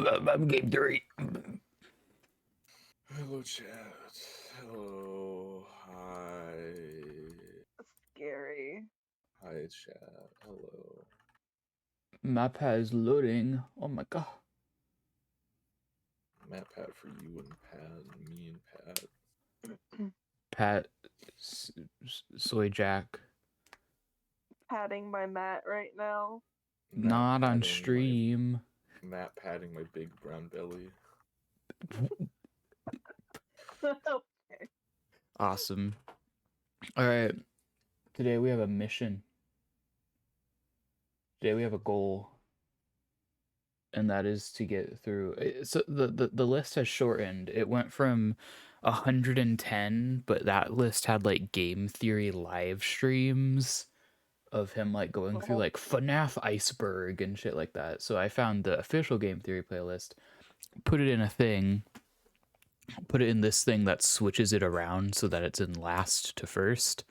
I'm game theory. Hello, chat. Hello. Hi. Scary. Hi, chat. Hello. My pad is loading. Oh my god. Matt, Pat for you and Pat, and me and Pat. Pat, soy Jack. Patting my mat right now. Matt Not on patting stream. Matt patting my big brown belly. Okay. Awesome. All right. Today we have a mission. Today we have a goal. And that is to get through. So the list has shortened. It went from 110, but that list had like game theory live streams of him like going through like FNAF Iceberg and shit like that. So I found the official game theory playlist, put it in a thing, put it in this thing that switches it around so that it's in last to first.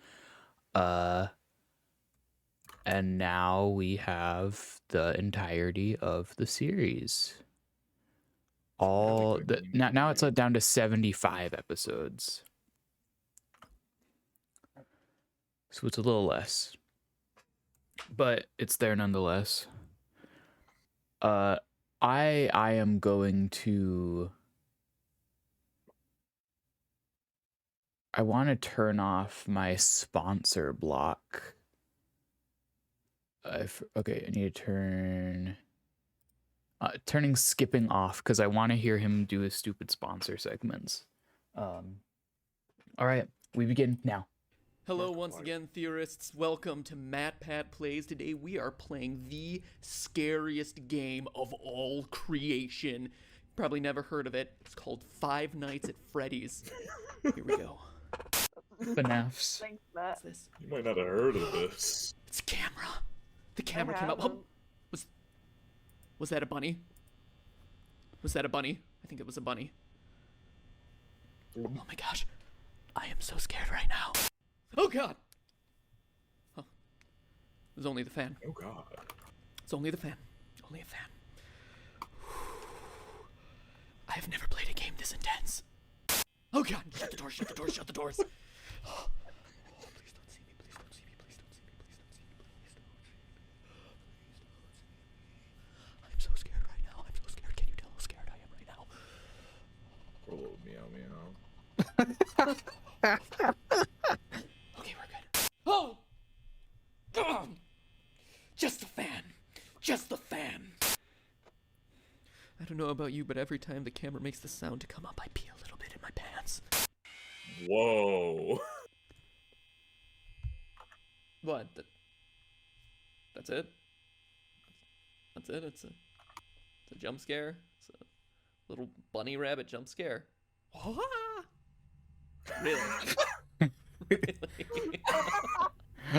And now we have the entirety of the series. Now it's down to 75 episodes. So it's a little less. But it's there nonetheless. I am going to... I want to turn off my sponsor block. Okay, I need to turn... turning skipping off because I want to hear him do his stupid sponsor segments. All right, we begin now. Hello once again, theorists. Welcome to Matt Pat Plays. Today we are playing the scariest game of all creation. Probably never heard of it. It's called Five Nights at Freddy's. Here we go. FNAFs. Thanks, Matt. What's this? You might not have heard of this. It's a camera. The camera came up. Oh, was that a bunny? Was that a bunny? I think it was a bunny. Oh my gosh. I am so scared right now. Oh god! Oh. It was only the fan. Oh god. It's only the fan. Only a fan. I have never played a game this intense. Oh god! Shut the doors, shut the doors, shut the doors! Oh, please don't see me, please don't see me, please don't see me, please don't see me, please don't see me. I'm so scared right now. I'm so scared. Can you tell how scared I am right now? Oh, meow meow. Okay, we're good. Oh! God! Just the fan. Just the fan. I don't know about you, but every time the camera makes the sound to come up, I pee a little bit in my pants. Whoa. What? That's it? That's it? It's a jump scare? It's a little bunny rabbit jump scare. Really? Really?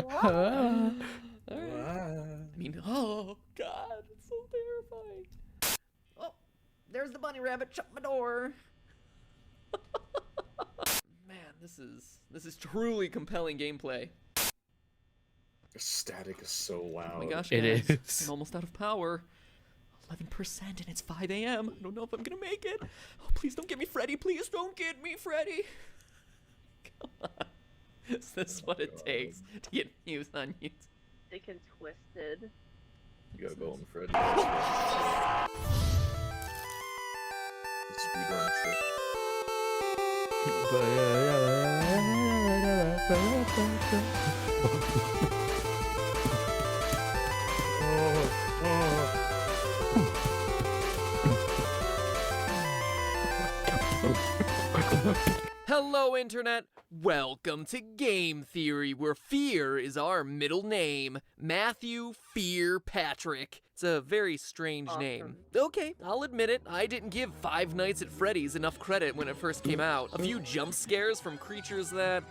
Wow. Alright. I mean, oh god, it's so terrifying. Oh, there's the bunny rabbit, shut my door. Man, this is truly compelling gameplay. The static is so loud. Oh my gosh, It guys, is. I'm almost out of power. 11% and it's 5 a.m. I don't know if I'm gonna make it. Oh, please don't get me Freddy. Please don't get me Freddy. Come on. Is this what it takes to get views on YouTube? Sick and twisted. You gotta go on Freddy. Speedrun trick. Hello, Internet! Welcome to Game Theory, where fear is our middle name. Matthew Fear Patrick. It's a very strange name. Okay, I'll admit it, I didn't give Five Nights at Freddy's enough credit when it first came out. A few jump scares from creatures that,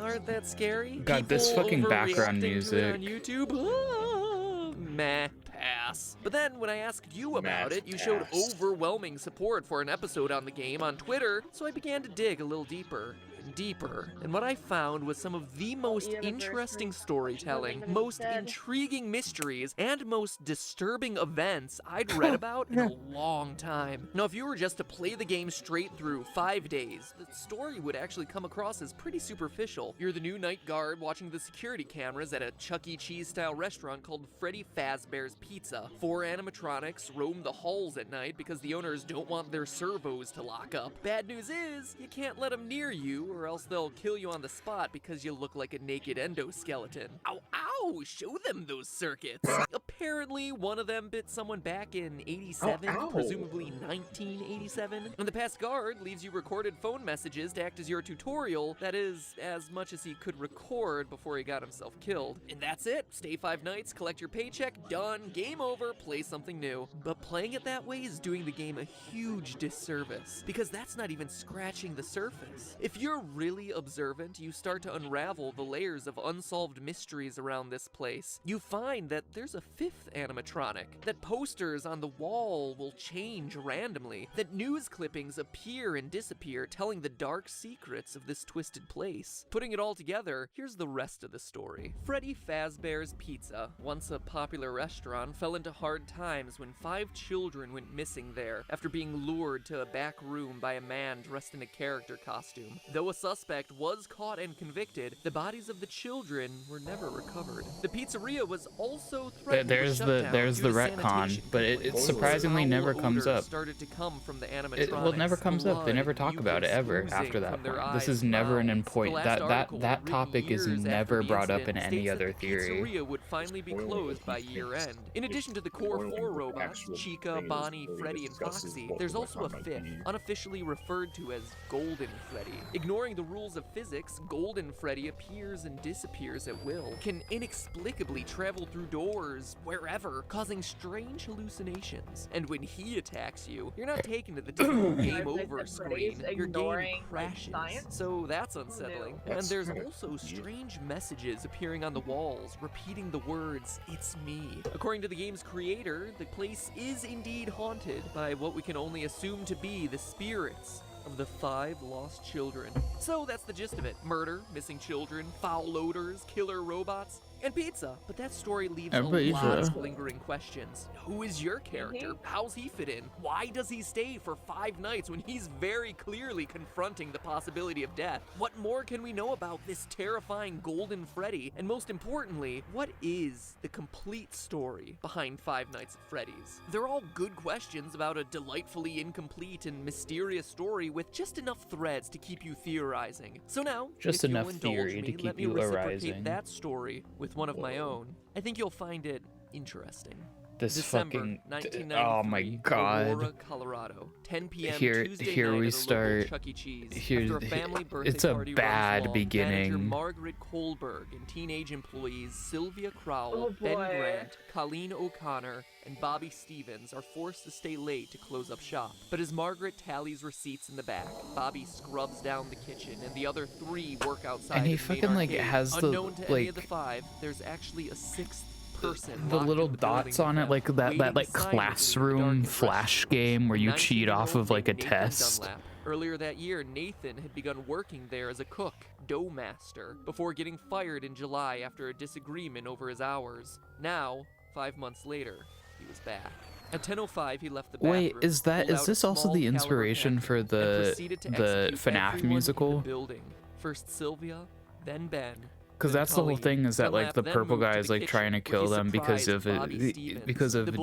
aren't that scary. God, this People fucking background overreacting to it music. on YouTube. Meh. Pass. But then when I asked you about it, you showed overwhelming support for an episode on the game on Twitter, so I began to dig a little deeper. and deeper, and what I found was some of the most interesting storytelling, most intriguing mysteries, and most disturbing events I'd read about in a long time. Now, if you were just to play the game straight through 5 days, the story would actually come across as pretty superficial. You're the new night guard watching the security cameras at a Chuck E. Cheese style restaurant called Freddy Fazbear's Pizza. 4 animatronics roam the halls at night because the owners don't want their servos to lock up. Bad news is, you can't let them near you or else they'll kill you on the spot because you look like a naked endoskeleton. Ow, ow, show them those circuits. Apparently, one of them bit someone back in 87, Ow, ow. presumably 1987. And the past guard leaves you recorded phone messages to act as your tutorial. That is, as much as he could record before he got himself killed. And that's it. Stay 5 nights, collect your paycheck, done, game over, play something new. But playing it that way is doing the game a huge disservice, because that's not even scratching the surface. If you're really observant, you start to unravel the layers of unsolved mysteries around this place. You find that there's a 5th animatronic, that posters on the wall will change randomly, that news clippings appear and disappear, telling the dark secrets of this twisted place. Putting it all together, here's the rest of the story. Freddy Fazbear's Pizza, once a popular restaurant, fell into hard times when 5 children went missing there after being lured to a back room by a man dressed in a character costume. Though a suspect was caught and convicted, the bodies of the children were never recovered. The pizzeria was also threatened with shutdown there's due the to retcon, sanitation but it complaints. surprisingly Foul never comes odor up. started to come from the It never comes up. They blood, never talk about it mucus ever oozing after that from their point. This eyes is and never an mouths. end point. The last That article, written topic is years never after the brought up in incident, any states other that the theory. pizzeria would finally be closed by year end. In addition to the core 4 robots, Chica, Bonnie, Freddy, and Foxy, there's also a 5th, unofficially referred to as Golden Freddy. Ignoring the rules of physics, Golden Freddy appears and disappears at will, can inexplicably travel through doors, wherever, causing strange hallucinations. And when he attacks you, you're not taken to the typical game over screen, your game crashes. So that's unsettling. And there's also strange messages appearing on the walls, repeating the words, "It's me." According to the game's creator, the place is indeed haunted by what we can only assume to be the spirits of the 5 lost children. So that's the gist of it. Murder, missing children, foul odors, killer robots, and pizza. But that story leaves a lot of lingering questions. Who is your character? How's he fit in? Why does he stay for 5 nights when he's very clearly confronting the possibility of death? What more can we know about this terrifying Golden Freddy? And most importantly, what is the complete story behind 5 Nights at Freddy's? They're all good questions about a delightfully incomplete and mysterious story with just enough threads to keep you theorizing. So now, Just if you'll enough indulge theory to me, keep let me you reciprocate arising. that story with one of my own. I think you'll find it interesting. This December fucking 1993, oh my god. Aurora, Colorado. 10 p.m. Here Tuesday here night we at a local start. Chuck E. Cheese. Here's After a family birthday it's a party runs bad long, Manager beginning. Margaret Kohlberg and teenage employees Sylvia Crowell, Oh, Ben boy. Grant, Colleen O'Connor, and Bobby Stevens are forced to stay late to close up shop. But as Margaret tallies receipts in the back, Bobby scrubs down the kitchen, and the other 3 work outside. And he in the main fucking, like, arcade. has the, Unknown to any of the like, 5, there's actually a 6th person. the locked little in the dots building on with it, like them, that waiting like silently in the classroom darkened flash restaurant. game where you cheat off of like a 19-year-old Nathan test. Dunlap. Earlier that year, Nathan had begun working there as a cook, dough master, before getting fired in July after a disagreement over his hours. Now, 5 months later, he was back. At 10:05, he left the bathroom. Wait, is this also the inspiration for the FNAF musical? Building. First Sylvia, then Ben. Because that's the whole thing, is that like the purple guy is like trying to kill them because of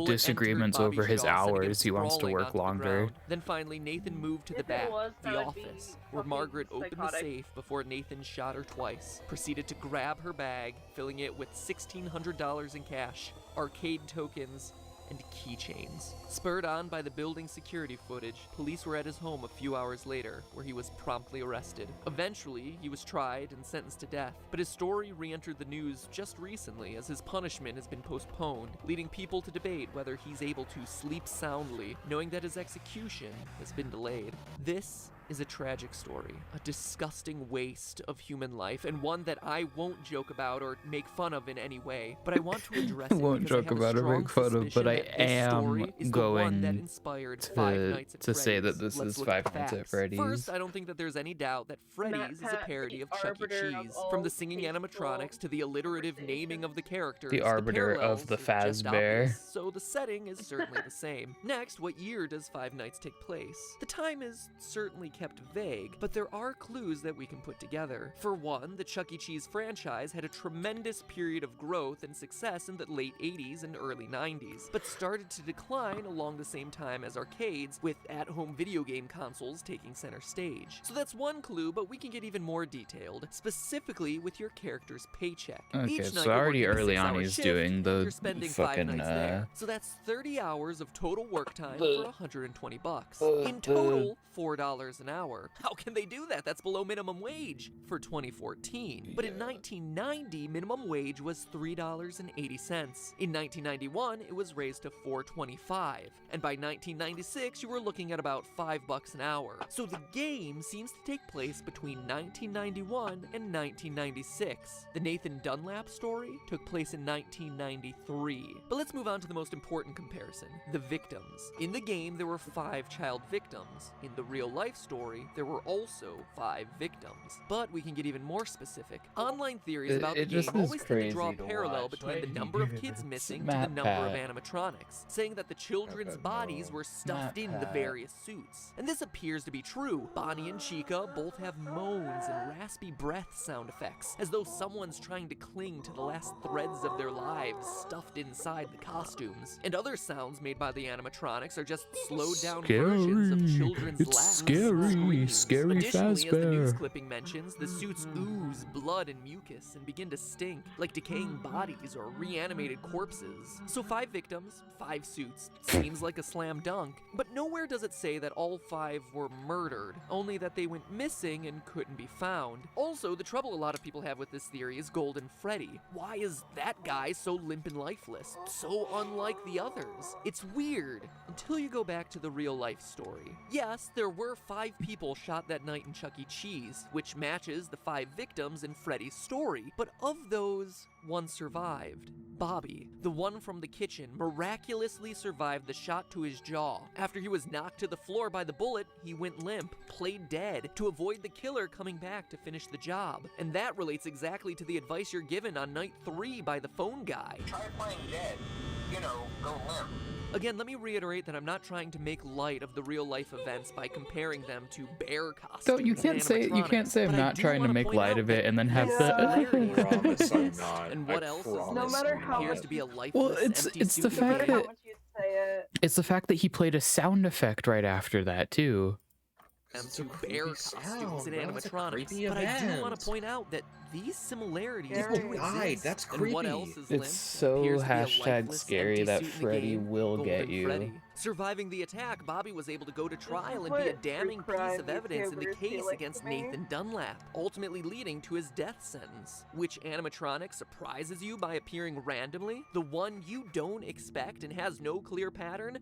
disagreements over his hours. He wants to work longer. Then finally, Nathan moved to the If it back, was, the that would be office, where fucking Margaret opened the psychotic. safe before Nathan shot her twice, proceeded to grab her bag, filling it with $1,600 in cash, arcade tokens, and keychains. Spurred on by the building security footage, police were at his home a few hours later, where he was promptly arrested. Eventually, he was tried and sentenced to death, but his story re-entered the news just recently as his punishment has been postponed, leading people to debate whether he's able to sleep soundly, knowing that his execution has been delayed. This is a tragic story, a disgusting waste of human life, and one that I won't joke about or make fun of in any way, but I want to address it Won't because I joke have a about or strong make fun of, suspicion but I that this am story is the one that going inspired Five Nights at to say that Freddy's. this Let's is look at Five the Nights at facts. Freddy's. First, I don't think that there's any doubt that Freddy's is a Pat, parody the of Chuck E. arbiter of Cheese. all From the singing tasteful animatronics to the alliterative naming of the characters, The arbiter of parallels the are just Fazbear. obvious, so the setting is certainly the same. Next, what year does Five Nights take place? The time is certainly kept vague, but there are clues that we can put together. For one, the Chuck E. Cheese franchise had a tremendous period of growth and success in the late 80s and early 90s, but started to decline along the same time as arcades, with at-home video game consoles taking center stage. So that's one clue, but we can get even more detailed, specifically with your character's paycheck. Okay, Each night so you're already working a early on 6-hour he's shift, doing the you're spending fucking 5 nights there. So that's 30 hours of total work time for $120. In total, $4 an hour. How can they do that? That's below minimum wage for 2014. But in 1990, minimum wage was $3.80. In 1991, it was raised to $4.25. And by 1996, you were looking at about $5 an hour. So the game seems to take place between 1991 and 1996. The Nathan Dunlap story took place in 1993. But let's move on to the most important comparison, the victims. In the game, there were 5 child victims. In the real-life story, there were also 5 victims. But we can get even more specific. Online theories about the game always tend to draw a parallel between the number of kids missing to the number of animatronics, saying that the children's bodies were stuffed in the various suits. And this appears to be true. Bonnie and Chica both have moans and raspy breath sound effects, as though someone's trying to cling to the last threads of their lives stuffed inside the costumes. And other sounds made by the animatronics are just slowed down versions of children's laughs and screams. Scary Additionally, as the news Fazbear. clipping mentions, the suits ooze blood and mucus and begin to stink, like decaying bodies or reanimated corpses. So 5 victims, 5 suits, seems like a slam dunk, but nowhere does it say that all 5 were murdered, only that they went missing and couldn't be found. Also, the trouble a lot of people have with this theory is Golden Freddy. Why is that guy so limp and lifeless, so unlike the others? It's weird, until you go back to the real-life story. Yes, there were 5 people shot that night in Chuck E. Cheese, which matches the 5 victims in Freddy's story, but of those, 1 survived. Bobby, the one from the kitchen, miraculously survived the shot to his jaw. After he was knocked to the floor by the bullet, he went limp, played dead, to avoid the killer coming back to finish the job. And that relates exactly to the advice you're given on night 3 by the phone guy. Try playing dead. Go limp. Again, let me reiterate that I'm not trying to make light of the real-life events by comparing them to bear costumes. So you and can't say animatronics, I'm but I not do trying to wanna make point light out of it that and then have these the- similarities I promise I'm exist. not. And what I else promise No matter I'm how not. appears to be a lifeless, Well, empty it's the suit in fact matter game. how that- much you say it. It's the fact that he played a sound effect right after that too. It's a To creepy bear sound, costumes and bro. It's a animatronics, creepy but I do want event. to point out that these similarities People do died, exist. that's And what creepy. else is limp? It's so Appears to be a hashtag lifeless, scary empty that suit in the Freddy game, will Golden get you. Freddy. Surviving the attack, Bobby was able to go to trial and what be a true damning crime piece of evidence in the YouTubers feel case like against to me. Nathan Dunlap, ultimately leading to his death sentence. Which animatronic surprises you by appearing randomly? The one you don't expect and has no clear pattern?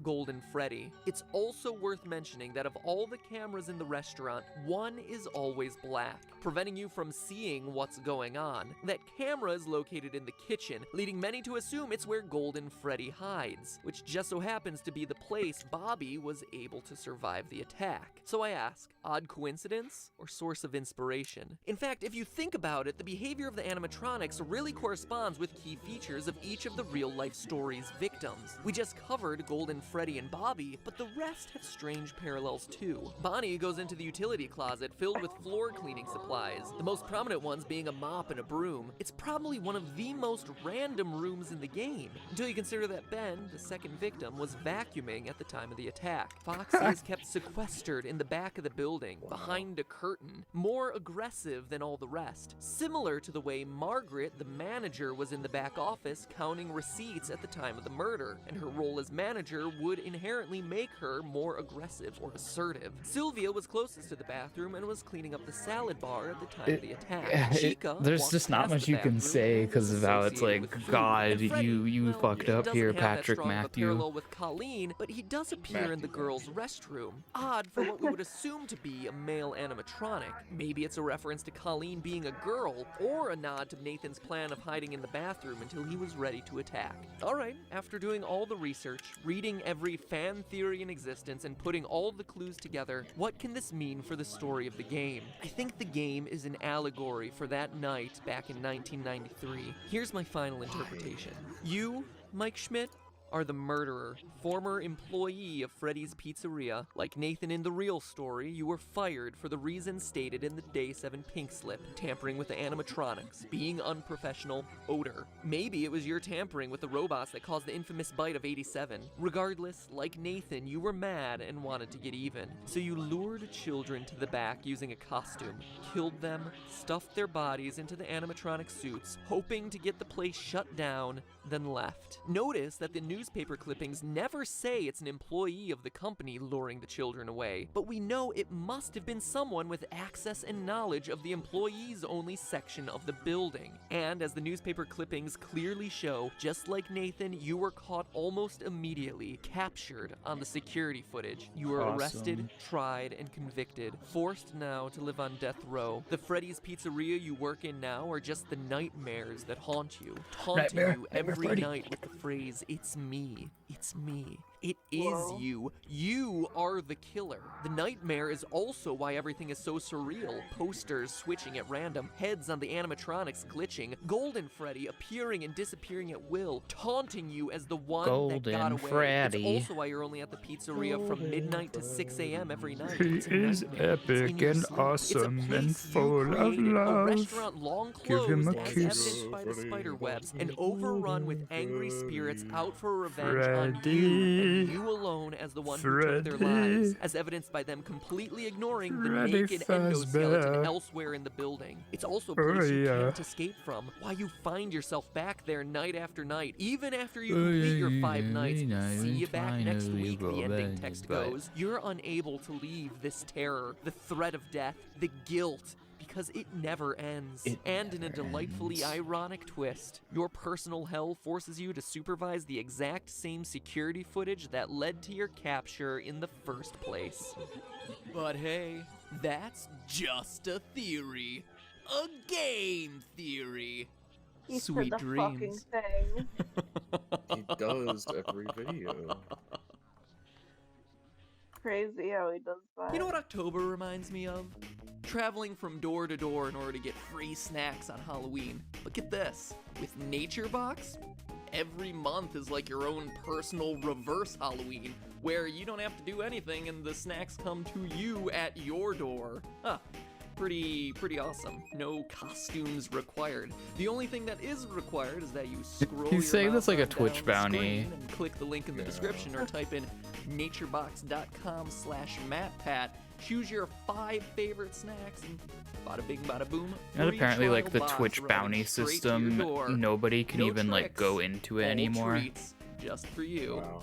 Golden Freddy. It's also worth mentioning that of all the cameras in the restaurant, one is always black, preventing you from seeing what's going on. That camera is located in the kitchen, leading many to assume it's where Golden Freddy hides, which just so happens to be the place Bobby was able to survive the attack. So I ask, odd coincidence or source of inspiration? In fact, if you think about it, the behavior of the animatronics really corresponds with key features of each of the real-life story's victims. We just covered Golden Freddy and Bobby, but the rest have strange parallels too. Bonnie goes into the utility closet filled with floor cleaning supplies, the most prominent ones being a mop and a broom. It's probably one of the most random rooms in the game, until you consider that Ben, the second victim, was vacuuming at the time of the attack. Foxy is kept sequestered in the back of the building, behind a curtain, more aggressive than all the rest, similar to the way Margaret, the manager, was in the back office counting receipts at the time of the murder, and her role as manager would inherently make her more aggressive or assertive. Sylvia was closest to the bathroom and was cleaning up the salad bar car at the time of the attack. Chica there's walks just not past much the you can bathroom say and because is of how it's associated like, with food. God, And Freddy, you well, fucked up doesn't here, have that Patrick strong of a Matthew. parallel with Colleen, but he does appear in the girls' restroom. Odd for what we would assume to be a male animatronic. Maybe it's a reference to Colleen being a girl, or a nod to Nathan's plan of hiding in the bathroom until he was ready to attack. Alright, after doing all the research, reading every fan theory in existence, and putting all the clues together, what can this mean for the story of the game? I think the game is an allegory for that night back in 1993. Here's my final interpretation. You, Mike Schmidt, are the murderer, former employee of Freddy's Pizzeria. Like Nathan in the real story, you were fired for the reasons stated in the Day 7 pink slip: tampering with the animatronics, being unprofessional, odor. Maybe it was your tampering with the robots that caused the infamous bite of 87. Regardless, like Nathan, you were mad and wanted to get even. So you lured children to the back using a costume, killed them, stuffed their bodies into the animatronic suits, hoping to get the place shut down, then left. Notice that the newspaper clippings never say it's an employee of the company luring the children away, but we know it must have been someone with access and knowledge of the employees-only section of the building. And as the newspaper clippings clearly show, just like Nathan, you were caught almost immediately, captured on the security footage. You were arrested, tried, and convicted, forced now to live on death row. The Freddy's Pizzeria you work in now are just the nightmares that haunt you, taunting you every night with the phrase, "It's me, it's me." It is Whoa. you. You are the killer. The nightmare is also why everything is so surreal. Posters switching at random, heads on the animatronics glitching, Golden Freddy appearing and disappearing at will, taunting you as the one that got Golden away. Freddy. It's also why you're only at the pizzeria from midnight to 6 a.m. every night. He It's a is nightmare. It's in epic your and sleep. awesome it's a and place full you of created, a love. restaurant long Give him closed a as kiss. evidenced by the spider webs, and overrun with angry spirits out for revenge on you, Freddy. and you alone as the one who took their Freddy. lives, as evidenced by them completely ignoring the Freddy naked Fazbear. endoskeleton elsewhere in the building. It's also a place you yeah. can't escape from, why you find yourself back there night after night, even after you complete your 5 nights. See you back next week, the ending text goes. You're unable to leave this terror, the threat of death, the guilt, because it never ends. And in a delightfully ironic twist, your personal hell forces you to supervise the exact same security footage that led to your capture in the first place. But hey, that's just a theory. A game theory. He Sweet said the fucking dreams. thing. He does every video. Crazy how he does that. You know what October reminds me of? Traveling from door to door in order to get free snacks on Halloween. But get this, with Nature Box, every month is like your own personal reverse Halloween, where you don't have to do anything and the snacks come to you at your door. Huh. Pretty awesome. No costumes required. The only thing that is required is that you scroll He's saying that's like a down Twitch the bounty. screen and click the link in the description or type in naturebox.com/MattPat. Choose your 5 favorite snacks and bada bing bada boom. And free apparently, like, the trial box Twitch running bounty straight to your system, door. nobody can No even, like, tricks, go into it all anymore. treats just for you. Wow.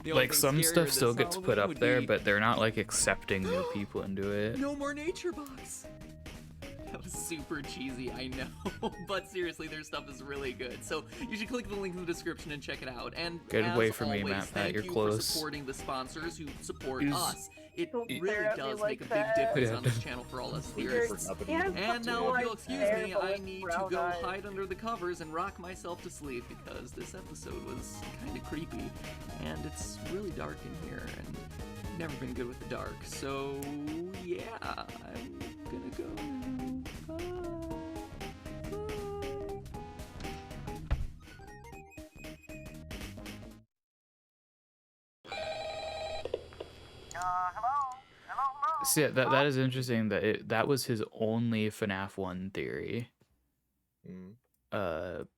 The only Like, thing some scarier stuff this still gets put Halloween up would there, be but they're not, like, accepting new people into it. no more Nature Box. That was super cheesy, I know. But seriously, their stuff is really good. So you should click the link in the description and check it out. And Good as way for me, always, Matt. thank You're you close. for supporting the sponsors who support Is- us. It Don't really stare at me does like make a big that. difference Yeah. on this channel for all us You're- theorists. For nothing. he has And fucking now, if white you'll excuse hair, me, but I with need to brown go eyes. hide under the covers and rock myself to sleep because this episode was kind of creepy. And it's really dark in here, and I've never been good with the dark. So, yeah, I'm gonna go now. Bye. See, that is interesting that that was his only FNAF 1 theory. Mm.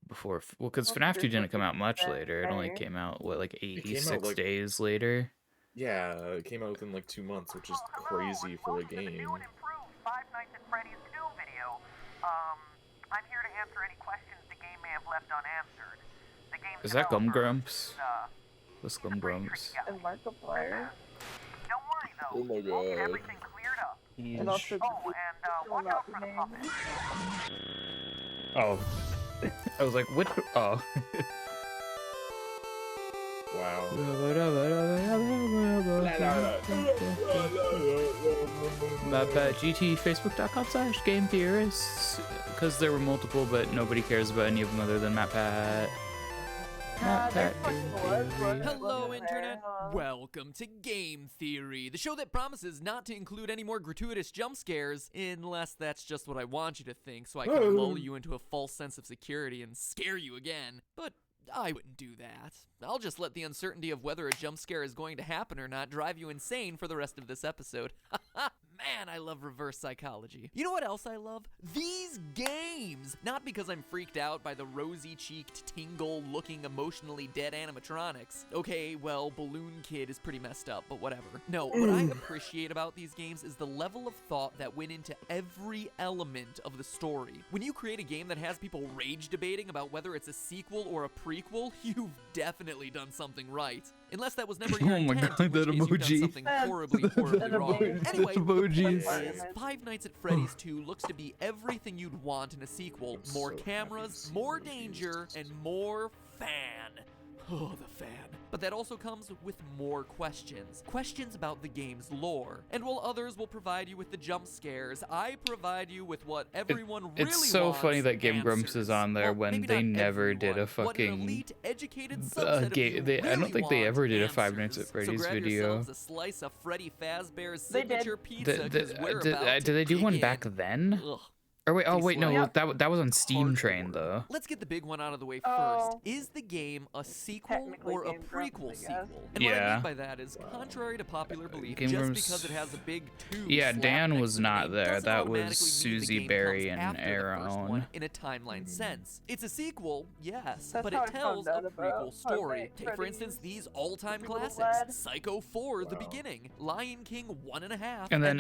Before, well, because Well, FNAF 2 there's didn't come nothing out much there. later. It only came out, what, like came out, 86 like- days later? Yeah, it came out within like 2 months, which is crazy for a game. New and improved Five Nights at Freddy's 2 video. I'm here to answer any questions the game may have left unanswered. The game's Is that Gum developer, Grumps? What's he's Gum a pretty Grumps? tricky guy. And Markiplier. Don't worry though, Oh my we'll get God. everything cleared up. And also, Oh, and watch out for the puppet. Oh. I was like, what? Oh. Wow. MattPatGT, Facebook.com/GameTheorists. Because there were multiple, but nobody cares about any of them other than MattPat. there fucking was one that Hello, wasn't Internet. there, huh? Welcome to Game Theory, the show that promises not to include any more gratuitous jump scares, unless that's just what I want you to think, so I can lull you into a false sense of security and scare you again. But I wouldn't do that. I'll just let the uncertainty of whether a jump scare is going to happen or not drive you insane for the rest of this episode. Man, I love reverse psychology. You know what else I love? These games! Not because I'm freaked out by the rosy-cheeked, tingle-looking, emotionally dead animatronics. Okay, well, Balloon Kid is pretty messed up, but whatever. No, what I appreciate about these games is the level of thought that went into every element of the story. When you create a game that has people rage debating about whether it's a sequel or a prequel, you've definitely done something right. Unless that was never your Oh my intent, God, in which that case you've done emoji. something horribly, horribly That wrong. emoji. Anyway, The emojis. the point is, Five Nights at Freddy's 2 looks to be everything you'd want in a sequel. I'm More so happy cameras, to see more emojis. danger, and more fan. Oh, the fan. But that also comes with more questions. Questions about the game's lore. And while others will provide you with the jump scares, I provide you with what everyone really wants. It's so funny that Game Grumps is answers. on there Well, when maybe they not never did a everyone. What an fucking elite, educated subset of you I don't really think they want ever did a Five Nights at answers. Freddy's so grab video. yourselves a slice of Freddy Fazbear's They did. signature pizza, 'cause we're about Did they do to one dig back in. then? Ugh. Or wait, oh Tastes wait, no, like that was on Steam Train hardcore. though. Let's get the big one out of the way Oh. first. Is the game a sequel Technically or a Game Grumps, I prequel guess. sequel? And what I Yeah. mean by that is, contrary to popular belief, Game just Grumps- because it has a big 2 Yeah, slapped Dan next was to the not name there. doesn't That automatically was mean the Susie game Berry comes and after the first Aaron. one in a timeline sense. It's a sequel, yes, That's but how it I tells found a out about prequel Five story. Nights at Take, for Freddy's. instance, these all-time Little classics: lad. Psycho 4, The Wow. Beginning, Lion King 1.5, And then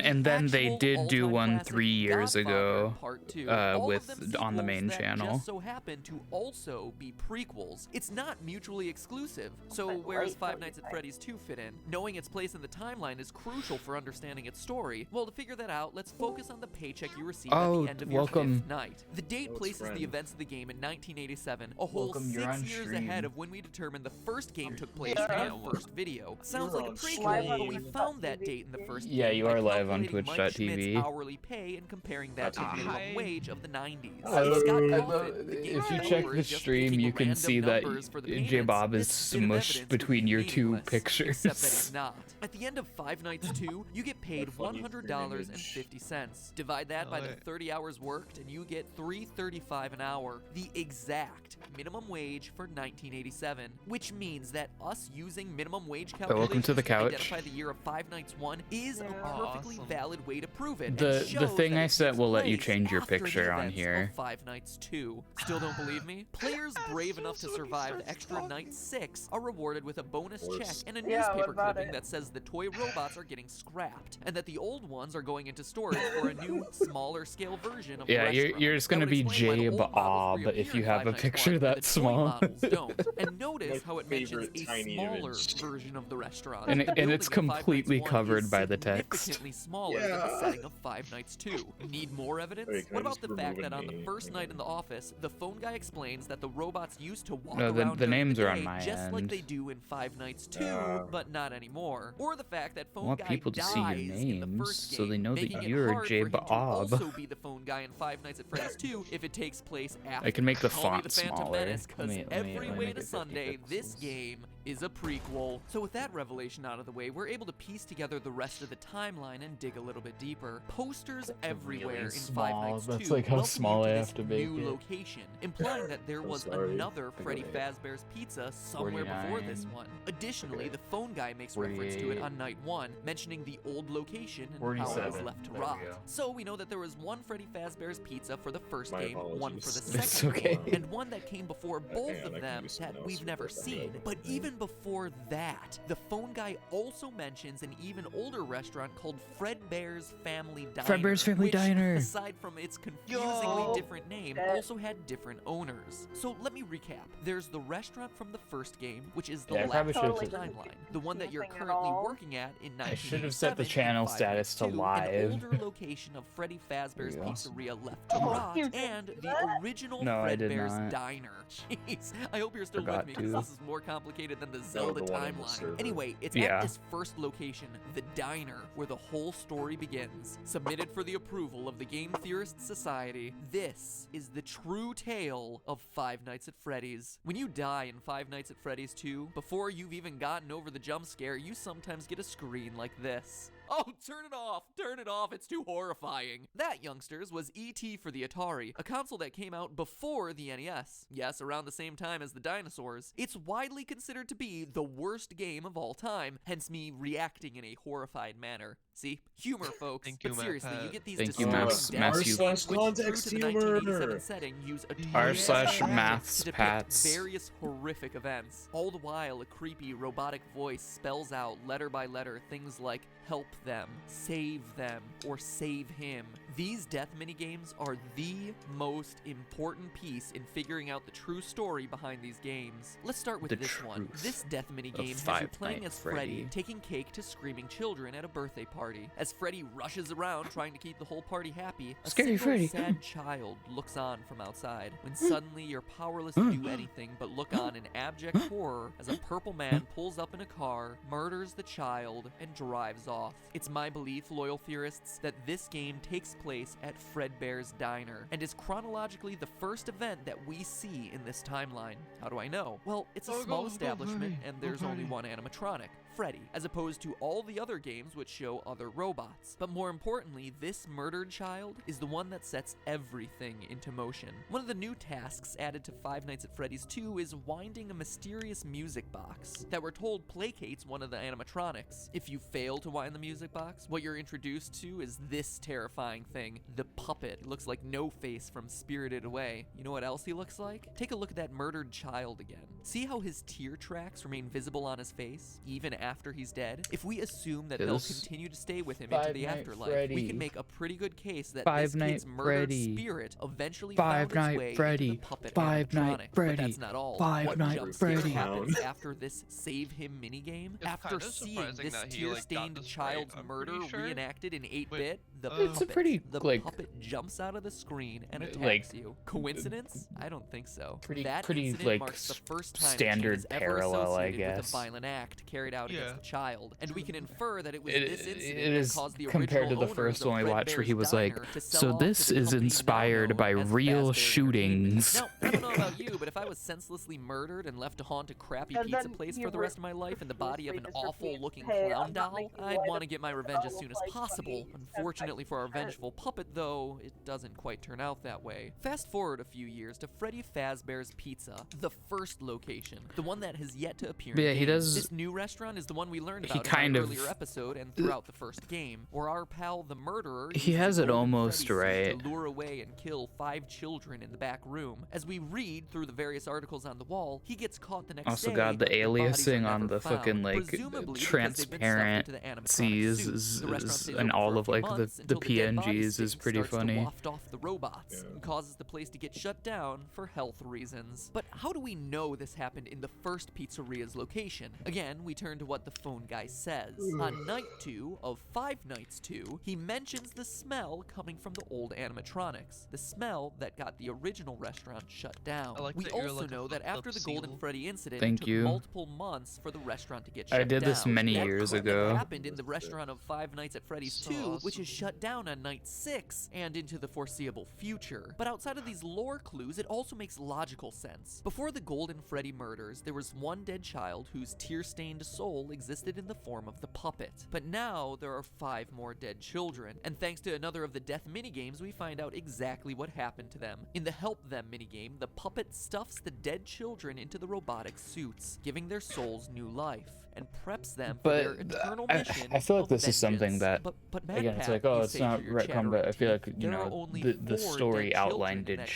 they actual did do all-time one classic 3 years Godfather ago, Part 2. All of with them on the main sequels that channel. just so happen to also be prequels. It's not mutually exclusive. So Like where's late Five Nights at 35. Freddy's 2 fit in? Knowing its place in the timeline is crucial for understanding its story. Well, to figure that out, let's focus on the paycheck you receive at Oh, the end of welcome. your 5th night. The date Oh, it's places the friend. events of the game in 1987, a whole Welcome, you're 6 on years stream. ahead of when we determined the first game took place Yeah. in our first video. Sounds You're like a on prequel, but we stream. found that date in the first Yeah, game you by are live on calculating Mike twitch.tv. Schmidt's hourly pay and comparing that to the That's minimum okay. wage of the 90s. Hello. Scott I Moffitt, love- the game's if you check developer, the is just stream, picking you can random see that numbers for the J payments. Bob is This bit of smushed evidence between is your two meaningless, pictures. Except that he's not. At the end of Five Nights 2, you get paid A funny $100.50. Divide that by the 30 hours worked, and you get $3.35 an hour, the exact minimum wage for 1987. Which means that us using minimum wage calculations welcome to the couch. identify the year of Five Nights 1 is a Yeah. perfectly valid way to prove it. and The shows thing that I it said takes will let you place change your after the picture on events of here. Five Nights 2. Still don't believe me? Players brave enough to survive the extra night 6 are rewarded with a bonus Of check course. and a Yeah, what newspaper about clipping it? that says the toy robots are getting scrapped and that the old ones are going into storage for a new, smaller scale version of the Yeah, restaurant. you're just That gonna would be explain why the Jabe old models Ob if reappear you in have Five a Nights picture 1, that but the toy small. models don't. And notice My how it mentions favorite a tiny smaller image. version of the restaurant. And The it's building of Five Nights completely 1 covered is by the text. significantly smaller than the Yeah. setting of Five Nights 2. Need more evidence? Wait, can What I about just the fact remove that a on the name? first night in the office, the phone guy explains that the robots used to walk No, the around the during names the are on day my just like end. they do in Five Nights 2, Ah. but not anymore. Or the fact that I phone want guy people to dies see your in the names first so game, they know that making it you're hard for Jabe him to Ob. also be the phone guy in Five Nights at Freddy's 2 if it takes place after. I can make the Call me font the Phantom smaller. Menace, 'cause Let me every way make to it 50 Sunday, this pixels. game is a prequel. So with that revelation out of the way, we're able to piece together the rest of the timeline and dig a little bit deeper. Posters everywhere in Five small. Nights That's 2 like how welcome small you I to have this to make new it. location, implying that there I'm was sorry. another Freddy it. Fazbear's Pizza somewhere before this 49. one. Additionally, the phone guy makes reference to it 48. on night 1, mentioning the old location and how it was 47. left to There we rot. go. So we know that there was one Freddy Fazbear's Pizza for the first My game, one for the apologies. second It's game, okay. and one that came before both hang on, of I can them do something that else we've real never quick. I'm seen. gonna- But even even before that, the phone guy also mentions an even older restaurant called Fredbear's Family Diner. Fredbear's Family which, Diner. aside from its confusingly Yo. different name, also had different owners. So let me recap. There's the restaurant from the first game, which is the Yeah, I probably last should've timeline, the one that you're confusing at currently all. working at in 1987. I should have set the in channel Five status to Nights 2, live. An older location of Freddy Fazbear's There you go. Pizzeria left to Oh, rot, you didn't and do the that? original No, I did Fredbear's not. Diner. Jeez, I hope you're still Forgot with me because to. this is more complicated than the No, Zelda the one on the timeline. server. Anyway, it's Yeah. at this first location, the diner, where the whole story begins. Submitted for the approval of the Game Theorists Society, this is the true tale of Five Nights at Freddy's. When you die in Five Nights at Freddy's 2, before you've even gotten over the jump scare, you sometimes get a screen like this. Oh, turn it off! Turn it off, it's too horrifying. That, youngsters, was E.T. for the Atari, a console that came out before the NES. Yes, around the same time as the dinosaurs. It's widely considered to be the worst game of all time, hence me reacting in a horrified manner. See? Humor, folks. Thank you, But Matt seriously, Pat. you get these Thank you, disturbing Mass- deaths, Matthew. which, true to r/context the humor. 1987 setting, use Atari r/slash graphics maths to depict pats. various horrific events. All the while, a creepy robotic voice spells out letter by letter things like help them, save them, or save him. These death minigames are the most important piece in figuring out the true story behind these games. Let's start with The this one. truth This death minigame has you Five playing Nights as Freddy, Freddy. taking cake to screaming children at a birthday party. As Freddy rushes around trying to keep the whole party happy, a Scary single Freddy. sad child looks on from outside, when suddenly you're powerless to do anything but look on in abject horror as a purple man pulls up in a car, murders the child, and drives off. It's my belief, loyal theorists, that this game takes place at Fredbear's Diner, and is chronologically the first event that we see in this timeline. How do I know? Well, it's a Go, small go, go, establishment, Freddy. and Go, there's only Freddy. one animatronic, Freddy, as opposed to all the other games which show other robots. But more importantly, this murdered child is the one that sets everything into motion. One of the new tasks added to Five Nights at Freddy's 2 is winding a mysterious music box that we're told placates one of the animatronics. If you fail to wind the music box, what you're introduced to is this terrifying thing, the puppet. It looks like No-Face from Spirited Away. You know what else he looks like? Take a look at that murdered child again. See how his tear tracks remain visible on his face, even after he's dead? If we assume that Yeah, they'll this continue to stay with him into Five the Night afterlife, we Freddy. can make a pretty good case that Five this Night kid's murdered Freddy. spirit eventually Five found its Night way into Freddy. the puppet Five Night animatronic. But Freddy. that's not all. Five What Night jump scare Freddy. happens after this Save Him minigame? It's After kinda seeing surprising this that he, like, got tear-stained the sprite, child's I'm murder pretty sure. reenacted in 8-bit, the It's a puppet, pretty, the like, puppet jumps out of the screen and attacks like, you. Coincidence? I don't think so. pretty- That pretty, incident like, marks the first time standard that she was ever parallel, I associated with guess. a violent act carried out against Yeah. a child, and we can infer that it was It- this incident it that is caused the compared to original the first owners one we of watched where he Fredbear's was like, Diner to sell so off to this the is company now inspired known by as real Fazbear shootings. Now, I don't know about you, but if I was senselessly murdered and left to haunt a crappy And pizza then place he for the rest of my life in the body of an ruthlessly just repeats, awful-looking "Hey, clown I'm not doll, making I'd light want to of get my this revenge as all soon of, as like, possible. 28 Unfortunately for our 75%. vengeful puppet, though, it doesn't quite turn out that way. Fast forward a few years to Freddy Fazbear's Pizza, the first location, the one that has yet to appear in Yeah, he games. does- This new restaurant is the one we learned he about in kind an of- earlier episode and throughout the first game, where our pal the murderer He uses has a it golden almost Freddy suit right. to lure away and kill 5 children in the back room. As we read through the various articles on the wall, he gets caught the next Also day. got the but bodies are aliasing never on the found, fucking, like, presumably because they've been stuffed transparent into the animatronic C's suit. The restaurant stays and open all for a of, few like, the months until the dead body PNGs is stink pretty starts to funny. waft off the robots and causes the place to get shut down for health reasons. But how do we know this happened in the first pizzeria's location? Again, we turn to what the phone guy says. On night 2 of Five Nights 2, he mentions the smell coming from the old animatronics, the smell that got the original restaurant shut down. I like We that you're also like a know that fucked up after the Golden seal. Freddy incident, Thank it took you. multiple months for the restaurant to get shut I down. did this many That years couldn't have ago. happened in the restaurant of Five Nights at Freddy's 2, which is shut down on night 6 and into the foreseeable future. But outside of these lore clues, it also makes logical sense. Before the Golden Freddy murders, there was one dead child whose tear-stained soul existed in the form of the puppet. But now there are 5 more dead children, and thanks to another of the death minigames, we find out exactly what happened to them. In the Help Them minigame, the puppet stuffs the dead children into the robotic suits, giving their souls new life. and preps them for their But eternal I, mission I feel like of this is something vengeance. that, But Mad again, it's Pat, like, oh, you it's say not through your retcon, but I feel chattering like, teeth, there are only the 4 story dead outline children in did that game.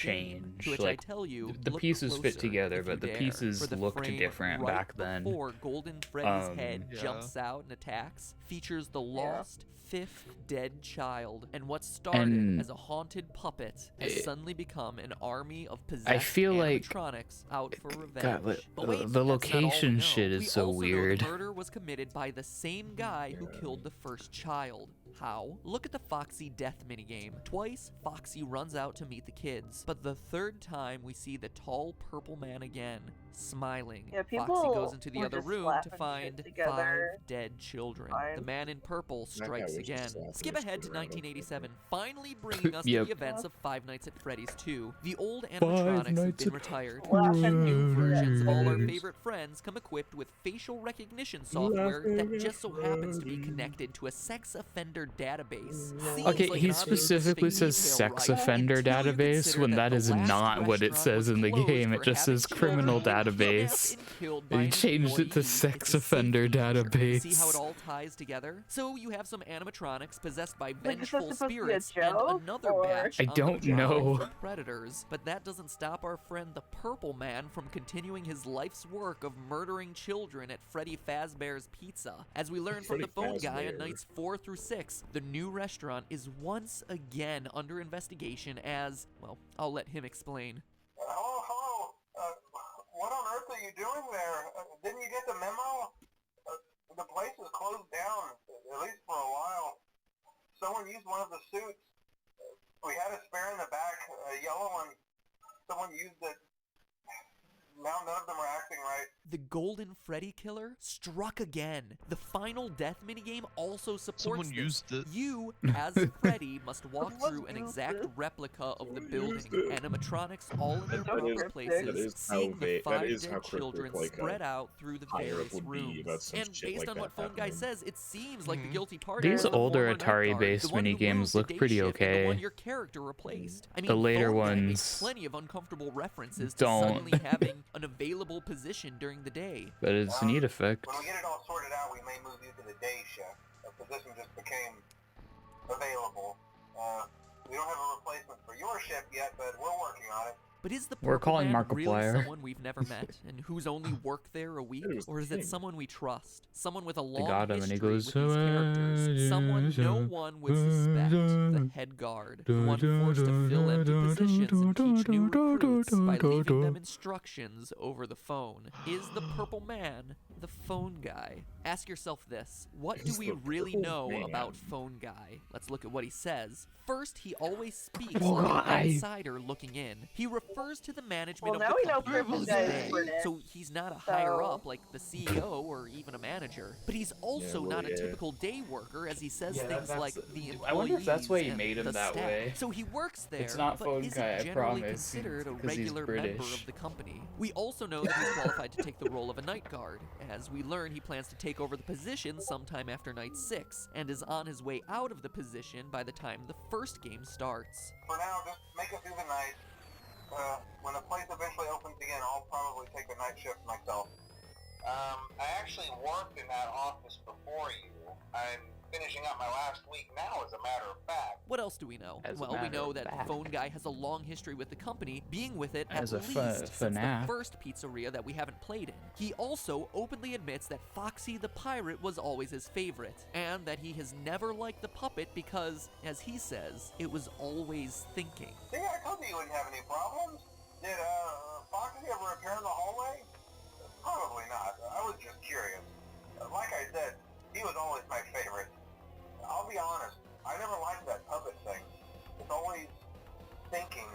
change. To which I tell you, the look pieces fit closer together, if you but the dare, pieces for the looked frame different right back then. before Golden Freddy's head Yeah. jumps out and attacks features the lost 5th dead child, and what started And as a haunted puppet has suddenly become an army of possessed I feel like, animatronics out for revenge. God, But wait, the that's not all we location know. shit We is so also know weird. the murder was committed by the same guy who killed the first child. How? Look at the Foxy death minigame. Twice, Foxy runs out to meet the kids, but the 3rd time we see the tall purple man again, smiling. Yeah, Foxy people goes into the were other just room to slapping find shit together. 5 dead children. Fine. The man in purple That guy strikes was just again. slapping Skip his ahead to foot around. 1987, finally bringing us to Yep. the events of Five Nights at Freddy's 2. The old Five animatronics have Nights been at retired, Freddy's. and new versions of all our Freddy's. favorite friends come equipped with facial recognition software that just so happens to be connected to a sex offender database. Seems Okay, like he an oddly specifically specific says detail, sex right? offender Until you database consider when that the is last not what it restaurant says was in the closed game. It for just having says criminal children kidnapped database. and killed by They an changed it to employee. sex It's a offender safety feature. database. See how it all ties together? So you have some animatronics possessed by Like, is this vengeful supposed to be a spirits joke, and another or- batch I on the don't prowl know. for predators. But that doesn't stop our friend the Purple Man from continuing his life's work of murdering children at Freddy Fazbear's Pizza. As we learn from the phone guy on nights 4 through 6, the new restaurant is once again under investigation as, well, I'll let him explain. Hello, hello. What on earth are you doing there? Didn't you get the memo? The place is closed down, at least for a while. Someone used one of the suits. We had a spare in the back, a yellow one. Someone used it. Now none of them are acting right. The Golden Freddy Killer struck again. The final death minigame also supports Someone this. used it. You, as Freddy, must walk Someone through an used exact it. replica of the Someone building. used it. Animatronics all in their That proper is- that places, is how seeing the that 5 is how dead cryptic, children like, spread out through the higher up various would be rooms. about some And shit based like on that what phone guy happening. says, it seems like the Mhm. guilty party These is the older former night guard, Atari-based the one who minigames moved to look day pretty shift, and the one okay. your character replaced. I mean, The later Phone Guy made ones plenty of uncomfortable references to don't. suddenly having an available position during the day. But it's a neat effect. When we get it all sorted out, we may move you to the day shift. A position just became available. We don't have a replacement for your shift yet, but we're working on it. But is the We're Purple calling Man really Markiplier. someone we've never met and who's only worked there a week? It was Or is the it king. someone we trust? Someone with a They long got him and history he goes, with these characters? Someone no one would suspect. The head guard. The one forced to fill empty positions and teach new recruits by leaving them instructions over the phone. Is the Purple Man the phone guy? Ask yourself this. What do He's we the really Purple know Man. about phone guy? Let's look at what he says. First, he always speaks Purple like guy. an outsider looking in. He refers to the management Well, of now the we know company Purple as Guy is they, British, so he's not a higher so- up like the CEO or even a manager. But he's also well, not a yeah. typical day worker, as he says Yeah, things that's- like the employees I wonder if that's why he and made him the that staff. way. So he works there, It's not but phone isn't guy, I generally promise, considered a because he's regular member British. of the company. We also know that he's qualified to take the role of a night guard. As we learn, he plans to take over the position sometime after night 6, and is on his way out of the position by the time the first game starts. For now, just make it through the night. When the place eventually opens again, I'll probably take a night shift myself. I actually worked in that office before you. I'm finishing up my last week now, as a matter of fact. What else do we know? As a Well, we matter know of that fact. Phone Guy has a long history with the company, being with it at As a least since the fnaf. first pizzeria that we haven't played in. He also openly admits that Foxy the Pirate was always his favorite, and that he has never liked the puppet because, as he says, it was always thinking. See, I told you you wouldn't have any problems. Did, Foxy ever appear in the hallway? Probably not. I was just curious. Like I said, he was always my favorite. I'll be honest, I never liked that puppet thing. It's always thinking,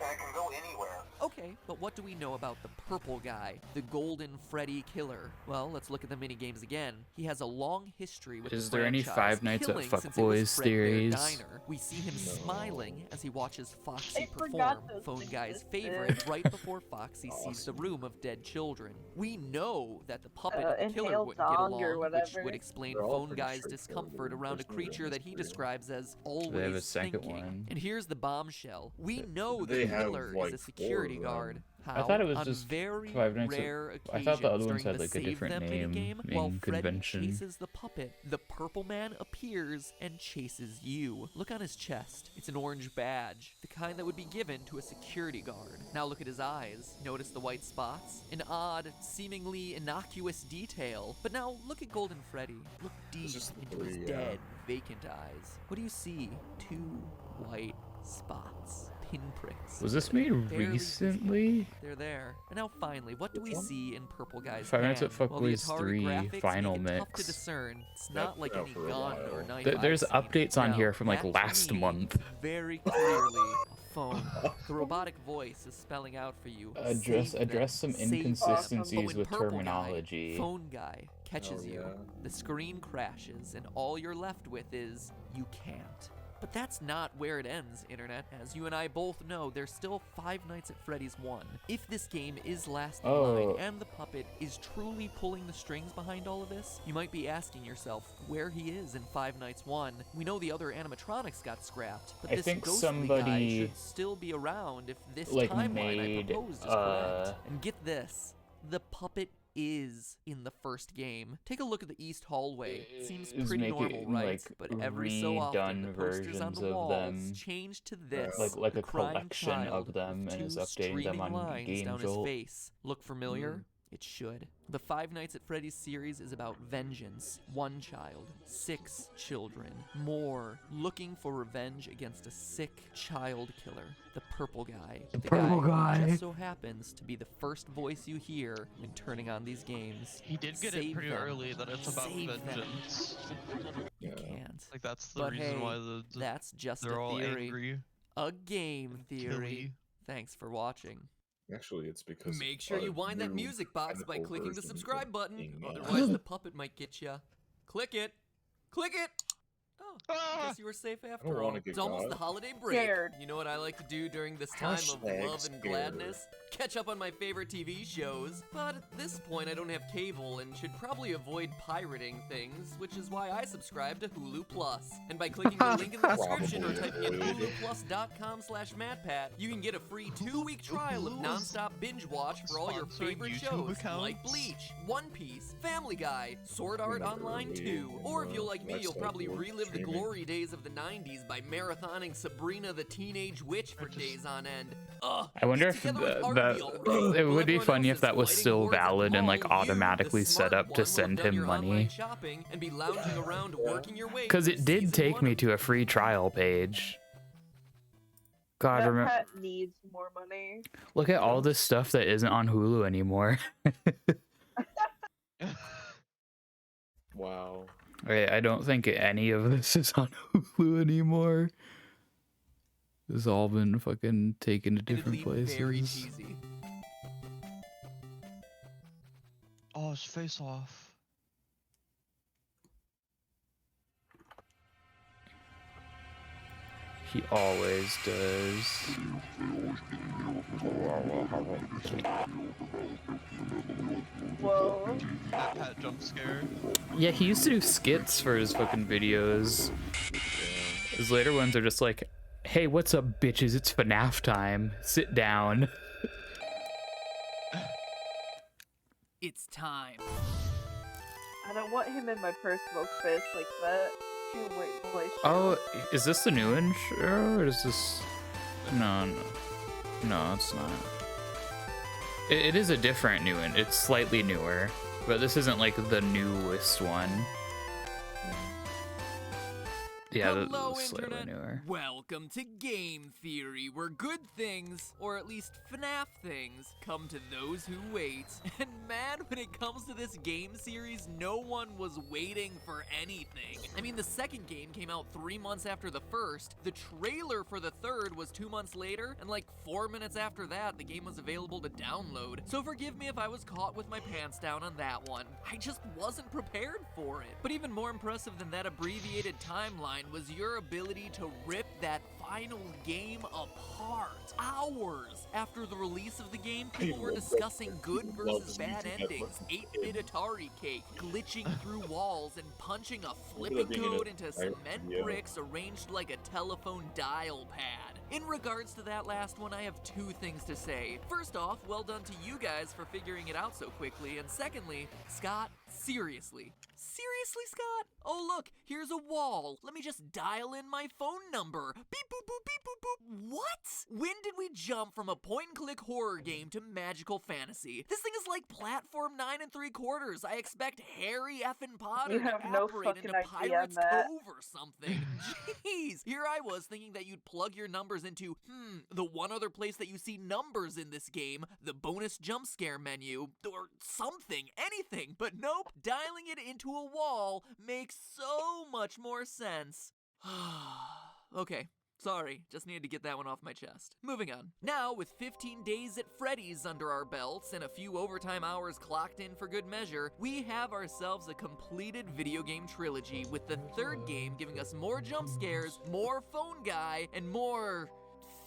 and it can go anywhere. Okay, but what do we know about the Purple Guy, the Golden Freddy Killer? Well, let's look at the minigames again. He has a long history with Is the there any franchise, Five Nights at killing since it was Fuckboys Fredbear theories? Diner. We see him smiling as he watches Foxy I perform, forgot those Phone Guy's existed. favorite, right before Foxy sees the room of dead children. We know that the puppet and the killer inhaled wouldn't get dong or along, which whatever. would explain They're all Phone pretty Guy's straightforward. discomfort around a There's no creature that he mystery. describes as they have a always second thinking. one? And here's the bombshell. We know They the have, killer like, is a security four of them. guard. How? I thought it was on just very Five Nights at... rare I thought the other occasions ones during had the like a Save different Them name minigame, while in Freddy convention. chases the puppet, the purple man appears and chases you. Look on his chest. It's an orange badge, the kind that would be given to a security guard. Now look at his eyes. Notice the white spots? An odd, seemingly innocuous detail. But now look at Golden Freddy. Look deep just into his three, dead, vacant eyes. What do you see? 2 white spots. Pinpricks. Was this made Barely recently? They're there. And now finally, what do we see in Purple Guy's Five Nights hand? at Well, the Fuckboys Atari 3 graphics final make it tough to mix. discern. It's That's not like been out any for a gun while. or knife There's I've seen. updates on No, here from like that to last me month. is very clearly a phone. The robotic voice is spelling out for you. Address Save them, some save them. inconsistencies But when with Purple terminology. Guy, phone guy catches Oh, you. yeah. The screen crashes, and all you're left with is you can't. But that's not where it ends, Internet. As you and I both know, there's still Five Nights at Freddy's 1. If this game is last in line and the puppet is truly pulling the strings behind all of this, you might be asking yourself where he is in Five Nights 1. We know the other animatronics got scrapped, but I this think ghostly guy somebody, should still be around if this like, timeline I made, proposed is correct. And get this, the puppet is in the first game. Take a look at the east hallway. It seems is pretty normal, making, right? like, But every so often, the redone posters on versions the of walls them, change to this. like the a crying collection child of them, with and is two updating them streaming on lines down his GameJolt. face. Look familiar? It should. The Five Nights at Freddy's series is about vengeance. 1 child, 6 children, more looking for revenge against a sick child killer. The Purple Guy. The Purple Guy. Who just so happens to be the first voice you hear when turning on these games. He did get it Save pretty them. early that it's about Save them. vengeance. You Yeah. can't. Like that's the But reason hey, why that's just they're a all theory. angry. A game and theory. killy. Thanks for watching. Actually, it's because Make sure you wind that new music box by technical clicking the version subscribe of button. being, Otherwise, the puppet might get ya. Click it. Click it. Oh, Ah! guess you were safe don't after all. wanna get It's almost caught. the holiday break. Scared. You know what I like to do during this time of Hashtag love and scared. gladness? Catch up on my favorite TV shows. But at this point, I don't have cable and should probably avoid pirating things, which is why I subscribe to Hulu Plus. And by clicking the link in the description or Probably typing in avoid. huluplus.com/MadPat, you can get a free 2-week trial of Hulu is nonstop binge watch for all your sponsoring favorite YouTube shows like accounts? Bleach, One Piece, Family Guy, Sword Art Online 2. Or if you'll like me, you'll probably relive the glory days of the 90s by marathoning Sabrina the Teenage Witch for days on end. Ugh, I wonder get if together with Harvey already. it While would be everyone funny else if that is was lighting still boards at the valid and like mall, you, the automatically set smart up one, to will have send done him your online money. shopping and be lounging around working your way Because through it did season take 1 me of to a free trial page. God, That remember, pet needs more money. look at all this stuff that isn't on Hulu anymore. Wow. I don't think any of this is on Hulu anymore. It's all been fucking taken to different Admittedly, very places. cheesy. Oh, his face off. He always does. Whoa. That pet jump scare. Yeah, he used to do skits for his fucking videos. His later ones are just like, hey, what's up, bitches? It's FNAF time. Sit down. It's time. I don't want him in my personal space like that. Too white boy shit. Oh, is this the new one? Or is this... No, it's not. It is a different new one. It's slightly newer. But this isn't like the newest one. Yeah, Hello, that's slightly Internet. newer. Welcome to Game Theory, where good things, or at least FNAF things, come to those who wait. And man, when it comes to this game series, no one was waiting for anything. I mean, the second game came out 3 months after the first, the trailer for the third was 2 months later, and like 4 minutes after that, the game was available to download. So forgive me if I was caught with my pants down on that one. I just wasn't prepared for it. But even more impressive than that abbreviated timeline was your ability to rip that final game apart. Hours after the release of the game, people were discussing good versus bad endings, 8-bit Atari cake, glitching through walls, and punching a flipping code into cement bricks arranged like a telephone dial pad. In regards to that last one, I have two things to say. First off, well done to you guys for figuring it out so quickly, and secondly, Scott, seriously. Seriously, Scott? Oh look, here's a wall. Let me just dial in my phone number. Beep boop boop beep boop boop. What? When did we jump from a point-and-click horror game to magical fantasy? This thing is like platform 9 3/4. I expect Harry effing Potter You to have no apparate into fucking idea, Pirate's Matt. Cove or something. Jeez, here I was thinking that you'd plug your numbers into, the one other place that you see numbers in this game, the bonus jump scare menu, or something, anything, but nope, dialing it into a wall makes so much more sense. Okay. Sorry, just needed to get that one off my chest. Moving on. Now, with 15 days at Freddy's under our belts and a few overtime hours clocked in for good measure, we have ourselves a completed video game trilogy, with the third game giving us more jump scares, more phone guy, and more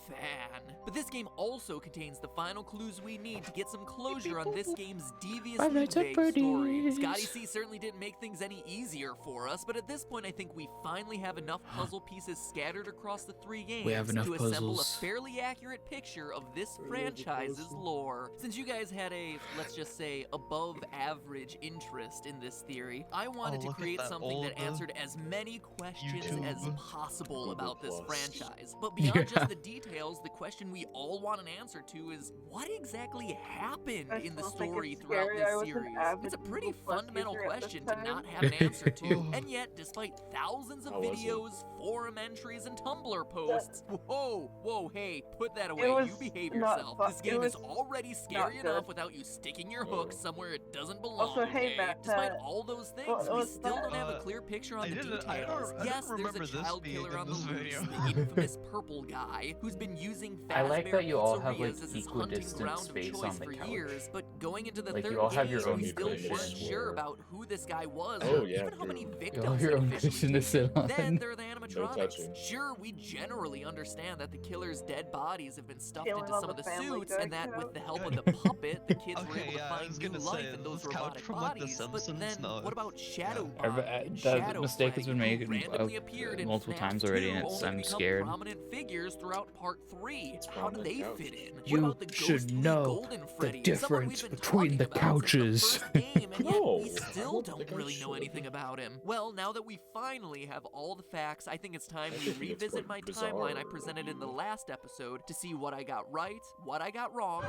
fan. But this game also contains the final clues we need to get some closure on this game's deviously vague story. Scotty C certainly didn't make things any easier for us, but at this point I think we finally have enough puzzle pieces scattered across the three games to assemble a fairly accurate picture of this franchise's lore. Since you guys had a, let's just say, above average interest in this theory, I wanted to create something that answered as many questions as possible about this franchise. But beyond just the details, the question we all want an answer to is, what exactly happened in the story throughout this series? It's a pretty fundamental question to not have an answer to, and yet, despite thousands of videos, forum entries, and Tumblr posts, whoa, hey, put that away, you behave yourself. This game is already scary enough without you sticking your hook somewhere it doesn't belong. Also, hey, Matt, despite all those things, we still don't have a clear picture on the details. Yes, there's a child killer on the loose, the infamous purple guy, who's been using I like that you all have like pizzerias as his hunting equidistant ground of space choice on the for couch. years, but going into the Like, third you all have your game, own we still cushion. weren't sure about who this guy was, Oh, or yeah, even how many true. victims your he'd own officially cushion to sit taken. on. Then there are the No animatronics. touching. Sure, we generally understand that the killer's dead bodies have been stuffed Killing into all some of the the Family suits, Guy and that with the help of couch. the puppet, the kids were Okay, able to yeah, I find was new gonna life say, in those this couch robotic from, like, The bodies. But Simpsons? then, No, what about Shadow yeah. Bomb and That Shadow mistake has been Flag, made who randomly appeared in multiple FNAF times already, 2, and it's, only I'm to become scared. prominent figures throughout Part 3. How do prominent they couch. fit in? What You about the should ghostly know Golden the Freddy, someone we've difference been between talking the about since couches. the first game, and yet No, we I still don't think don't I really know should. anything about him. Well, now that we finally have all the facts, I think it's time I we think it's revisit quite my timeline I bizarre presented of in the you. last episode to see what I got right, what I got wrong.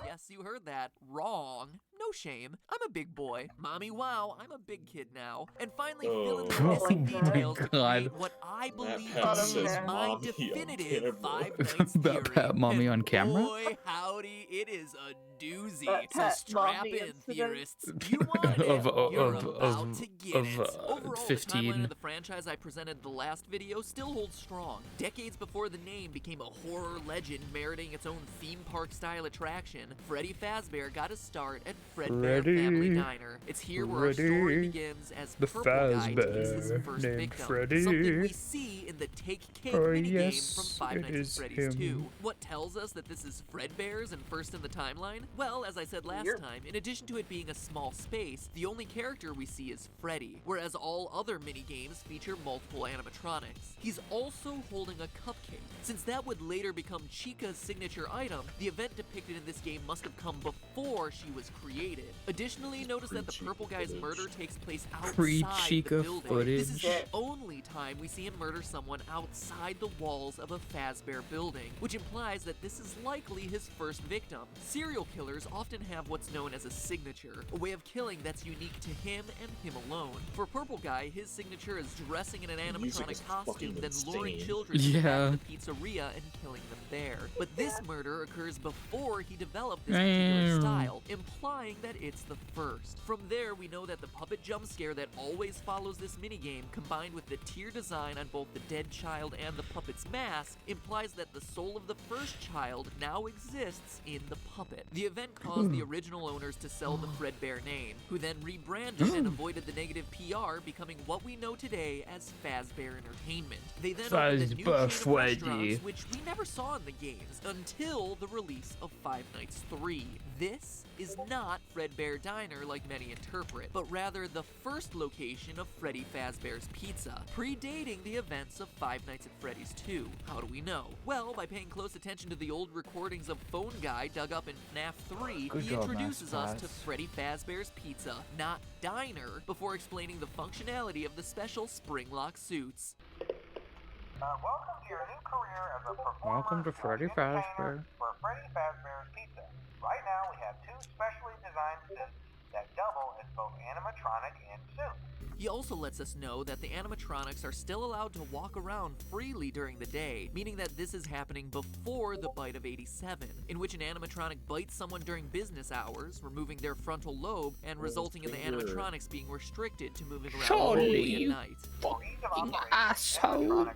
Yes, you heard that. Wrong. No shame. I'm a big boy. Mommy, wow, I'm a big kid now. And finally fill in the Oh. missing Oh my details to God. create what I believe Pat says is my mommy on definitive camera. 5 Nights About theory. Pat Mommy And on camera? boy, howdy, it is a doozy. That So Pat strap Mommy in, incident? theorists. You wanted it, you're about to get it. Overall, the 15. timeline of the franchise I presented in the last video still holds strong. Decades before the name became a horror legend meriting its own theme park-style attraction, Freddy Fazbear got a start at Fredbear Freddy. Family Diner. It's here where our story Freddy. begins as The Purple Guy takes his Fazbear first named victim. Freddy. Something we see in the Take Cake Oh, minigame yes, from Five it Nights at is Freddy's him. 2. What tells us that this is Fredbear's and first in the timeline? Well, as I said last time, in addition to it being a small space, the only character we see is Freddy, whereas all other minigames feature multiple animatronics. He's also holding a cupcake. Since that would later become Chica's signature item, the event depicted in this game must have come before she was created. Additionally, notice that the Purple Guy's murder takes place outside Pre-Chica the building. footage. This is the only time we see him murder someone outside the walls of a Fazbear building, which implies that this is likely his first victim. Serial killers often have what's known as a signature, a way of killing that's unique to him and him alone. For Purple Guy, his signature is dressing in an music animatronic is costume, fucking then luring insane. children to the back Yeah. of the pizzeria and killing them there. But this murder occurs before he developed this particular style, implying that it's the first. From there, we know that the puppet jump scare that always follows this minigame, combined with the tier design on both the dead child and the puppet's mask, implies that the soul of the first child now exists in the puppet. The event caused the original owners to sell the Fredbear name, who then rebranded and avoided the negative PR, becoming what we know today as Fazbear Entertainment. They then opened a new chain of restaurants, which we never saw in the games until the release of Five Nights 3. This is not Fredbear Diner like many interpret, but rather the first location of Freddy Fazbear's Pizza, predating the events of Five Nights at Freddy's 2. How do we know? Well, by paying close attention to the old recordings of Phone Guy dug up in FNAF 3, he introduces us to Freddy Fazbear's Pizza, not Diner, before explaining the functionality of the special spring-lock suits. Welcome to your new career as a performer. Welcome to Freddy Fazbear. For Freddy Fazbear's Pizza. Right now we have 2 specially designed suits that double as both animatronic and suit. He also lets us know that the animatronics are still allowed to walk around freely during the day, meaning that this is happening before the bite of 87, in which an animatronic bites someone during business hours, removing their frontal lobe and resulting in the animatronics being restricted to moving around only at night. Fucking asshole.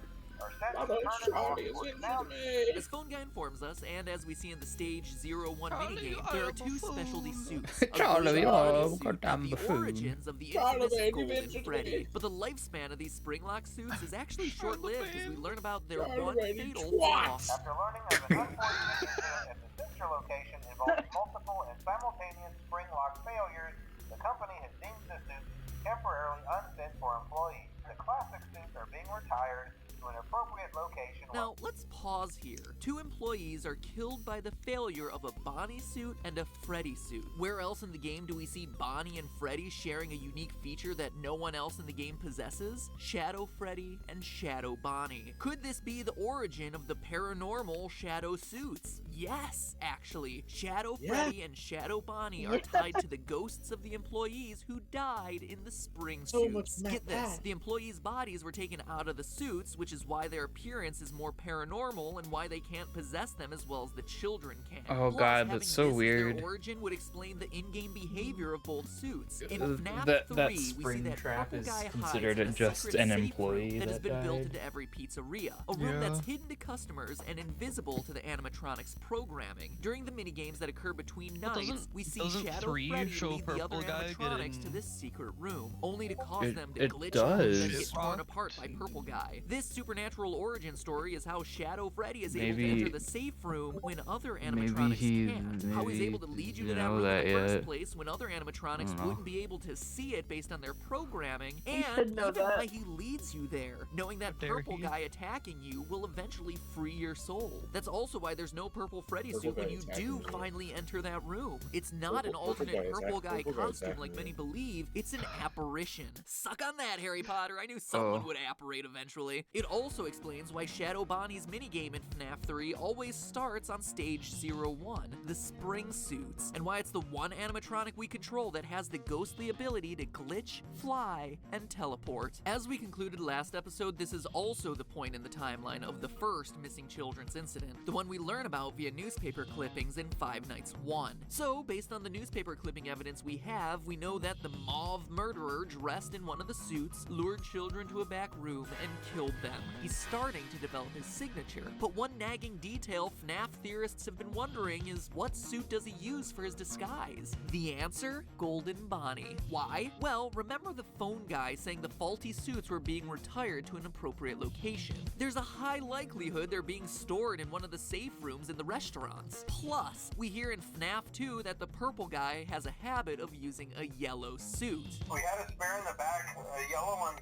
As Phone Guy informs us, and as we see in the Stage 01 minigame, there are 2 specialty suits. Charlie, the goddamn buffoon. origins of the infamous Golden Freddy. But the lifespan of these spring-lock suits is actually short-lived as we learn about their one fatal flaw. After learning of an unfortunate incident at the sister location involving multiple and simultaneous spring lock failures, the company has deemed the suits temporarily unfit for employees. The classic suits are being retired to an appropriate location. Now, let's pause here. 2 employees are killed by the failure of a Bonnie suit and a Freddy suit. Where else in the game do we see Bonnie and Freddy sharing a unique feature that no one else in the game possesses? Shadow Freddy and Shadow Bonnie. Could this be the origin of the paranormal Shadow suits? Yes, actually. Shadow Freddy and Shadow Bonnie are tied to the ghosts of the employees who died in the spring suits. Get this, the employees' bodies were taken out of the suits, which is why their appearance is more paranormal and why they can't possess them as well as the children can. Oh Plus, god, having that's so this as weird. Their origin would explain the in-game behavior of both suits. In FNAF That 3, we spring see that trap Purple is Guy considered hides in a just secret an safe employee room that has that been built died. into every pizzeria. A room that's hidden to customers and invisible to the animatronics programming. During the minigames that occur between nights, we see Shadow 3 Freddy show lead the other Purple Guy animatronics getting- to this secret room, only to cause them to It glitch does. and get torn apart by Purple Guy. This supernatural origin story is how Shadow Freddy is able to Maybe- enter the safe room when other maybe animatronics he- can't. How he's maybe able to lead you to you that know room that in the first yet. place when other animatronics know. wouldn't be able to see it based on their programming, should and know even that. why he leads you there, knowing that Dare Purple he? Guy attacking you will eventually free your soul. That's also why there's no Purple Freddy suit when you do finally enter that room. It's not an alternate Purple Guy costume like many believe, it's an apparition. Suck on that, Harry Potter, I knew someone would apparate eventually. It also explains why Shadow Bonnie's minigame in FNAF 3 always starts on Stage 01, the spring suits, and why it's the one animatronic we control that has the ghostly ability to glitch, fly, and teleport. As we concluded last episode, this is also the point in the timeline of the first missing children's incident, the one we learn about via newspaper clippings in Five Nights 1. So, based on the newspaper clipping evidence we have, we know that the mauve murderer dressed in one of the suits lured children to a back room and killed them. He's starting to develop his signature, but one nagging detail FNAF theorists have been wondering is what suit does he use for his disguise? The answer? Golden Bonnie. Why? Well, remember the phone guy saying the faulty suits were being retired to an appropriate location. There's a high likelihood they're being stored in one of the safe rooms in the restaurants. Plus, we hear in FNAF 2 that the purple guy has a habit of using a yellow suit. We had a spare in the back, a yellow one.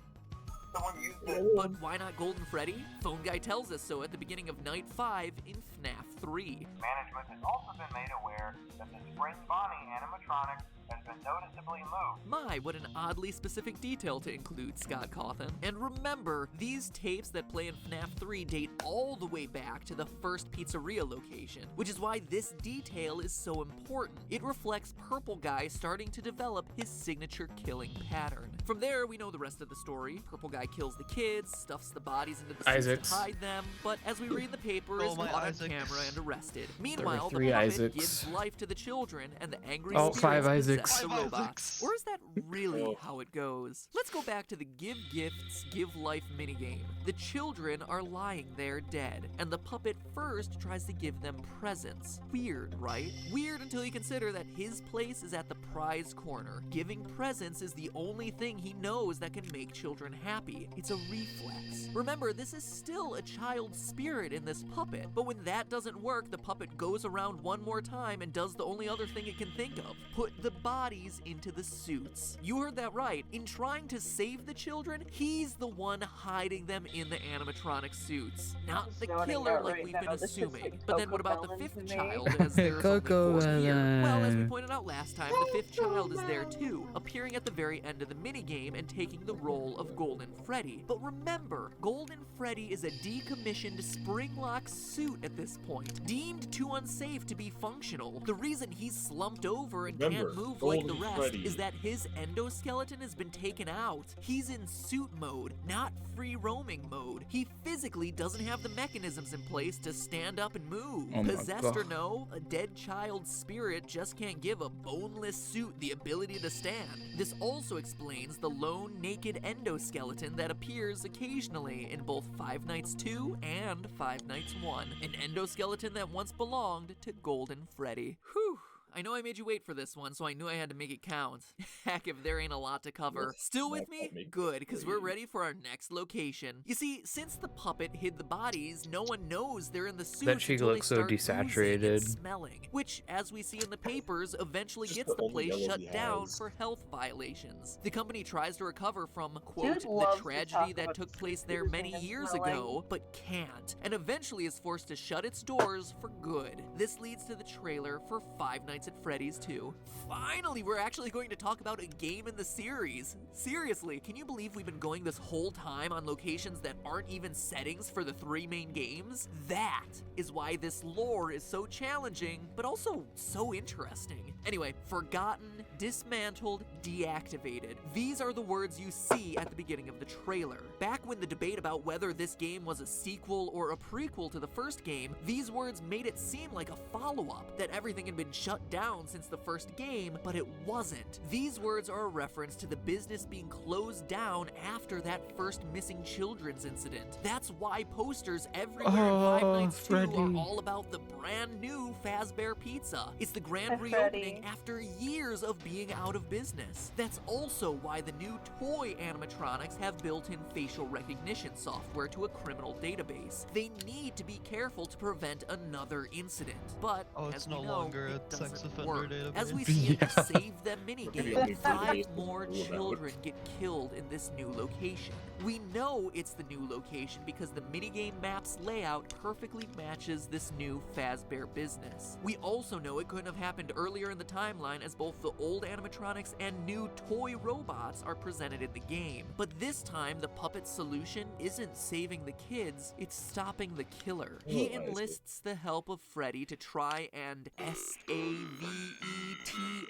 Someone used it. But why not Golden Freddy? Phone Guy tells us so at the beginning of Night 5 in FNAF 3. Management has also been made aware that the Spring Bonnie animatronic has been noticeably moved. My, what an oddly specific detail to include, Scott Cawthon. And remember, these tapes that play in FNAF 3 date all the way back to the first pizzeria location, which is why this detail is so important. It reflects Purple Guy starting to develop his signature killing pattern. From there, we know the rest of the story. Purple Guy kills the kids, stuffs the bodies into the suits Isaacs. to hide them, but as we read the paper, is my caught on Isaacs. camera and arrested. Meanwhile, the three puppet Isaacs. gives life to the children, and the angry Oh, spirits 5 Isaacs. physics. the robots. Physics. Or is that really Oh. how it goes? Let's go back to the Give Gifts, Give Life minigame. The children are lying there dead, and the puppet first tries to give them presents. Weird, right? Weird until you consider that his place is at the prize corner. Giving presents is the only thing he knows that can make children happy. It's a reflex. Remember, this is still a child's spirit in this puppet, but when that doesn't work, the puppet goes around one more time and does the only other thing it can think of: put the bodies into the suits. You heard that right. In trying to save the children, he's the one hiding them in the animatronic suits. Not the Snorting killer out like right we've now. been This is assuming. like But then what about the Cocomelon to fifth me. child, as there's only Coco four here? Well, as we Melon. pointed out last time, the fifth child is there too, appearing at the very end of the minigame and taking the role of Golden Freddy. But remember, Golden Freddy is a decommissioned spring-lock suit at this point, deemed too unsafe to be functional. The reason he's slumped over and Remember, can't move like the Golden rest Freddy. is that his endoskeleton has been taken out. He's in suit mode, not free roaming mode. He physically doesn't have the mechanisms in place to stand up and move. Oh my Possessed or God. no, a dead child's spirit just can't give a boneless suit the ability to stand. This also explains the lone naked endoskeleton that appears occasionally in both Five Nights 2 and Five Nights 1. An endoskeleton that once belonged to Golden Freddy. Whew. I know I made you wait for this one, so I knew I had to make it count. Heck, if there ain't a lot to cover. Still with me? Good, because we're ready for our next location. You see, since the puppet hid the bodies, no one knows they're in the suits That cheek until they looks so start oozing and desaturated. smelling, which, as we see in the papers, eventually Just gets the the only place yellow shut he down has. for health violations. The company tries to recover from, quote, Dude the loves to tragedy talk that about took place there oozing many and years smelling. ago, but can't, and eventually is forced to shut its doors for good. This leads to the trailer for Five Nights at Freddy's 2. Finally, we're actually going to talk about a game in the series. Seriously, can you believe we've been going this whole time on locations that aren't even settings for the three main games? That is why this lore is so challenging, but also so interesting. Anyway, forgotten, dismantled, deactivated. These are the words you see at the beginning of the trailer. Back when the debate about whether this game was a sequel or a prequel to the first game, these words made it seem like a follow-up, that everything had been shut down since the first game, but it wasn't. These words are a reference to the business being closed down after that first missing children's incident. That's why posters everywhere in Five Oh, Nights 2 Freddy. are all about the brand new Fazbear Pizza. It's the grand Hi, reopening Freddy. after years of being out of business. That's also why the new toy animatronics have built-in facial recognition software to a criminal database. They need to be careful to prevent another incident, but Oh, as it's we no know, longer it a sex doesn't offender work. As we database. see in the Yeah. Save Them Maybe minigame, only 5 database more will about it. children get killed in this new location. We know it's the new location because the minigame map's layout perfectly matches this new Fazbear business. We also know it couldn't have happened earlier in the timeline, as both the old animatronics and new toy robots are presented in the game. But this time, the puppet's solution isn't saving the kids, it's stopping the killer. He Oh, I see. enlists the help of Freddy to try and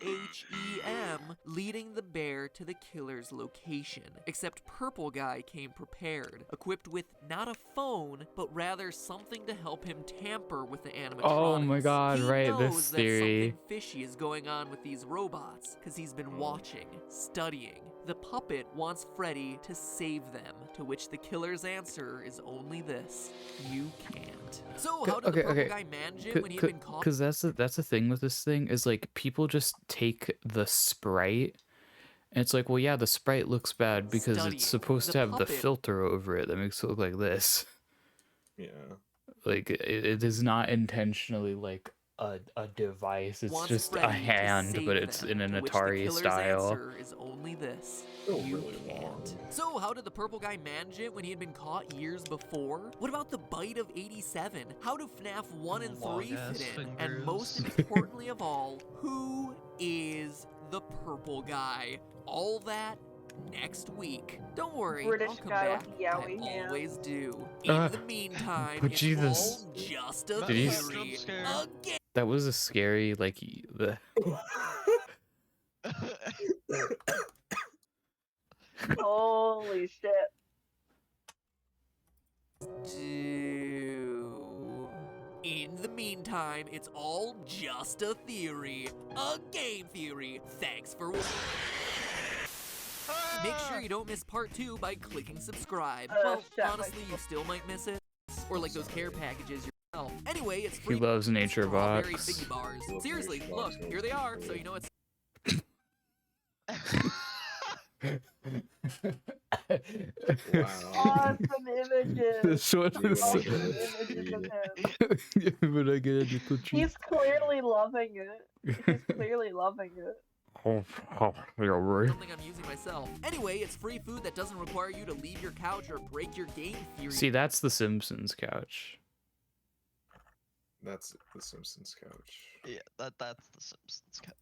SAVETHEM, leading the bear to the killer's location. Except Purple Guy came prepared, equipped with not a phone, but rather something to help him tamper with the animatronics. Oh my God, He right, knows this that theory. something fishy is going on with these robots, because he's been watching, studying. The puppet wants Freddy to save them, to which the killer's answer is only this: you can't. So how did the Purple Guy manage it when he had been caught? Because that's the thing with this thing is like people just take the sprite and it's like, well, yeah, the sprite looks bad because Studying. it's supposed The to have the puppet- filter over it that makes it look like this. Yeah. Like it is not intentionally like a device. It's wants just a Freddy to hand, save but it's them, in an to which the Atari killer's style. answer is only this: Still you really can't. long. So how did the Purple Guy manage it when he had been caught years before? What about the bite of '87? How do FNAF 1 and 3 Long-ass fit in? And fingers. most importantly of all, who is the Purple Guy? All that next week. Don't worry, British I'll come guy back. with yaoi I hands. always do. In Uh, the meantime, but it's Jesus. all just a Did you theory. jump scare? Again. That was a scary like the Holy shit. In the meantime, time, it's all just a theory. A game theory. Thanks for watching. Make sure you don't miss part 2 by clicking subscribe. Well, shut my honestly, you still might miss it. Or like those care packages yourself. Anyway, it's He free loves Nature strawberry Box. figgy bars. Love Seriously, Nature look, Box, here they are, so you know it's Wow. Awesome images. This one You is would Awesome like it. images of him. When I get a little treat. He's clearly loving it. He's clearly loving it. Yeah, right. something I'm using myself. Anyway, it's free food that doesn't require you to leave your couch or break your game theory. See, that's the Simpsons couch. That's the Simpsons couch. Yeah, that's the Simpsons couch.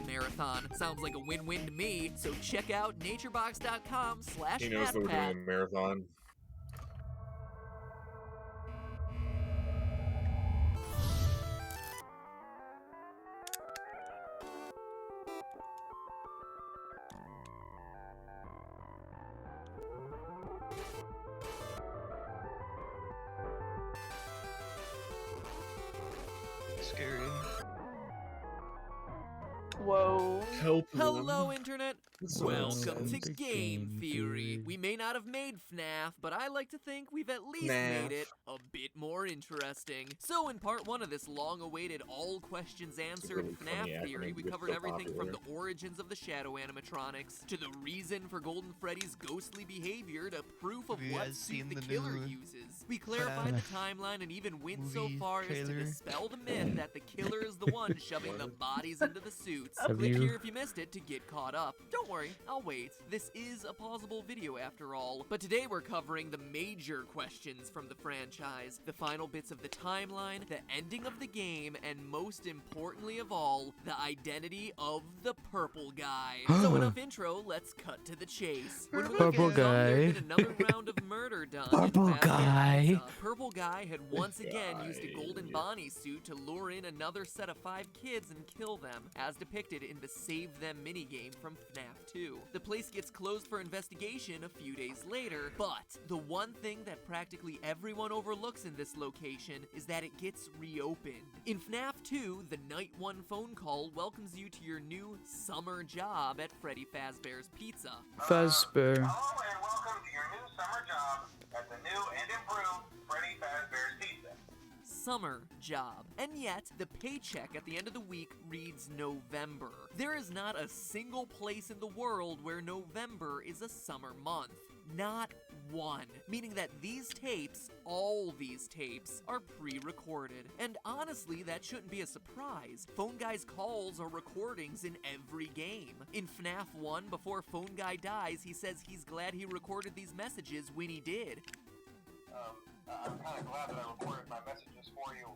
Marathon. Sounds like a win-win to me. So check out naturebox.com/mathpad. He knows that we're doing a marathon. Scary. Whoa. Help Hello, Internet. Welcome to to Game Game Theory. Theory. We may not have made FNAF, but I like to think we've at least FNAF. made it a bit more interesting. So in part 1 of this long-awaited all questions answered really funny FNAF theory, acronym we to get covered so everything from popular. the origins of the shadow animatronics, to the reason for Golden Freddy's ghostly behavior, to proof of Have you what guys suit seen the the killer new uses. We clarified the timeline and even went so movie far as to trailer? dispel the myth that the killer is the one shoving the bodies into the suits. Have Click you- here if you missed it to get caught up. Don't worry, I'll wait. This is a pausable video after all. But today we're covering the major questions from the franchise, the final bits of the timeline, the ending of the game, and most importantly of all, the identity of the purple guy. So enough intro, let's cut to the chase. When we Purple look at some, there's guy. been another round of murder done. Purple in Fazbear's guy. Pizza. Purple guy had once again used a Guy. golden Bonnie suit to lure in another set of 5 kids and kill them, as depicted in the Save Them minigame from FNAF 2. The place gets closed for investigation a few days later, but the one thing that practically everyone overlooks in this location is that it gets reopened. In FNAF 2, the Night 1 phone call welcomes you to your new summer job at Freddy Fazbear's Pizza. Fazbear. Hello and welcome to your new summer job at the new and improved Freddy Fazbear's Pizza. Summer job. And yet, the paycheck at the end of the week reads November. There is not a single place in the world where November is a summer month. Not one. Meaning that these tapes, all these tapes, are pre-recorded. And honestly, that shouldn't be a surprise. Phone Guy's calls are recordings in every game. In FNAF 1, before Phone Guy dies, he says he's glad he recorded these messages when he did. I'm kind of glad that I recorded my messages for you.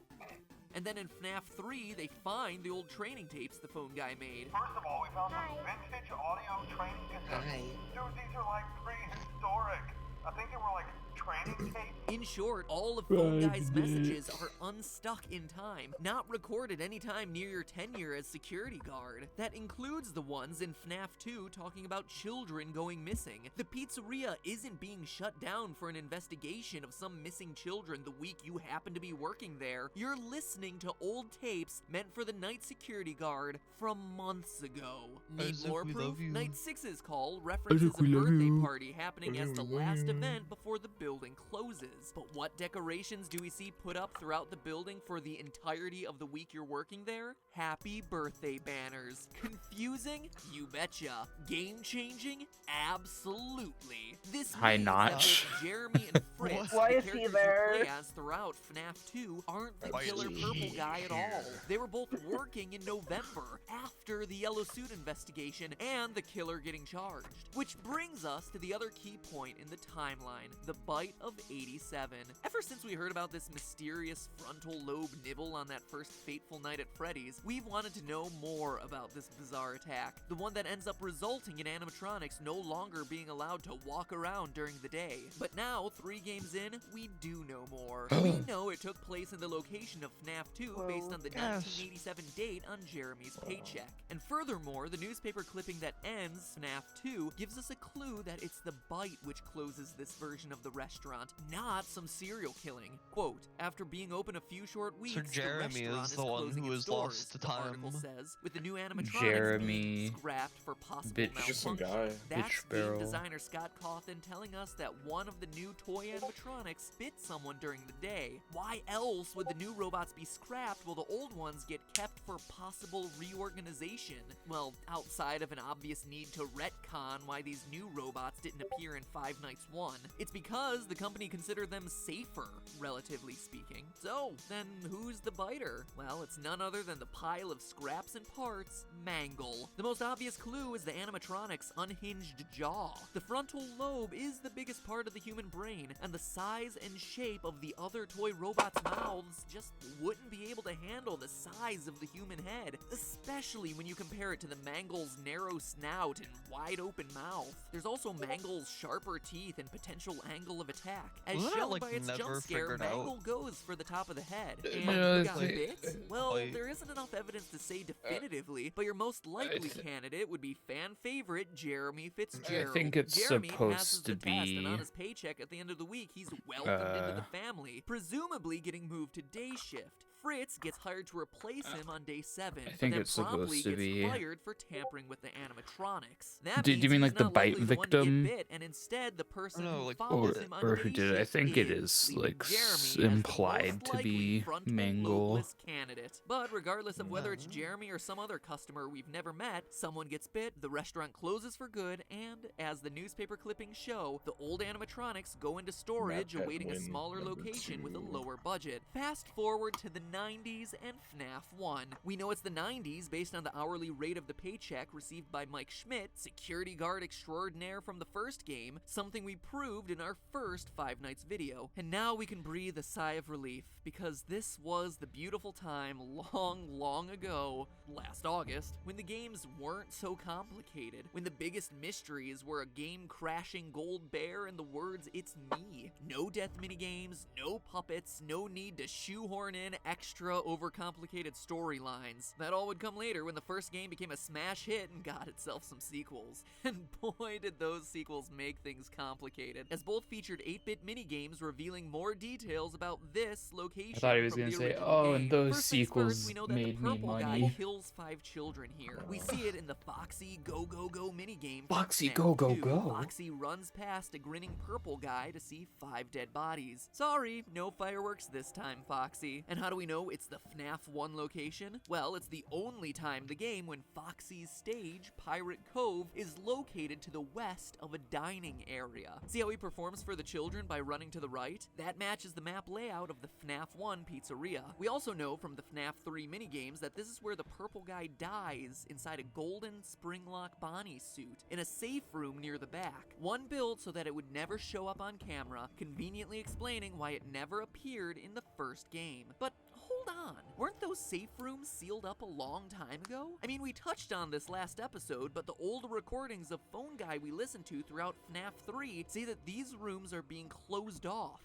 And then in FNAF 3, they find the old training tapes the Phone Guy made. First of all, we found some vintage audio training cassettes. Dude, these are like prehistoric. I think they were like training tapes. In short, all of Phone Guy's messages are unstuck in time, not recorded anytime near your tenure as security guard. That includes the ones in FNAF 2 talking about children going missing. The pizzeria isn't being shut down for an investigation of some missing children the week you happen to be working there. You're listening to old tapes meant for the night security guard from months ago. Need Isaac, more we proof? love you. Night 6's call references a we love birthday you. party happening as the last event before the building closes. But what decorations do we see put up throughout the building for the entirety of the week you're working there? Happy birthday banners. Confusing? You betcha. Game-changing? Absolutely. This High means notch. that both Jeremy and Fritz, Why the is he characters there? you play as throughout FNAF 2, aren't the Why is killer he purple guy at all. here? They were both working in November, after the yellow suit investigation and the killer getting charged. Which brings us to the other key point in the timeline, the bite of 87. Ever since we heard about this mysterious frontal lobe nibble on that first fateful night at Freddy's, we've wanted to know more about this bizarre attack, the one that ends up resulting in animatronics no longer being allowed to walk around during the day. But now, 3 games in, we do know more. We know it took place in the location of FNAF 2 based on the Yes. 1987 date on Jeremy's paycheck. And furthermore, the newspaper clipping that ends FNAF 2 gives us a clue that it's the bite which closes this version of the restaurant, not not some serial killing. Quote, after being open a few short weeks, So the Jeremy restaurant is the one closing who its has lost doors, to the article time. says, with the new animatronics Jeremy, being scrapped for possible bitch- Just some malfunction. guy. That's Bitch game barrel. designer Scott Cawthon telling us that one of the new toy animatronics bit someone during the day. Why else would the new robots be scrapped while the old ones get kept for possible reorganization? Well, outside of an obvious need to retcon why these new robots didn't appear in Five Nights 1. It's because the company considered them safer, relatively speaking. So, then who's the biter? Well, it's none other than the pile of scraps and parts, Mangle. The most obvious clue is the animatronic's unhinged jaw. The frontal lobe is the biggest part of the human brain, and the size and shape of the other toy robots' mouths just wouldn't be able to handle the size of the human head, especially when you compare it to the Mangle's narrow snout and wide open mouth. There's also Mangle's sharper teeth and potential angle of attack. As Wasn't that, shown like, by its never jump scare, figured out? Mangle goes for the top of the head. And no, who got it's- bit? Well, Like- there isn't enough evidence to say definitively, but your most likely candidate would be fan favorite Jeremy Fitzgerald. I think it's Jeremy supposed passes to the test, and on be, his paycheck at the end of the week, he's welcomed into the family, presumably getting moved to day shift. Fritz gets hired to replace him on day 7, I but think then it's promptly supposed to gets be. fired for tampering with the animatronics. That Do means you mean he's like the not bite likely the one to get victim? bit, and instead the person No, who like, follows or, him on or day who did it? I shift think it is leaving like Jeremy as the implied most to likely be frontal Mangle. lobeless candidate. But regardless of whether it's Jeremy or some other customer we've never met, someone gets bit, the restaurant closes for good, and as the newspaper clippings show, the old animatronics go into storage Matt awaiting a Win, smaller number location with a 2. lower budget. Fast forward to the 90s and FNAF 1. We know it's the 90s based on the hourly rate of the paycheck received by Mike Schmidt, security guard extraordinaire from the first game, something we proved in our first Five Nights video. And now we can breathe a sigh of relief, because this was the beautiful time long ago, last August, when the games weren't so complicated, when the biggest mysteries were a game-crashing gold bear and the words "it's me." No death minigames, no puppets, no need to shoehorn in extra overcomplicated storylines. That all would come later when the first game became a smash hit and got itself some sequels. And boy did those sequels make things complicated, as both featured 8-bit minigames revealing more details about this location. I thought he was from gonna the say, original "Oh, and game. those First things sequels first, we know that made the me purple guy money." kills 5 children here. We see it in the Foxy Go Go Go minigame. from Foxy FNAF Go Go 2. Go? Foxy runs past a grinning purple guy to see 5 dead bodies. Sorry, no fireworks this time, Foxy. And how do we know it's the FNAF 1 location? Well, it's the only time in the game when Foxy's stage, Pirate Cove, is located to the west of a dining area. See how he performs for the children by running to the right? That matches the map layout of the FNAF 1 pizzeria. We also know from the FNAF 3 minigames that this is where the purple guy dies inside a golden Springlock Bonnie suit in a safe room near the back. One built so that it would never show up on camera, conveniently explaining why it never appeared in the first game. But hold on, weren't those safe rooms sealed up a long time ago? I mean, we touched on this last episode, but the old recordings of Phone Guy we listened to throughout FNAF 3 say that these rooms are being closed off,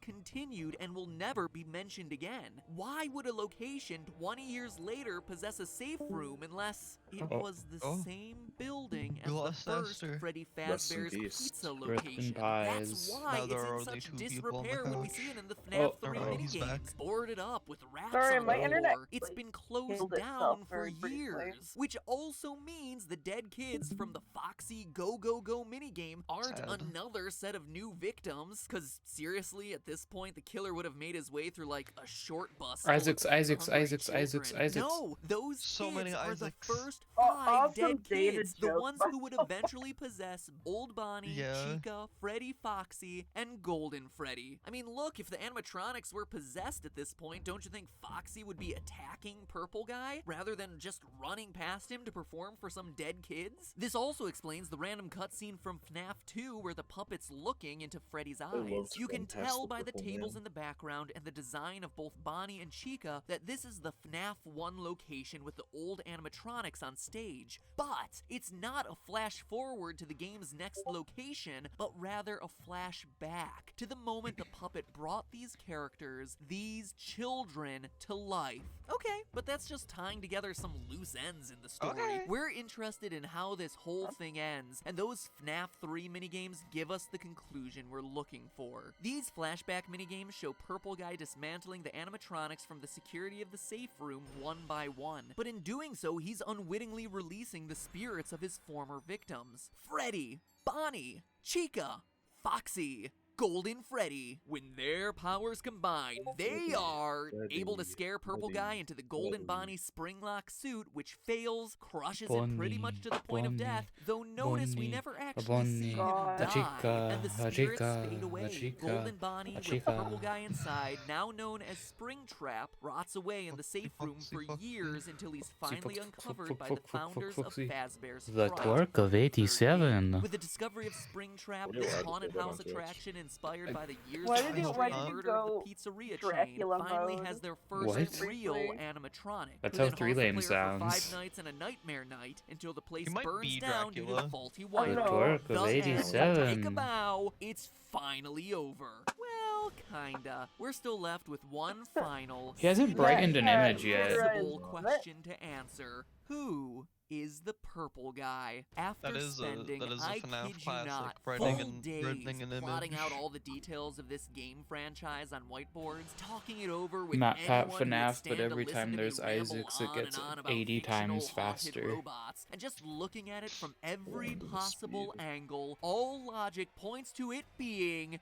discontinued, and will never be mentioned again. Why would a location 20 years later possess a safe room unless it was the same building as We the lost first Esther. Freddy Rest in Fazbear's peace. Pizza Rest in location? pies. That's why Now it's there are in only such 2 people on the disrepair when we couch. see it in the FNAF 3 Oh, he's back. minigames. Boarded up with rats Sorry, on my the internet, floor. It's like, been closed killed down itself for very briefly. years, which also means the dead kids from the Foxy Go Go Go minigame aren't Sad. another set of new victims, because seriously, at this point, the killer would have made his way through like a short bus full of Isaacs, hungry Isaacs. children. No, those So kids many are the Isaacs. first Aw- 5 awesome dead dated kids, the joke, ones by who would the way. eventually possess Old Bonnie, Yeah. Chica, Freddy Foxy, and Golden Freddy. I mean, look, if the animatronics were possessed at this point, don't you think Foxy would be attacking Purple Guy rather than just running past him to perform for some dead kids? This also explains the random cutscene from FNAF 2 where the puppet's looking into Freddy's eyes. love to You can run past tell the by the purple tables man. in the background and the design of both Bonnie and Chica that this is the FNAF 1 location with the old animatronics on stage. But it's not a flash forward to the game's next location, but rather a flash back to the moment the puppet brought these characters, these children, to life. Okay, but that's just tying together some loose ends in the story. Okay. We're interested in how this whole thing ends, and those FNAF 3 minigames give us the conclusion we're looking for. These flashback minigames show Purple Guy dismantling the animatronics from the security of the safe room one by one, but in doing so, he's unwittingly releasing the spirits of his former victims. Freddy, Bonnie, Chica, Foxy, Golden Freddy. When their powers combine, they are able to scare Purple Guy into the Golden Bonnie spring-lock suit, which fails, crushes him pretty much to the point of death, though notice we never actually see him die, and the spirits fade away. Golden Bonnie, with Purple Guy inside, now known as Springtrap, rots away in the safe room for years until he's finally uncovered by the founders of Fazbear's The Fright. twerk of 87. With the discovery of Springtrap, this haunted house attraction inspired by the years Why of did you history and go murder of the pizzeria chain Dracula finally mode? has their What? first real Briefly. animatronic. That's who how then Three haunts the Lame player for sounds. 5 nights and a nightmare night until the place He might burns be down due to the Dracula. faulty I wiring. know. The twerk The of end. Take a 87. bow. It's finally over. Well, kinda. We're still left with one final, He hasn't brightened an Yeah, image yet. impossible Right. question to answer. Who is the Purple Guy? After That is a spending, I FNAF kid you classic, not, brightening full and- days brightening an plotting image. out all the details of this game franchise on whiteboards, talking it over with Not Pat anyone who would FNAF, stand but to every listen time to me there's ramble Isaacs, it on gets and on about 80 fictional times haunted faster. robots, and just looking at it from every Random possible speed. angle, all logic points to it being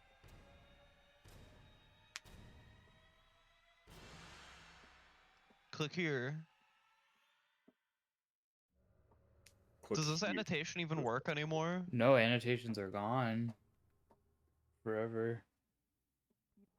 Click here. Does this annotation even work anymore? No, annotations are gone. Forever.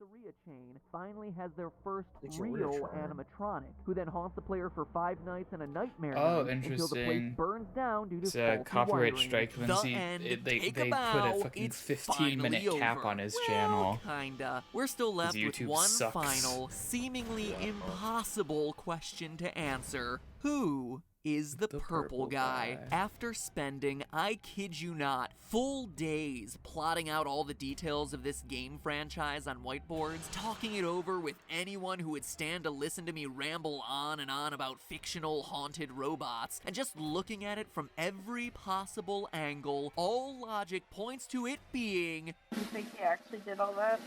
pizzeria chain finally has their first It's a real reassurance. animatronic, who then haunts the player for 5 nights and a nightmare Oh, night until the place interesting. burns down due to It's a faulty copyright wiring. strike, The Lindsay. end. They Take put bow. a fucking It's 15-minute finally cap over. on his Well, channel. Kinda. We're still left with YouTube one sucks. final, seemingly impossible question to answer. Who is the purple guy? After spending, I kid you not, full days plotting out all the details of this game franchise on whiteboards, talking it over with anyone who would stand to listen to me ramble on and on about fictional haunted robots, and just looking at it from every possible angle, all logic points to it being You think he actually did all that?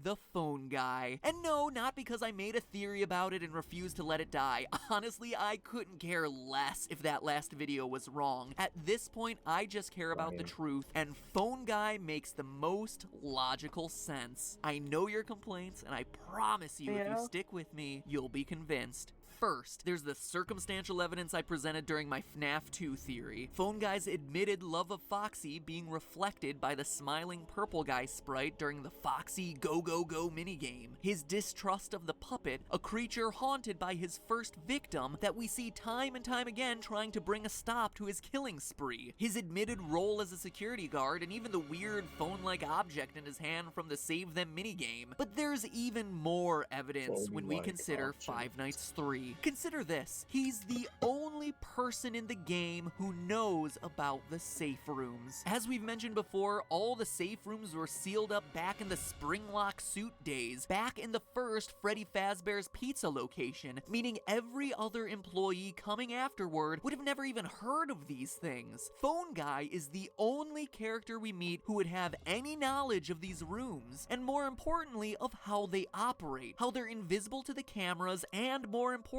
the phone guy. And no, not because I made a theory about it and refused to let it die. Honestly, I couldn't care less if that last video was wrong. At this point, I just care about the truth, and phone guy makes the most logical sense. I know your complaints, and I promise you, if you Yeah. stick with me, you'll be convinced. First, there's the circumstantial evidence I presented during my FNAF 2 theory. Phone Guy's admitted love of Foxy being reflected by the smiling purple guy sprite during the Foxy Go Go Go minigame. His distrust of the puppet, a creature haunted by his first victim that we see time and time again trying to bring a stop to his killing spree. His admitted role as a security guard, and even the weird phone-like object in his hand from the Save Them minigame. But there's even more evidence when we Phone-like consider object. Five Nights 3. Consider this. He's the only person in the game who knows about the safe rooms. As we've mentioned before, all the safe rooms were sealed up back in the Springlock suit days, back in the first Freddy Fazbear's Pizza location, meaning every other employee coming afterward would have never even heard of these things. Phone Guy is the only character we meet who would have any knowledge of these rooms, and more importantly, of how they operate, how they're invisible to the cameras, and more importantly,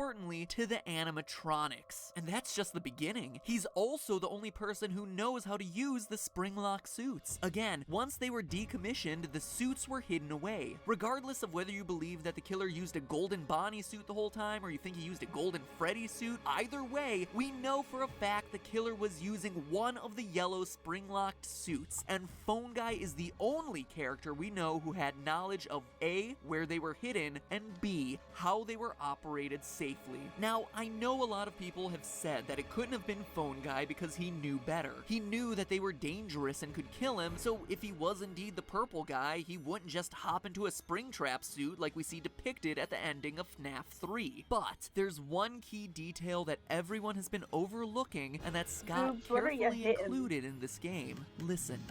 to the animatronics. And that's just the beginning. He's also the only person who knows how to use the Springlock suits. Again, once they were decommissioned, the suits were hidden away. Regardless of whether you believe that the killer used a Golden Bonnie suit the whole time, or you think he used a Golden Freddy suit, either way, we know for a fact the killer was using one of the yellow Springlocked suits, and Phone Guy is the only character we know who had knowledge of A, where they were hidden, and B, how they were operated safely. Now, I know a lot of people have said that it couldn't have been Phone Guy because he knew better. He knew that they were dangerous and could kill him, so if he was indeed the purple guy, he wouldn't just hop into a Springtrap suit like we see depicted at the ending of FNAF 3. But there's one key detail that everyone has been overlooking and that Scott Boobs, what are ya carefully hitting? included in this game. Listen.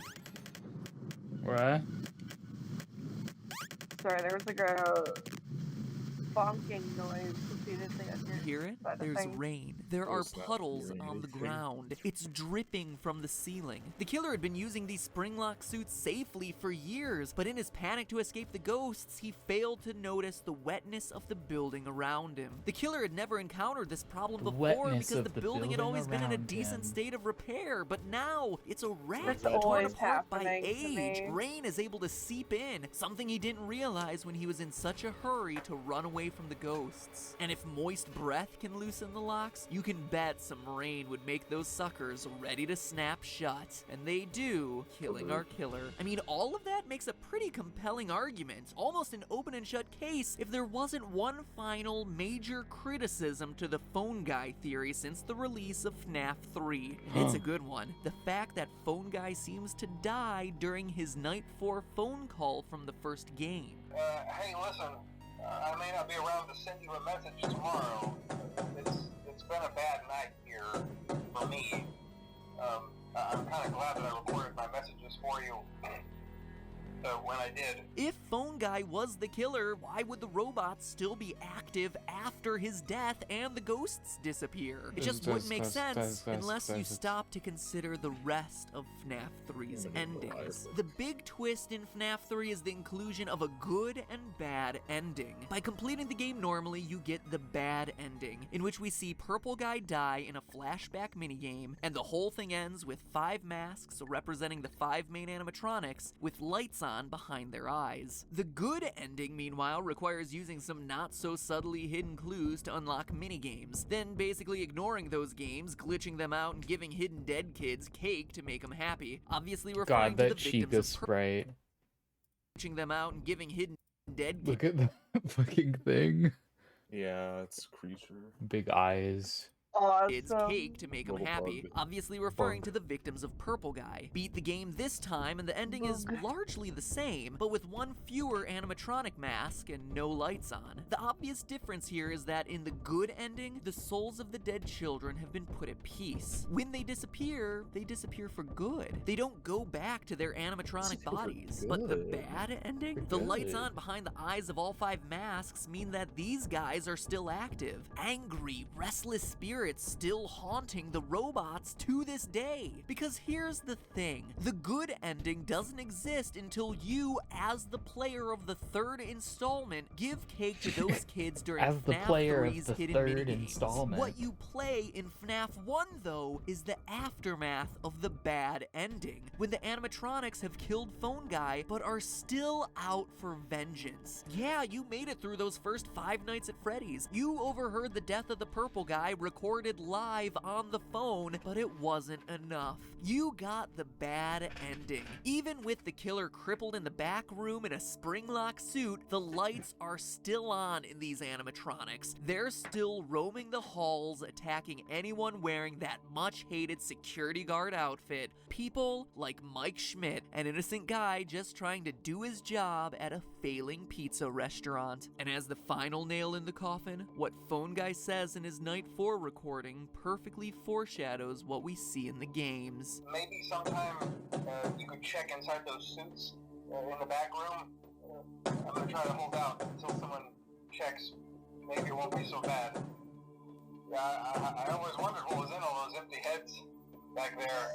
What? Sorry, there was like a bonking noise repeatedly on your Hear it? side of There's things. rain. There Oh, are it's not puddles hearing on the anything. ground. It's dripping from the ceiling. The killer had been using these spring-lock suits safely for years, but in his panic to escape the ghosts, he failed to notice the wetness of the building around him. The killer had never encountered this problem The before wetness because of the the building had building always been in a around decent him. state of repair, but now it's a wreck, That's torn always apart by happening to age. me. Rain is able to seep in, something he didn't realize when he was in such a hurry to run away from the ghosts. And if moist breath can loosen the locks, you can bet some rain would make those suckers ready to snap shut. And they do, killing our killer. I mean, all of that makes a pretty compelling argument, almost an open and shut case, if there wasn't one final major criticism to the phone guy theory since the release of FNAF 3. And it's a good one. The fact that phone guy seems to die during his night 4 phone call from the first game. Hey, listen, I may not be around to send you a message tomorrow. It's been a bad night here for me. I'm kind of glad that I recorded my messages for you when I did. If Phone Guy was the killer, why would the robots still be active after his death and the ghosts disappear? It just wouldn't make sense unless you stop to consider the rest of FNAF 3's endings. The big twist in FNAF 3 is the inclusion of a good and bad ending. By completing the game normally, you get the bad ending, in which we see Purple Guy die in a flashback minigame, and the whole thing ends with 5 masks representing the 5 main animatronics with lights on behind their eyes. The good ending, meanwhile, requires using some not-so-subtly hidden clues to unlock minigames, then basically ignoring those games, glitching them out, and giving hidden dead kids cake to make them happy. Obviously referring God, to the that victims Chica of sprite. glitching them out and giving hidden dead kids. Look at the fucking thing. Yeah, it's a creature. Big eyes. It's Awesome. cake to make them Little happy, bug. obviously referring Bug. to the victims of Purple Guy. Beat the game this time and the ending is Bug. largely the same, but with 1 fewer animatronic mask and no lights on. The obvious difference here is that in the good ending, the souls of the dead children have been put at peace. When they disappear for good. They don't go back to their animatronic Disappear for bodies. But the good. bad ending? The lights on behind the eyes of all 5 masks mean that these guys are still active. Angry, restless spirits still haunting the robots to this day. Because here's the thing, the good ending doesn't exist until you, as the player of the 3rd installment, give cake to those kids during As the FNAF player of 3's the hidden 3rd minigames. installment. What you play in FNAF 1, though, is the aftermath of the bad ending, when the animatronics have killed Phone Guy, but are still out for vengeance. Yeah, you made it through those first 5 nights at Freddy's. You overheard the death of the Purple Guy recorded live on the phone, but it wasn't enough. You got the bad ending. Even with the killer crippled in the back room in a spring-lock suit, the lights are still on in these animatronics. They're still roaming the halls, attacking anyone wearing that much-hated security guard outfit. People like Mike Schmidt, an innocent guy just trying to do his job at a failing pizza restaurant. And as the final nail in the coffin, what Phone Guy says in his Night 4 recording perfectly foreshadows what we see in the games. Maybe sometime you could check inside those suits in the back room. I'm gonna try to hold out until someone checks. Maybe it won't be so bad. Yeah, I always wondered what was in all those empty heads back there.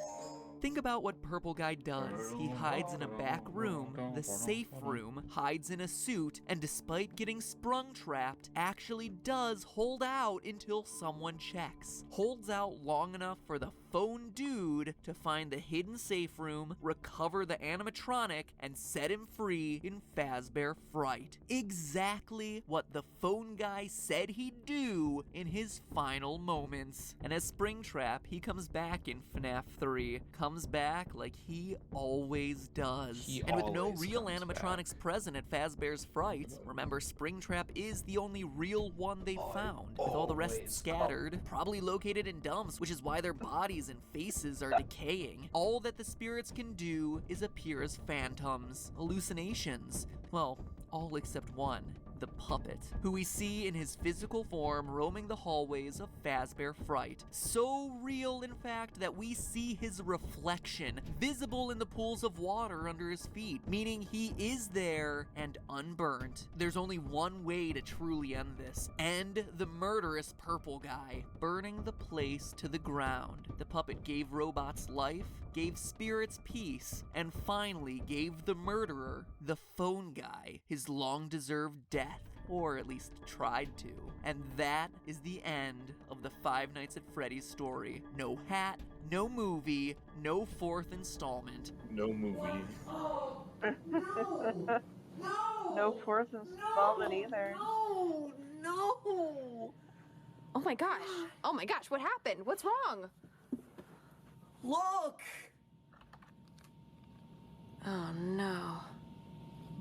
Think about what Purple Guy does. He hides in a back room, the safe room, hides in a suit, and despite getting sprung trapped, actually does hold out until someone checks. Holds out long enough for the phone dude to find the hidden safe room, recover the animatronic, and set him free in Fazbear Fright. Exactly what the Phone Guy said he'd do in his final moments. And as Springtrap, he comes back in FNAF 3. Comes back like he always does. And with no real animatronics present at Fazbear's Fright, remember Springtrap is the only real one they found, with all the rest scattered, probably located in dumps, which is why their bodies and faces are decaying. All that the spirits can do is appear as phantoms, hallucinations. Well, all except one. the puppet, who we see in his physical form roaming the hallways of Fazbear Fright. So real, in fact, that we see his reflection visible in the pools of water under his feet, meaning he is there and unburnt. There's only one way to truly end this. End the murderous purple guy, burning the place to the ground. The puppet gave robots life, gave spirits peace, and finally gave the murderer, the phone guy, his long-deserved death. Or at least tried to. And that is the end of the Five Nights at Freddy's story. No hat, no movie, no fourth installment. No movie. No fourth installment either. No! Oh my gosh, what happened? What's wrong? Look! Oh no.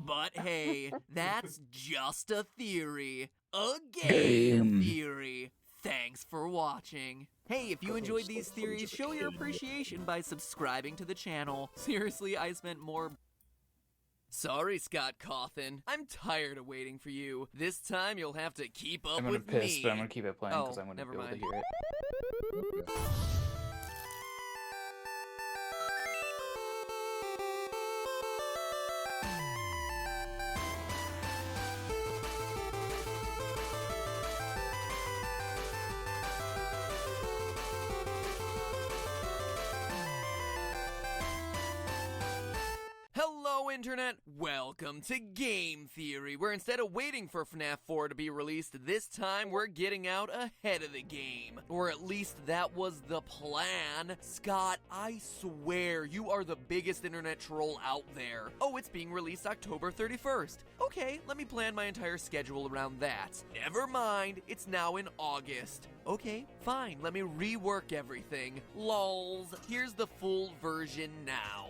But hey, that's just a theory. A game theory. Thanks for watching. Hey, if you enjoyed these theories, show your appreciation by subscribing to the channel. Seriously, I spent more... Sorry, Scott Cawthon. I'm tired of waiting for you. This time you'll have to keep up I'm gonna with piss, me. but I'm gonna keep it playing because Oh, I'm gonna never be able to mind. hear it. Hello, Internet! Welcome to Game Theory, where instead of waiting for FNAF 4 to be released, this time we're getting out ahead of the game. Or at least that was the plan. Scott, I swear you are the biggest internet troll out there. Oh, it's being released October 31st. Okay, let me plan my entire schedule around that. Never mind, it's now in August. Okay, fine, let me rework everything. Lols. Here's the full version now.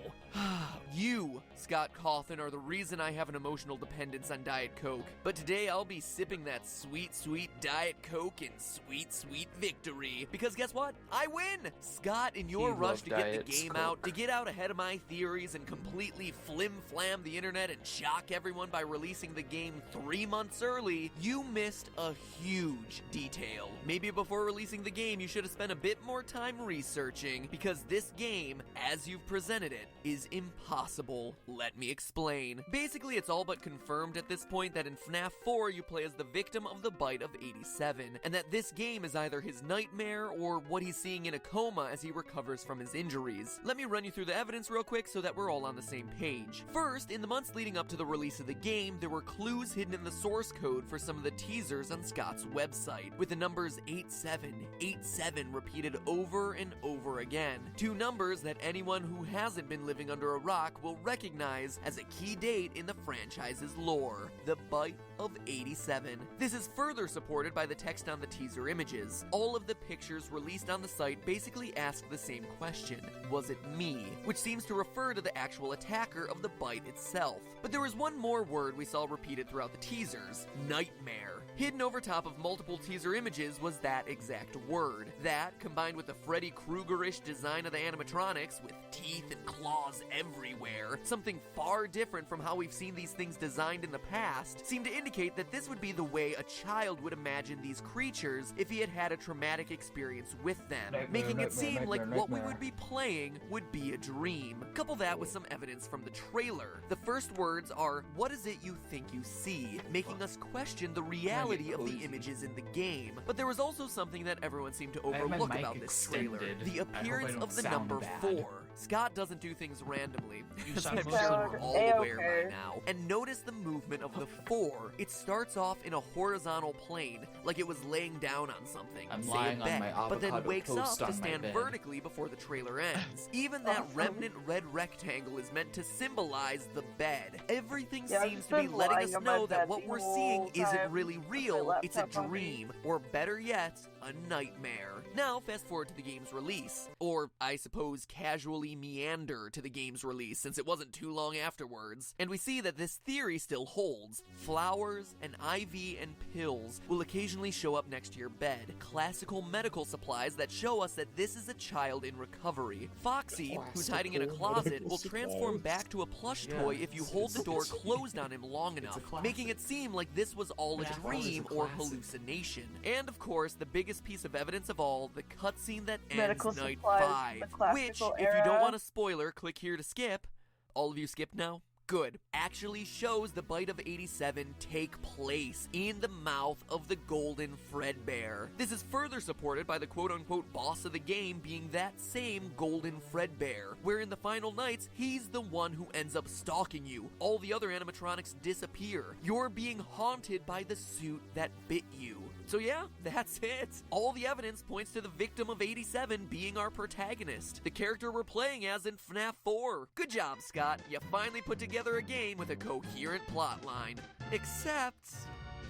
You, Scott Cawthon, are the reason I have an emotional dependence on Diet Coke. But today I'll be sipping that sweet, sweet Diet Coke in sweet, sweet victory. Because guess what? I win! Scott, in your You rush love to get the Diet game Coke. out, to get out ahead of my theories and completely flim-flam the internet and shock everyone by releasing the game 3 months early, you missed a huge detail. Maybe before releasing the game, you should have spent a bit more time researching, because this game, as you've presented it, is impossible. Let me explain. Basically, it's all but confirmed at this point that in FNAF 4, you play as the victim of the bite of 87, and that this game is either his nightmare or what he's seeing in a coma as he recovers from his injuries. Let me run you through the evidence real quick so that we're all on the same page. First, in the months leading up to the release of the game, there were clues hidden in the source code for some of the teasers on Scott's website, with the numbers 8787 repeated over and over again. Two numbers that anyone who hasn't been living under a rock will recognize as a key date in the franchise's lore, the bite of 87. This is further supported by the text on the teaser images. All of the pictures released on the site basically ask the same question, was it me? Which seems to refer to the actual attacker of the bite itself. But there was one more word we saw repeated throughout the teasers, nightmare. Hidden over top of multiple teaser images was that exact word. That, combined with the Freddy Krueger-ish design of the animatronics, with teeth and claws everywhere, something far different from how we've seen these things designed in the past, seemed to indicate that this would be the way a child would imagine these creatures if he had had a traumatic experience with them, making it seem like what we would be playing would be a dream. Couple that with some evidence from the trailer. The first words are, "What is it you think you see?" making us question the reality of the images in the game. But there was also something that everyone seemed to I have my overlook mic about this trailer, extended. the I hope I appearance don't of the sound number bad. 4. Scott doesn't do things randomly, as sound I'm closer. sure we're all aware A-okay. by now. And notice the movement of the 4. It starts off in a horizontal plane, like it was laying down on something, I'm say lying a on bed, my but then avocado wakes up toast to on my stand bed. vertically before the trailer ends. Even that remnant red rectangle is meant to symbolize the bed. Everything Yeah, I've seems just to be been letting lying us on my know that bed what the we're whole seeing isn't time really with my real, it's a laptop on me. dream. Or better yet, a nightmare. Now, fast forward to the game's release, or I suppose casually meander to the game's release since it wasn't too long afterwards, and we see that this theory still holds. Flowers, an IV, and pills will occasionally show up next to your bed. Classical medical supplies that show us that this is a child in recovery. Foxy, who's hiding in a closet, will transform back to a plush toy if you hold the door closed on him long enough, making it seem like this was all a dream or hallucination. And of course, the biggest piece of evidence of all, the cutscene that ends Medical night supplies, 5, which, classical if you don't era. want a spoiler, click here to skip. All of you skipped now? Good. Actually shows the bite of 87 take place in the mouth of the golden Fredbear. This is further supported by the quote-unquote boss of the game being that same golden Fredbear, where in the final nights, he's the one who ends up stalking you. All the other animatronics disappear. You're being haunted by the suit that bit you. So yeah, that's it. All the evidence points to the victim of 87 being our protagonist, the character we're playing as in FNAF 4. Good job, Scott. You finally put together a game with a coherent plotline. Except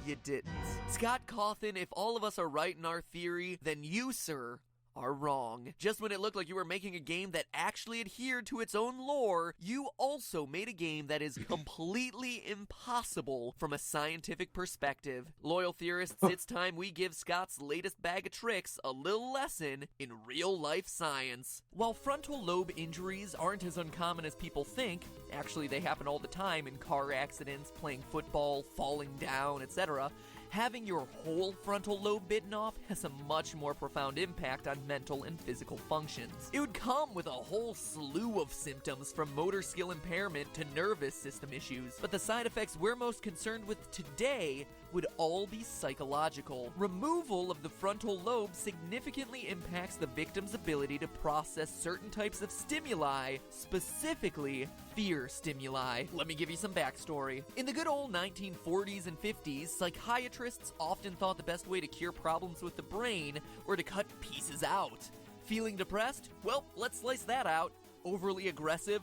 you didn't. Scott Cawthon, if all of us are right in our theory, then you, sir, are wrong. Just when it looked like you were making a game that actually adhered to its own lore, you also made a game that is completely impossible from a scientific perspective. Loyal theorists, it's time we give Scott's latest bag of tricks a little lesson in real-life science. While frontal lobe injuries aren't as uncommon as people think, actually they happen all the time in car accidents, playing football, falling down, etc., having your whole frontal lobe bitten off has a much more profound impact on mental and physical functions. It would come with a whole slew of symptoms from motor skill impairment to nervous system issues, but the side effects we're most concerned with today would all be psychological. Removal of the frontal lobe significantly impacts the victim's ability to process certain types of stimuli, specifically fear stimuli. Let me give you some backstory. In the good old 1940s and 50s, psychiatrists often thought the best way to cure problems with the brain were to cut pieces out. Feeling depressed? Well, let's slice that out. Overly aggressive?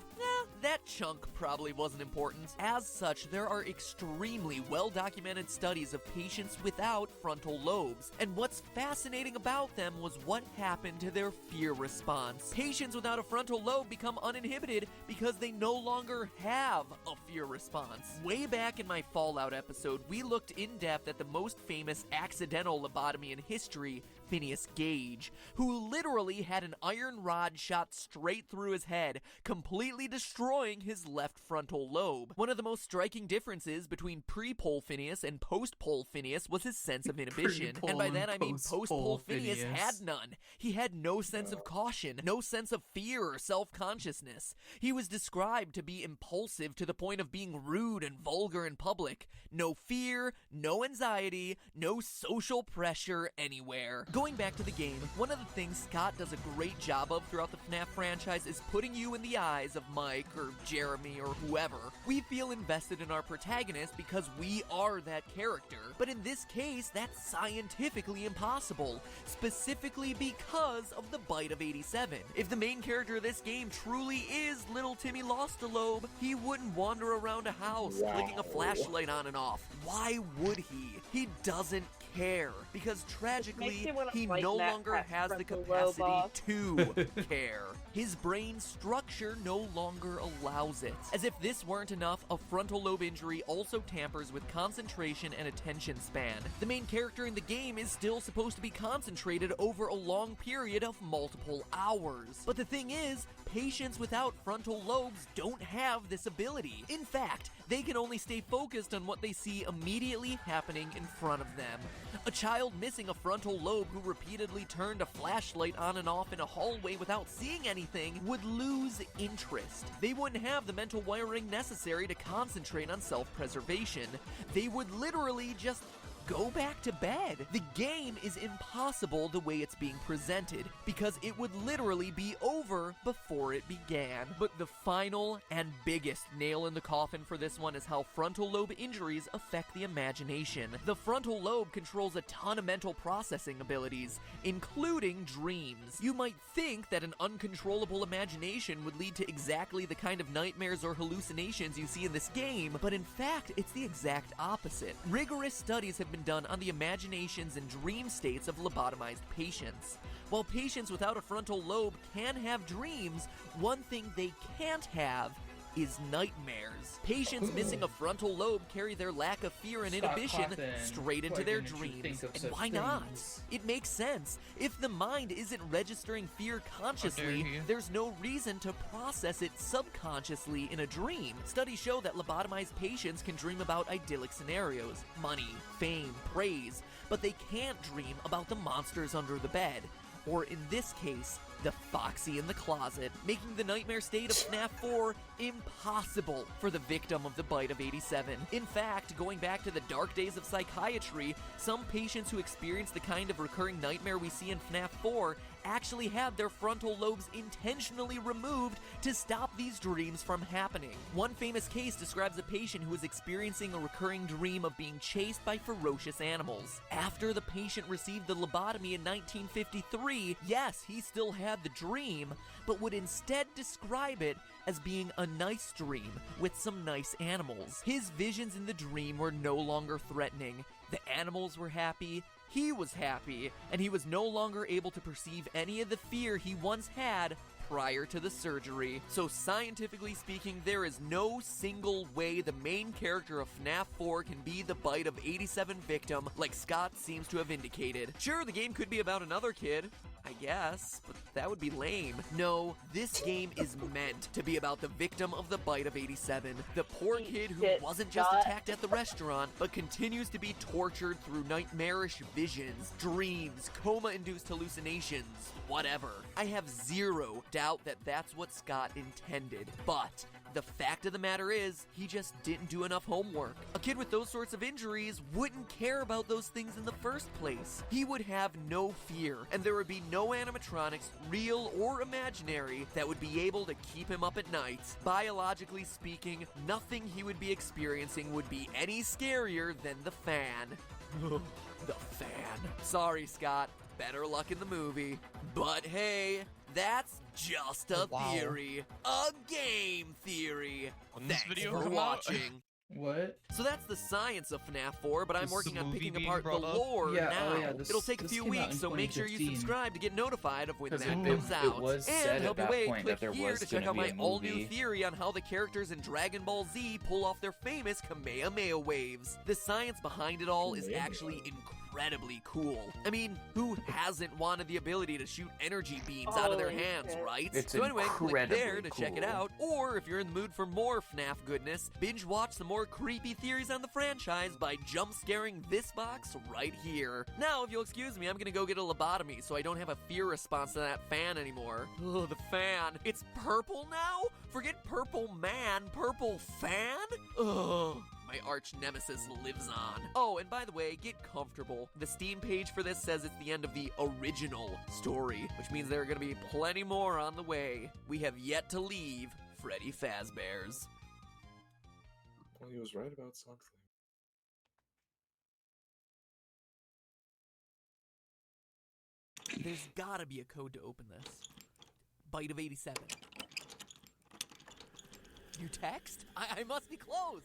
That chunk probably wasn't important. As such, there are extremely well-documented studies of patients without frontal lobes, and what's fascinating about them was what happened to their fear response. Patients without a frontal lobe become uninhibited because they no longer have a fear response. Way back in my Fallout episode, we looked in depth at the most famous accidental lobotomy in history, Phineas Gage, who literally had an iron rod shot straight through his head, completely destroying his left frontal lobe. One of the most striking differences between pre-pole Phineas and post-pole Phineas was his sense of inhibition. And by that I mean post-pole Phineas had none. He had no sense of caution, no sense of fear or self-consciousness. He was described to be impulsive to the point of being rude and vulgar in public. No fear, no anxiety, no social pressure anywhere. Going back to the game, one of the things Scott does a great job of throughout the FNAF franchise is putting you in the eyes of Mike or Jeremy or whoever. We feel invested in our protagonist because we are that character, but in this case, that's scientifically impossible, specifically because of the bite of 87. If the main character of this game truly is little Timmy lost a lobe, he wouldn't wander around a house, flicking a flashlight on and off. Why would he? He doesn't care, because tragically, he no longer has the capacity to care. His brain structure no longer allows it. As if this weren't enough, a frontal lobe injury also tampers with concentration and attention span. The main character in the game is still supposed to be concentrated over a long period of multiple hours. But the thing is, patients without frontal lobes don't have this ability. In fact, they can only stay focused on what they see immediately happening in front of them. A child missing a frontal lobe who repeatedly turned a flashlight on and off in a hallway without seeing anything would lose interest. They wouldn't have the mental wiring necessary to concentrate on self-preservation. They would literally just go back to bed. The game is impossible the way it's being presented, because it would literally be over before it began. But the final and biggest nail in the coffin for this one is how frontal lobe injuries affect the imagination. The frontal lobe controls a ton of mental processing abilities, including dreams. You might think that an uncontrollable imagination would lead to exactly the kind of nightmares or hallucinations you see in this game, but in fact, it's the exact opposite. Rigorous studies have been been done on the imaginations and dream states of lobotomized patients. While patients without a frontal lobe can have dreams, one thing they can't have is nightmares. Patients missing a frontal lobe carry their lack of fear and inhibition straight into their dreams. And why not? It makes sense. If the mind isn't registering fear consciously, there's no reason to process it subconsciously in a dream. Studies show that lobotomized patients can dream about idyllic scenarios, money, fame, praise, but they can't dream about the monsters under the bed. Or in this case, the Foxy in the closet, making the nightmare state of FNAF 4 impossible for the victim of the bite of 87. In fact, going back to the dark days of psychiatry, some patients who experience the kind of recurring nightmare we see in FNAF 4 actually had their frontal lobes intentionally removed to stop these dreams from happening. One famous case describes a patient who was experiencing a recurring dream of being chased by ferocious animals. After the patient received the lobotomy in 1953, yes, he still had the dream, but would instead describe it as being a nice dream with some nice animals. His visions in the dream were no longer threatening. The animals were happy, he was happy, and he was no longer able to perceive any of the fear he once had prior to the surgery. So scientifically speaking, there is no single way the main character of FNAF 4 can be the bite of 87 victim like Scott seems to have indicated. Sure, the game could be about another kid, I guess, but that would be lame. No, this game is meant to be about the victim of the bite of 87. The poor kid who wasn't just attacked at the restaurant, but continues to be tortured through nightmarish visions, dreams, coma-induced hallucinations, whatever. I have zero doubt that that's what Scott intended, but the fact of the matter is, he just didn't do enough homework. A kid with those sorts of injuries wouldn't care about those things in the first place. He would have no fear, and there would be no animatronics, real or imaginary, that would be able to keep him up at night. Biologically speaking, nothing he would be experiencing would be any scarier than the fan. The fan. Sorry, Scott. Better luck in the movie. But hey, that's just a theory. A game theory. Thanks for watching. What? So that's the science of FNAF 4, but I'm Is working the on movie picking being apart the brought up? lore Yeah, now. oh yeah, It'll take a few came out weeks, in so make sure you 2015. subscribe to get notified of when that Because comes out. it was and said help at you that wait, point click that there here was to check gonna out be my a all-new movie. theory on how the characters in Dragon Ball Z pull off their famous Kamehameha waves. The science behind it all is actually incredibly cool. I mean, who hasn't wanted the ability to shoot energy beams out of their Holy hands, shit. right? It's So anyway, click there to incredibly check it cool. out. Or if you're in the mood for more FNAF goodness, binge watch some more creepy theories on the franchise by jump scaring this box right here. Now, if you'll excuse me, I'm gonna go get a lobotomy so I don't have a fear response to that fan anymore. Oh, the fan. It's purple now? Forget purple man, purple fan? Ugh. My arch nemesis lives on. Oh, and by the way, get comfortable. The Steam page for this says it's the end of the original story, which means there are gonna be plenty more on the way. We have yet to leave Freddy Fazbear's. Well, he was right about something. There's gotta be a code to open this. Bite of 87. New text? I must be close.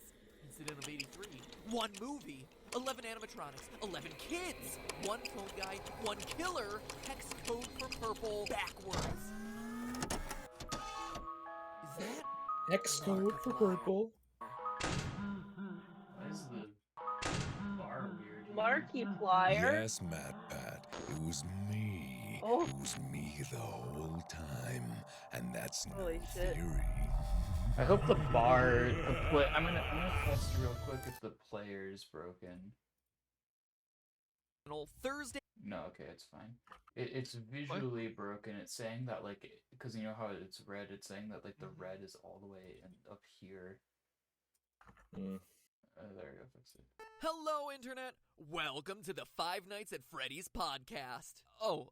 Incident of 83. One movie. 11 animatronics. 11 kids. One phone guy. One killer. Hex code for purple. Backwards. Is that? Hex code for purple. Why is the bar weird? Markiplier. Yes, MatPat, it was me. Oh. It was me the whole time, and that's no Holy shit. theory. I hope the I'm gonna test real quick if the player's broken. Thursday. No, okay, it's fine. It's visually broken. It's saying that like, because you know how it's red. It's saying that like the red is all the way up here. There you go, fix it. Hello, Internet! Welcome to the Five Nights at Freddy's podcast. Oh,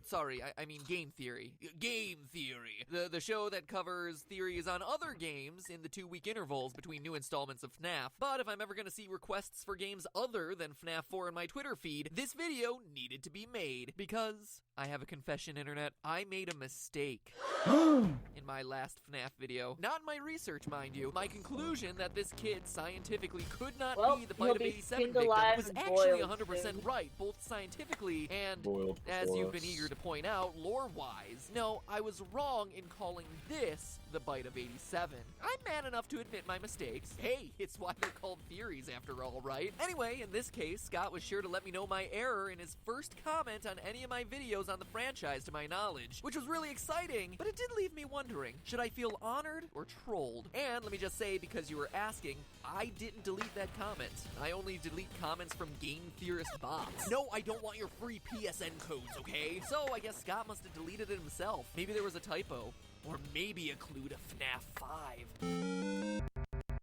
sorry, I mean Game Theory. Game Theory! The show that covers theories on other games in the 2-week intervals between new installments of FNAF. But if I'm ever gonna see requests for games other than FNAF 4 in my Twitter feed, this video needed to be made. Because, I have a confession, Internet, I made a mistake in my last FNAF video. Not in my research, mind you. My conclusion that this kid scientifically could not Well, be the he'll bite of be 87 skinned victim alive was and actually actually boiled 100% soon. right, both scientifically and, Boiled as you've been before eager us. to point out, lore-wise. No, I was wrong in calling this the bite of 87. I'm man enough to admit my mistakes. Hey, it's why they're called theories after all, right? Anyway, in this case, Scott was sure to let me know my error in his first comment on any of my videos on the franchise to my knowledge, which was really exciting, but it did leave me wondering, should I feel honored or trolled? And let me just say, because you were asking, I didn't delete that comment. I only delete comments from game theorist bots. No, I don't want your free PSN codes, okay? So I guess Scott must have deleted it himself. Maybe there was a typo. Or maybe a clue to FNAF 5.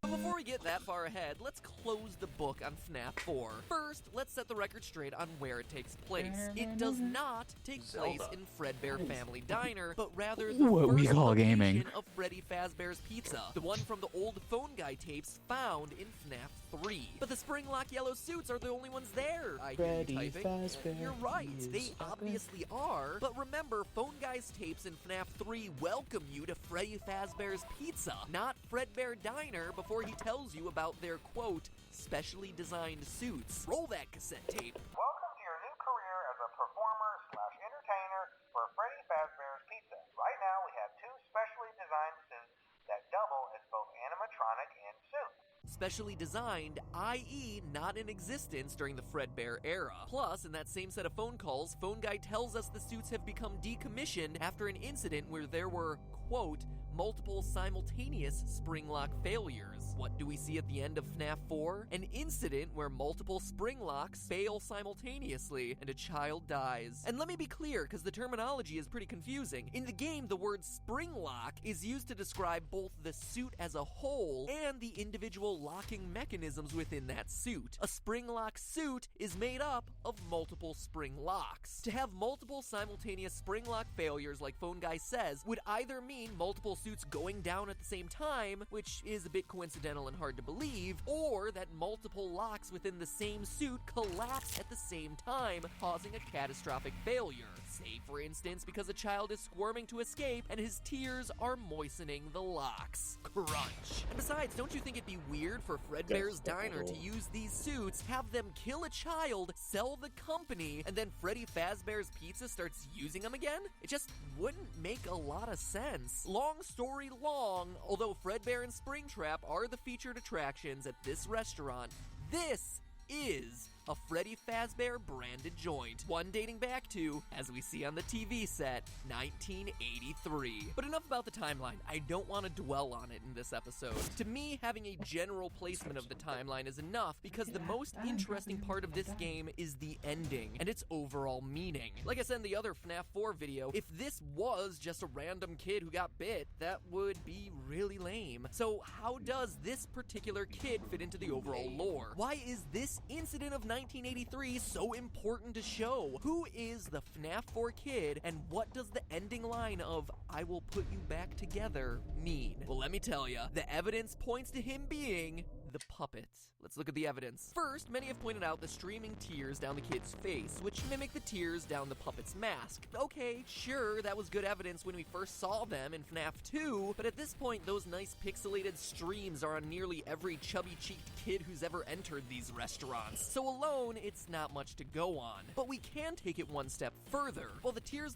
But before we get that far ahead, let's close the book on FNAF 4. First, let's set the record straight on where it takes place. It does not take place in Fredbear Family Diner, but rather the What we first call location gaming. of Freddy Fazbear's Pizza, the one from the old phone guy tapes found in FNAF 3. But the spring-lock yellow suits are the only ones there. I hear you Freddy typing. Fazbear You're right, is they obviously are. But remember, phone guy's tapes in FNAF 3 welcome you to Freddy Fazbear's Pizza, not Fredbear Diner, before he tells you about their, quote, specially designed suits. Roll that cassette tape. Welcome to your new career as a performer/entertainer for Freddy Fazbear's Pizza. Right now we have 2 specially designed suits that double as both animatronic and suit. Specially designed, i.e. not in existence during the Fredbear era. Plus, in that same set of phone calls, Phone Guy tells us the suits have become decommissioned after an incident where there were, quote, multiple simultaneous spring lock failures. What do we see at the end of FNAF 4? An incident where multiple spring locks fail simultaneously and a child dies. And let me be clear, because the terminology is pretty confusing. In the game, the word spring lock is used to describe both the suit as a whole and the individual locking mechanisms within that suit. A spring lock suit is made up of multiple spring locks. To have multiple simultaneous spring lock failures, like Phone Guy says, would either mean multiple suits going down at the same time, which is a bit coincidental and hard to believe, or that multiple locks within the same suit collapse at the same time, causing a catastrophic failure. Say, for instance, because a child is squirming to escape and his tears are moistening the locks. Crunch. And besides, don't you think it'd be weird for Fredbear's Diner to use these suits, have them kill a child, sell the company, and then Freddy Fazbear's Pizza starts using them again? It just wouldn't make a lot of sense. Long story long, although Fredbear and Springtrap are the featured attractions at this restaurant, this is a Freddy Fazbear branded joint, one dating back to, as we see on the TV set, 1983. But enough about the timeline. I don't want to dwell on it in this episode. To me, having a general placement of the timeline is enough because the most interesting part of this game is the ending and its overall meaning. Like I said in the other FNAF 4 video, if this was just a random kid who got bit, that would be really lame. So how does this particular kid fit into the overall lore? Why is this incident of 1983 so important to show? Who is the FNAF 4 kid, and what does the ending line of "I will put you back together" mean? Well, let me tell ya, the evidence points to him being the puppet. Let's look at the evidence. First, many have pointed out the streaming tears down the kid's face, which mimic the tears down the puppet's mask. Okay, sure, that was good evidence when we first saw them in FNAF 2, but at this point, those nice pixelated streams are on nearly every chubby-cheeked kid who's ever entered these restaurants. So alone, it's not much to go on. But we can take it one step further. While the tears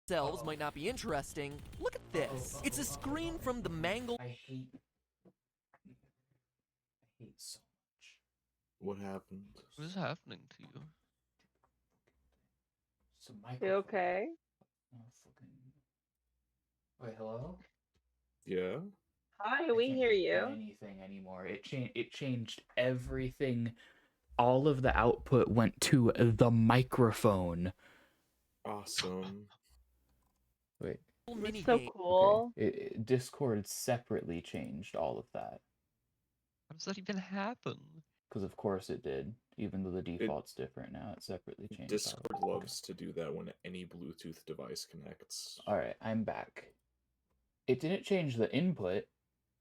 themselves might not be interesting, look at this. It's a screen from the mangled... I hate so much. What happened? What is happening to you? So You okay? Wait, hello? Yeah? Hi, I we can't hear get you. anything anymore. It changed everything. All of the output went to the microphone. Awesome. Wait. It's so cool. Okay. Discord separately changed all of that. How does that even happen? Because of course it did. Even though the default's different now, it separately changed. Discord loves to do that when any Bluetooth device connects. Alright, I'm back. It didn't change the input,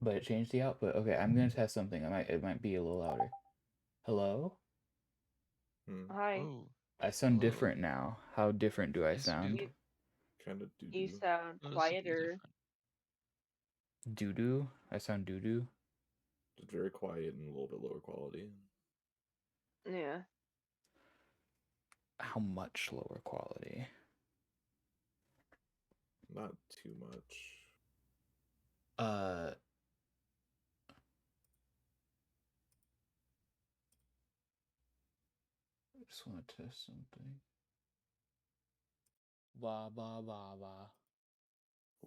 but it changed the output. Okay, I'm gonna test something. It might be a little louder. Hello? Hi. Oh, I sound hello. different now. How different do I Yes, sound? you- Kind of do. You sound Noticeably quieter. different. Doo-doo? I sound doo-doo? Very quiet and a little bit lower quality. Yeah. How much lower quality? Not too much. I just want to test something. Blah blah blah blah.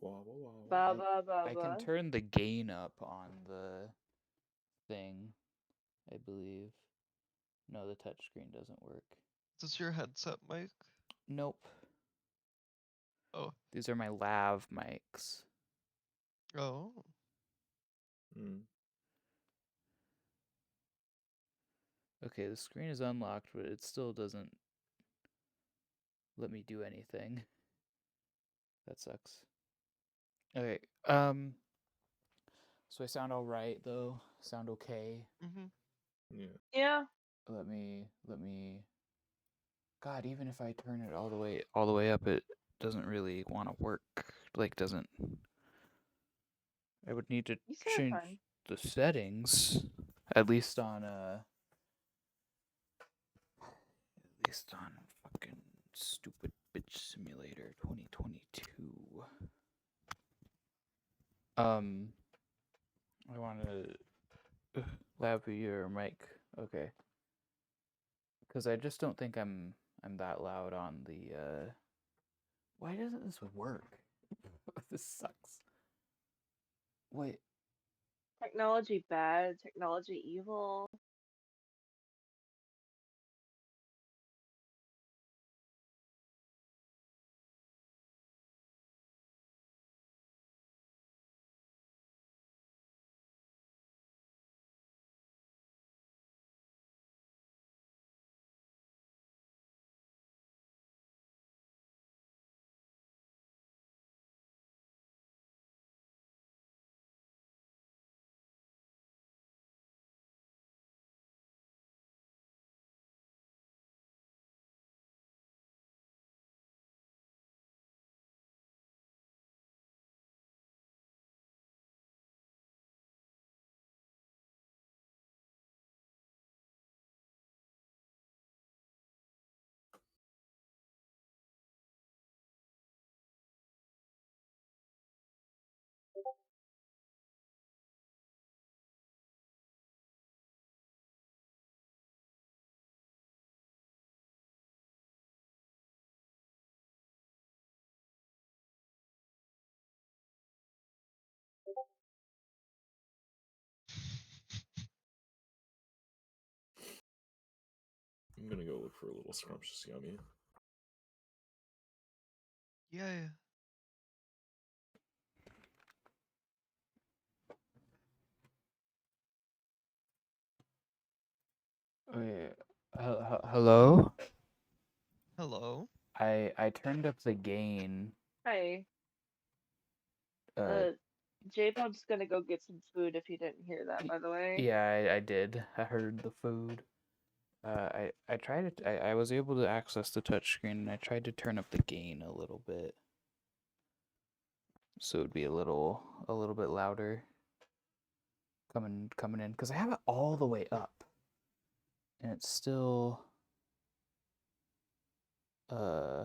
Wah, wah, wah, wah. Ba ba ba I ba. can turn the gain up on the thing, I believe. No, the touchscreen doesn't work. Is this your headset mic? Nope. Oh. These are my lav mics. Oh. Mm. Okay, the screen is unlocked, but it still doesn't let me do anything. That sucks. Okay, so I sound all right though. Sound okay. Mm-hmm. Yeah. Yeah. Let me. God, even if I turn it all the way up, it doesn't really want to work. Like, doesn't. I would need to You sound change fine. the settings, at least on fucking stupid bitch simulator 2022. I want to lab your mic. Okay. Because I just don't think I'm that loud on the why doesn't this work? This sucks. Wait. Technology bad, technology evil. I'm gonna go look for a little scrumptious yummy. Yeah. Okay. Hello? Hello. I turned up the gain. Hey. Uh J-Pub's gonna go get some food if you didn't hear that, by the way. yeah, I did. I heard the food. I tried it. I was able to access the touchscreen, and I tried to turn up the gain a little bit, so it'd be a little bit louder coming in, because I have it all the way up, and it's still uh.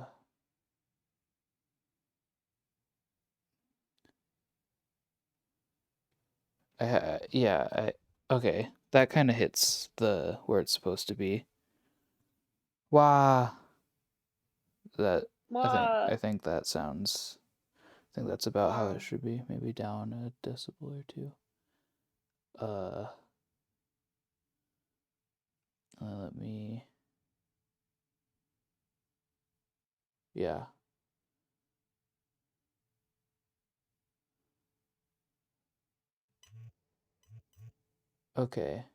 Okay, that kind of hits the where it's supposed to be. Wow. That I What? think that sounds. I think that's about how it Wow. should be. Maybe down a decibel or two. Let me. Yeah. Okay.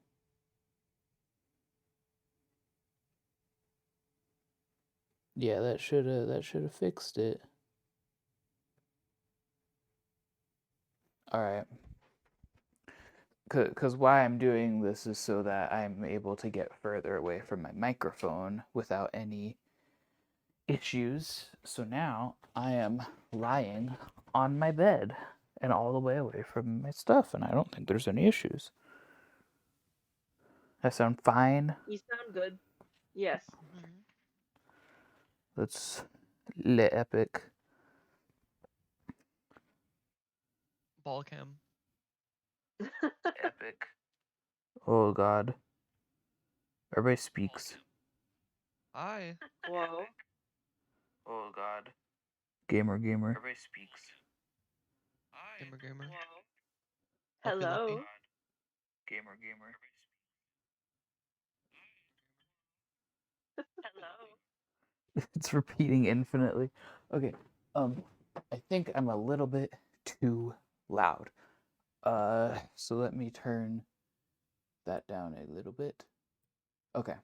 Yeah, that should have fixed it. All right. Because why I'm doing this is so that I'm able to get further away from my microphone without any issues. So now I am lying on my bed and all the way away from my stuff, and I don't think there's any issues. I sound fine. You sound good. Yes. Let's let epic. Ball cam. Epic. Oh god. Everybody speaks. Hi. Whoa. Oh god. Gamer. Everybody speaks. Gamer. Hello. Lucky. Gamer. It's repeating infinitely. Okay. I think I'm a little bit too loud. So let me turn that down a little bit. Okay.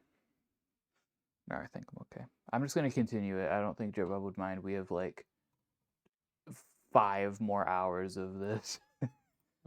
No, I think I'm okay. I'm just gonna continue it. I don't think Joe Bob would mind. We have like 5 more hours of this.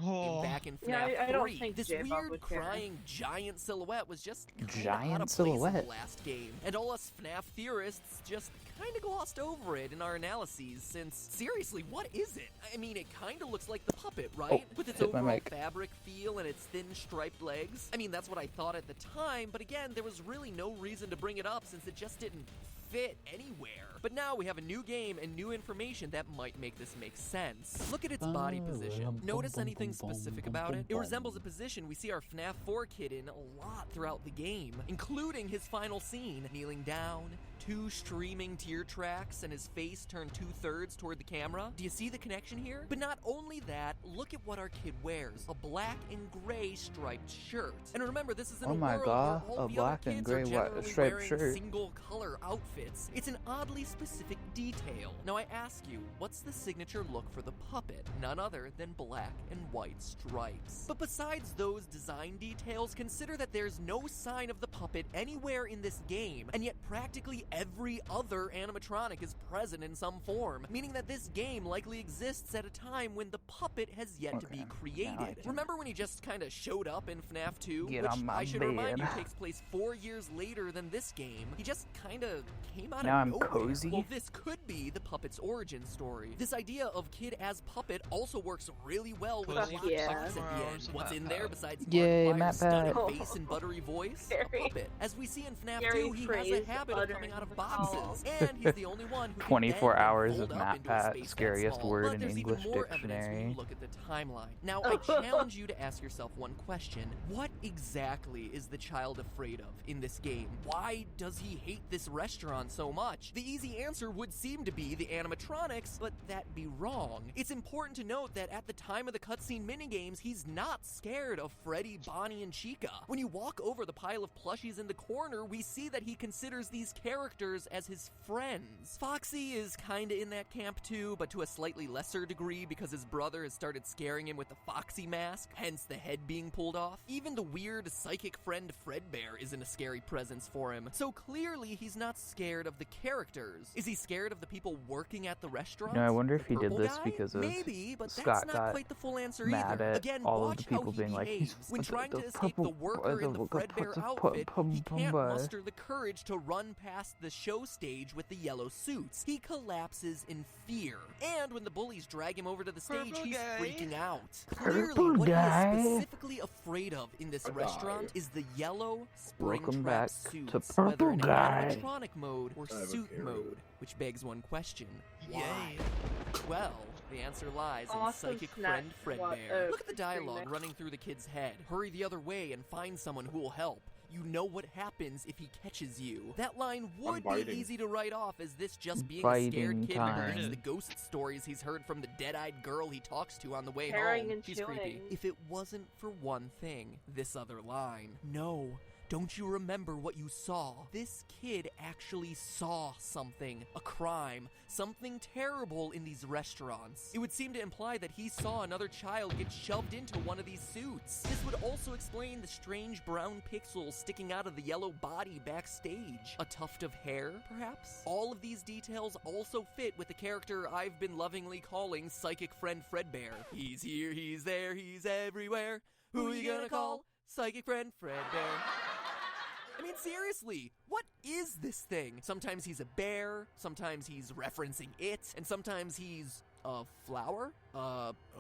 Oh. Back in FNAF Yeah, I don't 3, think this J-Bob weird would care. crying giant silhouette was just kind of out Giant of place in silhouette. the last game, and all us FNAF theorists just kind of glossed over it in our analyses. Since seriously, what is it? I mean, it kind of looks like the puppet, right? With its hit my overall mic. fabric feel and its thin striped legs. I mean, that's what I thought at the time, but again, there was really no reason to bring it up since it just didn't fit anywhere. But now we have a new game and new information that might make this make sense. Look at its body position. Notice anything specific about it? It resembles a position we see our FNAF 4 kid in a lot throughout the game, including his final scene, kneeling down, 2 streaming tear tracks, and his face turned 2/3 toward the camera. Do you see the connection here? But not only that, look at what our kid wears. A black and gray striped shirt. And remember, this is in Oh a my world God, where all a the black other and kids gray are generally striped wearing shirt. single color outfits. It's an oddly specific detail. Now I ask you, what's the signature look for the puppet? None other than black and white stripes. But besides those design details, consider that there's no sign of the puppet anywhere in this game, and yet practically every other animatronic is present in some form, meaning that this game likely exists at a time when the puppet has yet to be created. Remember when he just kind of showed up in FNAF 2? Get Which on my I should remind you bed. takes place 4 years later than this game. He just kind of came out Now of I'm nowhere. cozy. Well, this could be the puppet's origin story. This idea of kid as puppet also works really well with a Cozy locked yeah. box at the end. What's in there besides Yay, Markiplier's Matt stunning Pat. face and buttery voice? A Scary. puppet. As we see in FNAF Scary 2, he has a phrase, habit of coming out of uttering the boxes, and he's the only one who can 24 bend and hours fold of up Matt into a Pat, space that scariest small. word But in there's English even more evidence when dictionary. you look at the timeline. Now, I challenge you to ask yourself one question. What exactly is the child afraid of in this game? Why does he hate this restaurant so much? The easy answer would seem to be the animatronics, but that'd be wrong. It's important to note that at the time of the cutscene minigames, he's not scared of Freddy, Bonnie, and Chica. When you walk over the pile of plushies in the corner, we see that he considers these characters as his friends. Foxy is kinda in that camp too, but to a slightly lesser degree because his brother has started scaring him with the Foxy mask, hence the head being pulled off. Even the weird psychic friend Fredbear isn't a scary presence for him. So clearly he's not scared of the characters. Is he scared of the people working at the restaurant? I wonder if The he did purple this guy? because of Maybe, but Scott that's not got quite the full answer mad either. at Again, all of watch the people how he being like, behaves. he's When the trying to escape the purple- worker in the the Fredbear outfit, he can't muster the courage to run past the show stage with the yellow suits. He collapses in fear. And when the bullies drag him over to the stage, Purple he's guy. freaking out. Purple Clearly, what guy. he is specifically afraid of in this A restaurant guy. is the yellow Welcome Springtrap back suits, to whether Purple in Guy. animatronic mode or I have a suit period. mode, which begs one question. Why? Yay. Well, the answer lies in Awesome psychic snack. friend What- Fredbear. Look at the screen dialogue mix. running through the kid's head. Hurry the other way and find someone who will help. You know what happens if he catches you. That line would be biting. easy to write off as this just being a scared Biting kid time. repeats the ghost stories he's heard from the dead-eyed girl he talks to on the way Tearing home. and She's creepy. chewing. If it wasn't for one thing, this other line. No. Don't you remember what you saw? This kid actually saw something, a crime, something terrible in these restaurants. It would seem to imply that he saw another child get shoved into one of these suits. This would also explain the strange brown pixels sticking out of the yellow body backstage. A tuft of hair, perhaps? All of these details also fit with the character I've been lovingly calling Psychic Friend Fredbear. He's here, he's there, he's everywhere. Who are you gonna call? Psychic Friend Fredbear. I mean, seriously, what is this thing? Sometimes he's a bear, sometimes he's referencing it, and sometimes he's a flower?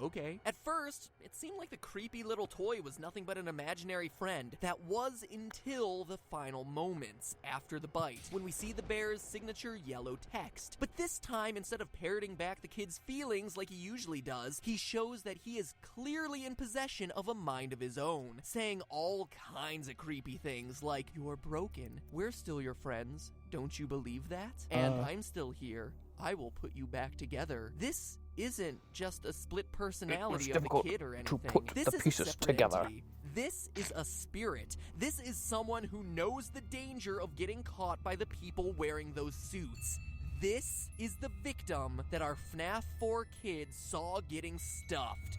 okay. At first, it seemed like the creepy little toy was nothing but an imaginary friend. That was until the final moments after the bite, when we see the bear's signature yellow text. But this time, instead of parroting back the kid's feelings like he usually does, he shows that he is clearly in possession of a mind of his own, saying all kinds of creepy things like, "You're broken. We're still your friends. Don't you believe that? And I'm still here. I will put you back together." This isn't just a split personality of the kid or anything. This is a separate entity. This is a spirit. This is someone who knows the danger of getting caught by the people wearing those suits. This is the victim that our FNAF 4 kids saw getting stuffed.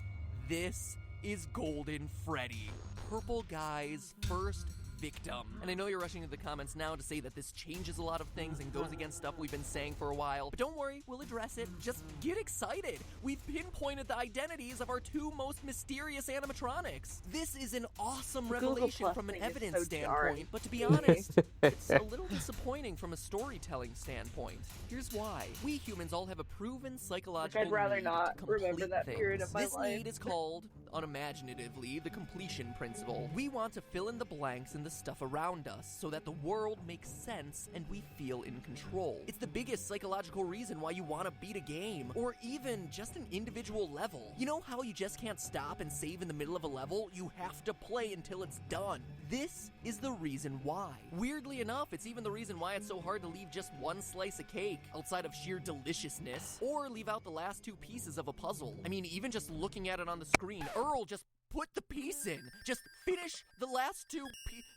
This is Golden Freddy, Purple Guy's first victim. And I know you're rushing into the comments now to say that this changes a lot of things and goes against stuff we've been saying for a while, but don't worry, we'll address it. Just get excited. We've pinpointed the identities of our two most mysterious animatronics. This is an awesome revelation from an evidence standpoint, but to be honest, it's a little disappointing from a storytelling standpoint. Here's why. We humans all have a proven psychological I'd rather need not to remember complete that things. period of my This life. need is called, unimaginatively, the completion principle. We want to fill in the blanks in the stuff around us so that the world makes sense and we feel in control. It's the biggest psychological reason why you want to beat a game, or even just an individual level. You know how you just can't stop and save in the middle of a level? You have to play until it's done. This is the reason why. Weirdly enough, it's even the reason why it's so hard to leave just one slice of cake, outside of sheer deliciousness, or leave out the last two pieces of a puzzle. I mean, even just looking at it on the screen, Earl, just put the piece in. Just finish the last two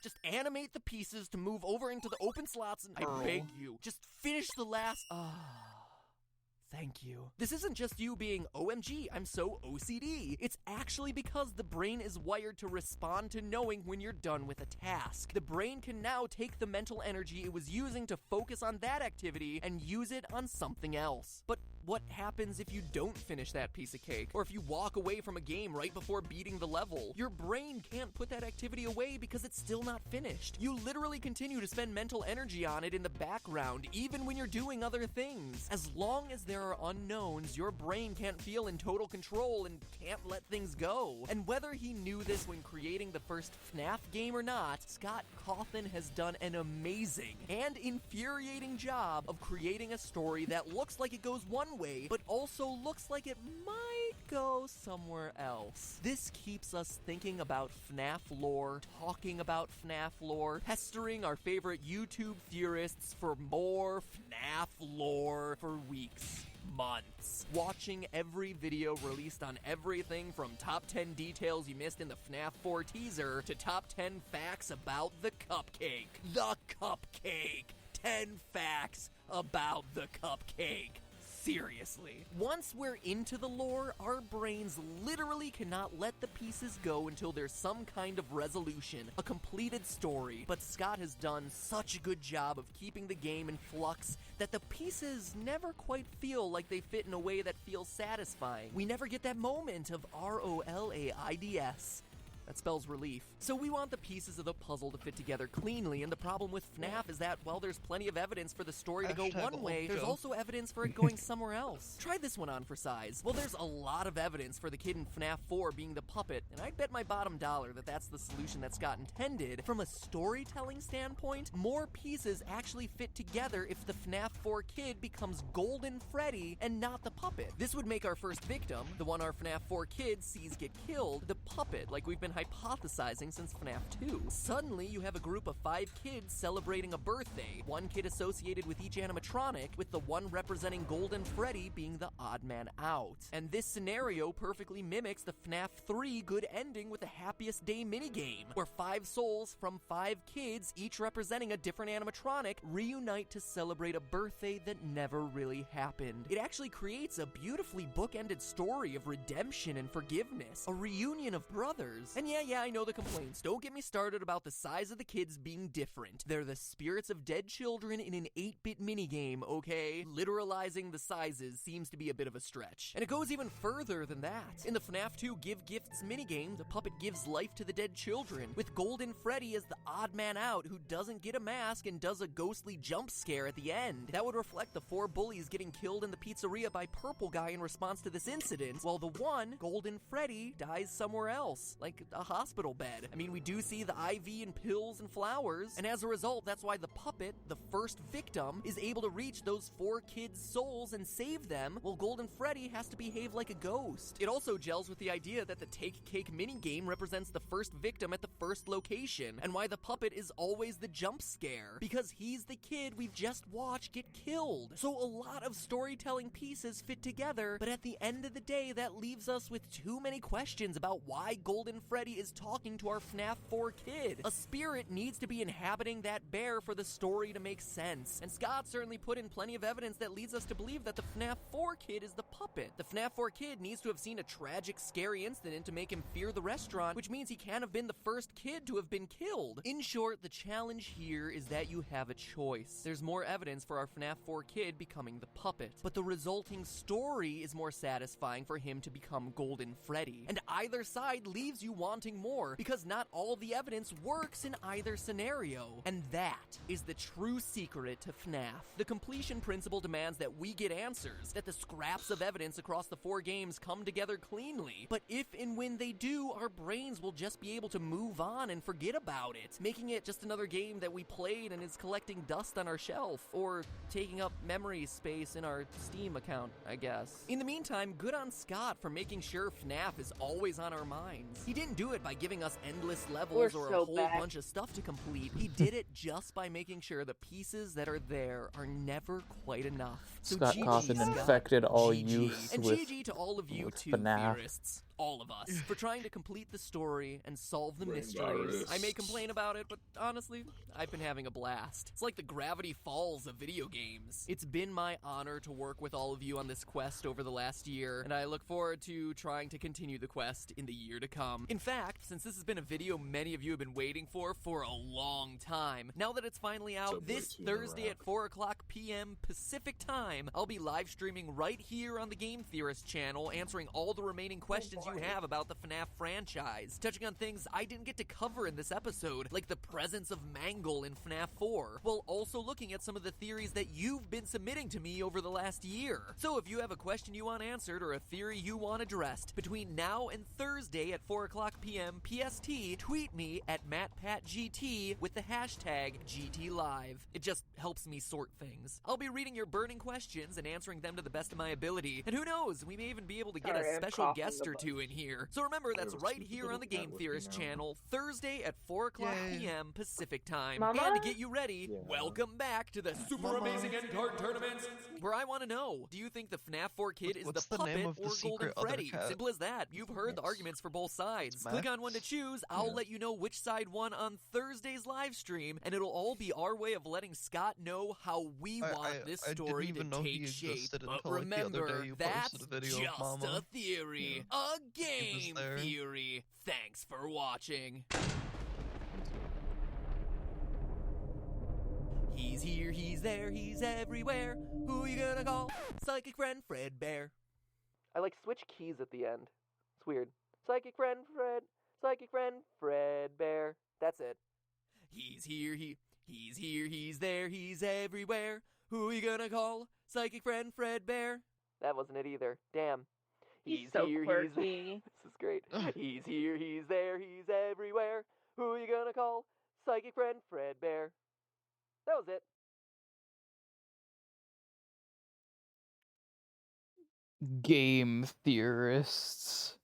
just animate the pieces to move over into the open slots, and I beg you, just finish the last. Thank you. This isn't just you being OMG, I'm so OCD. It's actually because the brain is wired to respond to knowing when you're done with a task. The brain can now take the mental energy it was using to focus on that activity and use it on something else. But what happens if you don't finish that piece of cake? Or if you walk away from a game right before beating the level? Your brain can't put that activity away because it's still not finished. You literally continue to spend mental energy on it in the background, even when you're doing other things. As long as there are unknowns, your brain can't feel in total control and can't let things go. And whether he knew this when creating the first FNAF game or not, Scott Cawthon has done an amazing and infuriating job of creating a story that looks like it goes one way, but also looks like it might go somewhere else. This keeps us thinking about FNAF lore, talking about FNAF lore, pestering our favorite YouTube theorists for more FNAF lore for weeks, months, watching every video released on everything from top 10 details you missed in the FNAF 4 teaser to top 10 facts about the cupcake. The cupcake! 10 facts about the cupcake. Seriously. Once we're into the lore, our brains literally cannot let the pieces go until there's some kind of resolution, a completed story. But Scott has done such a good job of keeping the game in flux that the pieces never quite feel like they fit in a way that feels satisfying. We never get that moment of ROLAIDS. That spells relief. So we want the pieces of the puzzle to fit together cleanly, and the problem with FNAF is that while there's plenty of evidence for the story to go one way, there's also evidence for it going somewhere else. Try this one on for size. Well, there's a lot of evidence for the kid in FNAF 4 being the puppet, and I'd bet my bottom dollar that that's the solution that Scott intended. From a storytelling standpoint, more pieces actually fit together if the FNAF 4 kid becomes Golden Freddy and not the puppet. This would make our first victim, the one our FNAF 4 kid sees get killed, the puppet, like we've been hypothesizing since FNAF 2. Suddenly, you have a group of 5 kids celebrating a birthday, one kid associated with each animatronic, with the one representing Golden Freddy being the odd man out. And this scenario perfectly mimics the FNAF 3 good ending with the Happiest Day minigame, where 5 souls from 5 kids, each representing a different animatronic, reunite to celebrate a birthday that never really happened. It actually creates a beautifully bookended story of redemption and forgiveness, a reunion of brothers. And And yeah, I know the complaints. Don't get me started about the size of the kids being different. They're the spirits of dead children in an 8-bit minigame, okay? Literalizing the sizes seems to be a bit of a stretch. And it goes even further than that. In the FNAF 2 Give Gifts minigame, the puppet gives life to the dead children, with Golden Freddy as the odd man out who doesn't get a mask and does a ghostly jump scare at the end. That would reflect the 4 bullies getting killed in the pizzeria by Purple Guy in response to this incident, while the one, Golden Freddy, dies somewhere else, like a hospital bed. I mean, we do see the IV and pills and flowers, and as a result, that's why the puppet, the first victim, is able to reach those 4 kids' souls and save them, while Golden Freddy has to behave like a ghost. It also gels with the idea that the Take Cake minigame represents the first victim at the first location, and why the puppet is always the jump scare, because he's the kid we've just watched get killed. So a lot of storytelling pieces fit together, but at the end of the day, that leaves us with too many questions about why Golden Freddy is talking to our FNAF 4 kid. A spirit needs to be inhabiting that bear for the story to make sense, and Scott certainly put in plenty of evidence that leads us to believe that the FNAF 4 kid is the puppet. The FNAF 4 kid needs to have seen a tragic, scary incident to make him fear the restaurant, which means he can't have been the first kid to have been killed. In short, the challenge here is that you have a choice. There's more evidence for our FNAF 4 kid becoming the puppet, but the resulting story is more satisfying for him to become Golden Freddy. And either side leaves you wanting more, because not all the evidence works in either scenario. And that is the true secret to FNAF. The completion principle demands that we get answers, that the scraps of evidence across the 4 games come together cleanly. But if and when they do, our brains will just be able to move on and forget about it, making it just another game that we played and is collecting dust on our shelf, or taking up memory space in our Steam account, I guess. In the meantime, good on Scott for making sure FNAF is always on our minds. He didn't do it by giving us endless levels or a whole bunch of stuff to complete. He did it just by making sure the pieces that are there are never quite enough. So Scott GG, Cawthon Scott. infected all GG. youth And with GG to all of you two FNAF. theorists. All of us, for trying to complete the story and solve the Brain mysteries. virus. I may complain about it, but honestly, I've been having a blast. It's like the Gravity Falls of video games. It's been my honor to work with all of you on this quest over the last year, and I look forward to trying to continue the quest in the year to come. In fact, since this has been a video many of you have been waiting for a long time, now that it's finally out Subway this tuna Thursday wrap. at 4 o'clock p.m. Pacific time, I'll be live streaming right here on the Game Theorist channel, answering all the remaining questions you have about the FNAF franchise, touching on things I didn't get to cover in this episode, like the presence of Mangle in FNAF 4, while also looking at some of the theories that you've been submitting to me over the last year. So if you have a question you want answered or a theory you want addressed, between now and Thursday at 4 o'clock p.m. PST, tweet me at MattPatGT with the hashtag GTLive. It just helps me sort things. I'll be reading your burning questions and answering them to the best of my ability, and who knows, we may even be able to get Sorry, a I'm special coughing guest a or bunch. two in here. So remember, that's was right just a here on little the Game cat with Theorist me now. channel, Thursday at 4 o'clock Yay. p.m. Pacific time. Mama? And to get you ready, Yeah. welcome back to the Super Amazing End Card Tournament, where I want to know, do you think the FNAF 4 kid is What's the the name puppet of the or Golden secret other Freddy? cat? Simple as that. You've heard the Max. arguments for both sides. It's Click on Max. one to choose. I'll Yeah. let you know which side won on Thursday's live stream, and it'll all be our way of letting Scott know how we want this I didn't story even to know he take shape. existed But until, like, the other remember, day you that's posted a video of just Mama. a theory. A game there. theory. Thanks for watching. He's here, he's there, he's everywhere. Who you gonna call? Psychic friend Fredbear. I like switch keys at the end. It's weird. Psychic friend Fredbear. That's it. He's here, he's here, he's there, he's everywhere. Who you gonna call? Psychic friend Fredbear. That wasn't it either. Damn. He's so here, quirky. This is great. He's here, he's there, he's everywhere. Who you gonna call? Psychic friend Fredbear. That was it. Game theorists.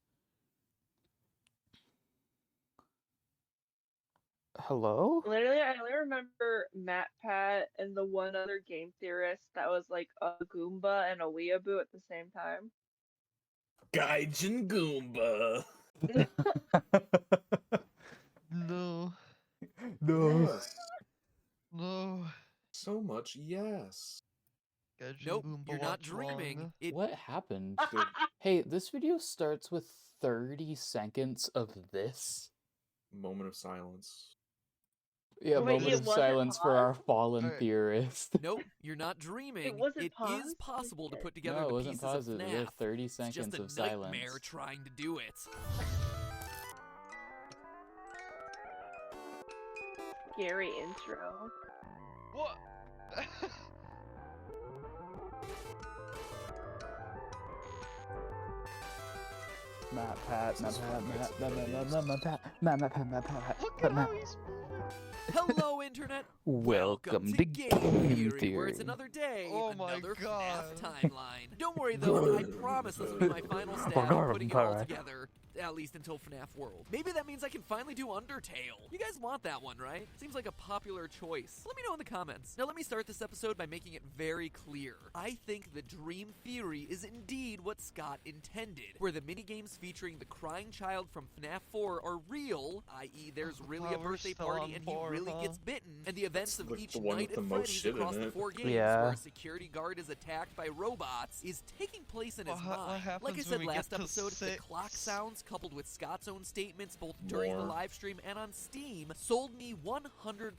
Hello? Literally, I only remember Matt Pat and the one other game theorist that was like a Goomba and a Weeaboo at the same time. Gaijin Goomba. No, No. Yes. no. So much yes. Gaijin Nope, Boomba you're not watch dreaming. long. It What happened? Dude, Hey, this video starts with 30 seconds of this. moment of silence. Yeah, Wait, moment it of wasn't silence for our paused? fallen Alright. theorist. Nope, you're not dreaming. It wasn't It paused? is possible to put together No, it the wasn't pieces of positive. There were FNAF. 30 It's just seconds a of nightmare silence. trying to do it. Scary intro. What? Matt Pat. Look at how he's moving. Hello, Internet. Welcome to Game where it's Theory. another day, Oh my another God. FNAF timeline. Don't worry though, I promise this will be my final stab at putting it all together. At least until FNAF World. Maybe that means I can finally do Undertale. You guys want that one, right? Seems like a popular choice. Let me know in the comments. Now let me start this episode by making it very clear. I think the Dream Theory is indeed what Scott intended, where the minigames featuring the crying child from FNAF 4 are real, i.e. there's really a Wow, we're birthday still party on and he 4, really huh? gets bitten, and the events of Like each the one night with at the most Freddy's shit in across the it. 4 games, Yeah. where a security guard is attacked by robots, is taking place in his What mind. happens Like I when said we last get to episode, the 6? clock sounds coupled with Scott's own statements both during the More. live stream and on Steam sold me 100%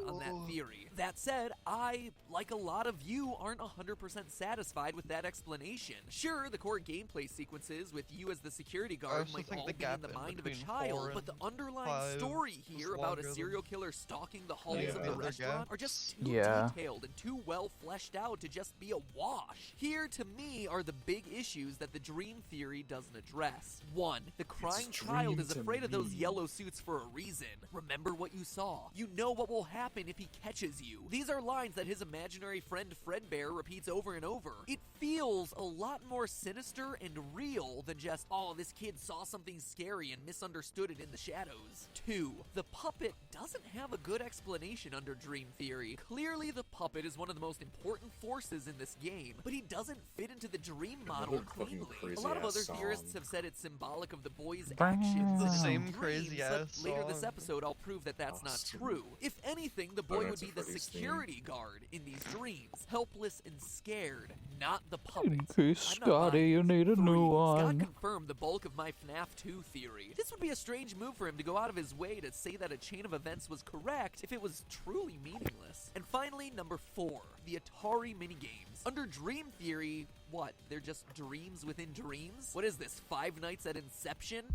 on that theory. That said, I, like a lot of you, aren't 100% satisfied with that explanation. Sure, the core gameplay sequences with you as the security guard also might think all the be in gap the in mind of a between child, 4 but the and underlying 5 story was here about a longer serial than killer stalking the halls Yeah. of the The other restaurant gaps. are just too Yeah. detailed and too well fleshed out to just be a wash. Here, to me, are the big issues that the Dream Theory doesn't address. One, the crying child dream is to afraid of those me. yellow suits for a reason. Remember what you saw. You know what will happen if he catches you. These are lines that his imaginary friend Fredbear repeats over and over. It feels a lot more sinister and real than just, oh, this kid saw something scary and misunderstood it in the shadows. Two, the puppet doesn't have a good explanation under Dream Theory. Clearly, the puppet is one of the most important forces in this game, but he doesn't fit into the dream model Another fucking cleanly. A lot of crazy-ass other theorists song. have said it's symbolic of the boy's actions. The and same dreams, crazy-ass but later this song. episode, I'll prove that that's Oh, not stupid. true. If anything, the boy would that's be a the Freddy's theme. security guard in these dreams, helpless and scared, not the puppet. In case, I'm not Scotty, buying you it. need a Three, new Scott one. confirmed the bulk of my FNAF 2 theory. This would be a strange move for him to go out of his way to say that a chain of events was correct if it was truly meaningless. And finally, number 4, the Atari minigames. Under Dream Theory, what? They're just dreams within dreams? What is this, Five Nights at Inception?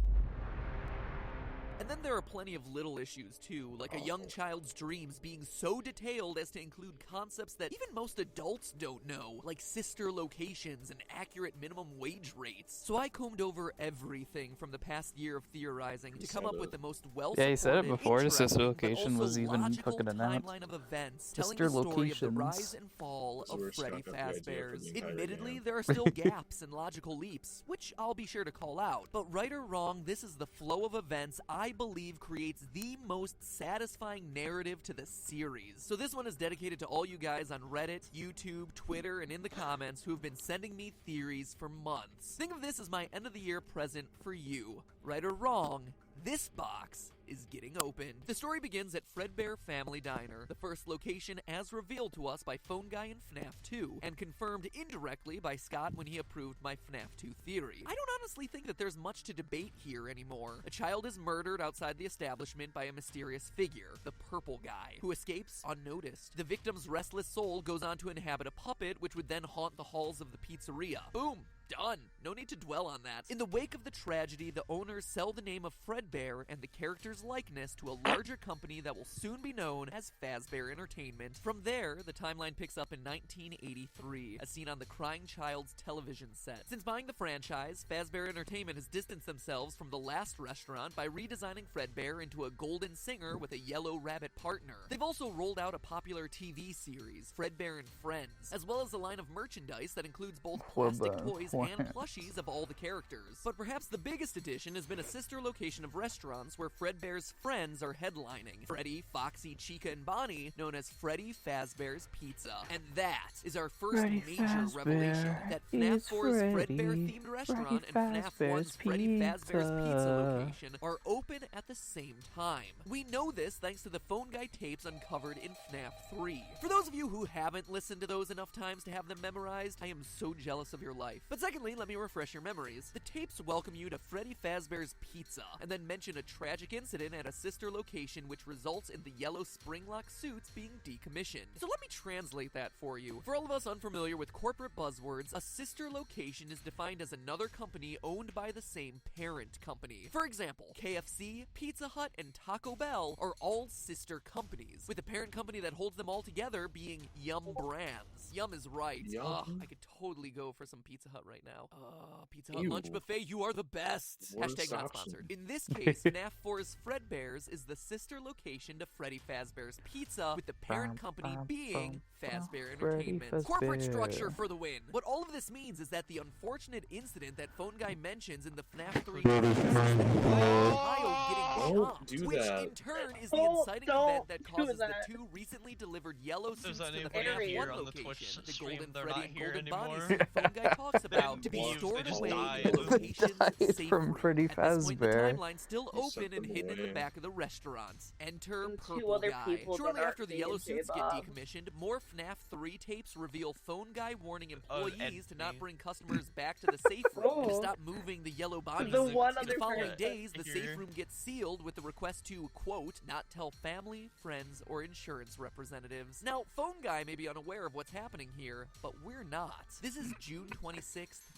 And then there are plenty of little issues too, like a young child's dreams being so detailed as to include concepts that even most adults don't know, like sister locations and accurate minimum wage rates. So I combed over everything from the past year of theorizing to come up with the most well-supported, Yeah, he said it before, the sister interesting, but location was also even logical fucking announced. timeline of events, Sister telling the story of the locations. rise and fall So of we're Freddy stuck up the idea for the Fazbear's. entire Admittedly, game. there are still gaps and logical leaps, which I'll be sure to call out. But right or wrong, this is the flow of events I believe creates the most satisfying narrative to the series. So this one is dedicated to all you guys on Reddit, YouTube, Twitter, and in the comments who have been sending me theories for months. Think of this as my end of the year present for you. Right or wrong, this box is getting opened. The story begins at Fredbear Family Diner, the first location as revealed to us by Phone Guy in FNAF 2, and confirmed indirectly by Scott when he approved my FNAF 2 theory. I don't honestly think that there's much to debate here anymore. A child is murdered outside the establishment by a mysterious figure, the Purple Guy, who escapes unnoticed. The victim's restless soul goes on to inhabit a puppet, which would then haunt the halls of the pizzeria. Boom! Done. No need to dwell on that. In the wake of the tragedy, the owners sell the name of Fredbear and the character's likeness to a larger company that will soon be known as Fazbear Entertainment. From there, the timeline picks up in 1983, as seen on the Crying Child's television set. Since buying the franchise, Fazbear Entertainment has distanced themselves from the last restaurant by redesigning Fredbear into a golden singer with a yellow rabbit partner. They've also rolled out a popular TV series, Fredbear and Friends, as well as a line of merchandise that includes both plastic toys and plushies of all the characters. But perhaps the biggest addition has been a sister location of restaurants where Fredbear's friends are headlining. Freddy, Foxy, Chica, and Bonnie, known as Freddy Fazbear's Pizza. And that is our first Freddy major revelation, Fazbear that FNAF is 4's Freddy. Fredbear-themed restaurant Freddy and FNAF 1's Fazbear's Freddy Fazbear's Pizza Pizza. location are open at the same time. We know this thanks to the Phone Guy tapes uncovered in FNAF 3. For those of you who haven't listened to those enough times to have them memorized, I am so jealous of your life. But Secondly, let me refresh your memories. The tapes welcome you to Freddy Fazbear's Pizza, and then mention a tragic incident at a sister location which results in the yellow Springlock suits being decommissioned. So let me translate that for you. For all of us unfamiliar with corporate buzzwords, a sister location is defined as another company owned by the same parent company. For example, KFC, Pizza Hut, and Taco Bell are all sister companies, with the parent company that holds them all together being Yum Brands. Yum is right. Yum? Ugh, I could totally go for some Pizza Hut right now. Pizza Hut Ew. lunch buffet, you are the best. Worst Hashtag not option. sponsored. In this case, FNAF 4's Fredbear's is the sister location to Freddy Fazbear's Pizza, with the parent company being Fazbear Entertainment. Corporate structure for the win. What all of this means is that the unfortunate incident that Phone Guy mentions in the FNAF 3 child getting Don't chomped, do which that. in turn is the Don't- inciting don't event that do causes the that. two recently delivered yellow suits There's to the anybody FNAF here 1 on the Twitch location, the stream, Golden they're Freddy not and here Golden anymore. Bunnies that Phone Guy talks about to be They stored just away died. in the location's Died safe from room. Freddy At this point, the Fazbear. timeline's still You sent open and them hidden in the away. back of the restaurants. Enter And two Purple other Guy. people Shortly that aren't after the me yellow and suits get J-Bob. decommissioned, more FNAF 3 tapes reveal Phone Guy warning and employees to not me. bring customers back to the safe room and to Oh. stop moving the yellow body The suits. one In the other following person. days, the Here. safe room gets sealed with the request to, quote, not tell family, friends, or insurance representatives. Now, Phone Guy may be unaware of what's happening here, but we're not. This is June 26th,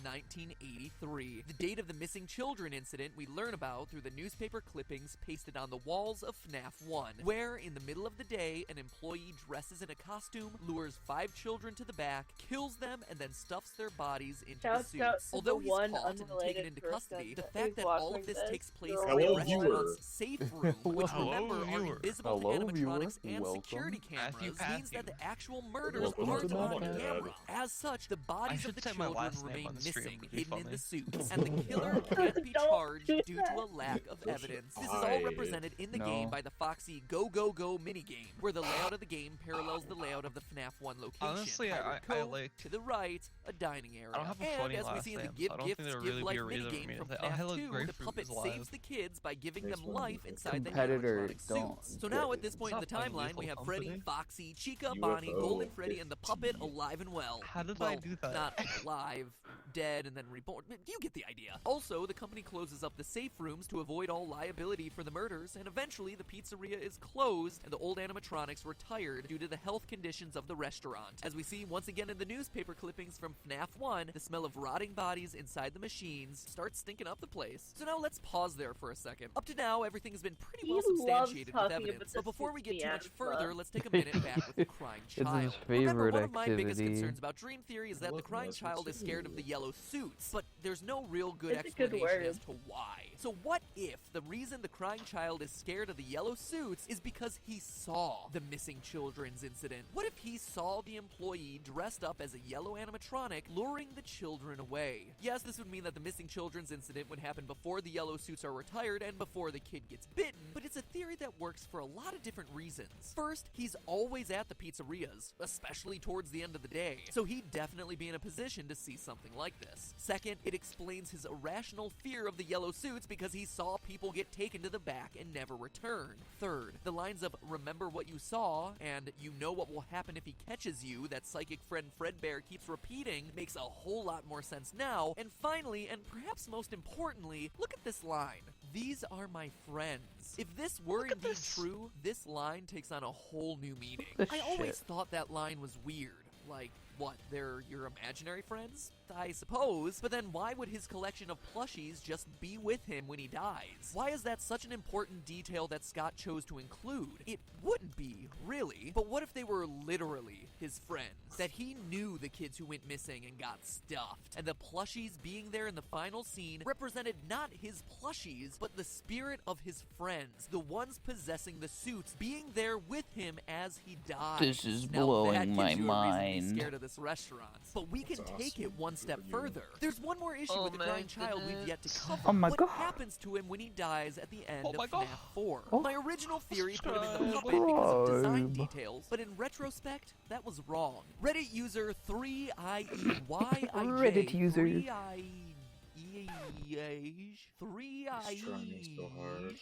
1983, the date of the missing children incident we learn about through the newspaper clippings pasted on the walls of FNAF 1, where, in the middle of the day, an employee dresses in a costume, lures 5 children to the back, kills them, and then stuffs their bodies into the Shouts out suits. to Although the he's one caught and taken unrelated into person custody, the that fact is that all watching of this this. takes place You're in Hello, the viewer. restaurant's safe room, which Hello, remember are viewer. invisible Hello, animatronics viewer. and Welcome. security Matthew cameras, means that Patthew. the actual murders Welcome aren't to on my dad. camera. As such, the bodies of should the say my children last name remain on the stream, missing, it'd be hidden in funny. the suits, and the killer can't be Don't charged do due that. to a lack of evidence. This is all Why? represented in the No. game by the Foxy Go Go Go minigame, where the layout of the game parallels the layout of the FNAF 1 location. Honestly, Pirate I Cove, like- to the right, a dining area. I don't have a and funny as we last see in the name, Give so I don't Gifts, think there'd Give really Life be a reason for minigame me to from say, oh, FNAF hello, 2, the Grapefruit puppet is alive. saves the kids by giving Makes them one life difference. inside the Competitor animatronic don't suits. So now at this It's point in not the playing timeline, we Lethal have Freddy, Company. Foxy, Chica, UFO Bonnie, Golden Freddy, and the 50. puppet alive and well. How did well, I do that? Not alive, dead, and then reborn. You get the idea. Also, the company closes up the safe rooms to avoid all liability for the murders, and eventually the pizzeria is closed and the old animatronics retired due to the health conditions of the restaurant. As we see once again in the newspaper clippings from FNAF 1, the smell of rotting bodies inside the machines starts stinking up the place. So now let's pause there for a second. Up to now, everything has been pretty well He loves substantiated with talking about evidence, the but before we get too much 60 further, animal. let's take a minute back with the crying It's child. his Remember, favorite one of my biggest activity. concerns about Dream Theory is that the Look, crying that's child what's is scared of the yellow suits, but there's no real good It's a good explanation word. as to why. So what if the reason the crying child is scared of the yellow suits is because he saw the missing children's incident? What if he saw the employee dressed up as a yellow animatronic luring the children away? Yes, this would mean that the missing children's incident would happen before the yellow suits are retired and before the kid gets bitten, but it's a theory that works for a lot of different reasons. First, he's always at the pizzerias, especially towards the end of the day, so he'd definitely be in a position to see something like this. Second, it explains his irrational fear of the yellow suits because he saw people get taken to the back and never return. Third, the lines of "remember what you saw" and "you know what will happen if he catches you" that psychic friend Fredbear keeps repeating makes a whole lot more sense now. And finally, and perhaps most importantly, look at this line. "These are my friends." If this were Look at indeed this. true, this line takes on a whole new meaning. This I always shit. thought that line was weird. Like, what, they're your imaginary friends? I suppose, but then why would his collection of plushies just be with him when he dies? Why is that such an important detail that Scott chose to include? It wouldn't be, really. But what if they were literally his friends? That he knew the kids who went missing and got stuffed, and the plushies being there in the final scene represented not his plushies, but the spirit of his friends, the ones possessing the suits, being there with him as he dies. This is Now blowing that gives my you a reason to be mind. scared of this restaurant. But we can That's take awesome. it one step Good for you. further. There's one more issue Oh with the my crying child we've yet to goodness. cover. Oh my what God. happens to him when he dies at the end Oh my of God. FNAF 4? Oh. My original theory put him in the Subscribe. puppet because of design Subscribe. details, but in retrospect, that was wrong. Reddit user 3IEYIJ Reddit user. 3IEYIJ trying so hard.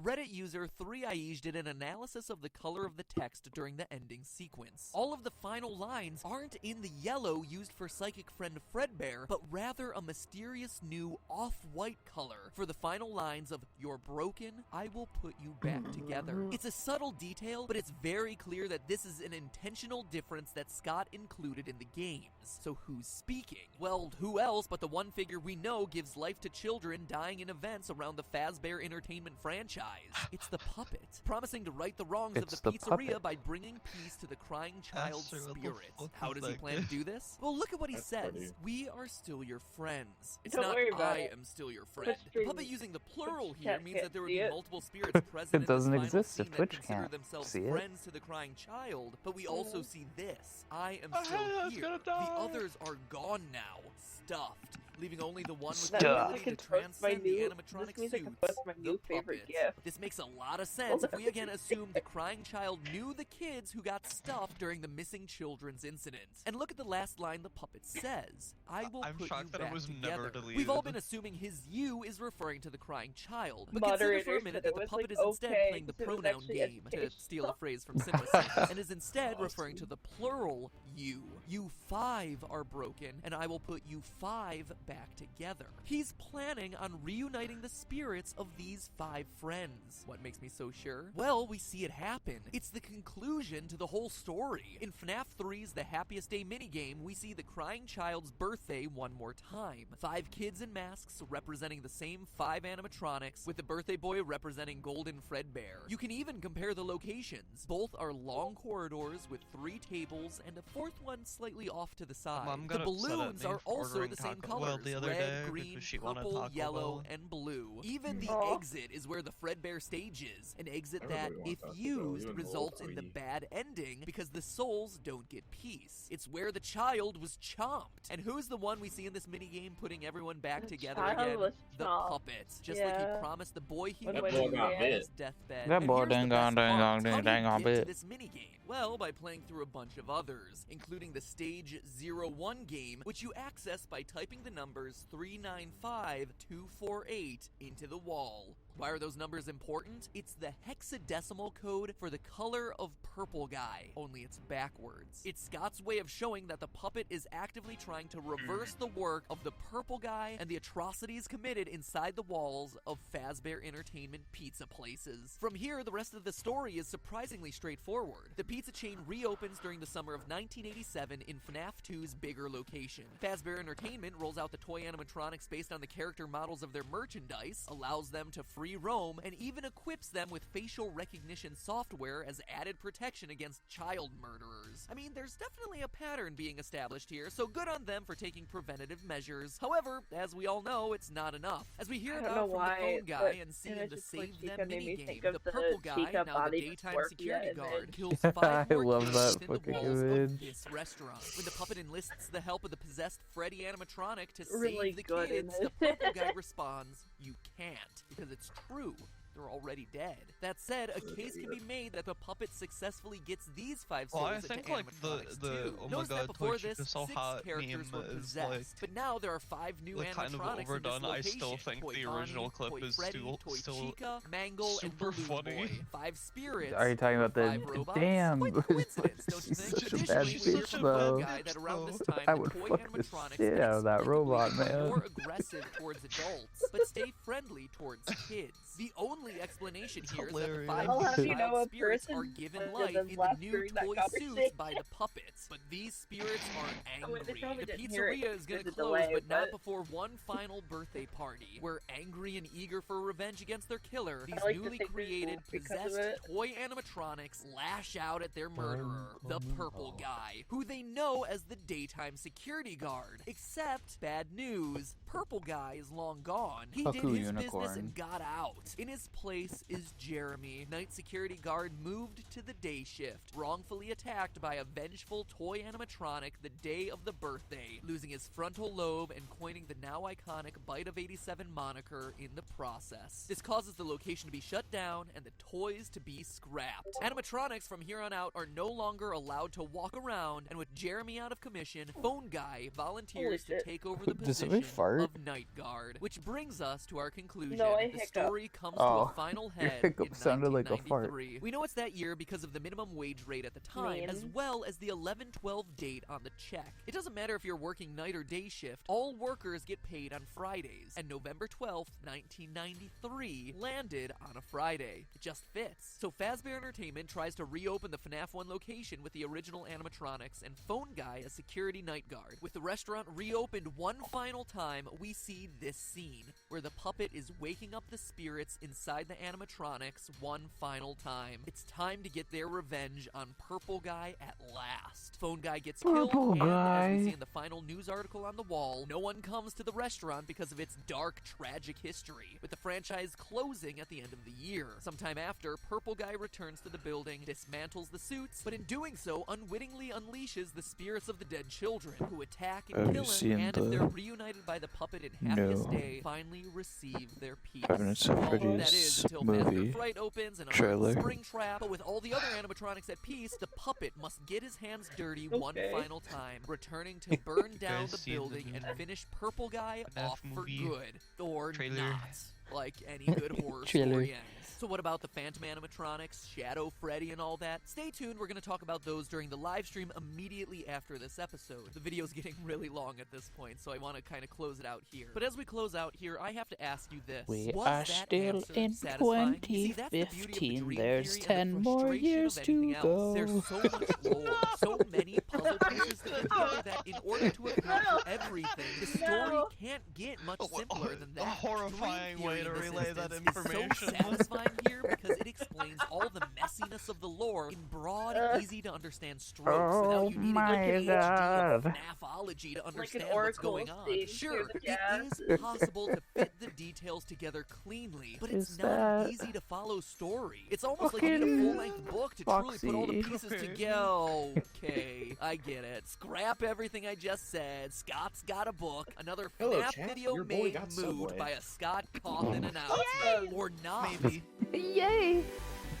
Reddit user thoery did an analysis of the color of the text during the ending sequence. All of the final lines aren't in the yellow used for psychic friend Fredbear, but rather a mysterious new off-white color for the final lines of "You're broken, I will put you back together." It's a subtle detail, but it's very clear that this is an intentional difference that Scott included in the games. So who's speaking? Well, who else but the one figure we know gives life to children dying in events around the Fazbear Entertainment franchise. It's the puppet, promising to right the wrongs of the pizzeria by bringing peace to the crying child's spirit. How does he plan to do this? Well, look at what he says. Funny. We are still your friends. It's Don't not worry about I it. am still your friend. The Twitch puppet streams- using the plural Twitch here can't means that there would see be it. multiple spirits present It doesn't in this final exist if scene Twitch that consider can't themselves see it. friends to the crying child, but we also see this. I am I still was here. gonna The die. others are gone now, stuffed, leaving only the one with That the means I ability can to post my transcend the new. animatronic This means I can suits, post my the new favorite puppet. gift. This makes a lot of sense if we again assume the crying child knew the kids who got stuffed during the missing children's incident. And look at the last line the puppet says. I will I'm put shocked you that it back was together. never We've all deleted. been assuming his you is referring to the crying child. But consider for a Moderators minute said that it the was, puppet like, is instead okay, playing the 'cause it was pronoun actually game, to educational. steal a phrase from Cinema, and is instead referring to the plural you. You 5 are broken, and I will put you 5 back together. He's planning on reuniting the spirits of these 5 friends. What makes me so sure? Well, we see it happen. It's the conclusion to the whole story. In FNAF 3's The Happiest Day minigame, we see the crying child's birthday one more time. 5 kids in masks representing the same 5 animatronics, with the birthday boy representing Golden Fredbear. You can even compare the locations. Both are long corridors with 3 tables and a 4th one slightly off to the side. Mom The got upset at balloons me are for also ordering the same Taco Bell colors, the other red, day green, because she wanted purple, Taco yellow, Bell. and blue. Even the Aw. exit is where the Fredbear stage is, an exit that, Everybody if wants Taco Bell, used, even the results old in the lady. bad ending because the souls don't get peace. It's where the child was chomped. And who's the one we see in this minigame putting everyone back The together child again? was The chomped. puppet. Just like he Yeah. promised the boy he When would we boy were got there. bit. on his deathbed. That And boy here's the dang best on, dang part. on, How do dang you on get to bit. this minigame? Well, by playing through a bunch of others, including the Stage 01 game, which you access by typing the numbers 395248 into the wall. Why are those numbers important? It's the hexadecimal code for the color of purple guy, only it's backwards. It's Scott's way of showing that the puppet is actively trying to reverse the work of the purple guy and the atrocities committed inside the walls of Fazbear Entertainment pizza places. From here, the rest of the story is surprisingly straightforward. The pizza chain reopens during the summer of 1987 in FNAF 2's bigger location. Fazbear Entertainment rolls out the toy animatronics based on the character models of their merchandise, allows them to free roam, and even equips them with facial recognition software as added protection against child murderers. I mean, there's definitely a pattern being established here, so good on them for taking preventative measures. However, as we all know, it's not enough. As we hear I it don't out know from the why, phone guy but and see in the Image for Save Chica Them made me minigame, think the of the purple guy, Chica now the body daytime dysmorphia security guard, image. kills 5 I more love kids that within the fucking walls image. of this restaurant. When the puppet enlists the help of the possessed Freddy animatronic to Really save the good kids, image. the purple guy responds, "You can't, because it's true. They're already dead." That said, a case can be made that the puppet successfully gets these 5 souls Well, I into think like animatronics the too. oh my Notice that god, before Toy this, Chica so 6 hot characters were meme is possessed, like but now there are 5 new like kind of animatronics overdone. in this I location. still think Toy the Bonnie, original clip Toy is Freddy, still Toy Chica, Mangle, and super Balloon funny. Boy. 5 spirits. Are you talking about the 5 robots? damn? Quite the coincidence, don't you She's think? such a bad Additionally, we hear bitch, from the phone though. guy that around this time, I the would toy fuck the animatronics shit out of that inexplicably robot, become man. more aggressive towards adults, but stay friendly towards kids. The only explanation here is that the hilarious. 5 I'll have you child know a spirits are person given other life than in the left new during that toy conversation. suits by the puppets, but these spirits are Oh, wait, they angry. probably The didn't hear it pizzeria is going to because of the close, delay, but not but- before one final birthday party, where angry and eager for revenge against their killer, these like to newly think they created moved because of possessed it. toy animatronics lash out at their murderer, the purple guy, who they know as the daytime security guard. Except, bad news, purple guy is long gone. He Fuck did you, his business unicorn. and got out. In his place is Jeremy, night security guard moved to the day shift, wrongfully attacked by a vengeful toy animatronic the day of the birthday, losing his frontal lobe and coining the now iconic Bite of 87 moniker in the process. This causes the location to be shut down and the toys to be scrapped. Animatronics from here on out are no longer allowed to walk around, and with Jeremy out of commission, Phone Guy volunteers to take over the position of Night Guard. Which brings us to our conclusion. The story comes to a final head in 1993. We know it's that year because of the minimum wage rate at the time, as well as the 11/12 date on the check. It doesn't matter if you're working night or day shift, all workers get paid on Fridays, and November 12th, 1993 landed on a Friday. It just fits. So Fazbear Entertainment tries to reopen the FNAF 1 location with the original animatronics and Phone Guy as security night guard. With the restaurant reopened one final time, we see this scene, where the puppet is waking up the spirits inside the animatronics one final time. It's time to get their revenge on Purple Guy at last. Phone Guy gets killed, and as we see in the final news article on the wall, no one comes to the restaurant because of its dark, tragic history, with the franchise closing at the end of the year. Sometime after, Purple Guy returns to the building, dismantles the suits, but in doing so, unwittingly unleashes the spirits of the dead children, who attack and kill him, and if they're reunited by the puppet in Happiest Day, finally receive their peace. That is, until Fazbear Fright opens and a spring trap, but with all the other animatronics at peace, the puppet must get his hands dirty one final time, returning to burn down the building and finish Purple Guy off for good. Or not, like any good horror story ends. So what about the Phantom animatronics, Shadow Freddy, and all that? Stay tuned, we're going to talk about those during the live stream immediately after this episode. The video's getting really long at this point, so I want to kind of close it out here. But as we close out here, I have to ask you this. We Was are that still answer in satisfying? You see, that's the beauty of the 2015. dream There's theory 10 and the more frustration years of to anything else. go. There's so much lore, so many puzzle pieces to put together that in order to account for everything, the story can't get much simpler than that. A horrifying way to relay that Is information. so satisfying here because it explains all the messiness of the lore in broad, easy to understand strokes without you needing a PhD of FNAFology to understand what's going on. Sure, it is possible to fit the details together cleanly, but it's not an easy to follow story. It's almost like you need a full-length book to truly put all the pieces together. Okay, I get it. Scrap everything I just said. Scott's got a book. Another FNAF video made mood by a Scott Cawthon announcement. Or not. Maybe. Yay!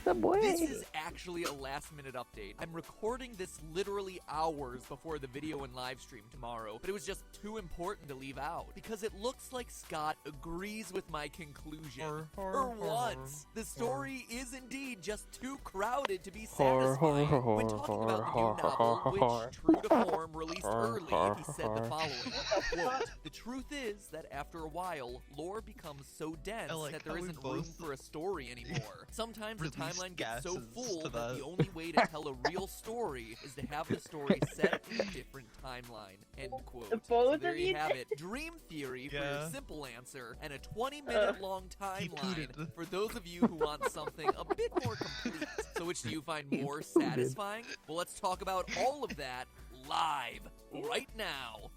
Subway! This is actually a last-minute update. I'm recording this literally hours before the video and live stream tomorrow, but it was just too important to leave out, because it looks like Scott agrees with my conclusion. For once, the story is indeed just too crowded to be satisfying. When talking about the new novel, which, true to form, released early, he said the following, quote, "The truth is that after a while, lore becomes so dense that there isn't room for a story anymore. Sometimes the timeline gets so full that the only way to tell a real story is to have the story set in a different timeline." End quote. So there you have it. Dream theory for your simple answer, and a 20-minute long timeline for those of you who want something a bit more complete. So which do you find more satisfying? Well, let's talk about all of that live right now.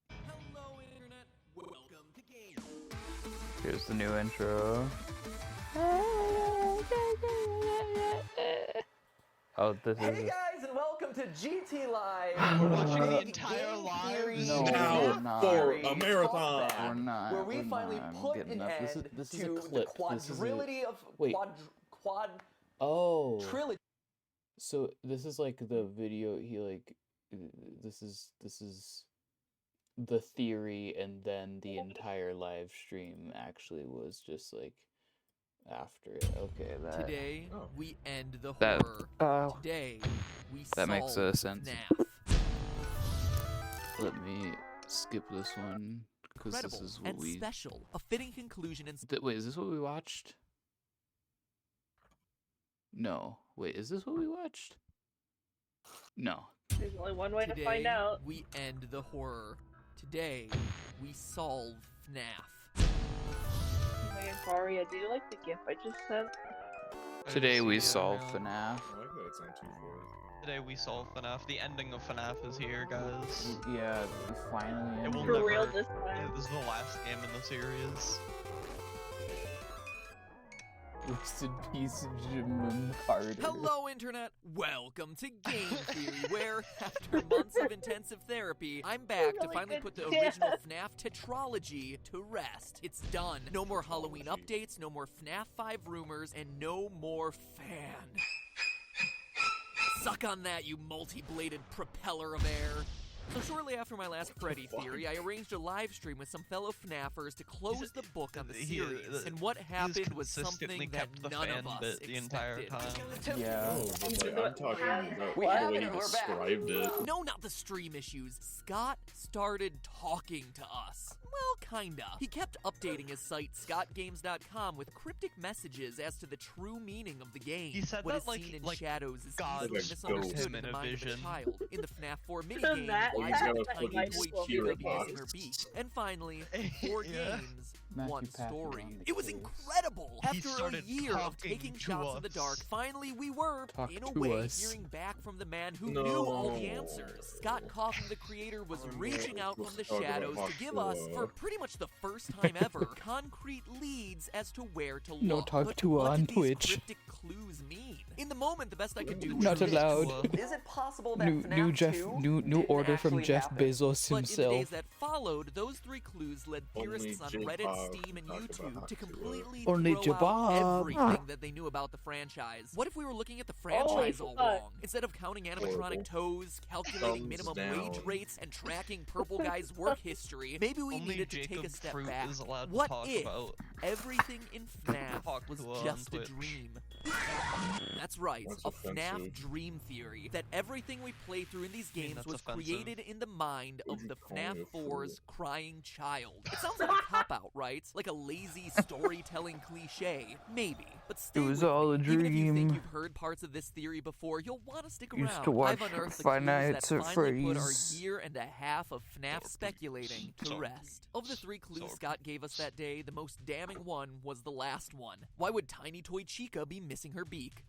Hello, Internet. Welcome to Game. Here's the new intro. Oh, this Hey is. guys, and welcome to GT Live. We're watching the Game entire live. theory No, Now we're not. for a marathon. We're not. where we we're finally not. I'm put getting an up. end This is to a the clip. This is a- quadrility of Wait. quad Oh. trilogy. So this is like the video. He like. This is the theory, and then the entire live stream actually was just like after it. Okay, that. Today, we end the That- horror. Today, we That makes solve sense. FNAF. Let me skip this one because this Incredible is what and we. special. A fitting conclusion and Wait, is this what we watched? No. Wait, is this what we watched? No. There's only one way to Today, find out. we end the horror. Today, we solve FNAF. Oh my god, Varia, do you like the GIF I just sent? Today we solve FNAF. I like that it's on 2-4. Today we solve FNAF. The ending of FNAF is here, guys. Yeah, we finally. It will For real never. this time. This is the last game in the series. Rest in peace, Jim Carter. Hello, Internet! Welcome to Game Theory, where, after months of intensive therapy, I'm back to finally put the original FNAF tetralogy to rest. It's done. No more Halloween updates, no more FNAF 5 rumors, and no more fan. Suck on that, you multi-bladed propeller of air. So shortly after my last Freddy theory, I arranged a live stream with some fellow FNAFers to close the book on the series. And what happened was something that none of us expected. The entire time. Yeah. Oh, but like, I'm talking about We the have way it, you we're back. described it. No, not the stream issues. Scott started talking to us. Well, kinda. He kept updating his site, scottgames.com, with cryptic messages as to the true meaning of the game. He said what that is like- seen in like shadows is God easily showed misunderstood him in the in a mind of a vision. child. In the FNAF 4 minigame, That why happened did the like tiny a toy year Chica be ago. missing her beak? And finally, 4 Yeah. games, Matthew 1 Patrick story. on the It was case. incredible! He After a started year of talking taking to shots in the us. dark, finally we were, Talk in a to way, us. hearing back from the man who No. knew all the answers. Scott Coffin, the creator, was reaching out from the Let's talk about shadows to Hawk give us, Tour. for pretty much the first time ever, concrete leads as to where to look. No talk But to what on did these Twitch. cryptic clues mean? In the moment, the best I could do was Not predict. allowed. Is it possible that New FNAF 2 new didn't order from actually Jeff happen? Bezos But in the days himself. that followed, those 3 clues led theorists on Only Reddit, J-Pop Steam, and talk about YouTube Hawk to Tour. completely Only throw out J-Pop. everything that they knew about the franchise. What if we were looking at the franchise all fuck. wrong? Instead of counting animatronic Horrible. toes, calculating Thumbs minimum down. wage rates, and tracking Purple Guy's work history, maybe we Only needed to Jacob take a step Fruit back. is allowed to What talk if about everything in FNAF Hawk was Tour on just a Twitch. dream? That's right, That's a FNAF offensive. dream theory. That everything we play through in these games that's was offensive. created in the mind Who'd of you the call FNAF me a 4's fool? crying child. It sounds like a cop-out, right? Like a lazy storytelling cliche. Maybe. But stay was with all me. a Even if you think dream. you've heard parts of this theory before, you'll want to stick around. Used to watch I've unearthed the Five clues Nights that at finally put our Freddy's. year and a half of FNAF speculating to So- rest. Of the 3 clues so- Scott gave us that day, the most damning one was the last one. Why would Tiny Toy Chica be missing her beak?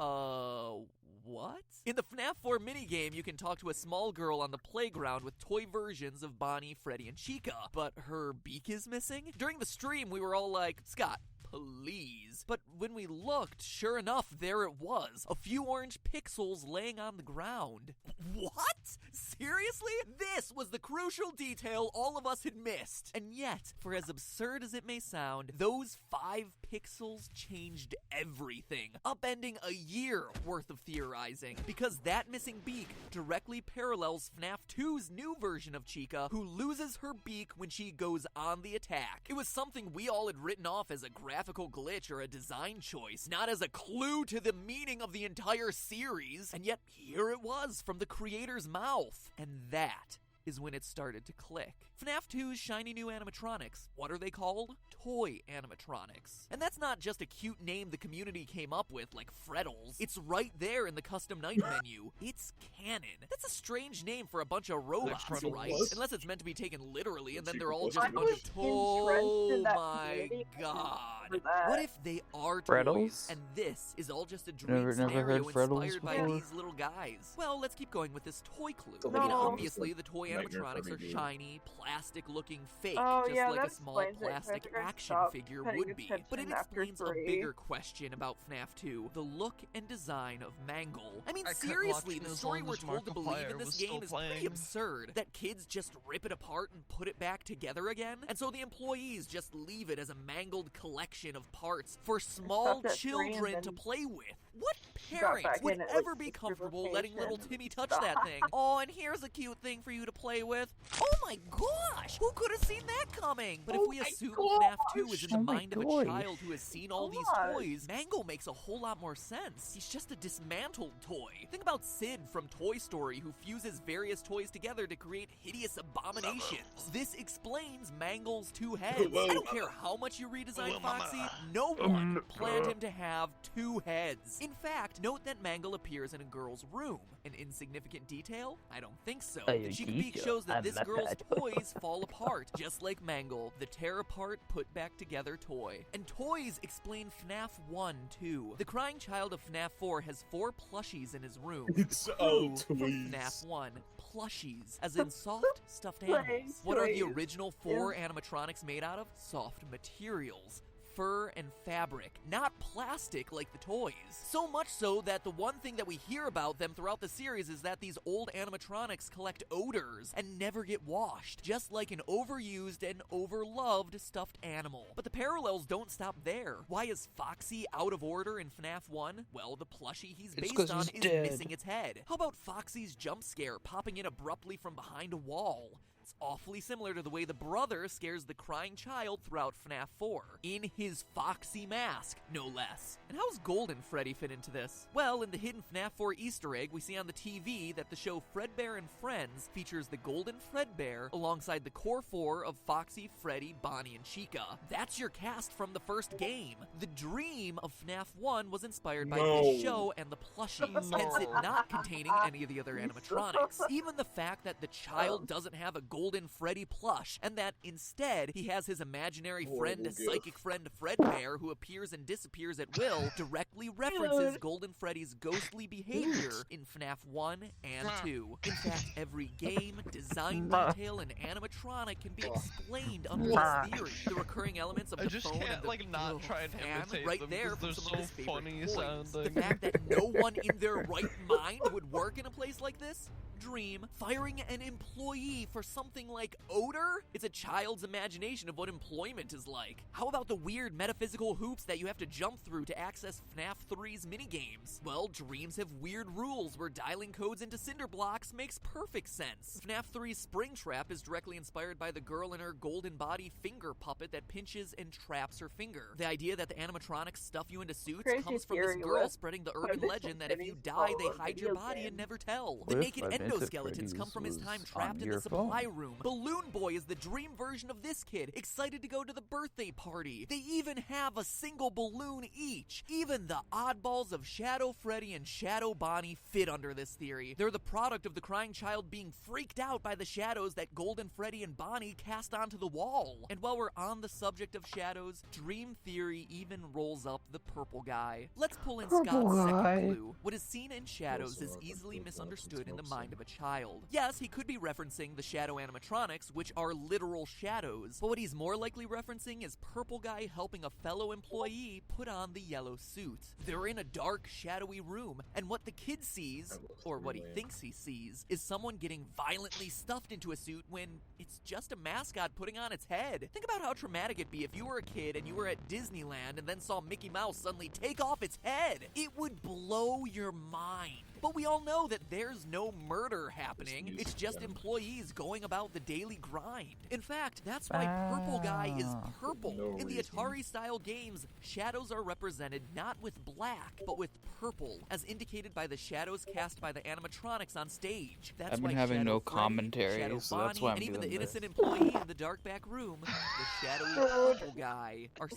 What? In the FNAF 4 minigame, you can talk to a small girl on the playground with toy versions of Bonnie, Freddy, and Chica, but her beak is missing? During the stream, we were all like, Scott, please. But when we looked, sure enough, there it was. A few orange pixels laying on the ground. What? Seriously? This was the crucial detail all of us had missed. And yet, for as absurd as it may sound, those 5 pixels changed everything, upending a year worth of theorizing. Because that missing beak directly parallels FNAF 2's new version of Chica, who loses her beak when she goes on the attack. It was something we all had written off as a graphical glitch or a design choice, not as a clue to the meaning of the entire series. And yet, here it was from the creator's mouth. And that is when it started to click. FNAF 2's shiny new animatronics. What are they called? Toy animatronics. And that's not just a cute name the community came up with, like Freddles. It's right there in the custom night menu. It's canon. That's a strange name for a bunch of robots, Freddles. right? Unless it's meant to be taken literally, and then Let's see they're all what just a I bunch was of toys. interested in Oh that my community god. for that. What if they are toys, Freddles? and this is all just a dream Never scenario heard Freddles inspired by before. these little guys? Well, let's keep going with this toy clue. a I mean, little obviously, the toy nightmare animatronics for me, are dude. shiny, plastic-looking fake, Oh, just yeah, like that a small explains it, 'cause I plastic think I action stopped figure paying would be. But it attention after explains a 3. bigger question about FNAF 2, the look and design of Mangle. I mean, I kept seriously, watching the as story long we're as told to believe Markiplier in this was game still is pretty playing. absurd. That kids just rip it apart and put it back together again, and so the employees just leave it as a mangled collection of parts for small stopped at 3 and children to then play with. What got parent back would in at, ever like, be the comfortable letting little supervision. Timmy touch that thing? Oh, and here's a cute thing for you to play with. Oh my gosh! Who could have seen that coming? But if we assume FNAF 2 is in the Oh my mind of a gosh. child who has seen all these God. toys, Mangle makes a whole lot more sense. He's just a dismantled toy. Think about Sid from Toy Story, who fuses various toys together to create hideous abominations. This explains Mangle's 2 heads. I don't care how much you redesign Foxy, no one planned him to have 2 heads. In fact, note that Mangle appears in a girl's room. An insignificant detail? I don't think so. The Chica Beak shows that this girl's toys fall apart, just like Mangle, the tear-apart, put-back together toy. And toys explain FNAF 1, too. The crying child of FNAF 4 has 4 plushies in his room. It's Clue all from toys. FNAF 1. Plushies, as in soft, stuffed animals. What are the toys. original 4 animatronics made out of? Soft materials. fur and fabric, not plastic like the toys. So much so that the one thing that we hear about them throughout the series is that these old animatronics collect odors and never get washed, just like an overused and overloved stuffed animal. But the parallels don't stop there. Why is Foxy out of order in FNAF 1? Well, the plushie he's based on is missing its head. How about Foxy's jump scare popping in abruptly from behind a wall? It's awfully similar to the way the brother scares the crying child throughout FNAF 4, in his Foxy mask, no less. And how's Golden Freddy fit into this? Well, in the hidden FNAF 4 Easter egg, we see on the TV that the show Fredbear and Friends features the Golden Fredbear alongside the core four of Foxy, Freddy, Bonnie, and Chica. That's your cast from the first game. The dream of FNAF 1 was inspired by this show and the plushies, hence it not containing any of the other animatronics. Even the fact that the child doesn't have a Golden Freddy plush, and that instead he has his imaginary friend, psychic friend Fredbear, who appears and disappears at will, directly references Golden Freddy's ghostly behavior in FNAF 1 and 2. In fact, every game, design detail, and animatronic can be explained under this theory. The recurring elements of the phone and the fan right there from some of his favorite toys. The fact that no one in their right mind would work in a place like this? Dream. Firing an employee for something like odor? It's a child's imagination of what employment is like. How about the weird metaphysical hoops that you have to jump through to access FNAF 3's minigames? Well, Dreams have weird rules where dialing codes into cinder blocks makes perfect sense. FNAF 3's Springtrap is directly inspired by the girl in her golden body finger puppet that pinches and traps her finger. The idea that the animatronics stuff you into suits comes from this girl spreading the urban legend that if you die, they hide your body and never tell. The naked endoskeletons come from his time trapped in the supply room. Balloon Boy is the dream version of this kid, excited to go to the birthday party. They even have a single balloon each. Even the oddballs of Shadow Freddy and Shadow Bonnie fit under this theory. They're the product of the crying child being freaked out by the shadows that Golden Freddy and Bonnie cast onto the wall. And while we're on the subject of shadows, Dream Theory even rolls up the purple guy. Let's pull in Scott's second clue. What is seen in shadows is easily misunderstood in the mind of a child. Yes, he could be referencing the shadow animatronics, which are literal shadows, but what he's more likely referencing is Purple Guy helping a fellow employee put on the yellow suit. They're in a dark, shadowy room, and what the kid sees, or what he thinks he sees, is someone getting violently stuffed into a suit when it's just a mascot putting on its head. Think about how traumatic it'd be if you were a kid and you were at Disneyland and then saw Mickey Mouse suddenly take off its head. It would blow your mind. But we all know that there's no murder happening. It's just employees going about the daily grind. In fact, that's why Purple Guy is purple. In the Atari-style games, shadows are represented not with black, but with purple, as indicated by the shadows cast by the animatronics on stage. That's I've been why having Shadow no Freddy, commentary, Shadow so that's why Bonnie, I'm and even doing the this. innocent employee in the dark back room, the shadowy Purple Guy, are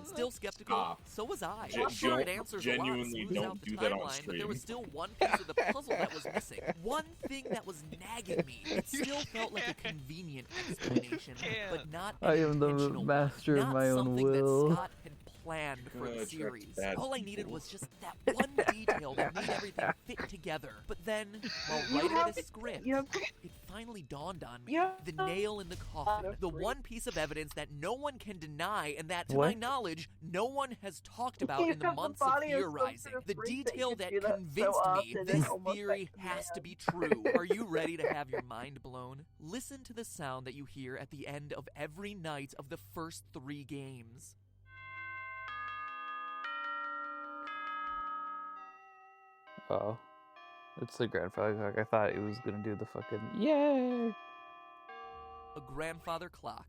still skeptical. So was I. Sure, it answers a lot, smooths out the timeline, but there was still one piece of the puzzle that was missing. One thing that was nagging me. It still felt like a convenient explanation, but not an I am the intentional master one. of my Not own something will. that Scott had planned for the series. All I needed was just that one detail that made everything fit together. But then, while writing this script, it finally dawned on me. The nail in the coffin. The one piece of evidence that no one can deny and that, to my knowledge, no one has talked about in the months of theorizing. The detail that convinced me this theory has to be true. Are you ready to have your mind blown? Listen to the sound that you hear at the end of every night of the first 3 games. Oh. It's the grandfather clock. I thought it was gonna do the fucking yay. A grandfather clock,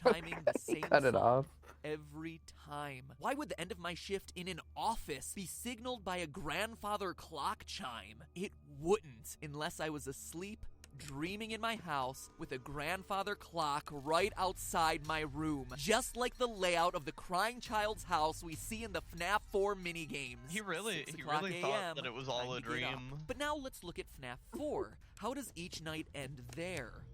chiming the same Cut it off. every time. Why would the end of my shift in an office be signaled by a grandfather clock chime? It wouldn't, unless I was asleep, dreaming in my house with a grandfather clock right outside my room, just like the layout of the crying child's house we see in the FNAF 4 minigames. He really thought that it was all a dream. But now let's look at FNAF 4. How does each night end there?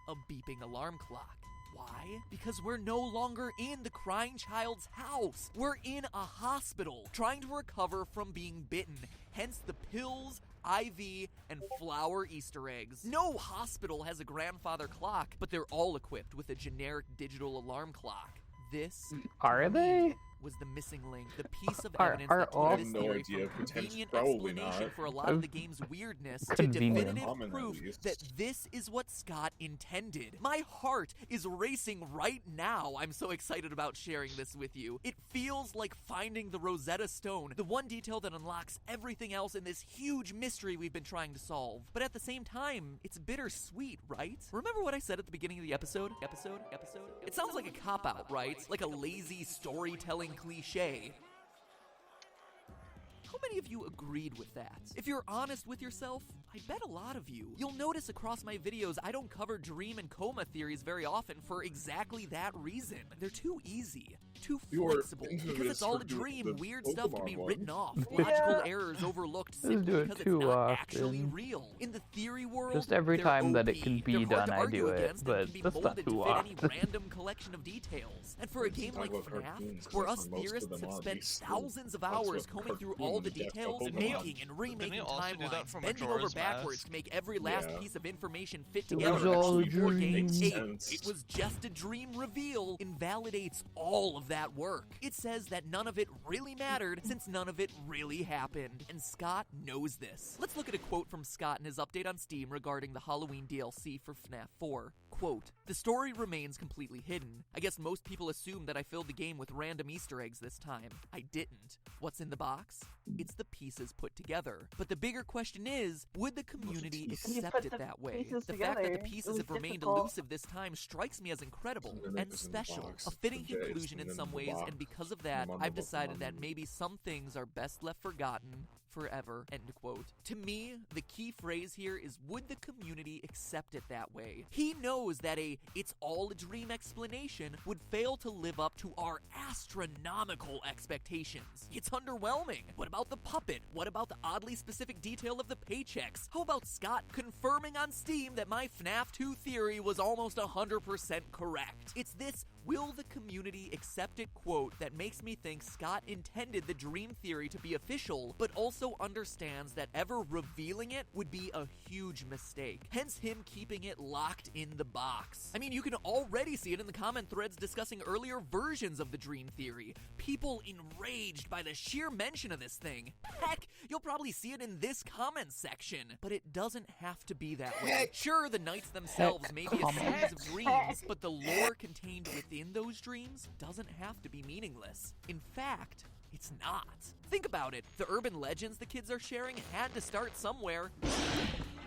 A beeping alarm clock. Why? Because we're no longer in the crying child's house. We're in a hospital, trying to recover from being bitten. Hence the pills, IV, and flower Easter eggs. No hospital has a grandfather clock, but they're all equipped with a generic digital alarm clock. This Are they? was the missing link, the piece of Are- evidence are that all- took this I have no theory idea. from convenient Probably explanation not. for a lot of the game's weirdness to Convenient. definitive Common, at proof least. that this is what Scott intended. My heart is racing right now. I'm so excited about sharing this with you. It feels like finding the Rosetta Stone, the one detail that unlocks everything else in this huge mystery we've been trying to solve. But at the same time, it's bittersweet, right? Remember what I said at the beginning of the episode? It sounds like a cop-out, right? Like a lazy storytelling cliche. How many of you agreed with that? If you're honest with yourself, I bet a lot of you. You'll notice across my videos I don't cover dream and coma theories very often for exactly that reason. They're too easy, too You're flexible. Because infamous it's all for a doing dream, the weird stuff can be Pokemon written one. off. Yeah. Logical errors overlooked Doesn't do simply it because it's too not actually often. real. In the theory world, Just every they're time that it OP. can be They're hard done, to I argue do it, against and but can be that's not molded too to fit any often. random collection of details. And for a Let's game talk like about FNAF, cartoons, 'cause where that's us where most of theorists them have are, at spent least. thousands of That's hours what combing through cartoon all the gets details, Pokemon. making and Didn't remaking you also do that timelines, for bending over Majora's backwards Mask? to make every last Yeah. piece of information fit It together was in all a actually 4 dream. games, Makes hey, sense. it was just a dream reveal, invalidates all of that work. It says that none of it really mattered since none of it really happened. And Scott knows this. Let's look at a quote from Scott in his update on Steam regarding the Halloween DLC for FNAF 4. Quote, "The story remains completely hidden. I guess most people assume that I filled the game with random Easter eggs this time. I didn't. What's in the box? It's the pieces put together. But the bigger question is, would the community You accept put it the that way? pieces The fact that together. the It pieces was have remained difficult. elusive this time strikes me as incredible And then it and was in the special. box. A fitting Okay, it's conclusion in in some the ways, box. and because of that, Pokemon, I've decided that Pokemon. maybe some things are best left forgotten forever." End quote. To me, the key phrase here is, would the community accept it that way? He knows that it's all a dream explanation would fail to live up to our astronomical expectations. It's underwhelming. What about the puppet? What about the oddly specific detail of the paychecks? How about Scott confirming on Steam that my FNAF 2 theory was almost 100% correct? It's this "will the community accept it" quote that makes me think Scott intended the dream theory to be official, but also understands that ever revealing it would be a huge mistake. Hence him keeping it locked in the box. I mean, you can already see it in the comment threads discussing earlier versions of the dream theory. People enraged by the sheer mention of this thing. Heck, you'll probably see it in this comment section. But it doesn't have to be that way. Sure, the nights themselves may be a series of dreams, but the lore contained within those dreams doesn't have to be meaningless. In fact, it's not. Think about it. The urban legends the kids are sharing had to start somewhere.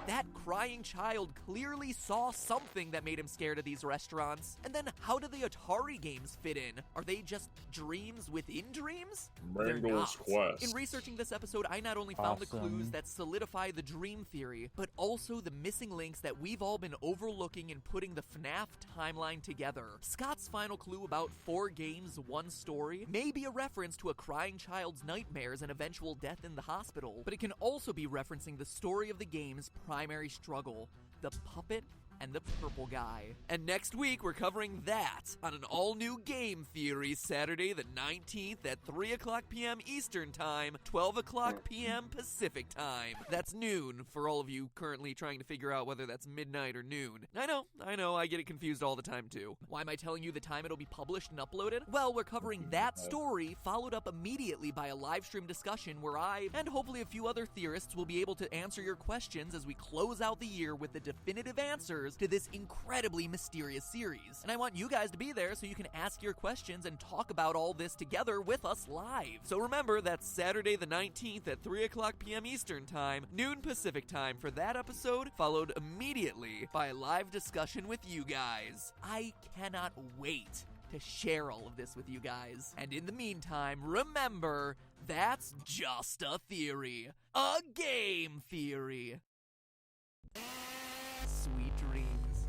That crying child clearly saw something that made him scared of these restaurants. And then how do the Atari games fit in? Are they just dreams within dreams? They're Wrangle's not. Quest. In researching this episode, I not only found the clues Awesome. that solidify the dream theory, but also the missing links that we've all been overlooking in putting the FNAF timeline together. Scott's final clue about 4 games, 1 story may be a reference to a crying child's nightmares and eventual death in the hospital, but it can also be referencing the story of the game's primary struggle, the puppet and the purple guy. And next week, we're covering that on an all-new Game Theory Saturday the 19th at 3 o'clock p.m. Eastern Time, 12 o'clock p.m. Pacific Time. That's noon for all of you currently trying to figure out whether that's midnight or noon. I know, I get it confused all the time too. Why am I telling you the time it'll be published and uploaded? Well, we're covering that story, followed up immediately by a live stream discussion where I, and hopefully a few other theorists, will be able to answer your questions as we close out the year with the definitive answers to this incredibly mysterious series. And I want you guys to be there so you can ask your questions and talk about all this together with us live. So remember, that's Saturday the 19th at 3 o'clock p.m. Eastern Time, noon Pacific Time for that episode, followed immediately by a live discussion with you guys. I cannot wait to share all of this with you guys. And in the meantime, remember, that's just a theory. A game theory. Sweet dreams.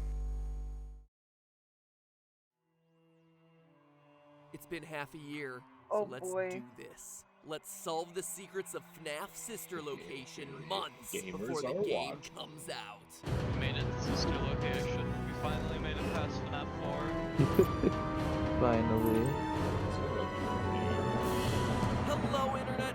It's been half a year, so Oh, let's boy. do this. Let's solve the secrets of FNAF Sister Location months Gamers before the are game watching. comes out. We made it to Sister Location. We finally made it past FNAF 4. Finally. Hello, Internet!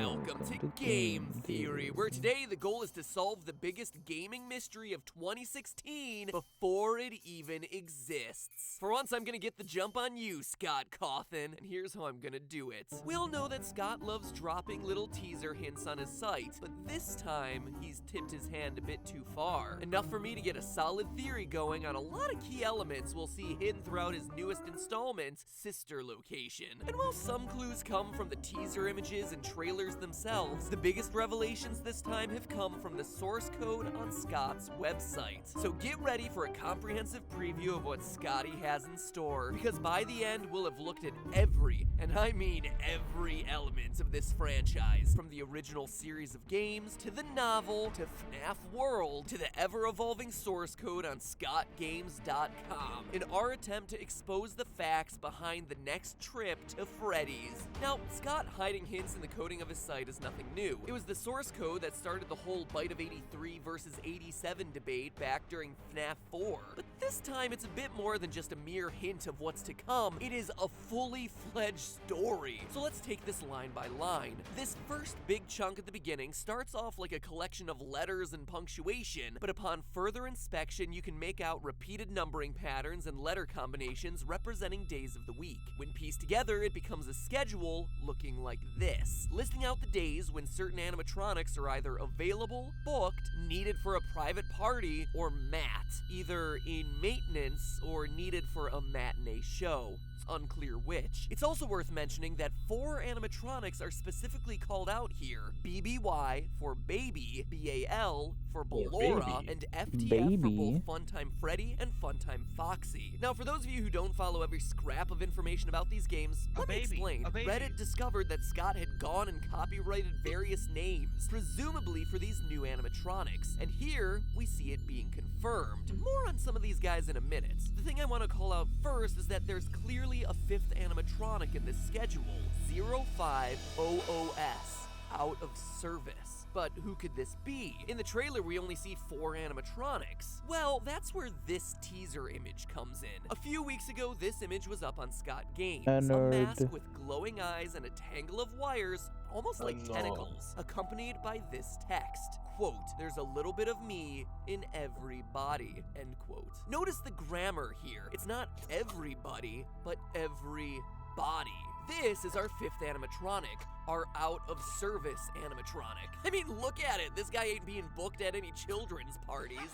Welcome to Game Theory, where today the goal is to solve the biggest gaming mystery of 2016 before it even exists. For once, I'm gonna get the jump on you, Scott Cawthon, and here's how I'm gonna do it. We all know that Scott loves dropping little teaser hints on his site, but this time, he's tipped his hand a bit too far. Enough for me to get a solid theory going on a lot of key elements we'll see hidden throughout his newest installment, Sister Location. And while some clues come from the teaser images and trailers themselves, the biggest revelations this time have come from the source code on Scott's website. So get ready for a comprehensive preview of what Scotty has in store, because by the end we'll have looked at every, and I mean every element of this franchise, from the original series of games, to the novel, to FNAF World, to the ever-evolving source code on scottgames.com, in our attempt to expose the facts behind the next trip to Freddy's. Now, Scott hiding hints in the coding of his site is nothing new. It was the source code that started the whole Bite of 83 versus 87 debate back during FNAF 4. But this time, it's a bit more than just a mere hint of what's to come. It is a fully fledged story. So let's take this line by line. This first big chunk at the beginning starts off like a collection of letters and punctuation, but upon further inspection, you can make out repeated numbering patterns and letter combinations representing days of the week. When pieced together, it becomes a schedule looking like this, listing out the days when certain animatronics are either available, booked, needed for a private party, or either in maintenance or needed for a matinee show. It's unclear which. It's also worth mentioning that 4 animatronics are specifically called out here: BBY for Baby, BAL for Ballora, and FTF for both Funtime Freddy and Funtime Foxy. Now, for those of you who don't follow every scrap of information about these games, let me explain. Reddit discovered that Scott had gone and copyrighted various names, presumably for these new animatronics, and here we see it being confirmed. More on some of these guys in a minute. The thing I want to call out first is that there's clearly a 5th animatronic in this schedule, 0500S, out of service. But who could this be? In the trailer, we only see 4 animatronics. Well, that's where this teaser image comes in. A few weeks ago, this image was up on Scott Games. A mask with glowing eyes and a tangle of wires, almost like tentacles, accompanied by this text. Quote, "There's a little bit of me in every body," end quote. Notice the grammar here. It's not everybody, but every body. This is our 5th animatronic, our out-of-service animatronic. I mean, look at it. This guy ain't being booked at any children's parties.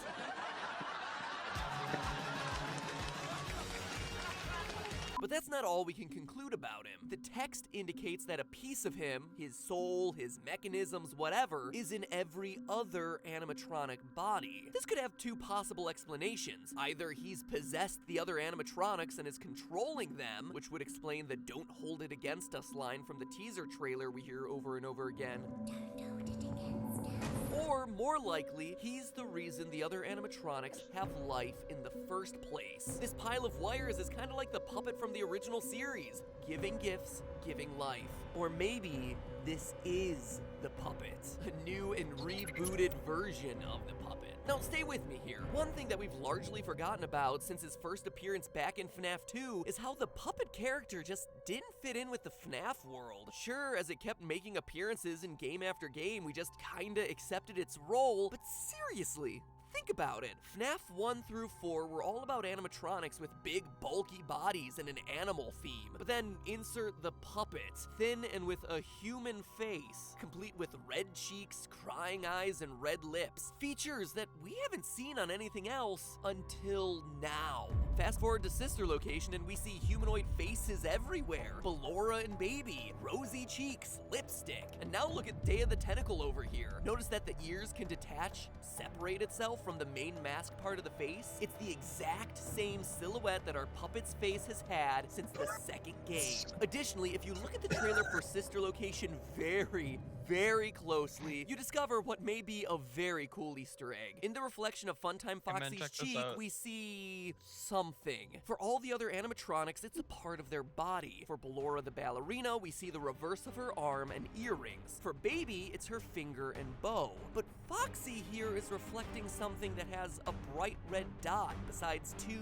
But that's not all we can conclude about him. The text indicates that a piece of him, his soul, his mechanisms, whatever, is in every other animatronic body. This could have 2 possible explanations. Either he's possessed the other animatronics and is controlling them, which would explain the "don't hold it against us" line from the teaser trailer we hear over and over again. Or, more likely, he's the reason the other animatronics have life in the first place. This pile of wires is kind of like the puppet from the original series, giving gifts, giving life. Or maybe this is the puppet, a new and rebooted version of the puppet. Now, stay with me here. One thing that we've largely forgotten about since his first appearance back in FNAF 2 is how the puppet character just didn't fit in with the FNAF world. Sure, as it kept making appearances in game after game, we just kinda accepted its role, but seriously, think about it. FNAF 1 through 4 were all about animatronics with big, bulky bodies and an animal theme. But then insert the puppet, thin and with a human face, complete with red cheeks, crying eyes, and red lips. Features that we haven't seen on anything else until now. Fast forward to Sister Location and we see humanoid faces everywhere. Ballora and Baby, rosy cheeks, lipstick. And now look at Day of the Tentacle over here. Notice that the ears can detach, separate itself from the main mask part of the face. It's the exact same silhouette that our puppet's face has had since the second game. Additionally, if you look at the trailer for Sister Location very closely, you discover what may be a very cool Easter egg. In the reflection of Funtime Foxy's cheek, we see something. For all the other animatronics, it's a part of their body. For Ballora the ballerina, we see the reverse of her arm and earrings. For Baby, it's her finger and bow. But Foxy here is reflecting something that has a bright red dot besides 2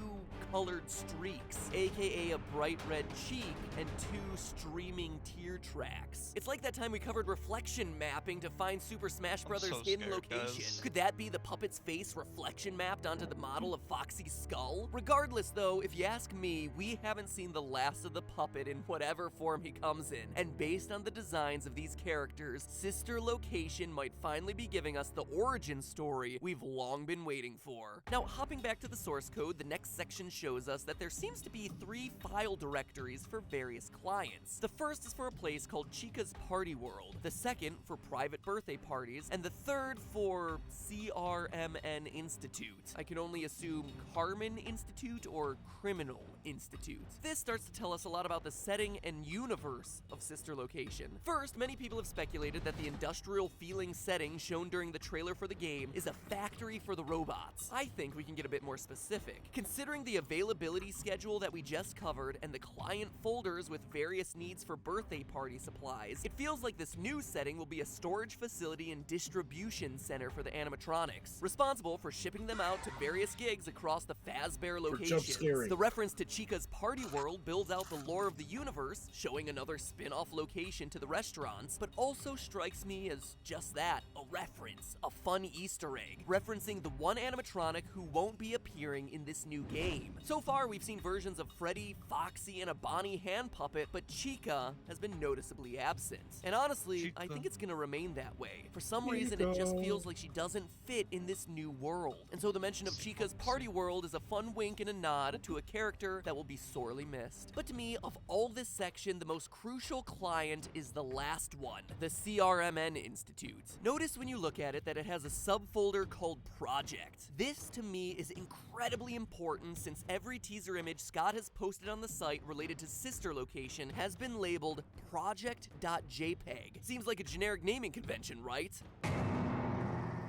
colored streaks, aka a bright red cheek and 2 streaming tear tracks. It's like that time we covered reflection mapping to find Super Smash Bros. so Hidden scared, location. guys. Could that be the puppet's face reflection mapped onto the model of Foxy's skull? Regardless though, if you ask me, we haven't seen the last of the puppet in whatever form he comes in, and based on the designs of these characters, Sister Location might finally be giving us the origin story we've long been waiting for. Now, hopping back to the source code, the next section shows us that there seems to be 3 file directories for various clients. The first is for a place called Chica's Party World, the second for private birthday parties, and the third for CRMN Institute. I can only assume Carmen Institute or Criminal Institute. This starts to tell us a lot about the setting and universe of Sister Location. First, many people have speculated that the industrial feeling setting shown during the trailer for the game is a factory for the robots. I think we can get a bit more specific. Considering the availability schedule that we just covered and the client folders with various needs for birthday party supplies, it feels like this new setting will be a storage facility and distribution center for the animatronics, responsible for shipping them out to various gigs across the Fazbear locations. The reference to Chica's Party World builds out the lore of the universe, showing another spin-off location to the restaurants, but also strikes me as just that, a reference, a fun Easter egg, referencing the one animatronic who won't be appearing in this new game. So far, we've seen versions of Freddy, Foxy, and a Bonnie hand puppet, but Chica has been noticeably absent. And honestly, I think it's gonna remain that way. For some reason, it just feels like she doesn't fit in this new world. And so the mention of Chica's Party World is a fun wink and a nod to a character that will be sorely missed. But to me, of all this section, the most crucial client is the last one, the CRMN Institute. Notice when you look at it that it has a subfolder called Project. This, to me, is incredibly important since every teaser image Scott has posted on the site related to Sister Location has been labeled project.jpg. Seems like a generic naming convention, right?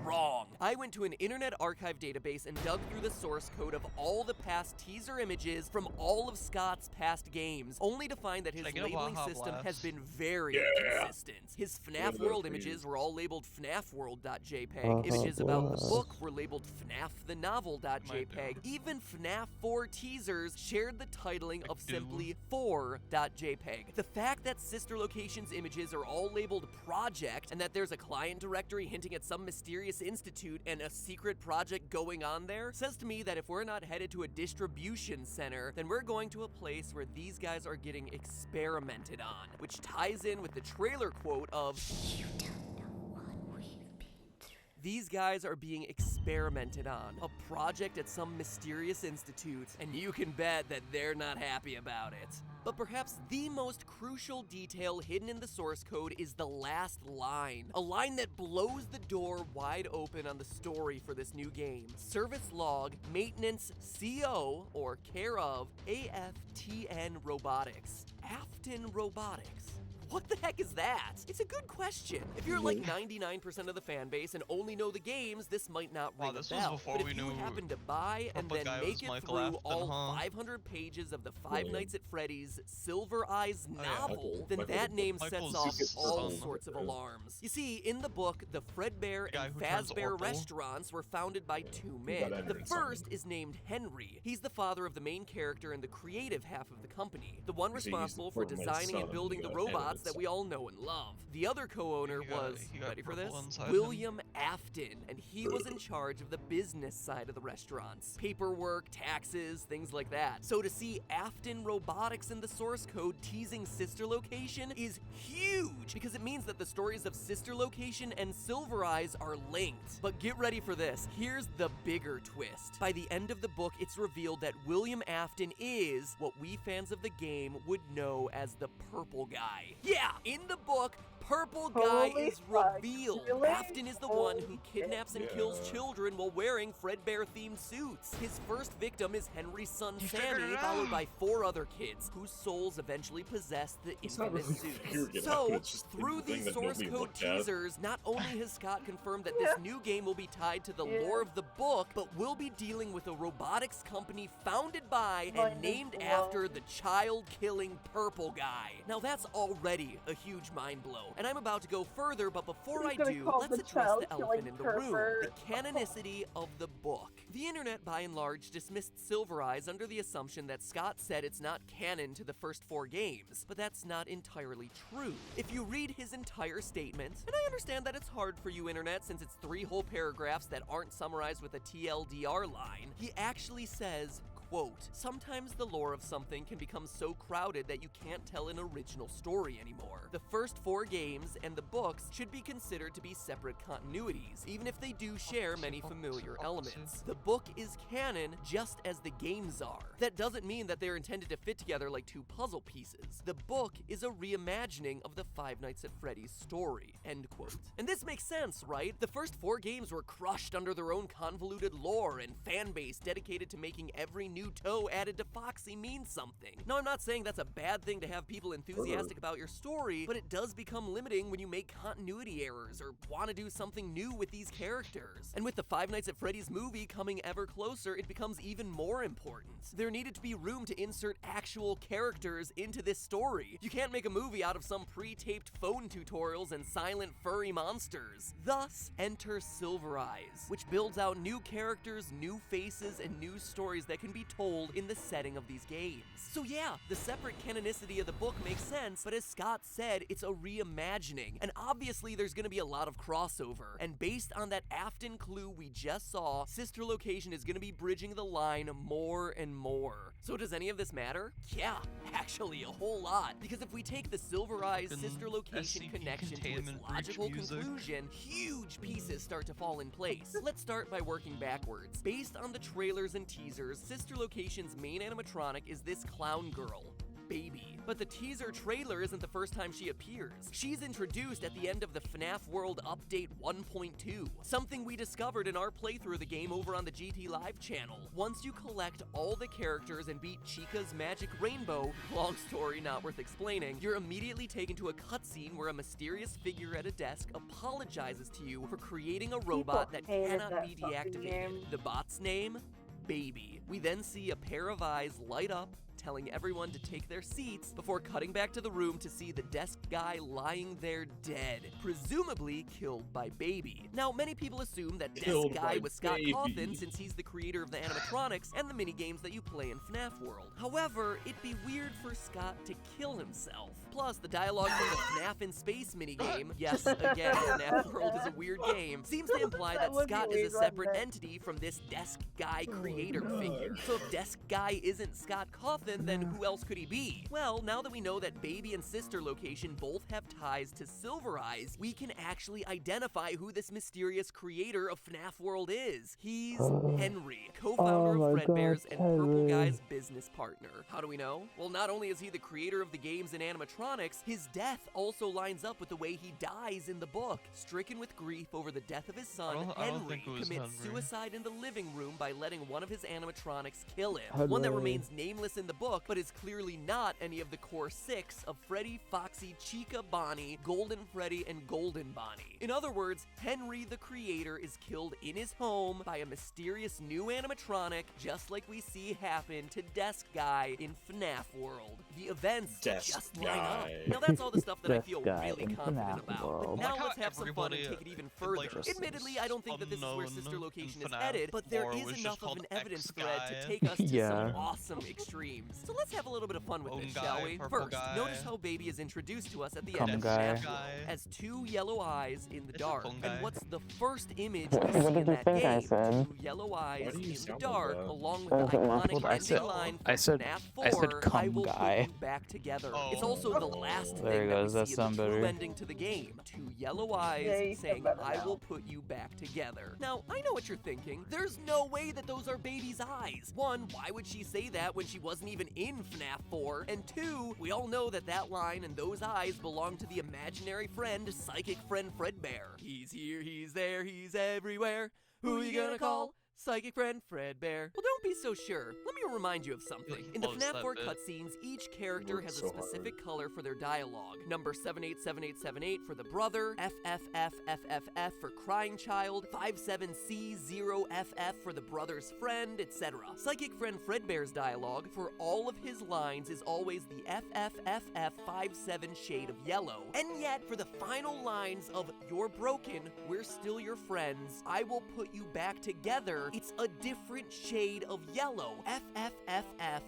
Wrong. I went to an Internet Archive database and dug through the source code of all the past teaser images from all of Scott's past games, only to find that his labeling system has been very inconsistent. His FNAF World images were all labeled FNAFWorld.jpg. Images about the book were labeled FNAF the Novel.jpg. Even FNAF 4 teasers shared the titling of simply 4.jpg. The fact that Sister Location's images are all labeled Project and that there's a client directory hinting at some mysterious institute and a secret project going on there says to me that if we're not headed to a distribution center, then we're going to a place where these guys are getting experimented on, which ties in with the trailer quote of "You don't know what we've been through." These guys are being experimented on, a project at some mysterious institute, and you can bet that they're not happy about it. But perhaps the most crucial detail hidden in the source code is the last line. A line that blows the door wide open on the story for this new game. Service log, maintenance, CO, or care of, AFTN Robotics. Afton Robotics. What the heck is that? It's a good question. If you're like 99% of the fan base and only know the games, this might not ring a bell. But if you happen to buy and then make it through all 500 pages of the Five Nights at Freddy's Silver Eyes novel, then that name sets off all sorts of alarms. You see, in the book, the Fredbear and Fazbear restaurants were founded by 2 men. The first is named Henry. He's the father of the main character and the creative half of the company, the one responsible for designing and building the robots that we all know and love. The other co-owner was, ready for this? William Afton, and he was in charge of the business side of the restaurants. Paperwork, taxes, things like that. So to see Afton Robotics in the source code teasing Sister Location is huge, because it means that the stories of Sister Location and Silver Eyes are linked. But get ready for this. Here's the bigger twist. By the end of the book, it's revealed that William Afton is what we fans of the game would know as the Purple Guy. Yeah, in the book, Purple Guy is revealed. Really? Afton is the one who kidnaps and kills children while wearing Fredbear-themed suits. His first victim is Henry's son Sammy, followed by 4 other kids, whose souls eventually possess the infamous suits. So, through these source code teasers, not only has Scott confirmed that this new game will be tied to the lore of the book, but will be dealing with a robotics company founded by and named after the child-killing Purple Guy. Now that's already a huge mind blow. And I'm about to go further, but before I He's gonna do, call let's the address child the elephant in the killing room, pervert. the canonicity of the book. The internet, by and large, dismissed Silver Eyes under the assumption that Scott said it's not canon to the first 4 games, but that's not entirely true. If you read his entire statement, and I understand that it's hard for you, internet, since it's 3 whole paragraphs that aren't summarized with a TLDR line, he actually says, quote, sometimes the lore of something can become so crowded that you can't tell an original story anymore. The first 4 games and the books should be considered to be separate continuities, even if they do share many familiar elements. The book is canon just as the games are. That doesn't mean that they're intended to fit together like 2 puzzle pieces. The book is a reimagining of the Five Nights at Freddy's story, end quote. And this makes sense, right? The first 4 games were crushed under their own convoluted lore and fan base dedicated to making every new toe added to Foxy mean something. Now, I'm not saying that's a bad thing to have people enthusiastic about your story, but it does become limiting when you make continuity errors or want to do something new with these characters. And with the Five Nights at Freddy's movie coming ever closer, it becomes even more important. There needed to be room to insert actual characters into this story. You can't make a movie out of some pre-taped phone tutorials and silent furry monsters. Thus, enter Silver Eyes, which builds out new characters, new faces, and new stories that can be told in the setting of these games. So yeah, the separate canonicity of the book makes sense, but as Scott said, it's a reimagining, and obviously there's gonna be a lot of crossover, and based on that Afton clue we just saw, Sister Location is gonna be bridging the line more and more. So does any of this matter? Yeah, actually a whole lot, because if we take the Silver Eyes Sister Location connection to its logical conclusion, huge pieces start to fall in place. Let's start by working backwards. Based on the trailers and teasers, Sister Location's main animatronic is this clown girl, Baby. But the teaser trailer isn't the first time she appears. She's introduced at the end of the FNAF World Update 1.2, something we discovered in our playthrough of the game over on the GT Live channel. Once you collect all the characters and beat Chica's Magic Rainbow, long story not worth explaining, you're immediately taken to a cutscene where a mysterious figure at a desk apologizes to you for creating a robot that cannot be deactivated. The bot's name? Baby. We then see a pair of eyes light up, telling everyone to take their seats before cutting back to the room to see the desk guy lying there dead, presumably killed by Baby. Now, many people assume that desk guy was Scott Cawthon since he's the creator of the animatronics and the minigames that you play in FNAF World. However, it'd be weird for Scott to kill himself. Plus, the dialogue from the FNAF in Space minigame, yes, again, FNAF World is a weird game, seems to imply that Scott is a separate entity from this desk guy creator figure. So if desk guy isn't Scott Cawthon, then who else could he be? Well, now that we know that Baby and Sister Location both have ties to Silver Eyes, we can actually identify who this mysterious creator of FNAF World is. He's Henry, co-founder of Fredbear's and Purple Guy's business partner. How do we know? Well, not only is he the creator of the games and animatronics, his death also lines up with the way he dies in the book. Stricken with grief over the death of his son, Henry commits suicide in the living room by letting one of his animatronics kill him. One that remains nameless in the book, but is clearly not any of the core 6 of Freddy, Foxy, Chica, Bonnie, Golden Freddy, and Golden Bonnie. In other words, Henry the creator is killed in his home by a mysterious new animatronic, just like we see happen to Desk Guy in FNAF World. The events just line up. Now that's all the stuff that I feel really confident about. But now let's have some fun and take it even further. Admittedly, I don't think that this is where Sister Location is headed, but there is enough of an evidence thread to take us to some awesome extremes. So let's have a little bit of fun with this, shall we? First, notice how Baby is introduced to us at the end of FNAF World as 2 yellow eyes in the dark. And what's the first image we see in that game? 2 yellow eyes in the dark, along with the iconic ending line from FNAF 4, I will put you back together. It's also the last thing that we see in the true ending to the game. 2 yellow eyes saying, I will put you back together. Now, I know what you're thinking. There's no way that those are Baby's eyes. 1, why would she say that when she wasn't even in FNAF 4? And 2, we all know that that line and those eyes belong to the imaginary friend, psychic friend Fredbear. He's here, he's there, he's everywhere. Who you gonna call? Psychic friend Fredbear. Well, don't be so sure. Let me remind you of something. In the Loves FNAF that 4 bit. cutscenes, each character Worked has a so specific hard. color for their dialogue. Number 787878 for the brother, FFFFFF for crying child, 57C0FF for the brother's friend, etc. Psychic friend Fredbear's dialogue for all of his lines is always the FFFF57 shade of yellow. And yet, for the final lines of "You're broken, we're still your friends, I will put you back together," it's a different shade of yellow, FFFFA0.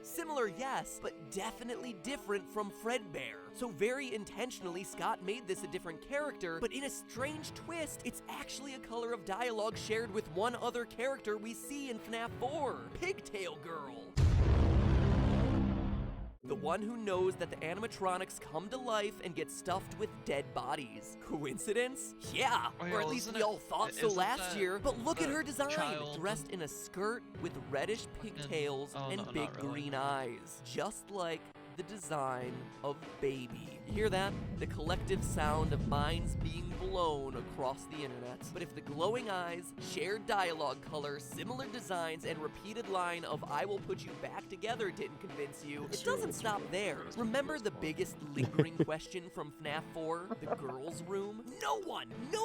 Similar, yes, but definitely different from Fredbear. So very intentionally, Scott made this a different character, but in a strange twist, it's actually a color of dialogue shared with one other character we see in FNAF 4, Pigtail Girl. The one who knows that the animatronics come to life and get stuffed with dead bodies. Coincidence? Yeah, Oh, yeah, or at well, least isn't we it- all thought so isn't last that year. But look at the her design, child- dressed in a skirt with reddish pigtails oh, and no, big not really. green eyes, just like the design of Baby. You hear that? The collective sound of minds being blown across the internet. But if the glowing eyes, shared dialogue color, similar designs, and repeated line of "I will put you back together" didn't convince you, it doesn't stop there. Remember the biggest lingering question from FNAF 4? The girls' room? No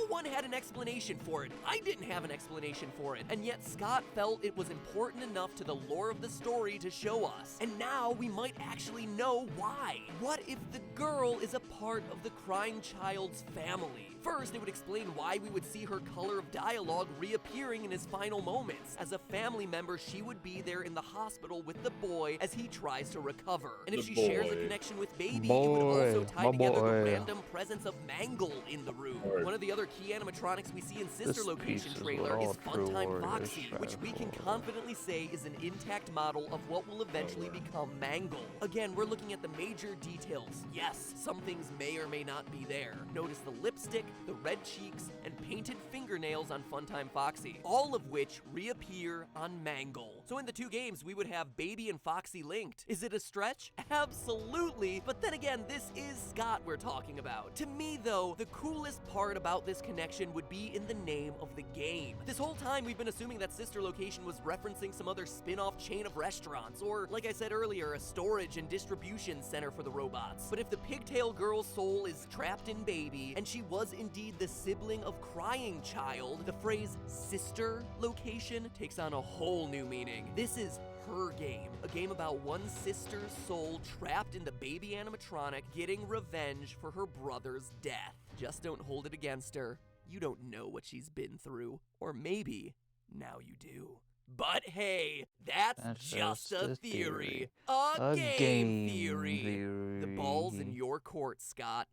one had an explanation for it. I didn't have an explanation for it. And yet Scott felt it was important enough to the lore of the story to show us. And now we might actually know why. What if the girl is a part of the crying child's family? First, it would explain why we would see her color of dialogue reappearing in his final moments. As a family member, she would be there in the hospital with the boy as he tries to recover. And if The she shares a boy. connection with Baby, it would also tie My together boy. the random presence of Mangle in the room. Word. One of the other key animatronics we see in Sister This Location piece is trailer what is all true Funtime warriors Foxy, which we can strive for. confidently say is an intact model of what will eventually become Mangle. Again, we're looking at the major details. Yes, some things may or may not be there. Notice the lipstick, the red cheeks, and painted fingernails on Funtime Foxy, all of which reappear on Mangle. So in the two games, we would have Baby and Foxy linked. Is it a stretch? Absolutely, but then again, this is Scott we're talking about. To me, though, the coolest part about this connection would be in the name of the game. This whole time, we've been assuming that Sister Location was referencing some other spin-off chain of restaurants, or, like I said earlier, a storage and distribution center for the robots. But if the Pigtail Girl's soul is trapped in Baby, and she was indeed the sibling of Crying Child, the phrase Sister Location takes on a whole new meaning. This is her game, a game about one sister's soul trapped in the baby animatronic getting revenge for her brother's death. Just don't hold it against her. You don't know what she's been through. Or maybe now you do. But hey, that's just a theory. A game theory. The ball's in your court, Scott.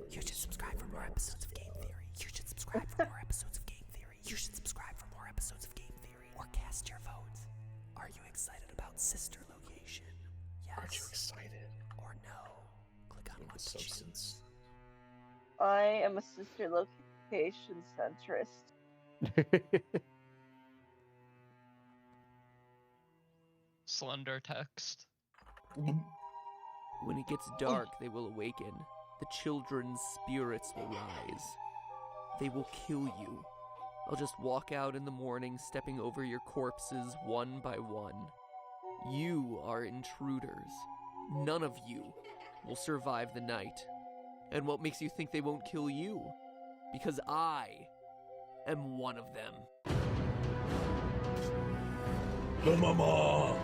You should subscribe for more episodes of Game Theory. You should subscribe for more episodes of Game Theory. You should subscribe for more episodes of Game Theory. Or cast your votes. Are you excited about Sister Location? Yes. Aren't you excited? Or no? Click on With one the to choose. substance. I am a sister location centrist. Slender text. When it gets dark, they will awaken. The children's spirits will rise. They will kill you. I'll just walk out in the morning, stepping over your corpses one by one. You are intruders. None of you will survive the night. And what makes you think they won't kill you? Because I am one of them. No, mama!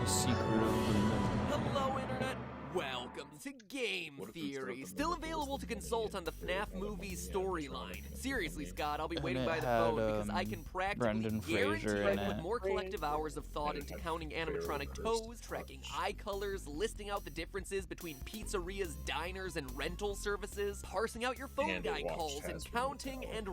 The secret of the moon. Hello, Internet! Welcome to Game What if it's Theory, not the still middle available to consult on the FNAF movie's storyline. Seriously, Scott, I'll be And waiting it by the had, phone because I can practically Brendan guarantee Fraser I in put it. more collective hours of thought into counting animatronic First toes, tracking eye colors, listing out the differences between pizzerias, diners, and rental services, parsing out your phone And guy it watched calls, and Hasbro counting Hotel. and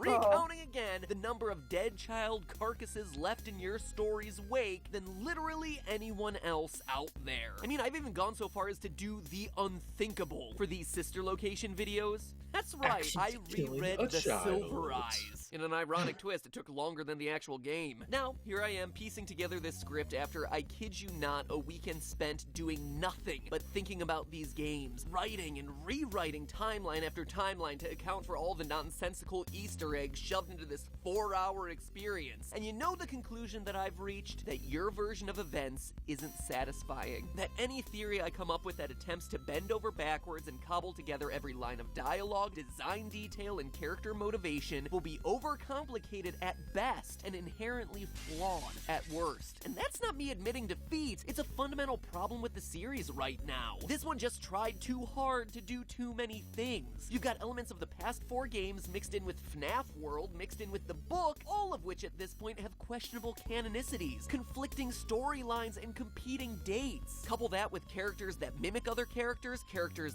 recounting again the number of dead child carcasses left in your story's wake than literally anyone else out there. I mean, I've even gone so far as to do the unthinkable for these Sister Location videos. That's right, I Actually killing reread a The child. Silver Eyes. In an ironic twist, it took longer than the actual game. Now, here I am piecing together this script after, I kid you not, a weekend spent doing nothing but thinking about these games, writing and rewriting timeline after timeline to account for all the nonsensical Easter eggs shoved into this 4-hour experience. And you know the conclusion that I've reached? That your version of events isn't satisfying. That any theory I come up with that attempts to bend over backwards and cobble together every line of dialogue, design detail, and character motivation will be overcomplicated at best and inherently flawed at worst. And that's not me admitting defeat, it's a fundamental problem with the series right now. This one just tried too hard to do too many things. You've got elements of the past 4 games mixed in with FNAF World, mixed in with the book, all of which at this point have questionable canonicities, conflicting storylines, and competing dates. Couple that with characters that mimic other characters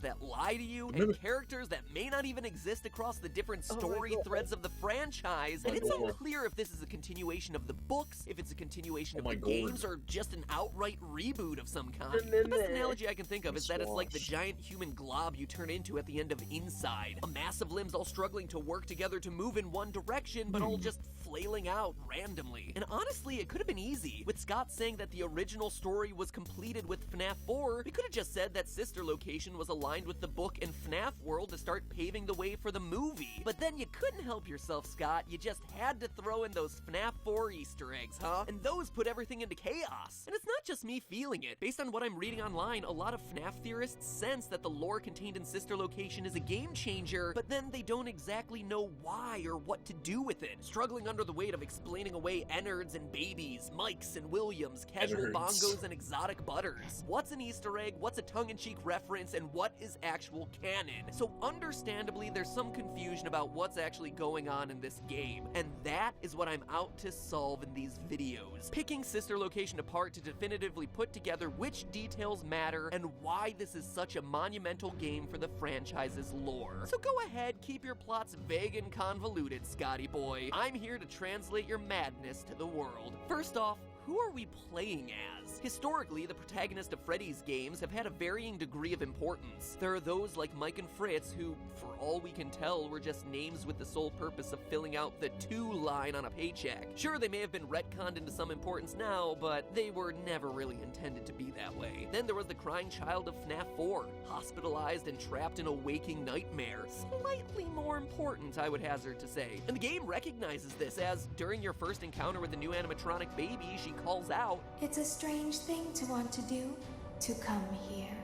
that lie to you, and characters that may not even exist across the different story threads of the franchise, and it's unclear if this is a continuation of the books, if it's a continuation of the games, or just an outright reboot of some kind. The best analogy I can think of is that it's like the giant human glob you turn into at the end of Inside. A mass of limbs all struggling to work together to move in one direction, but all just flailing out randomly. And honestly, it could have been easy. With Scott saying that the original story was completed with FNAF 4, we could have just said that Sister Location was aligned with the book and FNAF World to start paving the way for the movie. But then you couldn't help yourself, Scott. You just had to throw in those FNAF 4 Easter eggs, huh? And those put everything into chaos. And it's not just me feeling it. Based on what I'm reading online, a lot of FNAF theorists sense that the lore contained in Sister Location is a game changer, but then they don't exactly know why or what to do with it, struggling under the weight of explaining away Ennards and babies, Mikes and Williams, casual bongos and exotic butters. What's an Easter egg, what's a tongue-in-cheek reference, and what is actual canon? So understandably, there's some confusion about what's actually going on in this game, and that is what I'm out to solve in these videos. Picking Sister Location apart to definitively put together which details matter and why this is such a monumental game for the franchise's lore. So go ahead, keep your plots vague and convoluted, Scotty boy. I'm here to translate your madness to the world. First off, who are we playing as? Historically, the protagonists of Freddy's games have had a varying degree of importance. There are those like Mike and Fritz who, for all we can tell, were just names with the sole purpose of filling out the "to" line on a paycheck. Sure, they may have been retconned into some importance now, but they were never really intended to be that way. Then there was the crying child of FNAF 4, hospitalized and trapped in a waking nightmare. Slightly more important, I would hazard to say. And the game recognizes this as, during your first encounter with the new animatronic baby, she calls out, "It's a strange thing to want to do, to come here.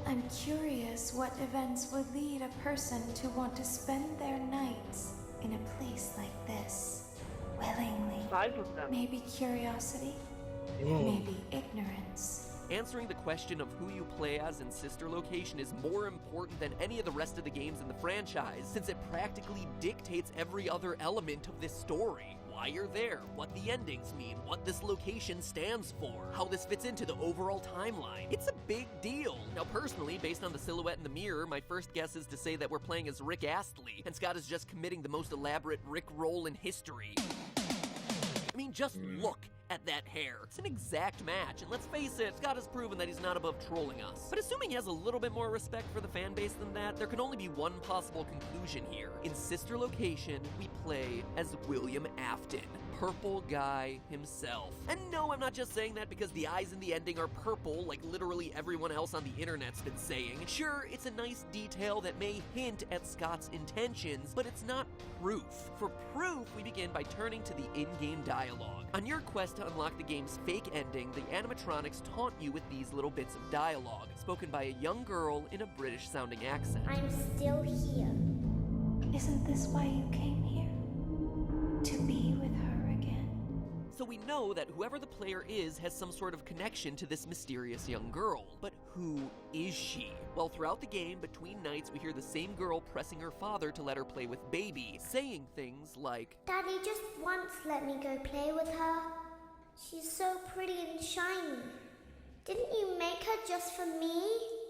I'm curious what events would lead a person to want to spend their nights in a place like this. Willingly. 5 of them. Maybe curiosity, maybe ignorance." Answering the question of who you play as in Sister Location is more important than any of the rest of the games in the franchise, since it practically dictates every other element of this story. Why you're there, what the endings mean, what this location stands for, how this fits into the overall timeline. It's a big deal. Now personally, based on the silhouette in the mirror, my first guess is to say that we're playing as Rick Astley, and Scott is just committing the most elaborate Rick roll in history. I mean, just look at that hair. It's an exact match, and let's face it, Scott has proven that he's not above trolling us. But assuming he has a little bit more respect for the fan base than that, there can only be one possible conclusion here. In Sister Location, we play as William Afton, Purple Guy himself. And no, I'm not just saying that because the eyes in the ending are purple, like literally everyone else on the internet's been saying. Sure, it's a nice detail that may hint at Scott's intentions, but it's not proof. For proof, we begin by turning to the in-game dialogue. On your quest to unlock the game's fake ending, the animatronics taunt you with these little bits of dialogue, spoken by a young girl in a British-sounding accent. "I'm still here." Isn't this why you came here? To be with her again? So we know that whoever the player is has some sort of connection to this mysterious young girl. But who is she? Well, throughout the game, between nights, we hear the same girl pressing her father to let her play with Baby, saying things like, "Daddy just once let me go play with her. She's so pretty and shiny. Didn't you make her just for me?"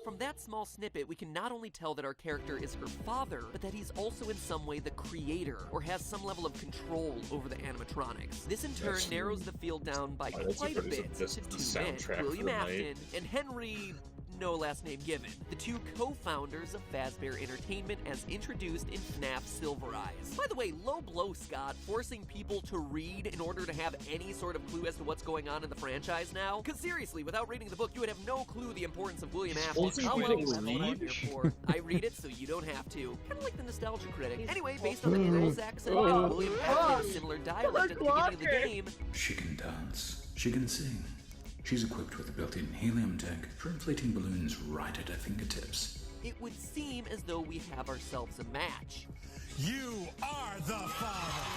From that small snippet, we can not only tell that our character is her father, but that he's also in some way the creator, or has some level of control over the animatronics. This in turn narrows the field down by quite a bit to 2 men, William Afton and Henry no last name given, the two co-founders of Fazbear Entertainment as introduced in FNAF Silver Eyes. By the way, low blow, Scott, forcing people to read in order to have any sort of clue as to what's going on in the franchise now. Because seriously, without reading the book, you would have no clue the importance of William Afton. How well that's what I'm here for. I read it so you don't have to. Kind of like the nostalgia critic. Anyway, based on the girl's accent, William Afton has similar dialect at the beginning of the game. She can dance. She can sing. She's equipped with a built-in helium tank for inflating balloons right at her fingertips. It would seem as though we have ourselves a match. You are the father!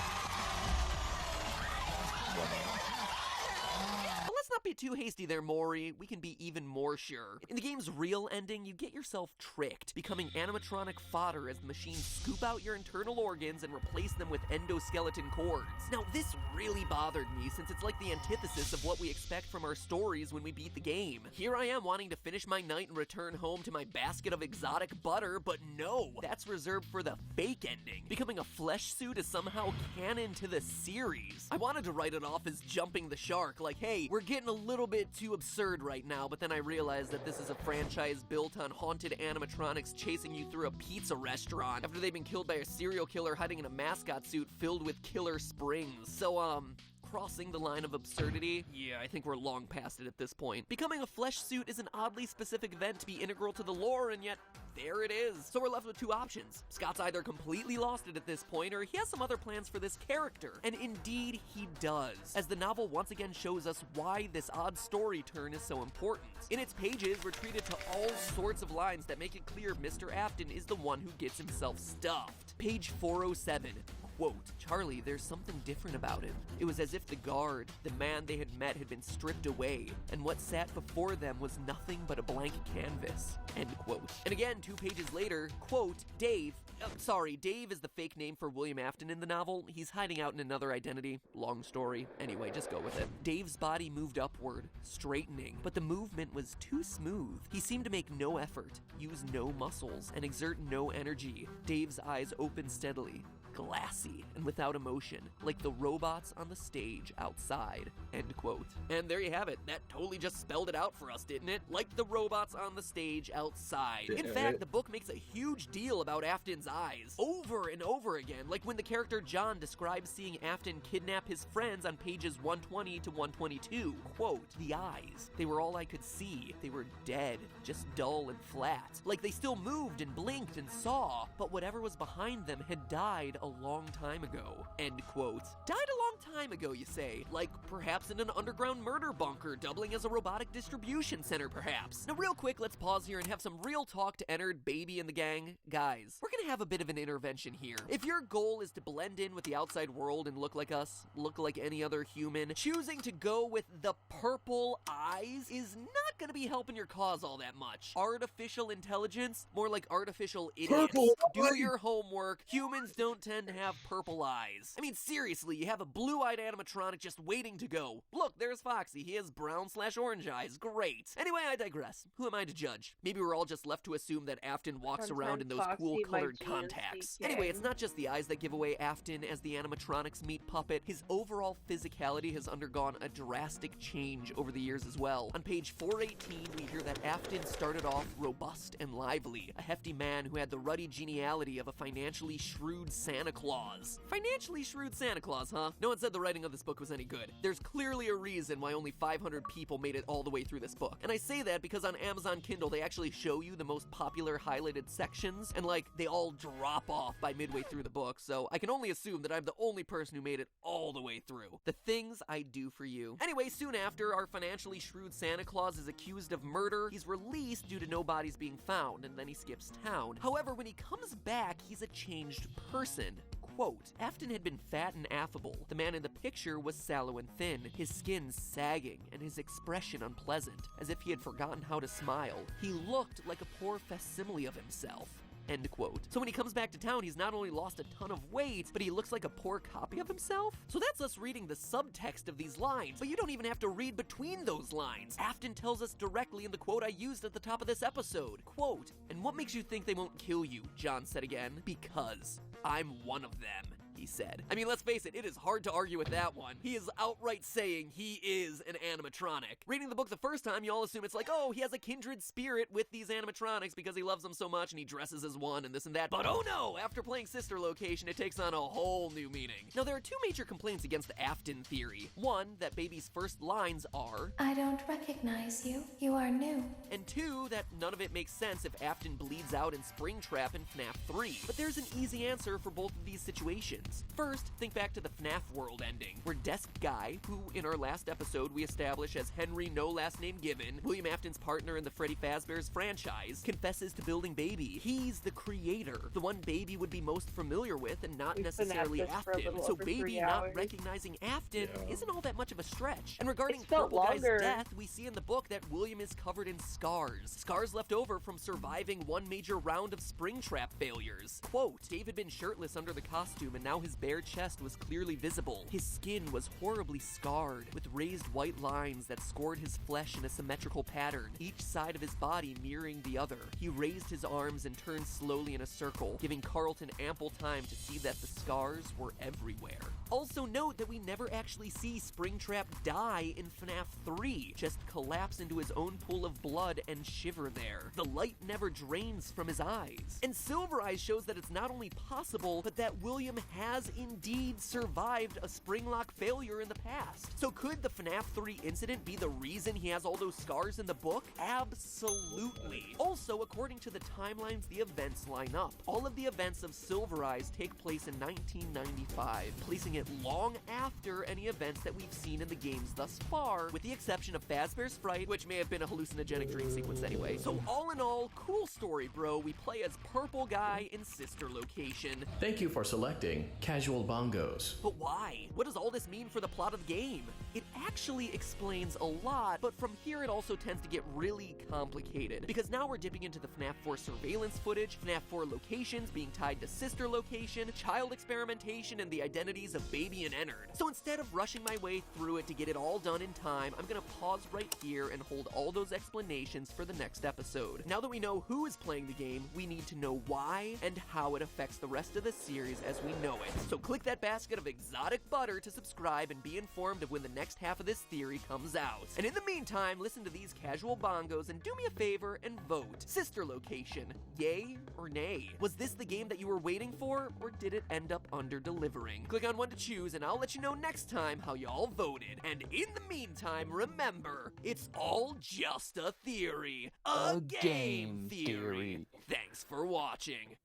But let's not be too hasty there, Maury. We can be even more sure. In the game's real ending, you get yourself tricked, becoming animatronic fodder as the machines scoop out your internal organs and replace them with endoskeleton cords. Now, this really bothered me, since it's like the antithesis of what we expect from our stories when we beat the game. Here I am wanting to finish my night and return home to my basket of exotic butter, but no, that's reserved for the fake ending. Becoming a flesh suit is somehow canon to the series. I wanted to write it off as jumping the shark, like, hey, we're getting a little bit too absurd right now, but then I realized that this is a franchise built on haunted animatronics chasing you through a pizza restaurant after they've been killed by a serial killer hiding in a mascot suit filled with killer springs. So, crossing the line of absurdity? Yeah, I think we're long past it at this point. Becoming a flesh suit is an oddly specific event to be integral to the lore, and yet there it is. So we're left with two options. Scott's either completely lost it at this point, or he has some other plans for this character. And indeed, he does, as the novel once again shows us why this odd story turn is so important. In its pages, we're treated to all sorts of lines that make it clear Mr. Afton is the one who gets himself stuffed. Page 407. Quote, Charlie, there's something different about him. It was as if the guard, the man they had met, had been stripped away, and what sat before them was nothing but a blank canvas. End quote. And again, 2 pages later, quote, Dave is the fake name for William Afton in the novel. He's hiding out in another identity. Long story. Anyway, just go with it. Dave's body moved upward, straightening, but the movement was too smooth. He seemed to make no effort, use no muscles, and exert no energy. Dave's eyes opened steadily, glassy and without emotion, like the robots on the stage outside. End quote. And there you have it. That totally just spelled it out for us, didn't it? Like the robots on the stage outside. In fact, the book makes a huge deal about Afton's eyes, over and over again, like when the character John describes seeing Afton kidnap his friends on pages 120 to 122. Quote, the eyes, they were all I could see. They were dead, just dull and flat. Like they still moved and blinked and saw, but whatever was behind them had died a long time ago. End quote. Died a long time ago, you say? Like perhaps in an underground murder bunker, doubling as a robotic distribution center, perhaps. Now real quick, let's pause here and have some real talk to Ennard, Baby, and the gang. Guys, we're gonna have a bit of an intervention here. If your goal is to blend in with the outside world and look like us, look like any other human, choosing to go with the purple eyes is not gonna be helping your cause all that much. Artificial intelligence? More like artificial idiots. Do your homework. Humans don't tend to have purple eyes. I mean, seriously, you have a blue-eyed animatronic just waiting to go. Look, there's Foxy. He has brown/orange eyes. Great. Anyway, I digress. Who am I to judge? Maybe we're all just left to assume that Afton walks around in those cool colored contacts. Anyway, it's not just the eyes that give away Afton as the animatronic's meat puppet. His overall physicality has undergone a drastic change over the years as well. On page 418, we hear that Afton started off robust and lively, a hefty man who had the ruddy geniality of a financially shrewd Santa Claus. Financially shrewd Santa Claus, huh? No one said the writing of this book was any good. There's clearly a reason why only 500 people made it all the way through this book. And I say that because on Amazon Kindle, they actually show you the most popular highlighted sections, and like, they all drop off by midway through the book, so I can only assume that I'm the only person who made it all the way through. The things I do for you. Anyway, soon after, our financially shrewd Santa Claus is accused of murder. He's released due to no bodies being found, and then he skips town. However, when he comes back, he's a changed person. Quote, Afton had been fat and affable. The man in the picture was sallow and thin, his skin sagging and his expression unpleasant, as if he had forgotten how to smile. He looked like a poor facsimile of himself. End quote. So when he comes back to town, he's not only lost a ton of weight, but he looks like a poor copy of himself? So that's us reading the subtext of these lines, but you don't even have to read between those lines. Afton tells us directly in the quote I used at the top of this episode. Quote, and what makes you think they won't kill you? John said again. Because I'm one of them. he said. I mean, let's face it is hard to argue with that one. He is outright saying he is an animatronic. Reading the book the first time, you all assume it's like, oh, he has a kindred spirit with these animatronics because he loves them so much and he dresses as one and this and that. But oh no, after playing Sister Location, it takes on a whole new meaning. Now, there are two major complaints against the Afton theory. One, that Baby's first lines are, I don't recognize you. You are new. and two, that none of it makes sense if Afton bleeds out in Springtrap in FNAF 3. But there's an easy answer for both of these situations. First, think back to the FNAF world ending, where Desk Guy, who in our last episode we establish as Henry No Last Name Given, William Afton's partner in the Freddy Fazbear's franchise, confesses to building Baby. He's the creator, the one Baby would be most familiar with and not necessarily Afton. So Baby not recognizing Afton isn't all that much of a stretch. And regarding Purple Guy's death, we see in the book that William is covered in scars. Scars left over from surviving one major round of Springtrap failures. Quote, Dave had been shirtless under the costume and now his bare chest was clearly visible. His skin was horribly scarred, with raised white lines that scored his flesh in a symmetrical pattern, each side of his body mirroring the other. He raised his arms and turned slowly in a circle, giving Carlton ample time to see that the scars were everywhere. Also note that we never actually see Springtrap die in FNAF 3, just collapse into his own pool of blood and shiver there. The light never drains from his eyes. And Silver Eyes shows that it's not only possible, but that William has indeed survived a Springlock failure in the past. So could the FNAF 3 incident be the reason he has all those scars in the book? Absolutely. Also, according to the timelines the events line up, all of the events of Silver Eyes take place in 1995, placing it long after any events that we've seen in the games thus far, with the exception of Fazbear's Fright, which may have been a hallucinogenic dream sequence anyway. So all in all, cool story, bro. We play as Purple Guy in Sister Location. Thank you for selecting Casual Bongos. But why? What does all this mean for the plot of the game? It actually explains a lot, but from here it also tends to get really complicated, because now we're dipping into the FNAF 4 surveillance footage, FNAF 4 locations being tied to Sister Location, child experimentation, and the identities of Baby and Ennard. So instead of rushing my way through it to get it all done in time, I'm gonna pause right here and hold all those explanations for the next episode. Now that we know who is playing the game, we need to know why and how it affects the rest of the series as we know it. So click that basket of exotic butter to subscribe and be informed of when the next half of this theory comes out. And in the meantime, listen to these casual bongos and do me a favor and vote. Sister Location, yay or nay? Was this the game that you were waiting for, or did it end up under-delivering? Click on one to choose and I'll let you know next time how y'all voted. And in the meantime, remember, it's all just a theory. A game theory. Thanks for watching.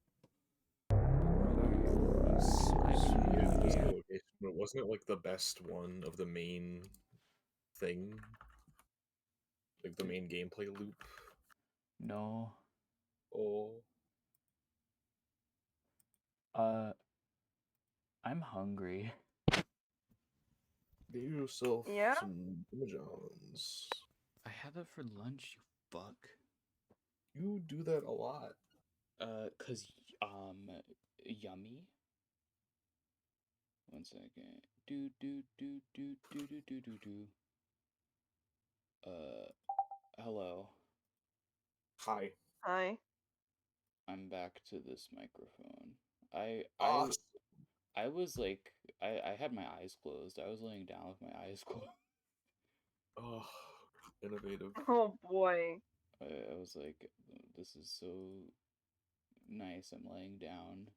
But wasn't it like the best one of the main thing? Like the main gameplay loop? No. Oh. I'm hungry. Get yourself Yeah? some Johns. I had that for lunch, you fuck. You do that a lot. 'Cause, yummy? One second. Hello. Hi. Hi. I'm back to this microphone. I was like, I had my eyes closed. I was laying down with my eyes closed. Oh, innovative. Oh boy. I was like, this is so nice. I'm laying down.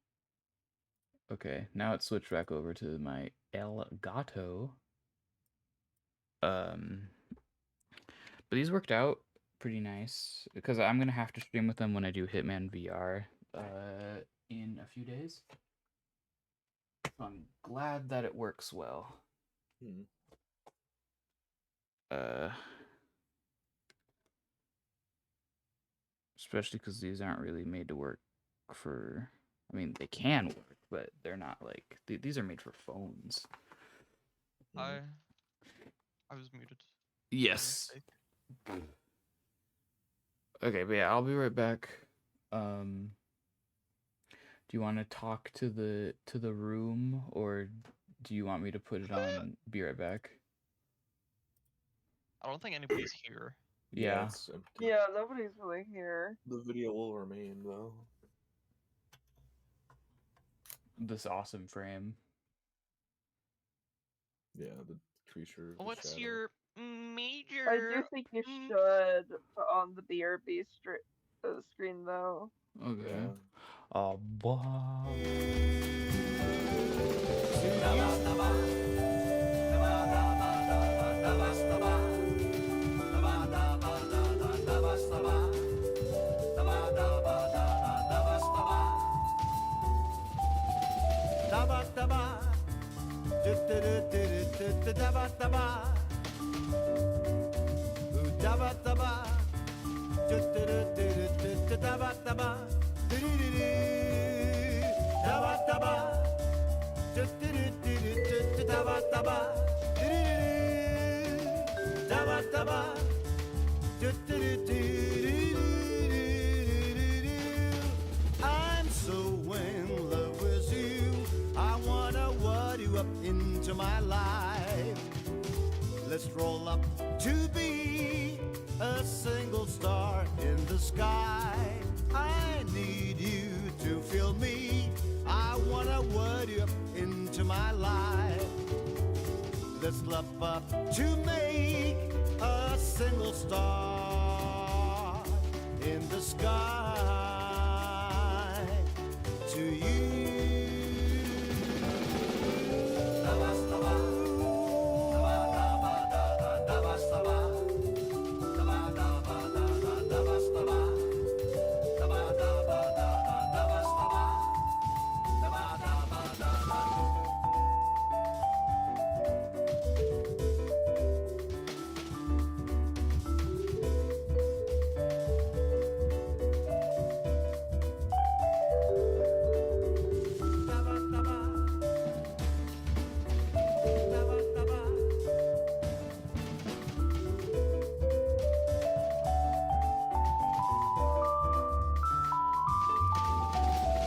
Okay, now it switched back over to my Elgato. But these worked out pretty nice because I'm gonna have to stream with them when I do Hitman VR in a few days. So I'm glad that it works well. Especially because these aren't really made to work for. I mean, they can work, but they're not like these are made for phones. I was muted. Yes. Okay, but yeah, I'll be right back. Do you want to talk to the room, or do you want me to put it on and be right back? I don't think anybody's here. Yeah. Yeah, nobody's really here. The video will remain though. This awesome frame. Yeah, the creature. The What's shadow. your major? I do think you should put on the BRB screen though. Okay. Yeah. Boy. I'm so in love with you. I wanna wad you up into my life. Let's roll up to be a single star in the sky. I need you to feel me. I wanna wad you up into my life. Let's love up to make a single star in the sky to you.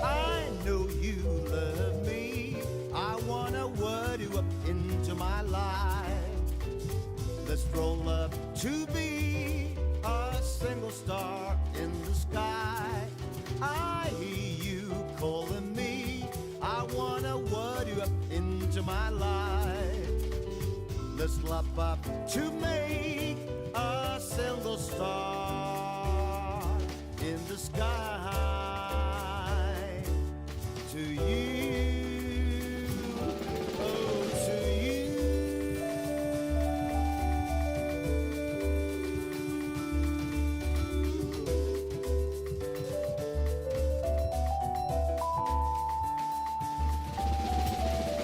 I know you love me. I wanna wad you up into my life. Let's roll up to be a single star in the sky. I hear you calling me. I wanna wad you up into my life. Let's love up to make a single star in the sky to you, oh, to you.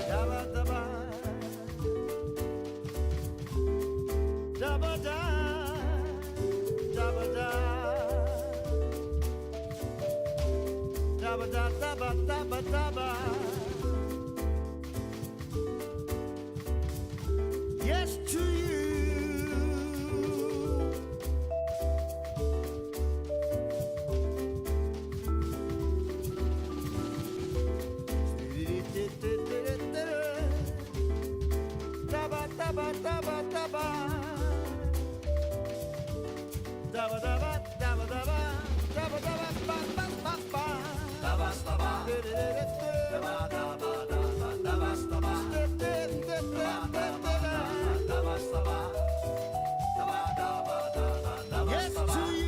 Dabba-dabba, dabba-da, dabba-da, dabba-da-dabba-dabba-dabba. Yes to you. Dabba-dabba-dabba-dabba. Dabba-dabba-dabba-dabba. Dabba-dabba-ba-ba-ba-ba. Dabba-dabba. Yes to you.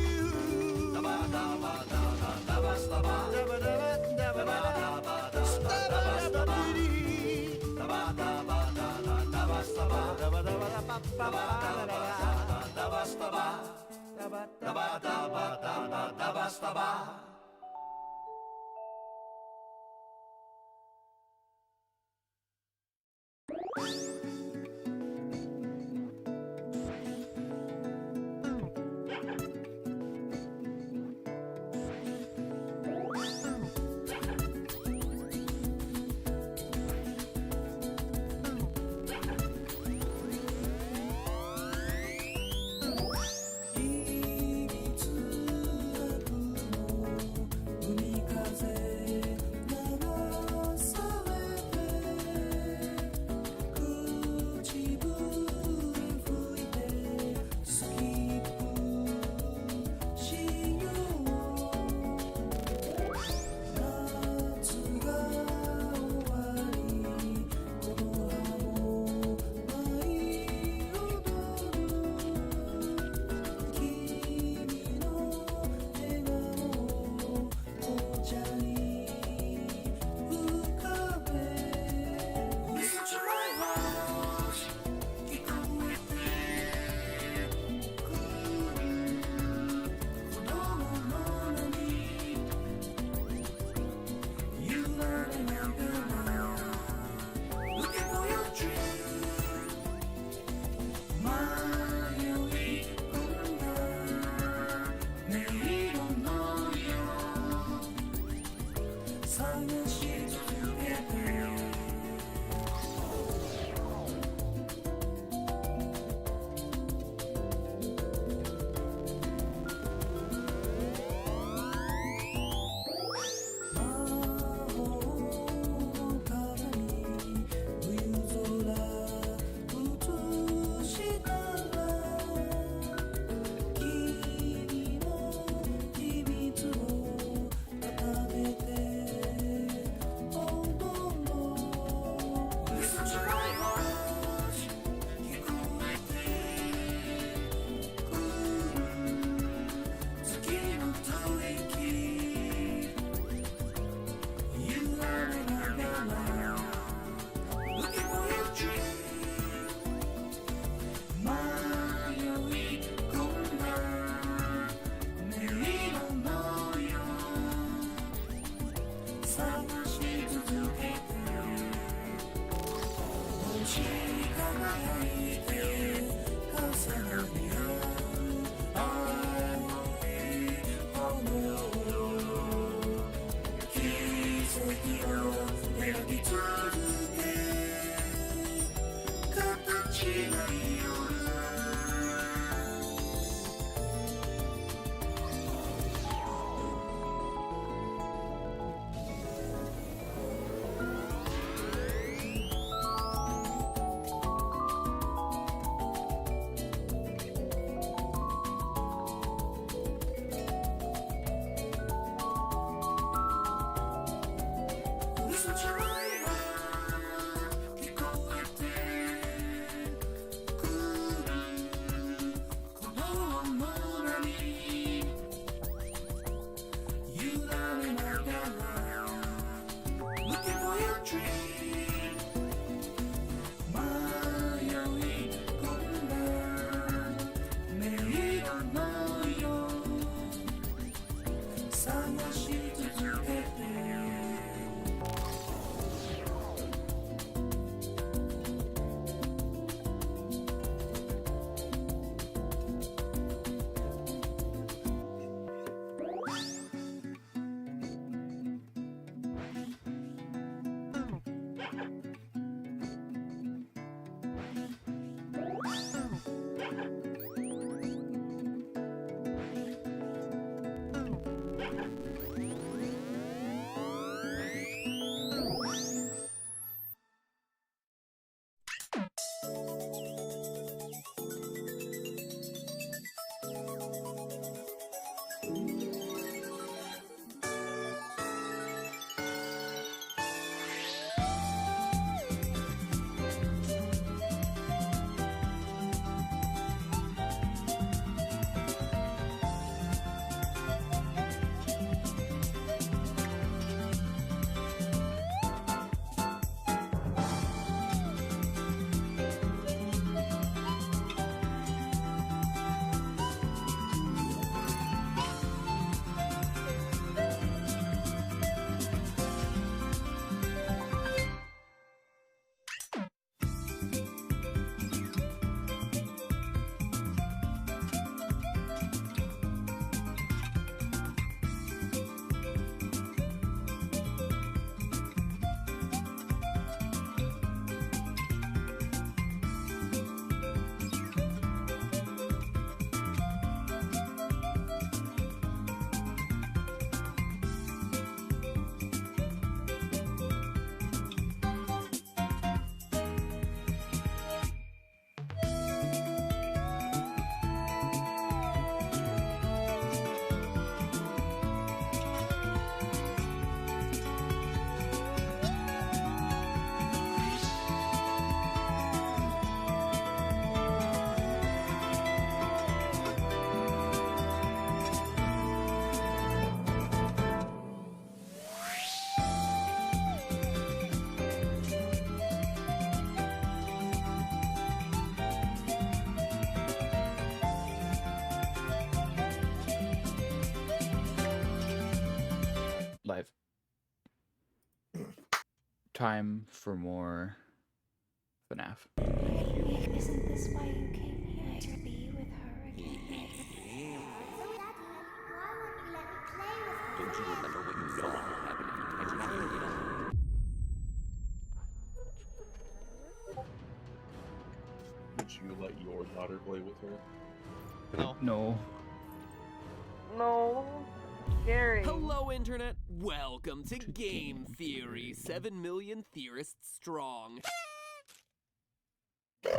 time for more FNAF. Isn't this why you came here? To be with her again? Don't you remember what you saw happen in Titanic? Would you let your daughter play with her? No. No. No. Scary. Hello, Internet. Welcome to Game Theory, 7 million theorists strong.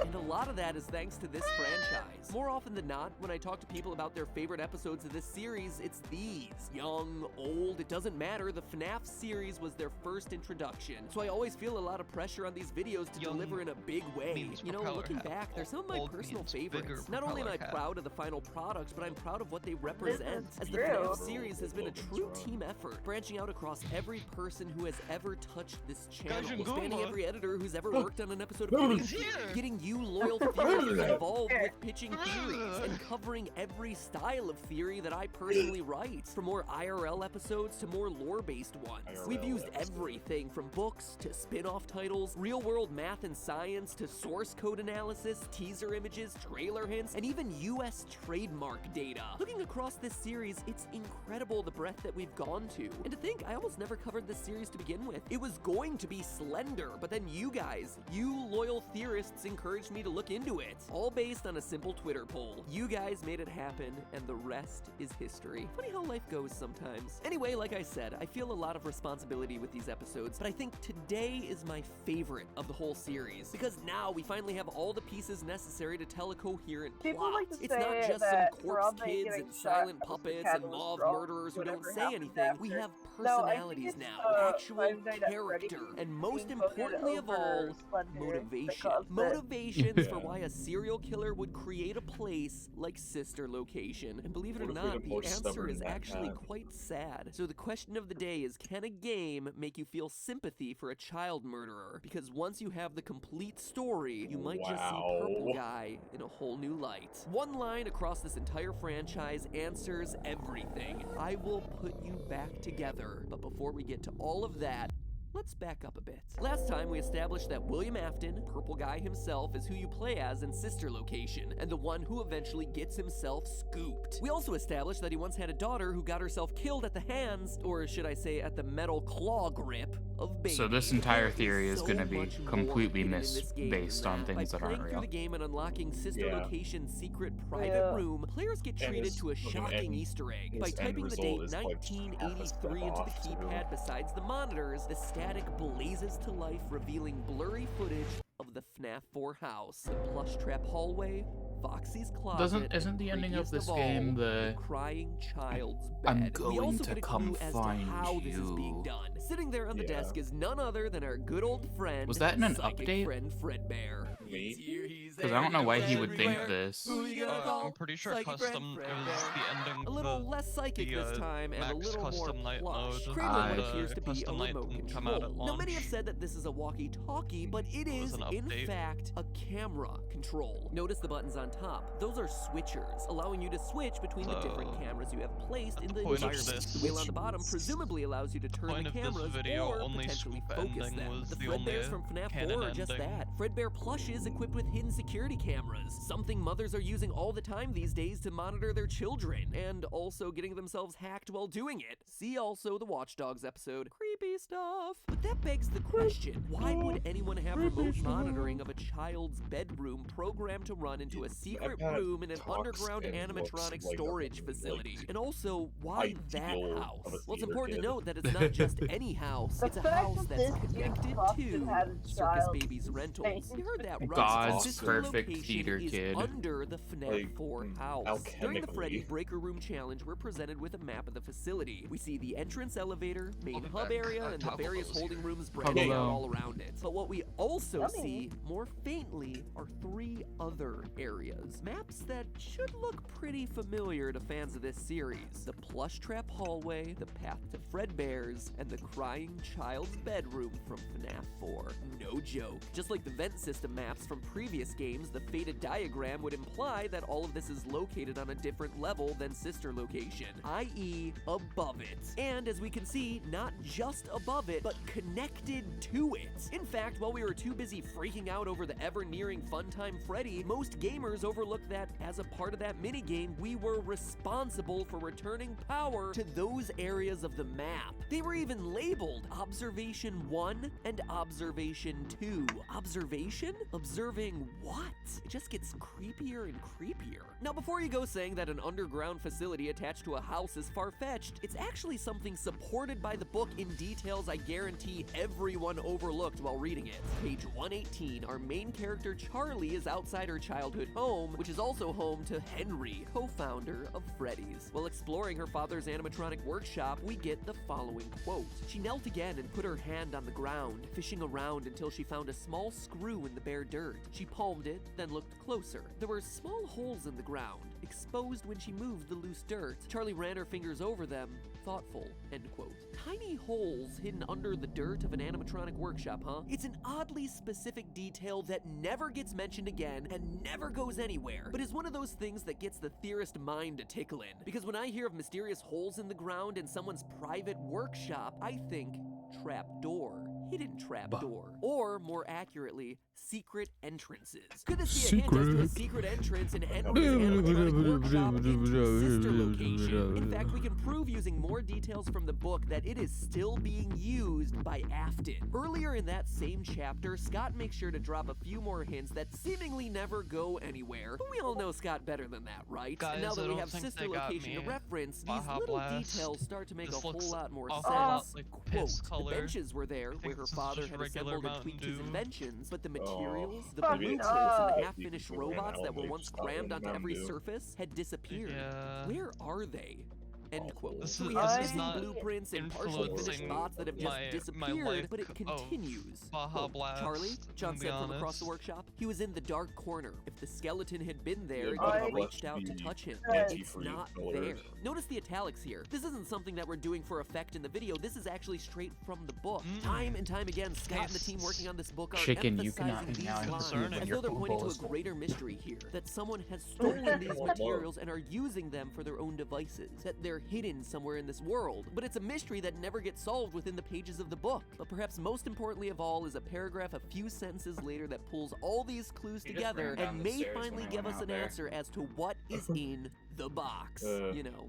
And a lot of that is thanks to this franchise. More often than not, when I talk to people about their favorite episodes of this series, it's these. Young, old, it doesn't matter. The FNAF series was their first introduction. So I always feel a lot of pressure on these videos to deliver in a big way. You know, looking back, they're some of my personal favorites. Not only am I proud of the final product, but I'm proud of what they represent. As the FNAF series has been a true team effort, branching out across every person who has ever touched this channel, spanning every editor who's ever worked on an episode of getting you loyal viewers involved with pitching theories and covering every style of theory that I personally write, from more IRL episodes to more lore-based ones. We've used everything from books to spin-off titles, real-world math and science to source code analysis, teaser images, trailer hints, and even US trademark data. Looking across this series, it's incredible the breadth that we've gone to. And to think, I almost never covered this series to begin with. It was going to be Slender, but then you guys, you loyal theorists, encouraged me to look into it. All based on a simple Twitter poll. You guys made it happen, and the rest is history. Funny how life goes sometimes. Anyway, like I said, I feel a lot of responsibility with these episodes, but I think today is my favorite of the whole series, because now we finally have all the pieces necessary to tell a coherent plot. Like to it's not say just that some corpse kids and silent puppets and mob murderers who don't say anything. We have personalities now, actual character, and most importantly of all, motivation. Motivations for why a serial killer would create a place like Sister Location. And believe it or not, the answer is actually quite sad. So the question of the day is, can a game make you feel sympathy for a child murderer? Because once you have the complete story, you might just see Purple Guy in a whole new light. One line across this entire franchise answers everything. I will put you back together. But before we get to all of that, let's back up a bit. Last time we established that William Afton, Purple Guy himself, is who you play as in Sister Location, and the one who eventually gets himself scooped. We also established that he once had a daughter who got herself killed at the hands, or should I say at the metal claw grip, of Baby. So this entire theory is going to be completely based on things that aren't real. By playing through the game and unlocking Sister Location's secret private room, players get treated to a shocking Easter egg. By typing the date 1983 into the keypad besides the monitors, the static blazes to life, revealing blurry footage of the FNAF 4 house. The plush trap hallway, Foxy's closet. Isn't the ending of this game the crying child's bed? I'm going to come find how this is being done. Sitting there on the desk is none other than our good old friend. Was that in an psychic update? Friend Fredbear. Because I don't know why he would think this. I'm pretty sure custom. It was the ending. A little less psychic this time and a little more custom night plush. mode. Cradle appears to be a Custom night remote didn't come out at control. Now many have launch. said that this is a walkie-talkie, but it is in fact a camera control. Notice the buttons on top. Those are switchers, allowing you to switch between the different cameras you have placed in the environment. The wheel on the bottom presumably allows you to turn the cameras or potentially focus them. The Fredbears from FNAF 4 are just that. Fredbear plushes equipped with hidden security cameras, something mothers are using all the time these days to monitor their children, and also getting themselves hacked while doing it. See also the Watch Dogs episode. Creepy stuff. But that begs the question, why would anyone have remote monitoring of a child's bedroom programmed to run into a secret room in an underground animatronic storage facility? And also, why that house? Well, it's important to note that it's not just any house, it's a house that's connected to Circus Baby's Rentals. You heard that right. God's perfect theater kid. Under the FNAF 4 house. During the Freddy Breaker Room Challenge, we're presented with a map of the facility. We see the entrance elevator, main hub area, and the various holding rooms branching out all around it. But what we also see see, more faintly, are 3 other areas. Maps that should look pretty familiar to fans of this series. The plush trap hallway, the path to Fredbear's, and the crying child's bedroom from FNAF 4. No joke. Just like the vent system maps from previous games, the faded diagram would imply that all of this is located on a different level than sister location, i.e. above it. And as we can see, not just above it, but connected to it. In fact, while we were too busy freaking out over the ever-nearing Funtime Freddy, most gamers overlooked that as a part of that minigame, we were responsible for returning power to those areas of the map. They were even labeled Observation 1 and Observation 2. Observation? Observing what? It just gets creepier and creepier. Now, before you go saying that an underground facility attached to a house is far-fetched, it's actually something supported by the book in details I guarantee everyone overlooked while reading it. Page 118, our main character Charlie is outside her childhood home, which is also home to Henry, co-founder of Freddy's. While exploring her father's animatronic workshop, we get the following quote. She knelt again and put her hand on the ground, fishing around until she found a small screw in the bare dirt. She palmed it, then looked closer. There were small holes in the ground, exposed when she moved the loose dirt. Charlie ran her fingers over them, thoughtful, end quote. Tiny holes hidden under the dirt of an animatronic workshop, huh? It's an oddly specific detail that never gets mentioned again and never goes anywhere, but is one of those things that gets the theorist mind to tickle in. Because when I hear of mysterious holes in the ground in someone's private workshop, I think trapdoor. Hidden trapdoor. Or, more accurately, secret entrances. Could this be a hint as to a secret entrance in Henry's animatronic workshop into sister location? In fact, we can prove using more details from the book that it is still being used by Afton. Earlier in that same chapter, Scott makes sure to drop a few more hints that seemingly never go anywhere. But we all know Scott better than that, right? Guys, and now that I we don't have think sister they got location to me. reference, these Baja little Blast. details start to make This a whole looks lot more awful sense. lot like Quote, piss the color. benches were there I where think her this is father just had regular assembled and Mountain tweaked his Dew. inventions, but the materials, the Fuck blueprints, no. and the half-finished People ran robots out that and were they once stopped crammed onto Mountain every Dew. surface had disappeared. Yeah. Where are they? End quote. This So is, we have this is missing not blueprints and partially finished influencing bots that have just my disappeared, life but it of continues. Baja Quote, Blast, Charlie, John to said be from across the honest. workshop, he was in the dark corner. If the skeleton had been there, Yeah, you'd Baja have Blast reached out to be touch him. anti-freeze It's not colors. there. Notice the italics here. This isn't something that we're doing for effect in the video. This is actually straight from the book. Time and time again, Scott and the team working on this book are Chicken, you cannot emphasizing hang out these in lines concerning as your though they're pointing to balls. a greater mystery here. That someone has stolen these materials and are using them for their own devices. That they're hidden somewhere in this world. But it's a mystery that never gets solved within the pages of the book. But perhaps most importantly of all is a paragraph a few sentences later that pulls all these clues You just together ran down and the may stairs finally when I give went us out an there. answer as to what is in the box. You know,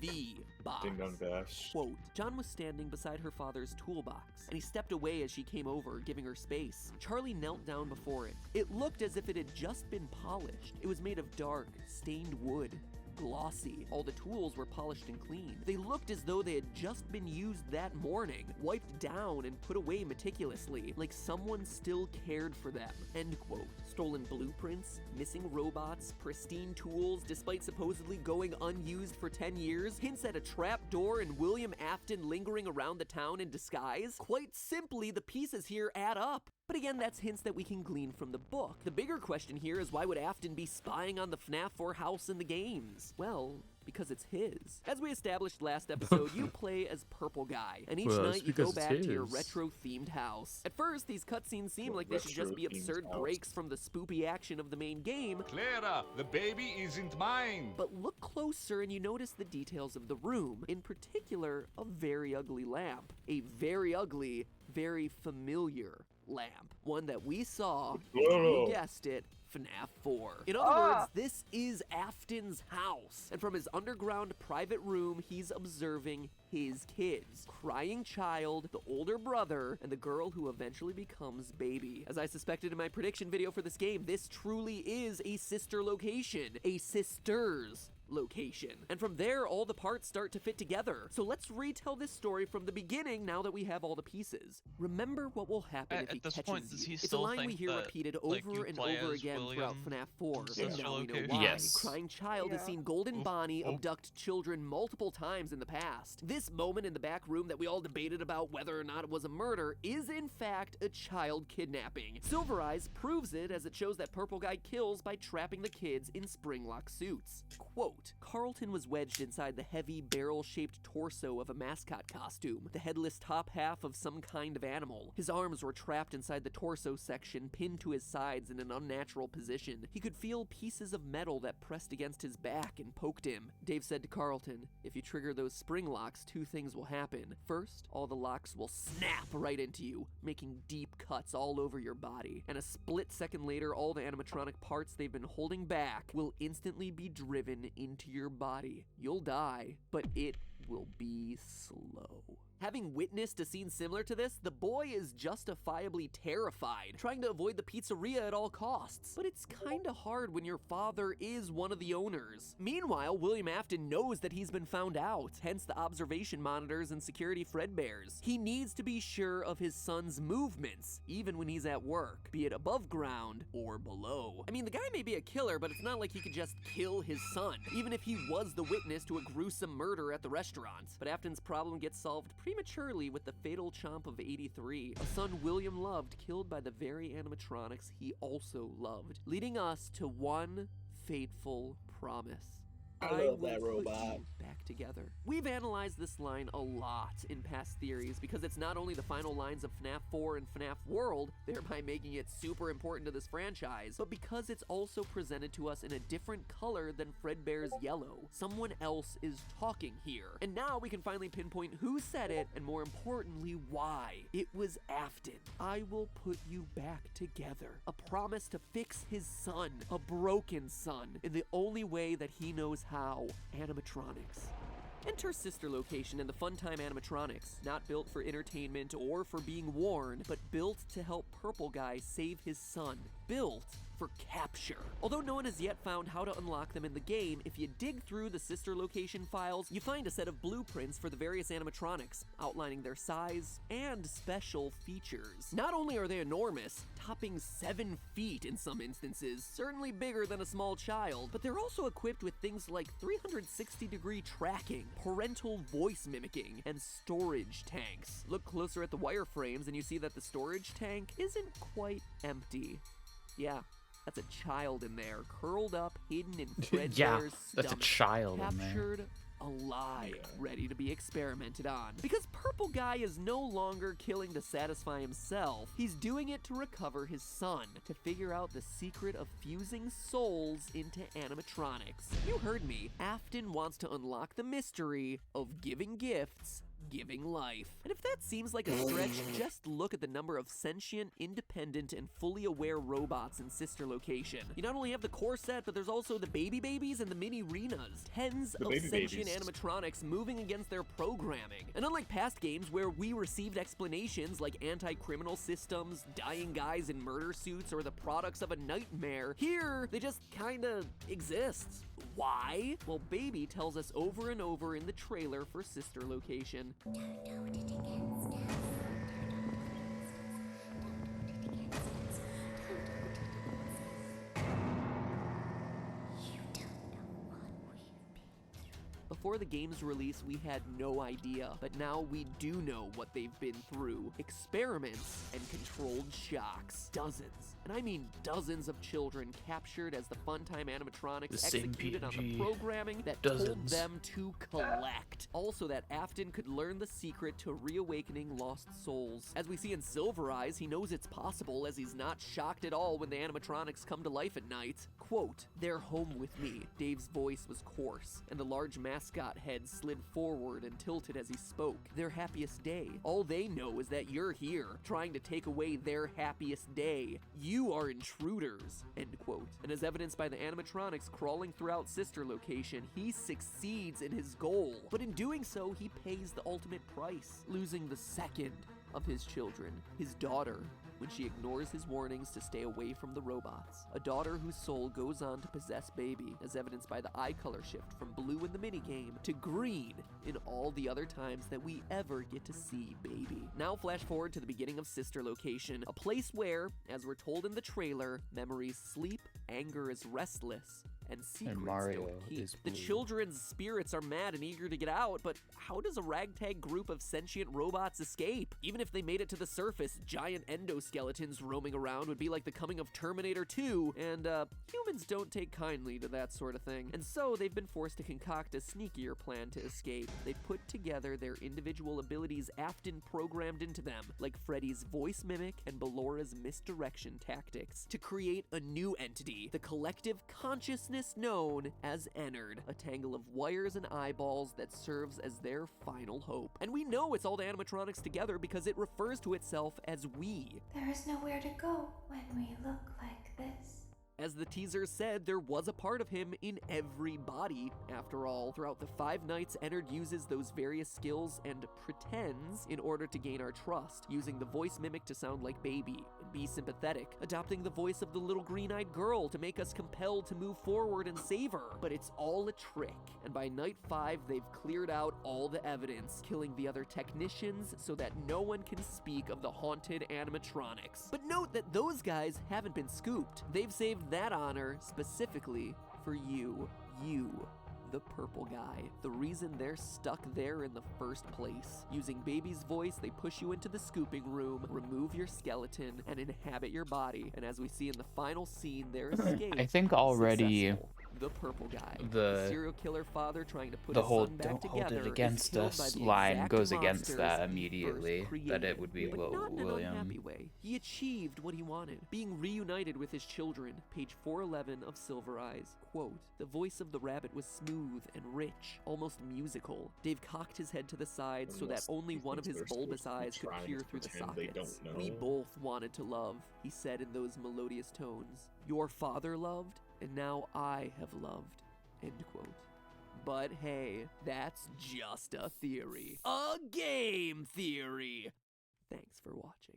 the box. Ding dong dash. Quote, John was standing beside her father's toolbox, and he stepped away as she came over, giving her space. Charlie knelt down before it. It looked as if it had just been polished. It was made of dark, stained wood. Glossy. All the tools were polished and clean. They looked as though they had just been used that morning, wiped down and put away meticulously, like someone still cared for them. End quote. Stolen blueprints, missing robots, pristine tools despite supposedly going unused for 10 years, hints at a trap door and William Afton lingering around the town in disguise. Quite simply, the pieces here add up. But again, that's hints that we can glean from the book. The bigger question here is why would Afton be spying on the FNAF 4 house in the games? Well, because it's his. As we established last episode, you play as Purple Guy, and each night you go back to your retro-themed house. At first, these cutscenes seem like they should just be absurd breaks from the spoopy action of the main game. Clara, the baby isn't mine. But look closer and you notice the details of the room, in particular, a very ugly lamp. A very ugly, very familiar lamp. One that we saw, you guessed it, FNAF 4. In other words, this is Afton's house. And from his underground private room, he's observing his kids. Crying child, the older brother, and the girl who eventually becomes baby. As I suspected in my prediction video for this game, this truly is a sister location. A sister's location. And from there, all the parts start to fit together. So let's retell this story from the beginning now that we have all the pieces. Remember what will happen if he this catches point, does you. he It's a still line we think hear that, repeated like, over you and play over as again throughout William, FNAF 4. the sister And now we know location? why. Yes. Crying Child has seen Golden Bonnie abduct children multiple times in the past. This moment in the back room that we all debated about whether or not it was a murder is in fact a child kidnapping. Silver Eyes proves it as it shows that Purple Guy kills by trapping the kids in spring-lock suits. Quote, Carlton was wedged inside the heavy barrel-shaped torso of a mascot costume, the headless top half of some kind of animal. His arms were trapped inside the torso section, pinned to his sides in an unnatural position. He could feel pieces of metal that pressed against his back and poked him. Dave said to Carlton, if you trigger those spring locks, two things will happen. First, all the locks will snap right into you, making deep cuts all over your body. And a split second later, all the animatronic parts they've been holding back will instantly be driven into your body. You'll die, but it will be slow. Having witnessed a scene similar to this, the boy is justifiably terrified, trying to avoid the pizzeria at all costs. But it's kinda hard when your father is one of the owners. Meanwhile, William Afton knows that he's been found out, hence the observation monitors and security Fredbears. He needs to be sure of his son's movements, even when he's at work, be it above ground or below. I mean, the guy may be a killer, but it's not like he could just kill his son, even if he was the witness to a gruesome murder at the restaurant. But Afton's problem gets solved prematurely with the fatal chomp of 83, a son William loved killed by the very animatronics he also loved, leading us to one fateful promise. I love that will put robot. you back together. We've analyzed this line a lot in past theories because it's not only the final lines of FNAF 4 and FNAF World, thereby making it super important to this franchise, but because it's also presented to us in a different color than Fredbear's yellow. Someone else is talking here. And now we can finally pinpoint who said it, and more importantly, why. It was Afton. I will put you back together. A promise to fix his son, a broken son, in the only way that he knows how, animatronics. Enter Sister Location and the Funtime animatronics, not built for entertainment or for being worn, but built to help Purple Guy save his son. Built for capture. Although no one has yet found how to unlock them in the game, if you dig through the Sister Location files, you find a set of blueprints for the various animatronics, outlining their size and special features. Not only are they enormous, topping 7 feet in some instances, certainly bigger than a small child, but they're also equipped with things like 360-degree tracking, parental voice mimicking, and storage tanks. Look closer at the wireframes and you see that the storage tank isn't quite empty. Yeah, that's a child in there, curled up, hidden in Fredbear's Yeah, stomach. that's a child in there. Captured alive, ready to be experimented on. Because Purple Guy is no longer killing to satisfy himself, he's doing it to recover his son, to figure out the secret of fusing souls into animatronics. You heard me, Afton wants to unlock the mystery of giving gifts, giving life. And if that seems like a stretch, just look at the number of sentient, independent, and fully aware robots in Sister Location. You not only have the core set, but there's also the baby babies and the mini Renas. Tens of sentient animatronics moving against their programming. And unlike past games where we received explanations like anti-criminal systems, dying guys in murder suits, or the products of a nightmare, here they just kinda exist. Why? Well, Baby tells us over and over in the trailer for Sister Location. Don't hold it against us. Before the game's release, we had no idea, but now we do know what they've been through. Experiments and controlled shocks. Dozens, and I mean dozens of children captured as the Funtime animatronics executed on the programming that told them to collect. Also that Afton could learn the secret to reawakening lost souls. As we see in Silver Eyes, he knows it's possible as he's not shocked at all when the animatronics come to life at night. Quote, "They're home with me." Dave's voice was coarse, and the large mascot head slid forward and tilted as he spoke. Their happiest day. All they know is that you're here, trying to take away their happiest day. You are intruders, end quote. And as evidenced by the animatronics crawling throughout Sister Location, he succeeds in his goal. But in doing so, he pays the ultimate price, losing the second of his children, his daughter, when she ignores his warnings to stay away from the robots. A daughter whose soul goes on to possess Baby, as evidenced by the eye color shift from blue in the minigame to green in all the other times that we ever get to see Baby. Now flash forward to the beginning of Sister Location, a place where, as we're told in the trailer, memories sleep, anger is restless, and secrets Mario don't keep. is The blue. children's spirits are mad and eager to get out, but how does a ragtag group of sentient robots escape? Even if they made it to the surface, giant endoskeletons roaming around would be like the coming of Terminator 2, and humans don't take kindly to that sort of thing. And so they've been forced to concoct a sneakier plan to escape. They've put together their individual abilities often programmed into them, like Freddy's voice mimic and Bellora's misdirection tactics, to create a new entity, the collective consciousness known as Ennard, a tangle of wires and eyeballs that serves as their final hope. And we know it's all the animatronics together because it refers to itself as we. There is nowhere to go when we look like this. As the teaser said, there was a part of him in every body. After all, throughout the 5 nights, Ennard uses those various skills and pretends in order to gain our trust, using the voice mimic to sound like Baby and be sympathetic, adopting the voice of the little green-eyed girl to make us compelled to move forward and save her. But it's all a trick, and by night 5, they've cleared out all the evidence, killing the other technicians so that no one can speak of the haunted animatronics. But note that those guys haven't been scooped. They've saved that honor specifically for you, the purple guy. The reason they're stuck there in the first place. Using Baby's voice, they push you into the scooping room, remove your skeleton, and inhabit your body. And as we see in the final scene, their escape I think already successful. The purple guy, the serial killer father trying to put the his whole son back "don't hold together it against is killed by us" the line exact goes against monsters that he immediately. first That it created. would be But not in an William. unhappy way. He achieved what he wanted, being reunited with his children. Page 411 of Silver Eyes. Quote, "The voice of the rabbit was smooth and rich, almost musical. Dave cocked his head to the side so that Unless only he one of thinks his they're bulbous supposed to be eyes could trying peer to through the pretend they sockets. don't We know. both wanted to love," he said in those melodious tones. "Your father loved, and now I have loved." End quote. But hey, that's just a theory. A game theory! Thanks for watching.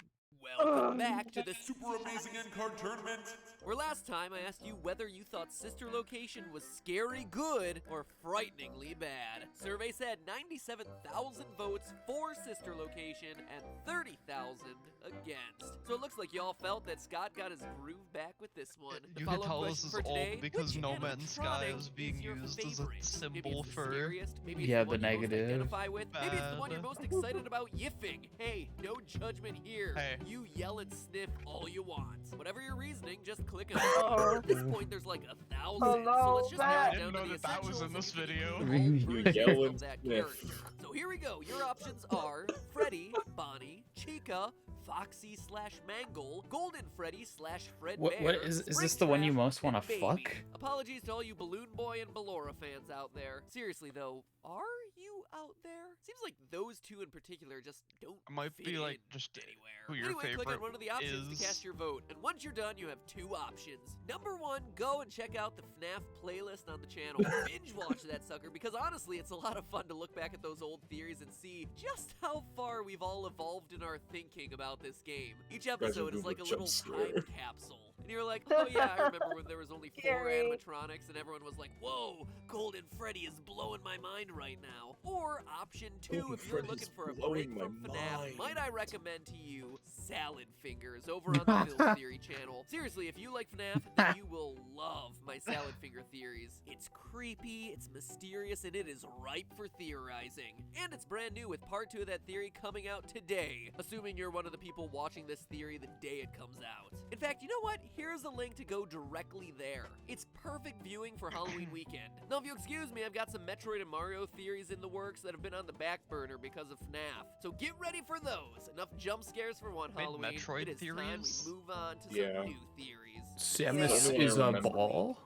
Welcome back to the Super Amazing End-Card Tournament! Where last time I asked you whether you thought Sister Location was scary good or frighteningly bad. Survey said 97,000 votes for Sister Location and 30,000 against. So it looks like y'all felt that Scott got his groove back with this one. The You can follow-up tell this question is for today, old because which No Man's Sky animatronic is being your used as a favorite? Maybe symbol it's the for scariest, maybe it's Yeah, the one the you most negative. identify with, maybe it's the one you're bad. most excited about yiffing. Hey, no judgment here. Hey. You yell and sniff all you want. Whatever your reasoning, just click on it. At this point, there's like 1,000, so let's just I narrow it didn't down know to the that was essentials in this and give video. you You all yell versions and of that sniff. character. So here we go. Your options are Freddy, Bonnie, Chica, Foxy/Mangle, Golden Freddy/Fred What Bear, is this the one you Springtrap, most want and to Baby. fuck? Apologies to all you Balloon Boy and Ballora fans out there. Seriously though, are you out there? Seems like those two in particular just don't It might fit be like in just anywhere. who your Anyway, click on favorite one of the options is. to cast your vote. And once you're done, you have 2 options. Number 1, go and check out the FNAF playlist on the channel. Binge watch that sucker because honestly, it's a lot of fun to look back at those old theories and see just how far we've all evolved in our thinking about this game. Each episode is like a little time capsule. And you're like, oh yeah, I remember when there was only 4 Scary. animatronics and everyone was like, whoa, Golden Freddy is blowing my mind right now. Or option 2, Golden if you're Freddy's looking for a blowing break from my FNAF, mind. might I recommend to you Salad Fingers over on the Film Theory channel. Seriously, if you like FNAF, then you will love my Salad Finger theories. It's creepy, it's mysterious, and it is ripe for theorizing. And it's brand new with part 2 of that theory coming out today, assuming you're one of the people watching this theory the day it comes out. In fact, you know what? Here's a link to go directly there. It's perfect viewing for Halloween weekend. Now, if you excuse me, I've got some Metroid and Mario theories in the works that have been on the back burner because of FNAF. So get ready for those. Enough jump scares for one Wait, Halloween. Metroid it is time theories? we move on to Yeah. some new theories. Samus Yeah. is a ball?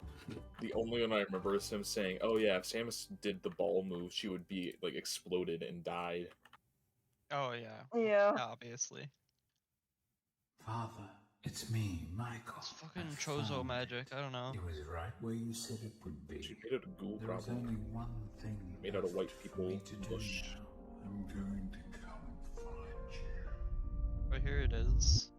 The only one I remember is him saying, "Oh yeah, if Samus did the ball move, she would be like exploded and died." Oh yeah. Yeah. Obviously. Father, it's me, Michael. It's fucking I Chozo found magic, I don't know. It was right where you said it would be. She made it a ghoul, There is probably. only one thing Made out of white for people. me to do Bush. now. I'm going to come find you. But here it is.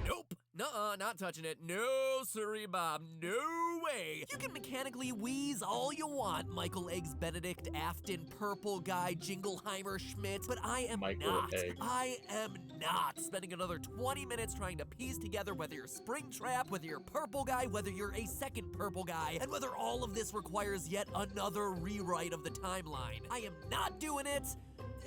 Nope. Nuh-uh, not touching it. No, sirree, Bob. No way. You can mechanically wheeze all you want, Michael Eggs Benedict, Afton, Purple Guy, Jingleheimer, Schmidt, but I am not. I am not spending another 20 minutes trying to piece together whether you're Springtrap, whether you're Purple Guy, whether you're a second Purple Guy, and whether all of this requires yet another rewrite of the timeline. I am not doing it.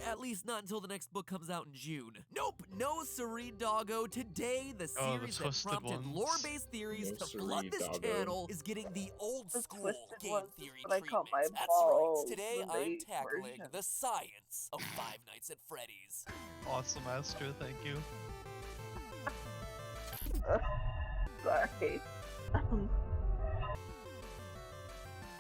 At least not until the next book comes out in June. Nope, no siree doggo. Today, the series that prompted lore-based theories to flood this channel is getting the old school game theory treatment. That's right. Today, I'm tackling the science of Five Nights at Freddy's. Awesome, Astro, thank you. Sorry.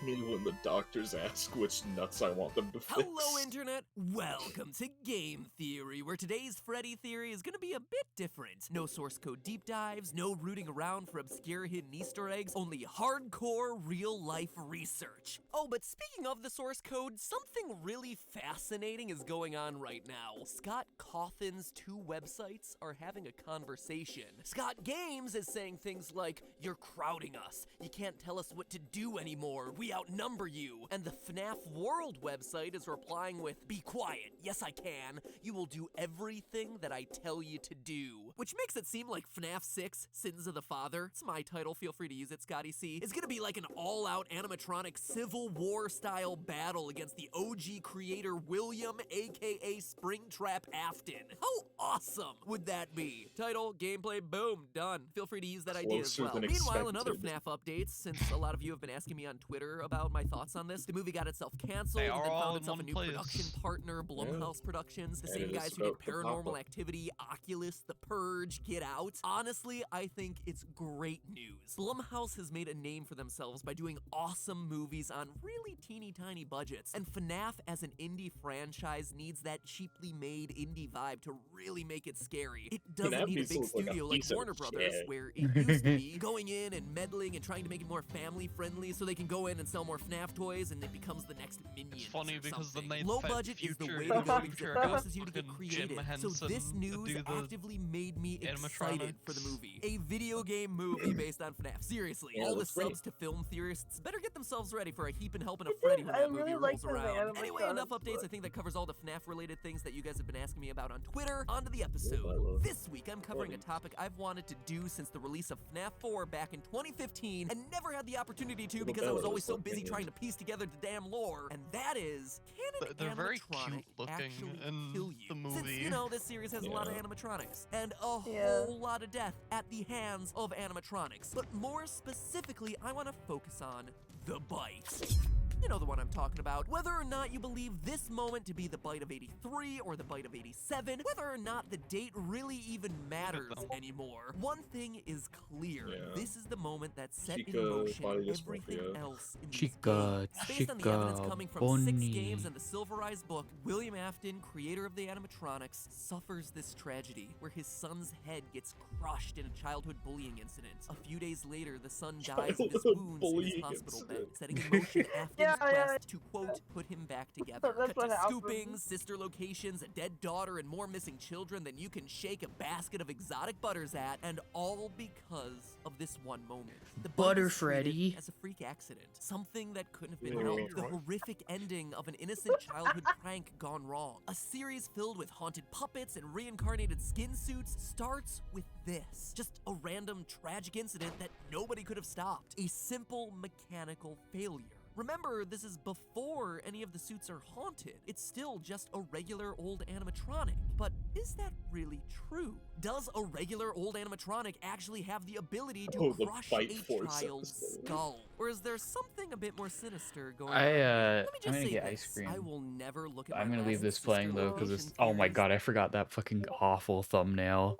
Me when the doctors ask which nuts I want them to fix. Hello, Internet! Welcome to Game Theory, where today's Freddy theory is gonna be a bit different. No source code deep dives, no rooting around for obscure hidden Easter eggs, only hardcore real-life research. Oh, but speaking of the source code, something really fascinating is going on right now. Scott Cawthon's two websites are having a conversation. Scott Games is saying things like, "You're crowding us. You can't tell us what to do anymore. We outnumber you." And the FNAF World website is replying with, "Be quiet. Yes, I can. You will do everything that I tell you to do." Which makes it seem like FNAF 6, Sins of the Father, it's my title, feel free to use it, Scotty C, is gonna be like an all-out animatronic Civil War-style battle against the OG creator William, aka Springtrap Afton. How awesome would that be? Title, gameplay, boom, done. Feel free to use that idea as well. Meanwhile, in other FNAF updates, since a lot of you have been asking me on Twitter about my thoughts on this, the movie got itself canceled and then found itself a new production partner, Blumhouse Productions, the same guys who did Paranormal Activity, Oculus, The Purge, Get Out. Honestly, I think it's great news. Blumhouse has made a name for themselves by doing awesome movies on really teeny tiny budgets, and FNAF as an indie franchise needs that cheaply made indie vibe to really make it scary. It doesn't need a big studio like Warner Brothers, where it used to be going in and meddling and trying to make it more family friendly so they can go in and sell more FNAF toys and it becomes the next Minions. It's funny because the main low budget is the way to go because it forces you to get creative. So this news actively made me excited for the movie. A video game movie based on FNAF. Seriously, all the subs to film theorists better get themselves ready for a heap and helping a Freddy when that movie rolls around. Anyway, enough updates. I think that covers all the FNAF related things that you guys have been asking me about on Twitter. On to the episode. This week I'm covering a topic I've wanted to do since the release of FNAF 4 back in 2015 and never had the opportunity to because I was always so busy trying to piece together the damn lore, and that is, can an animatronic actually kill you? The movie. Since, you know, this series has a lot of animatronics, and a whole lot of death at the hands of animatronics. But more specifically, I want to focus on the bite. You know the one I'm talking about. Whether or not you believe this moment to be the bite of 83 or the bite of 87, whether or not the date really even matters anymore, one thing is clear. This is the moment that set in motion everything else in these games. Based on the evidence coming from 6 games and the Silverized book, William Afton, creator of the animatronics, suffers this tragedy where his son's head gets crushed in a childhood bullying incident. A few days later, the son dies of his wounds in his hospital bed, setting in motion Afton's quest to, quote, put him back together. Cut to scoopings, sister locations, a dead daughter, and more missing children than you can shake a basket of exotic butters at, and all because of this one moment. The Butter Freddy as a freak accident. Something that couldn't have been helped. The horrific ending of an innocent childhood prank gone wrong. A series filled with haunted puppets and reincarnated skin suits starts with this. Just a random tragic incident that nobody could have stopped. A simple mechanical failure. Remember, this is before any of the suits are haunted. It's still just a regular old animatronic. But is that really true? Does a regular old animatronic actually have the ability to crush a child's skull? Or is there something a bit more sinister going on? I'm gonna get ice cream. I will never look at I'm my gonna leave last this playing sister though because it's, locations oh my theories. god, I forgot that fucking awful thumbnail.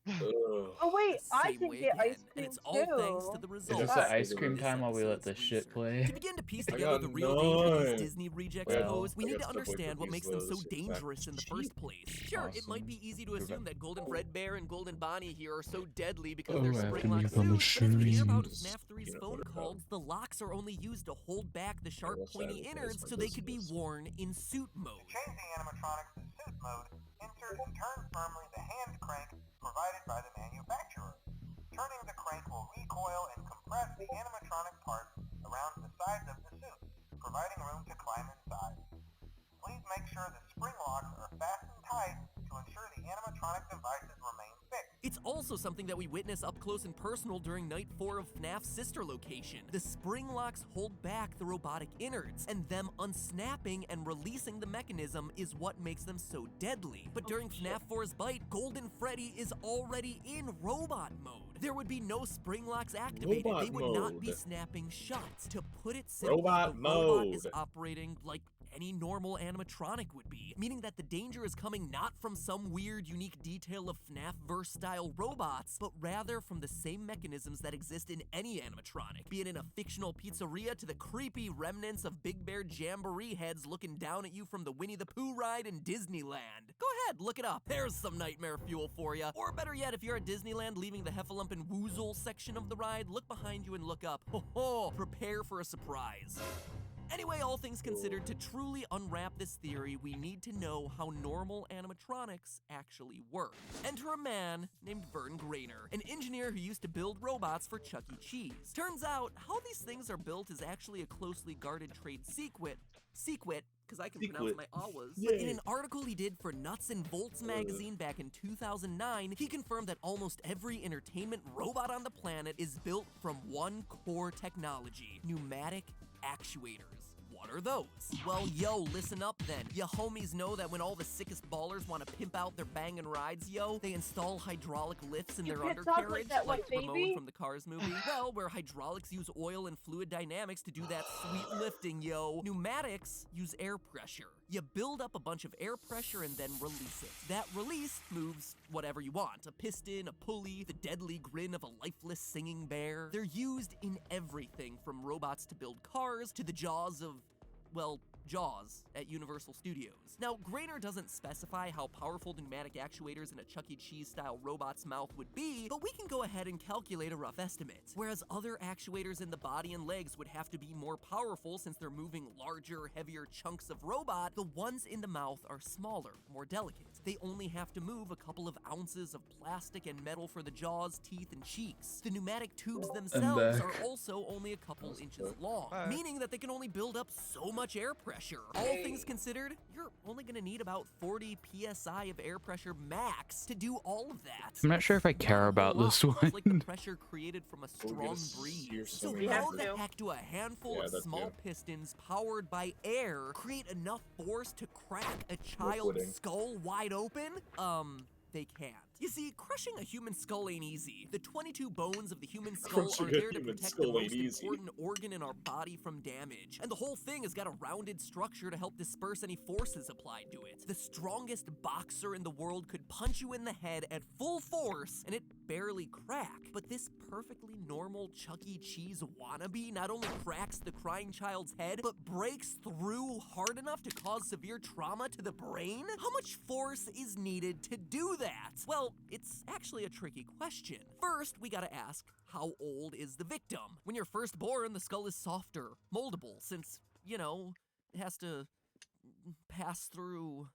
Oh wait, I can get ice cream it's all thanks to the Is results. this the ice cream time while we let this shit play? To begin to piece together the real danger these Disney rejects pose, we need to understand what makes them so dangerous in the first place. Sure, it might be easy to assume that Golden Fredbear and Golden Bonnie here are so deadly because they're spring-locked suits, but as we hear about in FNAF 3's phone calls, the locks are only used to hold back the sharp, pointy innards so they could be worn in suit mode. Changing animatronics to suit mode insert and turn firmly the hand crank provided by the manufacturer. Turning the crank will recoil and compress the animatronic parts around the sides of the suit, providing room to climb inside. Please make sure the spring locks are fastened tight to ensure the animatronic devices remain fixed. It's also something that we witness up close and personal during Night 4 of FNAF's sister location. The spring locks hold back the robotic innards, and them unsnapping and releasing the mechanism is what makes them so deadly. But during FNAF 4's Bite, Golden Freddy is already in robot mode. There would be no spring locks activated. Robot They would not be mode. snapping shut. To put it simply, Robot the robot is mode. operating like any normal animatronic would be, meaning that the danger is coming not from some weird, unique detail of FNAF-verse-style robots, but rather from the same mechanisms that exist in any animatronic, be it in a fictional pizzeria to the creepy remnants of Big Bear Jamboree heads looking down at you from the Winnie the Pooh ride in Disneyland. Go ahead, look it up. There's some nightmare fuel for you. Or better yet, if you're at Disneyland leaving the Heffalump and Woozle section of the ride, look behind you and look up. Ho ho! Prepare for a surprise. Anyway, all things considered, to truly unwrap this theory, we need to know how normal animatronics actually work. Enter a man named Vern Grainer, an engineer who used to build robots for Chuck E. Cheese. Turns out, how these things are built is actually a closely guarded trade secret, because I can pronounce my awas. But in an article he did for Nuts and Bolts magazine back in 2009, he confirmed that almost every entertainment robot on the planet is built from one core technology: pneumatic actuators. What are those? Well, yo, listen up then. Ya homies know that when all the sickest ballers want to pimp out their bangin' rides, yo, they install hydraulic lifts in their undercarriage, like Ramon from the Cars movie? Well, where hydraulics use oil and fluid dynamics to do that sweet lifting, yo, pneumatics use air pressure. You build up a bunch of air pressure and then release it. That release moves whatever you want: a piston, a pulley, the deadly grin of a lifeless singing bear. They're used in everything from robots to build cars to the jaws of, well, Jaws at Universal Studios. Now, Grainer doesn't specify how powerful pneumatic actuators in a Chuck E. Cheese style robot's mouth would be, but we can go ahead and calculate a rough estimate. Whereas other actuators in the body and legs would have to be more powerful since they're moving larger, heavier chunks of robot, the ones in the mouth are smaller, more delicate. They only have to move a couple of ounces of plastic and metal for the jaws, teeth, and cheeks. The pneumatic tubes themselves are also only a couple inches long, meaning that they can only build up so much air pressure. All things considered, you're only gonna need about 40 psi of air pressure max to do all of that. I'm not sure if I care about this one. Like the pressure created from a strong breeze. So how the heck do a handful of small pistons powered by air create enough force to crack a child's skull wide open? They can't. You see, crushing a human skull ain't easy. The 22 bones of the human skull are there to protect the most important organ in our body from damage. And the whole thing has got a rounded structure to help disperse any forces applied to it. The strongest boxer in the world could punch you in the head at full force and it barely crack. But this perfectly normal Chuck E. Cheese wannabe not only cracks the crying child's head, but breaks through hard enough to cause severe trauma to the brain? How much force is needed to do that? Well, it's actually a tricky question. First, we gotta ask, how old is the victim? When you're first born, the skull is softer, moldable, since, you know, it has to pass through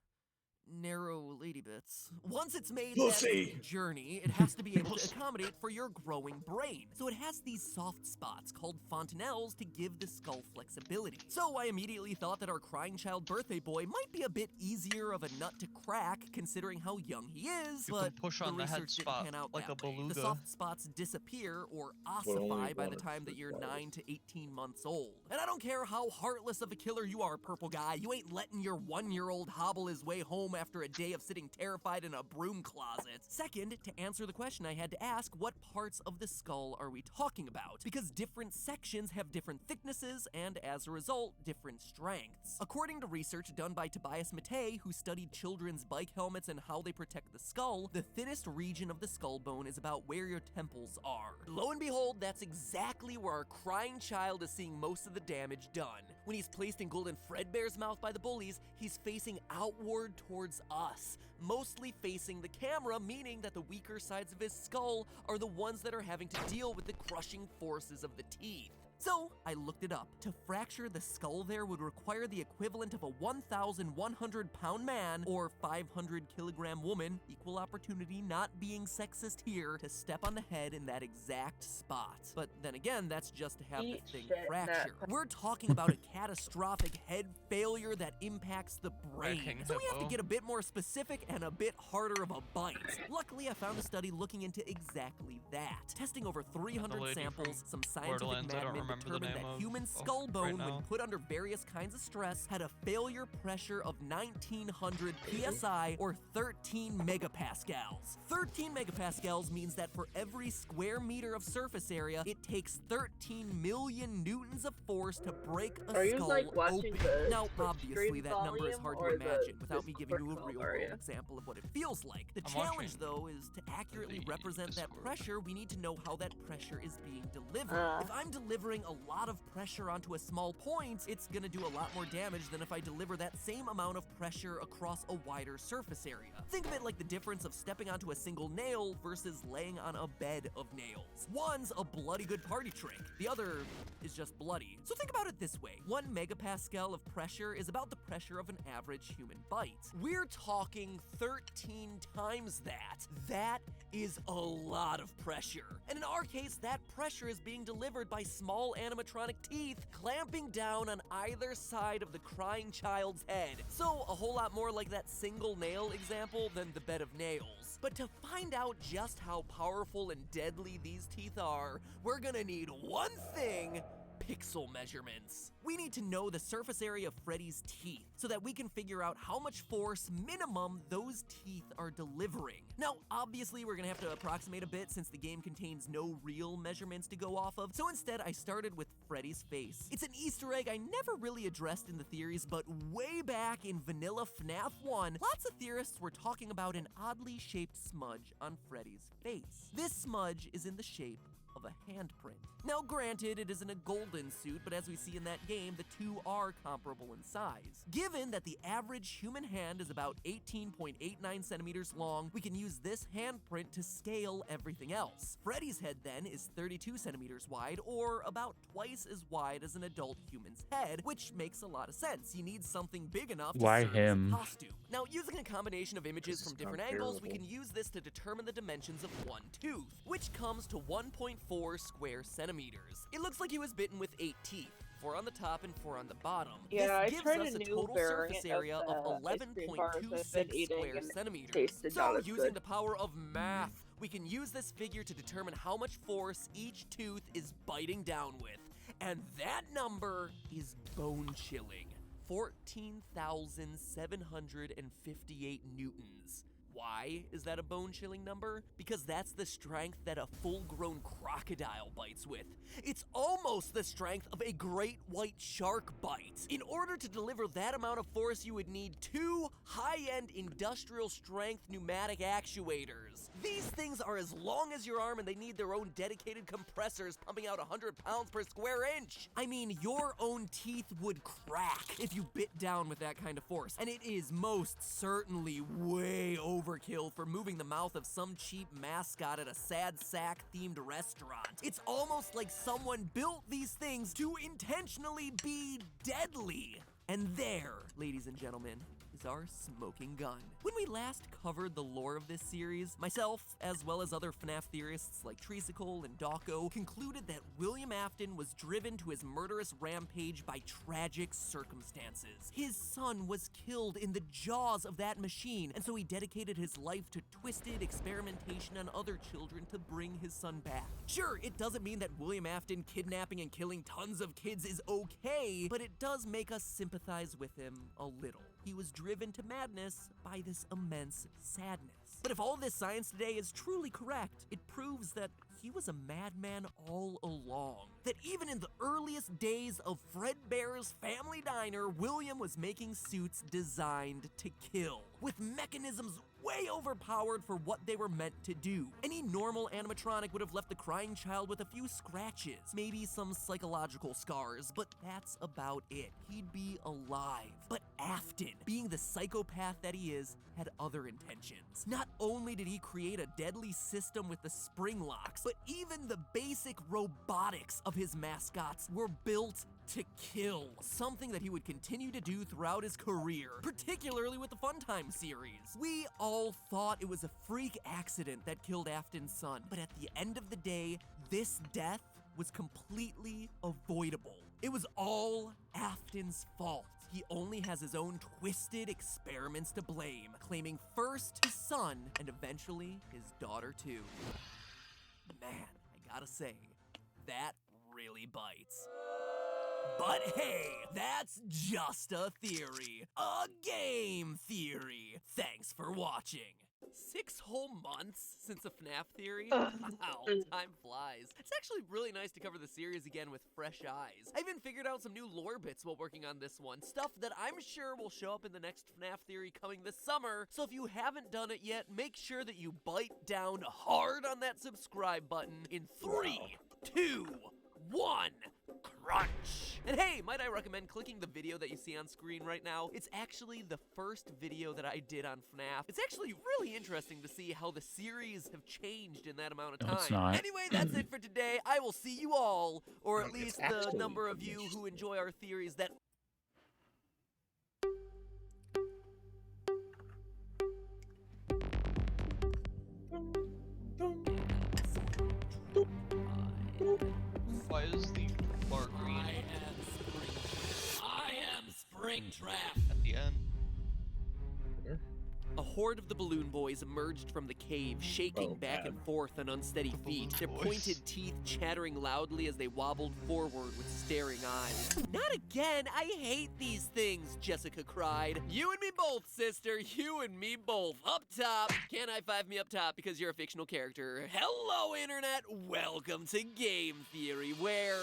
narrow lady bits. Once it's made that journey, it has to be able to accommodate for your growing brain. So it has these soft spots called fontanelles to give the skull flexibility. So I immediately thought that our crying child birthday boy might be a bit easier of a nut to crack considering how young he is, You but can push on the head spot like a beluga. The soft spots disappear or ossify by the time that you're 9 to 18 months old. And I don't care how heartless of a killer you are, purple guy, you ain't letting your 1-year-old hobble his way home after a day of sitting terrified in a broom closet. Second, to answer the question I had to ask, what parts of the skull are we talking about? Because different sections have different thicknesses and, as a result, different strengths. According to research done by Tobias Matei, who studied children's bike helmets and how they protect the skull, the thinnest region of the skull bone is about where your temples are. Lo and behold, that's exactly where our crying child is seeing most of the damage done. When he's placed in Golden Fredbear's mouth by the bullies, he's facing outward towards us, mostly facing the camera, meaning that the weaker sides of his skull are the ones that are having to deal with the crushing forces of the teeth. So I looked it up. To fracture the skull there would require the equivalent of a 1,100-pound man or 500-kilogram woman, equal opportunity, not being sexist here, to step on the head in that exact spot. But then again, that's just to have the thing fracture. We're talking about a catastrophic head failure that impacts the brain. So we have to get a bit more specific and a bit harder of a bite. Luckily, I found a study looking into exactly that. Testing over 300 samples, some scientific madmen determined that human skull bone, when put under various kinds of stress, had a failure pressure of 1900 psi or 13 megapascals. 13 megapascals means that for every square meter of surface area, it takes 13 million newtons of force to break a skull open. Now, obviously, that number is hard to imagine without me giving you a real-world example of what it feels like. The challenge, though, is to accurately represent that pressure, we need to know how that pressure is being delivered. If I'm delivering a lot of pressure onto a small point, it's gonna do a lot more damage than if I deliver that same amount of pressure across a wider surface area. Think of it like the difference of stepping onto a single nail versus laying on a bed of nails. One's a bloody good party trick, the other is just bloody. So think about it this way. 1 megapascal of pressure is about the pressure of an average human bite. We're talking 13 times that. That is a lot of pressure. And in our case, that pressure is being delivered by small animatronic teeth clamping down on either side of the crying child's head. So a whole lot more like that single nail example than the bed of nails. But to find out just how powerful and deadly these teeth are, we're gonna need one thing: pixel measurements. We need to know the surface area of Freddy's teeth so that we can figure out how much force minimum those teeth are delivering. Now, obviously, we're gonna have to approximate a bit since the game contains no real measurements to go off of, so instead I started with Freddy's face. It's an Easter egg I never really addressed in the theories, but way back in vanilla FNAF 1, lots of theorists were talking about an oddly shaped smudge on Freddy's face. This smudge is in the shape of a handprint. Now granted, it isn't a golden suit, but as we see in that game, the two are comparable in size. Given that the average human hand is about 18.89 centimeters long, we can use this handprint to scale everything else. Freddy's head then is 32 centimeters wide, or about twice as wide as an adult human's head, which makes a lot of sense. You need something big enough to serve as a costume. Now, using a combination of images from different angles, we can use this to determine the dimensions of one tooth, which comes to 1.4 square centimeters. It looks like he was bitten with 8 teeth, 4 on the top and 4 on the bottom. Yeah, this gives us a total surface area of 11.26 square centimeters. So, using the power of math, we can use this figure to determine how much force each tooth is biting down with. And that number is bone-chilling. 14,758 newtons. Why is that a bone-chilling number? Because that's the strength that a full-grown crocodile bites with. It's almost the strength of a great white shark bite. In order to deliver that amount of force, you would need 2 high-end industrial-strength pneumatic actuators. These things are as long as your arm, and they need their own dedicated compressors pumping out 100 pounds per square inch. I mean, your own teeth would crack if you bit down with that kind of force, and it is most certainly way overkill for moving the mouth of some cheap mascot at a sad sack themed restaurant. It's almost like someone built these things to intentionally be deadly. And there, ladies and gentlemen, is our smoking gun. When we last covered the lore of this series, myself, as well as other FNAF theorists like Treesicle and Dawko, concluded that William Afton was driven to his murderous rampage by tragic circumstances. His son was killed in the jaws of that machine, and so he dedicated his life to twisted experimentation on other children to bring his son back. Sure, it doesn't mean that William Afton kidnapping and killing tons of kids is okay, but it does make us sympathize with him a little. He was driven to madness by this immense sadness. But if all this science today is truly correct, it proves that he was a madman all along. That even in the earliest days of Fredbear's Family Diner, William was making suits designed to kill, with mechanisms way overpowered for what they were meant to do. Any normal animatronic would have left the crying child with a few scratches, maybe some psychological scars, but that's about it. He'd be alive. But Afton, being the psychopath that he is, had other intentions. Not only did he create a deadly system with the spring locks, but even the basic robotics of his mascots were built to kill, something that he would continue to do throughout his career, particularly with the Funtime series. We all thought it was a freak accident that killed Afton's son, but at the end of the day, this death was completely avoidable. It was all Afton's fault. He only has his own twisted experiments to blame, claiming first his son and eventually his daughter too. Man, I gotta say, that really bites. But hey, that's just a theory. A game theory. Thanks for watching. 6 whole months since a FNAF theory? Wow, time flies. It's actually really nice to cover the series again with fresh eyes. I even figured out some new lore bits while working on this one, stuff that I'm sure will show up in the next FNAF theory coming this summer. So if you haven't done it yet, make sure that you bite down hard on that subscribe button in 3, 2, 1, crunch! And hey, might I recommend clicking the video that you see on screen right now? It's actually the first video that I did on FNAF. It's actually really interesting to see how the series have changed in that amount of time. No, it's not. Anyway, that's it for today. I will see you all, or at least the number of you who enjoy our theories that... Why is the bar green? I am Springtrap. At the end. A horde of the Balloon Boys emerged from the cave, shaking back and forth on unsteady feet, their pointed teeth chattering loudly as they wobbled forward with staring eyes. Not again! I hate these things, Jessica cried. You and me both, sister. You and me both. Up top. Can't high-five me up top because you're a fictional character. Hello, Internet. Welcome to Game Theory, where...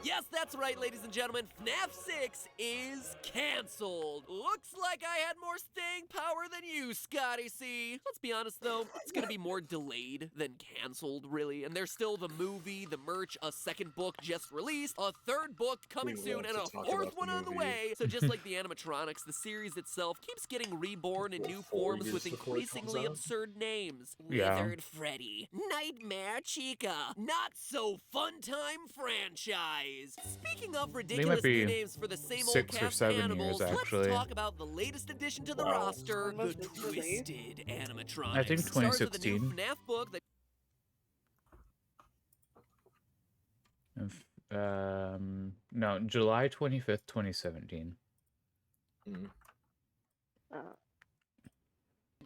Yes, that's right, ladies and gentlemen. FNAF 6 is canceled. Looks like I had more staying power than you, Scotty C. Let's be honest, though. It's gonna be more delayed than canceled, really. And there's still the movie, the merch, a second book just released, a third book coming soon, and a fourth one on the way. So just like the animatronics, the series itself keeps getting reborn in new forms with increasingly absurd names. Yeah. Withered Freddy, Nightmare Chica, Not So Fun Time Franchise. Speaking of ridiculous new names for the same old 6 or cast 7 animals, years, let's actually. talk about the latest addition to the roster, the Twisted Animatronics. I think Stars of the new 2016. FNAF book that No, July 25th, 2017.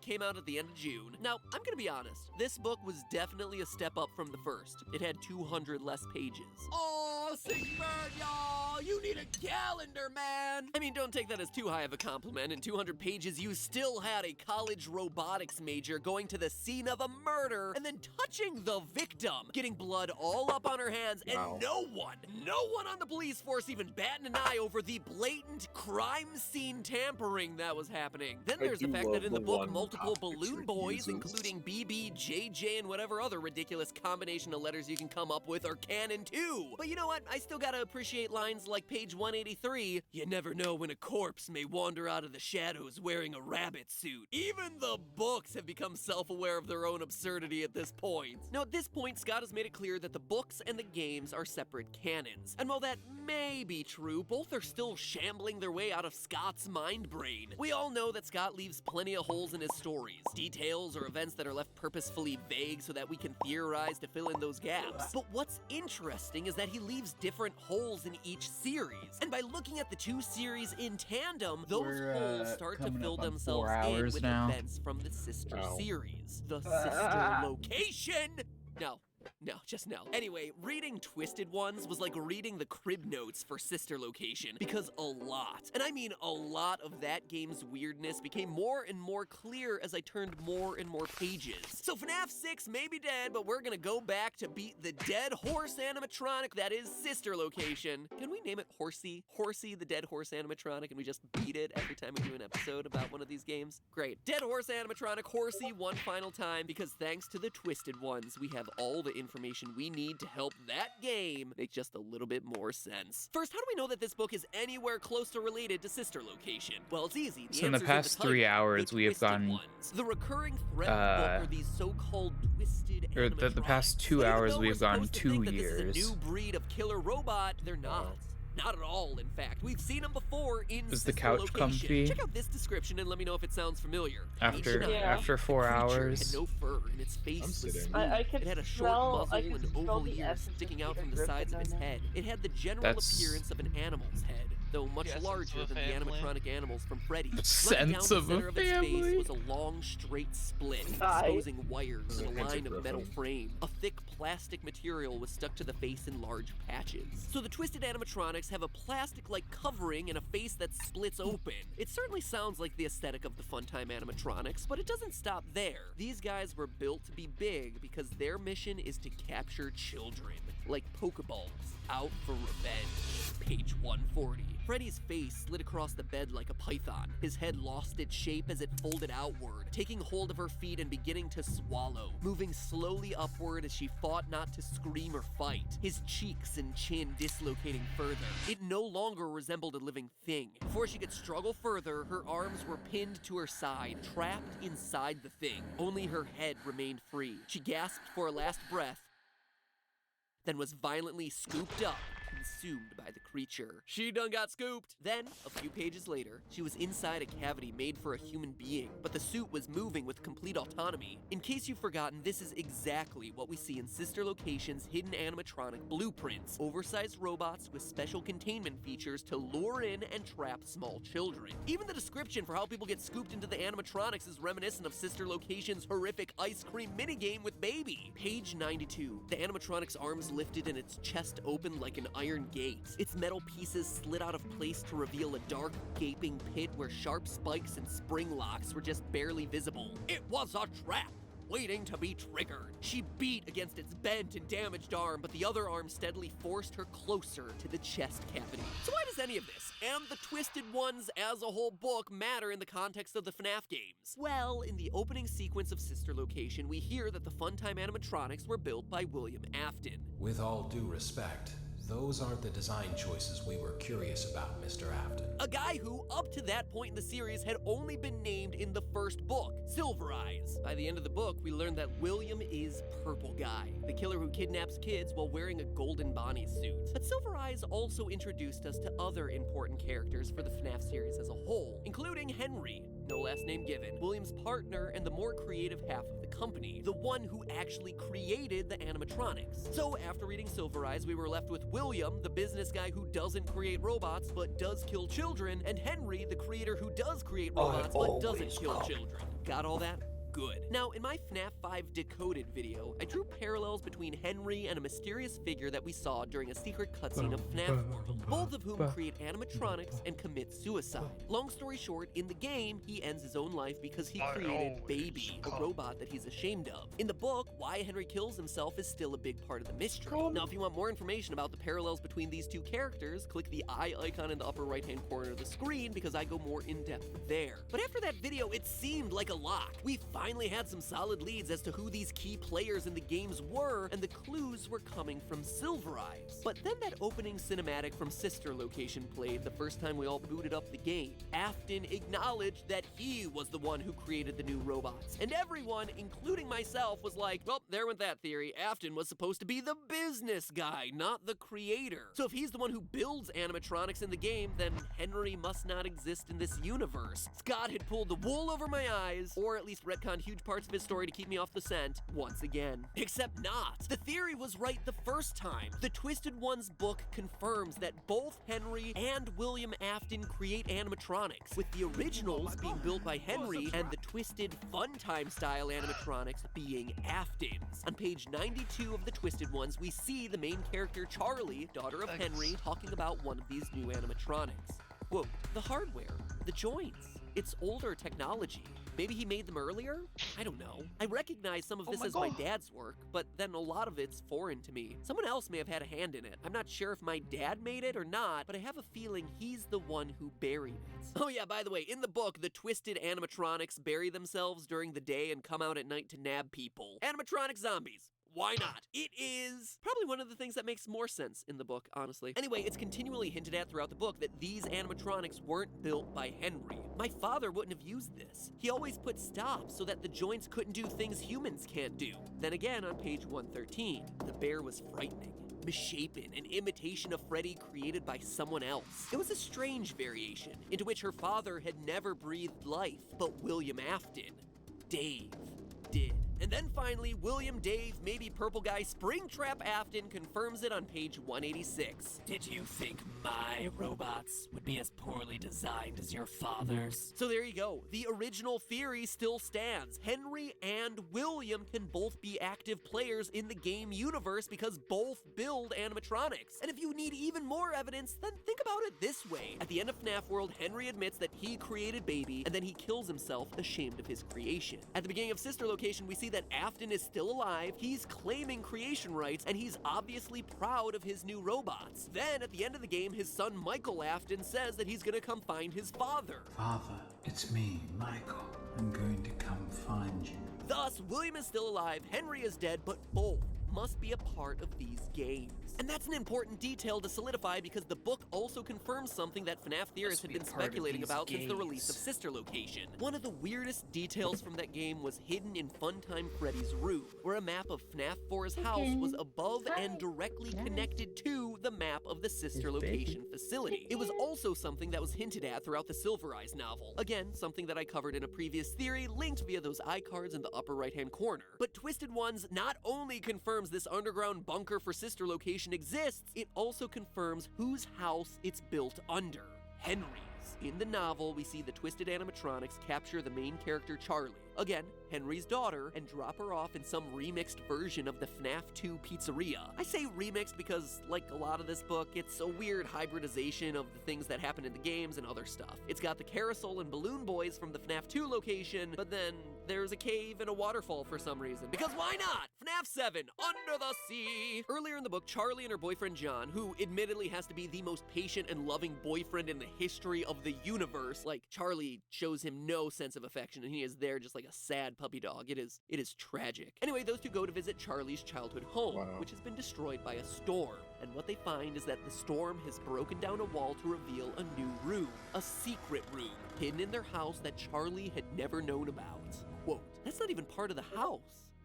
came out at the end of June. Now, I'm gonna be honest, this book was definitely a step up from the first. It had 200 less pages. Oh, Sigbert, y'all! You need a calendar, man! I mean, don't take that as too high of a compliment. In 200 pages, you still had a college robotics major going to the scene of a murder and then touching the victim, getting blood all up on her hands, and no one on the police force even batting an eye over the blatant crime scene tampering that was happening. Then there's the fact that in the book, multiple balloon boys, including BB, JJ, and whatever other ridiculous combination of letters you can come up with, are canon too. But you know what? I still gotta appreciate lines like page 183. You never know when a corpse may wander out of the shadows wearing a rabbit suit. Even the books have become self-aware of their own absurdity at this point. Now, at this point, Scott has made it clear that the books and the games are separate canons. And while that may be true, both are still shambling their way out of Scott's mind brain. We all know that Scott leaves plenty of holes in his stories. Details or events that are left purposefully vague so that we can theorize to fill in those gaps. But what's interesting is that he leaves different holes in each series. And by looking at the two series in tandem, those holes start to fill themselves in with events from the sister series. The sister location! No, just no. Anyway, reading Twisted Ones was like reading the crib notes for Sister Location, because a lot, and I mean a lot of that game's weirdness became more and more clear as I turned more and more pages. So FNAF 6 may be dead, but we're gonna go back to beat the dead horse animatronic that is Sister Location. Can we name it Horsey? Horsey, the dead horse animatronic, and we just beat it every time we do an episode about one of these games? Great. Dead horse animatronic Horsey one final time, because thanks to the Twisted Ones, we have all the the information we need to help that game make just a little bit more sense. First, how do we know that this book is anywhere close to related to Sister Location? Well, it's easy. So in the past 3 hours, we have gotten the recurring threat in the book are these so-called twisted or the past 2 hours we've gone 2 years. This is a new breed of killer robot. They're not. Not at all, in fact. We've seen them before in Is the Sister couch Location. comfy? Check out this description and let me know if it sounds familiar. After 4 hours? Had no fur and its face was smooth. I could it had a short smell, muzzle and oval ears essence sticking of out from the Peter sides of Griffin its in head. It had the general That's- appearance of an animal's head, though much Yes, larger it's than a the family. animatronic animals from Freddy's. Sense Running of down a the center of its family. face was a long, straight split, exposing wires and a line of metal frame. A thick plastic material was stuck to the face in large patches. So the twisted animatronics have a plastic-like covering and a face that splits open. It certainly sounds like the aesthetic of the Funtime animatronics, but it doesn't stop there. These guys were built to be big because their mission is to capture children, like Pokeballs, out for revenge. Page 140. Freddy's face slid across the bed like a python. His head lost its shape as it folded outward, taking hold of her feet and beginning to swallow, moving slowly upward as she fought not to scream or fight, his cheeks and chin dislocating further. It no longer resembled a living thing. Before she could struggle further, her arms were pinned to her side, trapped inside the thing. Only her head remained free. She gasped for a last breath, then was violently scooped up, consumed by the creature. She done got scooped. Then, a few pages later, she was inside a cavity made for a human being, but the suit was moving with complete autonomy. In case you've forgotten, this is exactly what we see in Sister Location's hidden animatronic blueprints. Oversized robots with special containment features to lure in and trap small children. Even the description for how people get scooped into the animatronics is reminiscent of Sister Location's horrific ice cream minigame with Baby. Page 92. The animatronic's arms lifted and its chest opened like an iron gate. Its metal pieces slid out of place to reveal a dark, gaping pit where sharp spikes and spring locks were just barely visible. It was a trap, waiting to be triggered. She beat against its bent and damaged arm, but the other arm steadily forced her closer to the chest cavity. So why does any of this, and the Twisted Ones as a whole book, matter in the context of the FNAF games? Well, in the opening sequence of Sister Location, we hear that the Funtime animatronics were built by William Afton. With all due respect, those aren't the design choices we were curious about, Mr. Afton. A guy who, up to that point in the series, had only been named in the first book, Silver Eyes. By the end of the book, we learned that William is Purple Guy, the killer who kidnaps kids while wearing a golden Bonnie suit. But Silver Eyes also introduced us to other important characters for the FNAF series as a whole, including Henry, no last name given, William's partner and the more creative half of the company, the one who actually created the animatronics. So after reading Silver Eyes, we were left with William, the business guy who doesn't create robots but does kill children, and Henry, the creator who does create robots but doesn't kill children. Got all that? Good. Now, in my FNAF 5 Decoded video, I drew parallels between Henry and a mysterious figure that we saw during a secret cutscene of FNAF World, both of whom create animatronics and commit suicide. Long story short, in the game, he ends his own life because he created Baby, a robot that he's ashamed of. In the book, why Henry kills himself is still a big part of the mystery. Now, if you want more information about the parallels between these two characters, click the eye icon in the upper right-hand corner of the screen because I go more in-depth there. But after that video, it seemed like a lock. We finally had some solid leads as to who these key players in the games were, and the clues were coming from Silver Eyes. But then that opening cinematic from Sister Location played the first time we all booted up the game. Afton acknowledged that he was the one who created the new robots, and everyone, including myself, was like, well, there went that theory. Afton was supposed to be the business guy, not the creator. So if he's the one who builds animatronics in the game, then Henry must not exist in this universe. Scott had pulled the wool over my eyes, or at least retconned huge parts of his story to keep me off the scent once again. Except not. The theory was right the first time. The Twisted Ones book confirms that both Henry and William Afton create animatronics, with the originals being built by Henry and the Twisted Funtime style animatronics being Afton's. On page 92 of the Twisted Ones, we see the main character Charlie, daughter of Henry, talking about one of these new animatronics. Whoa, the hardware, the joints, it's older technology. Maybe he made them earlier? I don't know. I recognize some of this as my dad's work, but then a lot of it's foreign to me. Someone else may have had a hand in it. I'm not sure if my dad made it or not, but I have a feeling he's the one who buried it. Oh yeah, by the way, in the book, the twisted animatronics bury themselves during the day and come out at night to nab people. Animatronic zombies. why not? It is probably one of the things that makes more sense in the book, honestly. Anyway, it's continually hinted at throughout the book that these animatronics weren't built by Henry. My father wouldn't have used this. He always put stops so that the joints couldn't do things humans can't do. Then again, on page 113, the bear was frightening, misshapen, an imitation of Freddy created by someone else. It was a strange variation, into which her father had never breathed life, but William Afton, Dave, did. And then finally, William Dave, maybe Purple Guy Springtrap Afton confirms it on page 186. Did you think my robots would be as poorly designed as your father's? So there you go. The original theory still stands. Henry and William can both be active players in the game universe because both build animatronics. And if you need even more evidence, then think about it this way. At the end of FNAF World, Henry admits that he created Baby, and then he kills himself, ashamed of his creation. At the beginning of Sister Location, we see that Afton is still alive, he's claiming creation rights, and he's obviously proud of his new robots. Then, at the end of the game, his son Michael Afton says that he's gonna come find his father. Father, it's me, Michael. I'm going to come find you. Thus, William is still alive, Henry is dead, but both must be a part of these games. And that's an important detail to solidify because the book also confirms something that FNAF theorists had been speculating about since the release of Sister Location. One of the weirdest details from that game was hidden in Funtime Freddy's room, where a map of FNAF 4's house was above and directly connected to the map of the Sister Location facility. It was also something that was hinted at throughout the Silver Eyes novel. Again, something that I covered in a previous theory, linked via those iCards in the upper right-hand corner. But Twisted Ones not only confirms this underground bunker for Sister Location exists, it also confirms whose house it's built under. Henry's. In the novel, we see the Twisted animatronics capture the main character Charlie, again, Henry's daughter, and drop her off in some remixed version of the FNAF 2 pizzeria. I say remixed because, like a lot of this book, it's a weird hybridization of the things that happen in the games and other stuff. It's got the carousel and balloon boys from the FNAF 2 location, but then there's a cave and a waterfall for some reason. Because why not? FNAF 7, Under the Sea! Earlier in the book, Charlie and her boyfriend John, who admittedly has to be the most patient and loving boyfriend in the history of the universe, like, Charlie shows him no sense of affection and he is there just like a sad puppy dog. It is tragic. Anyway, those two go to visit Charlie's childhood home, which has been destroyed by a storm. And what they find is that the storm has broken down a wall to reveal a new room, a secret room, hidden in their house that Charlie had never known about. Quote, that's not even part of the house.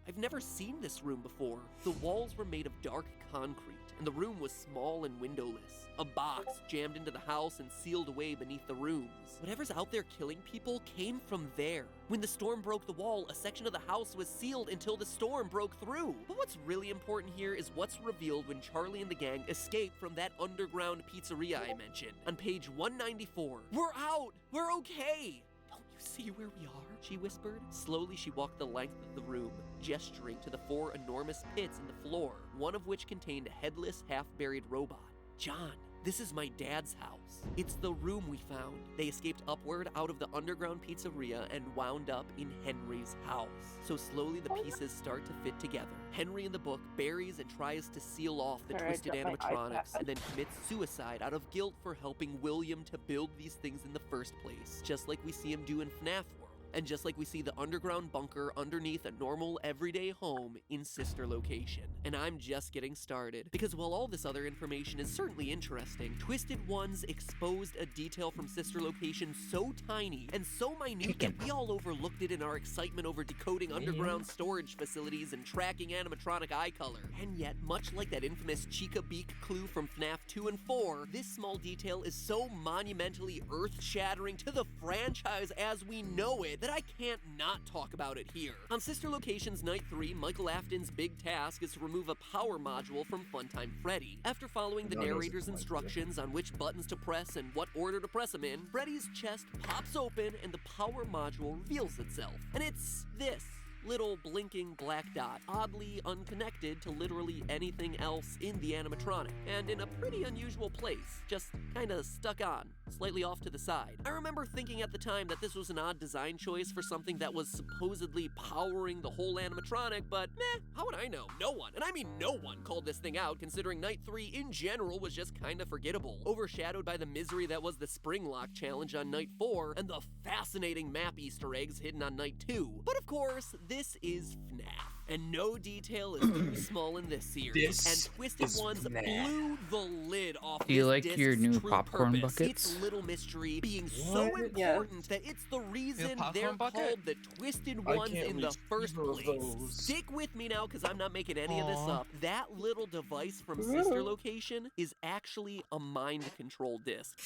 I've never seen this room before. The walls were made of dark concrete, and the room was small and windowless. A box jammed into the house and sealed away beneath the rooms. Whatever's out there killing people came from there. When the storm broke the wall, a section of the house was sealed until the storm broke through. But what's really important here is what's revealed when Charlie and the gang escape from that underground pizzeria I mentioned. On page 194, we're out! We're okay! Don't you see where we are? She whispered. Slowly she walked the length of the room, gesturing to the 4 enormous pits in the floor, one of which contained a headless, half-buried robot. John, this is my dad's house. It's the room we found. They escaped upward out of the underground pizzeria and wound up in Henry's house. So slowly the pieces start to fit together. Henry in the book buries and tries to seal off the twisted animatronics and then commits suicide out of guilt for helping William to build these things in the first place, just like we see him do in FNAF World. And just like we see the underground bunker underneath a normal everyday home in Sister Location. And I'm just getting started, because while all this other information is certainly interesting, Twisted Ones exposed a detail from Sister Location so tiny and so minute that we all overlooked it in our excitement over decoding underground storage facilities and tracking animatronic eye color. And yet, much like that infamous Chica Beak clue from FNAF 2 and 4, this small detail is so monumentally earth-shattering to the franchise as we know it that I can't not talk about it here. On Sister Location's Night 3, Michael Afton's big task is to remove a power module from Funtime Freddy. After following the narrator's instructions on which buttons to press and what order to press them in, Freddy's chest pops open and the power module reveals itself. And it's this little blinking black dot, oddly unconnected to literally anything else in the animatronic, and in a pretty unusual place, just kinda stuck on, slightly off to the side. I remember thinking at the time that this was an odd design choice for something that was supposedly powering the whole animatronic, but meh, how would I know? No one, and I mean no one, called this thing out, considering Night 3 in general was just kinda forgettable, overshadowed by the misery that was the Spring Lock challenge on Night 4, and the fascinating map Easter eggs hidden on Night 2. But of course, this is FNAF. And no detail is too small in this series. And Twisted Ones blew the lid off Do you this like disc's your new true popcorn purpose. buckets? Its little mystery being so important that it's the reason they're called the Twisted Ones in the first place. Stick with me now, because I'm not making any of this up. That little device from Sister Location is actually a mind control disc.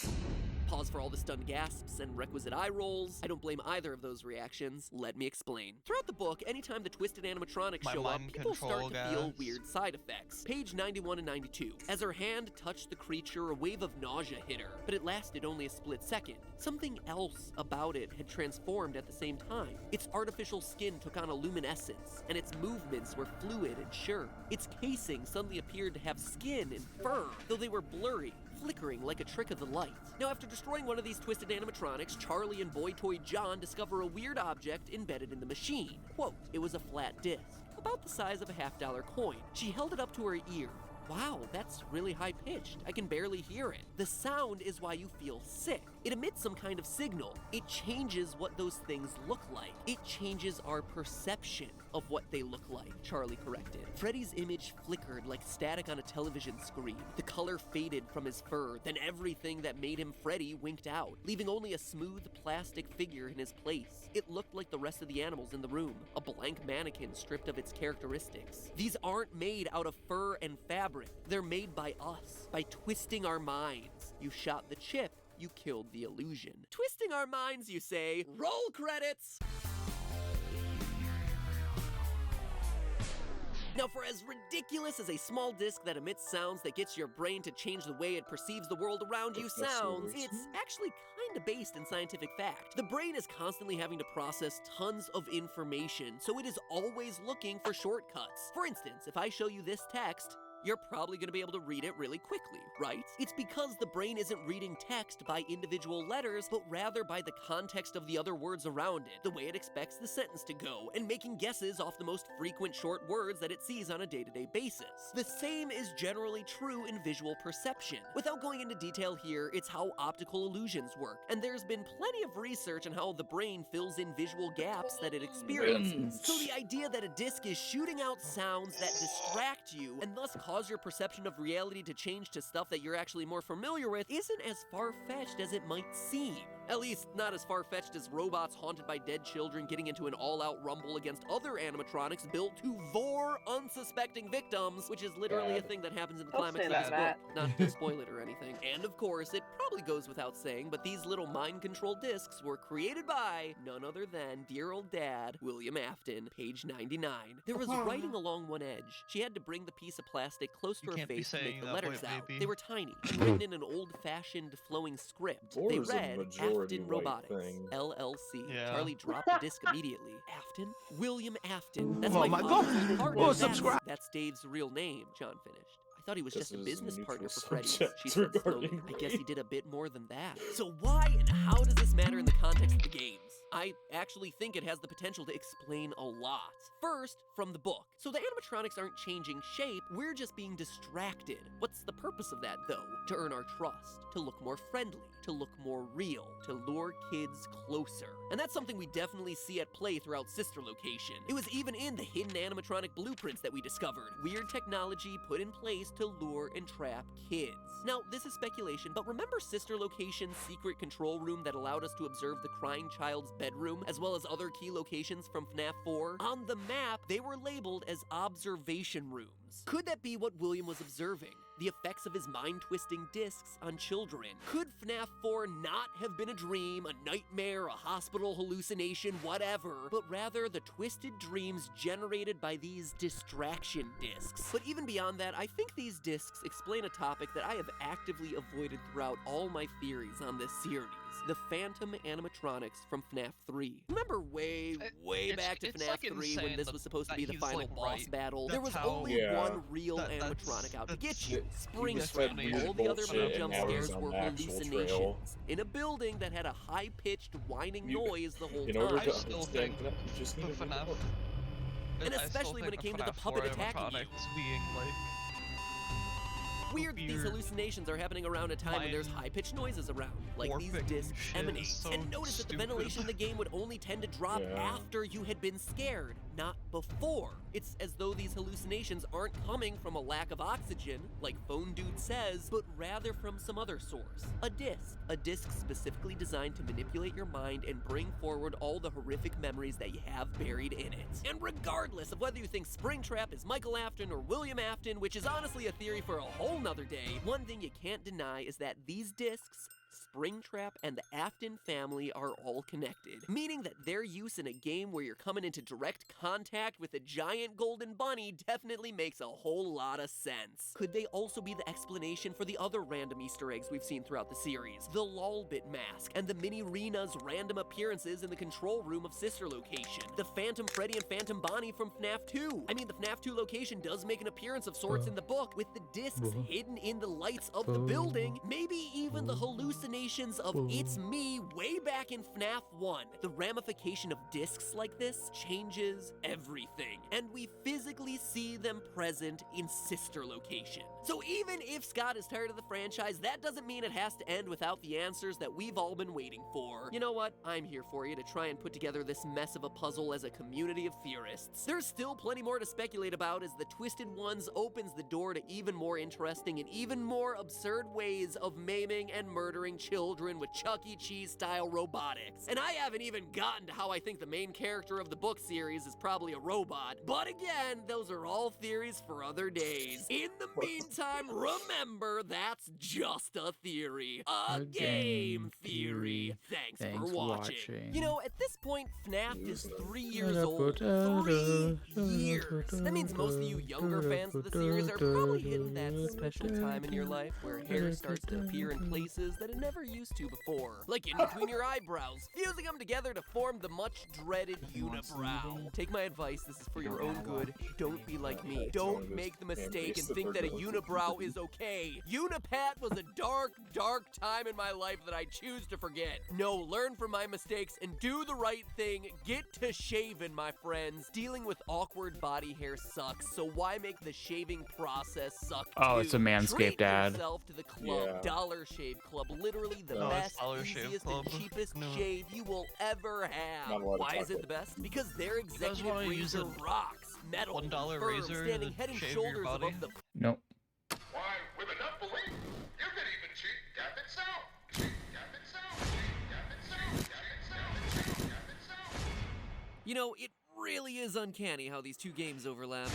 Pause for all the stunned gasps and requisite eye rolls. I don't blame either of those reactions. Let me explain. Throughout the book, anytime the twisted animatronics show up, people start to feel weird side effects. Page 91 and 92. As her hand touched the creature, a wave of nausea hit her, but it lasted only a split second. Something else about it had transformed at the same time. Its artificial skin took on a luminescence, and its movements were fluid and sure. Its casing suddenly appeared to have skin and fur, though they were blurry, flickering like a trick of the light. Now, after destroying one of these twisted animatronics, Charlie and boy toy John discover a weird object embedded in the machine. Quote, it was a flat disc, about the size of a $50 coin. She held it up to her ear. Wow, that's really high-pitched. I can barely hear it. The sound is why you feel sick. It emits some kind of signal. It changes what those things look like. It changes our perception of what they look like, Charlie corrected. Freddy's image flickered like static on a television screen. The color faded from his fur, then everything that made him Freddy winked out, leaving only a smooth plastic figure in his place. It looked like the rest of the animals in the room, a blank mannequin stripped of its characteristics. These aren't made out of fur and fabric. They're made by us, by twisting our minds. You shot the chip, you killed the illusion. Twisting our minds, you say. Roll credits! Now, for as ridiculous as a small disc that emits sounds that gets your brain to change the way it perceives the world around you sounds, it's actually kinda based in scientific fact. The brain is constantly having to process tons of information, so it is always looking for shortcuts. For instance, if I show you this text, you're probably going to be able to read it really quickly, right? It's because the brain isn't reading text by individual letters, but rather by the context of the other words around it, the way it expects the sentence to go, and making guesses off the most frequent short words that it sees on a day-to-day basis. The same is generally true in visual perception. Without going into detail here, it's how optical illusions work, and there's been plenty of research on how the brain fills in visual gaps that it experiences. So the idea that a disc is shooting out sounds that distract you, and thus cause your perception of reality to change to stuff that you're actually more familiar with isn't as far-fetched as it might seem. At least, not as far-fetched as robots haunted by dead children getting into an all-out rumble against other animatronics built to vor unsuspecting victims, which is literally a thing that happens in the climax of this book. Not to spoil it or anything. And of course, it probably goes without saying, but these little mind-control discs were created by none other than dear old dad, William Afton, page 99. There was writing along one edge. She had to bring the piece of plastic close to her face to make the letters out. They were tiny, written in an old-fashioned flowing script. They read, Afton Robotics, LLC. Charlie dropped the disc immediately. Afton? William Afton. That's my father's partner. Subscribe. That's Dave's real name, John finished. I thought he was just a business partner for Freddy's, she said slowly. I guess he did a bit more than that. So why and how does this matter in the context of the games? I actually think it has the potential to explain a lot. First, from the book. So the animatronics aren't changing shape, we're just being distracted. What's the purpose of that, though? To earn our trust, to look more friendly, to look more real, to lure kids closer. And that's something we definitely see at play throughout Sister Location. It was even in the hidden animatronic blueprints that we discovered. Weird technology put in place to lure and trap kids. Now, this is speculation, but remember Sister Location's secret control room that allowed us to observe the crying child's bedroom, as well as other key locations from FNAF 4? On the map, they were labeled as observation rooms. Could that be what William was observing? The effects of his mind-twisting discs on children? Could FNAF 4 not have been a dream, a nightmare, a hospital hallucination, whatever, but rather the twisted dreams generated by these distraction discs? But even beyond that, I think these discs explain a topic that I have actively avoided throughout all my theories on this series. The phantom animatronics from FNAF 3. Remember way back to FNAF 3 when this was supposed to be the final boss battle? There was only one real animatronic out to get you. Springtrap. All the other jump scares were hallucinations. In a building that had a high-pitched whining noise the whole time. I still think that you just need to FNAF. And especially when it came to the puppet attacking you. Being like weird these hallucinations are happening around a time when there's high-pitched noises around, like these discs emanate. And notice that the ventilation in the game would only tend to drop after you had been scared. not before. It's as though these hallucinations aren't coming from a lack of oxygen, like Phone Dude says, but rather from some other source. A disc. A disc specifically designed to manipulate your mind and bring forward all the horrific memories that you have buried in it. And regardless of whether you think Springtrap is Michael Afton or William Afton, which is honestly a theory for a whole nother day, one thing you can't deny is that these discs, Springtrap, and the Afton family are all connected, meaning that their use in a game where you're coming into direct contact with a giant golden bunny definitely makes a whole lot of sense. Could they also be the explanation for the other random Easter eggs we've seen throughout the series? The Lolbit mask, and the Mini Rena's random appearances in the control room of Sister Location. The Phantom Freddy and Phantom Bonnie from FNAF 2. I mean, the FNAF 2 location does make an appearance of sorts in the book, with the discs hidden in the lights of the building. Maybe even the hallucinations of It's Me way back in FNAF 1. The ramification of discs like this changes everything, and we physically see them present in Sister Location. So even if Scott is tired of the franchise, that doesn't mean it has to end without the answers that we've all been waiting for. You know what? I'm here for you to try and put together this mess of a puzzle as a community of theorists. There's still plenty more to speculate about as the Twisted Ones opens the door to even more interesting and even more absurd ways of maiming and murdering children with Chuck E. Cheese-style robotics. And I haven't even gotten to how I think the main character of the book series is probably a robot. But again, those are all theories for other days. In the meantime, remember, that's just a theory. A game theory. Thanks for watching. You know, at this point, FNAF is 3 years old. 3 years. That means most of you younger fans of the series are probably hitting that special time in your life where hair starts to appear in places that it never used to before. Like in between your eyebrows, fusing them together to form the much dreaded unibrow. Take my advice, this is for your own good. Don't be like me. Don't make the mistake and think that a unibrow is okay. Unipat was a dark, dark time in my life that I choose to forget. No, learn from my mistakes and do the right thing. Get to shaving, my friends. Dealing with awkward body hair sucks, so why make the shaving process suck too? Oh, it's a Manscaped ad. Treat yourself to the club, Dollar Shave Club. Literally the best, easiest, and cheapest shave you will ever have. Why is it the best? Because their executive razor rocks. Metal, $1 firm, razor standing to head and shave your shoulders body? above the Nope. Why, with enough belief, you could even cheat death itself. Cheat death itself. Cheat death itself. Death itself. Death itself. You know, it really is uncanny how these two games overlap.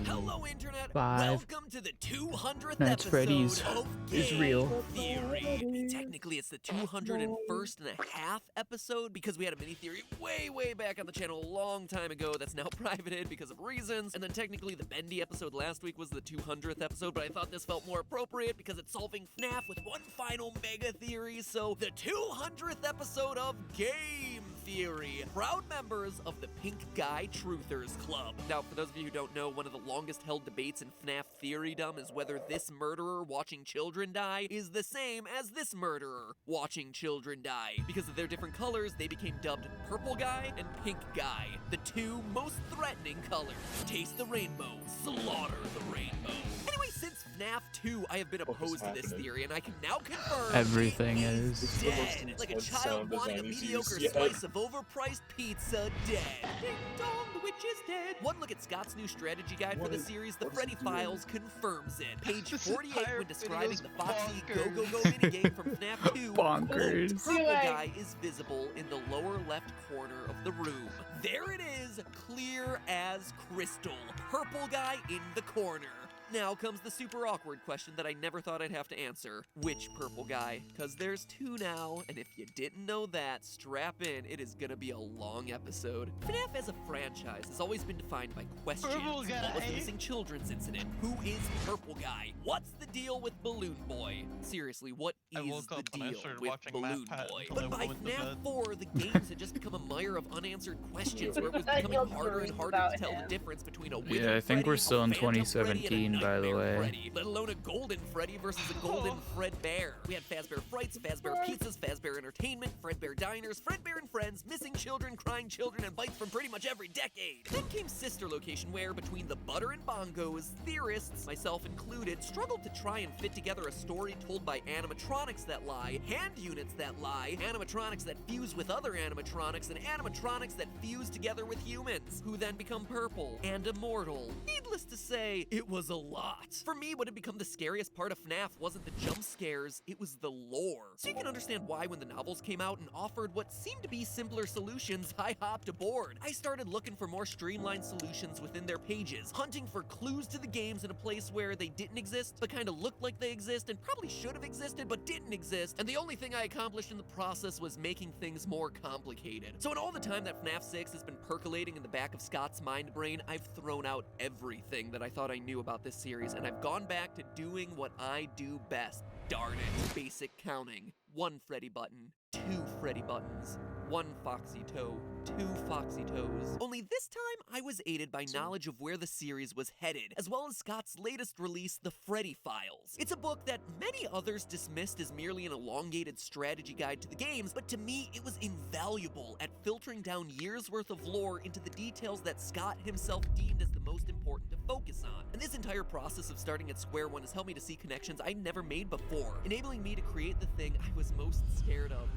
Hello, Internet! Welcome to the 200th Nights episode Freddy's of is Game real. Theory. Technically, it's the 201st and a half episode because we had a mini-theory way back on the channel a long time ago that's now privated because of reasons. And then technically the Bendy episode last week was the 200th episode, but I thought this felt more appropriate because it's solving FNAF with one final mega theory. So the 200th episode of Game Theory. Proud members of the Pink Guy Truthers Club. Now, for those of you who don't know, one of the longest held debates in FNAF theorydom is whether this murderer watching children die is the same as this murderer watching children die. Because of their different colors, they became dubbed Purple Guy and Pink Guy, the two most threatening colors. Taste the rainbow, slaughter the rainbow. Anyway, since FNAF 2, I have been opposed to this theory, and I can now confirm Everything is dead. Like a child wanting a mediocre slice of overpriced pizza, dead. Ding dong, the witch is dead. One look at Scott's new strategy guide for the series, The Freddy Files, confirms it. Page 48 when describing the Foxy Go-Go-Go minigame from FNAF 2, bonkers. Purple Guy is visible in the lower left corner of the room. There it is, clear as crystal. Purple Guy in the corner. Now comes the super awkward question that I never thought I'd have to answer. Which purple guy? Because there's two now, and if you didn't know that, strap in, it is gonna be a long episode. FNAF as a franchise has always been defined by questions. What was the missing children's incident? Who is Purple Guy? What's the deal with Balloon Boy? Seriously, what is the deal with Balloon Boy? But by FNAF 4, the games had just become a mire of unanswered questions where it was becoming harder and harder to tell the difference between a Yeah, I think we're still in 2017. by the Nightmare way. Freddy, let alone a Golden Freddy versus a Golden Fredbear. We had Fazbear Frights, Fazbear Pizzas, Fazbear Entertainment, Fredbear Diners, Fredbear and Friends, Missing Children, Crying Children, and bites from pretty much every decade. Then came Sister Location, where between the butter and bongos, theorists, myself included, struggled to try and fit together a story told by animatronics that lie, hand units that lie, animatronics that fuse with other animatronics, and animatronics that fuse together with humans, who then become purple and immortal. Needless to say, it was a lot. For me, what had become the scariest part of FNAF wasn't the jump scares, it was the lore. So you can understand why when the novels came out and offered what seemed to be simpler solutions, I hopped aboard. I started looking for more streamlined solutions within their pages, hunting for clues to the games in a place where they didn't exist, but kind of looked like they exist and probably should have existed but didn't exist, and the only thing I accomplished in the process was making things more complicated. So in all the time that FNAF 6 has been percolating in the back of Scott's mind brain, I've thrown out everything that I thought I knew about this series, and I've gone back to doing what I do best. Darn it. Basic counting. 1 Freddy button, 2 Freddy buttons, 1 Foxy Toe, 2 Foxy Toes. Only this time, I was aided by knowledge of where the series was headed, as well as Scott's latest release, The Freddy Files. It's a book that many others dismissed as merely an elongated strategy guide to the games, but to me, it was invaluable at filtering down years' worth of lore into the details that Scott himself deemed as the most important to focus on. And this entire process of starting at square one has helped me to see connections I'd never made before, enabling me to create the thing I was most scared of.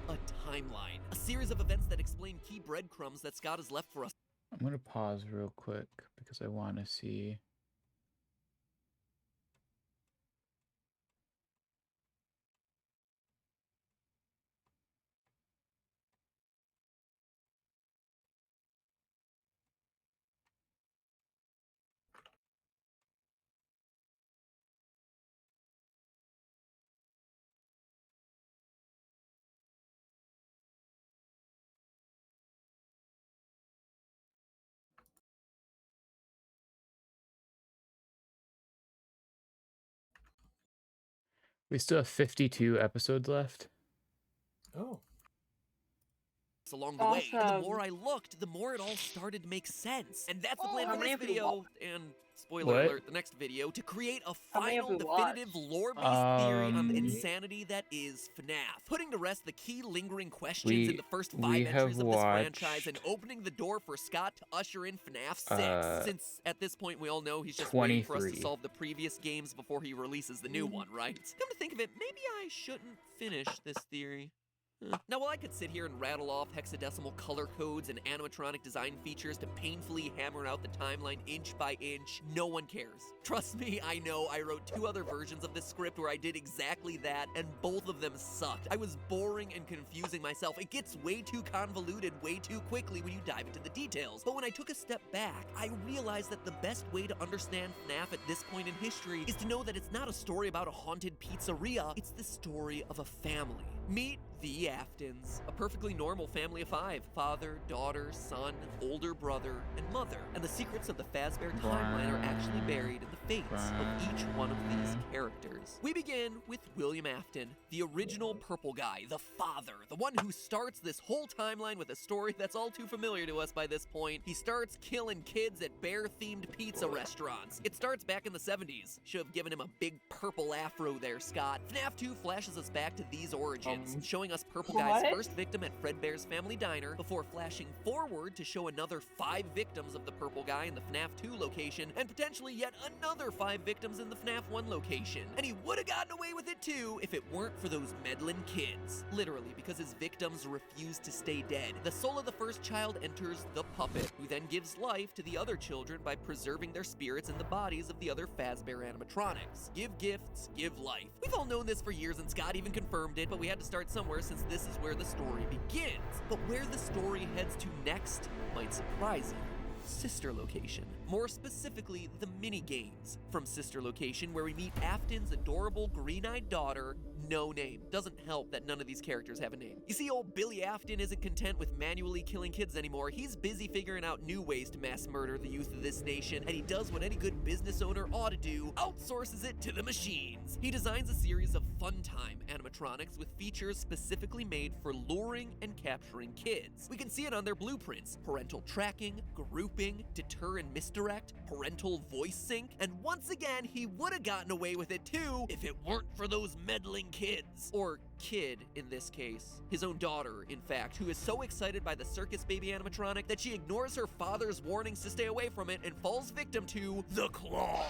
A timeline. A series of events that explain key breadcrumbs that Scott has left for us. I'm gonna pause real quick because I want to see. We still have 52 episodes left. Oh. Along the way, and the more I looked, the more it all started to make sense. And that's the plan for this video, and spoiler alert, the next video, to create a final, definitive, lore-based theory on the insanity that is FNAF. Putting to rest the key lingering questions in the first 5 entries of this franchise, and opening the door for Scott to usher in FNAF 6. Since, at this point, we all know he's just waiting for us to solve the previous games before he releases the new one, right? Come to think of it, maybe I shouldn't finish this theory. Now, while I could sit here and rattle off hexadecimal color codes and animatronic design features to painfully hammer out the timeline inch by inch, no one cares. Trust me, I know I wrote 2 other versions of this script where I did exactly that, and both of them sucked. I was boring and confusing myself. It gets way too convoluted way too quickly when you dive into the details. But when I took a step back, I realized that the best way to understand FNAF at this point in history is to know that it's not a story about a haunted pizzeria, it's the story of a family. Meet the Aftons, a perfectly normal family of 5. Father, daughter, son, older brother, and mother. And the secrets of the Fazbear timeline are actually buried in the fates of each one of these characters. We begin with William Afton, the original purple guy, the father, the one who starts this whole timeline with a story that's all too familiar to us by this point. He starts killing kids at bear-themed pizza restaurants. It starts back in the 70s. Should have given him a big purple afro there, Scott. FNAF 2 flashes us back to these origins, showing us Purple Guy's first victim at Fredbear's Family Diner, before flashing forward to show another 5 victims of the Purple Guy in the FNAF 2 location, and potentially yet another 5 victims in the FNAF 1 location. And he would have gotten away with it too if it weren't for those meddling kids. Literally, because his victims refused to stay dead. The soul of the first child enters the puppet, who then gives life to the other children by preserving their spirits in the bodies of the other Fazbear animatronics. Give gifts, give life. We've all known this for years, and Scott even confirmed it, but we had to start somewhere since this is where the story begins. But where the story heads to next might surprise you. Sister Location. More specifically, the mini-games from Sister Location, where we meet Afton's adorable green-eyed daughter, No Name. Doesn't help that none of these characters have a name. You see, old Billy Afton isn't content with manually killing kids anymore. He's busy figuring out new ways to mass murder the youth of this nation, and he does what any good business owner ought to do, outsources it to the machines. He designs a series of fun-time animatronics with features specifically made for luring and capturing kids. We can see it on their blueprints: parental tracking, grouping, scooping, deter and misdirect, parental voice sync, and once again, he would have gotten away with it too if it weren't for those meddling kids. Or kid, in this case. His own daughter, in fact, who is so excited by the circus baby animatronic that she ignores her father's warnings to stay away from it and falls victim to the claw.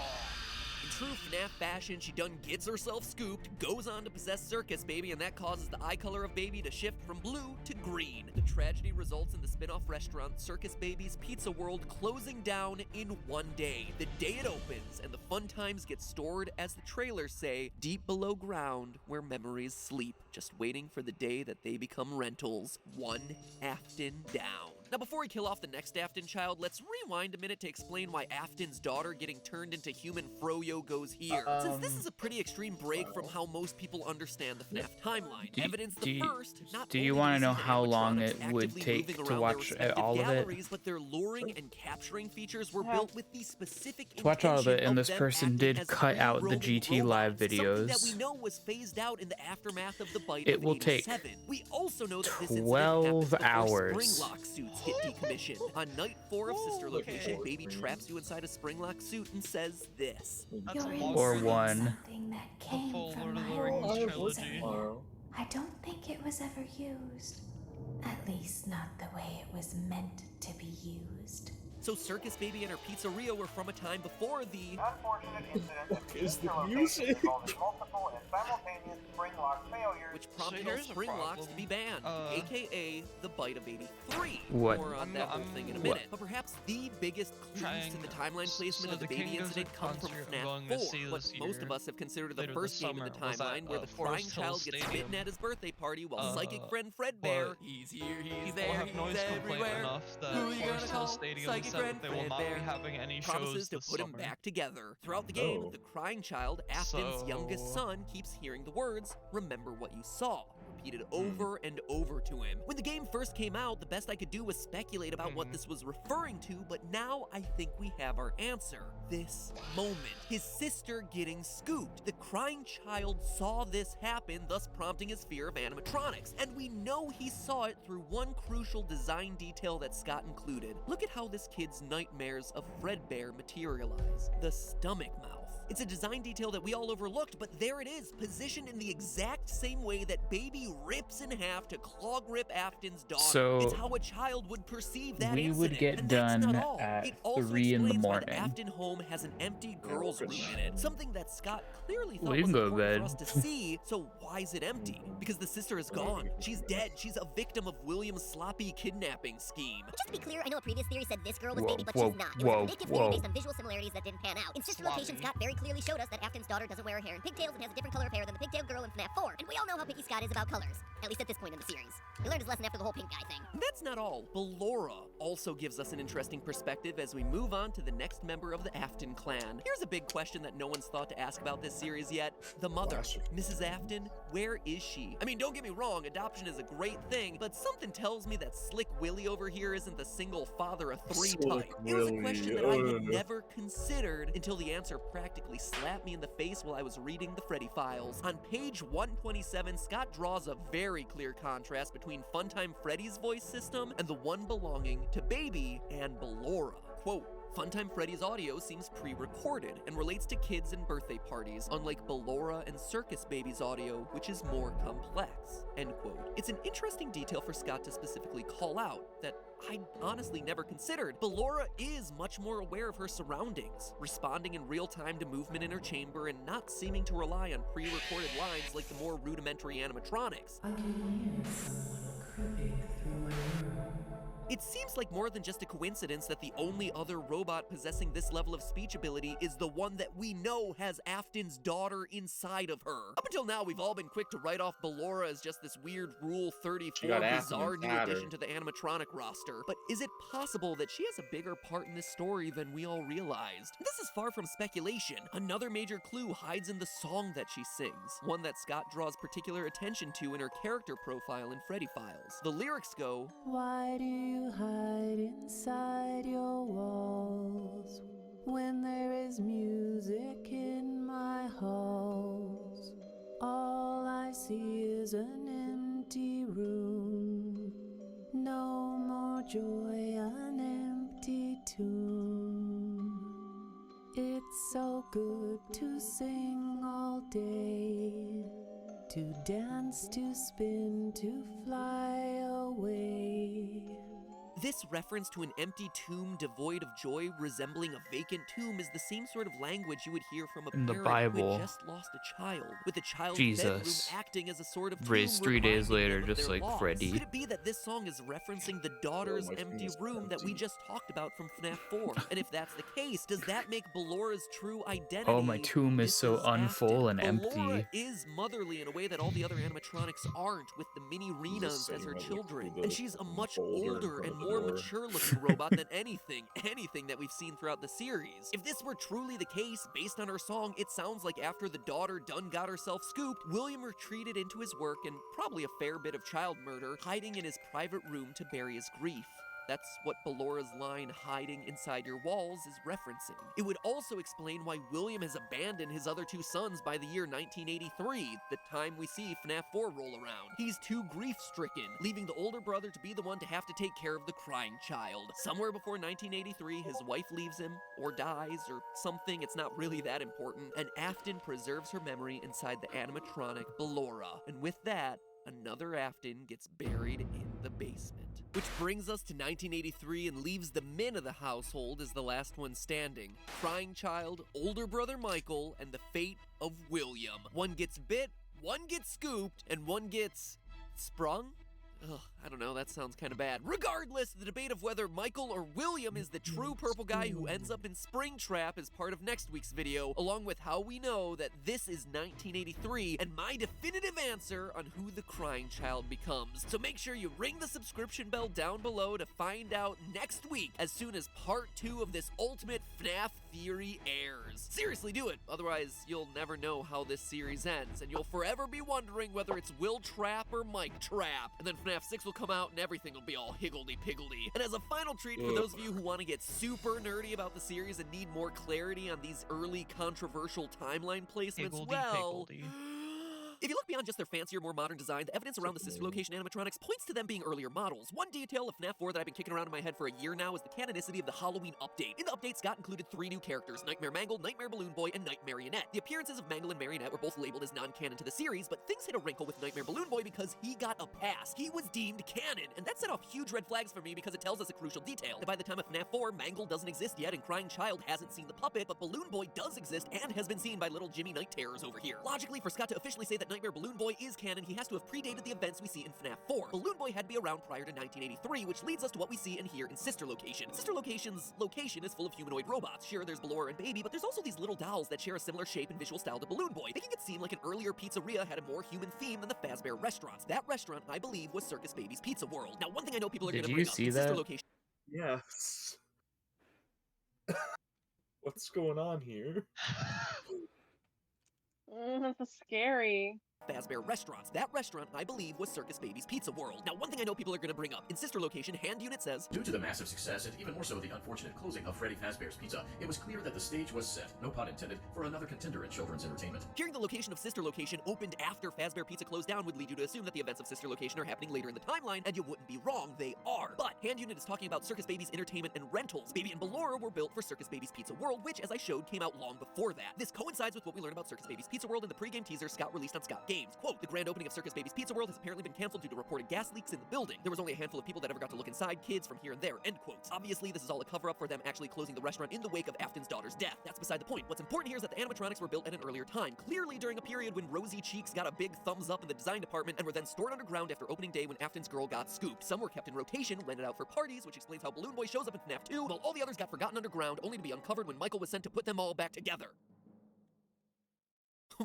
In true FNAF fashion, she done gets herself scooped, goes on to possess Circus Baby, and that causes the eye color of Baby to shift from blue to green. The tragedy results in the spin-off restaurant Circus Baby's Pizza World closing down in one day. The day it opens, and the fun times get stored, as the trailers say, deep below ground where memories sleep, just waiting for the day that they become rentals, one Afton down. Now, before we kill off the next Afton child, let's rewind a minute to explain why Afton's daughter getting turned into human Froyo goes here. Since this is a pretty extreme break from how most people understand the FNAF timeline. Evidence the first, not Do you only want to do know we see how the long animatronics it would actively take moving to around their watch respective all of it? galleries, but their luring and capturing features were built with the specific To watch all of it, intention and this them person acting did as cut free out the roaming GT Live robots, something that we videos. know was phased out in the aftermath of the bite It of will take 87. We also know that this incident 12 happens before hours. spring lock suits get decommissioned. On night 4 of Sister Location, Baby traps you inside a spring lock suit and says this. Or one. Something that came from my old area. I don't think it was ever used. At least not the way it was meant to be used. So Circus Baby and her pizzeria were from a time before the Unfortunate incident Is the location music? involving multiple and simultaneous spring lock failures. which prompted all here's a spring locks problem. to be banned, aka the bite of 83. What? More on that whole thing in a minute. But perhaps the biggest clues to the timeline placement of the baby incident come from FNAF 4, what most of us have considered the first game in the timeline, where the crying child gets bitten at his birthday party while psychic friend Fredbear, he's here, he's People there, have noise he's complaint everywhere, enough that who you gonna Forest call? Hill Stadium Psychic said friend that they will not be Fredbear having any promises shows to this put him summer. back together. Throughout the game, the crying child, Afton's youngest son, keeps hearing the words, "Remember what you saw," repeated over and over to him. When the game first came out, the best I could do was speculate about what this was referring to, but now I think we have our answer. This moment. His sister getting scooped. The crying child saw this happen, thus prompting his fear of animatronics. And we know he saw it through one crucial design detail that Scott included. Look at how this kid's nightmares of Fredbear materialize. The stomach mouth. It's a design detail that we all overlooked, but there it is, positioned in the exact same way that Baby rips in half to claw grip Afton's daughter. So, it's how a child would perceive that we incident. would get and that's done not all. at It also 3 in the explains why morning. the Afton home has an empty girls' room in it. Something that Scott clearly thought We was can go to important bed. for us to see. So why is it empty? Because the sister is gone. She's dead. She's a victim of William's sloppy kidnapping scheme. Just to be clear, I know a previous theory said this girl was Whoa, Baby, but whoa, she's not. It whoa, was a predictive theory whoa. based on visual similarities that didn't pan out. In Sister Location, Scott very clearly showed us that Afton's daughter doesn't wear her hair in pigtails and has a different color of hair than the pigtailed girl in FNAF 4. And we all know how picky Scott is about colors, at least at this point in the series. He learned his lesson after the whole pink guy thing. That's not all. Ballora also gives us an interesting perspective as we move on to the next member of the Afton clan. Here's a big question that no one's thought to ask about this series yet. The mother, Mrs. Afton, where is she? I mean, don't get me wrong, adoption is a great thing, but something tells me that Slick Willy over here isn't the single father of 3 type. It was a question that I had never considered until the answer practically slapped me in the face while I was reading the Freddy files. On page 127, Scott draws a very clear contrast between Funtime Freddy's voice system and the one belonging to Baby and Ballora. Quote, Funtime Freddy's audio seems pre-recorded and relates to kids and birthday parties, unlike Ballora and Circus Baby's audio, which is more complex, end quote. It's an interesting detail for Scott to specifically call out that I'd honestly never considered. Ballora is much more aware of her surroundings, responding in real time to movement in her chamber and not seeming to rely on pre-recorded lines like the more rudimentary animatronics. I can hear someone creeping through my room. It seems like more than just a coincidence that the only other robot possessing this level of speech ability is the one that we know has Afton's daughter inside of her. Up until now, we've all been quick to write off Ballora as just this weird Rule 34 bizarre new addition to the animatronic roster. But is it possible that she has a bigger part in this story than we all realized? This is far from speculation. Another major clue hides in the song that she sings, one that Scott draws particular attention to in her character profile in Freddy Files. The lyrics go, Why do you hide inside your walls when there is music in my halls? All I see is an empty room, no more joy, an empty tune. It's so good to sing all day, to dance, to spin, to fly away. This reference to an empty tomb devoid of joy, resembling a vacant tomb, is the same sort of language you would hear from a In the parent who Bible. had just lost a child, with the child's bedroom Jesus. acting as a sort of tomb, Raised 3 days reminding later, them of just their like loss. Freddy. Could it be that this song is referencing the daughter's my empty penis room that we empty. just talked about from FNAF 4? And if that's the case, does that make Ballora's true identity? Oh, my tomb is so Mrs. unfull and Afton? Ballora empty. is motherly in a way that all the other animatronics aren't, with the mini Renas as her children. And she's a much older and more mature-looking robot than anything that we've seen throughout the series. If this were truly the case, based on her song, it sounds like after the daughter done got herself scooped, William retreated into his work and probably a fair bit of child murder, hiding in his private room to bury his grief. That's what Ballora's line, hiding inside your walls, is referencing. It would also explain why William has abandoned his other 2 sons by the year 1983, the time we see FNAF 4 roll around. He's too grief-stricken, leaving the older brother to be the one to have to take care of the crying child. Somewhere before 1983, his wife leaves him, or dies, or something. It's not really that important, and Afton preserves her memory inside the animatronic Ballora. And with that, another Afton gets buried in the basement. Which brings us to 1983 and leaves the men of the household as the last one standing. Crying child, older brother Michael, and the fate of William. One gets bit, one gets scooped, and one gets sprung? Ugh, I don't know, that sounds kind of bad. Regardless, the debate of whether Michael or William is the true purple guy who ends up in Springtrap is part of next week's video, along with how we know that this is 1983 and my definitive answer on who the crying child becomes. So make sure you ring the subscription bell down below to find out next week, as soon as part 2 of this ultimate FNAF theory airs. Seriously, do it, otherwise you'll never know how this series ends, and you'll forever be wondering whether it's Will Trap or Mike Trap. And then FNAF 6 will come out and everything will be all higgledy-piggledy. And as a final treat for those of you who want to get super nerdy about the series and need more clarity on these early controversial timeline placements, well... If you look beyond just their fancier, more modern design, the evidence around the sister location animatronics points to them being earlier models. One detail of FNAF 4 that I've been kicking around in my head for a year now is the canonicity of the Halloween update. In the update, Scott included 3 new characters, Nightmare Mangle, Nightmare Balloon Boy, and Night Marionette. The appearances of Mangle and Marionette were both labeled as non-canon to the series, but things hit a wrinkle with Nightmare Balloon Boy because he got a pass. He was deemed canon, and that set off huge red flags for me because it tells us a crucial detail. That by the time of FNAF 4, Mangle doesn't exist yet and Crying Child hasn't seen the puppet, but Balloon Boy does exist and has been seen by little Jimmy Night Terrors over here. Logically, for Scott to officially say that Nightmare Balloon Boy is canon, he has to have predated the events we see in FNAF 4. Balloon Boy had to be around prior to 1983, which leads us to what we see and hear in Sister Location. Sister Location's location is full of humanoid robots. Sure, there's Ballora and Baby, but there's also these little dolls that share a similar shape and visual style to Balloon Boy, making it seem like an earlier pizzeria had a more human theme than the Fazbear restaurants. That restaurant, I believe, was Circus Baby's Pizza World. Now, one thing I know people are going to bring up in Sister Location... Yes. What's going on here? That's scary. Fazbear restaurants. That restaurant, I believe, was Circus Baby's Pizza World. Now, one thing I know people are going to bring up. In Sister Location, Hand Unit says, due to the massive success and even more so the unfortunate closing of Freddy Fazbear's Pizza, it was clear that the stage was set, no pun intended, for another contender in children's entertainment. Hearing the location of Sister Location opened after Fazbear Pizza closed down would lead you to assume that the events of Sister Location are happening later in the timeline, and you wouldn't be wrong, they are. But Hand Unit is talking about Circus Baby's entertainment and rentals. Baby and Ballora were built for Circus Baby's Pizza World, which, as I showed, came out long before that. This coincides with what we learned about Circus Baby's Pizza World in the pre-game teaser Scott released on Scott Games. Quote, the grand opening of Circus Baby's Pizza World has apparently been canceled due to reported gas leaks in the building. There was only a handful of people that ever got to look inside, kids from here and there, end quotes. Obviously, this is all a cover-up for them actually closing the restaurant in the wake of Afton's daughter's death. That's beside the point. What's important here is that the animatronics were built at an earlier time, clearly during a period when Rosy Cheeks got a big thumbs up in the design department and were then stored underground after opening day when Afton's girl got scooped. Some were kept in rotation, rented out for parties, which explains how Balloon Boy shows up in FNAF 2, while all the others got forgotten underground, only to be uncovered when Michael was sent to put them all back together.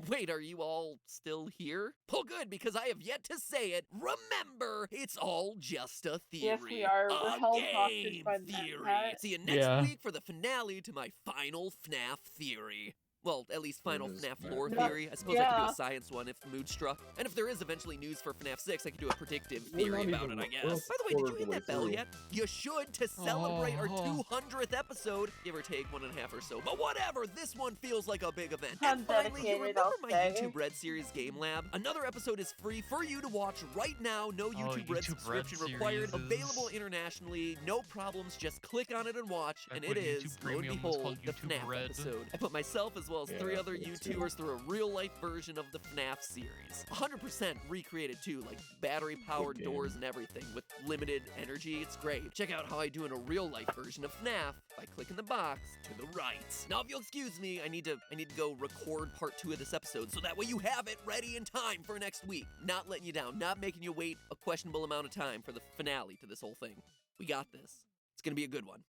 Wait, are you all still here? Well, good, because I have yet to say it. Remember, it's all just a theory. Yes, we are. We're held hostage by theory. Matt. See you next week for the finale to my final FNAF theory. Well, at least final When is FNAF that? lore Yeah. theory. I suppose I could do Yeah. a science one if the mood struck. And if there is eventually news for FNAF 6, I could do a predictive We're theory not about even- it, I guess. we're By the way, did you quarter hit of the that bell way yet? You should to celebrate our Oh. 200th episode, give or take 1.5 or so. But whatever, this one feels like a big event. I'm And finally, you dedicated, remember I'll my say. YouTube Red Series Game Lab? Another episode is free for you to watch right now. No YouTube Red YouTube subscription Red required. Series Available is- internationally. No problems. Just click on it and watch. Back And when it is, YouTube lo and Premium was behold, called the YouTube FNAF Red. episode. I put myself as well as Yeah, 3 other me too. YouTubers through a real-life version of the FNAF series. 100% recreated too, like battery-powered Good game. doors and everything with limited energy. It's great. Check out how I do in a real-life version of FNAF by clicking the box to the right. Now, if you'll excuse me, I need to go record part 2 of this episode so that way you have it ready in time for next week. Not letting you down, not making you wait a questionable amount of time for the finale to this whole thing. We got this. It's gonna be a good one.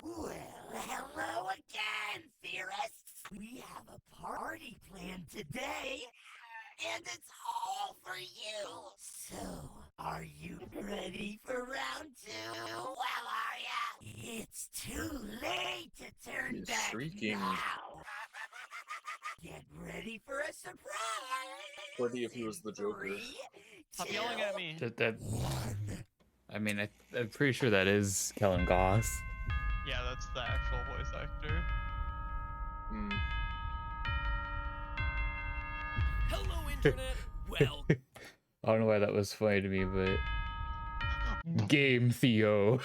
Well, hello again, theorists. We have a party planned today, and it's all for you. So, are you ready for round 2? Well, are ya? It's too late to turn He's back shrieking. now. Get ready for a surprise. Freddy if he was the Joker. 3, Stop yelling at me. I mean, I'm pretty sure that is Kellen Goss. Yeah, that's the actual voice actor. Hmm. Hello, Internet! Well, I don't know why that was funny to me, but Game Theo.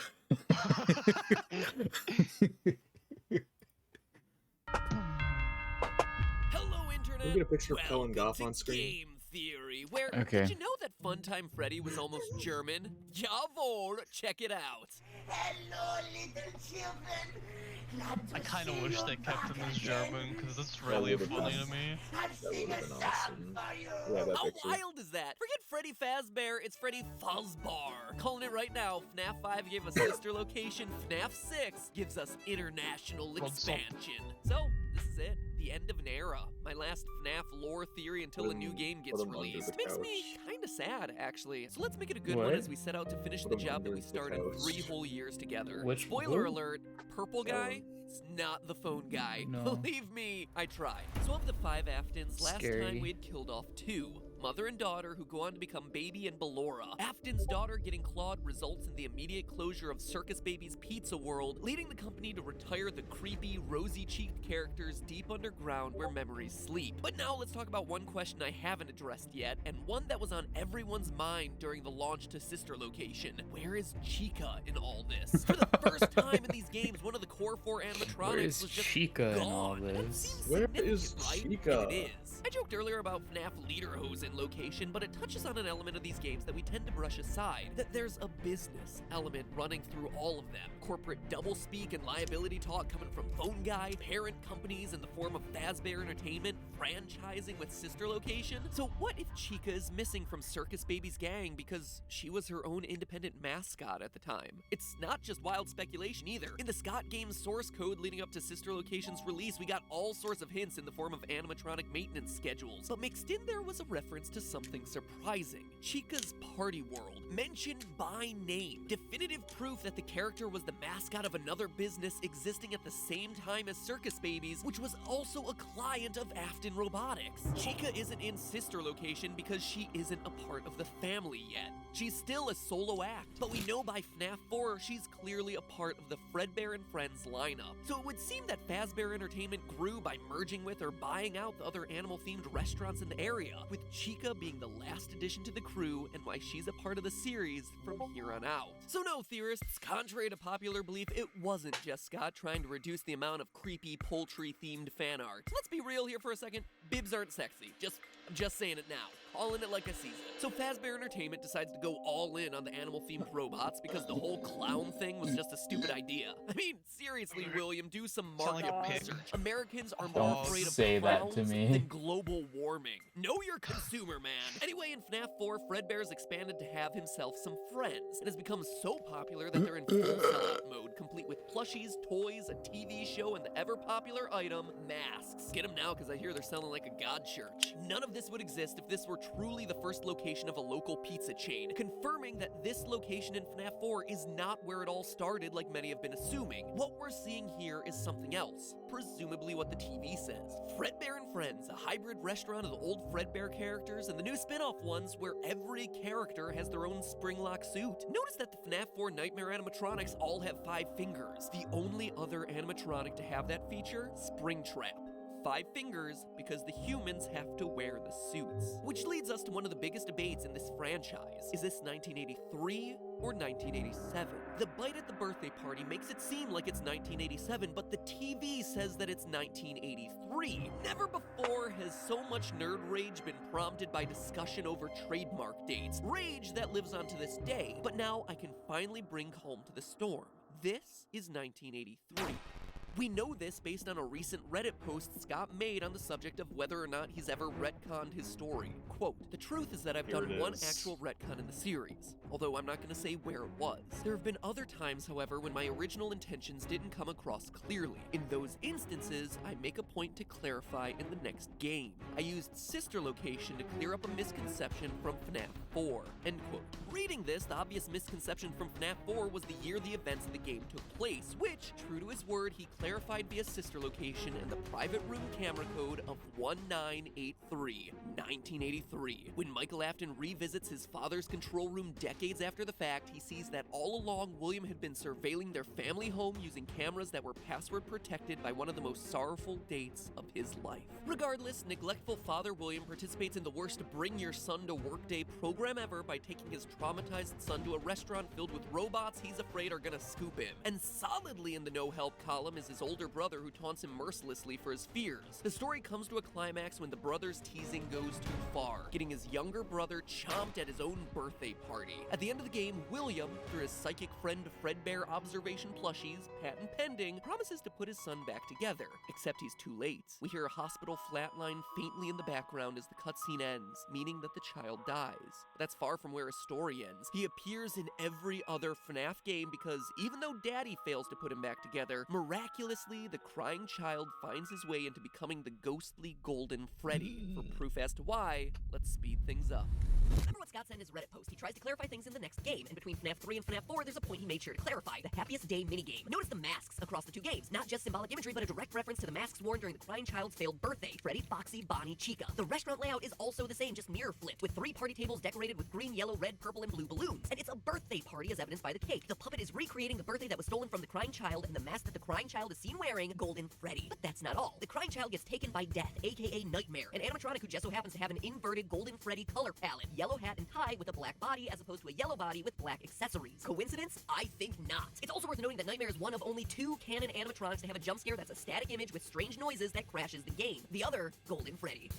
hello, Internet! Can we get a picture of Kellen Welcome Goff to on screen? Game Theory, where Okay. did you know that Funtime Freddy was almost German? Jawohl, check it out. Hello, little children. I kind of wish they kept him as German because it's really would've funny been- to me. That would have been awesome. Yeah, that How picture. wild is that? Forget Freddy Fazbear, it's Freddy Fazbar. Calling it right now, FNAF 5 gave us sister location, FNAF 6 gives us international expansion. So, this is it. The end of an era. My last FNAF lore theory until a new game gets put 'em under released. the Makes me couch. kinda sad, actually. So let's make it a good one What? as we set out to finish Put the 'em job that under we the started couch. 3 whole years together. Which- Spoiler who? alert, purple guy? It's not the phone guy. No. Believe me, I tried. So of the 5 Aftons, last Scary. time we had killed off 2. Mother and daughter who go on to become Baby and Ballora. Afton's daughter getting clawed results in the immediate closure of Circus Baby's Pizza World, leading the company to retire the creepy, rosy-cheeked characters deep underground where memories sleep. But now let's talk about one question I haven't addressed yet, and one that was on everyone's mind during the launch to Sister Location. Where is Chica in all this? For the first time in these games, one of the core 4 animatronics Where is was just Chica in all gone. That this? seems Where significant, is right? Chica? And it is. I joked earlier about FNAF Lederhosen location, but it touches on an element of these games that we tend to brush aside, that there's a business element running through all of them. Corporate doublespeak and liability talk coming from Phone Guy, parent companies in the form of Fazbear Entertainment, franchising with sister location. So what if Chica is missing from Circus Baby's gang because she was her own independent mascot at the time? It's not just wild speculation either. In the Scott Games source code leading up to Sister Location's release, we got all sorts of hints in the form of animatronic maintenance schedules. But mixed in there was a reference to something surprising. Chica's Party World, mentioned by name. Definitive proof that the character was the mascot of another business existing at the same time as Circus Babies, which was also a client of Afton Robotics. Chica isn't in Sister Location because she isn't a part of the family yet. She's still a solo act, but we know by FNAF 4 she's clearly a part of the Fredbear and Friends lineup. So it would seem that Fazbear Entertainment grew by merging with or buying out the other animal-themed restaurants in the area, with Chica being the last addition to the crew and why she's a part of the series from here on out. So no, theorists, contrary to popular belief, it wasn't just Scott trying to reduce the amount of creepy poultry-themed fan art. Let's be real here for a second. Bibs aren't sexy. I'm just saying it now. Calling it like I sees it. So Fazbear Entertainment decides to go all in on the animal-themed robots because the whole clown thing was just a stupid idea. I mean, seriously, William, do some Sound like market a pig. research. Americans are more Don't afraid of say that to clowns me. than global warming. Know your consumer, man. Anyway, in FNAF 4, Fredbear's expanded to have himself some friends and has become so popular that they're in full sellout mode, complete with with plushies, toys, a TV show, and the ever-popular item, masks. Get them now because I hear they're selling like a god church. None of this would exist if this were truly the first location of a local pizza chain, confirming that this location in FNAF 4 is not where it all started like many have been assuming. What we're seeing here is something else, presumably what the TV says. Fredbear and Friends, a hybrid restaurant of the old Fredbear characters and the new spin-off ones where every character has their own spring-lock suit. Notice that the FNAF 4 Nightmare animatronics all have 5 fingers. The only other animatronic to have that feature, Springtrap. 5 fingers because the humans have to wear the suits. Which leads us to one of the biggest debates in this franchise. Is this 1983 or 1987? The bite at the birthday party makes it seem like it's 1987, but the TV says that it's 1983. Never before has so much nerd rage been prompted by discussion over trademark dates. Rage that lives on to this day, but now I can finally bring calm to the storm. This is 1983. We know this based on a recent Reddit post Scott made on the subject of whether or not he's ever retconned his story. Quote, "The truth is that I've done one actual retcon in the series, although I'm not going to say where it was. There have been other times, however, when my original intentions didn't come across clearly. In those instances, I make a point to clarify in the next game. I used sister location to clear up a misconception from FNAF 4, end quote. Reading this, the obvious misconception from FNAF 4 was the year the events of the game took place, which, true to his word, he clarified via sister location and the private room camera code of 1983, 1983. When Michael Afton revisits his father's control room decades after the fact, he sees that all along William had been surveilling their family home using cameras that were password protected by one of the most sorrowful dates of his life. Regardless, neglectful father William participates in the worst Bring Your Son to Work Day program ever by taking his traumatized son to a restaurant filled with robots he's afraid are gonna scoop him. And solidly in the no-help column is his older brother who taunts him mercilessly for his fears. The story comes to a climax when the brother's teasing goes too far, getting his younger brother chomped at his own birthday party. At the end of the game, William, through his psychic friend Fredbear observation plushies, patent pending, promises to put his son back together, except he's too late. We hear a hospital flatline faintly in the background as the cutscene ends, meaning that the child dies. But that's far from where his story ends. He appears in every other FNAF game because even though Daddy fails to put him back together, miraculously, the crying child finds his way into becoming the ghostly Golden Freddy. For proof as to why, let's speed things up. Remember what Scott said in his Reddit post? He tries to clarify things in the next game, and between FNAF 3 and FNAF 4, there's a point he made sure to clarify, the Happiest Day minigame. Notice the masks across the two games, not just symbolic imagery, but a direct reference to the masks worn during the crying child's failed birthday, Freddy, Foxy, Bonnie, Chica. The restaurant layout is also the same, just mirror flipped, with 3 party tables decorated with green, yellow, red, purple, and blue balloons. And it's a birthday party as evidenced by the cake. The puppet is recreating the birthday that was stolen from the crying child, and the mask that the crying child is seen wearing, Golden Freddy. But that's not all. The crying child gets taken by Death, aka Nightmare, an animatronic who just so happens to have an inverted Golden Freddy color palette, yellow hat and tie with a black body as opposed to a yellow body with black accessories. Coincidence? I think not. It's also worth noting that Nightmare is one of only 2 canon animatronics to have a jump scare that's a static image with strange noises that crashes the game. The other, Golden Freddy.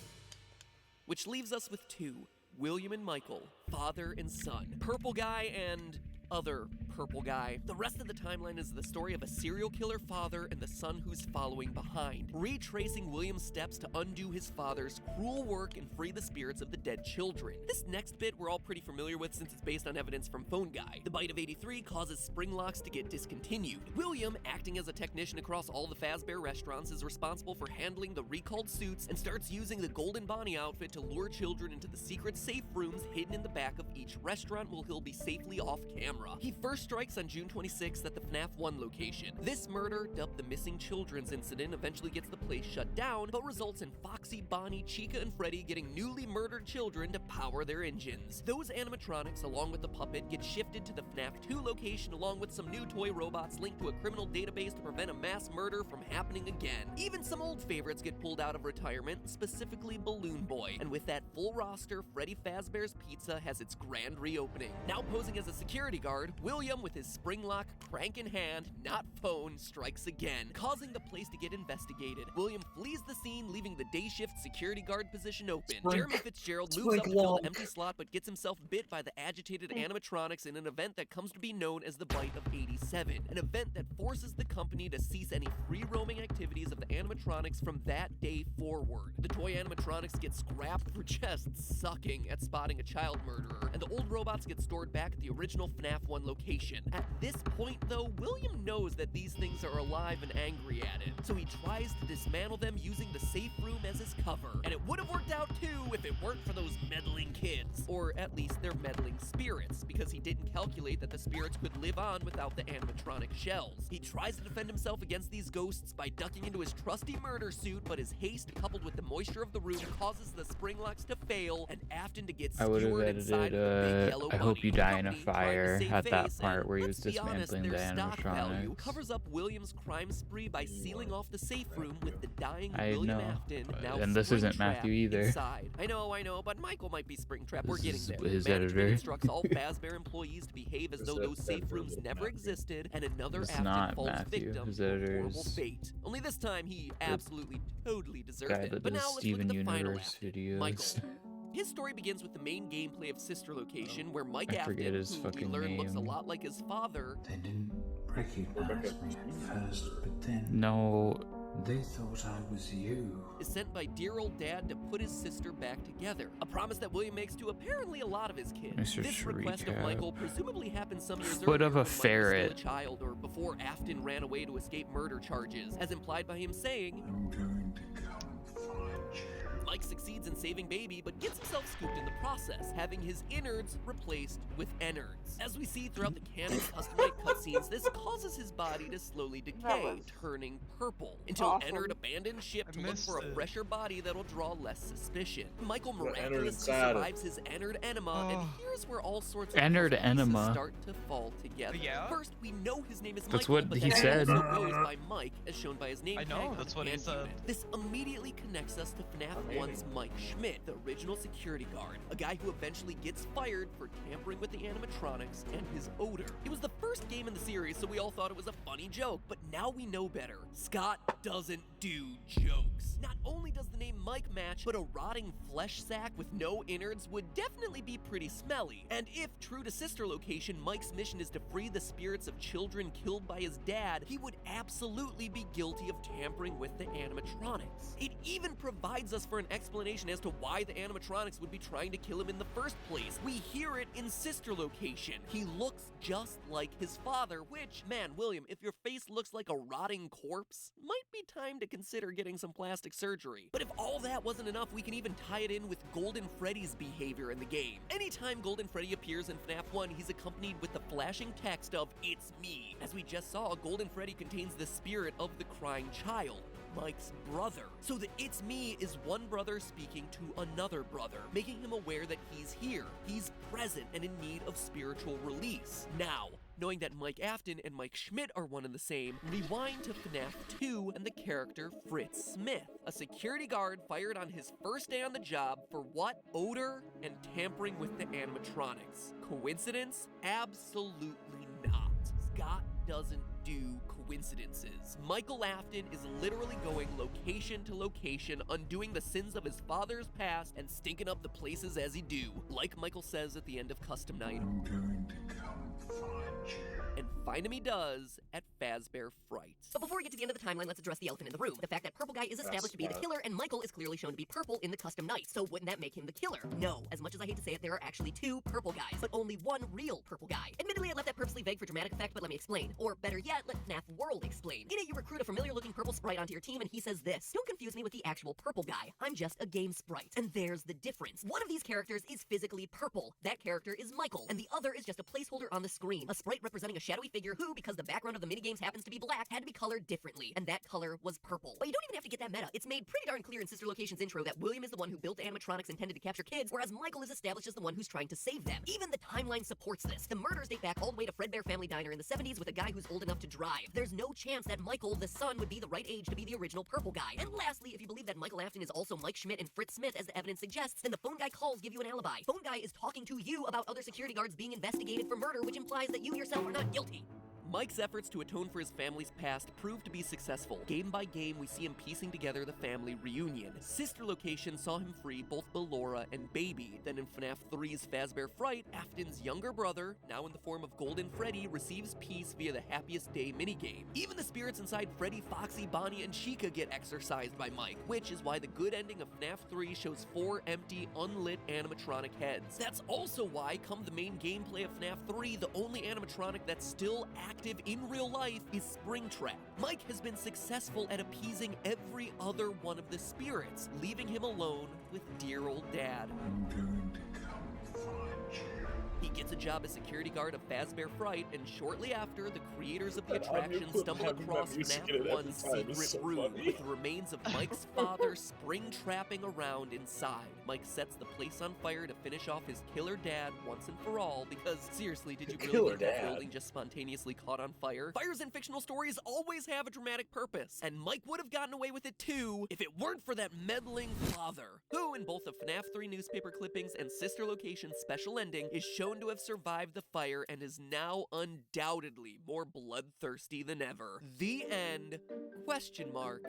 Which leaves us with 2, William and Michael, father and son. Purple guy and other purple guy. The rest of the timeline is the story of a serial killer father and the son who's following behind, retracing William's steps to undo his father's cruel work and free the spirits of the dead children. This next bit we're all pretty familiar with since it's based on evidence from Phone Guy. The bite of 83 causes spring locks to get discontinued. William, acting as a technician across all the Fazbear restaurants, is responsible for handling the recalled suits and starts using the Golden Bonnie outfit to lure children into the secret safe rooms hidden in the back of each restaurant where he'll be safely off camera. He first strikes on June 26th at the FNAF 1 location. This murder, dubbed the Missing Children's Incident, eventually gets the place shut down, but results in Foxy, Bonnie, Chica, and Freddy getting newly murdered children to power their engines. Those animatronics, along with the puppet, get shifted to the FNAF 2 location along with some new toy robots linked to a criminal database to prevent a mass murder from happening again. Even some old favorites get pulled out of retirement, specifically Balloon Boy. And with that full roster, Freddy Fazbear's Pizza has its grand reopening. Now posing as a security guard, William, with his spring lock crank in hand, not phone, strikes again, causing the place to get investigated. William flees the scene, leaving the day shift security guard position open. Jeremy Fitzgerald moves up to fill the empty slot, but gets himself bit by the agitated animatronics in an event that comes to be known as the Bite of 87, an event that forces the company to cease any free-roaming activities of the animatronics from that day forward. The toy animatronics get scrapped for just sucking at spotting a child murderer, and the old robots get stored back at the original FNAF 1 location. location. At this point, though, William knows that these things are alive and angry at him, so he tries to dismantle them using the safe room as his cover. And it would have worked out too if it weren't for those meddling kids, or at least their meddling spirits, because he didn't calculate that the spirits could live on without the animatronic shells. He tries to defend himself against these ghosts by ducking into his trusty murder suit, but his haste coupled with the moisture of the room causes the spring locks to fail and Afton to get I would have skewered inside of the big edited, yellow I hope bunny. you die in a Company, trying to fire save at that face, part and where he was let's be honest, dismantling the their stock value animatronics. covers up William's crime spree by sealing off the safe room with the dying I William know, Afton, now and this isn't spring Matthew trapped either. inside. I know, but Michael might be spring trapped. We're getting This there. is his Management editor. instructs all Fazbear employees to behave as though those safe rooms never existed, and another It's Afton not falls Matthew. victim His to a editor horrible is fate. Only this time he absolutely, totally deserved guy it. that But does now let's look Steven at the final Universe Afton, videos. Michael. His story begins with the main gameplay of Sister Location, where Mike I forget Afton, his who we fucking learn looks a name. lot like his father, They didn't recognize me at first, but then No, they thought I was you. is sent by dear old dad to put his sister back together. A promise that William makes to apparently a lot of his kids. Mr. This request of Recap. Michael presumably happened some years Foot earlier of a when Mike was ferret. still a child, or before Afton ran away to escape murder charges, as implied by him saying, I'm going to come find you. Mike succeeds in saving Baby, but gets himself scooped in the process, having his innards replaced with innards. As we see throughout the canon custom-made cutscenes, this causes his body to slowly decay, turning purple, until awesome. Ennard abandons ship to look for a fresher body that'll draw less suspicion. Michael But Ennard miraculously inside. survives his Ennard enema, and here's where all sorts of Ennard puzzle pieces enema. start to fall together. Yeah? First, we know his name is That's Michael, what but he that said. also goes by Mike, as shown by his name I know, tag on that's the what he hand said. unit. This immediately connects us to FNAF 1's Mike Schmidt, the original security guard, a guy who eventually gets fired for tampering with the animatronics and his odor. It was the first game in the series, so we all thought it was a funny joke, but now we know better. Scott doesn't do jokes. Not only does the name Mike match, but a rotting flesh sack with no innards would definitely be pretty smelly. And if true to Sister Location, Mike's mission is to free the spirits of children killed by his dad, he would absolutely be guilty of tampering with the animatronics. It even provides us for an explanation as to why the animatronics would be trying to kill him in the first place. We hear it in Sister Location. He looks just like his father, which, man, William, if your face looks like a rotting corpse, might be time to consider getting some plastic surgery. But if all that wasn't enough, we can even tie it in with Golden Freddy's behavior in the game. Anytime Golden Freddy appears in FNAF 1, he's accompanied with the flashing text of, "It's me." As we just saw, Golden Freddy contains the spirit of the crying child, Mike's brother. So the "it's me" is one brother speaking to another brother, making him aware that he's here, he's present and in need of spiritual release. Now, knowing that Mike Afton and Mike Schmidt are one and the same, rewind to FNAF 2 and the character Fritz Smith, a security guard fired on his first day on the job for what? Odor and tampering with the animatronics. Coincidence? Absolutely not. Scott doesn't do coincidences. Michael Afton is literally going location to location, undoing the sins of his father's past and stinking up the places as he do, like Michael says at the end of Custom Night. I'm going to come find you. And find him he does at Fazbear Fright. But before we get to the end of the timeline, let's address the elephant in the room. The fact that Purple Guy is established to be the killer, and Michael is clearly shown to be purple in the custom night. So wouldn't that make him the killer? No. As much as I hate to say it, there are actually two purple guys, but only one real purple guy. Admittedly, I left that purposely vague for dramatic effect, but let me explain. Or better yet, let FNAF World explain. In it, you recruit a familiar-looking purple sprite onto your team, and he says this: "Don't confuse me with the actual purple guy. I'm just a game sprite." And there's the difference. One of these characters is physically purple. That character is Michael, and the other is just a placeholder on the screen. A sprite representing a shadowy figure who, because the background of the minigames happens to be black, had to be colored differently, and that color was purple. But you don't even have to get that meta. It's made pretty darn clear in Sister Location's intro that William is the one who built the animatronics intended to capture kids, whereas Michael is established as the one who's trying to save them. Even the timeline supports this. The murders date back all the way to Fredbear Family Diner in the 70s with a guy who's old enough to drive. There's no chance that Michael, the son, would be the right age to be the original purple guy. And lastly, if you believe that Michael Afton is also Mike Schmidt and Fritz Smith, as the evidence suggests, then the phone guy calls give you an alibi. Phone guy is talking to you about other security guards being investigated for murder, which implies that you yourself are not guilty. Mike's efforts to atone for his family's past prove to be successful. Game by game, we see him piecing together the family reunion. Sister Location saw him free both Ballora and Baby. Then in FNAF 3's Fazbear Fright, Afton's younger brother, now in the form of Golden Freddy, receives peace via the Happiest Day minigame. Even the spirits inside Freddy, Foxy, Bonnie, and Chica get exorcised by Mike, which is why the good ending of FNAF 3 shows 4 empty, unlit animatronic heads. That's also why, come the main gameplay of FNAF 3, the only animatronic that's still active in real life is Springtrap. Mike has been successful at appeasing every other one of the spirits, leaving him alone with dear old dad. I'm going to come find you. He gets a job as security guard of Fazbear Fright, and shortly after, the creators of the attraction stumble across FNAF 1's secret room with the remains of Mike's father spring-trapping around inside. Mike sets the place on fire to finish off his killer dad once and for all, because seriously, did you really think that building just spontaneously caught on fire? Fires in fictional stories always have a dramatic purpose, and Mike would have gotten away with it too if it weren't for that meddling father, who in both the FNAF 3 newspaper clippings and Sister Location's special ending is shown to have survived the fire and is now undoubtedly more bloodthirsty than ever. The end? Question mark.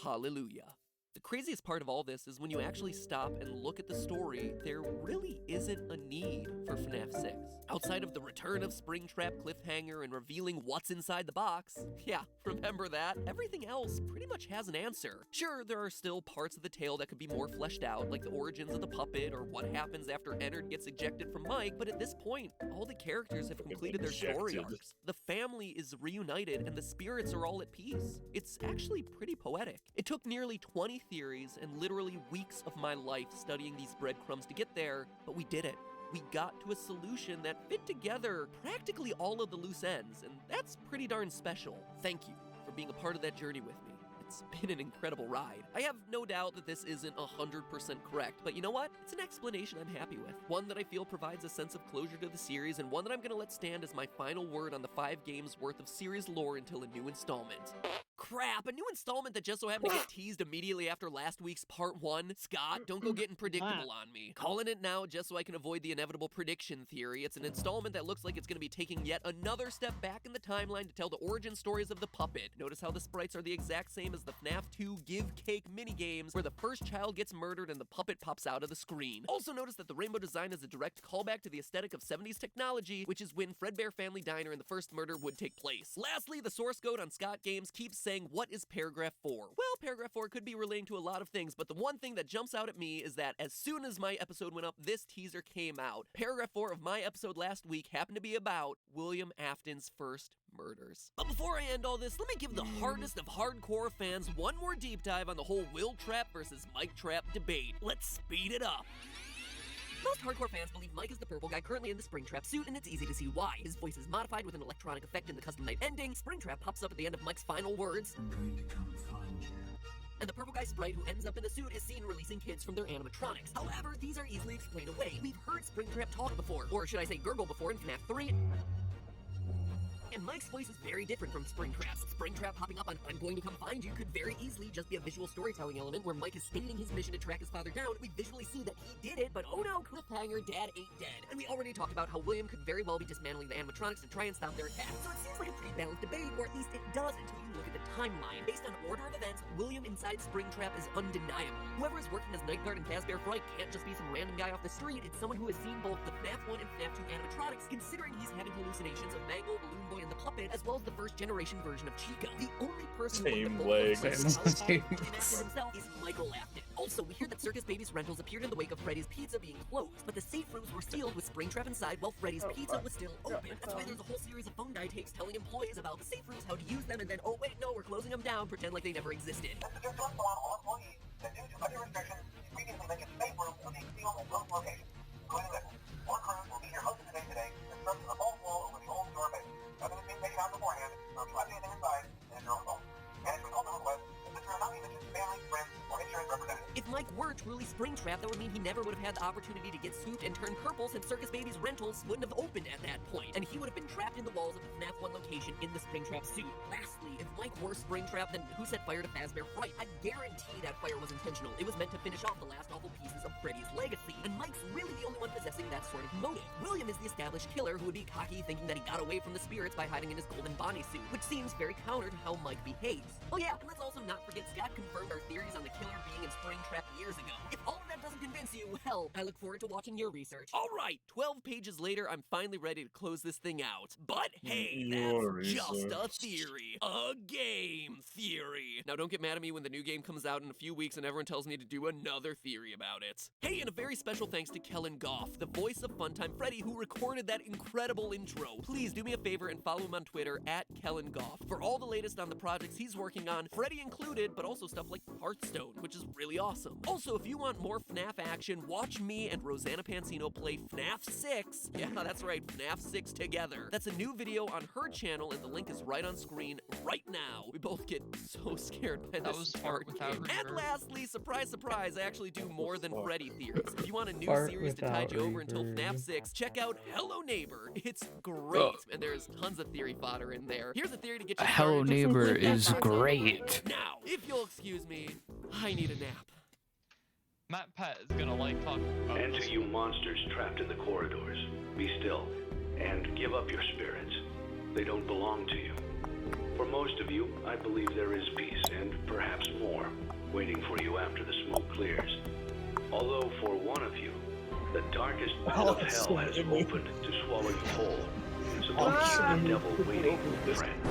Hallelujah. The craziest part of all this is when you actually stop and look at the story, there really isn't a need for FNAF 6. Outside of the return of Springtrap cliffhanger and revealing what's inside the box, yeah, remember that? Everything else pretty much has an answer. Sure, there are still parts of the tale that could be more fleshed out, like the origins of the puppet or what happens after Ennard gets ejected from Mike, but at this point, all the characters have completed their story arcs. The family is reunited and the spirits are all at peace. It's actually pretty poetic. It took nearly 20 theories and literally weeks of my life studying these breadcrumbs to get there, but we did it. We got to a solution that fit together practically all of the loose ends, and that's pretty darn special. Thank you for being a part of that journey with me. It's been an incredible ride. I have no doubt that this isn't 100% correct, but you know what? It's an explanation I'm happy with. One that I feel provides a sense of closure to the series, and one that I'm gonna let stand as my final word on the 5 games worth of series lore until a new installment. Crap, a new installment that just so happened to get teased immediately after last week's part 1? Scott, don't go getting predictable on me. Calling it now just so I can avoid the inevitable prediction theory. It's an installment that looks like it's gonna be taking yet another step back in the timeline to tell the origin stories of the puppet. Notice how the sprites are the exact same as the FNAF 2 Give Cake minigames, where the first child gets murdered and the puppet pops out of the screen. Also notice that the rainbow design is a direct callback to the aesthetic of 70s technology, which is when Fredbear Family Diner and the first murder would take place. Lastly, the source code on Scott Games keeps saying, what is paragraph 4? Well, paragraph 4 could be relating to a lot of things, but the one thing that jumps out at me is that as soon as my episode went up, this teaser came out. Paragraph 4 of my episode last week happened to be about William Afton's first murders. But before I end all this, let me give the hardest of hardcore fans one more deep dive on the whole Will Trap versus Mike Trap debate. Let's speed it up. Most hardcore fans believe Mike is the purple guy currently in the Springtrap suit, and it's easy to see why. His voice is modified with an electronic effect in the custom night ending. Springtrap pops up at the end of Mike's final words. I'm going to come find you. And the purple guy sprite who ends up in the suit is seen releasing kids from their animatronics. However, these are easily explained away. We've heard Springtrap talk before, or should I say gurgle before in FNAF 3. And Mike's voice is very different from Springtrap's. Springtrap popping up on I'm going to come find you could very easily just be a visual storytelling element where Mike is stating his mission to track his father down. We visually see that he did it, but oh no, cliffhanger, dad ain't dead. And we already talked about how William could very well be dismantling the animatronics to try and stop their attack. So it seems like a pretty balanced debate, or at least it does until you look at the timeline. Based on order of events, William inside Springtrap is undeniable. Whoever is working as Night Guard in Fazbear Fright can't just be some random guy off the street. It's someone who has seen both the FNAF 1 and FNAF 2 animatronics, considering he's having hallucinations of Mangle, Balloon Boy, and the puppet, as well as the first generation version of Chica. The only person Same who legs. himself is Michael Afton. Also, we hear that Circus Baby's rentals appeared in the wake of Freddy's Pizza being closed, but the safe rooms were sealed with Springtrap inside while Freddy's Pizza was still open. That's why there's a whole series of phone guy takes telling employees about the safe rooms, how to use them, and then, oh wait, no, we're closing them down, pretend like they never existed. Just to inform all employees that due to other restrictions, previously mentioned safe rooms are being sealed at both locations, including this. More crews will be here most of the day today, constructing a bulk wall over the old store base. Nothing is being taken out beforehand, so if you have anything inside, then it's your own fault. And if we also request that this room not be mentioned to family, friends, or insurance representatives. If Mike were truly Springtrap, Springtrap, that would mean he never would have had the opportunity to get souped and turn purple since Circus Baby's rentals wouldn't have opened at that point, and he would have been trapped in the walls of the FNAF 1 location in the Springtrap suit. Lastly, if Mike were Springtrap, then who set fire to Fazbear Fright? I guarantee that fire was intentional. It was meant to finish off the last awful pieces of Freddy's legacy, and Mike's really the only one possessing that sort of motive. William is the established killer who would be cocky, thinking that he got away from the spirits by hiding in his golden Bonnie suit, which seems very counter to how Mike behaves. Oh yeah, and let's also not forget Scott confirmed our theories on the killer being in Springtrap years ago. If all of that doesn't convince you, well, I look forward to watching your research. Alright, 12 pages later, I'm finally ready to close this thing out. But hey, that's just a theory. A game theory. Now don't get mad at me when the new game comes out in a few weeks and everyone tells me to do another theory about it. Hey, and a very special thanks to Kellen Goff, the voice of Funtime Freddy, who recorded that incredible intro. Please do me a favor and follow him on Twitter at Kellen Goff for all the latest on the projects he's working on, Freddy included, but also stuff like Hearthstone, which is really awesome. Also, if you want more FNAF action, watch me and Rosanna Pansino play FNAF 6. Yeah, that's right, FNAF 6 together. That's a new video on her channel, and the link is right on screen right now. We both get so scared by this hard game. And lastly, surprise, surprise, I actually do more than Freddy theories. If you want a new series to tide you over until FNAF 6, check out Hello Neighbor. It's great, and there's tons of theory fodder in there. Here's a theory to get you started. Hello Neighbor is great. Now, if you'll excuse me, I need a nap. Matt Pat is gonna like talking about And to you monsters trapped in the corridors, be still and give up your spirits. They don't belong to you. For most of you, I believe there is peace and perhaps more waiting for you after the smoke clears. Although for one of you, the darkest pit of hell has opened to swallow you whole. So don't keep the devil waiting, friend.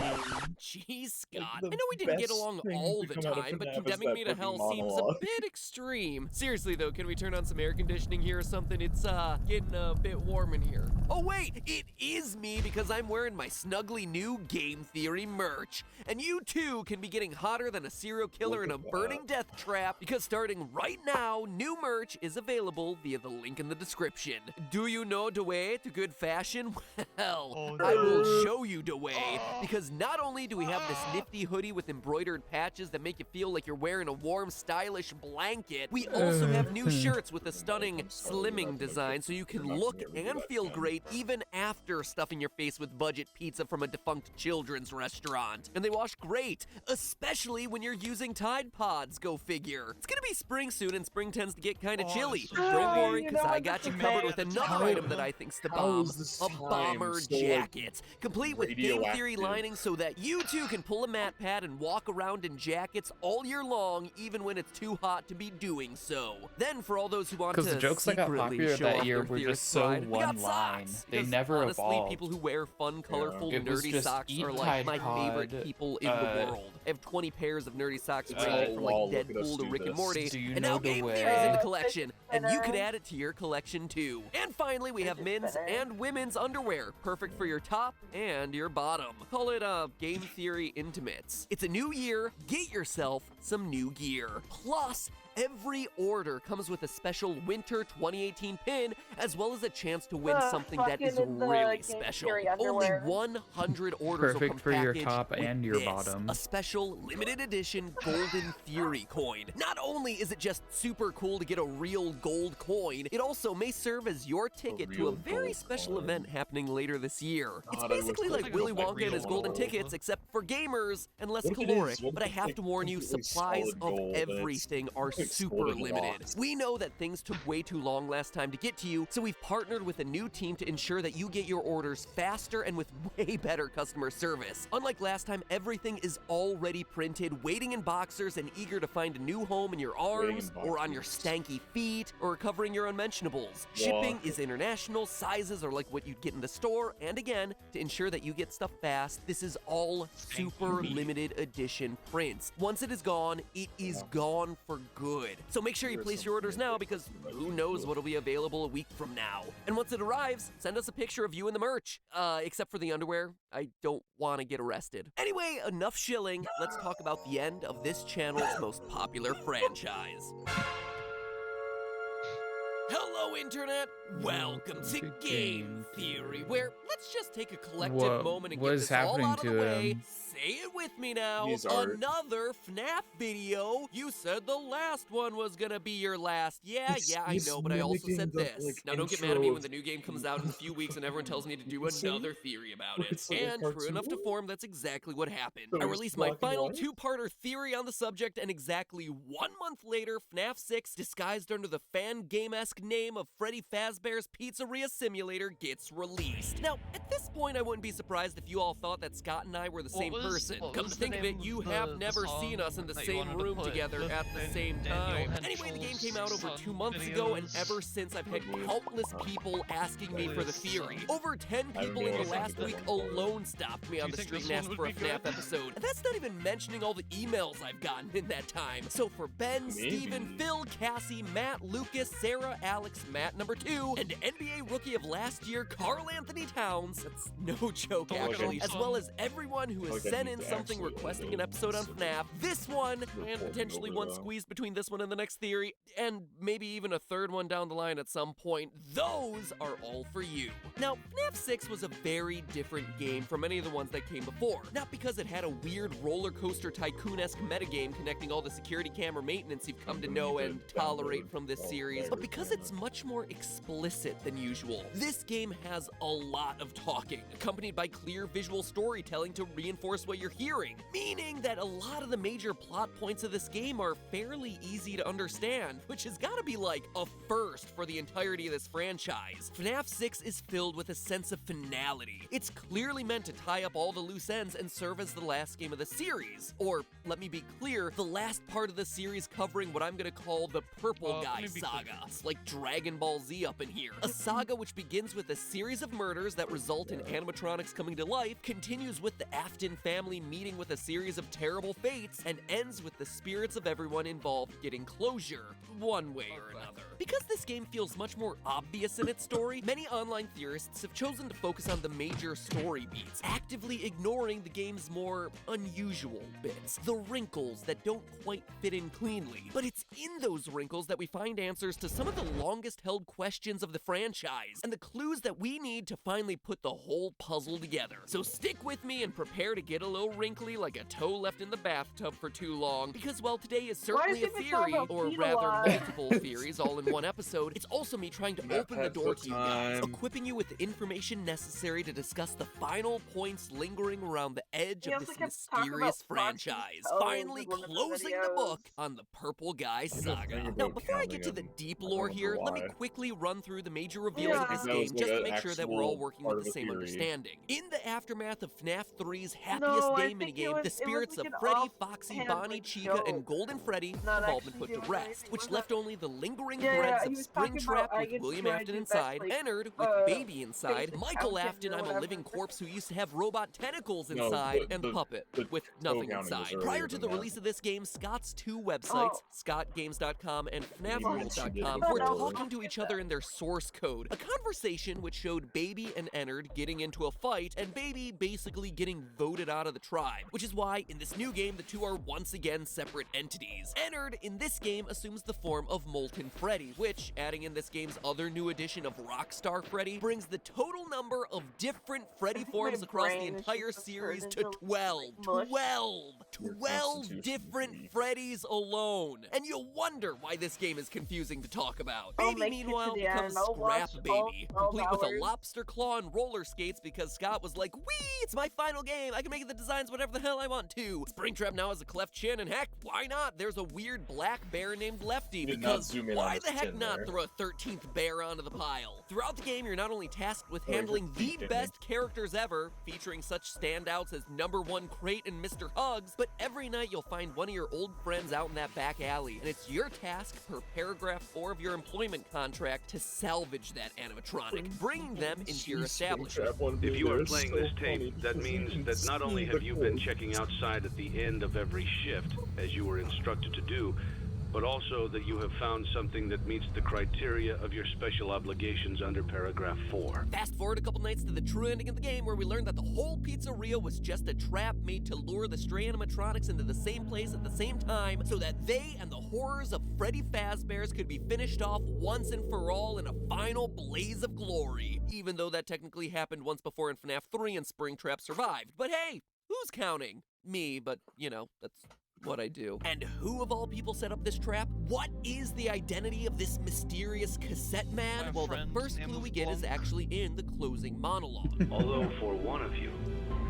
Jeez, Scott. I know we didn't get along all the time, but condemning me to hell seems a bit extreme. Seriously, though, can we turn on some air conditioning here or something? It's, getting a bit warm in here. Oh, wait, it is me because I'm wearing my snuggly new Game Theory merch. And you, too, can be getting hotter than a serial killer in a burning death trap because starting right now, new merch is available via the link in the description. Do you know the way to good fashion? Well, I will show you the way, because not only do we have this nifty hoodie with embroidered patches that make you feel like you're wearing a warm, stylish blanket, we also have new shirts with a stunning slimming design so you can look and feel great even after stuffing your face with budget pizza from a defunct children's restaurant. And they wash great, especially when you're using Tide Pods, go figure. It's gonna be spring soon, and spring tends to get kinda chilly. Don't worry, because I got you covered with another item that I think's the bomb. A bomber jacket, complete with Game Theory lining so that you too can pull a mat pad and walk around in jackets all year long, even when it's too hot to be doing so. Then for all those who want to Because the jokes that got popular show that off year their were theorist just so pride, we got one line. socks, They 'cause never honestly, evolved. people who wear fun, colorful, It was nerdy just socks eat are like Tide my favorite Pod, people in the world. I have 20 pairs of nerdy socks ranging from like Deadpool to Rick and Morty, Do you and know now the Game way? Theory is in the collection, and you could add it to your collection too. And finally, we have men's and women's underwear, perfect for your top and your bottom. Call it Game Theory Intimates. It's a new year, get yourself some new gear. Plus, every order comes with a special Winter 2018 pin, as well as a chance to win something that is really special. Only 100 orders will Perfect come for your packaged top with and your this, bottom. a special limited edition Golden Theory coin. Not only is it just super cool to get a real gold coin, it also may serve as your ticket to a very special event happening later this year. It's basically like Willy Wonka and his golden tickets, except for gamers and less caloric. But I have to warn you, supplies of everything are super limited. We know that things took way too long last time to get to you, so we've partnered with a new team to ensure that you get your orders faster and with way better customer service. Unlike last time, everything is already printed, waiting in boxers and eager to find a new home in your arms, or on your stanky feet, or covering your unmentionables. Shipping is international, sizes are like what you'd get in the store, and again, to ensure that you get stuff fast, this is all super limited edition prints. Once it is gone, it is gone for good. So make sure you place your orders now, because who knows what'll be available a week from now. And once it arrives, send us a picture of you in the merch. Except for the underwear, I don't want to get arrested. Anyway, enough shilling. Let's talk about the end of this channel's most popular franchise. Hello, Internet! Welcome to Game Theory, where let's just take a collective moment and get What is this all happening out of to the way. him? Say it with with me now. These are- Another FNAF video. You said the last one was gonna be your last. Yeah, I know, but I also said this. Now, don't get mad at me when the new game comes out in a few weeks and everyone tells me to do another theory about it. And true enough to form, that's exactly what happened. I released my final two-parter theory on the subject, and exactly 1 month later, FNAF 6, disguised under the fan-game-esque name of Freddy Fazbear's Pizzeria Simulator, gets released. Now, at this point, I wouldn't be surprised if you all thought that Scott and I were the same person. Come to think of it, you have never seen us in the same room together at the same time. Anyway, the game came out over 2 months ago, and ever since I've had countless people asking me for the theory. Over 10 people in the last week alone stopped me on the street and asked for a FNAF episode. And that's not even mentioning all the emails I've gotten in that time. So for Ben, Steven, Phil, Cassie, Matt, Lucas, Sarah, Alex, Matt number 2, and NBA Rookie of last year, Carl Anthony Towns, that's no joke actually, as well as everyone who has sent in something requesting an episode on FNAF, this one, and potentially one squeezed between this one and the next theory, and maybe even a third one down the line at some point, those are all for you. Now, FNAF 6 was a very different game from any of the ones that came before. Not because it had a weird roller coaster tycoon-esque metagame connecting all the security camera maintenance you've come to know and tolerate from this series, but because it's much more explicit than usual. This game has a lot of talking, accompanied by clear visual storytelling to reinforce what you're hearing, meaning that a lot of the major plot points of this game are fairly easy to understand, which has gotta be like a first for the entirety of this franchise. FNAF 6 is filled with a sense of finality. It's clearly meant to tie up all the loose ends and serve as the last game of the series. Or, let me be clear, the last part of the series covering what I'm gonna call the Purple Guy saga. It's like Dragon Ball Z up in here. A saga which begins with a series of murders that result in animatronics coming to life, continues with the Afton family meeting with a series of terrible fates, and ends with the spirits of everyone involved getting closure, one way or another. Because this game feels much more obvious in its story, many online theorists have chosen to focus on the major story beats, actively ignoring the game's more unusual bits, the wrinkles that don't quite fit in cleanly. But it's in those wrinkles that we find answers to some of the longest held questions of the franchise, and the clues that we need to finally put the whole puzzle together. So stick with me and prepare to get a little wrinkly like a toe left in the bathtub for too long, because while today is certainly a theory, or rather multiple theories all in one episode, it's also me trying to open the door to you guys, equipping you with the information necessary to discuss the final points lingering around the edge of this mysterious franchise, finally closing the book on the Purple Guy saga. Now, before I get to the deep lore here, let me quickly run through the major reveals of this game just to make sure that we're all working with the same understanding. In the aftermath of FNAF 3's Happiest Day minigame, the spirits of Freddy, Foxy, Bonnie, Chica, and Golden Freddy have all been put to rest, which left only the lingering threads of Springtrap with William Afton inside, Ennard with Baby inside, Michael Afton, I'm a living corpse who used to have robot tentacles inside, and the puppet with nothing inside. Prior to the release of this game, Scott's two websites, scottgames.com and fnafrules.com, were talking to each other in their source code, a conversation which showed Baby and Ennard getting into a fight, and Baby basically getting voted out of the tribe, which is why in this new game the two are once again separate entities. Ennard in this game assumes the form of Molten Freddy, which, adding in this game's other new edition of Rockstar Freddy, brings the total number of different Freddy forms across the entire series to 12. 12 different Freddys alone. And you'll wonder why this game is confusing to talk about. Baby, meanwhile, becomes Scrap Baby, complete with a lobster claw and roller skates because Scott was like, wee, it's my final game, I can make the designs whatever the hell I want to. Springtrap now has a cleft chin, and heck, why not? There's a weird black bear named Lefty, because why the heck not throw a 13th bear onto the pile? Throughout the game, you're not only tasked with handling the best characters ever, featuring such standouts as #1 Crate and Mr. Hugs, but every night you'll find one of your old friends out in that back alley, and it's your task per paragraph 4 of your employment contract to salvage that animatronic, bringing them into your establishment. If you are playing this tape, that means that not only have you been checking outside at the end of every shift, as you were instructed to do, but also that you have found something that meets the criteria of your special obligations under paragraph 4. Fast forward a couple nights to the true ending of the game, where we learned that the whole pizzeria was just a trap made to lure the stray animatronics into the same place at the same time, so that they and the horrors of Freddy Fazbear's could be finished off once and for all in a final blaze of glory, even though that technically happened once before in FNAF 3 and Springtrap survived. But hey, Who's counting? Me, but you know, that's what I do. And who of all people set up this trap? What is the identity of this mysterious cassette man? Well, the first clue we get is actually in the closing monologue. Although for one of you,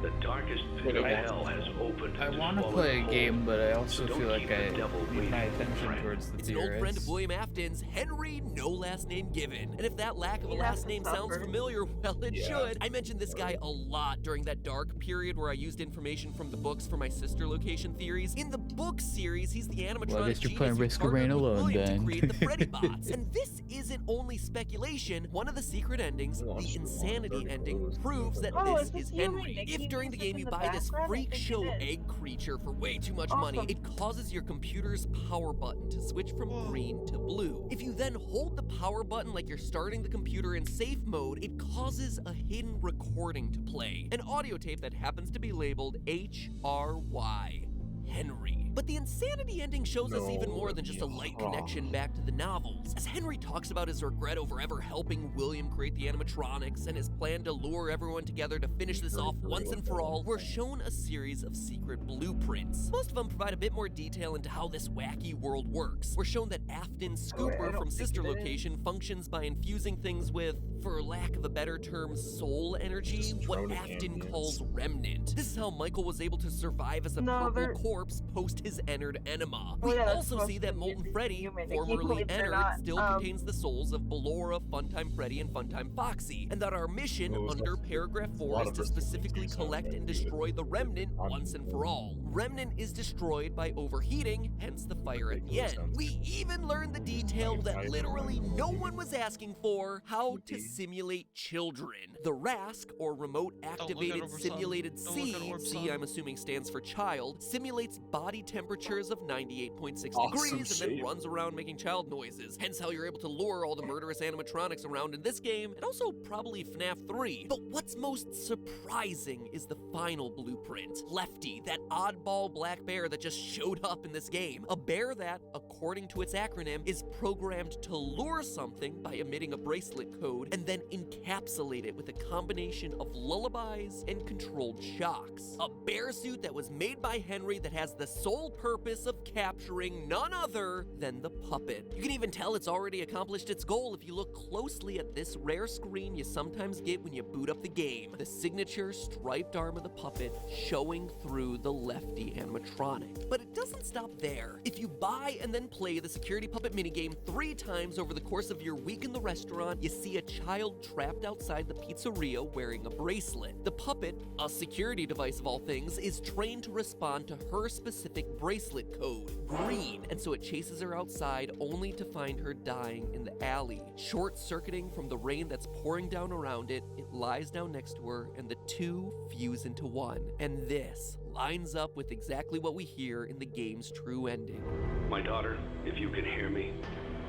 the darkest pit of hell has opened. I want to play a game, but I also feel like I need my attention towards the It's an old friend of theorists. William Afton's, Henry, no last name given. And if that lack of a last name sounds familiar, well, it should. I mentioned this guy a lot during that dark period where I used information from the books for my sister location theories. In the book series, he's the animatronic Well, I guess you're playing genius Risk who of Rain partnered with alone William then. to create the Freddy bots. And this isn't only speculation. One of the secret endings, the insanity ending, proves that this is Henry. If during the game you buy this freak show egg creature for way too much money, it causes your computer's power button to switch from green to blue. If you then hold the power button like you're starting the computer in safe mode, it causes a hidden recording to play. An audio tape that happens to be labeled HRY. Henry. But the insanity ending shows us even more than just a light connection back to the novels. As Henry talks about his regret over ever helping William create the animatronics and his plan to lure everyone together to finish this off once and for all, we're shown a series of secret blueprints. Most of them provide a bit more detail into how this wacky world works. We're shown that Afton's scooper from sister location functions by infusing things with, for lack of a better term, soul energy, what Afton calls remnant. This is how Michael was able to survive as a purple corpse post his entered enema. We also see that Molten Freddy, formerly entered, still contains the souls of Ballora, Funtime Freddy, and Funtime Foxy, and that our mission under paragraph 4 is to specifically collect and destroy the remnant once and for all. Remnant is destroyed by overheating, hence the fire at the end. We even learn the detail that literally no one was asking for, how to simulate children. The RASC, or Remote Activated Simulated C, C I'm assuming stands for child, simulates body temperatures of 98.6 degrees and then runs around making child noises. Hence how you're able to lure all the murderous animatronics around in this game, and also probably FNAF 3. But what's most surprising is the final blueprint. Lefty, that oddball black bear that just showed up in this game. A bear that, according to its acronym, is programmed to lure something by emitting a bracelet code and then encapsulate it with a combination of lullabies and controlled shocks. A bear suit that was made by Henry that has the sole purpose of capturing none other than the puppet. You can even tell it's already accomplished its goal if you look closely at this rare screen you sometimes get when you boot up the game. The signature striped arm of the puppet showing through the Lefty animatronic. But it doesn't stop there. If you buy and then play the security puppet minigame 3 times over the course of your week in the restaurant, you see a child trapped outside the pizzeria wearing a bracelet. The puppet, a security device of all things, is trained to respond to her specific bracelet code, green, and so it chases her outside only to find her dying in the alley. Short-circuiting from the rain that's pouring down around it, it lies down next to her and the two fuse into one. And this lines up with exactly what we hear in the game's true ending. My daughter, if you can hear me,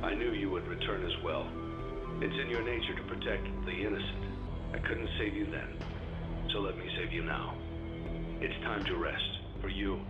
I knew you would return as well. It's in your nature to protect the innocent. I couldn't save you then, so let me save you now. It's time to rest, for you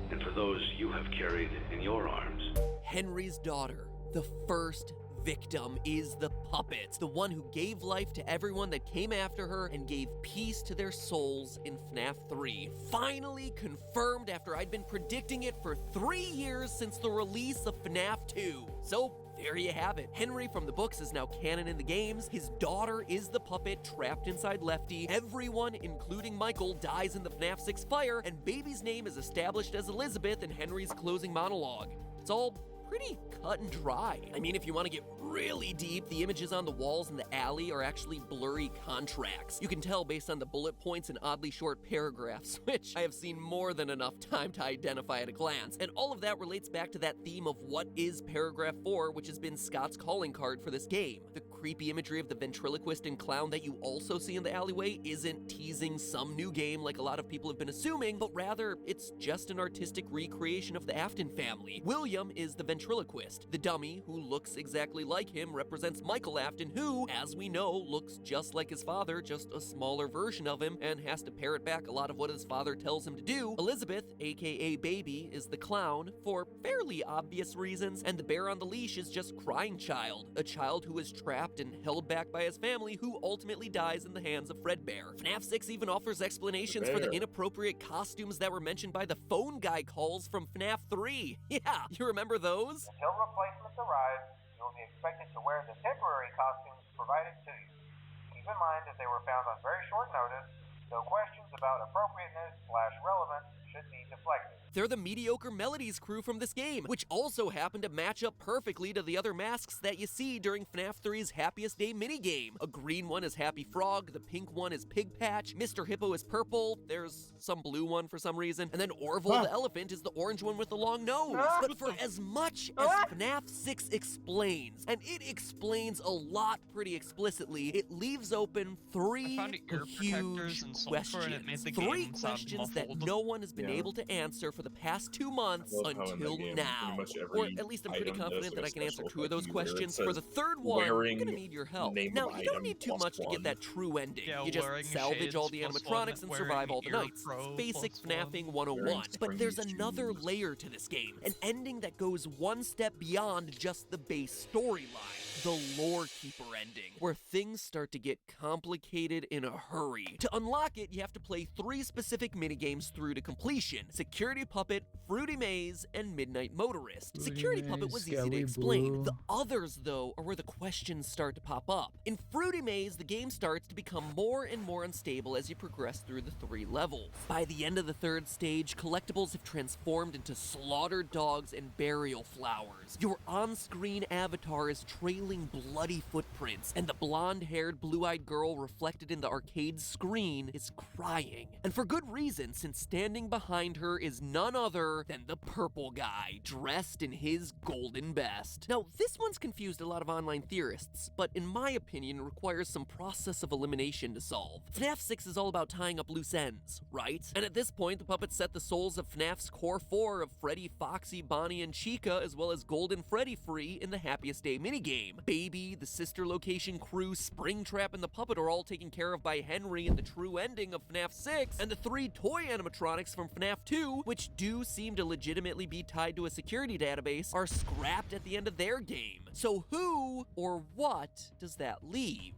and for those you have carried in your arms. Henry's daughter, the first victim, is the puppet, the one who gave life to everyone that came after her and gave peace to their souls in FNAF 3. Finally confirmed after I'd been predicting it for 3 years since the release of FNAF 2. So there you have it. Henry from the books is now canon in the games. His daughter is the puppet trapped inside Lefty. Everyone, including Michael, dies in the FNAF 6 fire, and Baby's name is established as Elizabeth in Henry's closing monologue. It's all pretty cut and dry. I mean, if you want to get really deep, the images on the walls in the alley are actually blurry contracts. You can tell based on the bullet points and oddly short paragraphs, which I have seen more than enough time to identify at a glance. And all of that relates back to that theme of what is paragraph 4, which has been Scott's calling card for this game. The creepy imagery of the ventriloquist and clown that you also see in the alleyway isn't teasing some new game like a lot of people have been assuming, but rather it's just an artistic recreation of the Afton family. William is the ventriloquist. The dummy, who looks exactly like him, represents Michael Afton, who, as we know, looks just like his father, just a smaller version of him, and has to parrot back a lot of what his father tells him to do. Elizabeth, aka Baby, is the clown, for fairly obvious reasons, and the bear on the leash is just Crying Child, a child who is trapped trapped and held back by his family, who ultimately dies in the hands of Fredbear. FNAF 6 even offers explanations for the inappropriate costumes that were mentioned by the phone guy calls from FNAF 3. Yeah, you remember those? Until replacements arrive, you will be expected to wear the temporary costumes provided to you. Keep in mind that they were found on very short notice, so questions about appropriateness/relevance should be deflected. They're the Mediocre Melodies crew from this game, which also happen to match up perfectly to the other masks that you see during FNAF 3's Happiest Day minigame. A green one is Happy Frog, the pink one is Pig Patch, Mr. Hippo is purple, there's some blue one for some reason, and then Orville the elephant is the orange one with the long nose. But for as much as FNAF 6 explains, and it explains a lot pretty explicitly, it leaves open three huge questions. Three questions that no one has been able to answer for the past 2 months until now. Or at least I'm pretty confident that I can answer 2 of those questions. For the third one, I'm gonna need your help. Now, you don't need too much to get that true ending. You just salvage all the animatronics and survive all the nights. It's basic FNAFing 101. But there's another layer to this game, an ending that goes one step beyond just the base storyline. The Lore Keeper ending, where things start to get complicated in a hurry. To unlock it, you have to play 3 specific minigames through to completion: Security Puppet, Fruity Maze, and Midnight Motorist. Security Puppet was easy to explain. The others, though, are where the questions start to pop up. In Fruity Maze, the game starts to become more and more unstable as you progress through the 3 levels. By the end of the 3rd stage, collectibles have transformed into slaughtered dogs and burial flowers. Your on-screen avatar is trailing bloody footprints, and the blonde-haired, blue-eyed girl reflected in the arcade screen is crying. And for good reason, since standing behind her is none other than the purple guy, dressed in his golden best. Now, this one's confused a lot of online theorists, but in my opinion, requires some process of elimination to solve. FNAF 6 is all about tying up loose ends, right? And at this point, the puppets set the souls of FNAF's core 4 of Freddy, Foxy, Bonnie, and Chica, as well as Golden Freddy free in the Happiest Day minigame. Baby, the sister location crew, Springtrap, and the puppet are all taken care of by Henry in the true ending of FNAF 6, and the 3 toy animatronics from FNAF 2, which do seem to legitimately be tied to a security database, are scrapped at the end of their game. So who or what does that leave?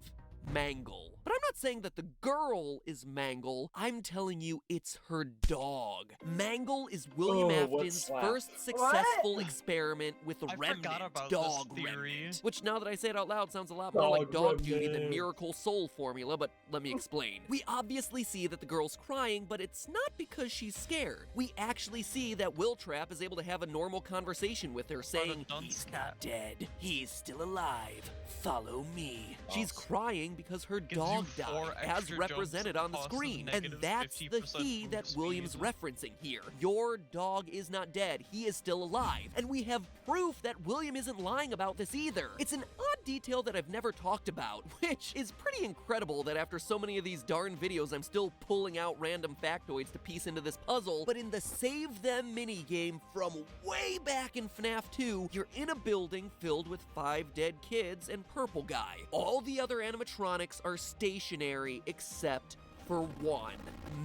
Mangle. But I'm not saying that the girl is Mangle, I'm telling you it's her dog. Mangle is William Afton's first successful experiment with a remnant, dog remnant. Which, now that I say it out loud, sounds a lot more like Dog Duty than Miracle Soul formula, but let me explain. We obviously see that the girl's crying, but it's not because she's scared. We actually see that Will Trap is able to have a normal conversation with her, saying, "He's not dead, he's still alive, follow me." She's crying because her dog died, as represented on the screen, and that's the he that William's referencing here. Your dog is not dead, he is still alive, and we have proof that William isn't lying about this either. It's an odd detail that I've never talked about, which is pretty incredible that after so many of these darn videos I'm still pulling out random factoids to piece into this puzzle. But in the Save Them minigame from way back in FNAF 2, you're in a building filled with 5 dead kids and Purple Guy. All the other animatronics are stationary except for one,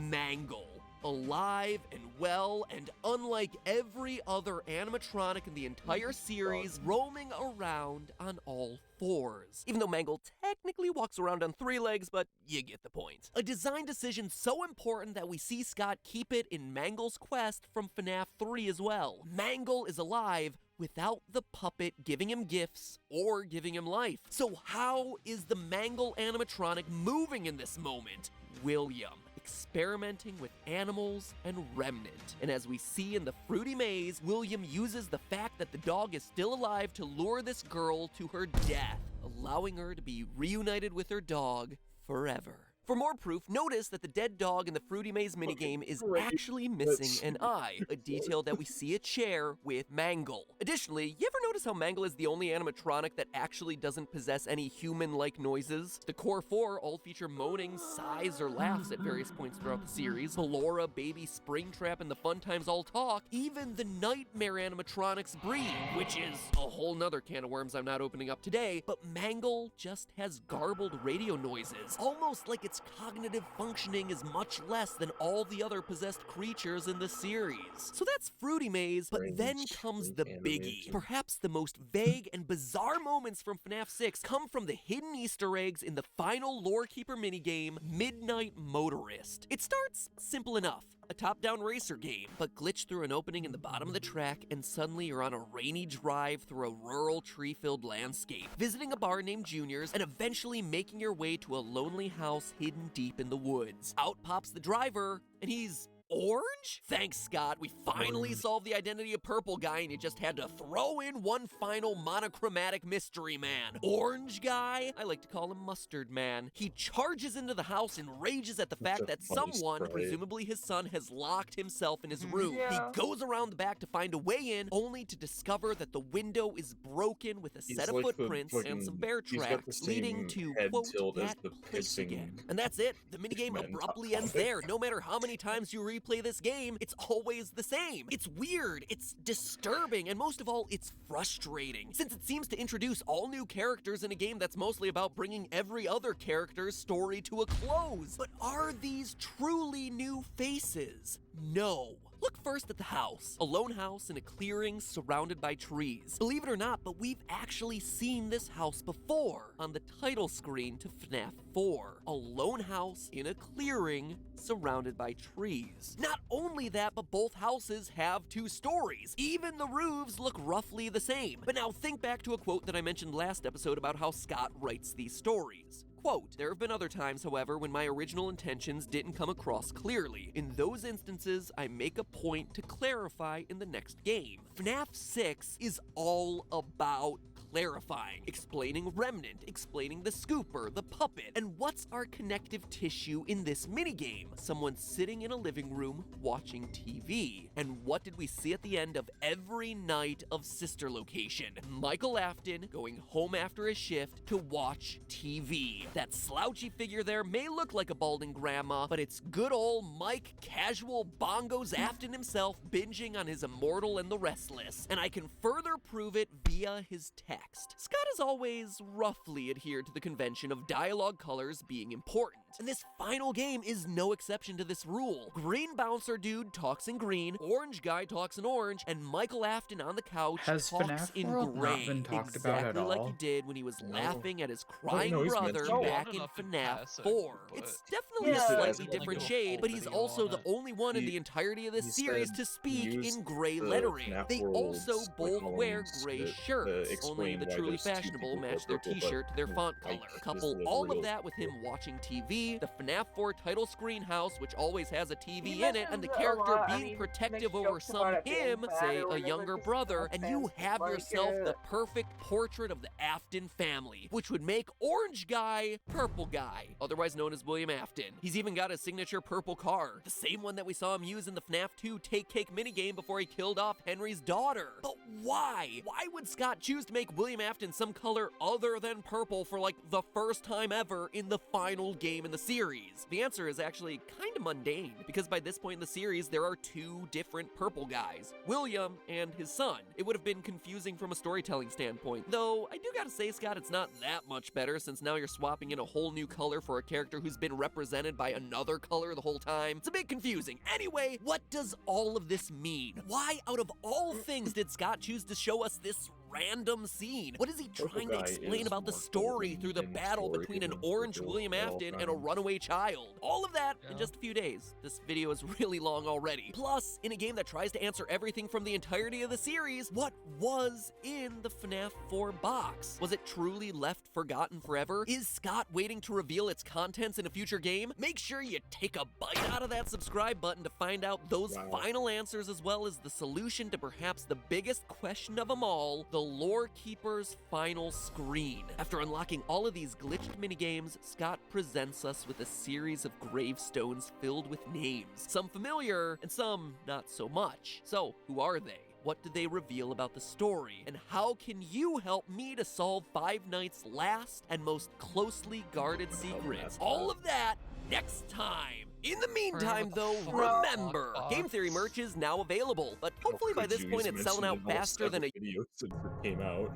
Mangle. Alive and well, and unlike every other animatronic in the entire series, roaming around on all 4s. Even though Mangle technically walks around on 3 legs, but you get the point. A design decision so important that we see Scott keep it in Mangle's quest from FNAF 3 as well. Mangle is alive without the puppet giving him gifts or giving him life. So how is the Mangle animatronic moving in this moment? William, experimenting with animals and Remnant. And as we see in the Fruity Maze, William uses the fact that the dog is still alive to lure this girl to her death, allowing her to be reunited with her dog forever. For more proof, notice that the dead dog in the Fruity Maze minigame is actually missing an eye, a detail that we see at share with Mangle. Additionally, you ever notice how Mangle is the only animatronic that actually doesn't possess any human-like noises? The core 4 all feature moaning, sighs, or laughs at various points throughout the series. Ballora, Baby, Springtrap, and the Fun Times all talk. Even the Nightmare animatronics breathe, which is a whole nother can of worms I'm not opening up today, but Mangle just has garbled radio noises, almost like it's its cognitive functioning is much less than all the other possessed creatures in the series. So that's Fruity Maze, but then comes the biggie. Perhaps the most vague and bizarre moments from FNAF 6 come from the hidden Easter eggs in the final Lorekeeper minigame, Midnight Motorist. It starts simple enough. A top-down racer game, but glitch through an opening in the bottom of the track and suddenly you're on a rainy drive through a rural tree-filled landscape, visiting a bar named Junior's and eventually making your way to a lonely house hidden deep in the woods. Out pops the driver, and he's orange? Thanks, Scott. We finally solved the identity of Purple Guy, and you just had to throw in one final monochromatic mystery man. Orange Guy? I like to call him Mustard Man. He charges into the house and rages at the fact that someone, presumably his son, has locked himself in his room. He goes around the back to find a way in, only to discover that the window is broken with a set of footprints and some bear tracks, leading to, quote, that place again. And that's it. The minigame abruptly ends there. No matter how many times you replay this game, it's always the same. It's weird, it's disturbing, and most of all, it's frustrating, since it seems to introduce all new characters in a game that's mostly about bringing every other character's story to a close. But are these truly new faces? No. Look first at the house. A lone house in a clearing surrounded by trees. Believe it or not, but we've actually seen this house before on the title screen to FNAF 4. A lone house in a clearing surrounded by trees. Not only that, but both houses have two stories. Even the roofs look roughly the same. But now think back to a quote that I mentioned last episode about how Scott writes these stories. Quote, there have been other times, however, when my original intentions didn't come across clearly. In those instances, I make a point to clarify in the next game. FNAF 6 is all about clarifying, explaining Remnant, explaining the scooper, the puppet, and what's our connective tissue in this minigame? Someone sitting in a living room watching TV. And what did we see at the end of every night of Sister Location? Michael Afton going home after his shift to watch TV. That slouchy figure there may look like a balding grandma, but it's good old Mike Casual Bongos Afton himself binging on his Immortal and the Restless. And I can further prove it via his text. Scott has always roughly adhered to the convention of dialogue colors being important. And this final game is no exception to this rule. Green bouncer dude talks in green, orange guy talks in orange, and Michael Afton on the couch Has talks FNAF in World gray. not been talked exactly about at like all? he did when he was laughing at his crying he's brother mentioned it. back in FNAF 4. It's definitely a slightly different shade, but he's also the only one in the entirety of this series to speak in gray lettering. They also both wear gray shirts, only the truly fashionable match their t-shirt to their font color. Couple all of that with him watching TV, the FNAF 4 title screen house, which always has a TV in it, and the character being protective over some him, say a younger brother, and you have yourself the perfect portrait of the Afton family, which would make Orange Guy Purple Guy, otherwise known as William Afton. He's even got a signature purple car, the same one that we saw him use in the FNAF 2 Take Cake minigame before he killed off Henry's daughter. But why? Why would Scott choose to make William Afton some color other than purple for like the first time ever in the final game in the series? The answer is actually kind of mundane, because by this point in the series, there are two different purple guys, William and his son. It would have been confusing from a storytelling standpoint, though I do gotta say, Scott, it's not that much better, since now you're swapping in a whole new color for a character who's been represented by another color the whole time. It's a bit confusing. Anyway, what does all of this mean? Why, out of all things, did Scott choose to show us this random scene? What is he trying to explain about the story through the battle between an orange William Afton and a runaway child? All of that in just a few days. This video is really long already. Plus, in a game that tries to answer everything from the entirety of the series, what was in the FNAF 4 box? Was it truly left forgotten forever? Is Scott waiting to reveal its contents in a future game? Make sure you take a bite out of that subscribe button to find out those final answers, as well as the solution to perhaps the biggest question of them all, the Lorekeeper's final screen. After unlocking all of these glitched minigames, Scott presents us with a series of gravestones filled with names, some familiar and some not so much. So, who are they? What do they reveal about the story? And how can you help me to solve Five Nights' last and most closely guarded secrets? All of that next time. In the meantime, though, remember, Game Theory merch is now available, but hopefully by this point it's selling out faster than a video since it came out.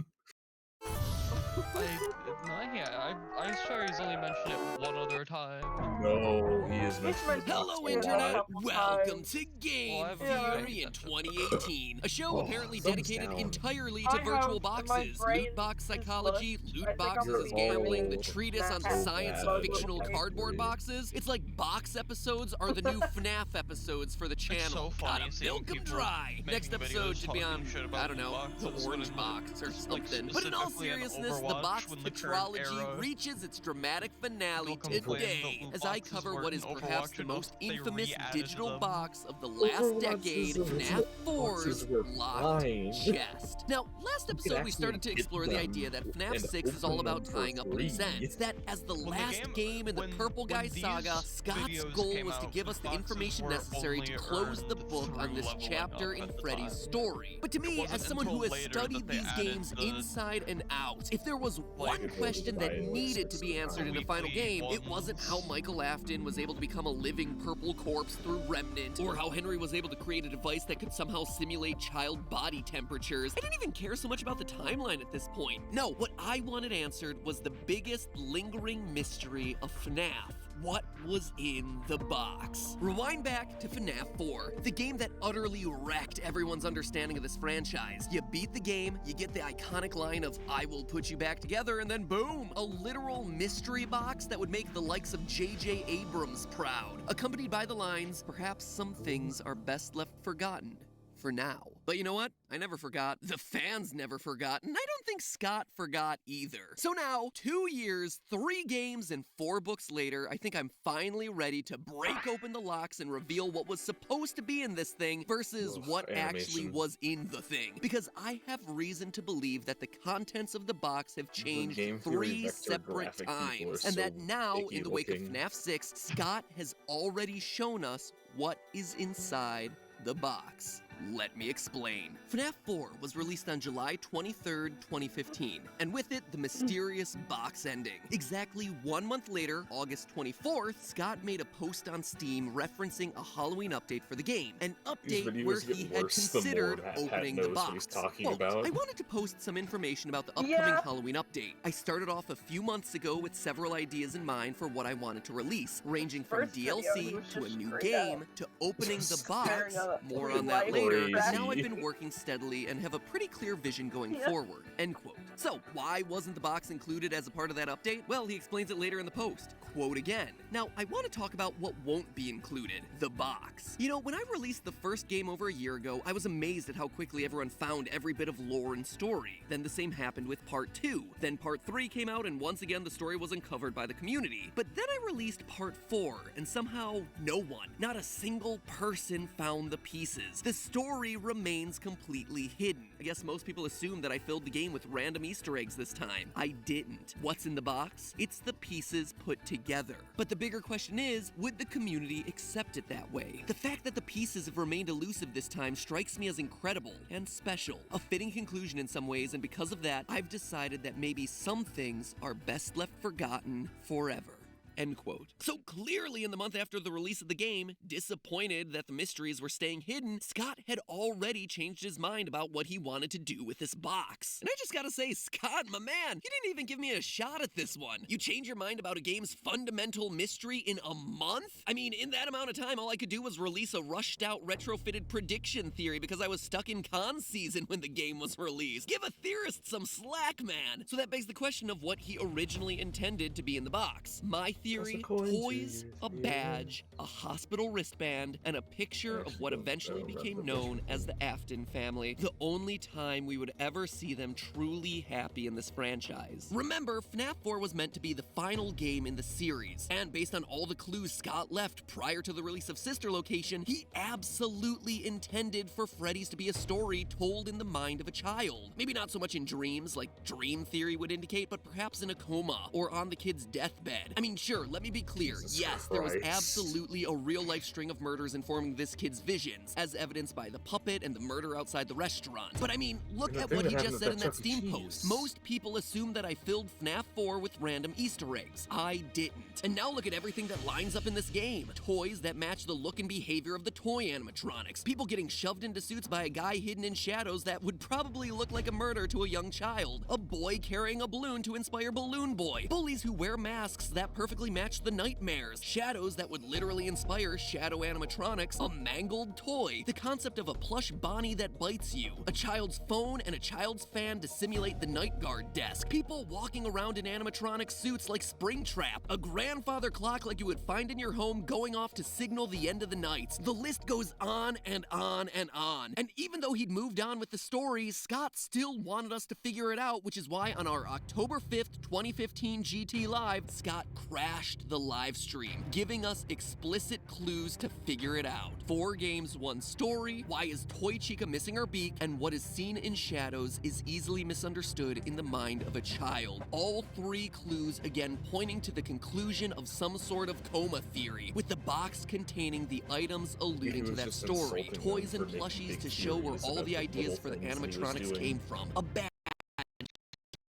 I'm sure he's only mentioned it one other time. No, he is mentioned the box Hello, a Internet! lot. Welcome to Game Well, Theory in 2018, a show Oh, apparently thumbs dedicated down. entirely I to virtual have- my boxes, brain loot box is psychology, mush. loot I think I'm boxes as becoming gambling, the treatise on the so science bad of at fictional Muslim. cardboard boxes. It's like box episodes are the new FNAF episodes for the channel. so funny Gotta seeing milk 'em people dry. making Next episode videos should be on, talking shit about I don't know, boxes the when orange it- box or like, something. But in all specifically in seriousness, the Overwatch box when the current tetralogy era reaches its dramatic finale People complain today that as I boxes cover weren't what is in perhaps Overwatch the enough, most they infamous re-added digital them. box of the last Overwatch decade, is- FNAF 4's boxes were locked fine. chest. Now, last episode we started to explore the idea that FNAF 6 is all about tying up loose ends. That as the last game in the Purple Guy saga, Scott's goal was to give us the information necessary to close the book on this chapter in Freddy's story. But to me, as someone who has studied these games inside and out, if there was one question that needed to be answered in the final game, it wasn't how Michael Afton was able to become a living purple corpse through Remnant, or how Henry was able to create a device that could somehow simulate child body temperatures. I didn't even care so much about the timeline at this point. No, what I wanted answered was the biggest lingering mystery of FNAF. What was in the box? Rewind back to FNAF 4, the game that utterly wrecked everyone's understanding of this franchise. You beat the game, you get the iconic line of, "I will put you back together," and then boom, a literal mystery box that would make the likes of J.J. Abrams proud, accompanied by the lines, "Perhaps some things are best left forgotten for now." But you know what? I never forgot. The fans never forgot, and I don't think Scott forgot either. So now, 2 years, 3 games, and 4 books later, I think I'm finally ready to break open the locks and reveal what was supposed to be in this thing versus what actually animation. was in the thing. Because I have reason to believe that the contents of the box have changed Game Theory 3 vector separate graphic people are times, and so that now, icky in the wake of looking. FNAF 6, Scott has already shown us what is inside the box. Let me explain. FNAF 4 was released on July 23rd, 2015, and with it, the mysterious box ending. Exactly 1 month later, August 24th, Scott made a post on Steam referencing a Halloween update for the game, an These update videos where get he had worse the more considered Pat opening knows the what he's box. talking Quote, about. "I wanted to post some information about the upcoming Halloween update. I started off a few months ago with several ideas in mind for what I wanted to release, ranging from First video, DLC he was to a just new straight game up to opening the staring box. at More the on that light. later, but now Crazy. I've been working steadily and have a pretty clear vision going Yeah. forward." End quote. So, why wasn't the box included as a part of that update? Well, he explains it later in the post. Quote again. Now, I want to talk about what won't be included, the box. You know, when I released the first game over a year ago, I was amazed at how quickly everyone found every bit of lore and story. Then the same happened with Part 2. Then Part 3 came out, and once again the story was uncovered by the community. But then I released Part 4, and somehow no one, not a single person found the pieces. The story remains completely hidden. I guess most people assume that I filled the game with random Easter eggs this time. I didn't. What's in the box? It's the pieces put together. But the bigger question is, would the community accept it that way? The fact that the pieces have remained elusive this time strikes me as incredible and special. A fitting conclusion in some ways, and because of that, I've decided that maybe some things are best left forgotten forever. End quote. So clearly in the month after the release of the game, disappointed that the mysteries were staying hidden, Scott had already changed his mind about what he wanted to do with this box. And I just gotta say, Scott, my man, you didn't even give me a shot at this one. You change your mind about a game's fundamental mystery in a month? I mean, in that amount of time, all I could do was release a rushed out retrofitted prediction theory because I was stuck in con season when the game was released. Give a theorist some slack, man. So that begs the question of what he originally intended to be in the box. My theory, toys, a badge, a hospital wristband, and a picture of what eventually became known as the Afton family. The only time we would ever see them truly happy in this franchise. Remember, FNAF 4 was meant to be the final game in the series, and based on all the clues Scott left prior to the release of Sister Location, he absolutely intended for Freddy's to be a story told in the mind of a child. Maybe not so much in dreams, like Dream Theory would indicate, but perhaps in a coma, or on the kid's deathbed. I mean, sure, sure, let me be clear. Yes, there was absolutely a real-life string of murders informing this kid's visions, as evidenced by the puppet and the murder outside the restaurant. But I mean, look at what he just said in that Steam post. Most people assume that I filled FNAF 4 with random Easter eggs. I didn't. And now look at everything that lines up in this game. Toys that match the look and behavior of the toy animatronics. People getting shoved into suits by a guy hidden in shadows that would probably look like a murder to a young child. A boy carrying a balloon to inspire Balloon Boy. Bullies who wear masks that perfectly match the nightmares. Shadows that would literally inspire shadow animatronics. A mangled toy. The concept of a plush Bonnie that bites you. A child's phone and a child's fan to simulate the night guard desk. People walking around in animatronic suits like Springtrap. A grandfather clock like you would find in your home going off to signal the end of the night. The list goes on and on and on. And even though he'd moved on with the story, Scott still wanted us to figure it out, which is why on our October 5th, 2015 GT Live, Scott crashed the live stream, giving us explicit clues to figure it out. 4 games, 1 story, why is Toy Chica missing her beak, and what is seen in shadows is easily misunderstood in the mind of a child. All 3 clues again pointing to the conclusion of some sort of coma theory, with the box containing the items alluding to that story. Toys and plushies to show where all the ideas for the animatronics came from. A badge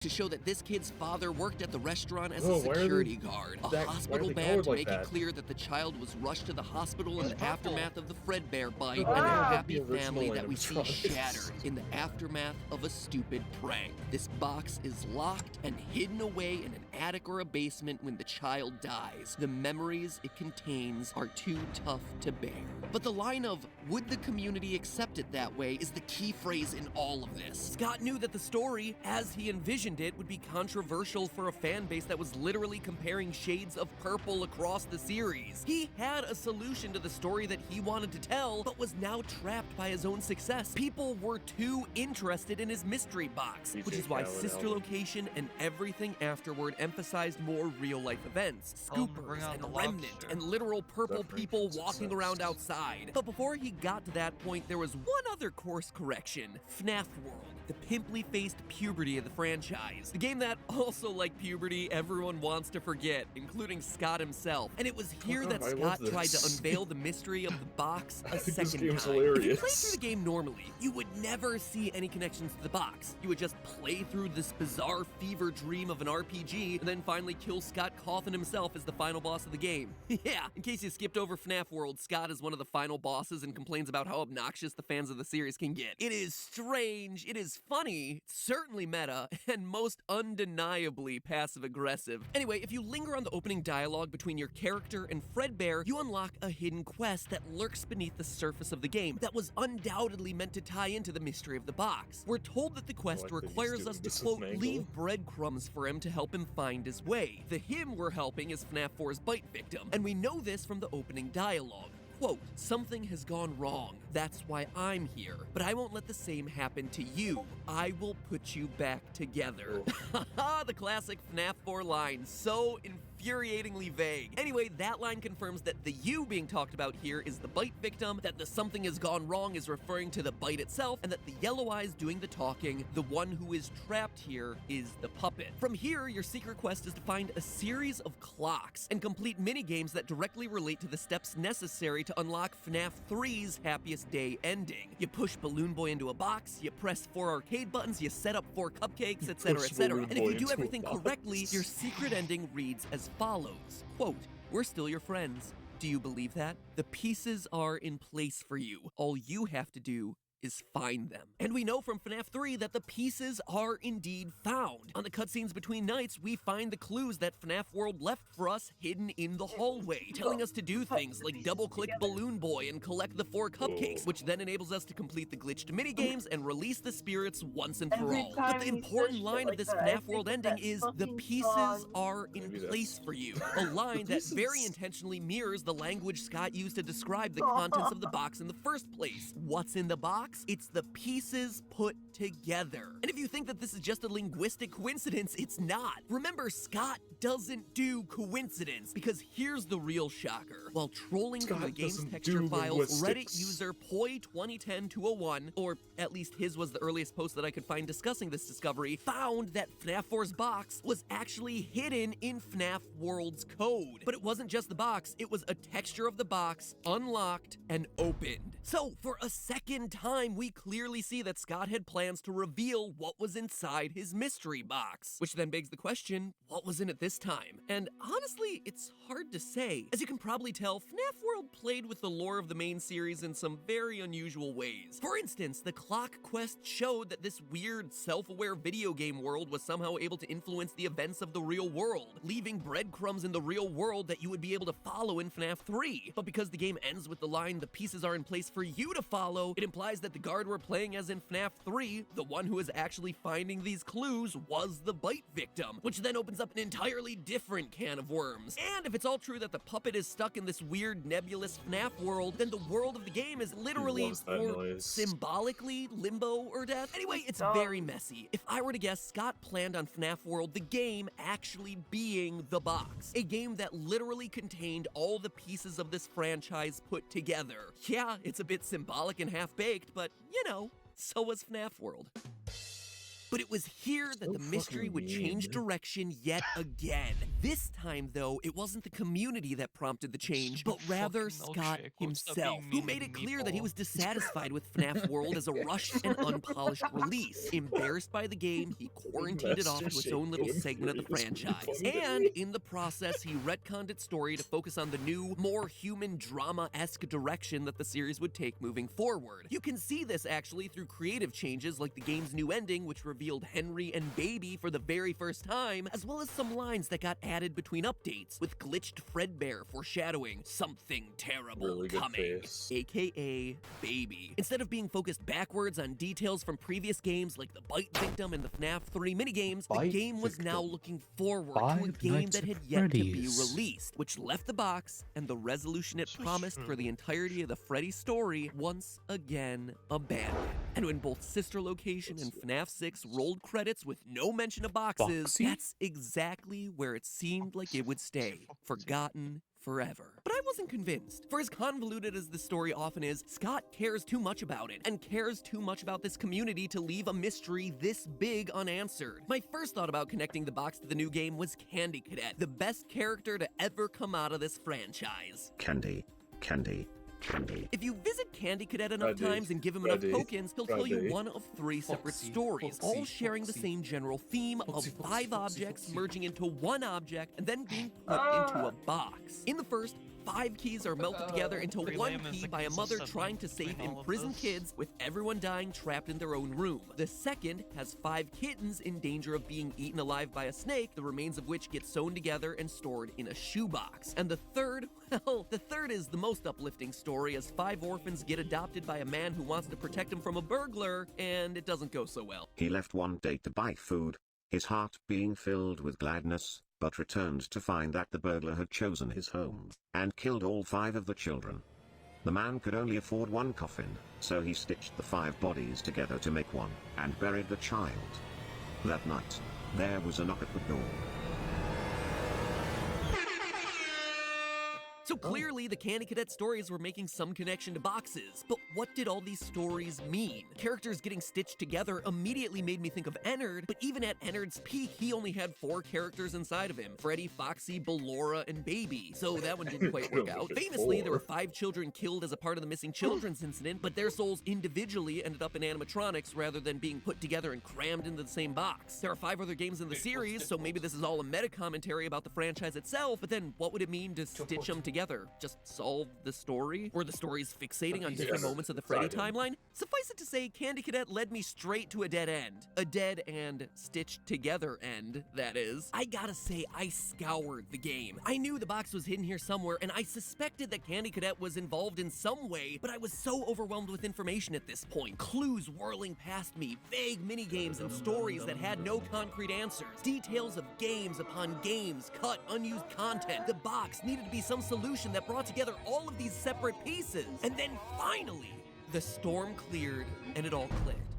to show that this kid's father worked at the restaurant as a security guard. A hospital badge to make it clear that the child was rushed to the hospital in the aftermath of the Fredbear bite, and a happy family that we see shattered in the aftermath of a stupid prank. This box is locked and hidden away in an attic or a basement when the child dies. The memories it contains are too tough to bear. But the line of, would the community accept it that way, is the key phrase in all of this. Scott knew that the story, as he envisioned it, would be controversial for a fan base that was literally comparing shades of purple across the series. He had a solution to the story that he wanted to tell, but was now trapped by his own success. People were too interested in his mystery box, which is why Sister Location and everything afterward emphasized more real-life events. Scoopers and Remnant and literal purple people walking around outside. But before he got to that point, there was one other course correction. FNAF World, the pimply-faced puberty of the franchise. The game that, also like puberty, everyone wants to forget, including Scott himself. And it was here that Scott tried to unveil the mystery of the box a second time. If you play through the game normally, you would never see any connections to the box. You would just play through this bizarre fever dream of an RPG, and then finally kill Scott Cawthon himself as the final boss of the game. Yeah, in case you skipped over FNAF World, Scott is one of the final bosses and complains about how obnoxious the fans of the series can get. It is strange, it is funny, certainly meta, and most undeniably passive-aggressive. Anyway, if you linger on the opening dialogue between your character and Fredbear, you unlock a hidden quest that lurks beneath the surface of the game that was undoubtedly meant to tie into the mystery of the box. We're told that the quest requires us to, quote, leave breadcrumbs for him to help him find his way. The him we're helping is FNAF 4's bite victim, and we know this from the opening dialogue. Quote, something has gone wrong. That's why I'm here. But I won't let the same happen to you. I will put you back together. Haha, the classic FNAF 4 line. So infuriatingly vague. Anyway, that line confirms that the you being talked about here is the bite victim, that the something has gone wrong is referring to the bite itself, and that the yellow eyes doing the talking, the one who is trapped here, is the puppet. From here, your secret quest is to find a series of clocks and complete mini-games that directly relate to the steps necessary to unlock FNAF 3's Happiest Day ending. You push Balloon Boy into a box, you press 4 arcade buttons, you set up 4 cupcakes, etc, etc. And if you do everything correctly, your secret ending reads as follows. Quote, we're still your friends. Do you believe that? The pieces are in place for you. All you have to do is find them. And we know from FNAF 3 that the pieces are indeed found. On the cutscenes between nights, we find the clues that FNAF World left for us hidden in the hallway, telling us to do things like double-click Balloon Boy and collect the 4 cupcakes, which then enables us to complete the glitched minigames and release the spirits once and for all. But the important line of this FNAF World ending is, the pieces are in place for you. A line that very intentionally mirrors the language Scott used to describe the contents of the box in the first place. What's in the box? box. It's the pieces put together. And if you think that this is just a linguistic coincidence, it's not. Remember, Scott doesn't do coincidence, because here's the real shocker. While trolling through the game's texture files, Reddit user Poi2010-201, or at least his was the earliest post that I could find discussing this discovery, found that FNAF 4's box was actually hidden in FNAF World's code. But it wasn't just the box, it was a texture of the box, unlocked and opened. So, for a second time, we clearly see that Scott had plans to reveal what was inside his mystery box. Which then begs the question, what was in it this time? And honestly, it's hard to say. As you can probably tell, FNAF World played with the lore of the main series in some very unusual ways. For instance, the clock quest showed that this weird, self-aware video game world was somehow able to influence the events of the real world, leaving breadcrumbs in the real world that you would be able to follow in FNAF 3. But because the game ends with the line, "the pieces are in place for you to follow," it implies that the guard we're playing as in FNAF 3, the one who is actually finding these clues, was the bite victim, which then opens up an entirely different can of worms. And if it's all true that the puppet is stuck in this weird nebulous FNAF world, then the world of the game is literally, or symbolically, limbo or death. Anyway, it's very messy. If I were to guess, Scott planned on FNAF World, the game, actually being the box. A game that literally contained all the pieces of this franchise put together. Yeah, it's a bit symbolic and half-baked, but, you know, so was FNAF World. But it was here that the mystery would change direction yet again. This time, though, it wasn't the community that prompted the change, but rather Scott himself, who made it clear that he was dissatisfied with FNAF World as a rushed and unpolished release. Embarrassed by the game, he quarantined it off to its own little segment of the franchise. And in the process, he retconned its story to focus on the new, more human drama-esque direction that the series would take moving forward. You can see this, actually, through creative changes like the game's new ending, which revealed Henry and Baby for the very first time, as well as some lines that got added between updates, with glitched Fredbear foreshadowing something terrible coming, aka Baby. Instead of being focused backwards on details from previous games like the Bite Victim and the FNAF 3 minigames, the game was now looking forward to a game that had yet to be released, which left the box and the resolution it promised for the entirety of the Freddy story once again abandoned. And when both Sister Location and FNAF 6 rolled credits with no mention of boxes, that's exactly where it seemed like it would stay, forgotten forever. But I wasn't convinced. For as convoluted as this story often is, Scott cares too much about it, and cares too much about this community to leave a mystery this big unanswered. My first thought about connecting the box to the new game was Candy Cadet, the best character to ever come out of this franchise. Candy. If you visit Candy Cadet enough times and give him enough tokens, he'll tell you one of 3 separate stories, all sharing the same general theme of 5 objects merging into one object and then being put into a box. In the first, 5 keys are melted together into one key by a mother trying to save imprisoned kids, with everyone dying trapped in their own room. The second has 5 kittens in danger of being eaten alive by a snake, the remains of which get sewn together and stored in a shoebox. And the third, well, the third is the most uplifting story, as 5 orphans get adopted by a man who wants to protect them from a burglar, and it doesn't go so well. He left one day to buy food, his heart being filled with gladness, but returned to find that the burglar had chosen his home, and killed all 5 of the children. The man could only afford 1 coffin, so he stitched the 5 bodies together to make one, and buried the child. That night, there was a knock at the door. So clearly, the Candy Cadet stories were making some connection to boxes. But what did all these stories mean? Characters getting stitched together immediately made me think of Ennard, but even at Ennard's peak, he only had 4 characters inside of him: Freddy, Foxy, Ballora, and Baby. So that one didn't quite work out. Famously, there were 5 children killed as a part of the missing children's incident, but their souls individually ended up in animatronics rather than being put together and crammed into the same box. There are 5 other games in the series, so maybe this is all a meta commentary about the franchise itself, but then what would it mean to stitch them together? Just solve the story? Were the stories fixating on different moments of the Freddy timeline? Suffice it to say, Candy Cadet led me straight to a dead end. A dead and stitched together end, that is. I gotta say, I scoured the game. I knew the box was hidden here somewhere, and I suspected that Candy Cadet was involved in some way, but I was so overwhelmed with information at this point. Clues whirling past me, vague minigames and stories that had no concrete answers, details of games upon games, cut, unused content. The box needed to be some solution that brought together all of these separate pieces. And then finally, The storm cleared, and it all clicked.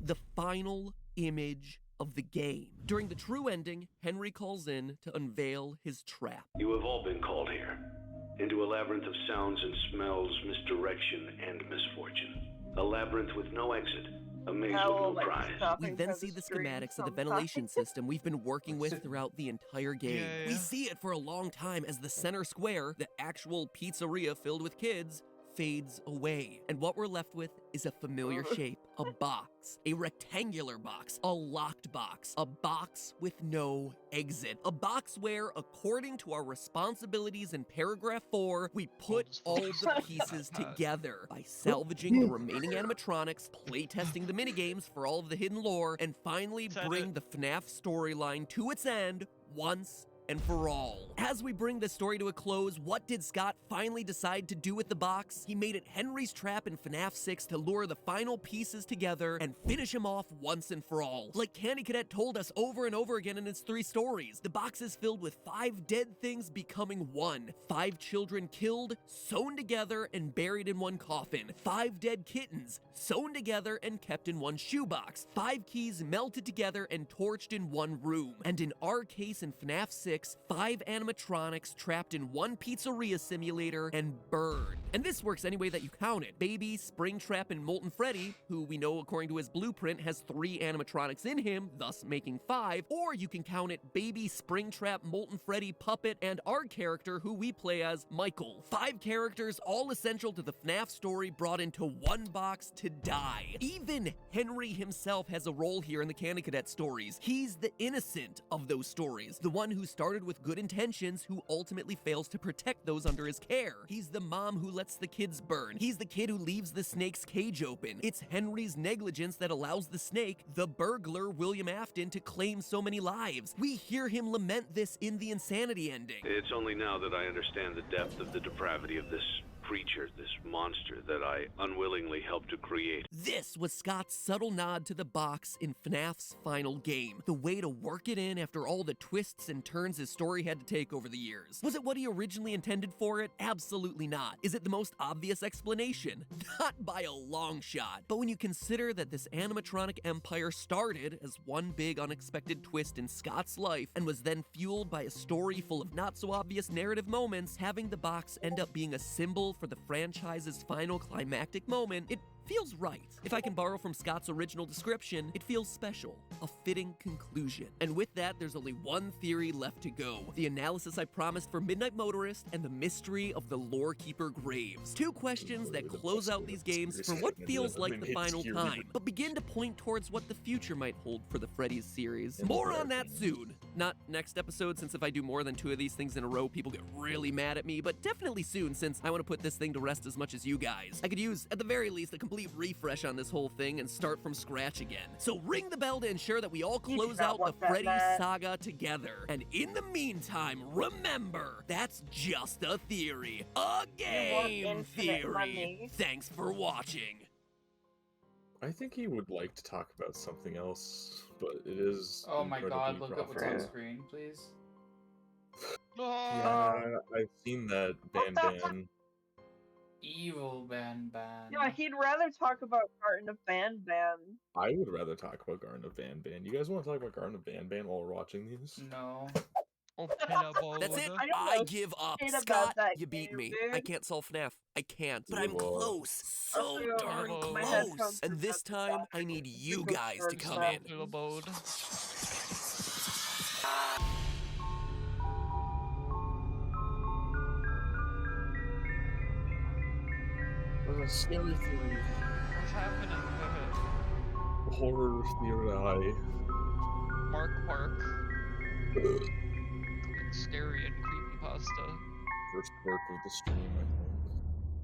The final image of the game. During the true ending, Henry calls in to unveil his trap. You have all been called here, into a labyrinth of sounds and smells, misdirection, and misfortune. A labyrinth with no exit, a maze with no prize. We then see the schematics of the ventilation system we've been working with throughout the entire game. We see it for a long time as the center square, the actual pizzeria filled with kids, fades away. And what we're left with is a familiar shape, a box, a rectangular box, a locked box, a box with no exit, a box where, according to our responsibilities in paragraph 4, we put all the pieces together by salvaging the remaining animatronics, playtesting the minigames for all of the hidden lore, and finally bring the FNAF storyline to its end once and for all. As we bring the story to a close, what did Scott finally decide to do with the box? He made it Henry's trap in FNAF 6 to lure the final pieces together and finish him off once and for all. Like Candy Cadet told us over and over again in its 3 stories, the box is filled with 5 dead things becoming 1, 5 children killed, sewn together, and buried in one coffin, 5 dead kittens, sewn together and kept in one shoebox, 5 keys melted together and torched in one room, and in our case in FNAF 6, 5 animatronics trapped in one pizzeria simulator and burned. And this works any way that you count it. Baby, Springtrap, and Molten Freddy, who we know according to his blueprint has 3 animatronics in him, thus making 5, or you can count it Baby, Springtrap, Molten Freddy, Puppet, and our character who we play as Michael. 5 characters, all essential to the FNAF story, brought into one box to die. Even Henry himself has a role here in the Candy Cadet stories. He's the innocent of those stories, the one who started with good intentions who ultimately fails to protect those under his care. He's the mom who lets the kids burn. He's the kid who leaves the snake's cage open. It's Henry's negligence that allows the snake, the burglar William Afton, to claim so many lives. We hear him lament this in the Insanity ending. It's only now that I understand the depth of the depravity of this creature, this monster that I unwillingly helped to create. This was Scott's subtle nod to the box in FNAF's final game, the way to work it in after all the twists and turns his story had to take over the years. Was it what he originally intended for it? Absolutely not. Is it the most obvious explanation? Not by a long shot. But when you consider that this animatronic empire started as one big unexpected twist in Scott's life and was then fueled by a story full of not so obvious narrative moments, having the box end up being a symbol for the franchise's final climactic moment, it feels right. If I can borrow from Scott's original description, it feels special, a fitting conclusion. And with that, there's only one theory left to go. The analysis I promised for Midnight Motorist and the mystery of the Lorekeeper graves. 2 questions that close out these games for what feels like the final time, but begin to point towards what the future might hold for the Freddy's series. More on that soon. Not next episode, since if I do more than 2 of these things in a row, people get really mad at me, but definitely soon, since I want to put this thing to rest as much as you guys. I could use, at the very least, a complete refresh on this whole thing and start from scratch again. So ring the bell to ensure that we all close out the Freddy saga together. And in the meantime, remember, that's just a theory. A game theory. Thanks for watching. I think he would like to talk about something else, but it is. Oh my god, incredibly look at what's on profitable. screen, please. Yeah, I've seen that Ban. Evil Ban. Yeah, he'd rather talk about Garten of Ban. I would rather talk about Garden of Ban. You guys want to talk about Garden of Ban while we're watching these? No. That's it. I give up. Scott, you beat me. I can't solve FNAF. I can't. But I'm close. So darn close. And this time, I need you guys to come in. Scary theory. What's happening? Horror theory. Mark. Scary and creepypasta. First work of the stream, I think.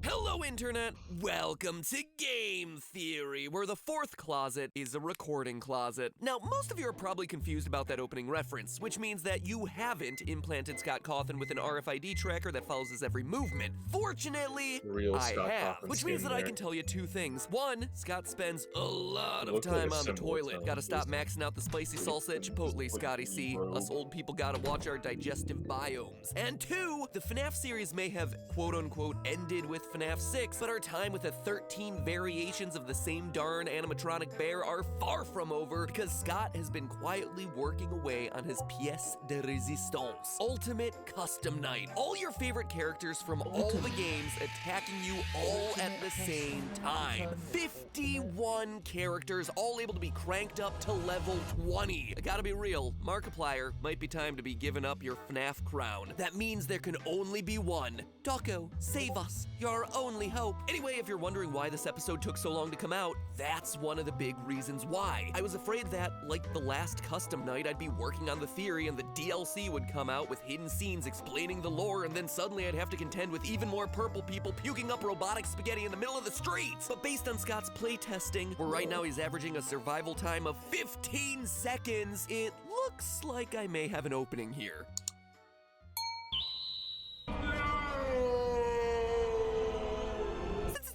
Hello, Internet! Welcome to Game Theory, where the 4th closet is a recording closet. Now, most of you are probably confused about that opening reference, which means that you haven't implanted Scott Cawthon with an RFID tracker that follows his every movement. Fortunately, I have, which means that I can tell you 2 things. 1, Scott spends a lot of time on the toilet. Gotta stop maxing out the spicy salsa at Chipotle, Scotty C. Us old people gotta watch our digestive biomes. And 2, the FNAF series may have quote-unquote ended with FNAF 6, but our time with the 13 variations of the same darn animatronic bear are far from over because Scott has been quietly working away on his pièce de résistance, Ultimate Custom Night. All your favorite characters from all the games attacking you all at the same time. 51 characters, all able to be cranked up to level 20. I gotta be real, Markiplier, might be time to be giving up your FNAF crown. That means there can only be one. Doko, save us. You're our only hope. Anyway, if you're wondering why this episode took so long to come out, that's one of the big reasons why. I was afraid that, like the last custom night, I'd be working on the theory and the DLC would come out with hidden scenes explaining the lore, and then suddenly I'd have to contend with even more purple people puking up robotic spaghetti in the middle of the streets. But based on Scott's playtesting, where right now he's averaging a survival time of 15 seconds, it looks like I may have an opening here.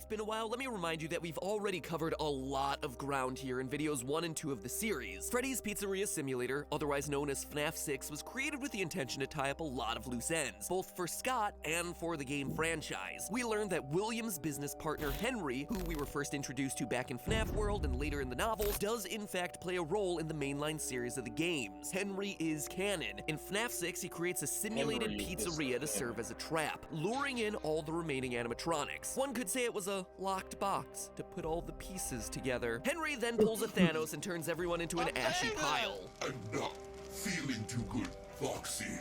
Been a while, let me remind you that we've already covered a lot of ground here in videos 1 and 2 of the series. Freddy's Pizzeria Simulator, otherwise known as FNAF 6, was created with the intention to tie up a lot of loose ends, both for Scott and for the game franchise. We learned that William's business partner Henry, who we were first introduced to back in FNAF World and later in the novels, does in fact play a role in the mainline series of the games. Henry is canon. In FNAF 6, he creates a simulated pizzeria to serve as a trap, luring in all the remaining animatronics. One could say it was a locked box to put all the pieces together. Henry then pulls a Thanos and turns everyone into an ashy pile. I'm not feeling too good, Foxy.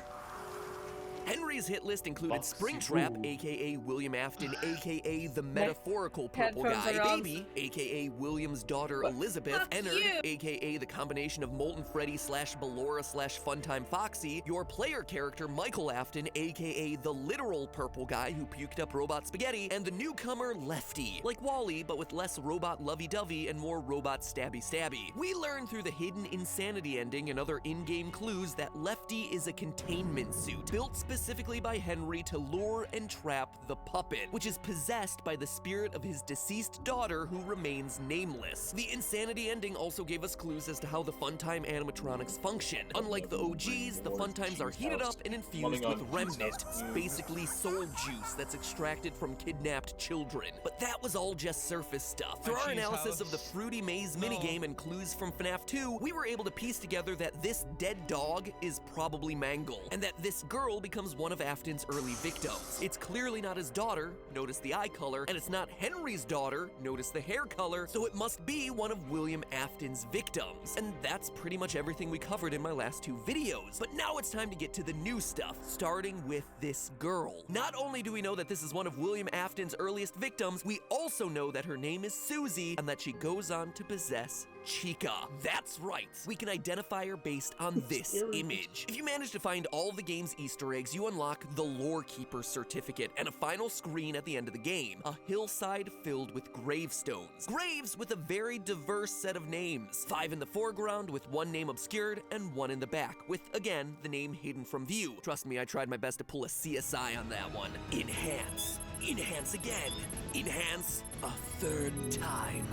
Henry's hit list included Springtrap, aka William Afton, aka the metaphorical purple guy, Baby, aka William's daughter Elizabeth, Ennard, aka the combination of Molten Freddy / Ballora / Funtime Foxy, your player character Michael Afton, aka the literal purple guy who puked up robot spaghetti, and the newcomer Lefty, like Wally but with less robot lovey-dovey and more robot stabby-stabby. We learn through the hidden insanity ending and other in-game clues that Lefty is a containment suit, built specifically by Henry to lure and trap the puppet, which is possessed by the spirit of his deceased daughter who remains nameless. The insanity ending also gave us clues as to how the Funtime animatronics function. Unlike the OGs, the Funtimes are heated up and infused with remnant, basically soul juice that's extracted from kidnapped children. But that was all just surface stuff. Through our analysis of the Fruity Maze minigame and clues from FNAF 2, we were able to piece together that this dead dog is probably Mangle, and that this girl becomes one of Afton's early victims. It's clearly not his daughter, notice the eye color, and it's not Henry's daughter, notice the hair color, so it must be one of William Afton's victims. And that's pretty much everything we covered in my last 2 videos. But now it's time to get to the new stuff, starting with this girl. Not only do we know that this is one of William Afton's earliest victims, we also know that her name is Susie and that she goes on to possess Chica. That's right, we can identify her based on this image. If you manage to find all the game's Easter eggs, you unlock the Lore Keeper certificate and a final screen at the end of the game, a hillside filled with gravestones. Graves with a very diverse set of names, 5 in the foreground with 1 name obscured and 1 in the back, with, again, the name hidden from view. Trust me, I tried my best to pull a CSI on that one. Enhance. Enhance again. Enhance a 3rd time.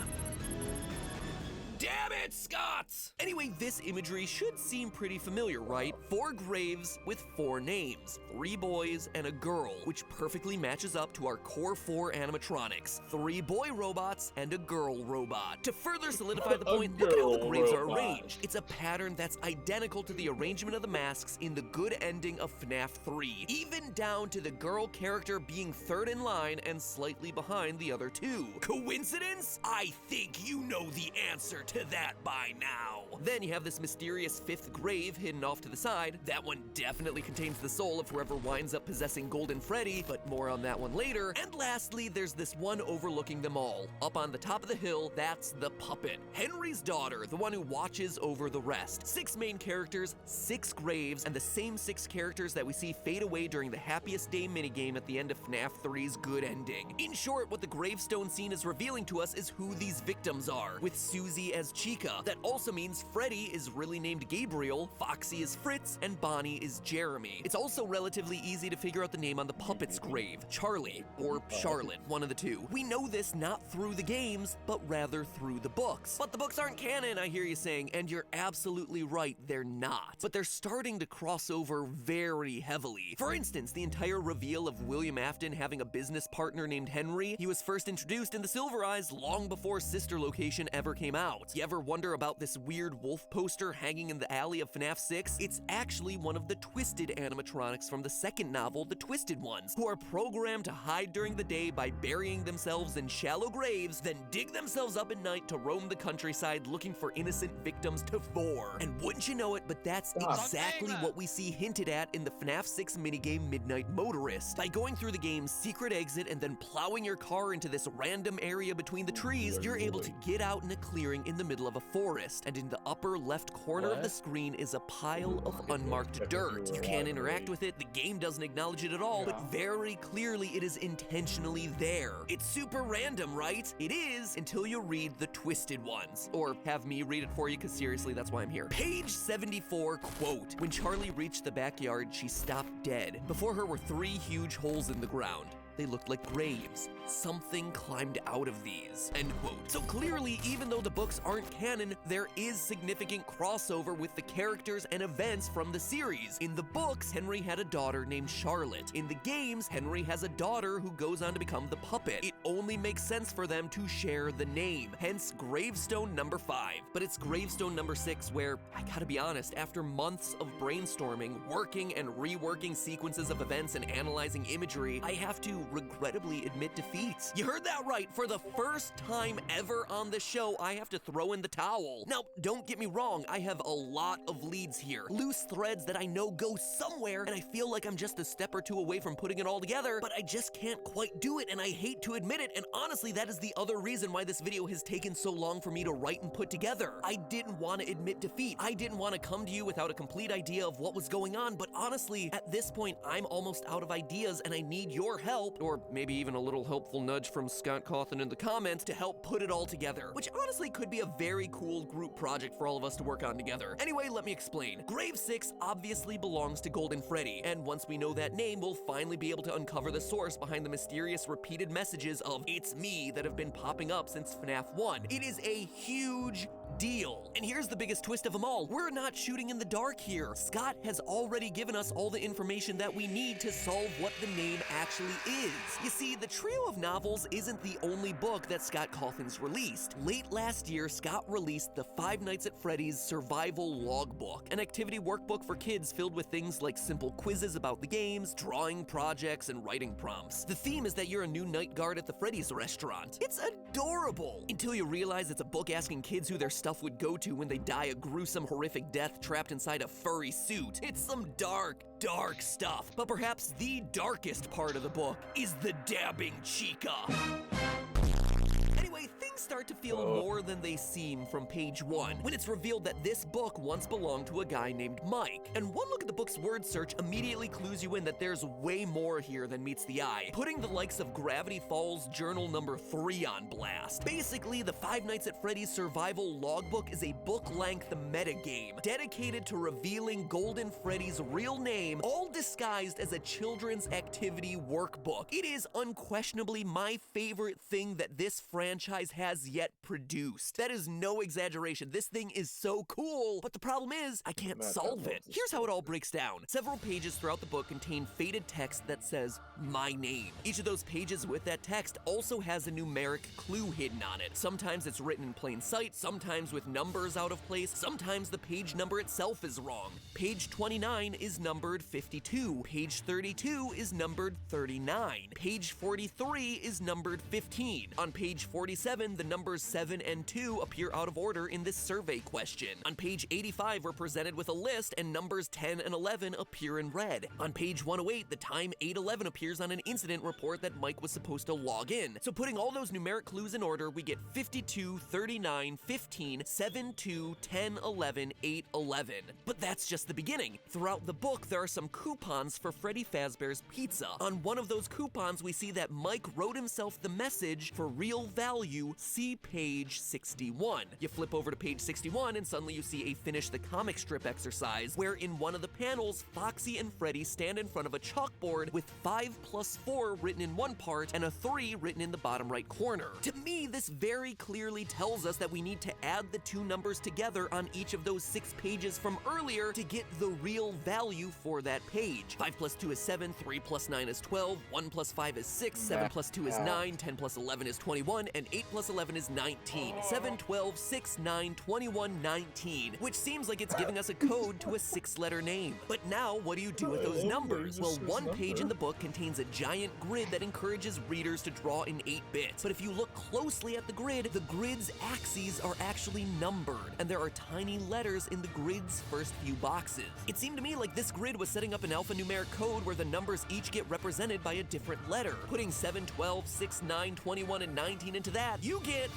Damn it, Scott! Anyway, this imagery should seem pretty familiar, right? 4 graves with 4 names, 3 boys and a girl, which perfectly matches up to our core 4 animatronics, 3 boy robots and a girl robot. To further solidify the point, look at how the graves are arranged. It's a pattern that's identical to the arrangement of the masks in the good ending of FNAF 3, even down to the girl character being 3rd in line and slightly behind the other 2. Coincidence? I think you know the answer to that by now. Then you have this mysterious 5th grave hidden off to the side. That one definitely contains the soul of whoever winds up possessing Golden Freddy, but more on that one later. And lastly, there's this one overlooking them all. Up on the top of the hill, that's the puppet. Henry's daughter, the one who watches over the rest. 6 main characters, 6 graves, and the same 6 characters that we see fade away during the Happiest Day minigame at the end of FNAF 3's good ending. In short, what the gravestone scene is revealing to us is who these victims are, with Susie as Chica Chica. That also means Freddy is really named Gabriel, Foxy is Fritz, and Bonnie is Jeremy. It's also relatively easy to figure out the name on the puppet's grave, Charlie, or Charlotte, one of the two. We know this not through the games, but rather through the books. But the books aren't canon, I hear you saying, and you're absolutely right, they're not. But they're starting to cross over very heavily. For instance, the entire reveal of William Afton having a business partner named Henry, he was first introduced in the Silver Eyes long before Sister Location ever came out. You ever wonder about this weird wolf poster hanging in the alley of FNAF 6? It's actually one of the Twisted animatronics from the second novel, The Twisted Ones, who are programmed to hide during the day by burying themselves in shallow graves, then dig themselves up at night to roam the countryside looking for innocent victims to vor. And wouldn't you know it, but that's exactly what we see hinted at in the FNAF 6 minigame Midnight Motorist. By going through the game's secret exit and then plowing your car into this random area between the trees, you're able to get out in a clearing in the middle of a forest, and in the upper left corner of the screen is a pile of unmarked dirt. You can't interact with it, the game doesn't acknowledge it at all, but very clearly it is intentionally there. It's super random, right? It is, until you read The Twisted Ones. Or have me read it for you, because seriously, that's why I'm here. Page 74, quote, "When Charlie reached the backyard, she stopped dead. Before her were 3 huge holes in the ground. They looked like graves. Something climbed out of these," end quote. So clearly, even though the books aren't canon, there is significant crossover with the characters and events from the series. In the books, Henry had a daughter named Charlotte. In the games, Henry has a daughter who goes on to become the puppet. It only makes sense for them to share the name, hence gravestone number 5. But it's gravestone number 6 where, I gotta be honest, after months of brainstorming, working and reworking sequences of events and analyzing imagery, I have to regrettably admit defeat. You heard that right. For the first time ever on the show, I have to throw in the towel. Now, don't get me wrong, I have a lot of leads here. Loose threads that I know go somewhere, and I feel like I'm just a step or two away from putting it all together, but I just can't quite do it, and I hate to admit it, and honestly, that is the other reason why this video has taken so long for me to write and put together. I didn't want to admit defeat. I didn't want to come to you without a complete idea of what was going on, but honestly, at this point, I'm almost out of ideas, and I need your help, or maybe even a little helpful nudge from Scott Cawthon in the comments to help put it all together, which honestly could be a very cool group project for all of us to work on together. Anyway, let me explain. Grave 6 obviously belongs to Golden Freddy, and once we know that name, we'll finally be able to uncover the source behind the mysterious repeated messages of "It's me" that have been popping up since FNAF 1. It is a huge deal. And here's the biggest twist of them all. We're not shooting in the dark here. Scott has already given us all the information that we need to solve what the name actually is. You see, the trio of novels isn't the only book that Scott Cawthon's released. Late last year, Scott released the Five Nights at Freddy's Survival Logbook, an activity workbook for kids filled with things like simple quizzes about the games, drawing projects, and writing prompts. The theme is that you're a new night guard at the Freddy's restaurant. It's adorable! Until you realize it's a book asking kids who their stuff would go to when they die a gruesome, horrific death trapped inside a furry suit. It's some dark, dark stuff. But perhaps the darkest part of the book is the dabbing Chica. Anyway, things start to feel more than they seem from page 1, when it's revealed that this book once belonged to a guy named Mike. And one look at the book's word search immediately clues you in that there's way more here than meets the eye, putting the likes of Gravity Falls Journal number 3 on blast. Basically, the Five Nights at Freddy's Survival Logbook is a book-length metagame dedicated to revealing Golden Freddy's real name, all disguised as a children's activity workbook. It is unquestionably my favorite thing that this franchise has yet produced. That is no exaggeration. This thing is so cool, but the problem is, I can't solve it. Here's how it all breaks down. Several pages throughout the book contain faded text that says, "My name." Each of those pages with that text also has a numeric clue hidden on it. Sometimes it's written in plain sight, sometimes with numbers out of place, sometimes the page number itself is wrong. Page 29 is numbered 52, page 32 is numbered 39, page 43 is numbered 15. On page 47, the numbers 7 and 2 appear out of order in this survey question. On page 85, we're presented with a list and numbers 10 and 11 appear in red. On page 108, the time 8:11 appears on an incident report that Mike was supposed to log in. So putting all those numeric clues in order, we get 52, 39, 15, 7, 2, 10, 11, 8, 11. But that's just the beginning. Throughout the book, there are some coupons for Freddy Fazbear's Pizza. On one of those coupons, we see that Mike wrote himself the message, "For real value, see page 61. You flip over to page 61 and suddenly you see a finish the comic strip exercise where in one of the panels, Foxy and Freddy stand in front of a chalkboard with 5+4 written in one part and a 3 written in the bottom right corner. To me, this very clearly tells us that we need to add the two numbers together on each of those 6 pages from earlier to get the real value for that page. 5 plus 2 is 7, 3 plus 9 is 12, 1 plus 5 is 6, 7 plus 2 is 9, 10 plus 11 is 21, and 8 plus 11 is 19. 7, 12, 6, 9, 21, 19, which seems like it's giving us a code to a 6-letter name. But now, what do you do with those numbers? Well, one page in the book contains a giant grid that encourages readers to draw in 8 bits. But if you look closely at the grid's axes are actually numbered, and there are tiny letters in the grid's first few boxes. It seemed to me like this grid was setting up an alphanumeric code where the numbers each get represented by a different letter. Putting 7, 12, 6, 9, 21, and 19 into that, you get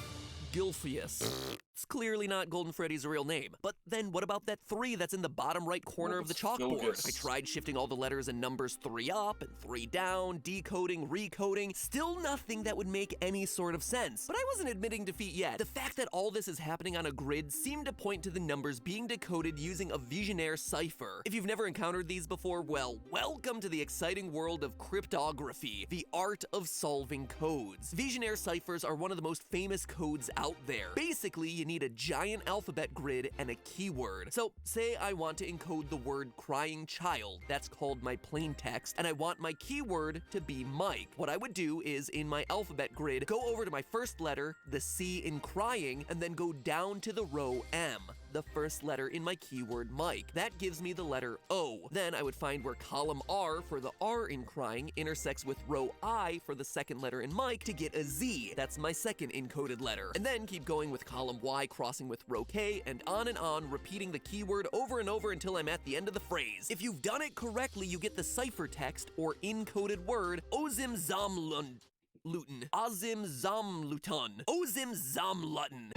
Gilpheus. It's clearly not Golden Freddy's real name. But then what about that 3 that's in the bottom right corner of the chalkboard? I tried shifting all the letters and numbers 3 up and 3 down, decoding, recoding, still nothing that would make any sort of sense. But I wasn't admitting defeat yet. The fact that all this is happening on a grid seemed to point to the numbers being decoded using a Visionaire cipher. If you've never encountered these before, well, welcome to the exciting world of cryptography, the art of solving codes. Visionaire ciphers are one of the most famous codes out there. Basically, you need a giant alphabet grid and a keyword. So say I want to encode the word crying child, that's called my plain text, and I want my keyword to be Mike. What I would do is in my alphabet grid, go over to my first letter, the C in crying, and then go down to the row M, the first letter in my keyword Mike. That gives me the letter O. Then I would find where column R for the R in crying intersects with row I for the second letter in Mike to get a Z. That's my second encoded letter. And then keep going with column Y crossing with row K and on, repeating the keyword over and over until I'm at the end of the phrase. If you've done it correctly, you get the ciphertext or encoded word Ozim Zamlun. Ozim Zamluton. Ozim Zamluton.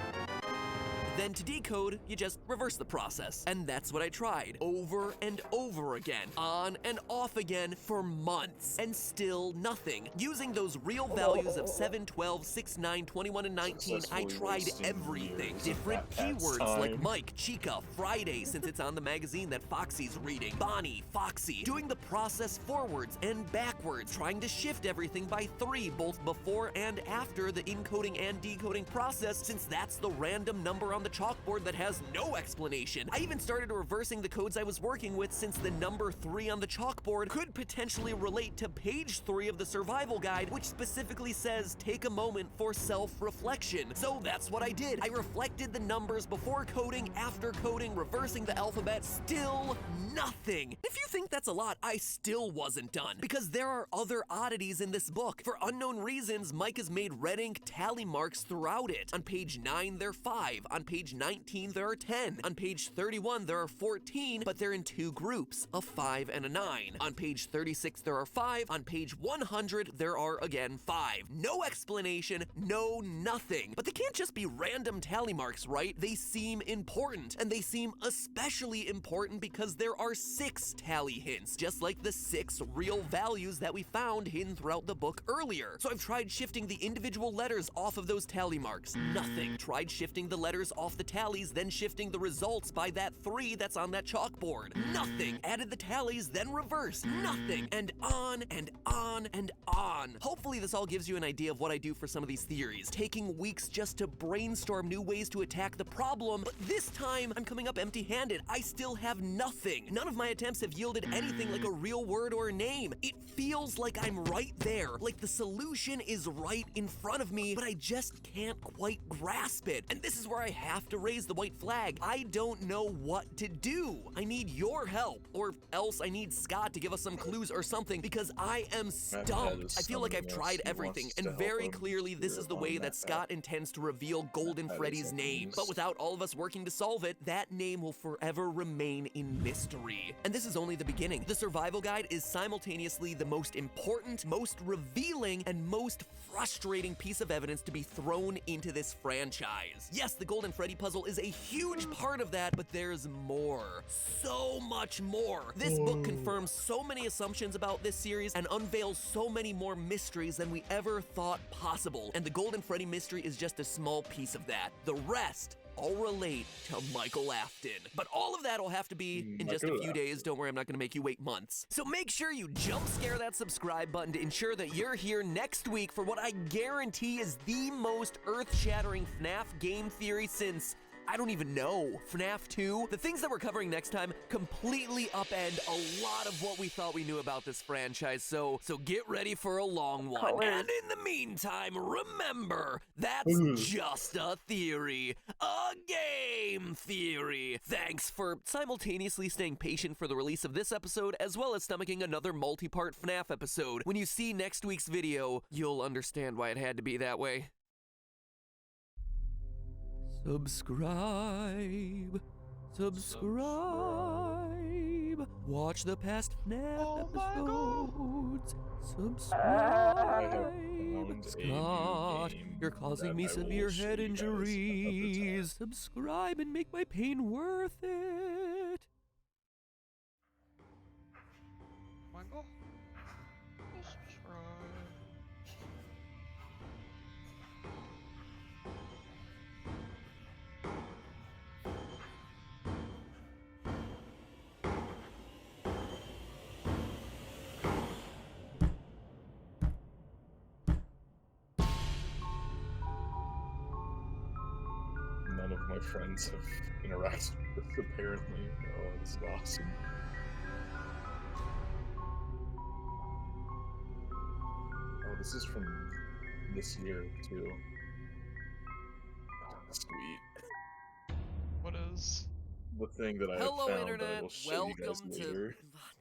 Then to decode, you just reverse the process. And that's what I tried, over and over again, on and off again for months, and still nothing. Using those real values of 7, 12, 6, 9, 21, and 19, I tried everything. Different keywords like Mike, Chica, Friday, since it's on the magazine that Foxy's reading, Bonnie, Foxy. Doing the process forwards and backwards, trying to shift everything by 3, both before and after the encoding and decoding process, since that's the random number on the chalkboard that has no explanation. I even started reversing the codes I was working with since the number 3 on the chalkboard could potentially relate to page 3 of the survival guide, which specifically says take a moment for self-reflection. So that's what I did. I reflected the numbers before coding, after coding, reversing the alphabet, still nothing. If you think that's a lot, I still wasn't done, because there are other oddities in this book. For unknown reasons, Mike has made red ink tally marks throughout it. On page 9, they're 5. On page 19, there are 10. On page 31, there are 14, but they're in 2 groups, a 5 and a 9. On page 36, there are 5. On page 100, there are again 5. No explanation, no nothing. But they can't just be random tally marks, right? They seem important, and they seem especially important because there are 6 tally hints, just like the 6 real values that we found hidden throughout the book earlier. So I've tried shifting the individual letters off of those tally marks. Nothing. Tried shifting the letters off the tallies, then shifting the results by that 3 that's on that chalkboard. Nothing. Added the tallies, then reversed. Nothing. And on and on and on. Hopefully this all gives you an idea of what I do for some of these theories, taking weeks just to brainstorm new ways to attack the problem, but this time I'm coming up empty-handed. I still have nothing. None of my attempts have yielded anything like a real word or a name. It feels like I'm right there, like the solution is right in front of me, but I just can't quite grasp it. And this is where I have to raise the white flag. I don't know what to do. I need your help, or else I need Scott to give us some clues or something, because I am stumped. I feel like I've tried everything, and very clearly this is the way that Scott intends to reveal Golden Freddy's name. But without all of us working to solve it, that name will forever remain in mystery. And this is only the beginning. The survival guide is simultaneously the most important, most revealing, and most frustrating piece of evidence to be thrown into this franchise. Yes, the Golden Freddy puzzle is a huge part of that, but there's more. So much more. This book confirms so many assumptions about this series and unveils so many more mysteries than we ever thought possible. And the Golden Freddy mystery is just a small piece of that. The rest all relate to Michael Afton. But all of that will have to be in just a few days. Don't worry, I'm not going to make you wait months. So make sure you jump scare that subscribe button to ensure that you're here next week for what I guarantee is the most earth-shattering FNAF game theory since, I don't even know, FNAF 2? The things that we're covering next time completely upend a lot of what we thought we knew about this franchise, so get ready for a long one. And in the meantime, remember, that's just a theory. A game theory. Thanks for simultaneously staying patient for the release of this episode, as well as stomaching another multi-part FNAF episode. When you see next week's video, you'll understand why it had to be that way. Subscribe. Watch the past FNAF episodes. Subscribe. Scott, you're causing me severe head injuries. Subscribe and make my pain worth it. Michael? Subscribe. None of my friends have interacted with this, apparently. Oh, this is awesome. Oh, this is from this year, too. Oh, sweet. What is? The thing that I Hello, found Internet. that I will show you guys Welcome later.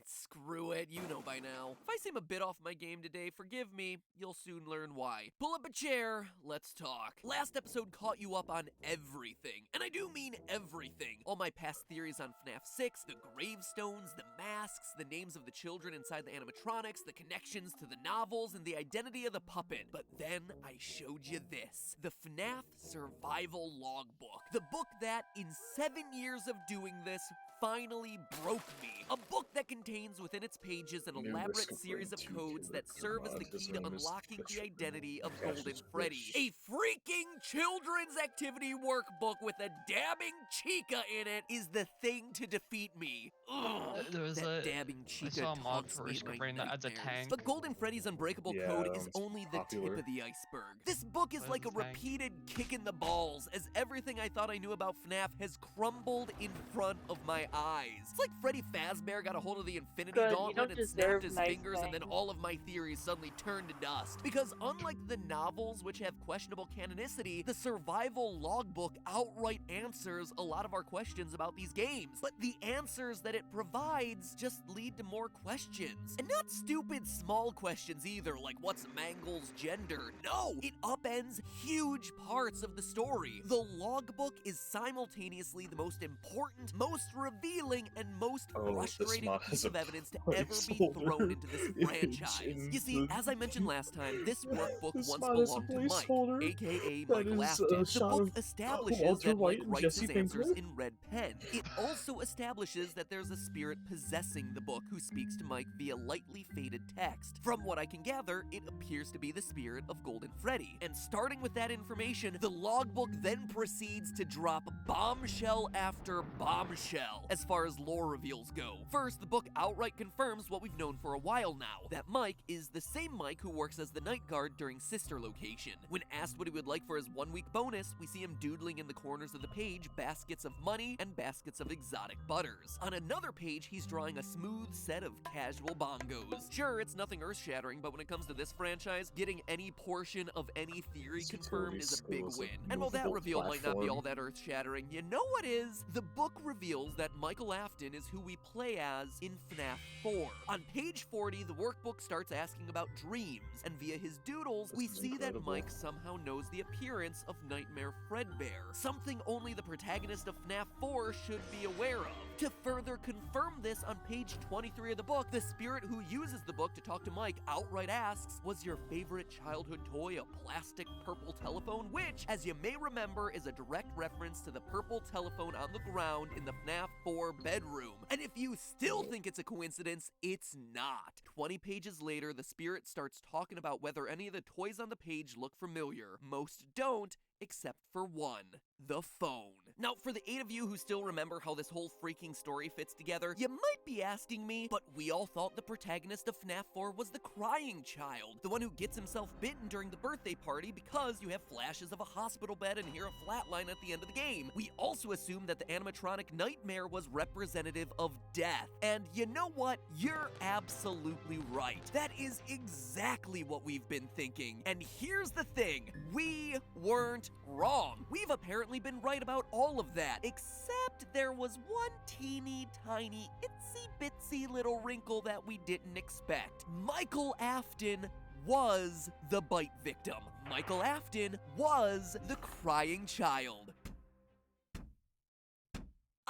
Screw it, you know by now. If I seem a bit off my game today, forgive me. You'll soon learn why. Pull up a chair, let's talk. Last episode caught you up on everything, and I do mean everything. All my past theories on FNAF 6, the gravestones, the masks, the names of the children inside the animatronics, the connections to the novels, and the identity of the puppet. But then I showed you this. The FNAF Survival Logbook. The book that, in 7 years of doing this, finally broke me. A book that contains within its pages an elaborate series of codes that serve as the key to unlocking the identity of Golden Freddy. A freaking children's activity workbook with a dabbing chica in it is the thing to defeat me. Ugh, There was that dabbing chica I saw a mod taunts for me in Risk my of Rain that adds a nightmares. tank. But Golden Freddy's Unbreakable Yeah, Code that is one's only the popular. tip of the iceberg. This book is What like is a the tank? repeated kick in the balls, as everything I thought I knew about FNAF has crumbled in front of my eyes. It's like Freddy Fazbear got a hold of the Infinity Good, you Gauntlet don't and deserve snapped his nice fingers, and then things. all of my theories suddenly turned to dust. Because unlike the novels, which have questionable canonicity, the survival logbook outright answers a lot of our questions about these games. But the answers that it provides just lead to more questions. And not stupid small questions either, like what's Mangle's gender? No, it upends huge parts of the story. The logbook is simultaneously the most important, most revealing, and most frustrating piece of evidence to ever be thrown into this franchise. You see, as I mentioned last time, this workbook once belonged to Mike, aka Michael Afton. The book establishes that Mike writes his answers in red pen. It also establishes that there's a spirit possessing the book who speaks to Mike via lightly faded text. From what I can gather, it appears to be the spirit of Golden Freddy. And starting with that information, the logbook then proceeds to drop bombshell after bombshell as far as lore reveals go. First, the book outright confirms what we've known for a while now, that Mike is the same Mike who works as the night guard during Sister Location. When asked what he would like for his 1-week bonus, we see him doodling in the corners of the page baskets of money and baskets of exotic butters. On another page, he's drawing a smooth set of casual bongos. Sure, it's nothing earth-shattering, but when it comes to this franchise, getting any portion of any theory confirmed is a big win. And while that reveal might not be all that earth-shattering, you know what is? The book reveals that Michael Afton is who we play as in FNAF 4. On page 40, the workbook starts asking about dreams, and via his doodles, we see that Mike somehow knows the appearance of Nightmare Fredbear. Fazbear, something only the protagonist of FNAF 4 should be aware of. To further confirm this, on page 23 of the book, the spirit who uses the book to talk to Mike outright asks, was your favorite childhood toy a plastic purple telephone? Which, as you may remember, is a direct reference to the purple telephone on the ground in the FNAF 4 bedroom. And if you still think it's a coincidence, it's not. 20 pages later, the spirit starts talking about whether any of the toys on the page look familiar. Most don't, except for one. The phone. Now, for the 8 of you who still remember how this whole freaking story fits together, you might be asking me, but we all thought the protagonist of FNAF 4 was the crying child, the one who gets himself bitten during the birthday party because you have flashes of a hospital bed and hear a flatline at the end of the game. We also assumed that the animatronic nightmare was representative of death. And you know what? You're absolutely right. That is exactly what we've been thinking. And here's the thing, we weren't wrong. We've apparently been right about all of that, except there was one teeny tiny itsy bitsy little wrinkle that we didn't expect. Michael Afton was the bite victim. Michael Afton was the crying child.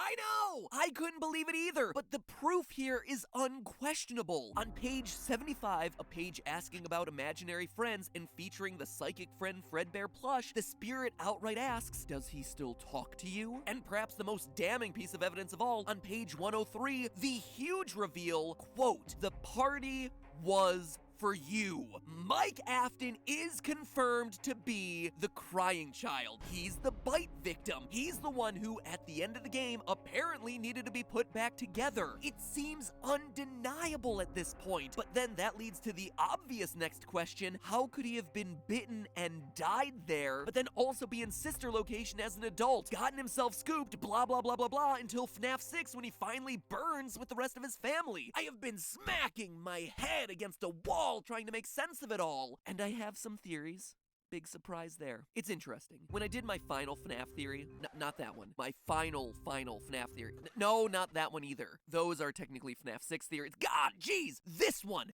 I know! I couldn't believe it either, but the proof here is unquestionable. On page 75, a page asking about imaginary friends and featuring the psychic friend Fredbear plush, the spirit outright asks, does he still talk to you? And perhaps the most damning piece of evidence of all, on page 103, the huge reveal, quote, the party was for you. Mike Afton is confirmed to be the crying child. He's the bite victim. He's the one who, at the end of the game, apparently needed to be put back together. It seems undeniable at this point. But then that leads to the obvious next question. How could he have been bitten and died there, but then also be in sister location as an adult, gotten himself scooped, blah, blah, blah, blah, blah, until FNAF 6 when he finally burns with the rest of his family? I have been smacking my head against a wall trying to make sense of it all, and I have some theories. Big surprise there. It's interesting. When I did my final FNAF theory, not that one, my final FNAF theory. No, not that one either. Those are technically FNAF 6 theories. God, jeez, this one.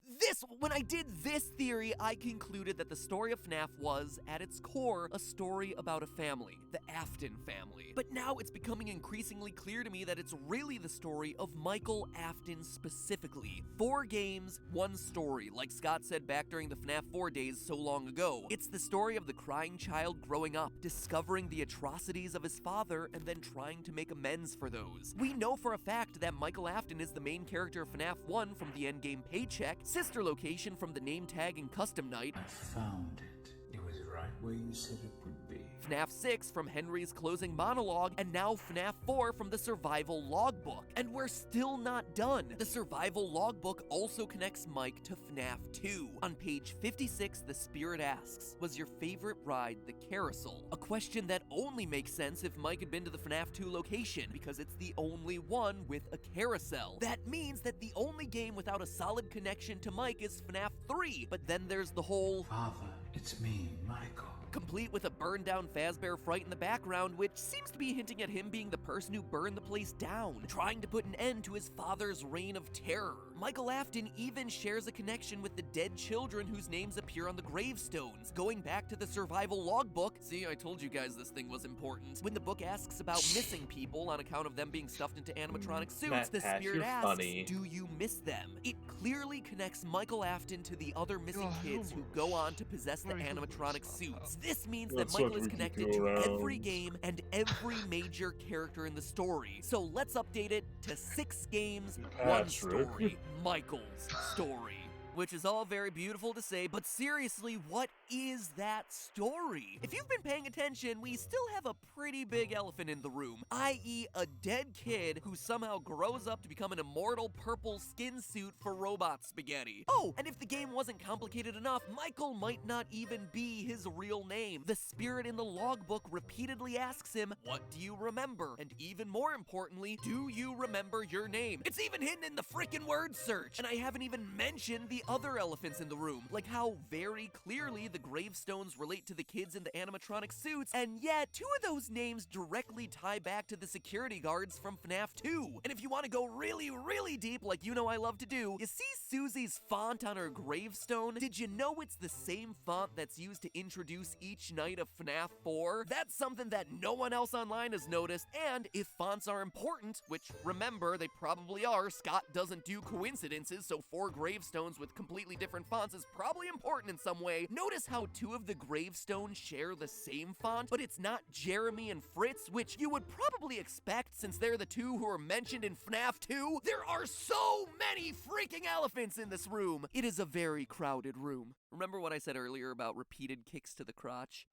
When I did this theory, I concluded that the story of FNAF was, at its core, a story about a family, the Afton family. But now it's becoming increasingly clear to me that it's really the story of Michael Afton specifically. 4 games, 1 story, like Scott said back during the FNAF 4 days so long ago. It's the story of the crying child growing up, discovering the atrocities of his father, and then trying to make amends for those. We know for a fact that Michael Afton is the main character of FNAF 1 from the endgame paycheck, sister location from the name tag and custom night. I found it. It was right where you said it would be. FNAF 6 from Henry's closing monologue, and now FNAF 4 from the survival logbook. And we're still not done. The survival logbook also connects Mike to FNAF 2. On page 56, the spirit asks, was your favorite ride the carousel? A question that only makes sense if Mike had been to the FNAF 2 location, because it's the only one with a carousel. That means that the only game without a solid connection to Mike is FNAF 3, but then there's the whole Father, it's me, Michael. Complete with a burned down Fazbear fright in the background, which seems to be hinting at him being the person who burned the place down, trying to put an end to his father's reign of terror. Michael Afton even shares a connection with the dead children whose names appear on the gravestones, going back to the survival logbook. See, I told you guys this thing was important. When the book asks about missing people on account of them being stuffed into animatronic suits, the spirit asks, do you miss them? It clearly connects Michael Afton to the other missing kids who go on to possess the animatronic suits. This means that Michael is connected to every game and every major character in the story. So let's update it to 6 games, 1 story. Michael's story. Which is all very beautiful to say, but seriously, what is that story? If you've been paying attention, we still have a pretty big elephant in the room, i.e. a dead kid who somehow grows up to become an immortal purple skin suit for robot spaghetti. Oh, and if the game wasn't complicated enough, Michael might not even be his real name. The spirit in the logbook repeatedly asks him, what do you remember? And even more importantly, do you remember your name? It's even hidden in the frickin' word search. And I haven't even mentioned the other elephants in the room, like how very clearly the gravestones relate to the kids in the animatronic suits, and yet 2 of those names directly tie back to the security guards from FNAF 2. And if you want to go really, really deep, like you know I love to do, you see Susie's font on her gravestone? Did you know it's the same font that's used to introduce each night of FNAF 4? That's something that no one else online has noticed, and if fonts are important, which remember, they probably are, Scott doesn't do coincidences, so 4 gravestones with completely different fonts is probably important in some way. Notice how 2 of the gravestones share the same font, but it's not Jeremy and Fritz, which you would probably expect since they're the 2 who are mentioned in FNAF 2. There are so many freaking elephants in this room. It is a very crowded room. Remember what I said earlier about repeated kicks to the crotch?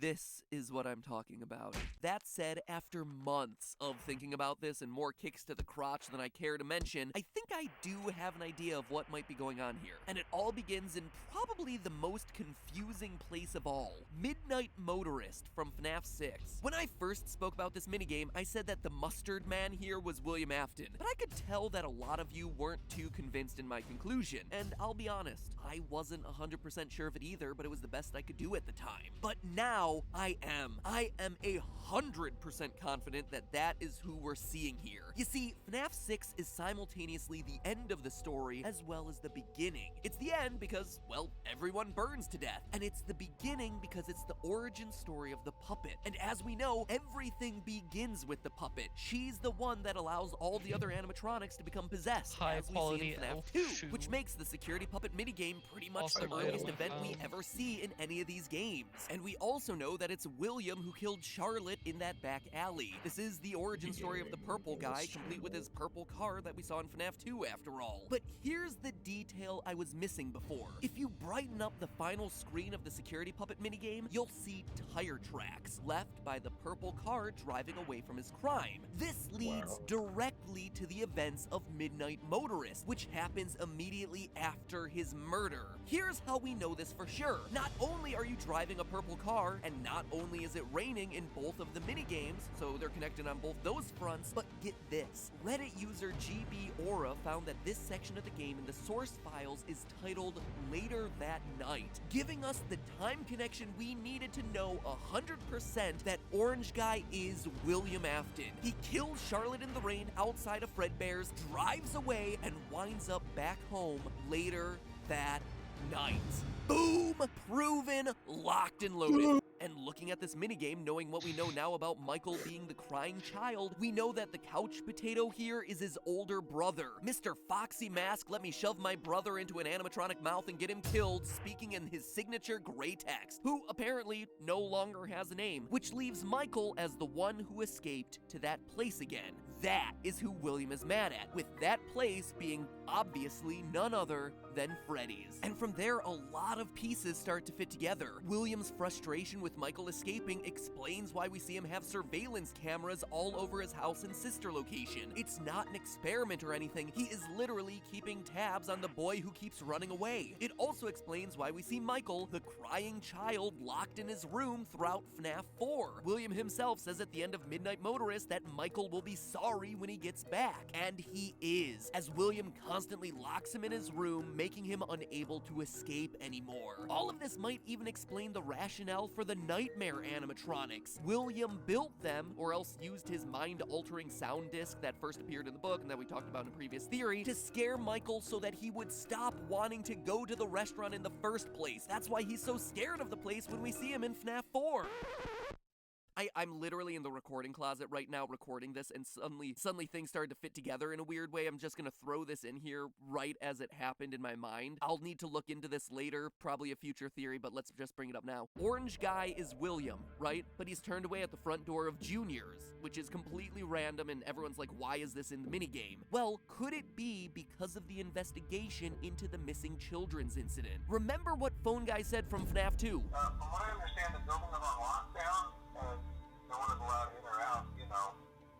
This is what I'm talking about. That said, after months of thinking about this and more kicks to the crotch than I care to mention, I think I do have an idea of what might be going on here. And it all begins in probably the most confusing place of all, Midnight Motorist from FNAF 6. When I first spoke about this minigame, I said that the mustard man here was William Afton, but I could tell that a lot of you weren't too convinced in my conclusion. And I'll be honest, I wasn't 100% sure of it either, but it was the best I could do at the time. But now, I am 100% confident that that is who we're seeing here. You see, FNAF 6 is simultaneously the end of the story as well as the beginning. It's the end because, well, everyone burns to death. And it's the beginning because it's the origin story of the puppet. And as we know, everything begins with the puppet. She's the one that allows all the other animatronics to become possessed, as we see in FNAF 2, which makes the security puppet minigame pretty much the earliest event we ever see in any of these games. And we also know that it's William who killed Charlotte in that back alley. This is the origin story of the purple guy, complete with his purple car that we saw in FNAF 2 after all. But here's the detail I was missing before. If you brighten up the final screen of the security puppet minigame, you'll see tire tracks left by the purple car driving away from his crime. This leads directly to the events of Midnight Motorist, which happens immediately after his murder. Here's how we know this for sure. Not only are you driving a purple car, and not only is it raining in both of the minigames, so they're connected on both those fronts, but get this. Reddit user GB Aura found that this section of the game in the source files is titled Later That Night, giving us the time connection we needed to know 100% that Orange Guy is William Afton. He kills Charlotte in the rain outside of Fredbear's, drives away, and winds up back home later that night. Boom! Proven, locked and loaded. And looking at this minigame, knowing what we know now about Michael being the crying child, we know that the couch potato here is his older brother. Mr. Foxy Mask, let me shove my brother into an animatronic mouth and get him killed, speaking in his signature gray text, who apparently no longer has a name, which leaves Michael as the one who escaped to that place again. That is who William is mad at, with that place being obviously none other than Freddy's. And from there, a lot of pieces start to fit together. William's frustration with Michael escaping explains why we see him have surveillance cameras all over his house and sister location. It's not an experiment or anything. He is literally keeping tabs on the boy who keeps running away. It also explains why we see Michael, the crying child, locked in his room throughout FNAF 4. William himself says at the end of Midnight Motorist that Michael will be sorry when he gets back. And he is, as William constantly locks him in his room, making him unable to escape anymore. All of this might even explain the rationale for the nightmare animatronics. William built them, or else used his mind-altering sound disc that first appeared in the book and that we talked about in a previous theory, to scare Michael so that he would stop wanting to go to the restaurant in the first place. That's why he's so scared of the place when we see him in FNAF 4. I'm literally in the recording closet right now recording this, and suddenly things started to fit together in a weird way. I'm just gonna throw this in here right as it happened in my mind. I'll need to look into this later, probably a future theory, but let's just bring it up now. Orange Guy is William, right? But he's turned away at the front door of Junior's, which is completely random, and everyone's like, why is this in the minigame? Well, could it be because of the investigation into the missing children's incident? Remember what Phone Guy said from FNAF 2? From what I understand, the building is on lockdown, and no one is allowed in or out,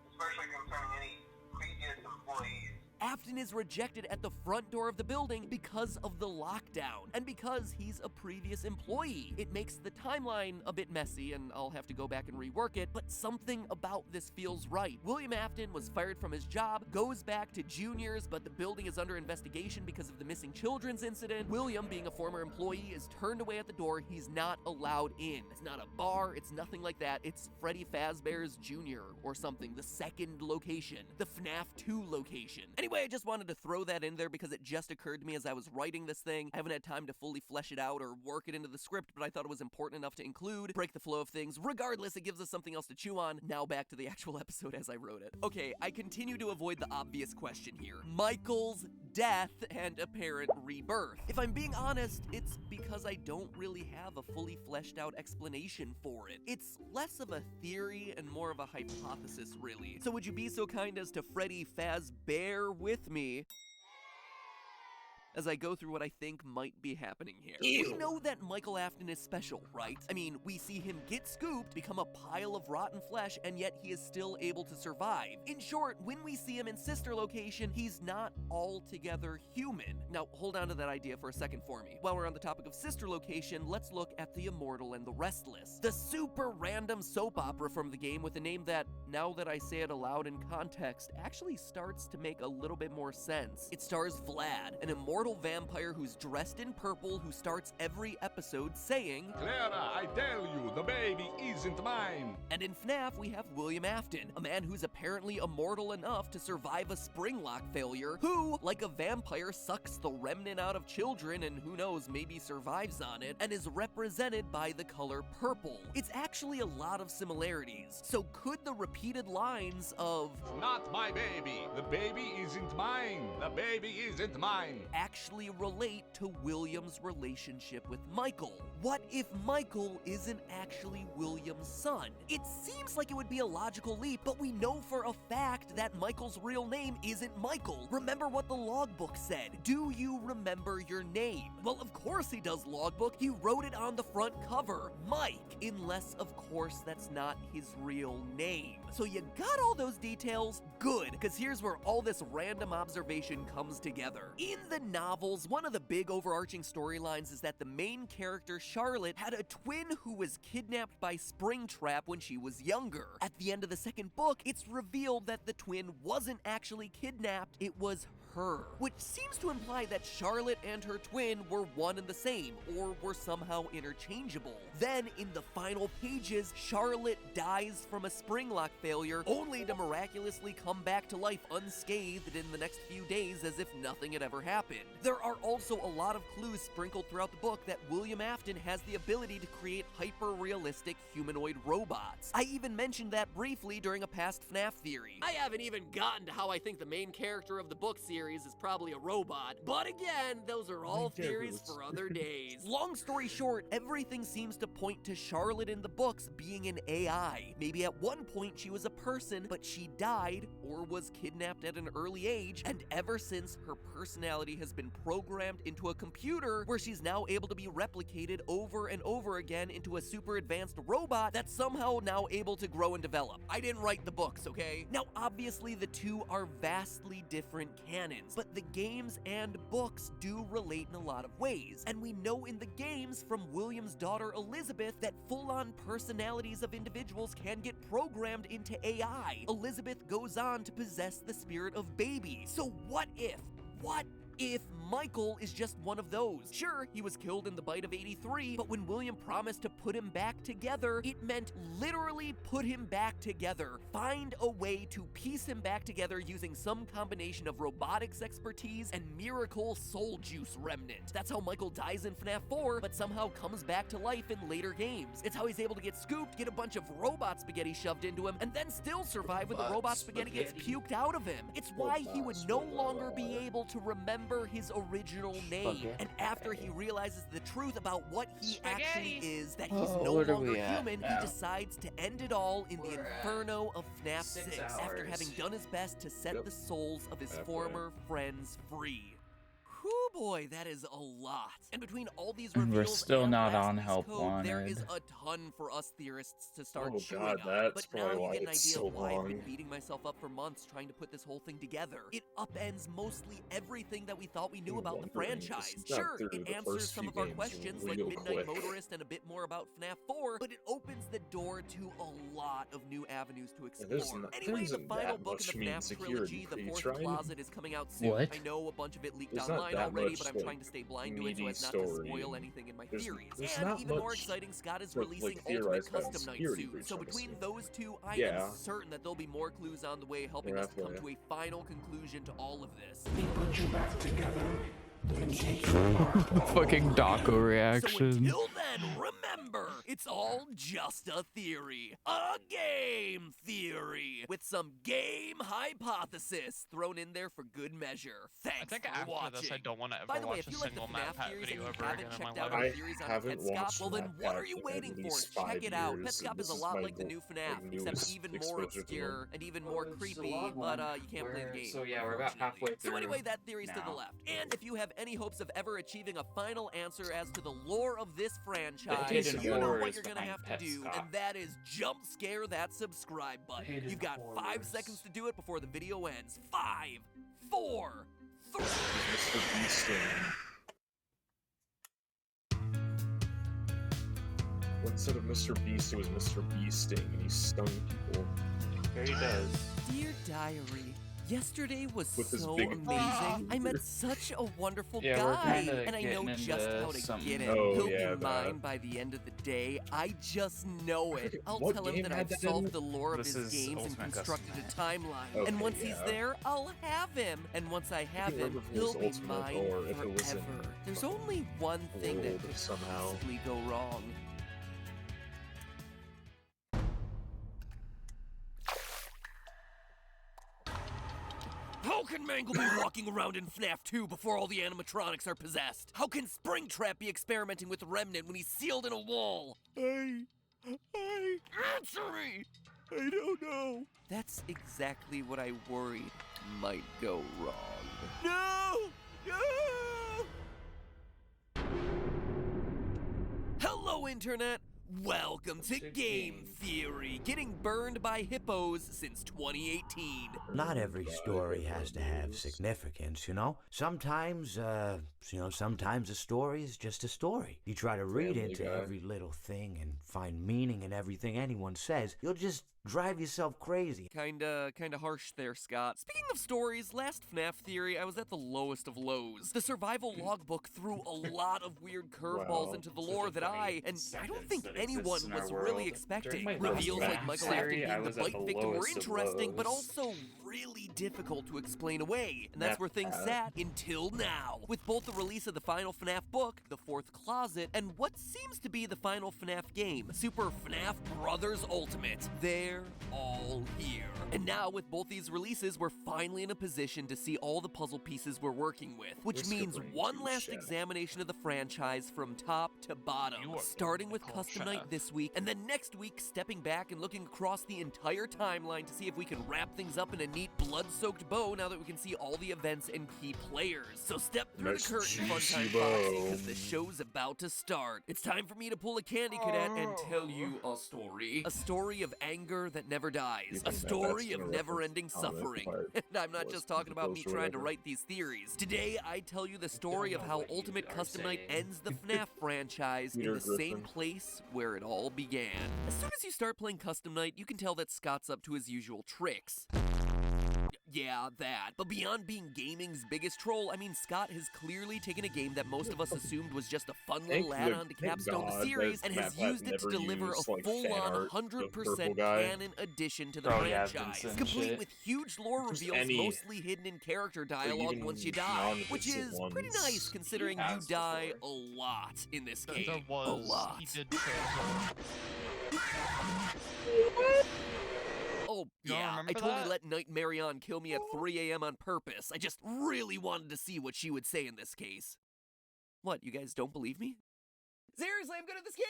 especially concerning any previous employees. After Afton is rejected at the front door of the building because of the lockdown, and because he's a previous employee. It makes the timeline a bit messy, and I'll have to go back and rework it, but something about this feels right. William Afton was fired from his job, goes back to juniors, but the building is under investigation because of the missing children's incident. William, being a former employee, is turned away at the door. He's not allowed in. It's not a bar, it's nothing like that. It's Freddy Fazbear's Jr. or something, the second location, the FNAF 2 location. Anyway, I just wanted to throw that in there because it just occurred to me as I was writing this thing. I haven't had time to fully flesh it out or work it into the script, but I thought it was important enough to include, break the flow of things. Regardless, it gives us something else to chew on. Now back to the actual episode as I wrote it. Okay, I continue to avoid the obvious question here. Michael's death and apparent rebirth. If I'm being honest, it's because I don't really have a fully fleshed out explanation for it. It's less of a theory and more of a hypothesis, really. So would you be so kind as to Freddy Fazbear with me as I go through what I think might be happening here. We know that Michael Afton is special, right? I mean, we see him get scooped, become a pile of rotten flesh, and yet he is still able to survive. In short, when we see him in Sister Location, he's not altogether human. Now, hold on to that idea for a second for me. While we're on the topic of Sister Location, let's look at The Immortal and the Restless, the super random soap opera from the game with a name that, now that I say it aloud in context, actually starts to make a little bit more sense. It stars Vlad, an immortal vampire who's dressed in purple, who starts every episode saying, Clara, I tell you, the baby isn't mine. And in FNAF, we have William Afton, a man who's apparently immortal enough to survive a spring lock failure, who, like a vampire, sucks the remnant out of children and who knows, maybe survives on it, and is represented by the color purple. It's actually a lot of similarities. So could the repeated lines of, Not my baby, the baby isn't mine, the baby isn't mine, actually relate to William's relationship with Michael? What if Michael isn't actually William's son? It seems like it would be a logical leap, but we know for a fact that Michael's real name isn't Michael. Remember what the logbook said. Do you remember your name? Well, of course he does, logbook. He wrote it on the front cover, Mike, unless of course that's not his real name. So you got all those details? Good, because here's where all this random observation comes together. In the novels, one of the big overarching storylines is that the main character, Charlotte, had a twin who was kidnapped by Springtrap when she was younger. At the end of the second book, it's revealed that the twin wasn't actually kidnapped, it was her, which seems to imply that Charlotte and her twin were one and the same, or were somehow interchangeable. Then, in the final pages, Charlotte dies from a spring lock failure, only to miraculously come back to life unscathed in the next few days as if nothing had ever happened. There are also a lot of clues sprinkled throughout the book that William Afton has the ability to create hyper-realistic humanoid robots. I even mentioned that briefly during a past FNAF theory. I haven't even gotten to how I think the main character of the book series is probably a robot, but again, those are all theories for other days. Long story short, everything seems to point to Charlotte in the books being an AI. Maybe at one point she was a person, but she died or was kidnapped at an early age, and ever since, her personality has been programmed into a computer where she's now able to be replicated over and over again into a super advanced robot that's somehow now able to grow and develop. I didn't write the books, okay? Now, obviously, the two are vastly different canons, but the games and books do relate in a lot of ways, and we know in the games from William's daughter Elizabeth that full-on personalities of individuals can get programmed into AI. Elizabeth goes on to possess the spirit of baby. So what if Michael is just one of those? Sure, he was killed in the bite of 83, but when William promised to put him back together, it meant literally put him back together. Find a way to piece him back together using some combination of robotics expertise and miracle soul juice remnant. That's how Michael dies in FNAF 4, but somehow comes back to life in later games. It's how he's able to get scooped, get a bunch of robot spaghetti shoved into him, and then still survive when the robot spaghetti gets puked out of him. It's why he would no longer be able to remember his original name. And after he realizes the truth about what he actually is, that he's no longer human, he decides to end it all in the inferno of FNAF 6 after having done his best to set the souls of his former friends free. Whew, boy, that is a lot. And between all these And we're reveals still and not last on week's Help code, there is Wanted. a ton for us theorists to start Oh chewing god, on. that's But now probably you why get an it's idea so of why I've been long. beating myself up for months trying to put this whole thing together. It upends mostly everything that we thought we knew I'm about the wondering, 'cause franchise. you got Sure, through it the answers first some few of our games questions like real Midnight quick. Motorist and a bit more about FNAF 4, but it opens the door to a lot of new avenues to Yeah, there's explore. not- Anyway, there the isn't final that book in much the mean FNAF security trilogy, The for you Fourth trying. Closet, is coming out soon. What? I know a bunch of it leaked There's not online that already, much, but I'm like, trying to stay blind to it so meaty as not to story, spoil and anything in my there's theories. there's And not even more much exciting, Scott is to, like, releasing Ultimate theorize about Custom Night security soon. breach, So between honestly. those two, I Yeah. am certain that there'll be more clues on the way, helping Yeah, us come yeah. to a final conclusion to all of this. Put you back together. Fucking Daco So reaction. until then, remember, it's all just a theory. A game theory. With some game hypothesis thrown in there for good measure. Thanks I think for after watching. this, I don't want to By ever the way, watch if a you like the single FNAF Matt Pat theories and video you ever haven't again in my checked out life. our I theories on haven't Petscop, watched well then Matt what Pat are you in waiting at for? least Check 5 it out. years, and Petscop is this a is lot my like the new FNAF, except newest even more exposure to obscure them. and even more creepy, but you can't play the game. So yeah, we're about halfway through. So anyway, that theory's to the now. left. And if you have any hopes of ever achieving a final answer as to the lore of this franchise, hidden you know horror what is you're gonna behind have to do, Petscop. and that is jump scare that subscribe button. Hidden You've got 5 horrors. seconds to do it before the video ends. 5, 4, 3. Mr. Beasting. Instead of Mr. Beast, it was Mr. Beasting, and he stung people. There he does. Dear Diary, yesterday was With his so big- amazing. I met such a wonderful Yeah, we're guy, kinda and I know getting just into how to some- get it. Oh, He'll yeah, be mine that. by the end of the day. I just know it. I'll What tell him game that had I've that in solved it? the lore of This his is games and Ultimate constructed a timeline. Okay, and once he's yeah. there, I'll have him. And once I have him, remember if it was he'll be Ultimate mine or if it was in forever. There's only one thing that World could somehow. possibly go wrong. How can Mangle be walking around in FNAF 2 before all the animatronics are possessed? How can Springtrap be experimenting with Remnant when he's sealed in a wall? Answer me! I don't know. That's exactly what I worried might go wrong. No! No! Hello, Internet! Welcome to Game Theory, getting burned by hippos since 2018. Not every story has to have significance, you know? Sometimes, sometimes a story is just a story. You try to read Family into Guy. every little thing and find meaning in everything anyone says, you'll just drive yourself crazy. Kinda harsh there, Scott. Speaking of stories, last FNAF theory, I was at the lowest of lows. The survival logbook threw a lot of weird curveballs Wow. into the lore that I don't think that anyone exists in our was world. really During expecting. my last Reveals like FNAF Michael Afton theory, I being the was at bite the victim were lowest of interesting, but lows. also really difficult to explain away. And that's That's where things bad. sat until now. With both the release of the final FNAF book, The Fourth Closet, and what seems to be the final FNAF game, Super FNAF Brothers Ultimate. They're all here. And now, with both these releases, we're finally in a position to see all the puzzle pieces we're working with, which This could means bring one huge last chat. examination of the franchise from top to bottom, You are starting with cool Custom chef. Night this week, and then next week stepping back and looking across the entire timeline to see if we can wrap things up in a neat blood-soaked bow now that we can see all the events and key players. So step through Nice the curtain, juicy Funtime bow. Foxy, because the show's about to start. It's time for me to pull a Candy Cadet and tell you a story. A story of anger that never dies. You A think that story that's of gonna never-ending reference comic suffering. part And I'm not was just talking about me supposed or trying to whatever? write these theories. Today, I tell you the story of how Ultimate Custom Night ends the FNAF franchise in Peter the same Griffin. place where it all began. As soon as you start playing Custom Night, you can tell that Scott's up to his usual tricks. Yeah, that. But beyond being gaming's biggest troll, I mean, Scott has clearly taken a game that most of us assumed was just a fun little add-on to capstone the God series that and has Matt Pat used it to never deliver used, a like, fan full-on art of 100% Purple Guy. canon addition to the Oh, yeah, franchise, Vincent complete shit. with huge lore Just reveals any- mostly hidden in character dialogue even once you die, which non-Vincent is pretty ones nice considering he you has die before. a lot in this There game. was. A lot. He did translate. Oh, You don't yeah, I remember totally that? let Night Marion kill me at 3 a.m. on purpose. I just really wanted to see what she would say in this case. What, you guys don't believe me? Seriously, I'm good at this game.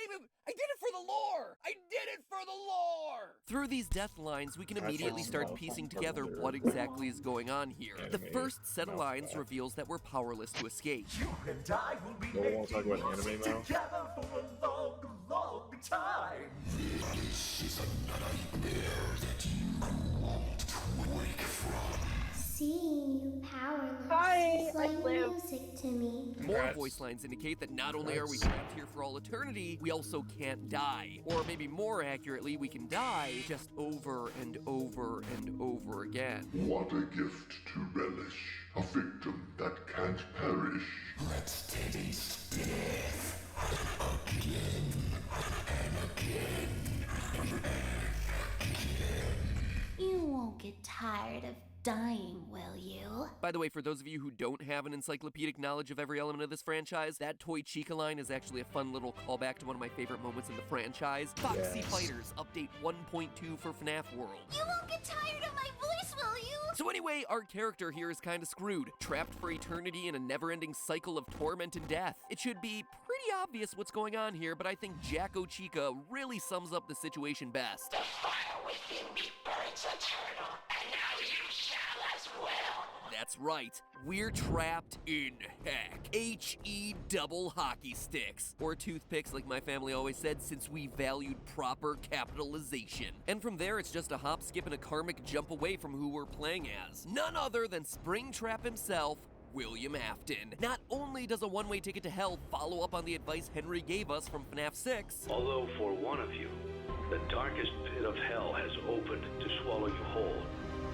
I did it for the lore. I did it for the lore. Through these death lines, we can immediately start piecing together what exactly is going on here. The first set of lines reveals that we're powerless to escape. You and I will be No one wants to talk about anime now. together for a long, long time. This is a nightmare that you won't wake from. Seeing you powerless Hi, is I like live. music to me. More voice lines indicate that not only are we trapped here for all eternity, we also can't die. Or maybe more accurately, we can die just over and over and over again. What a gift to relish. A victim that can't perish. Let's taste death again and again and again. You won't get tired of dying, will you? By the way, for those of you who don't have an encyclopedic knowledge of every element of this franchise, that Toy Chica line is actually a fun little callback to one of my favorite moments in the franchise. Foxy Fighters, update 1.2 for FNAF World. You won't get tired of my voice, will you? So anyway, our character here is kinda screwed, trapped for eternity in a never-ending cycle of torment and death. It should be pretty obvious what's going on here, but I think Jacko Chica really sums up the situation best. The fire within me burns eternal, and now you shall as well. That's right, we're trapped in heck. H-E double hockey sticks. Or toothpicks like my family always said, since we valued proper capitalization. And from there, it's just a hop, skip, and a karmic jump away from who we're playing as. None other than Springtrap himself, William Afton. Not only does a one-way ticket to hell follow up on the advice Henry gave us from FNAF 6, Although for one of you, the darkest pit of hell has opened to swallow you whole.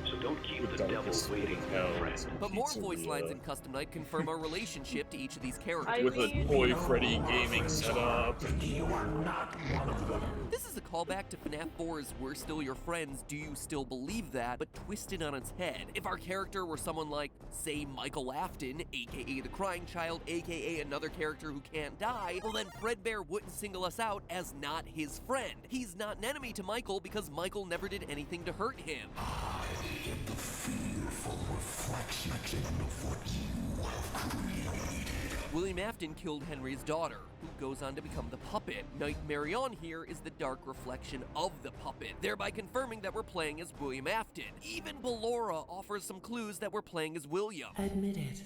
So don't keep the devil waiting, friend. but more voice lines in Custom Night confirm our relationship to each of these characters. With a Toy Freddy gaming setup. You are not one of them. This is a callback to FNAF 4's We're Still Your Friends, Do You Still Believe That, but twisted on its head. If our character were someone like, say, Michael Afton, aka the Crying Child, aka another character who can't die, well then Fredbear wouldn't single us out as not his friend. He's not an enemy to Michael because Michael never did anything to hurt him. I am the fearful reflection of what you have created. William Afton killed Henry's daughter, who goes on to become the puppet. Knight Marion here is the dark reflection of the puppet, thereby confirming that we're playing as William Afton. Even Ballora offers some clues that we're playing as William. Admit it.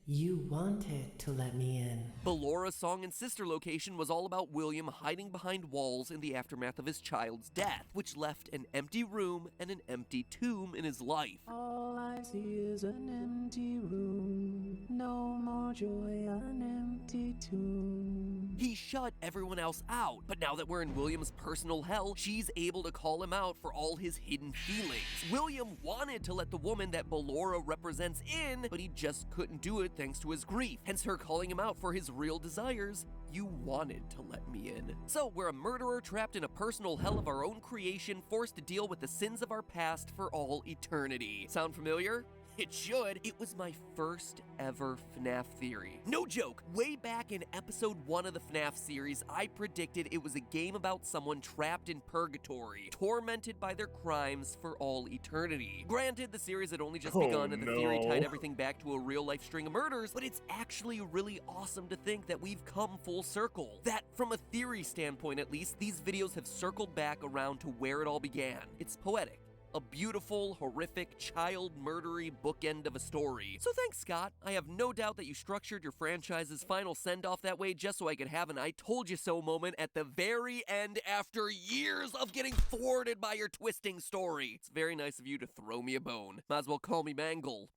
You wanted to let me in. Ballora's song and sister location was all about William hiding behind walls in the aftermath of his child's death, which left an empty room and an empty tomb in his life. All I see is an empty room. No more joy, an empty tomb. He shut everyone else out, but now that we're in William's personal hell, she's able to call him out for all his hidden feelings. William wanted to let the woman that Ballora represents in, but he just couldn't do it thanks to his grief, hence her calling him out for his real desires. You wanted to let me in. So we're a murderer trapped in a personal hell of our own creation, forced to deal with the sins of our past for all eternity. Sound familiar? It should. It was my first ever FNAF theory. No joke, way back in episode 1 of the FNAF series, I predicted it was a game about someone trapped in purgatory, tormented by their crimes for all eternity. Granted, the series had only just begun and the theory tied everything back to a real-life string of murders, but it's actually really awesome to think that we've come full circle. That, from a theory standpoint at least, these videos have circled back around to where it all began. It's poetic. A beautiful, horrific, child-murdery bookend of a story. So thanks, Scott. I have no doubt that you structured your franchise's final send-off that way just so I could have an I told you so moment at the very end after years of getting thwarted by your twisting story. It's very nice of you to throw me a bone. Might as well call me Mangle.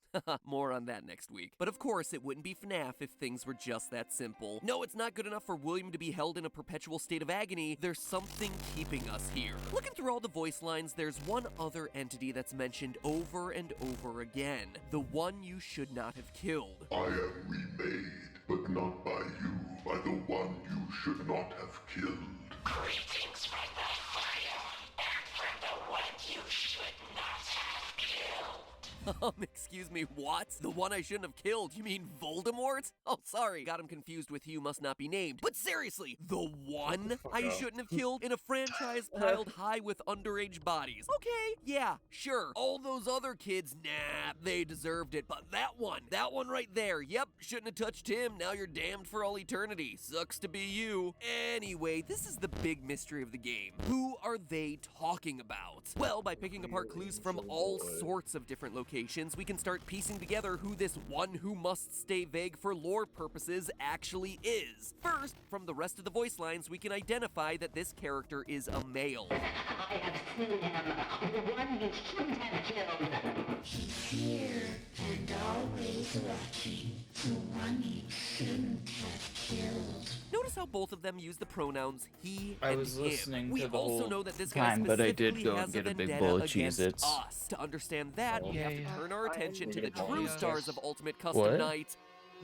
More on that next week. But of course, it wouldn't be FNAF if things were just that simple. No, it's not good enough for William to be held in a perpetual state of agony. There's something keeping us here. Looking through all the voice lines, there's one other entity that's mentioned over and over again. The one you should not have killed. I am remade, but not by you, by the one you should not have killed. Greetings from the fire, and from the one you should not have killed. Excuse me, what? The one I shouldn't have killed? You mean Voldemort? Oh, sorry, got him confused with Hugh Must Not Be Named. But seriously, the one I shouldn't have killed in a franchise piled high with underage bodies. Okay, yeah, sure. All those other kids, nah, they deserved it. But that one right there, yep, shouldn't have touched him. Now you're damned for all eternity. Sucks to be you. Anyway, this is the big mystery of the game. Who are they talking about? Well, by picking apart clues from all sorts of different locations, we can start piecing together who this one who must stay vague for lore purposes actually is. First, from the rest of the voice lines, we can identify that this character is a male. I have seen him, the one you shouldn't have killed. He's here and always watching, the one you shouldn't have killed. Notice how both of them use the pronouns he I and was him. listening We to the also whole know that this guy time, but I did specifically go has and get a big vendetta bowl of against Cheez-Its. us. To understand that, we have to turn our attention to the Oh, true yes. stars of Ultimate Custom What? Night.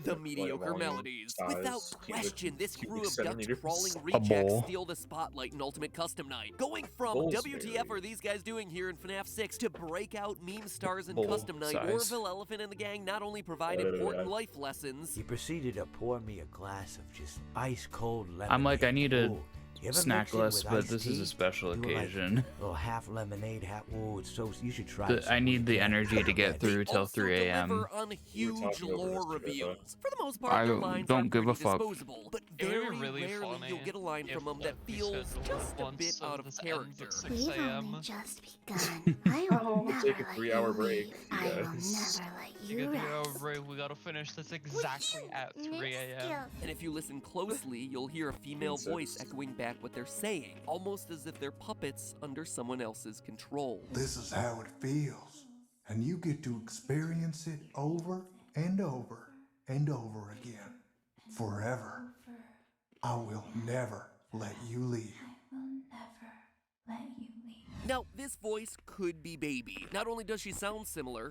The mediocre volume, melodies. size, Without keep it- question, this keep crew it of 7 duct meters. crawling A rejects bowl. steal the spotlight in Ultimate Custom Night. Going from Bowl's WTF very- are these guys doing here in FNAF 6 to break out meme stars in Bowl Custom Night, size. Orville Elephant and the gang not only provide important life lessons. He proceeded to pour me a glass of just ice cold lemonade. I'm like, I need a Ooh, you ever snack mix it less, with but iced this is tea? a special Do it like occasion. little half lemonade, half. Oh, it's so. You should try it. I need the energy to get through till 3 a.m. Deliver on huge talking over lore this together. reveals. For the most part, I their lines don't are give a pretty fuck. disposable, but It would be very really rarely funny you'll get a line from them that we feels scheduled just a once bit of out of this character. ends at 6 We've a.m. only just begun. I will We'll never take a let 3-hour you break, leave. you I will guys. never let You you get 3 hour rest. break, we gotta finish this exactly at 3 a.m. And if you listen closely, you'll hear a female voice echoing back what they're saying, almost as if they're puppets under someone else's control. This is how it feels, and you get to experience it over and over and over again, forever. I will never let you leave. Now, this voice could be Baby. Not only does she sound similar,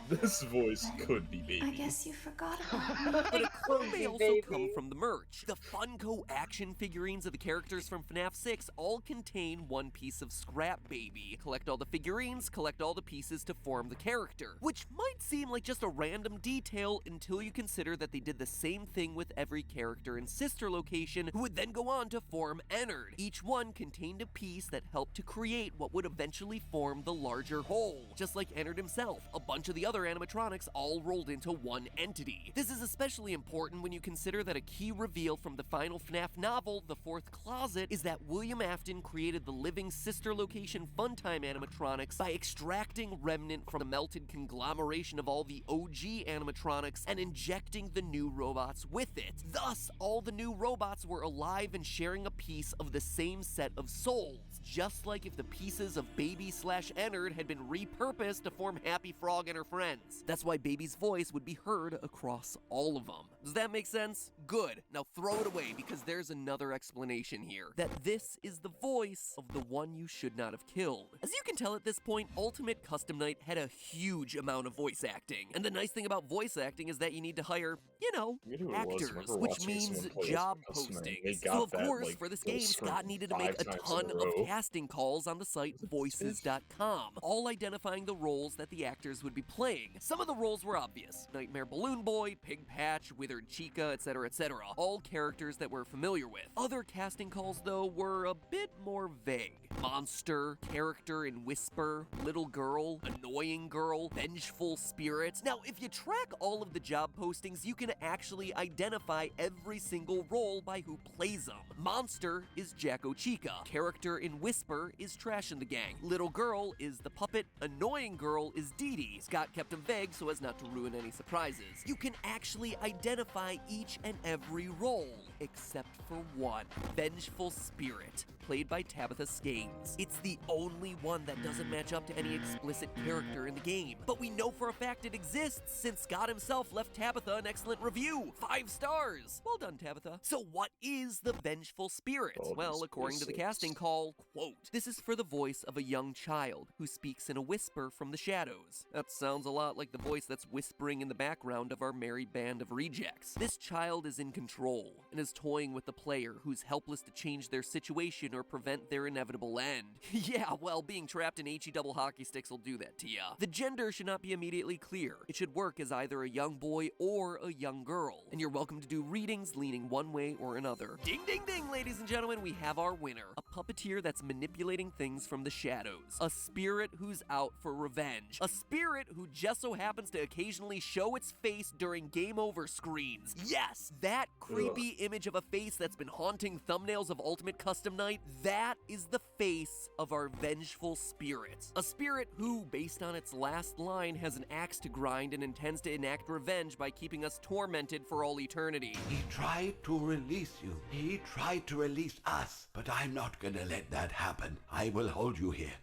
This voice could be baby. I guess you forgot about but a clue may also Baby. come from the merch. The Funko action figurines of the characters from FNAF 6 all contain one piece of Scrap Baby. Collect all the figurines, collect all the pieces to form the character. Which might seem like just a random detail until you consider that they did the same thing with every character in Sister Location, who would then go on to form Ennard. Each one contained a piece that helped to create what would eventually form the larger whole. Just like Ennard himself, a bunch of the other animatronics all rolled into one entity. This is especially important when you consider that a key reveal from the final FNAF novel, The Fourth Closet, is that William Afton created the living Sister Location Funtime animatronics by extracting remnant from the melted conglomeration of all the OG animatronics and injecting the new robots with it. Thus, all the new robots were alive and sharing a piece of the same set of souls, just like if the pieces of Baby/Ennard had been repurposed to form Happy Frog and her friends. That's why Baby's voice would be heard across all of them. Does that make sense? Good. Now throw it away because there's another explanation here. That this is the voice of the one you should not have killed. As you can tell at this point, Ultimate Custom Night had a huge amount of voice acting. And the nice thing about voice acting is that you need to hire, you know, You know who it was? I actors, remember which watching means someone play job Ultimate Custom Night. They postings. got So of that, course, like, for this little game, Scott script needed to make 5 a times ton in a of row. casting calls on the site voices.com, all identifying the roles that the actors would be playing. Some of the roles were obvious: Nightmare Balloon Boy, Pig Patch, Withered Chica, etc., etc. All characters that we're familiar with. Other casting calls, though, were a bit more vague. Monster, Character in Whisper, Little Girl, Annoying Girl, Vengeful Spirit. Now, if you track all of the job postings, you can actually identify every single role by who plays them. Monster is Jacko Chica. Character in Whisper is Trash in the Gang. Little Girl is the puppet. Annoying Girl is Dee Dee. Scott kept them vague so as not to ruin any surprises. You can actually identify each and every role, except for one. Vengeful Spirit, played by Tabitha Skanes. It's the only one that doesn't match up to any explicit character in the game. But we know for a fact it exists since Scott himself left Tabitha an excellent review. 5 stars! Well done, Tabitha. So what is the Vengeful Spirit? Well, according to the casting call, quote, "This is for the voice of a young child who speaks in a whisper from the shadows." That sounds a lot like the voice that's whispering in the background of our merry band of rejects. This child is in control and is toying with the player who's helpless to change their situation situation or prevent their inevitable end. Yeah, well, being trapped in HE double hockey sticks will do that to ya. The gender should not be immediately clear. It should work as either a young boy or a young girl. And you're welcome to do readings leaning one way or another. Ding ding ding, ladies and gentlemen, we have our winner. A puppeteer that's manipulating things from the shadows. A spirit who's out for revenge. A spirit who just so happens to occasionally show its face during game over screens. Yes, that creepy image of a face that's been haunting thumbnails of Ultimate Custom Night, that is the face of our vengeful spirit. A spirit who, based on its last line, has an axe to grind and intends to enact revenge by keeping us tormented for all eternity. He tried to release you. He tried to release us. But I'm not gonna let that happen. I will hold you here.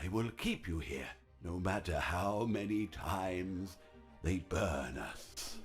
I will keep you here. No matter how many times they burn us.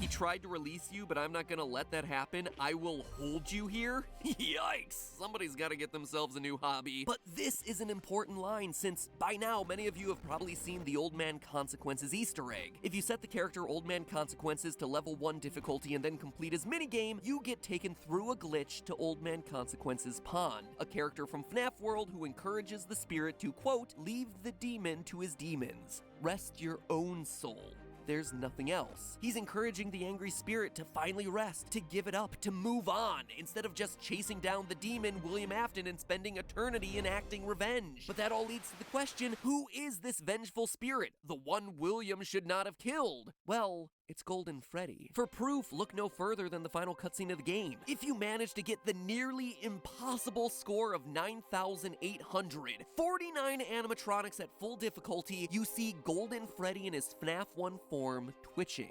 He tried to release you, but I'm not gonna let that happen. I will hold you here? Yikes! Somebody's gotta get themselves a new hobby. But this is an important line, since by now many of you have probably seen the Old Man Consequences Easter egg. If you set the character Old Man Consequences to level 1 difficulty and then complete his minigame, you get taken through a glitch to Old Man Consequences Pond, a character from FNAF World who encourages the spirit to, quote, leave the demon to his demons. Rest your own soul. There's nothing else. He's encouraging the angry spirit to finally rest, to give it up, to move on, instead of just chasing down the demon, William Afton, and spending eternity enacting revenge. But that all leads to the question, who is this vengeful spirit? The one William should not have killed? Well, it's Golden Freddy. For proof, look no further than the final cutscene of the game. If you manage to get the nearly impossible score of 9,800, 49 animatronics at full difficulty, you see Golden Freddy in his FNAF 1 form twitching.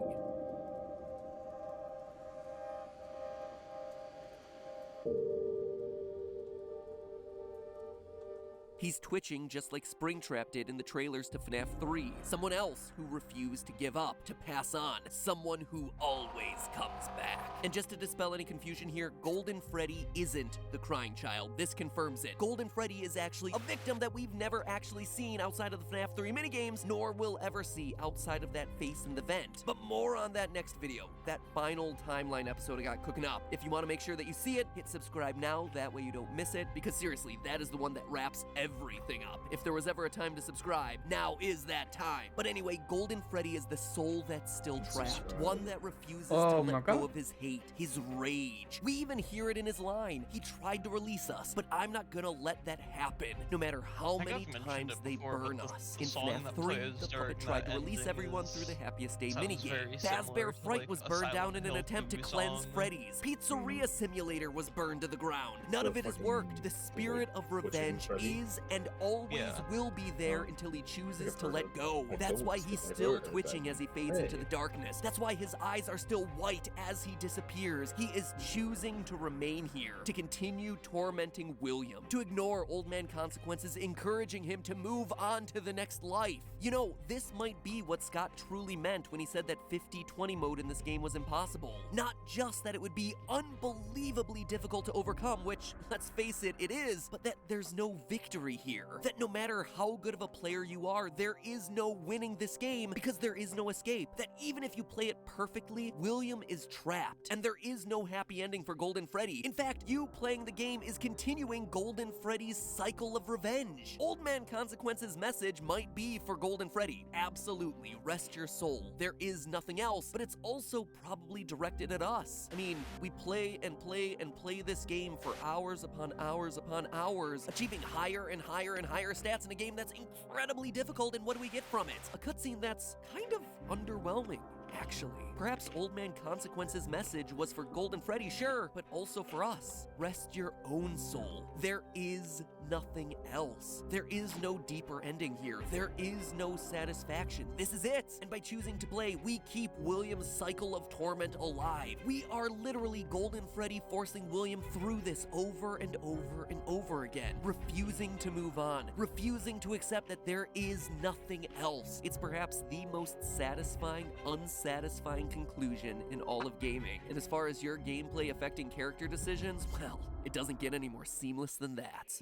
He's twitching just like Springtrap did in the trailers to FNAF 3. Someone else who refused to give up, to pass on. Someone who always comes back. And just to dispel any confusion here, Golden Freddy isn't the crying child. This confirms it. Golden Freddy is actually a victim that we've never actually seen outside of the FNAF 3 minigames, nor will ever see outside of that face in the vent. But more on that next video, that final timeline episode I got cooking up. If you want to make sure that you see it, hit subscribe now, that way you don't miss it, because seriously, that is the one that wraps everything up. If there was ever a time to subscribe, now is that time. But anyway, Golden Freddy is the soul that's still trapped, one that refuses to let go of his hate, his rage. We even hear it in his line. He tried to release us, but I'm not gonna let that happen, no matter how many times they burn us. In FNAF 3, the puppet tried to release everyone through the Happiest Day minigame. Fazbear Fright was burned down in an attempt to cleanse Freddy's. Pizzeria Simulator was burned to the ground. None of it has worked. The spirit of revenge is and always will be there until he chooses to let go. That's why he's still twitching as he fades into the darkness. That's why his eyes are still white as he disappears. He is choosing to remain here, to continue tormenting William, to ignore Old Man Consequences, encouraging him to move on to the next life. You know, this might be what Scott truly meant when he said that 50-20 mode in this game was impossible. Not just that it would be unbelievably difficult to overcome, which, let's face it, it is, but that there's no victory here. That no matter how good of a player you are, there is no winning this game because there is no escape. That even if you play it perfectly, William is trapped, and there is no happy ending for Golden Freddy. In fact, you playing the game is continuing Golden Freddy's cycle of revenge. Old Man Consequence's message might be for Golden Freddy, absolutely, rest your soul. There is nothing else, but it's also probably directed at us. I mean, we play and play and play this game for hours upon hours upon hours, achieving higher and higher and higher stats in a game that's incredibly difficult, and what do we get from it? A cutscene that's kind of underwhelming, actually. Perhaps Old Man Consequence's message was for Golden Freddy, sure, but also for us. Rest your own soul. There is nothing else. There is no deeper ending here. There is no satisfaction. This is it. And by choosing to play, we keep William's cycle of torment alive. We are literally Golden Freddy forcing William through this over and over and over again, refusing to move on, refusing to accept that there is nothing else. It's perhaps the most satisfying, unsatisfying conclusion in all of gaming. And as far as your gameplay affecting character decisions, well, it doesn't get any more seamless than that.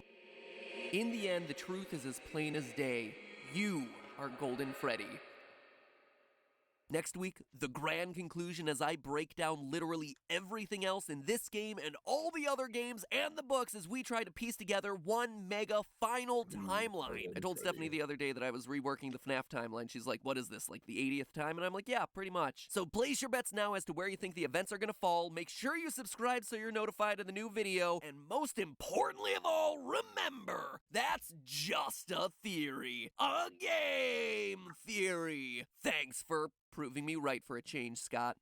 In the end, the truth is as plain as day. You are Golden Freddy. Next week, the grand conclusion as I break down literally everything else in this game and all the other games and the books as we try to piece together one mega final timeline. I told Stephanie the other day that I was reworking the FNAF timeline. She's like, what is this, like the 80th time? And I'm like, yeah, pretty much. So place your bets now as to where you think the events are gonna fall. Make sure you subscribe so you're notified of the new video. And most importantly of all, remember, that's just a theory. A game theory. Thanks for proving me right for a change, Scott.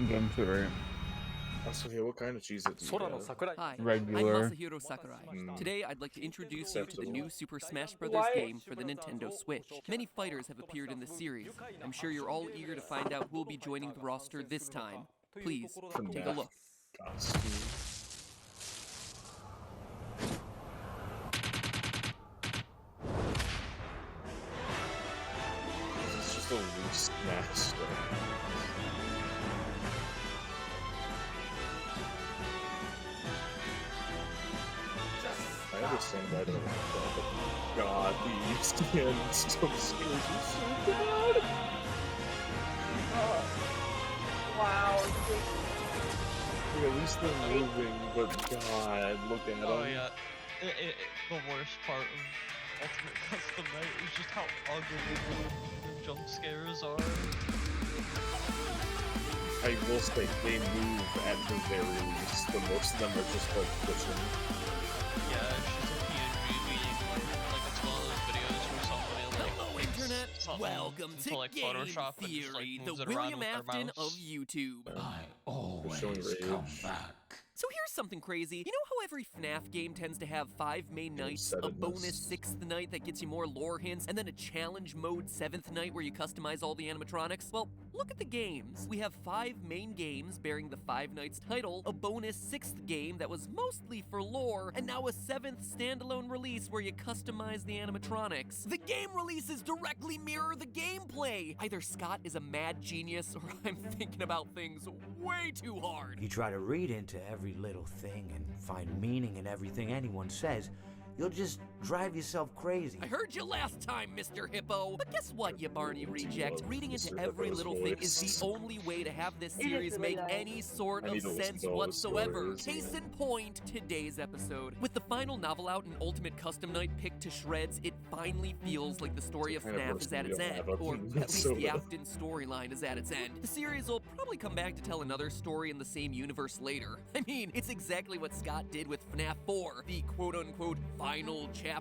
Game theory. Also, yeah, what kind of cheese do you have? Hi, Regular. I'm Masahiro Sakurai. Today, I'd like to introduce you to the new Super Smash Bros. Why- Game for the Nintendo Switch. Many fighters have appeared in the series. I'm sure you're all eager to find out who will be joining the roster this time. Please, take a look. Costume. This is just a loose mask. I understand why they don't like that, but God, the skins of skills are so bad. Wow. Yeah, at least they're moving, but God, look at them. Oh yeah, the worst part of Ultimate Custom Night is just how ugly the jump scares are. I will say they move at the very least, but most of them are just like pushing. Yeah, she's a PNG being like it's one of those videos where somebody like Hello, takes Internet. something Welcome into to like Game Photoshop and just Theory, like moves the it around William with their Afton mouse. of YouTube. I Showing always come rage. back. So here's something crazy. You know how every FNAF game tends to have 5 main nights, a bonus 6th night that gets you more lore hints, and then a challenge mode 7th night where you customize all the animatronics? Well, look at the games. We have 5 main games bearing the 5 nights title, a bonus 6th game that was mostly for lore, and now a 7th standalone release where you customize the animatronics. The game releases directly mirror the gameplay. Either Scott is a mad genius or I'm thinking about things way too hard. You try to read into every little thing and find meaning in everything anyone says, you'll just drive yourself crazy. I heard you last time, Mr. Hippo. But guess what, you Barney reject? Reading into every little thing is the only way to have this series make any sort of sense whatsoever. Case in point, today's episode. With the final novel out and Ultimate Custom Night picked to shreds, it finally feels like the story of FNAF is at its end. Or at least the Afton storyline is at its end. The series will probably come back to tell another story in the same universe later. I mean, it's exactly what Scott did with FNAF 4, the quote-unquote final chapter, ...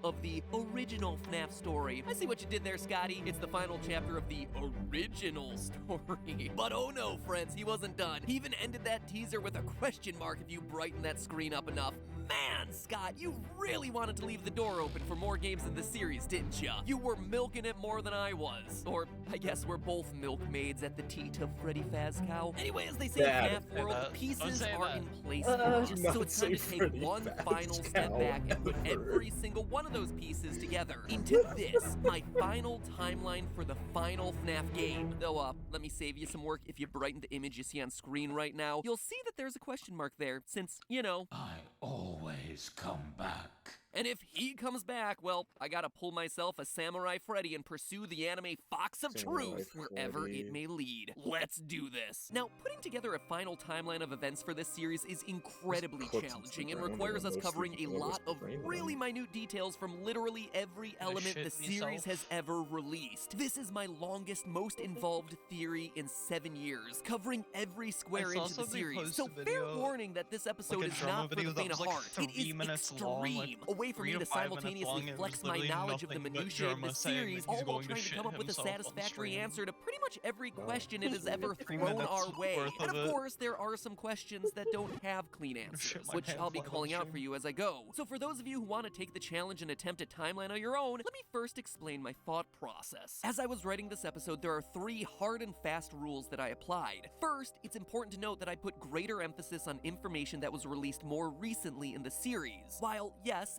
of the original FNAF story. I see what you did there, Scotty. It's the final chapter of the original story. But oh no, friends, he wasn't done. He even ended that teaser with a question mark if you brighten that screen up enough. Man, Scott, you really wanted to leave the door open for more games in the series, didn't ya? You were milking it more than I was. Or, I guess we're both milkmaids at the teat of Freddy Fazcow. Anyway, as they say in FNAF World, the pieces are in place for us. So it's time to take one final step back and put every single one of those pieces together into this, my final timeline for the final FNAF game. Though, let me save you some work. If you brighten the image you see on screen right now, you'll see that there's a question mark there, since, you know, I always come back. And if he comes back, well, I gotta pull myself a Samurai Freddy and pursue the anime Fox of Truth wherever it may lead. Let's do this. Now, putting together a final timeline of events for this series is incredibly challenging and requires us covering a lot of really minute details from literally every element the series has ever released. This is my longest, most involved theory in 7 years, covering every square inch of the series. So fair warning that this episode is not for the faint of heart. It is extreme. A way for me to simultaneously flex my knowledge of the minutiae of the series, all while trying to come up with a satisfactory answer to pretty much every question it has ever thrown our way. And of course, there are some questions that don't have clean answers, which I'll be calling out for you as I go. So for those of you who want to take the challenge and attempt a timeline on your own, let me first explain my thought process. As I was writing this episode, there are 3 hard and fast rules that I applied. First, it's important to note that I put greater emphasis on information that was released more recently in the series. While, yes,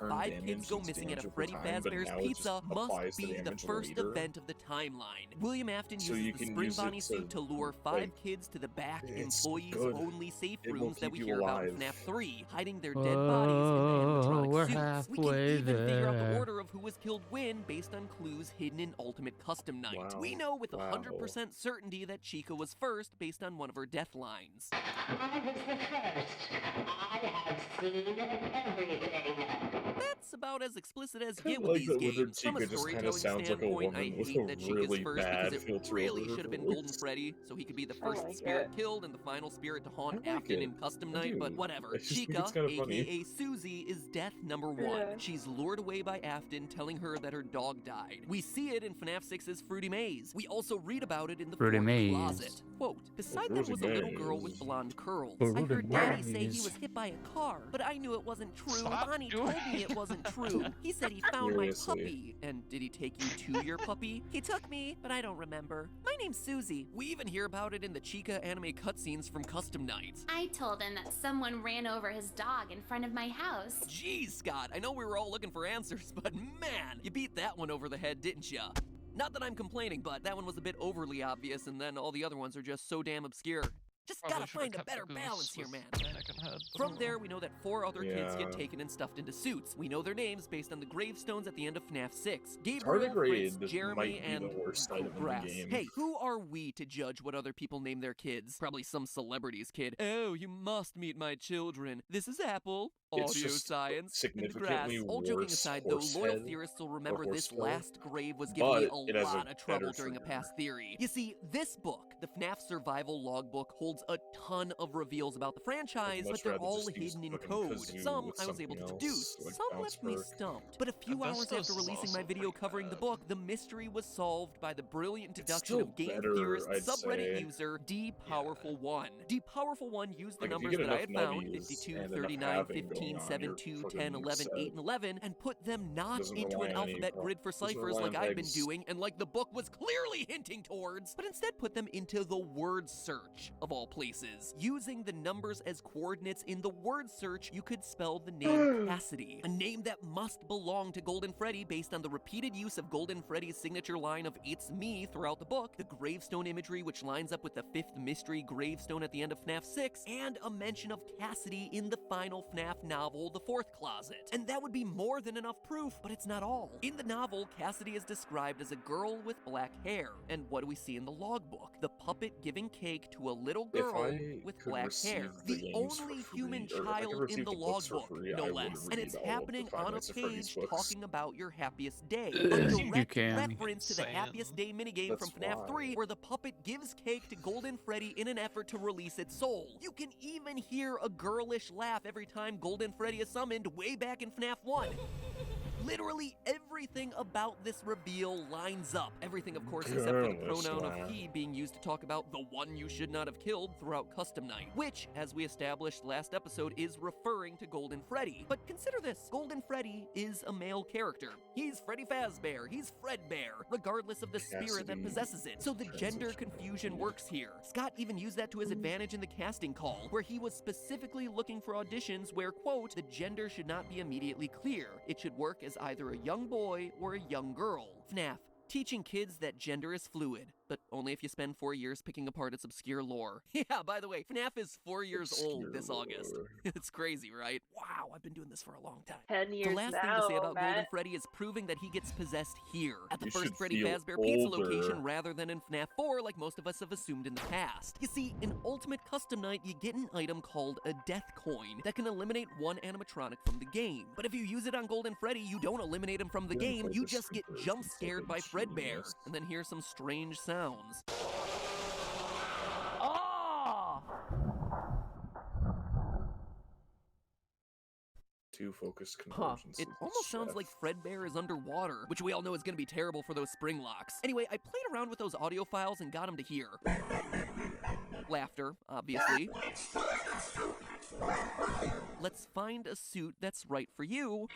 return 5 damage kids go each missing at damage a over Freddy time, but Fazbear's now it just Pizza applies must to be the damage first later. event of the timeline. William Afton So uses you the can Spring use Bonnie it suit to lure 5 like, kids to the back it's employees good. only safe It will rooms that keep we you hear about in alive. FNAF 3, hiding their dead bodies in the animatronic We're suits. We can halfway even figure out the there. order of who was killed when based on clues hidden in Ultimate Custom Night. Wow. We know with Wow. 100% certainty that Chica was first based on one of her death lines. I was the first. I have seen everything. That's about as explicit as Kinda get with like these that Wizard games. From a Chica just kinda storytelling sounds like a standpoint, I woman with hate a that Chica's really first bad because it filter really over her should have been Golden voice. Freddy, so he could be the I first like spirit it. killed and the final spirit to haunt I like Afton it. in Custom I Night, but do. whatever. I just think Chica, it's kinda funny. aka Susie, is death number 1. Yeah. She's lured away by Afton, telling her that her dog died. We see it in FNAF 6's Fruity Maze. We also read about it in the Fruity fourth Maze. closet. Quote, beside them Fruity was a little girl with Maze. blonde curls. Fruity I heard Daddy say he Maze. was hit by a car, but I knew it wasn't true. Stop Bonnie doing told me it wasn't true. He said he found Seriously. my puppy. And did he take you to your puppy? He took me, but I don't remember. My name's Susie. We even hear about it in the Chica anime cutscenes from Custom Night. I told him that someone ran over his dog in front of my house. Geez, Scott, I know we were all looking for answers, but man, you beat that one over the head, didn't ya? Not that I'm complaining, but that one was a bit overly obvious, and then all the other ones are just so damn obscure. Just Probably gotta should've find a kept better the goose balance here, with man. neck and head, but From oh there, well. we know that 4 other kids get Yeah. taken and stuffed into suits. We know their names based on the gravestones at the end of FNAF 6. Tardigrade Gabriel, Fritz, might Jeremy, be and the worst item in the Grass. game. Hey, who are we to judge what other people name their kids? Probably some celebrity's kid. Oh, you must meet my children. This is Apple. It's Audio just science, and grass. significantly All joking worse aside, though, horse loyal head theorists will or remember horse this skull, last grave was giving me but it a has a lot of trouble better during a trigger. past theory. You see, this book, the FNAF Survival Logbook, holds a ton of reveals about the franchise, much but they're rather all just use hidden in fucking code. kazoo Some with I was able to something deduce, else, like some bounce left me perk. stumped. But a few hours Asbestos after is releasing also my video pretty covering the bad. book, the mystery was solved by the brilliant It's deduction still of game better, theorist I'd subreddit say. user D Powerful One. D Powerful One used the Like, if you numbers get that I enough had found, nubbies 52, and enough 39, having 15, going on, 7, you're 2, fucking 10, 11, 8, set. and 11, and put them not Doesn't into rely an on any alphabet grid for doesn't ciphers rely like on I've been eggs. doing, and like the book was clearly hinting towards, but instead put them into the word search, of all places. Using the numbers as coordinates in the word search, you could spell the name Cassidy, a name that must belong to Golden Freddy based on the repeated use of Golden Freddy's signature line of "It's me" throughout the book, the gravestone imagery which lines up with the 5th mystery gravestone at the end of FNAF 6, and a mention of Cassidy in the final FNAF novel, The Fourth Closet. And that would be more than enough proof, but it's not all. In the novel, Cassidy is described as a girl with black hair. And what do we see in the logbook? The puppet giving cake to a little If girl I with could black receive hair. the The games only for human free, or if I could child receive in the the books for logbook, free, no I would less. And read it's all of the happening Five on a Nights at Freddy's page books. talking about your happiest day. You A direct can. reference to the Insane. happiest day minigame That's from FNAF why. 3, where the puppet gives cake to Golden Freddy in an effort to release its soul. You can even hear a girlish laugh every time Golden Freddy is summoned way back in FNAF 1. Literally everything about this reveal lines up. Everything, of course, except for the Girlish pronoun laugh. of he being used to talk about the one you should not have killed throughout Custom Night, which, as we established last episode, is referring to Golden Freddy. But consider this, Golden Freddy is a male character. He's Freddy Fazbear, he's Fredbear, regardless of the spirit that Cassidy possesses it. So the gender transition. confusion works here. Scott even used that to his advantage in the casting call, where he was specifically looking for auditions where, quote, the gender should not be immediately clear. It should work as either a young boy or a young girl. FNAF, teaching kids that gender is fluid, but only if you spend 4 years picking apart its obscure lore. Yeah, by the way, FNAF is 4 years old this August. lore. It's crazy, right? Wow, I've been doing this for a long time. 10 years The last thing now, to say about Golden Matt. Freddy is proving that he gets possessed here, at the You first should Freddy feel Fazbear Pizza older. location rather than in FNAF 4 like most of us have assumed in the past. You see, in Ultimate Custom Night, you get an item called a Death Coin that can eliminate one animatronic from the game. But if you use it on Golden Freddy, you don't eliminate him from the Yeah, game, like you this just get conversion, jump it's scared by like Fredbear, genius. and then hear some strange sounds. Two focused Huh, convergences. it almost sounds chef. like Fredbear is underwater, which we all know is gonna be terrible for those spring locks. Anyway, I played around with those audio files and got him to hear. Laughter, obviously. Let's find a suit that's right for you.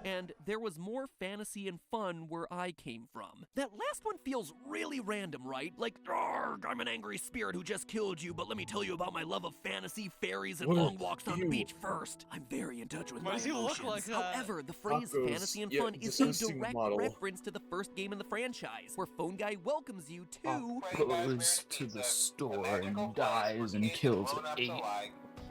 And there was more fantasy and fun where I came from. That last one feels really random, right? Like, "Arrgh, I'm an angry spirit who just killed you, but let me tell you about my love of fantasy, fairies, and What? long walks on the Ew. beach first. I'm very in touch with Why my does he look emotions." like that? However, the phrase Tacos. fantasy and Yeah, fun is a disgusting direct model. reference to the first game in the franchise, where Phone Guy welcomes you to... Goes to the store and dies and kills 8.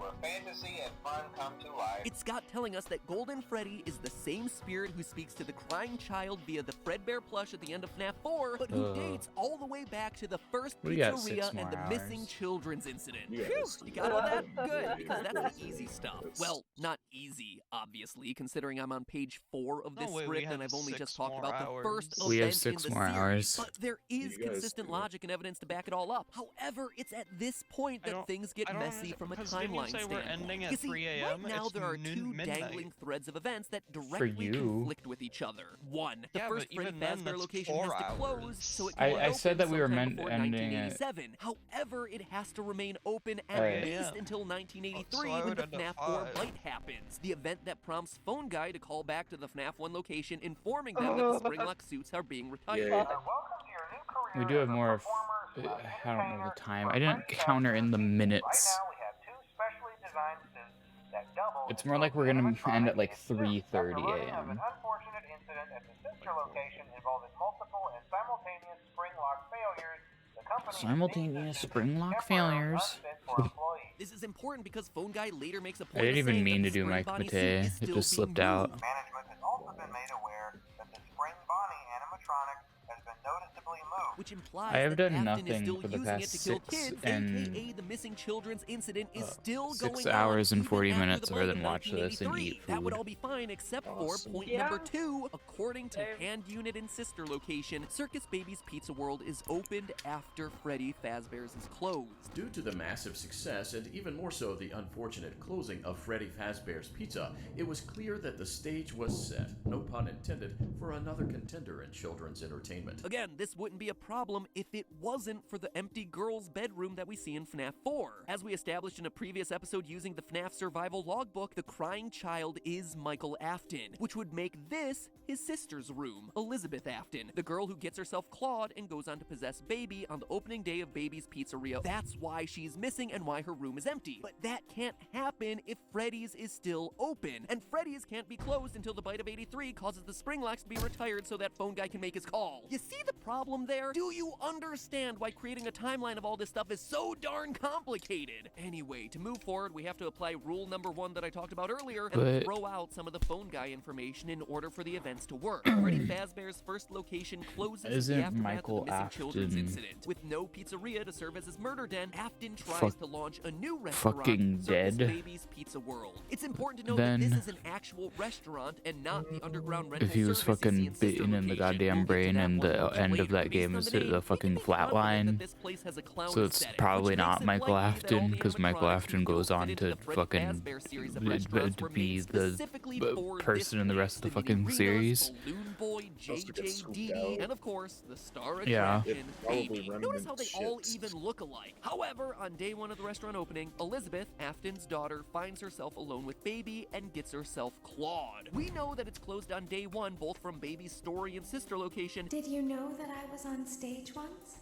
where fantasy and fun come to life. It's Scott telling us that Golden Freddy is the same spirit who speaks to the crying child via the Fredbear plush at the end of FNAF 4, but who dates all the way back to the first We got 6 pizzeria more and the hours. missing children's incident. Yeah, Phew, that's you got all that? Good, Yeah, because that's the yeah, easy stuff. that's- Well, not easy, obviously, considering I'm on page 4 of this No way, we script have and I've only just 6 talked more about the first hours. We have event 6 in the more series. hours. But there is You guys consistent do. logic and evidence to back it all up. However, it's at this point that things get messy from a timeline say we're ending standpoint. at You see, 3 right a.m.? now It's there are two midnight. dangling threads of events that directly you. conflict with each other. One, the Yeah, first but Freddy even then, Fazbear that's location 4 has to close, hours. so it I can said that we were sometime meant before ending it. 1987. However, it has to remain open at Alright. least until 1983 So I when would the end at FNAF 4 5. bite happens. The event that prompts Phone Guy to call back to the FNAF 1 location, informing them that the Springlock suits are being retired. We do have more. I don't know the time. I didn't counter in the minutes. It's more like we're gonna end at like 3:30 a.m. Simultaneous Springlock failures. This is important because Phone Guy later makes a I point didn't of even saying mean that to the do Spring Mike Bonnie suit Matei. is It still just being slipped out. moved. Management has also been made aware that the Spring Bonnie animatronic has been noticeably moved. Which implies I have that done Afton is nothing still for the using it past to kill 6 kids, and aka the missing children's incident is still 6 going hours on and 40 even after minutes the rather bite than of watch this and 1983. eat That would food. all be fine except Awesome. for point Yeah. number 2. According to Hand Unit and Sister Location, Circus Baby's Pizza World is opened after Freddy Fazbear's is closed. Due to the massive success and even more so the unfortunate closing of Freddy Fazbear's Pizza, it was clear that the stage was set, no pun intended, for another contender in children's entertainment. Again, this wouldn't be a problem if it wasn't for the empty girl's bedroom that we see in FNAF 4. As we established in a previous episode using the FNAF survival logbook, the crying child is Michael Afton, which would make this his sister's room, Elizabeth Afton, the girl who gets herself clawed and goes on to possess Baby on the opening day of Baby's Pizzeria. That's why she's missing and why her room is empty. But that can't happen if Freddy's is still open, and Freddy's can't be closed until the bite of 83 causes the Springlocks to be retired so that Phone Guy can make his call. You see the problem there? Do you understand why creating a timeline of all this stuff is so darn complicated? Anyway, to move forward, we have to apply rule number 1 that I talked about earlier and But- throw out some of the Phone Guy information in order for the events to work. Freddy Fazbear's first location closes in Isn't the aftermath Michael of the missing children's Afton incident. With no pizzeria to serve as his murder den, Afton tries Fuck- to launch a new restaurant, fucking Circus dead? Baby's Pizza World. It's important to note Then- that this is an actual restaurant and not the underground rental If he was service you see fucking in Sister bitten in the Location. goddamn We'll get to brain that and one the much end of later. that game Based is on hit name, the we fucking can be flat confident line. that this place has a clown So it's aesthetic, probably which not makes it Michael likely that all Afton, the because Michael animatronics Afton who goes don't on fit into to the Freddy fucking Fazbear series of restaurants were be made the specifically for person this in the rest of the place. fucking Arenas, series. Balloon Boy, Also gets JJ, scooped Dee out. Dee, and of course, the star Yeah. attraction, It probably Baby. remnant Notice how they all shit. even look alike. However, on day 1 of the restaurant opening, Elizabeth, Afton's daughter, finds herself alone with Baby and gets herself clawed. We know that it's closed on day 1, both from Baby's story and Sister Location. Did you know that I was on stage once?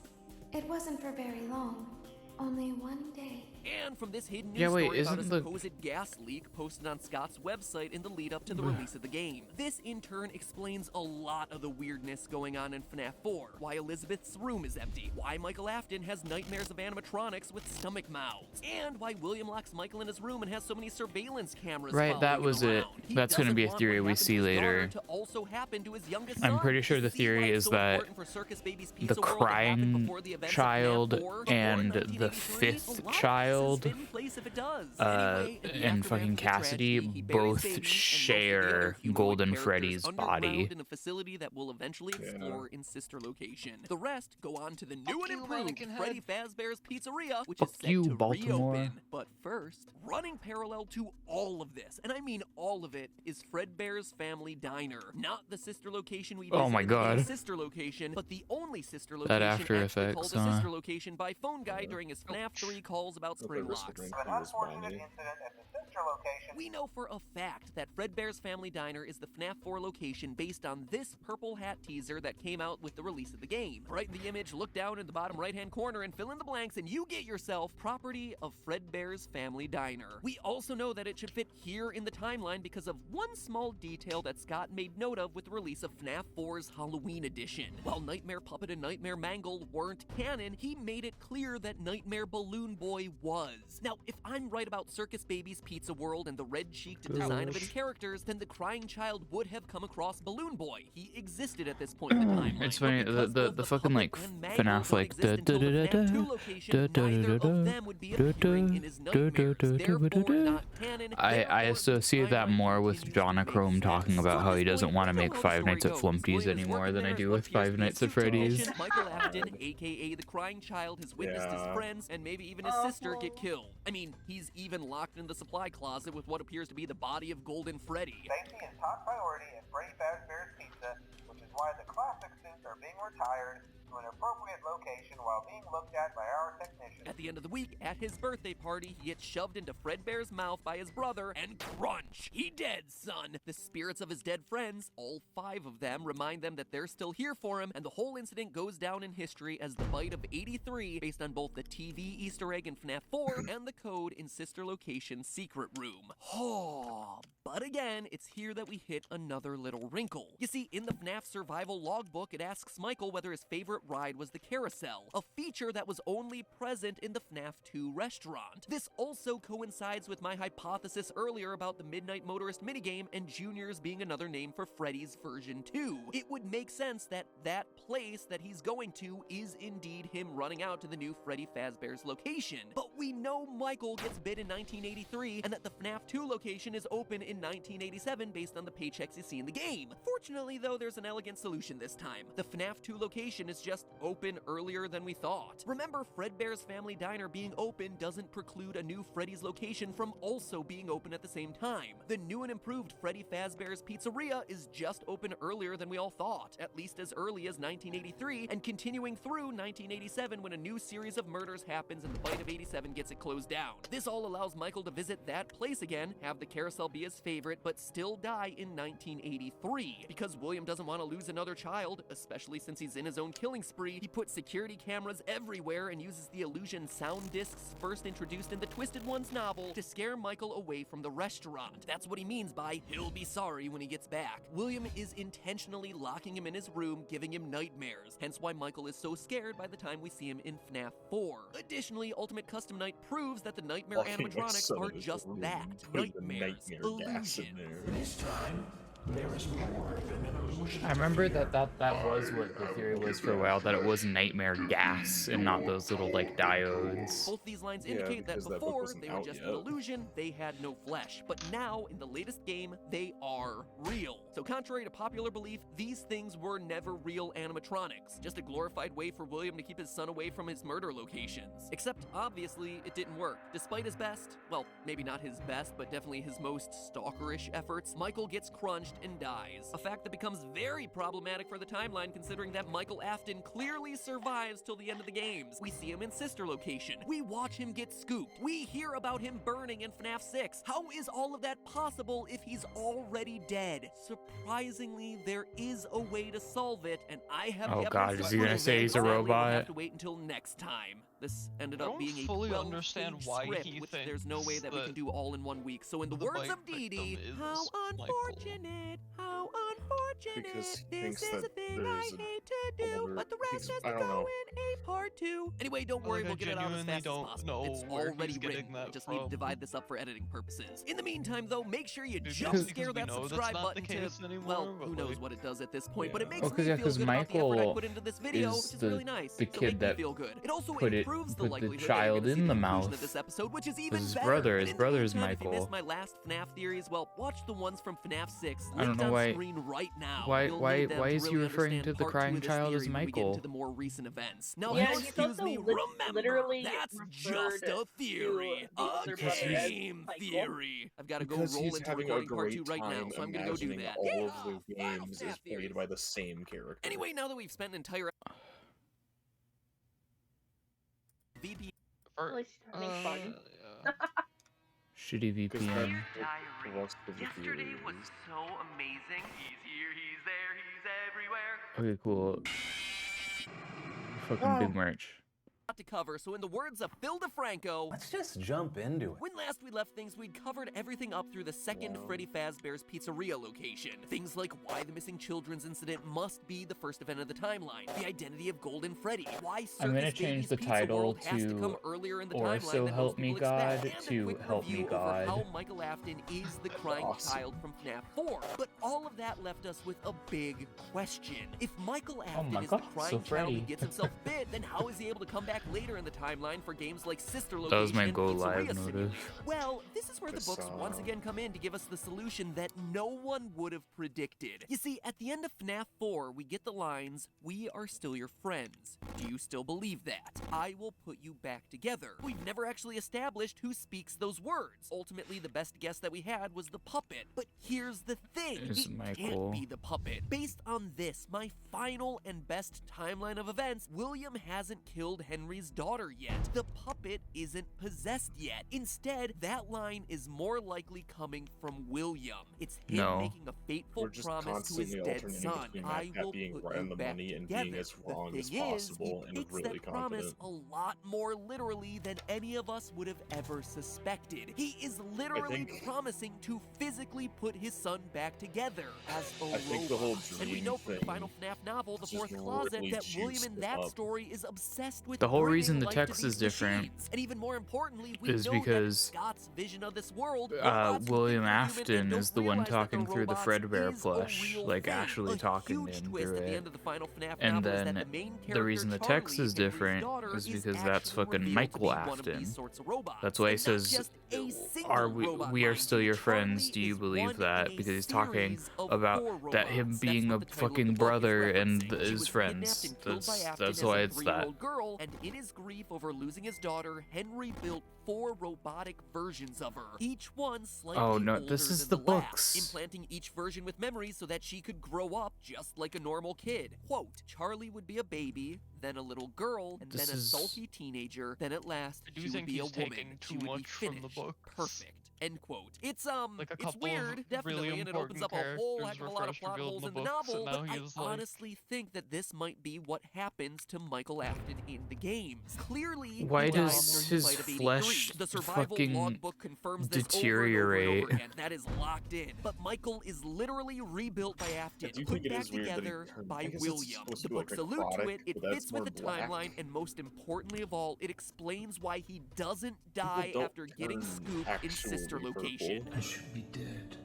It wasn't for very long. Only one day. And from this hidden news Yeah, wait, story about a isn't the- supposed gas leak posted on Scott's website in the lead up to the release of the game. This in turn explains a lot of the weirdness going on in FNAF 4. Why Elizabeth's room is empty. Why Michael Afton has nightmares of animatronics with stomach mouths. And why William locks Michael in his room and has so many surveillance cameras Right, that following was him it. around. He That's gonna doesn't be a want theory what we happened to see his daughter later. to also happen to his youngest I'm son. pretty sure the See why theory it's is so that important for Circus Baby's Pizza the World to happen crying before the events of child FNAF 4 before and the 1983. 5th A lot of this child, has been in place if it does. Anyway, in the and aftermath fucking of the Cassidy tragedy, he buries both Baby and most of the other share humanoid Golden characters Freddy's underground body. in a facility that we'll eventually explore in Sister Location. The rest go on to the new and improved mannequin Freddy head. Fazbear's Pizzeria, which Fuck is set you, to Baltimore. reopen. But first, running parallel to all of this, and I mean all of it, is Fredbear's Family Diner. Not the sister location we Oh my visited in the God. Sister Location, but the only sister That location After actually Effects, called a huh? sister location by Phone Guy during his FNAF 3 calls about spring locks. This Bonnie. incident at the sister location. We know for a fact that Fredbear's Family Diner is the FNAF 4 location based on this purple hat teaser that came out with the release of the game. Right in the image, look down in the bottom right-hand corner and fill in the blanks and you get yourself property of Fredbear's Family Diner. We also know that it should fit here in the timeline because of one small detail that Scott made note of with the release of FNAF 4's Halloween edition. While Nightmare Puppet and Nightmare Mangle weren't canon, he made it clear that Nightmare Balloon Boy was. Now, if I'm right about Circus Baby's Pizza World and the red-cheeked design of its characters, then the crying child would have come across Balloon Boy. He existed at this point in the timeline. It's funny, the fucking like FNAF like I associate that more with Jonachrome talking about how he doesn't want to make Five Nights at Flumpty's anymore than I do with Five Nights at Freddy's. Michael Afton, aka the crying child, has witnessed his friends and maybe even his sister get killed. I mean, he's even locked in the supply closet with what appears to be the body of Golden Freddy. Safety is top priority at Freddy Fazbear's Pizza, which is why the classic suits are being retired to an appropriate location while being looked at by our technicians. At the end of the week, at his birthday party, he gets shoved into Fredbear's mouth by his brother, and crunch! He dead, son! The spirits of his dead friends, all 5 of them, remind them that they're still here for him, and the whole incident goes down in history as the bite of 83, based on both the TV Easter egg in FNAF 4 and the code in Sister Location's secret room. Oh, but again, it's here that we hit another little wrinkle. You see, in the FNAF survival logbook, it asks Michael whether his favorite ride was the carousel, a feature that was only present in the FNAF 2 restaurant. This also coincides with my hypothesis earlier about the Midnight Motorist minigame and Juniors being another name for Freddy's version 2. It would make sense that that place that he's going to is indeed him running out to the new Freddy Fazbear's location. But we know Michael gets bit in 1983 and that the FNAF 2 location is open in 1987 based on the paychecks you see in the game. Fortunately though, there's an elegant solution this time. The FNAF 2 location is just open earlier than we thought. Remember, Fredbear's Family Diner being open doesn't preclude a new Freddy's location from also being open at the same time. The new and improved Freddy Fazbear's Pizzeria is just open earlier than we all thought, at least as early as 1983, and continuing through 1987 when a new series of murders happens and the bite of 87 gets it closed down. This all allows Michael to visit that place again, have the carousel be his favorite, but still die in 1983. Because William doesn't want to lose another child, especially since he's in his own killing spree, he puts security cameras everywhere and uses the illusion sound discs first introduced in the Twisted Ones novel to scare Michael away from the restaurant. That's what he means by he'll be sorry when he gets back. William is intentionally locking him in his room, giving him nightmares, hence why Michael is so scared by the time we see him in FNAF 4. Additionally, Ultimate Custom Night proves that the nightmare animatronics are just that, nightmares, illusions. This time, there is more than an illusion. I remember that was what the theory was for a while, that it was nightmare gas and not those little like diodes. Both these lines indicate that before they were just an illusion, they had no flesh. But now, in the latest game, they are real. So contrary to popular belief, these things were never real animatronics, just a glorified way for William to keep his son away from his murder locations. Except, obviously, it didn't work. Despite his best, well, maybe not his best, but definitely his most stalkerish efforts, Michael gets crunched and dies. A fact that becomes very problematic for the timeline considering that Michael Afton clearly survives till the end of the games. We see him in Sister Location. We watch him get scooped. We hear about him burning in FNAF 6. How is all of that possible if he's already dead? Surprisingly, there is a way to solve it, and I have Oh god, is he gonna say he's a We'll robot? have to wait until next time. This ended up being a fully 12-page understand why script, he which there's no way thinks that we can that do all in 1 week. So in the the words bite of Dee Dee, victim how is unfortunate, how unfortunate. Because he This thinks is that a thing I there's hate to do, older- but the rest has I to don't go know. in a part 2. Anyway, don't worry, Like, I we'll get it out as genuinely fast as don't possible. know It's where already he's getting written. that I just need to from. divide this up for editing purposes. In the meantime, though, make sure you Maybe jump it's scare because we that know that's subscribe not the button case to, anymore, well, but, who knows like, what it does at this point, but it makes Well, me 'cause, yeah, feel 'cause good about the effort I Michael put into this video, is which is the- really nice. the So kid make me that feel good. It also put improves the the likelihood child that you're in the gonna see conclusion mouth. of this episode, which is Was even his better. brother. But His in the brother's meantime, if you Michael. missed my last FNAF theories, well, watch the ones from FNAF 6 I don't linked know on why- screen right now. why- You'll why- need them why to is he really referring understand to the part crying two of this child as theory when we get Michael? into the more recent events. Now, Yeah, if you'll he's excuse also me, remember, literally that's referred just a theory. to the A other brother as game Michael. theory. I've got to go Because roll he's into having a recording part great 2 right now, time so I'm going to go do imagining that. all of the games is played by the same character. Anyway, now that we've spent an entire VP At least he's having fun. Shitty VPN. The rest of the Yesterday was theories. so amazing. He's here, he's there, he's everywhere. Okay, cool. Fucking big merch. To cover, so in the words of Phil DeFranco, let's just jump into it. When last we left things, we'd covered everything up through the second Freddy Fazbear's Pizzeria location. Things like why the missing children's incident must be the first event of the timeline, the identity of Golden Freddy, why I'm gonna Circus change Baby's the Pizza title World has to come to earlier in the "Or timeline So than Help most Me people God" expect, and a to quick "Help Me review God." over how Michael Afton is the crying child from FNAF 4. But all of that left us with a big question. If Michael Afton my is God, the so crying child who Freddy. gets himself bit, then how is he able to come back later in the timeline for games like Sister That was Location my and go Pizzeria live Simulator? notice. Well, this is where the books once again come in to give us the solution that no one would have predicted. You see, at the end of FNAF 4, we get the lines, "We are still your friends. Do you still believe that? I will put you back together." We've never actually established who speaks those words. Ultimately, the best guess that we had was the puppet. But here's the thing. It's It Michael. can't be the puppet. Based on this, my final and best timeline of events, William hasn't killed Henry's daughter yet. The puppet isn't possessed yet. Instead, that line is more likely coming from William. It's him No. making a fateful We're just promise to his constantly dead alternating son. between I Matt will being put right you on the back money and together. being as The wrong as thing possible is, and he takes really that promise confident. a lot more literally than any of us would have ever suspected. He is literally promising to physically put his son back together as a I think the whole and we dream know from the thing final FNAF novel, The just Fourth Closet, really that William juiced in it that up. story is obsessed with The whole bringing reason the life to text these is different machines. And even more importantly, we is know because that Scott's vision of this world, robots who William think they're human Afton and don't is the one realize that they're talking through the robots Fredbear is a plush, real like thing. actually A talking huge to him twist through at the it. end of the final FNAF And novel is then that the main the character, reason the Charlie, text is Henry's different daughter, is is because that's actually fucking revealed to Michael be one of Afton. these sorts of robots. That's why he And not says, just a single "Are robot, we are mind still you. your friends? Charlie Do you is believe one that?" in a Because he's talking series of about 4 that him robots. being That's a what the title of fucking the book is brother and referencing. She his was friends. kidnapped and killed by Afton That's as why a it's that. 3-year-old girl, and in his grief over losing his daughter, Henry built 4 robotic versions of her, each one slightly Oh no, older this is than the last, books. implanting each version with memories so that she could grow up just like a normal kid. Quote, Charlie would be a baby, then a little girl, and This then a is- sulky teenager, then at last I do she would think be a he's woman. taking She too would be much from the finished. books. Perfect. End quote. It's Like a it's couple of weird, definitely, really and it opens important up a whole heck characters of a were lot of first plot revealed holes in in the the books, and novel, now but he I is, like- honestly think that this might be what happens to Michael Afton in the games. Clearly, Why he died does during his the fight of 83. flesh The survival fucking logbook confirms this deteriorate? over and over and over again. That is locked in. But Michael is literally rebuilt by Afton, do put think it back is weird that he together turned- by I guess it's William. supposed The to be, like, books allude to necrotic, it, it but that's fits with more the black. timeline, and most importantly of all, it explains why he doesn't People die don't after getting turn scooped in actually Sister purple. Location. I should be dead,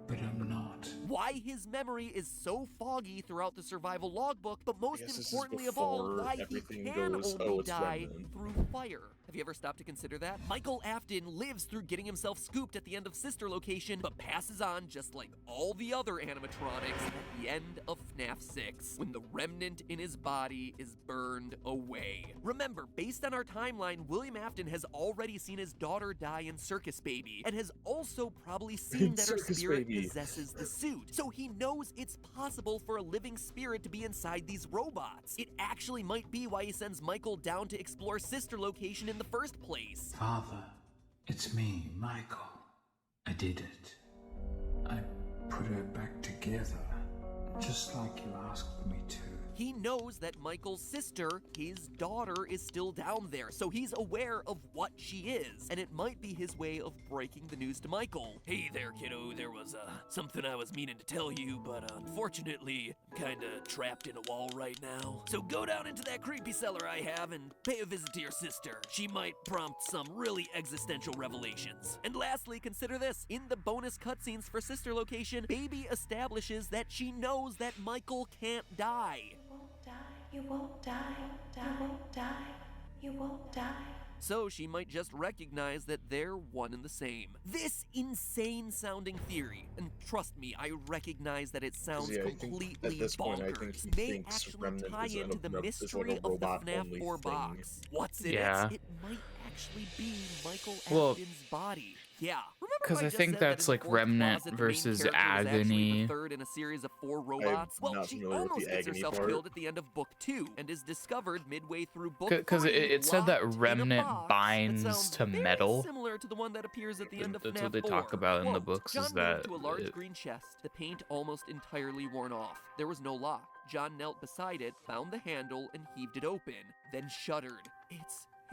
but I'm not. Why his memory is so foggy throughout the survival logbook, but most guess this is importantly of all, before why he everything can goes, only "Oh, it's die Remnant." through fire. Have you ever stopped to consider that? Michael Afton lives through getting himself scooped at the end of Sister Location, but passes on just like all the other animatronics at the end of FNAF 6, when the remnant in his body is burned away. Remember, based on our timeline, William Afton has already seen his daughter die in Circus Baby, and has also probably seen that her Circus spirit Baby. possesses the suit. So he knows it's possible for a living spirit to be inside these robots. It actually might be why he sends Michael down to explore Sister Location in the first place. Father, it's me, Michael. I did it. I put her back together, just like you asked me to. He knows that Michael's sister, his daughter, is still down there, so he's aware of what she is, and it might be his way of breaking the news to Michael. Hey there, kiddo, there was something I was meaning to tell you, but unfortunately, I'm kinda trapped in a wall right now. So go down into that creepy cellar I have and pay a visit to your sister. She might prompt some really existential revelations. And lastly, consider this. In the bonus cutscenes for Sister Location, Baby establishes that she knows that Michael can't die. You won't die, you won't die, you won't die. So she might just recognize that they're one and the same. This insane sounding theory, and trust me, I recognize that it sounds Yeah, I think completely at this point, I think bonkers, he may thinks actually Remnant tie is into the is like a mystery of the robot-only FNAF 4 thing. box. What's in Yeah. it? It might actually be Michael Well, Afton's body. Yeah. Remember Because how I I just think said that that's in the like fourth Remnant closet, the main versus character was actually Agony. the third in a series of 4 robots? Well, not she familiar with almost the gets agony herself part. killed at the end of book 2 and is discovered midway through book 3. Because it said that locked in a Remnant box that binds sounds to very metal. similar to the one that appears at the end of That's FNAF what they 4. talk about in the Quote, books, John is moved that to a large green chest, the paint almost entirely worn off. There was no lock. John knelt beside it, found the handle, and heaved it open, then shuddered.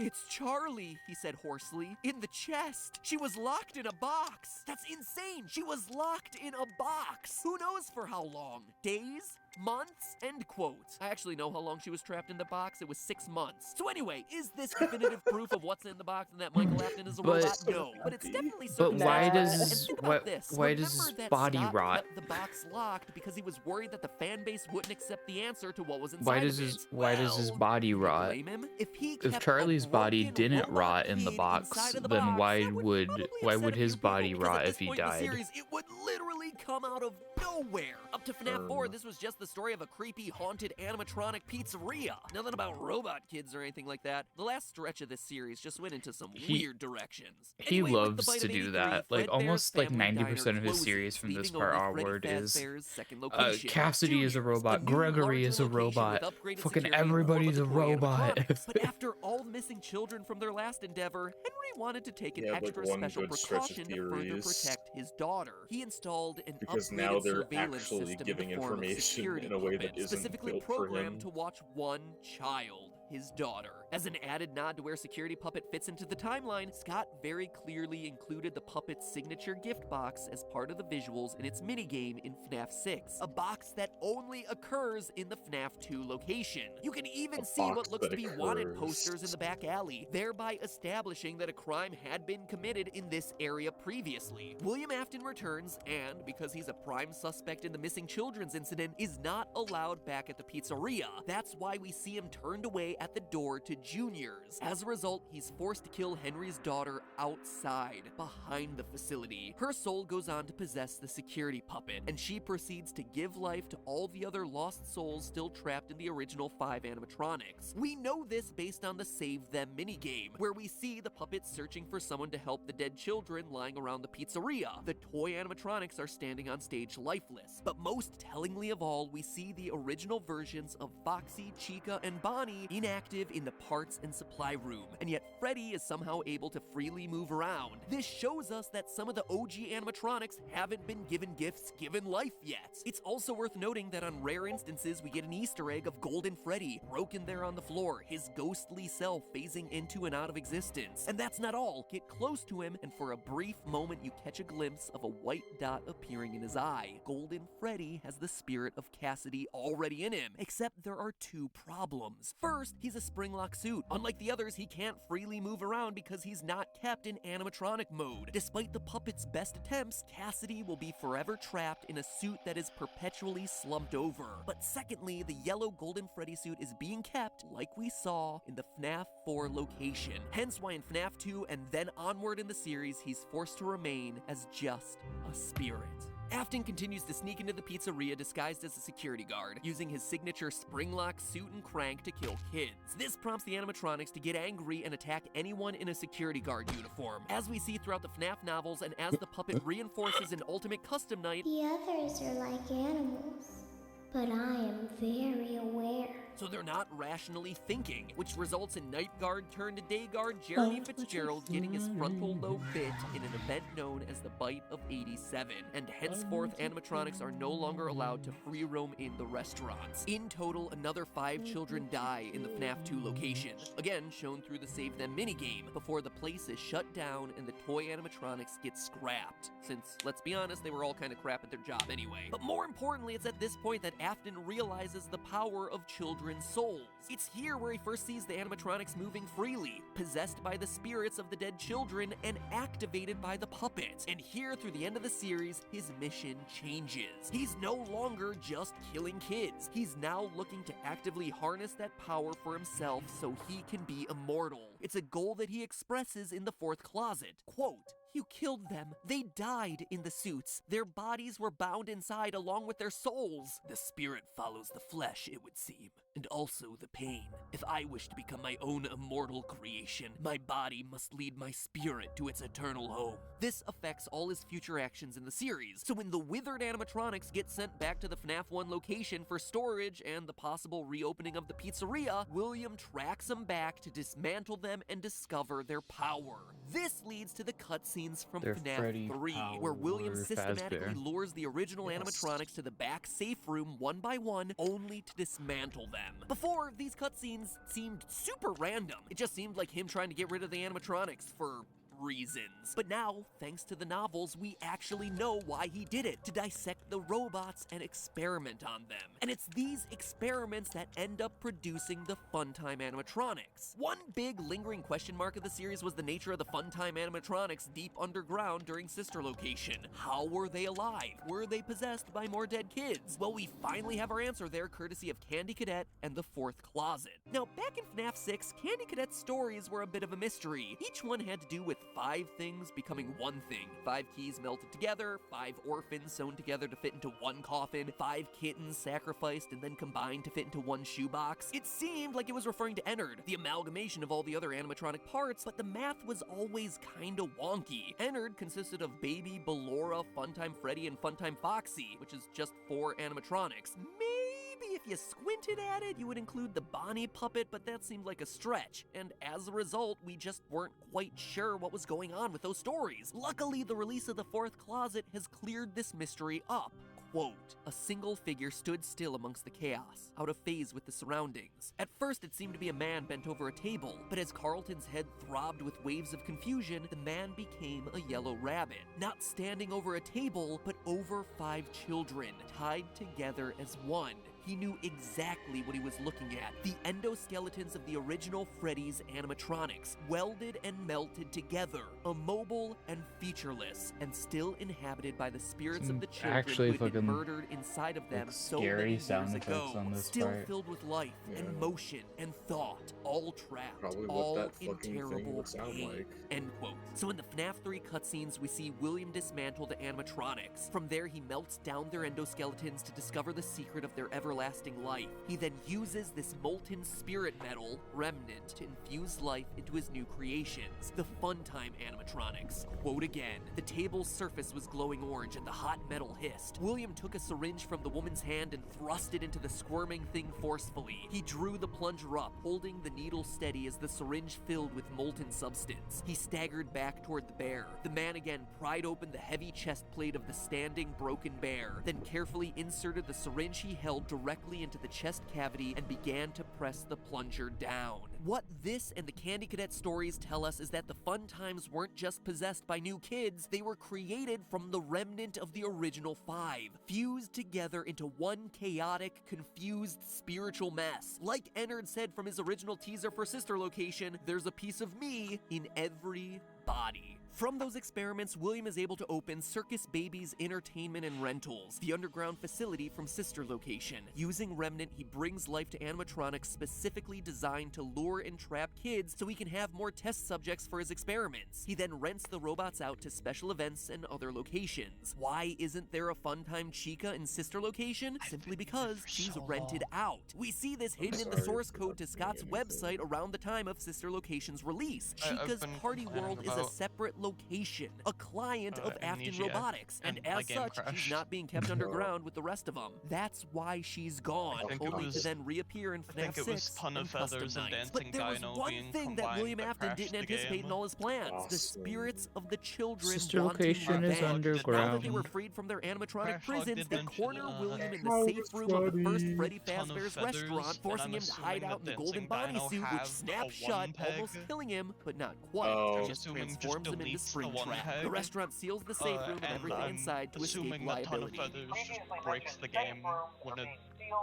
It's Charlie, he said hoarsely. In the chest. She was locked in a box. That's insane. She was locked in a box. Who knows for how long? Days? Months? End quote. I actually know how long she was trapped in the box. It was 6 months. So anyway, is this definitive proof of what's in the box and that Michael Afton is a robot? No. But it's definitely But why circumstantial. does And think about this. why Remember does that body Scott rot? kept the box locked because he was worried that the fan base wouldn't accept the answer to what was inside Why does of his it. why does his body rot? Blame him? If he If kept Charlie's a body broken didn't robot rot in the kid box, inside of the then box, why that would would upset a few his body people, because rot at if this he point in the died? series, it would literally come out of nowhere. Up to FNAF 4, this was just the story of a creepy, haunted animatronic pizzeria. Nothing about robot kids or anything like that. The last stretch of this series just went into some weird directions. He Anyway, with the loves bite to of do 83, that. Like Fredbear's almost like Family 90% Diner of his closes, series from this leaving part only Freddy onward is Fazbear's second location. Cassidy is a robot, Gregory is a robot, fucking everybody's a robot. But after all missing children from their last endeavor, Henry wanted to take an Yeah, like extra one special good stretch of precaution to further theories. protect his daughter. He installed an Because upgraded now they're surveillance actually system giving in the form of information security in a way that puppets, isn't specifically built for programmed him. to watch one child, his daughter. As an added nod to where security puppet fits into the timeline, Scott very clearly included the puppet's signature gift box as part of the visuals in its minigame in FNAF 6, a box that only occurs in the FNAF 2 location. You can even see what looks to be wanted posters in the back alley, thereby establishing that a crime had been committed in this area previously. William Afton returns and, because he's a prime suspect in the missing children's incident, is not allowed back at the pizzeria. That's why we see him turned away at the door to juniors. As a result, he's forced to kill Henry's daughter outside, behind the facility. Her soul goes on to possess the security puppet, and she proceeds to give life to all the other lost souls still trapped in the original 5 animatronics. We know this based on the Save Them minigame, where we see the puppet searching for someone to help the dead children lying around the pizzeria. The toy animatronics are standing on stage lifeless. But most tellingly of all, we see the original versions of Foxy, Chica, and Bonnie inactive in the parts and supply room, and yet Freddy is somehow able to freely move around. This shows us that some of the OG animatronics haven't been given gifts, given life yet. It's also worth noting that on rare instances we get an Easter egg of Golden Freddy, broken there on the floor, his ghostly self phasing into and out of existence. And that's not all. Get close to him, and for a brief moment you catch a glimpse of a white dot appearing in his eye. Golden Freddy has the spirit of Cassidy already in him, except there are 2 problems. First, he's a spring-lock suit. Unlike the others, he can't freely move around because he's not kept in animatronic mode. Despite the puppet's best attempts, Cassidy will be forever trapped in a suit that is perpetually slumped over. But secondly, the yellow Golden Freddy suit is being kept, like we saw, in the FNAF 4 location. Hence why in FNAF 2 and then onward in the series, he's forced to remain as just a spirit. Afton continues to sneak into the pizzeria disguised as a security guard, using his signature spring-lock suit and crank to kill kids. This prompts the animatronics to get angry and attack anyone in a security guard uniform. As we see throughout the FNAF novels and as the puppet reinforces an ultimate custom night, The others are like animals, but I am very aware. so they're not rationally thinking, which results in night guard turned to day guard Jeremy Fitzgerald getting his frontal lobe bit in an event known as the Bite of 87, and henceforth animatronics are no longer allowed to free roam in the restaurants. In total, another 5 children die in the FNAF 2 location, again shown through the Save Them minigame, before the place is shut down and the toy animatronics get scrapped, since, let's be honest, they were all kind of crap at their job anyway. But more importantly, it's at this point that Afton realizes the power of children's souls. It's here where he first sees the animatronics moving freely, possessed by the spirits of the dead children and activated by the puppet. And here, through the end of the series, his mission changes. He's no longer just killing kids. He's now looking to actively harness that power for himself so he can be immortal. It's a goal that he expresses in the 4th closet. Quote, You killed them. They died in the suits. Their bodies were bound inside along with their souls. The spirit follows the flesh, it would seem, and also the pain. If I wish to become my own immortal creation, my body must lead my spirit to its eternal home. This affects all his future actions in the series, so when the withered animatronics get sent back to the FNAF 1 location for storage and the possible reopening of the pizzeria, William tracks them back to dismantle them and discover their power. This leads to the cutscenes from Their FNAF Freddy 3, where William Power systematically Fazbear. lures the original animatronics to the back safe room one by one, only to dismantle them. Before, these cutscenes seemed super random. It just seemed like him trying to get rid of the animatronics for reasons. But now, thanks to the novels, we actually know why he did it, to dissect the robots and experiment on them. And it's these experiments that end up producing the Funtime animatronics. One big lingering question mark of the series was the nature of the Funtime animatronics deep underground during Sister Location. How were they alive? Were they possessed by more dead kids? Well, we finally have our answer there, courtesy of Candy Cadet and the Fourth Closet. Now, back in FNAF 6, Candy Cadet's stories were a bit of a mystery. Each one had to do with 5 things becoming one thing. 5 keys melted together, 5 orphans sewn together to fit into one coffin, 5 kittens sacrificed and then combined to fit into one shoebox. It seemed like it was referring to Ennard, the amalgamation of all the other animatronic parts, but the math was always kinda wonky. Ennard consisted of Baby, Ballora, Funtime Freddy, and Funtime Foxy, which is just 4 animatronics. Maybe if you squinted at it, you would include the Bonnie puppet, but that seemed like a stretch. And as a result, we just weren't quite sure what was going on with those stories. Luckily, the release of the Fourth Closet has cleared this mystery up. Quote, a single figure stood still amongst the chaos, out of phase with the surroundings. At first, it seemed to be a man bent over a table, but as Carlton's head throbbed with waves of confusion, the man became a yellow rabbit, not standing over a table, but over 5 children, tied together as one. He knew exactly what he was looking at. The endoskeletons of the original Freddy's animatronics, welded and melted together, immobile and featureless, and still inhabited by the spirits of the children actually who had been fucking, murdered inside of them so scary many sound years effects ago, on this still part. filled with life and motion and thought, all trapped, Probably what all that in fucking thing terrible would sound pain. like. End quote. So in the FNAF 3 cutscenes, we see William dismantle the animatronics. From there, he melts down their endoskeletons to discover the secret of their everlasting life. He then uses this molten spirit metal, Remnant, to infuse life into his new creations, the Funtime animatronics. Quote again, the table's surface was glowing orange and the hot metal hissed. William took a syringe from the woman's hand and thrust it into the squirming thing forcefully. He drew the plunger up, holding the needle steady as the syringe filled with molten substance. He staggered back toward the bear. The man again pried open the heavy chest plate of the standing, broken bear, then carefully inserted the syringe he held directly into the chest cavity and began to press the plunger down. What this and the Candy Cadet stories tell us is that the Funtimes weren't just possessed by new kids, they were created from the remnant of the original 5, fused together into one chaotic, confused spiritual mess. Like Ennard said from his original teaser for Sister Location, there's a piece of me in every body. From those experiments, William is able to open Circus Babies Entertainment and Rentals, the underground facility from Sister Location. Using Remnant, he brings life to animatronics specifically designed to lure and trap kids so he can have more test subjects for his experiments. He then rents the robots out to special events and other locations. Why isn't there a Funtime Chica in Sister Location? Simply because she's rented out. We see this hidden in the source code to Scott's website around the time of Sister Location's release. Chica's Party World is a separate location, a client of Afton Amnesia Robotics, and and my as game such, crashed. she's not being kept underground with the rest of them. That's why she's gone, think it only was- to then reappear in I FNAF think it 6 was Ton of and Custom Feathers and Nights. Dancing But there was Dino one being thing that combined William that Afton crashed didn't the anticipate game. in all his plans. The Awesome. spirits of the children Sister wanting Location is revenge. Now that they underground. were freed from their animatronic Crash Hog prisons, did they mention, corner William in the How safe was room of the first Freddy Ton of Fazbear's Feathers, restaurant, and forcing I'm him to hide assuming out in the that golden Dancing Bonnie Dino suit, which have snaps a shut, one peg. almost killing him, but not quite. Oh. It just Assuming just transforms him into deletes the one Springtrap. peg. The restaurant seals the safe room and and everything I'm inside to escape assuming that Ton of liability. Feathers just breaks the game when a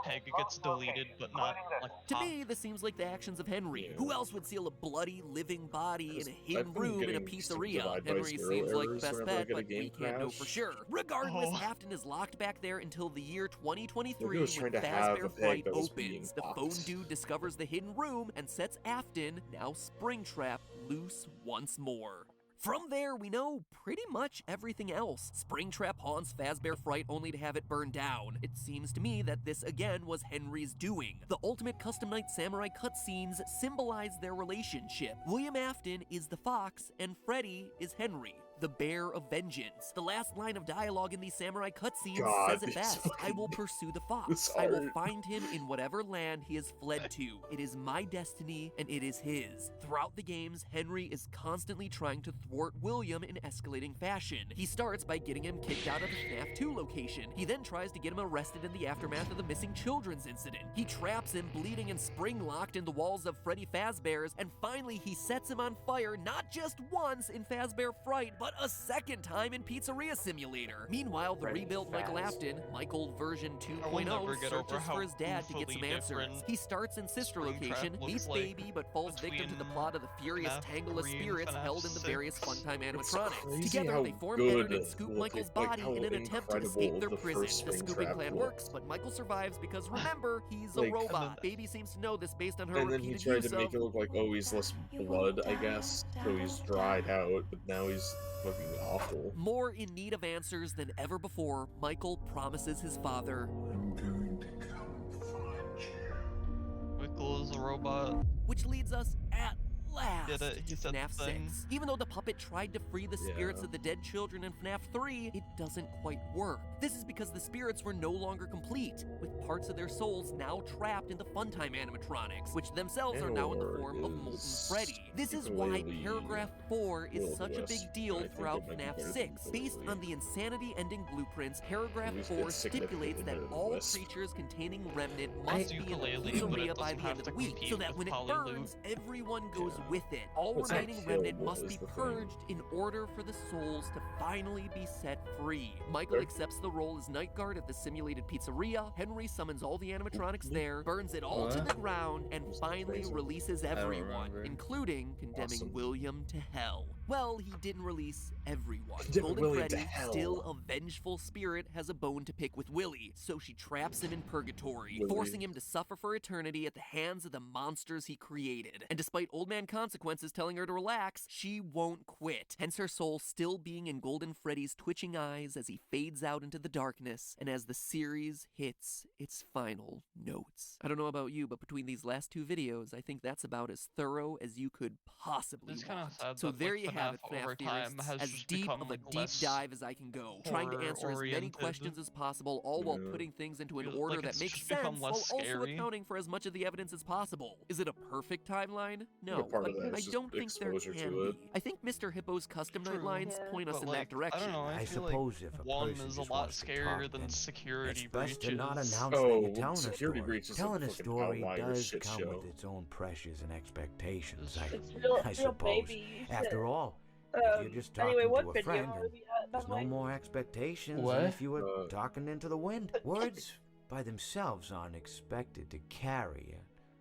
peg gets deleted, but not like To pop. me, this seems like the actions of Henry. Who else would seal a bloody, living body in a hidden I've been room in a getting pizzeria? Divide by Henry Zero seems like the errors best whenever I bet, get a but we game can't know crash. for sure. Regardless, Oh. Afton is locked back there until the year Maybe 2023 I was when trying to have a Fazbear peg Fright that was being opens. The locked. phone dude discovers the hidden room and sets Afton, now Springtrap, loose once more. From there, we know pretty much everything else. Springtrap haunts Fazbear Fright only to have it burned down. It seems to me that this again was Henry's doing. The Ultimate Custom Night Samurai cutscenes symbolize their relationship. William Afton is the fox, and Freddy is Henry, the bear of vengeance. The last line of dialogue in these samurai cutscenes says it best. I will pursue the fox. I will find him in whatever land he has fled to. It is my destiny, and it is his. Throughout the games, Henry is constantly trying to thwart William in escalating fashion. He starts by getting him kicked out of the FNAF 2 location. He then tries to get him arrested in the aftermath of the missing children's incident. He traps him bleeding and spring-locked in the walls of Freddy Fazbear's, and finally he sets him on fire not just once in Fazbear Fright, but a second time in Pizzeria Simulator. Meanwhile, the rebuilt Michael Afton, Michael version 2.0, searches for his dad to get some answers. He starts in Sister Location, meets Baby, but falls victim to the plot of the furious tangle of spirits held in the various Funtime animatronics. Together, they form Leonard and scoop Michael's body in an attempt to escape their prison. The scooping plan works, but Michael survives because, remember, he's a robot. Baby seems to know this based on her And then he repeated tried use to make it look like, oh, he's less blood, I guess, so he's dried out, but now he's fucking awful. More in need of answers than ever before, Michael promises his father, I'm going to come find you. Michael is a robot. Which leads us at last Did it. He to said FNAF the thing. 6. Even though the puppet tried to free the spirits of the dead children in FNAF 3, it doesn't quite work. This is because the spirits were no longer complete, with parts of their souls now trapped in the Funtime animatronics, which themselves are now in the form of Molten Freddy. This is why paragraph 4 is such a big deal throughout FNAF 6. Based on the insanity ending blueprints, paragraph 4 stipulates that all creatures containing Remnant must be in the pizzeria by the end of the week, so that when it burns, everyone goes with it. All remaining Remnant must be purged in order for the souls to finally be set free. Michael accepts the role as night guard at the simulated pizzeria. Henry summons all the animatronics there, burns it all to the ground, and finally releases everyone, including condemning William to hell. Well, he didn't release everyone. Golden Freddy, still a vengeful spirit, has a bone to pick with Willy, so she traps him in purgatory, forcing him to suffer for eternity at the hands of the monsters he created. And despite Old Man Consequences telling her to relax, she won't quit, hence her soul still being in Golden Freddy's twitching eyes as he fades out into the darkness, and as the series hits its final notes. I don't know about you, but between these last two videos, I think that's about as thorough as you could possibly want. So there you have it, FNAF theorists, as deep of a deep dive as I can go, trying to answer as many questions as possible, all while putting things into an order that makes sense, while also accounting for as much of the evidence as possible. Is it a perfect timeline? No, but I don't think there can be. I think Mr. Hippo's custom night lines point us in that direction. I don't know, I feel suppose like if a one person is a just lot wants to scarier talk, than then security it's best to breaches. not announce that you're telling a security story. breaches Telling a fucking story outlier does shit come show. with its own pressures and expectations, real I suppose. baby, you After should- all, if you're just talking anyway, what to a video friend, are and we at? there's no more expectations What? than if you were talking into the wind. Words by themselves aren't expected to carry,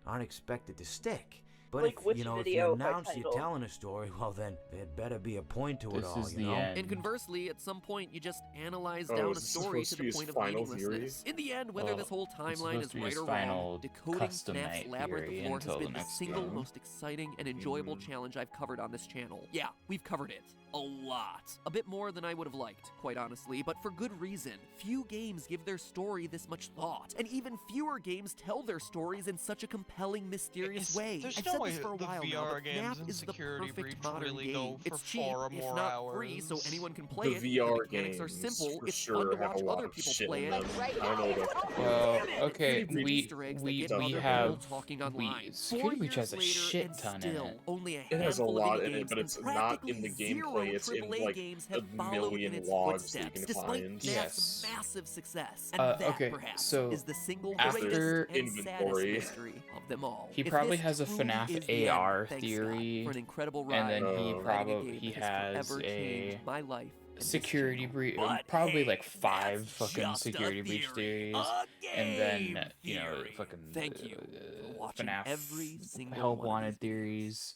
aren't expected to stick. But Like if which you know, if video you by announce you're title? telling a story, well then there'd better be a point to it This all, is you the know. end. And conversely, at some point, you just analyze Oh, down is a this story supposed to to be the his point of final meaninglessness. In the end, whether Well, this whole it's timeline supposed is to be right his or final wrong, decoding custom FNAF's night Labyrinth theory of Lore has until been the the next single game. most exciting and enjoyable challenge I've covered on this channel. Yeah, we've covered it. A lot. A bit more than I would have liked, quite honestly, but for good reason. Few games give their story this much thought, and even fewer games tell their stories in such a compelling, mysterious way. There's I've no said way this for a the while now, VR but games FNAF and is the Security perfect Breach modern really game. go for It's cheap, 4 or it's more not free, so hours. anyone can play The it. VR The mechanics are games simple. for It's sure fun to have watch a lot other of people shit play in it. them. I don't know what Well, okay, Hidden Easter eggs that get we other have people talking online. 4 Security Breach years has a later, shit and ton in still, it. only a It has a handful lot of in indie it, but games it's and not in practically the zero gameplay. It's in AAA like games a have followed in million its logs that you footsteps, can despite find. FNAF's Yes. massive success. And that, Okay, perhaps, so is the single after greatest and saddest inventory. mystery of them all. He If probably this has a truly FNAF is the AR end, thanks, theory, God, for an incredible and ride, then providing a game he that has has forever changed a my life. security breach, But probably hey, like 5 that's fucking just a security breach theory. theories, A and then game you know theory. fucking Thank you for watching FNAF every single help one of wanted these videos. theories.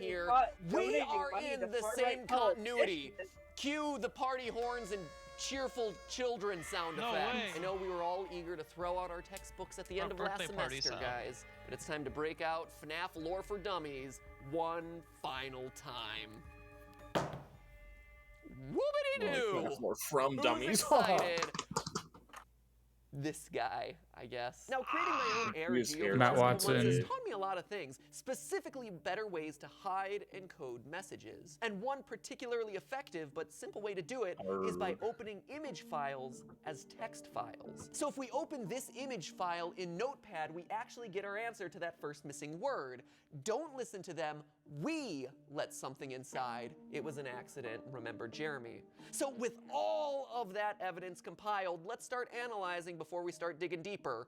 here. We are in the same continuity. Cue the party horns and cheerful children sound No effect. way. I know we were all eager to throw out our textbooks at the end of last birthday party semester, sound. guys. But it's time to break out FNAF Lore for Dummies one final time. Whoopity-doo! More from Who's dummies. excited? This guy, I guess. Now, creating my own ARG over the Matt last couple months has Watson. taught me a lot of things, specifically better ways to hide and code messages. And one particularly effective but simple way to do it is by opening image files as text files. So if we open this image file in Notepad, we actually get our answer to that first missing word. Don't listen to them. We let something inside. It was an accident. Remember Jeremy. So with all of that evidence compiled, let's start analyzing before we start digging deeper.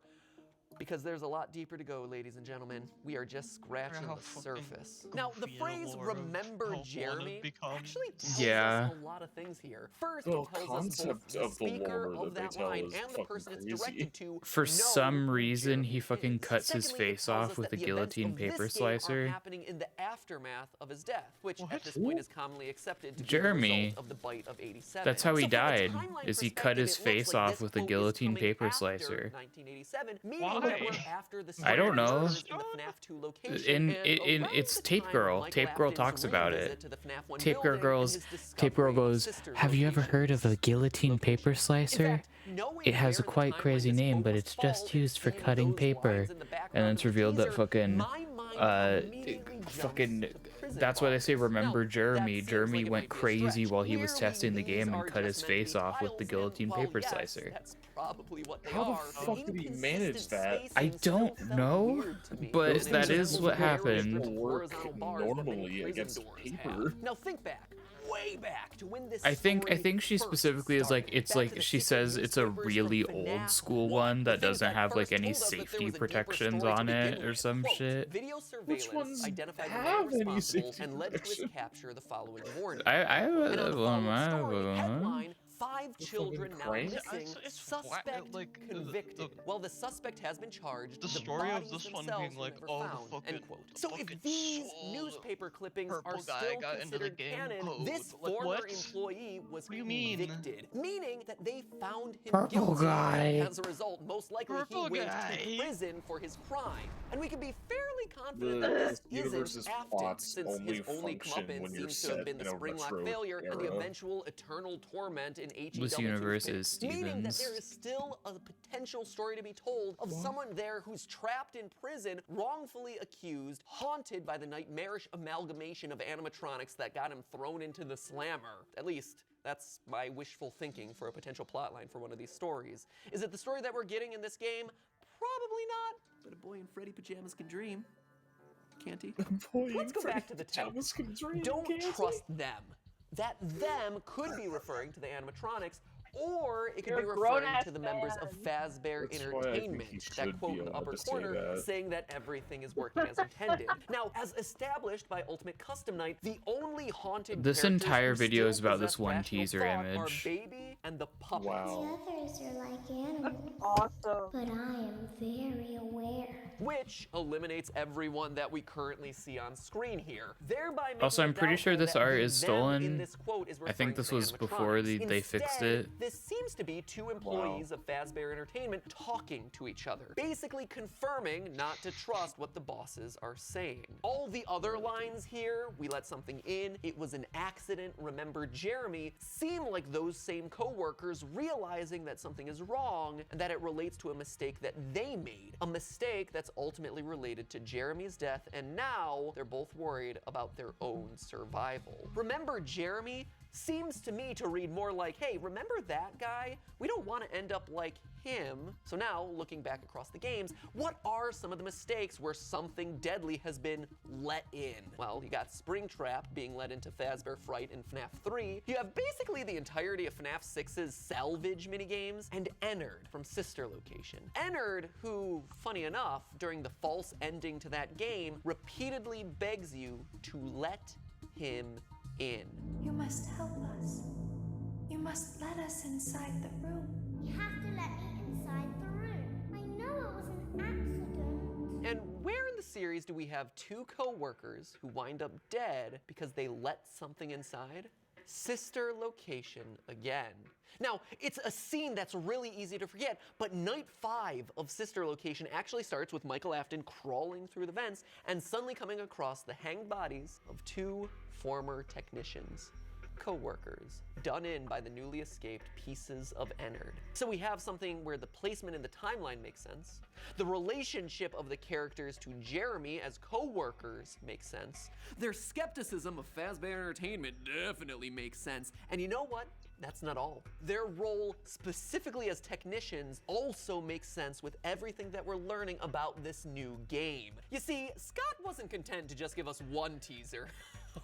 Because there's a lot deeper to go, ladies and gentlemen. We are just scratching the surface. Now, the phrase "remember Jeremy" actually tells us a lot of things here. First, it tells us both the speaker of that line and the person it's directed to. For some reason, he fucking cuts his face off with a guillotine paper Are slicer. happening in the aftermath of his death, which at this point is commonly accepted to be Jeremy. the result of the bite of 87. That's how he So from a died, timeline is he cut his perspective, it looks face like off this with a quote is guillotine coming paper after slicer. 1987, meaning Why? that we're after the I don't know. in the FNAF 2 location, In and it's around the Tape time Girl. Michael Tape Girl Afton's talks about revisit it. to the FNAF 1 Tape Girl building goes. and his Tape Girl discovery of goes. sister Have you ever heard of a guillotine paper slicer? knowing It has a where in the quite timeline crazy this name, quote but was it's just false and used for seeing cutting those paper. lines in the And background then of it's the revealed that teaser, fucking my mind immediately jumps fucking. to prison That's why they say bars. remember Now, Jeremy. that seems Jeremy like it went might be a crazy stretch. while he was Clearly, testing the these game are and cut just his meant to face be off with the files, guillotine and while paper yes, slicer. that's probably what they How the are. fuck did he manage that? I don't know, but Those that things is are what very happened. different work normally against paper. Now think back, way back to when this I think story she first specifically is like started. it's Back like to the she secret says it's a newspapers really from old FNAF school 1. one The that thing doesn't have like first any told us that there safety was a deeper protections story to on begin it or with. some Quote, shit. Video Which surveillance ones identified the man have any responsible safety and led to his protection? capture the following morning. I And on the one of following my story, headline, 5 children now crank? missing, It's suspect like, convicted. Well, the suspect has been charged. The story of bodies this one themselves being were like, never oh, the found, fucking- end quote. the So if fucking these soul newspaper clippings are purple guy still got into the considered game canon, code. this Like, former what? employee was What do you mean? convicted, meaning that they found him Purple guilty. guy. As a result, most likely Purple he went guy. to prison for his crime. And we can be fairly confident The that this universe's isn't Afton, plots since only his only function comeuppance when you're seems to have set been the in a Springlock retro failure and the era. eventual eternal torment in H.E. This universe is Meaning that Stevens. there is still a potential story to be told of someone there who's trapped in prison, wrongfully accused, haunted by the nightmarish amalgamation of animatronics that got him thrown into the slammer. At least, that's my wishful thinking for a potential plotline for one of these stories. Is it the story that we're getting in this game? Probably not, but a boy in Freddy pajamas can dream. Can't he? Let's go back to the text. Don't trust them. That them could be referring to the animatronics, or it could You're be a referring grown-ass to the members of Fazbear That's why I think Entertainment. he That should quote be in the allowed upper to say corner that. saying that everything is working as intended. Now, as established by Ultimate Custom Night, the only haunted This characters entire who video is still about this possess one rational teaser thought image. Are Baby and the puppets. Wow. The others are like animals. Awesome. But I am very aware. Which eliminates everyone that we currently see on screen here, thereby making Also, I'm it pretty sure doubtful this that art the is them stolen. in this quote is I think referring this to was before animatronics. they fixed Instead, it. This seems to be two employees of Fazbear Entertainment talking to each other, basically confirming not to trust what the bosses are saying. All the other lines here, we let something in, it was an accident, remember Jeremy, seem like those same coworkers realizing that something is wrong and that it relates to a mistake that they made. A mistake that's ultimately related to Jeremy's death, and now they're both worried about their own survival. Remember Jeremy seems to me to read more like, hey, remember that guy? We don't want to end up like him. So now, looking back across the games, what are some of the mistakes where something deadly has been let in? Well, you got Springtrap being let into Fazbear Fright in FNAF 3. You have basically the entirety of FNAF 6's salvage minigames, and Ennard from Sister Location. Ennard, who, funny enough, during the false ending to that game, repeatedly begs you to let him in. You must help us. You must let us inside the room. You have to let me inside the room. I know it was an accident. And where in the series do we have two co-workers who wind up dead because they let something inside? Sister location again. Now, it's a scene that's really easy to forget, but night 5 of Sister Location actually starts with Michael Afton crawling through the vents and suddenly coming across the hanged bodies of 2 former technicians. Co-workers, done in by the newly escaped pieces of Ennard. So we have something where the placement in the timeline makes sense, the relationship of the characters to Jeremy as co-workers makes sense, their skepticism of Fazbear Entertainment definitely makes sense, and you know what? That's not all. Their role specifically as technicians also makes sense with everything that we're learning about this new game. You see, Scott wasn't content to just give us one teaser.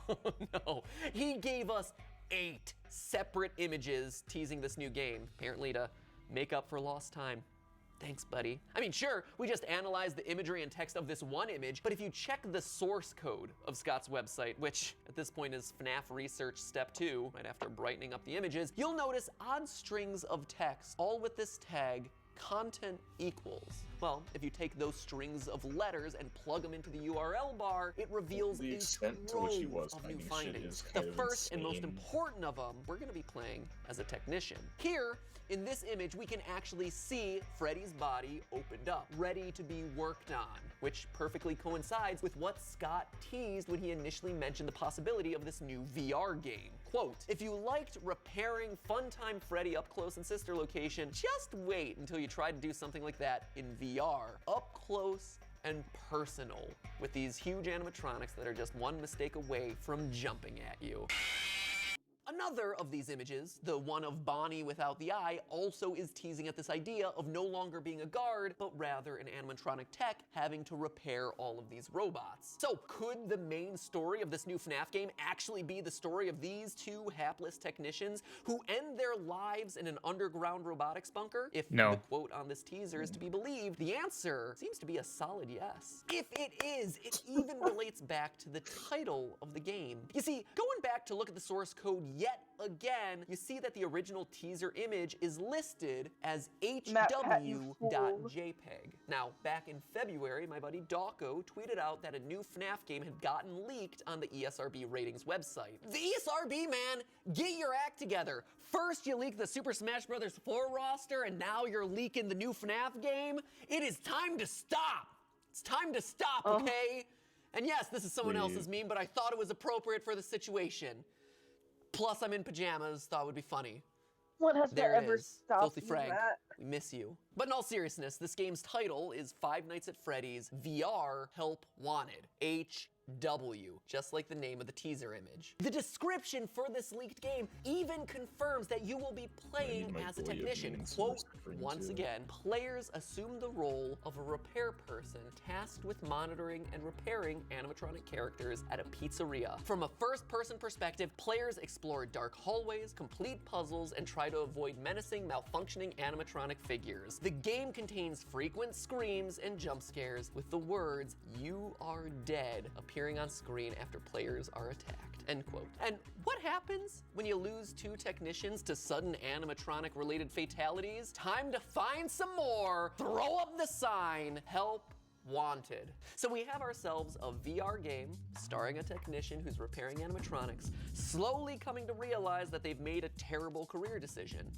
Oh no, he gave us 8 separate images teasing this new game, apparently to make up for lost time. Thanks, buddy. I mean, sure, we just analyzed the imagery and text of this one image, but if you check the source code of Scott's website, which at this point is FNAF Research Step 2, right after brightening up the images, you'll notice odd strings of text, all with this tag, content equals. Well, if you take those strings of letters and plug them into the URL bar, it reveals a trove of new findings. The first and most important of them, we're gonna be playing as a technician. Here, in this image, we can actually see Freddy's body opened up, ready to be worked on, which perfectly coincides with what Scott teased when he initially mentioned the possibility of this new VR game. Quote, if you liked repairing Funtime Freddy up close in Sister Location, just wait until you try to do something like that in VR, up close and personal, with these huge animatronics that are just one mistake away from jumping at you. Another of these images, the one of Bonnie without the eye, also is teasing at this idea of no longer being a guard, but rather an animatronic tech having to repair all of these robots. So could the main story of this new FNAF game actually be the story of these 2 hapless technicians who end their lives in an underground robotics bunker? If the quote on this teaser is to be believed, the answer seems to be a solid yes. If it is, it even relates back to the title of the game. You see, going back to look at the source code yet again, you see that the original teaser image is listed as hw.jpg. Now, back in February, my buddy Dawko tweeted out that a new FNAF game had gotten leaked on the ESRB ratings website. The ESRB, man, get your act together. First you leak the Super Smash Bros. 4 roster, and now you're leaking the new FNAF game? It is time to stop. It's time to stop, okay? And yes, this is someone else's meme, but I thought it was appropriate for the situation. Plus, I'm in pajamas, thought it would be funny. What has There to it ever is. stop Filthy Frank, that? we miss you. But in all seriousness, this game's title is Five Nights at Freddy's VR Help Wanted, HW, just like the name of the teaser image. The description for this leaked game even confirms that you will be playing as a technician. Quote, once again, players assume the role of a repair person tasked with monitoring and repairing animatronic characters at a pizzeria. From a first-person perspective, players explore dark hallways, complete puzzles, and try to avoid menacing, malfunctioning animatronic figures. The game contains frequent screams and jump scares with the words, "You are dead," appearing on screen after players are attacked, end quote. And what happens when you lose 2 technicians to sudden animatronic-related fatalities? Time to find some more. Throw up the sign, help wanted. So we have ourselves a VR game starring a technician who's repairing animatronics, slowly coming to realize that they've made a terrible career decision.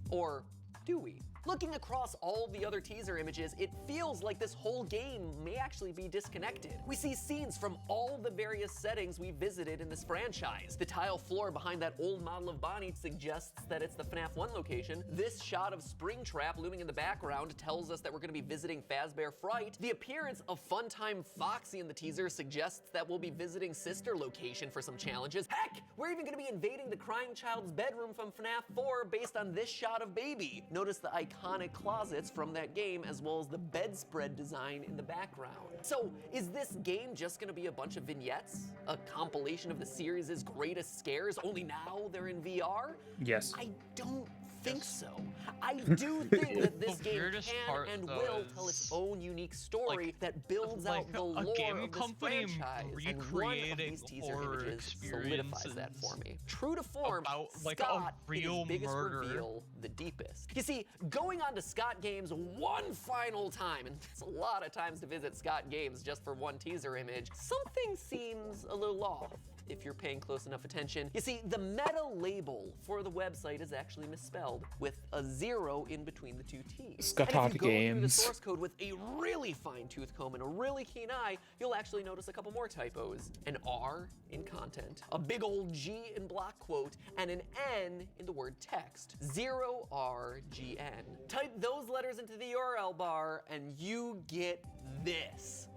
Or do we? Looking across all the other teaser images, it feels like this whole game may actually be disconnected. We see scenes from all the various settings we visited in this franchise. The tile floor behind that old model of Bonnie suggests that it's the FNAF 1 location. This shot of Springtrap looming in the background tells us that we're gonna be visiting Fazbear Fright. The appearance of Funtime Foxy in the teaser suggests that we'll be visiting Sister Location for some challenges. Heck, we're even gonna be invading the crying child's bedroom from FNAF 4 based on this shot of Baby. Notice the iconic closets from that game, as well as the bedspread design in the background. So, is this game just gonna be a bunch of vignettes? A compilation of the series' greatest scares, only now they're in VR? Yes. I don't think so. I do think that this game can and will tell its own unique story that builds out the lore of this franchise, and one of these teaser images solidifies that for me. True to form, Scott in his biggest reveal, the deepest. You see, going on to Scott Games one final time, and it's a lot of times to visit Scott Games just for one teaser image, something seems a little off. if you're paying close enough attention. You see, the meta label for the website is actually misspelled with a 0 in between the two T's. Scott And if you go through the Games. source code with a really fine-tooth comb and a really keen eye, you'll actually notice a couple more typos. An R in content, a big old G in block quote, and an N in the word text. 0RGN. Type those letters into the URL bar and you get this.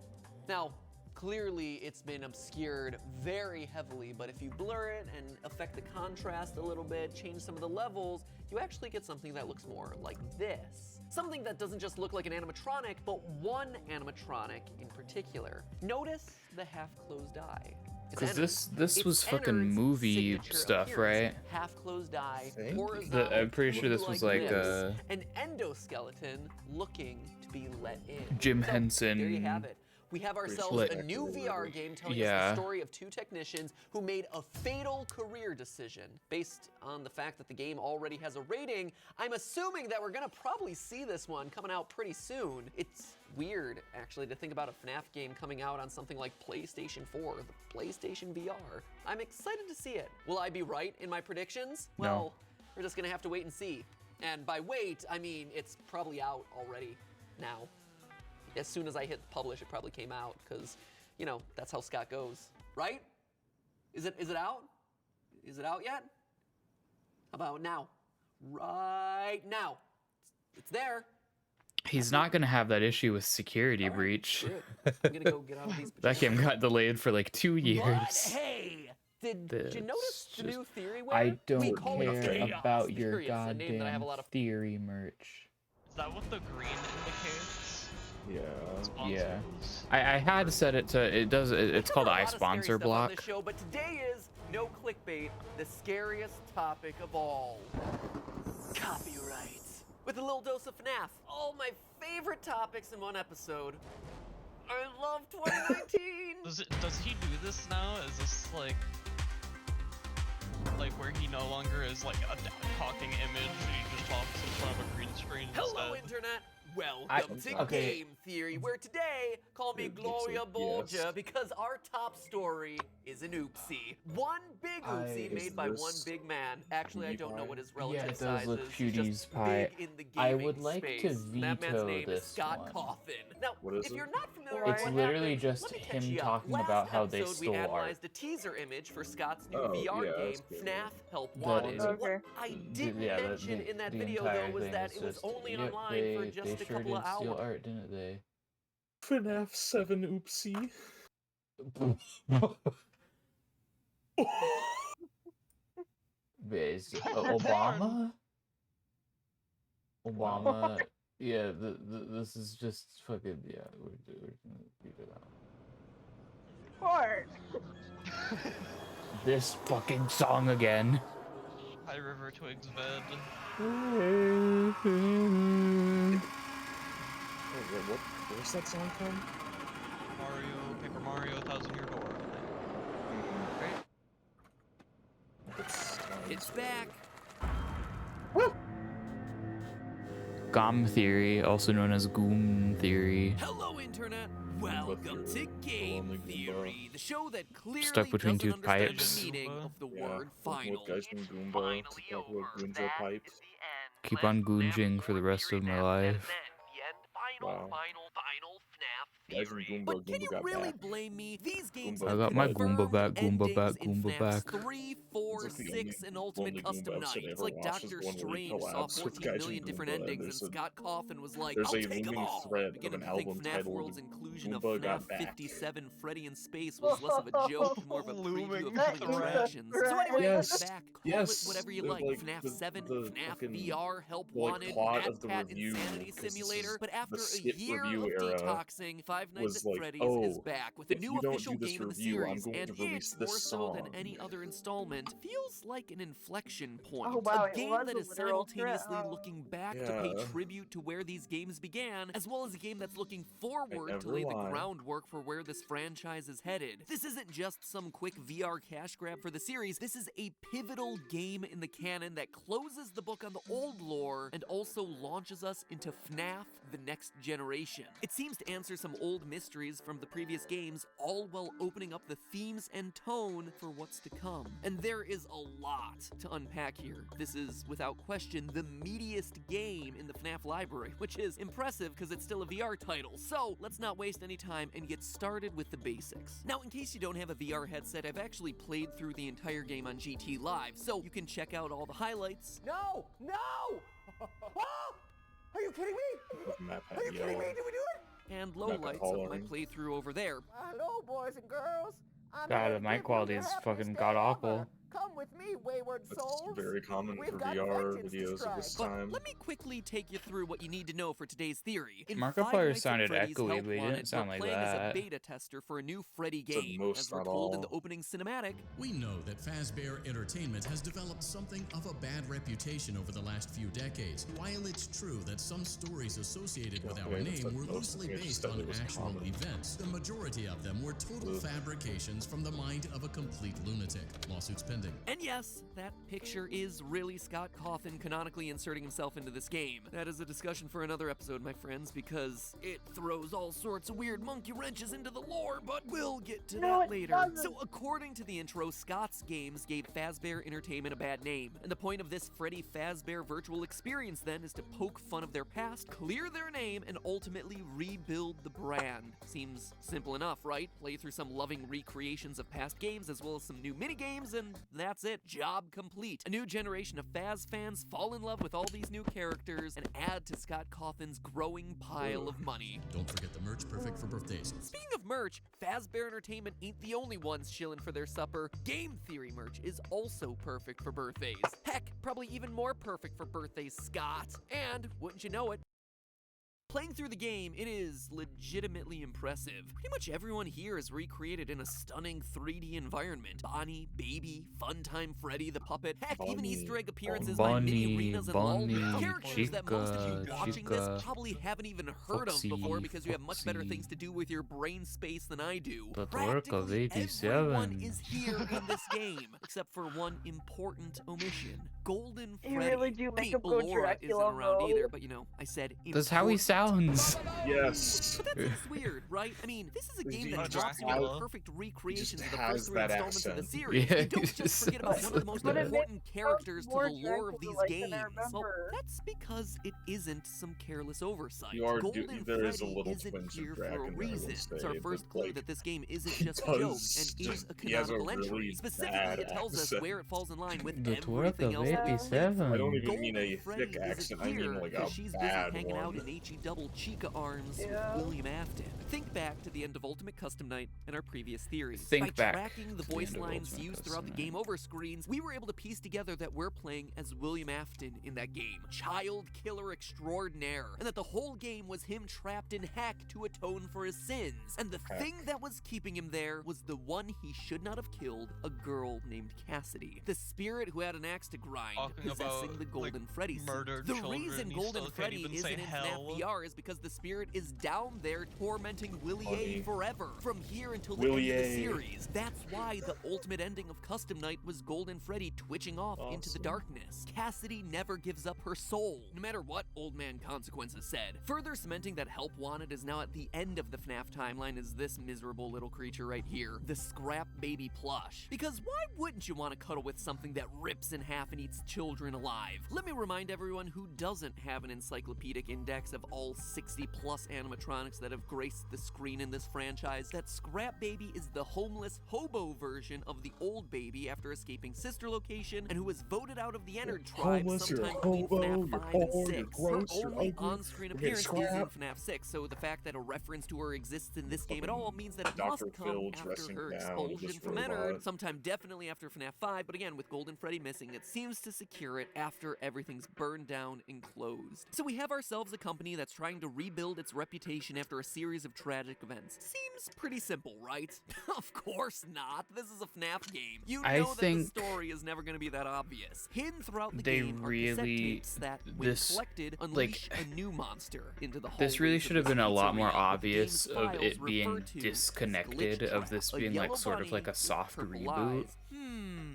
Now, clearly it's been obscured very heavily, but if you blur it and affect the contrast a little bit, change some of the levels, you actually get something that looks more like this. Something that doesn't just look like an animatronic, but one animatronic in particular. Notice the half-closed eye. Because this was fucking movie stuff, right? Half-closed eye, I'm pretty sure this was like this, an endoskeleton looking to be let in. Jim So, Henson. There you have it. We have ourselves a new VR game telling us the story of two technicians who made a fatal career decision. Based on the fact that the game already has a rating, I'm assuming that we're gonna probably see this one coming out pretty soon. It's weird, actually, to think about a FNAF game coming out on something like PlayStation 4, the PlayStation VR. I'm excited to see it. Will I be right in my predictions? No. Well, we're just gonna have to wait and see. And by wait, I mean it's probably out already now. As soon as I hit publish, it probably came out, because, you know, that's how Scott goes, right? Is it out? Is it out yet? How about now? Right now. It's there. He's not gonna have that issue with security breach. I'm gonna go get out of these. That game got delayed for like 2 years. But hey, did you notice the new theory wear? I don't We call it care Chaos about your Theory. It's a name that I have a goddamn lot of theory merch. Is that what the green indicates? Yeah. I had set it to, it's called I sponsor On block. the show, but today is no clickbait, the scariest topic of all. Copyrights. With a little dose of FNAF. All my favorite topics in one episode. I love 2019. Does he do this now? Is this like where he no longer is like a talking image, he just talks in front of a green screen Hello, instead? Internet. Welcome to Game Theory, where today, call me Gloria Bolja, because our top story is an oopsie. One big oopsie made by one big man. Actually, I don't know what his relative size is. He's just big in the gaming I would like to space. That man's veto name is this Scott one. Coffin. Now, if you're not familiar It's with what literally happened, just let me him catch you up. talking Last about how they episode, we stole art. analyzed a teaser image for Scott's new Oh, VR yeah, game, that's good. FNAF Help Wanted. What I didn't yeah, mention in that the video, entire though, was thing that is it was just, only yep, online for just they a sure couple did of hours. steal art, didn't they? FNAF 7 oopsie. Is Obama? Obama? Yeah, this is just fucking, yeah, we're gonna figure it out. Fart. This fucking song again. High River Twigs bed. Where's that song from? Paper Mario, 1000-Year Door. It's back. GOM theory, also known as Goom theory. Hello, Internet. Welcome to Game Theory, the show that clearly Stuck between doesn't two understand pipes. the meaning of the word Working final. with guys from Goomba to talk about Goonja pipe. Keep on goonging for the rest of my life. Wow. Guys from Goomba, But can Goomba you got really back. blame me? These games Goomba I have got my confirmed Goomba back, Goomba back, endings in Goomba FNAFs back. 3, 4, It's like the 6, and Ultimate only Custom Goomba Night. episode I It's ever like watched is Doctor one where he Strange saw collabs with 14 guys million from different Goomba, and endings, and there's a- Scott Coffin was like, there's I'll a take them looming all. thread Beginning of to an think album FNAF titled World's inclusion of Goomba FNAF Got Back. 57 Freddy in Space was less of a joke, more of a preview of coming Looming attractions. thread. So anyway, Yes, back. Call yes, it whatever you the, like. like, FNAF the- 7, the FNAF fucking, VR, Help the, like, Wanted, plot Mad of the Pat review, Insanity 'cause this Simulator. is But after the a skit year review of era detoxing, Five Nights was at like, Freddy's oh, is back with a if new you don't official do this game in the review, I'm series, going and to release it, this more so song. than any other installment, feels like an inflection point. Oh, wow, a it game was that a is literal simultaneously threat. looking back to pay Yeah. tribute to where these games began, as well as a game that's looking forward to never lay the lie. groundwork for where this franchise is headed. This isn't just some quick VR cash grab for the series, this is a pivotal game in the canon that closes the book on the old lore and also launches us into FNAF the next generation. It seems to answer some old mysteries from the previous games, all while opening up the themes and tone for what's to come. And there is a lot to unpack here. This is, without question, the meatiest game in the FNAF library, which is impressive because it's still a VR title. So let's not waste any time and get started with the basics. Now, in case you don't have a VR headset, I've actually played through the entire game on GT Live, so you can check out all the highlights. No! No! Ah! Are you kidding me? Are you kidding me? Did we do it? And lowlights of my playthrough over there. Hello, boys and girls. God, the mic quality is fucking god awful. Come with me, wayward souls. That's very common We've for got VR vengeance to videos strike. of this But time. let me quickly take you through what you need to know for today's theory. In Markiplier Five Nights at sounded Freddy's echoey, Help but he Wanted, didn't sound we're like playing as that. a beta tester for a new Freddy Said game. most, As we're not told in all. the opening cinematic, We know that Fazbear Entertainment has developed something of a bad reputation over the last few decades. While it's true that some stories associated with our Yeah, that's name the were most loosely thing I just based said on it was actual common. events, the majority of them were total fabrications from the mind of a complete lunatic. Lawsuits pending. and yes, that picture is really Scott Cawthon canonically inserting himself into this game. That is a discussion for another episode, my friends, because it throws all sorts of weird monkey wrenches into the lore, but we'll get to that later. So according to the intro, Scott's Games gave Fazbear Entertainment a bad name, and the point of this Freddy Fazbear virtual experience then is to poke fun of their past, clear their name, and ultimately rebuild the brand. Seems simple enough, right? Play through some loving recreations of past games as well as some new minigames, and that's it. Job complete. A new generation of Faz fans fall in love with all these new characters and add to Scott Cawthon's growing pile of money. Don't forget the merch perfect for birthdays. Speaking of merch, Fazbear Entertainment ain't the only ones shilling for their supper. Game Theory merch is also perfect for birthdays. Heck, probably even more perfect for birthdays, Scott. And, wouldn't you know it, playing through the game, it is legitimately impressive. Pretty much everyone here is recreated in a stunning 3D environment. Bonnie, Baby, Funtime Freddy the Puppet, heck, even Easter egg appearances by mini arenas and LOL. Characters that most of you watching this probably haven't even heard of before because you have much better things to do with your brain space than I do. The Torque of Everyone 87. is here in this game, except for one important omission. Golden You Freddy. really do make him go Laura isn't Dracula around mode. either, but you know, I said That's how he important. sounds. Yes. But that seems weird, right? I mean, this is a game that just drops you into has- perfect recreations of the has first three that installments of the accent. series. Yeah, You don't he just just forget about sounds one of the most like that. important characters to more the lore of these Dracula-like than games. I Well, remember. that's because it isn't some careless oversight. You are Golden there is a Freddy little isn't twinge of here Drac for a in there, I will reason. It's say, our but, first clue like, that this game isn't he just a joke does and is a he has a canonical entry. really Specifically, bad it tells us accent. where it falls in line with The Torque everything of else that we've played. 87. I don't even mean a Freddy thick isn't accent, I here mean like because a she's busy bad hanging out one. in HE double Chica arms Yeah. with William Afton. Think back to the end of Ultimate Custom Night and our previous theories. Think By back tracking the to the voice end of lines Ultimate used Custom throughout the Night. game over screens, we were able to piece together that we're playing as William Afton in that game, child killer extraordinaire, and that the whole game was him trapped in heck to atone for his sins. And the thing that was keeping him there was the one he should not have killed, a girl named Cassidy, the spirit who had an axe to grind, Talking possessing about, the Golden Freddy suit. murdered The children, reason you Golden still can't Freddy even isn't say in hell. FNAF VR is because the spirit is down there tormenting Willie Funny. A forever, from here until the end Willie of the A. series. That's why the ultimate ending of Custom Night was Golden Freddy twitching off into the Awesome. darkness. Cassidy never gives up her soul, no matter what Old Man Consequences said. Further cementing that Help Wanted is now at the end of the FNAF timeline is this miserable little creature right here, the Scrap Baby plush. Because why wouldn't you want to cuddle with something that rips in half and eats children alive? Let me remind everyone who doesn't have an encyclopedic index of all 60 plus animatronics that have graced the screen in this franchise that Scrap Baby is the homeless hobo version of the old baby after escaping sister location and who was voted out of the Ennard tribe homeless, you're a sometime between hobo, FNAF you're 5 and poor, 6. you're Her gross, you're only ugly, on-screen you get appearance is in scrap. FNAF 6, so the fact that a reference to her exists in this game at all means that it Dr. must come Phil after dressing her down expulsion this from robot. Ennard, sometime definitely after FNAF 5, but again, with Golden Freddy missing, it seems to secure it after everything's burned down and closed. So we have ourselves a company that's trying to rebuild its reputation after a series of tragic events. Seems pretty simple, right? Of course not. This is a FNAF game. You know I that think the story is never going to be that obvious. Hidden throughout the they game are cassette really- tapes that, when this, collected, like, unleash a new monster into the This really hallways should of have been a this lot more pizzeria, with the obvious game's of files it being referred to as disconnected glitch of this trap, a being yellow like sort of bunny like a with soft purple reboot. eyes.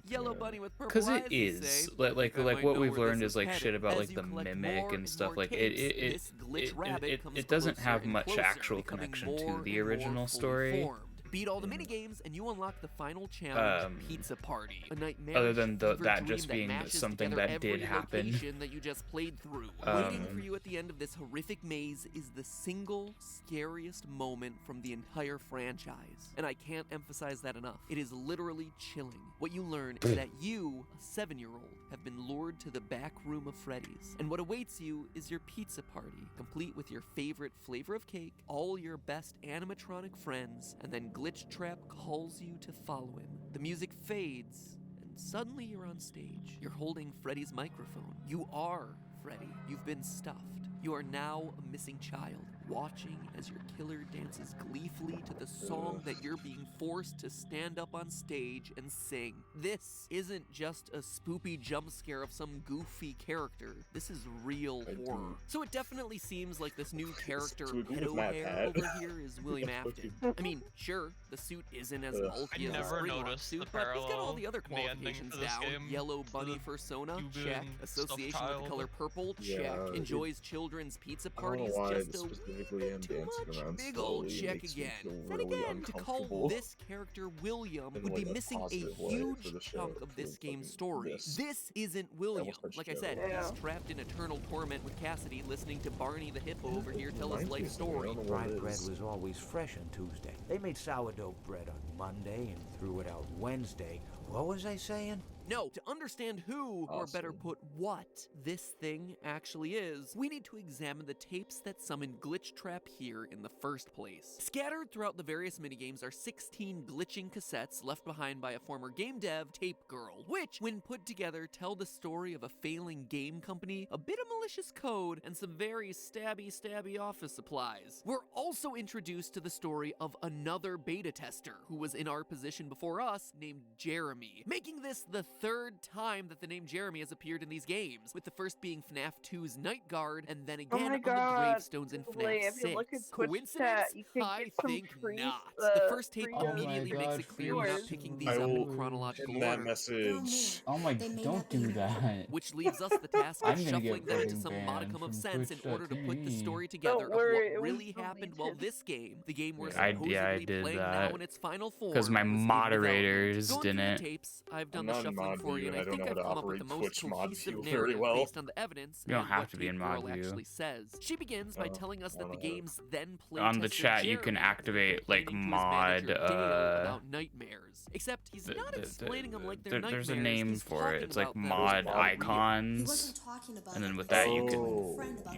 Yellow bunny with purple Because eyes, it you is say? like I might what know we've where this learned is like headed. shit about As like you the collect mimic more and stuff. more Like tapes, this glitch rabbit comes it doesn't closer have and much closer, actual becoming connection to more the and more original fully story. formed. Beat all the minigames, and you unlock the final challenge, Pizza Party. A nightmarish Other than fever that dream just being mashes something together that did every happen. location that you just played through. Waiting for you at the end of this horrific maze is the single scariest moment from the entire franchise. And I can't emphasize that enough. It is literally chilling. What you learn is that you, a 7-year-old, have been lured to the back room of Freddy's. And what awaits you is your pizza party, complete with your favorite flavor of cake, all your best animatronic friends, and then Glitch Trap calls you to follow him. The music fades, and suddenly you're on stage. You're holding Freddy's microphone. You are Freddy. You've been stuffed. You are now a missing child, watching as your killer dances gleefully to the song that you're being forced to stand up on stage and sing. This isn't just a spoopy jump scare of some goofy character. This is real horror. So it definitely seems like this new character, pedo hair over here, is William Afton. I mean, sure, the suit isn't as bulky as a Springlock suit, but he's got all the other qualifications down. Yellow bunny persona, check. Association with the color purple, check. Enjoys children's pizza parties, just a too much. Big old check again. Then again, to call this character William would be missing a huge chunk of this game's story. This isn't William. Like I said, he's trapped in eternal torment with Cassidy, listening to Barney the hippo over here tell his life story. Fried bread was always fresh on Tuesday. They made sourdough bread on Monday and threw it out Wednesday. What was I saying? No, to understand who, or better put what, this thing actually is, we need to examine the tapes that summon Glitch Trap here in the first place. Scattered throughout the various minigames are 16 glitching cassettes left behind by a former game dev, Tape Girl, which, when put together, tell the story of a failing game company, a bit of malicious code, and some very stabby office supplies. We're also introduced to the story of another beta tester, who was in our position before us, named Jeremy, making this the third time that the name Jeremy has appeared in these games, with the first being FNAF 2's Night Guard, and then again on the gravestones in FNAF 6. Coincidence? I think not. The first tape immediately makes it clear we're not picking these up in chronological order. That message. Oh my, don't do that. Which leaves us the task of shuffling them into some modicum of sense in order to put the story together of what really happened while this game, the game we're supposedly playing now in its final form, because my moderators didn't. Tapes, I've done the shuffling for you, and I think I've come up with the most cohesive narrative based on the evidence You don't and have what to be in Tape Girl ModView. actually says. She begins by telling us that the game's then play On the chat, you can activate like mod. about nightmares. Except he's not explaining them like they're nightmares. There's a name he's for it. It's like talking mod about them. icons, and then with that you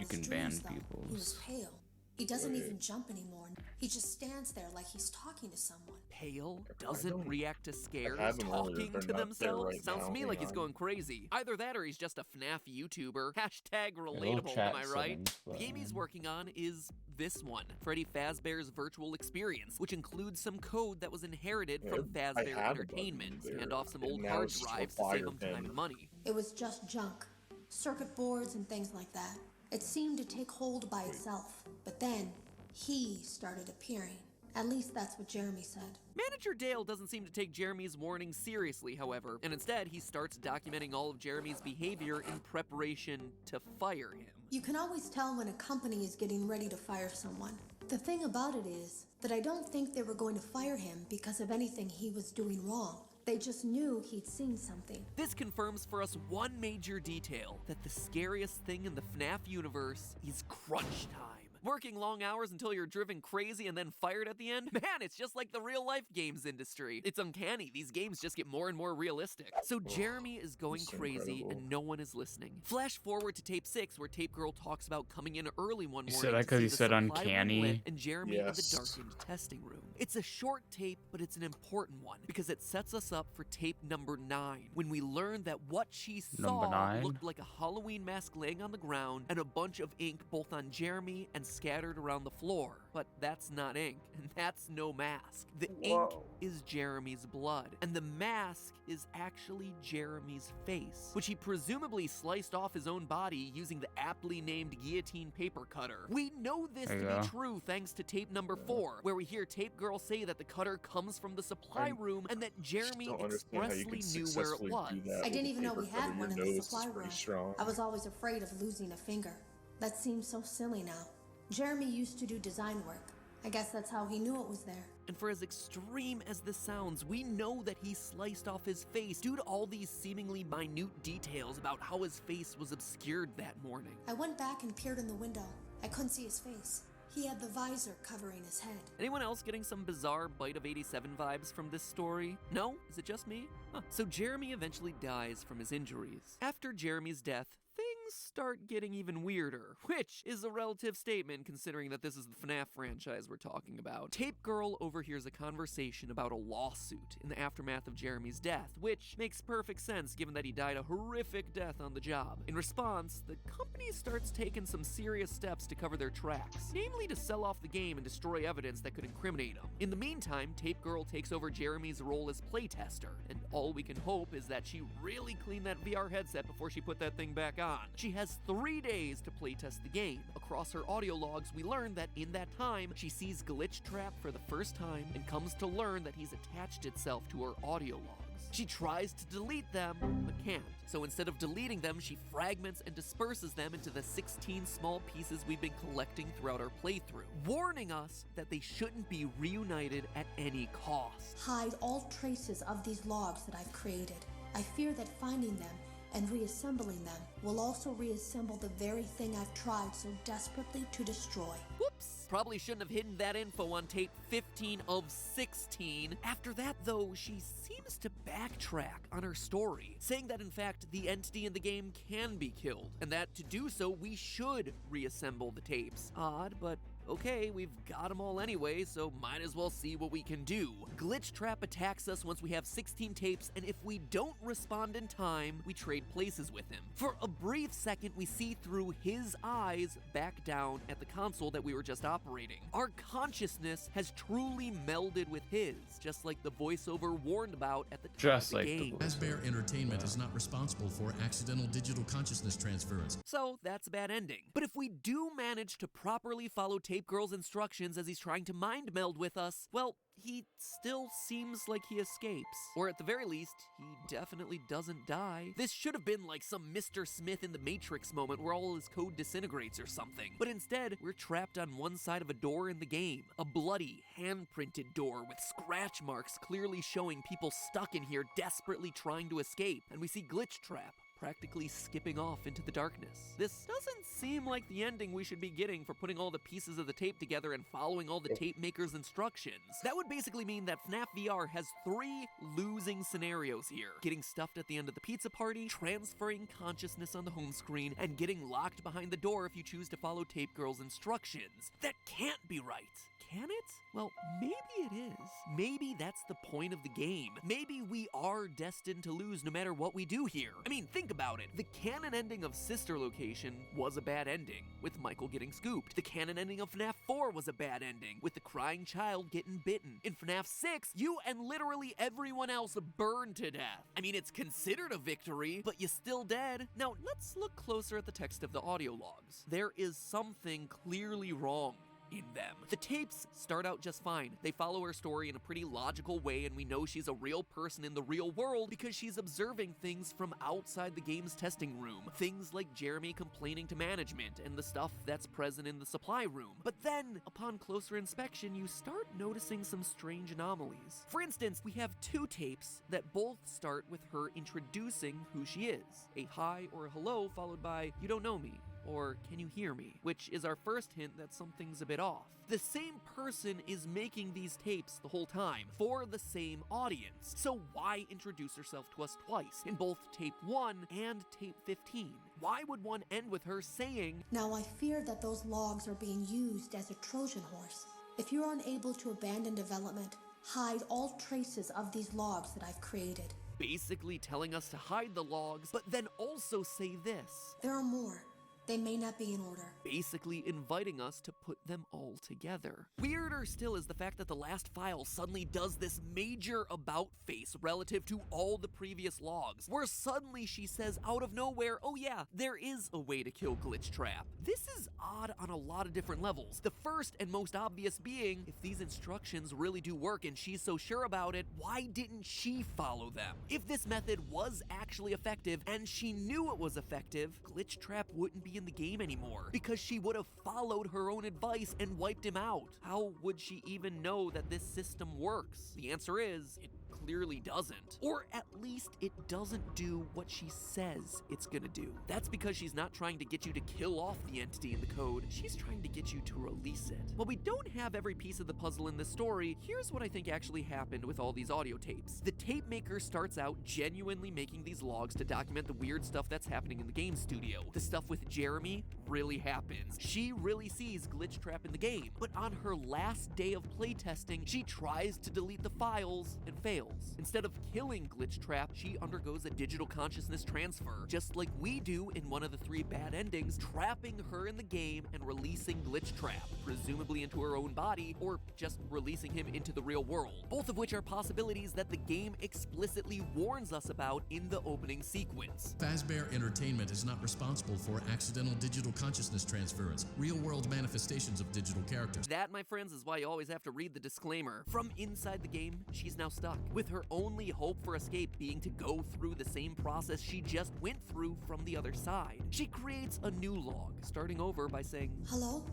can ban people. He was pale. He doesn't even jump anymore. He just stands there like he's talking to someone. Pale? Doesn't react to scares? Talking to themselves? Sounds to me like he's going crazy. Either that or he's just a FNAF YouTuber. Hashtag relatable, am I right? The game he's working on is this one, Freddy Fazbear's Virtual Experience, which includes some code that was inherited from Fazbear Entertainment. Hand off some old hard drives to save him time and money. It was just junk. Circuit boards and things like that. It seemed to take hold by itself. But then, he started appearing. At least that's what Jeremy said. Manager Dale doesn't seem to take Jeremy's warnings seriously, however, and instead he starts documenting all of Jeremy's behavior in preparation to fire him. You can always tell when a company is getting ready to fire someone. The thing about it is that I don't think they were going to fire him because of anything he was doing wrong. They just knew he'd seen something. This confirms for us one major detail, that the scariest thing in the FNAF universe is crunch time. Working long hours until you're driven crazy and then fired at the end? Man, it's just like the real-life games industry. It's uncanny. These games just get more and more realistic. So Jeremy is going crazy and no one is listening. Flash forward to tape 6 where Tape Girl talks about coming in early one morning. You said that because you said uncanny. And Jeremy in the darkened testing room. It's a short tape, but it's an important one because it sets us up for tape number 9 when we learn that what she saw looked like a Halloween mask laying on the ground and a bunch of ink both on Jeremy and scattered around the floor. But that's not ink, and that's no mask. The Whoa. ink is Jeremy's blood, and the mask is actually Jeremy's face, which he presumably sliced off his own body using the aptly named guillotine paper cutter. We know this There to you be go. true thanks to tape number 4, where we hear Tape Girl say that the cutter comes from the supply room and that Jeremy don't understand how you expressly can knew where it successfully was. do that I didn't with even know paper we had cutter. one in Your the nose is supply pretty room. strong. I was always afraid of losing a finger. That seems so silly now. Jeremy used to do design work. I guess that's how he knew it was there. And for as extreme as this sounds, we know that he sliced off his face due to all these seemingly minute details about how his face was obscured that morning. I went back and peered in the window. I couldn't see his face. He had the visor covering his head. Anyone else getting some bizarre Bite of 87 vibes from this story? No? Is it just me? Huh. So Jeremy eventually dies from his injuries. After Jeremy's death, things start getting even weirder, which is a relative statement considering that this is the FNAF franchise we're talking about. Tape Girl overhears a conversation about a lawsuit in the aftermath of Jeremy's death, which makes perfect sense given that he died a horrific death on the job. In response, the company starts taking some serious steps to cover their tracks, namely to sell off the game and destroy evidence that could incriminate him. In the meantime, Tape Girl takes over Jeremy's role as playtester, and all we can hope is that she really cleaned that VR headset before she put that thing back on. She has 3 days to playtest the game. Across her audio logs, we learn that in that time, she sees Glitch Trap for the first time and comes to learn that he's attached itself to her audio logs. She tries to delete them, but can't. So instead of deleting them, she fragments and disperses them into the 16 small pieces we've been collecting throughout our playthrough, warning us that they shouldn't be reunited at any cost. Hide all traces of these logs that I've created. I fear that finding them and reassembling them will also reassemble the very thing I've tried so desperately to destroy. Whoops! Probably shouldn't have hidden that info on tape 15 of 16. After that, though, she seems to backtrack on her story, saying that in fact the entity in the game can be killed, and that to do so we should reassemble the tapes. Odd, but okay, we've got them all anyway, so might as well see what we can do. Glitch Trap attacks us once we have 16 tapes, and if we don't respond in time, we trade places with him. For a brief second, we see through his eyes back down at the console that we were just operating. Our consciousness has truly melded with his, just like the voiceover warned about at the time of the game. Fazbear Entertainment is not responsible for accidental digital consciousness transference. So that's a bad ending. But if we do manage to properly follow Tape Girl's instructions as he's trying to mind meld with us, well, he still seems like he escapes. Or at the very least, he definitely doesn't die. This should have been like some Mr. Smith in the Matrix moment where all his code disintegrates or something. But instead, we're trapped on one side of a door in the game. A bloody, hand-printed door with scratch marks clearly showing people stuck in here desperately trying to escape. And we see Glitch Trap practically skipping off into the darkness. This doesn't seem like the ending we should be getting for putting all the pieces of the tape together and following all the tape maker's instructions. That would basically mean that FNAF VR has 3 losing scenarios here. Getting stuffed at the end of the pizza party, transferring consciousness on the home screen, and getting locked behind the door if you choose to follow Tape Girl's instructions. That can't be right. Can it? Well, maybe it is. Maybe that's the point of the game. Maybe we are destined to lose no matter what we do here. I mean, think about it. The canon ending of Sister Location was a bad ending, with Michael getting scooped. The canon ending of FNAF 4 was a bad ending, with the crying child getting bitten. In FNAF 6, you and literally everyone else burned to death. I mean, it's considered a victory, but you're still dead. Now, let's look closer at the text of the audio logs. There is something clearly wrong in them. The tapes start out just fine. They follow her story in a pretty logical way, and we know she's a real person in the real world because she's observing things from outside the game's testing room. Things like Jeremy complaining to management and the stuff that's present in the supply room. But then, upon closer inspection, you start noticing some strange anomalies. For instance, we have 2 tapes that both start with her introducing who she is. A hi or a hello followed by, "You don't know me," or "Can you hear me?" which is our first hint that something's a bit off. The same person is making these tapes the whole time, for the same audience. So why introduce herself to us twice, in both tape 1 and tape 15? Why would one end with her saying, "Now I fear that those logs are being used as a Trojan horse. If you're unable to abandon development, hide all traces of these logs that I've created." Basically telling us to hide the logs, but then also say this: "There are more. They may not be in order. Basically inviting us to put them all together. Weirder still is the fact that the last file suddenly does this major about face relative to all the previous logs, where suddenly she says out of nowhere, oh yeah, there is a way to kill Glitchtrap. This is odd on a lot of different levels. The first and most obvious being, if these instructions really do work and she's so sure about it, why didn't she follow them? If this method was actually effective and she knew it was effective, Glitchtrap wouldn't be in the game anymore, because she would have followed her own advice and wiped him out. How would she even know that this system works? The answer is, it clearly doesn't. Or at least it doesn't do what she says it's gonna do. That's because she's not trying to get you to kill off the entity in the code, she's trying to get you to release it. While we don't have every piece of the puzzle in this story, here's what I think actually happened with all these audio tapes. The tape maker starts out genuinely making these logs to document the weird stuff that's happening in the game studio. The stuff with Jeremy really happens. She really sees Glitchtrap in the game, but on her last day of playtesting, she tries to delete the files and fails. Instead of killing Glitchtrap, she undergoes a digital consciousness transfer, just like we do in one of the 3 bad endings, trapping her in the game and releasing Glitchtrap, presumably into her own body, or just releasing him into the real world. Both of which are possibilities that the game explicitly warns us about in the opening sequence. Fazbear Entertainment is not responsible for accidental digital consciousness transference, real-world manifestations of digital characters. That, my friends, is why you always have to read the disclaimer. From inside the game, she's now stuck, with her only hope for escape being to go through the same process she just went through from the other side. She creates a new log, starting over by saying, Hello?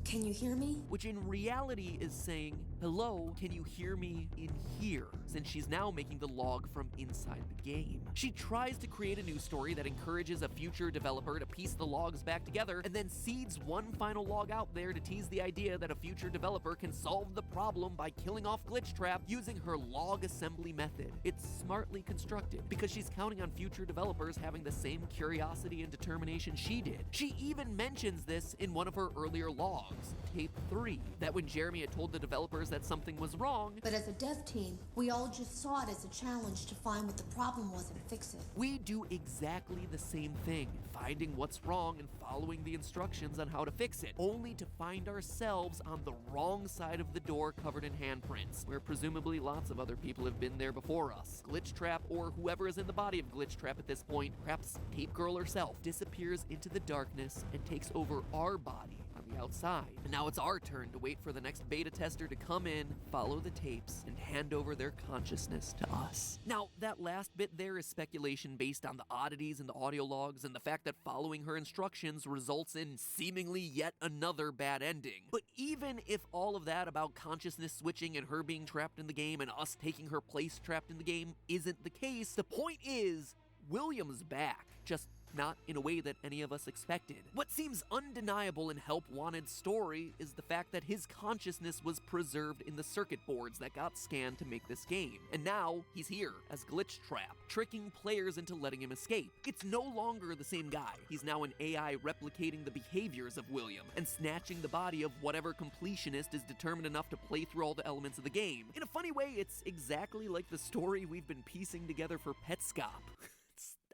Can you hear me? Which in reality is saying, hello, can you hear me in here? Since she's now making the log from inside the game. She tries to create a new story that encourages a future developer to piece the logs back together, and then seeds one final log out there to tease the idea that a future developer can solve the problem by killing off Glitchtrap using her log assembly method. It's smartly constructed, because she's counting on future developers having the same curiosity and determination she did. She even mentions this in one of her earlier logs, Tape 3, that when Jeremy had told the developers that something was wrong, but as a dev team, we all just saw it as a challenge to find what the problem was and fix it. We do exactly the same thing, finding what's wrong and following the instructions on how to fix it, only to find ourselves on the wrong side of the door covered in handprints, where presumably lots of other people have been there before us. Glitchtrap, or whoever is in the body of Glitchtrap at this point, perhaps Tape Girl herself, disappears into the darkness and takes over our body on the outside. And now it's our turn to wait for the next beta tester to come in, follow the tapes, and hand over their consciousness to us. Now, that last bit there is speculation based on the oddities in the audio logs and the fact that following her instructions results in seemingly yet another bad ending. But even if all of that about consciousness switching and her being trapped in the game and us taking her place trapped in the game isn't the case, the point is, William's back, just not in a way that any of us expected. What seems undeniable in Help Wanted's story is the fact that his consciousness was preserved in the circuit boards that got scanned to make this game. And now, he's here as Glitchtrap, tricking players into letting him escape. It's no longer the same guy. He's now an AI replicating the behaviors of William and snatching the body of whatever completionist is determined enough to play through all the elements of the game. In a funny way, it's exactly like the story we've been piecing together for Petscop.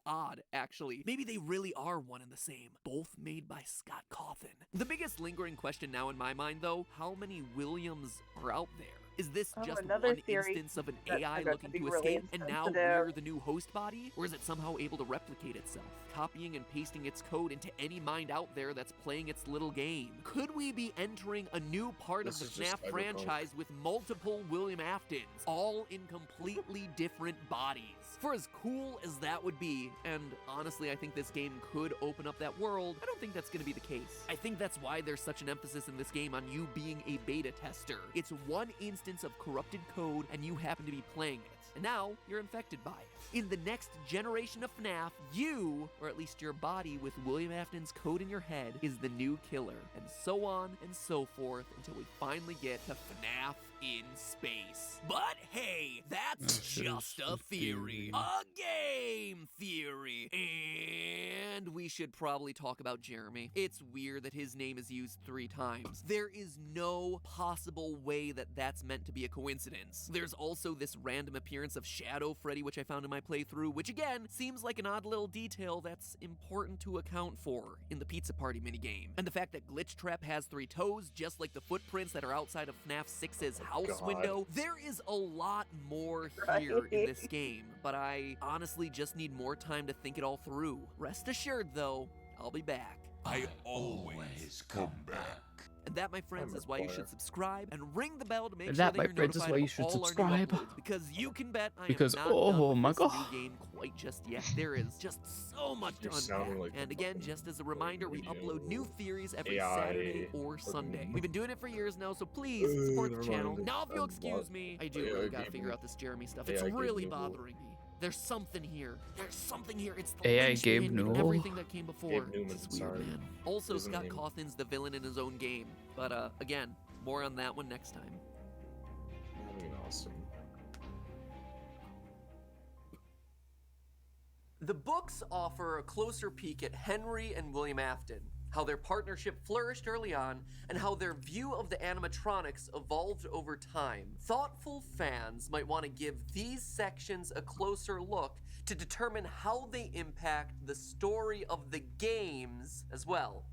Odd, actually. Maybe they really are one and the same, both made by Scott Cawthon. The biggest lingering question now in my mind, though, how many Williams are out there? Is this just one instance of an AI looking to escape, and now we're the new host body? Or is it somehow able to replicate itself, copying and pasting its code into any mind out there that's playing its little game? Could we be entering a new part of the FNAF franchise with multiple William Aftons, all in completely different bodies? For as cool as that would be, and honestly I think this game could open up that world, I don't think that's going to be the case. I think that's why there's such an emphasis in this game on you being a beta tester. It's one instance of corrupted code and you happen to be playing it. And now you're infected by it. In the next generation of FNAF, you, or at least your body with William Afton's code in your head, is the new killer. And so on and so forth until we finally get to FNAF in space. But hey, that's just a theory. A game theory. And we should probably talk about Jeremy. It's weird that his name is used 3 times. There is no possible way that that's meant to be a coincidence. There's also this random appearance of Shadow Freddy, which I found in my playthrough, which again, seems like an odd little detail that's important to account for in the Pizza Party minigame. And the fact that Glitch Trap has 3 toes, just like the footprints that are outside of FNAF 6's house window. There is a lot more here in this game, but I honestly just need more time to think it all through. Rest assured though, I'll be back. I always come back. And that, my friends, is why you should subscribe and ring the bell to make And sure that, that my you're friends, is notified why you of should all our new subscribe. uploads, because you can bet I Because, am not oh done my with this God. new game quite just yet. There is just so much to unpack. like And again, just as a reminder, we upload new theories every AI Saturday or Sunday. We've been doing it for years now, so please support the channel. Now, if you'll excuse me, I do really gotta figure out this Jeremy stuff. It's really bothering me. There's something here. There's something here. It's the AI linchpin Gabe in Newell? everything that came before. Gabe Newman, It's weird, sorry. man. Also, Isn't Scott name. Cawthon's the villain in his own game. But again, more on that one next time. I mean, awesome. The books offer a closer peek at Henry and William Afton, how their partnership flourished early on, and how their view of the animatronics evolved over time. Thoughtful fans might want to give these sections a closer look to determine how they impact the story of the games as well.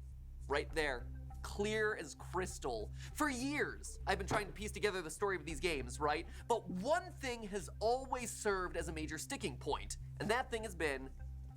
Right there. Clear as crystal. For years, I've been trying to piece together the story of these games, right? But one thing has always served as a major sticking point, and that thing has been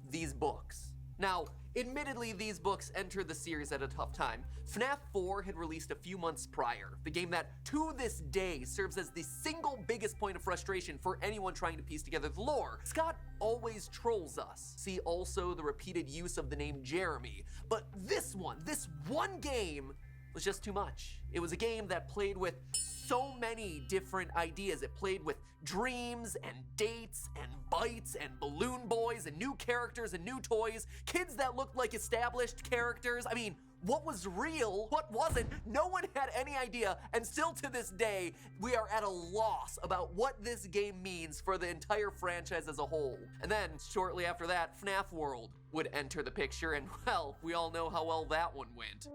these books. Now, admittedly, these books entered the series at a tough time. FNAF 4 had released a few months prior, the game that, to this day, serves as the single biggest point of frustration for anyone trying to piece together the lore. Scott always trolls us. See also the repeated use of the name Jeremy. But this one game was just too much. It was a game that played with so many different ideas. It played with dreams and dates and bites and balloon boys and new characters and new toys, kids that looked like established characters. I mean, what was real, what wasn't, no one had any idea, and still to this day, we are at a loss about what this game means for the entire franchise as a whole. And then, shortly after that, FNAF World would enter the picture, and well, we all know how well that one went.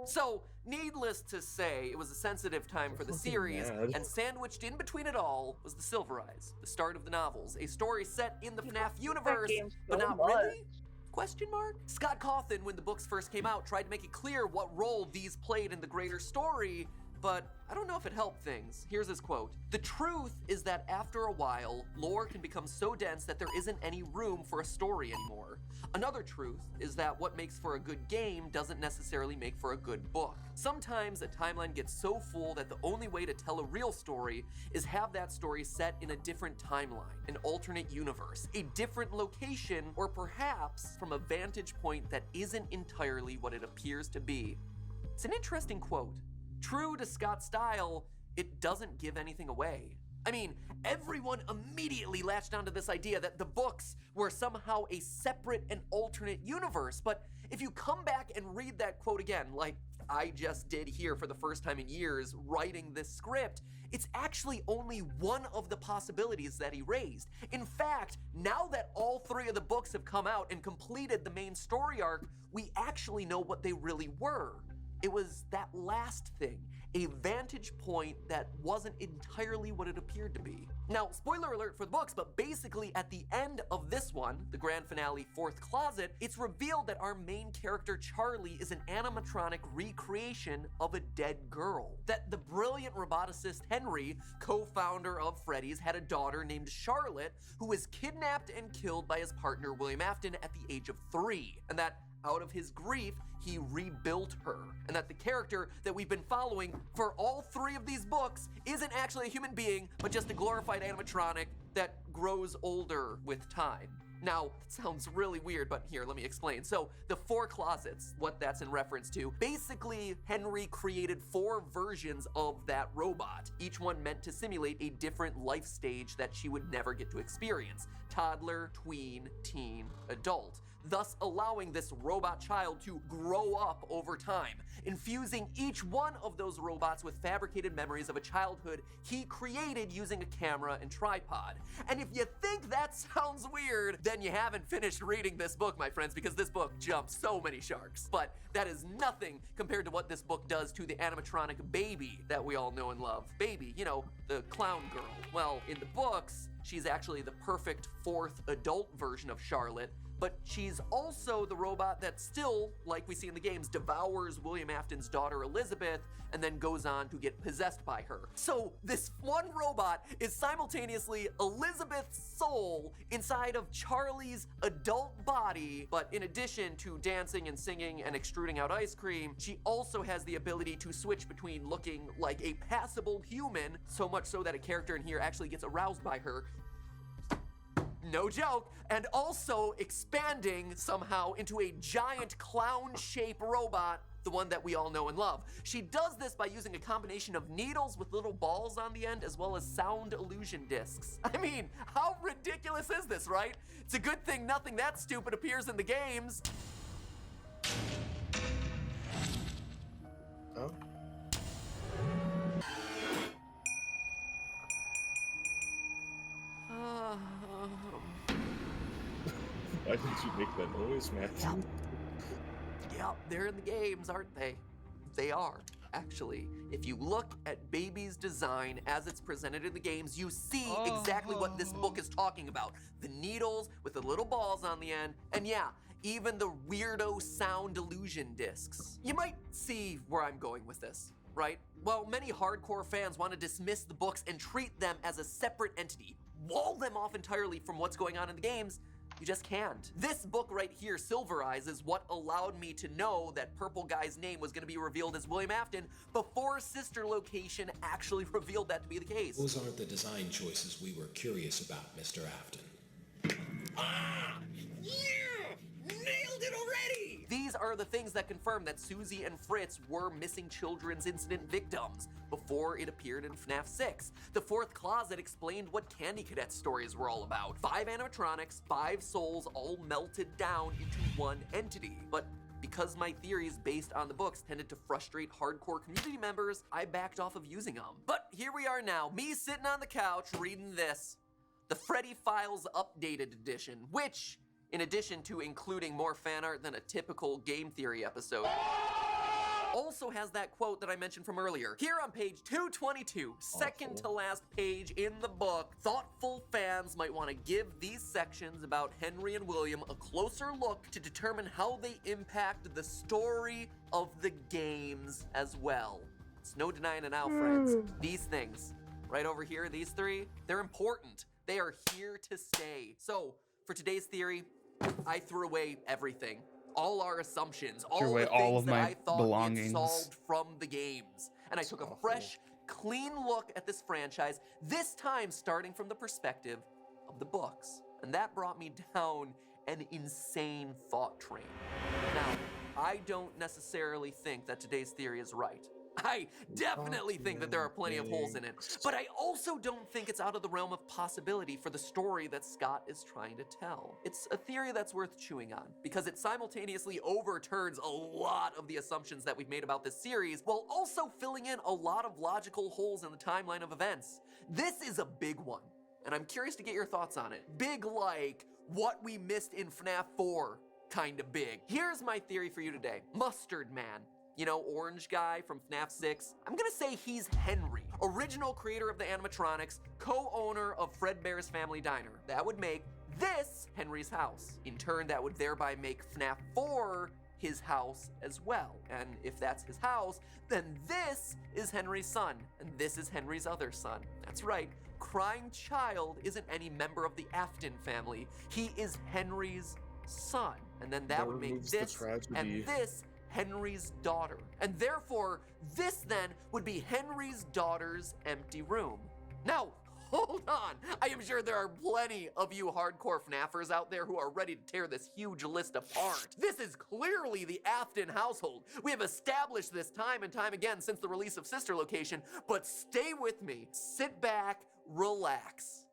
So, needless to say, it was a sensitive time for the series, and sandwiched in between it all was the Silver Eyes, the start of the novels, a story set in the FNAF universe, but not really? Question mark? Scott Cawthon, when the books first came out, tried to make it clear what role these played in the greater story, but I don't know if it helped things. Here's his quote. "The truth is that after a while, lore can become so dense that there isn't any room for a story anymore. Another truth is that what makes for a good game doesn't necessarily make for a good book. Sometimes a timeline gets so full that the only way to tell a real story is have that story set in a different timeline, an alternate universe, a different location, or perhaps from a vantage point that isn't entirely what it appears to be." It's an interesting quote. True to Scott's style, it doesn't give anything away. I mean, everyone immediately latched onto this idea that the books were somehow a separate and alternate universe, but if you come back and read that quote again, like I just did here for the first time in years writing this script, it's actually only one of the possibilities that he raised. In fact, now that all 3 of the books have come out and completed the main story arc, we actually know what they really were. It was that last thing, a vantage point that wasn't entirely what it appeared to be. Now, spoiler alert for the books, but basically at the end of this one, the grand finale, Fourth Closet, it's revealed that our main character, Charlie, is an animatronic recreation of a dead girl. That the brilliant roboticist Henry, co-founder of Freddy's, had a daughter named Charlotte, who was kidnapped and killed by his partner, William Afton, at the age of 3. And that out of his grief, he rebuilt her. And that the character that we've been following for all 3 of these books isn't actually a human being, but just a glorified animatronic that grows older with time. Now, it sounds really weird, but here, let me explain. So, the 4 closets, what that's in reference to, basically, Henry created 4 versions of that robot, each one meant to simulate a different life stage that she would never get to experience. Toddler, tween, teen, adult. thus allowing this robot child to grow up over time, infusing each one of those robots with fabricated memories of a childhood he created using a camera and tripod. And if you think that sounds weird, then you haven't finished reading this book, my friends, because this book jumps so many sharks. But that is nothing compared to what this book does to the animatronic Baby that we all know and love. Baby, you know, the clown girl. Well, in the books, she's actually the perfect fourth adult version of Charlotte, but she's also the robot that still, like we see in the games, devours William Afton's daughter Elizabeth and then goes on to get possessed by her. So this one robot is simultaneously Elizabeth's soul inside of Charlie's adult body, but in addition to dancing and singing and extruding out ice cream, she also has the ability to switch between looking like a passable human, so much so that a character in here actually gets aroused by her, no joke, and also expanding somehow into a giant clown-shaped robot, the one that we all know and love. She does this by using a combination of needles with little balls on the end, as well as sound illusion discs. I mean, how ridiculous is this, right? It's a good thing nothing that stupid appears in the games. Oh? Why did you make that noise, Matthew? Yep, they're in the games, aren't they? They are, actually. If you look at Baby's design as it's presented in the games, you see exactly what this book is talking about. The needles with the little balls on the end, and yeah, even the weirdo sound illusion discs. You might see where I'm going with this, right? Well, many hardcore fans want to dismiss the books and treat them as a separate entity, wall them off entirely from what's going on in the games. You just can't. This book right here, Silver Eyes, is what allowed me to know that Purple Guy's name was going to be revealed as William Afton before Sister Location actually revealed that to be the case. Those aren't the design choices we were curious about, Mr. Afton. Nailed it already! These are the things that confirm that Susie and Fritz were missing children's incident victims before it appeared in FNAF 6. The fourth closet explained what Candy Cadet's stories were all about. 5 animatronics, 5 souls, all melted down into one entity. But because my theories based on the books tended to frustrate hardcore community members, I backed off of using them. But here we are now, me sitting on the couch reading this. The Freddy Files Updated Edition, which, in addition to including more fan art than a typical Game Theory episode, also has that quote that I mentioned from earlier. Here on page 222, second to last page in the book, thoughtful fans might want to give these sections about Henry and William a closer look to determine how they impact the story of the games as well. It's no denying it now, friends. These things, right over here, these 3, they're important. They are here to stay. So, for today's theory, I threw away everything. All our assumptions, all the things that I thought it solved from the games. And I took a fresh, clean look at this franchise, this time starting from the perspective of the books. And that brought me down an insane thought train. Now, I don't necessarily think that today's theory is right. I definitely think that there are plenty of holes in it, but I also don't think it's out of the realm of possibility for the story that Scott is trying to tell. It's a theory that's worth chewing on, because it simultaneously overturns a lot of the assumptions that we've made about this series, while also filling in a lot of logical holes in the timeline of events. This is a big one, and I'm curious to get your thoughts on it. Big like what we missed in FNAF 4, kinda big. Here's my theory for you today. Mustard Man. You know, orange guy from FNAF 6? I'm gonna say he's Henry, original creator of the animatronics, co-owner of Fredbear's Family Diner. That would make this Henry's house. In turn, that would thereby make FNAF 4 his house as well. And if that's his house, then this is Henry's son, and this is Henry's other son. That's right, Crying Child isn't any member of the Afton family. He is Henry's son. And then that would make this and this Henry's daughter. And therefore, this then would be Henry's daughter's empty room. Now, hold on. I am sure there are plenty of you hardcore FNAFers out there who are ready to tear this huge list apart. This is clearly the Afton household. We have established this time and time again since the release of Sister Location, but stay with me. Sit back, relax.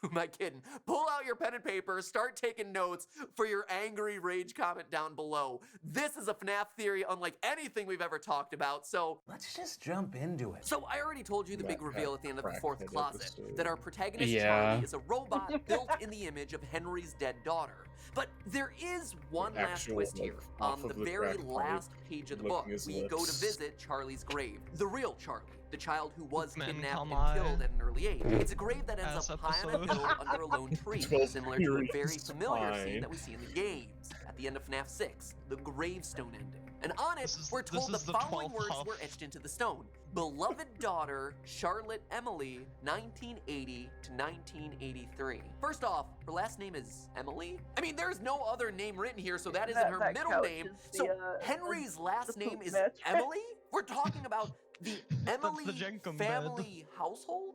Who am I kidding? Pull out your pen and paper, start taking notes for your angry rage comment down below. This is a FNAF theory unlike anything we've ever talked about, so Let's just jump into it. So I already told you the big reveal at the end of the fourth crackhead closet, episode. that our protagonist Yeah. Charlie is a robot built in the image of Henry's dead daughter. But there is one last Actual, twist like, here. off On of the the very crack last pipe, page of the licking book, his we go to lips. visit Charlie's grave. The real Charlie, the child who was Men kidnapped come and killed I. at an early age. It's a grave that ends Last up high on a episode. hill under a lone tree, 12 similar to a very periods, familiar scene fine. that we see in the games. At the end of FNAF 6, the gravestone ending. And on it, we're this told the is the following 12th words huff. were etched into the stone. Beloved daughter, Charlotte Emily, 1980 to 1983. First off, her last name is Emily? I mean, there's no other name written here, so that isn't her That middle couch name. is So the, Henry's last the name poop is mattress. Emily? We're talking about the Emily Jenkum family household?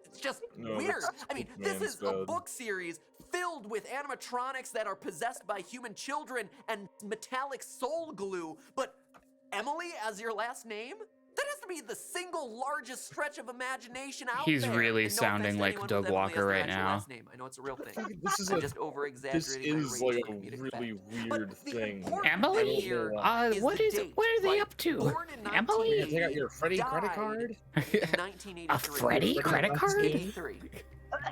It's just No, weird. that's I mean, Poop this Man's is a bed. book series filled with animatronics that are possessed by human children and metallic soul glue, but Emily as your last name? That has to be the single largest stretch of imagination out He's there. really And no sounding offense to like anyone Doug with Emily as Walker their right actual now. last name. I know it's a real thing. This is I'm a just over-exaggerating my this is like rage a for comedic really effect. weird But the thing. important Emily? thing here is What the is? date, What are they right? up to? Born in Emily? 1980, Take out your Freddy credit died card? in 1983. A Freddy credit card? 83.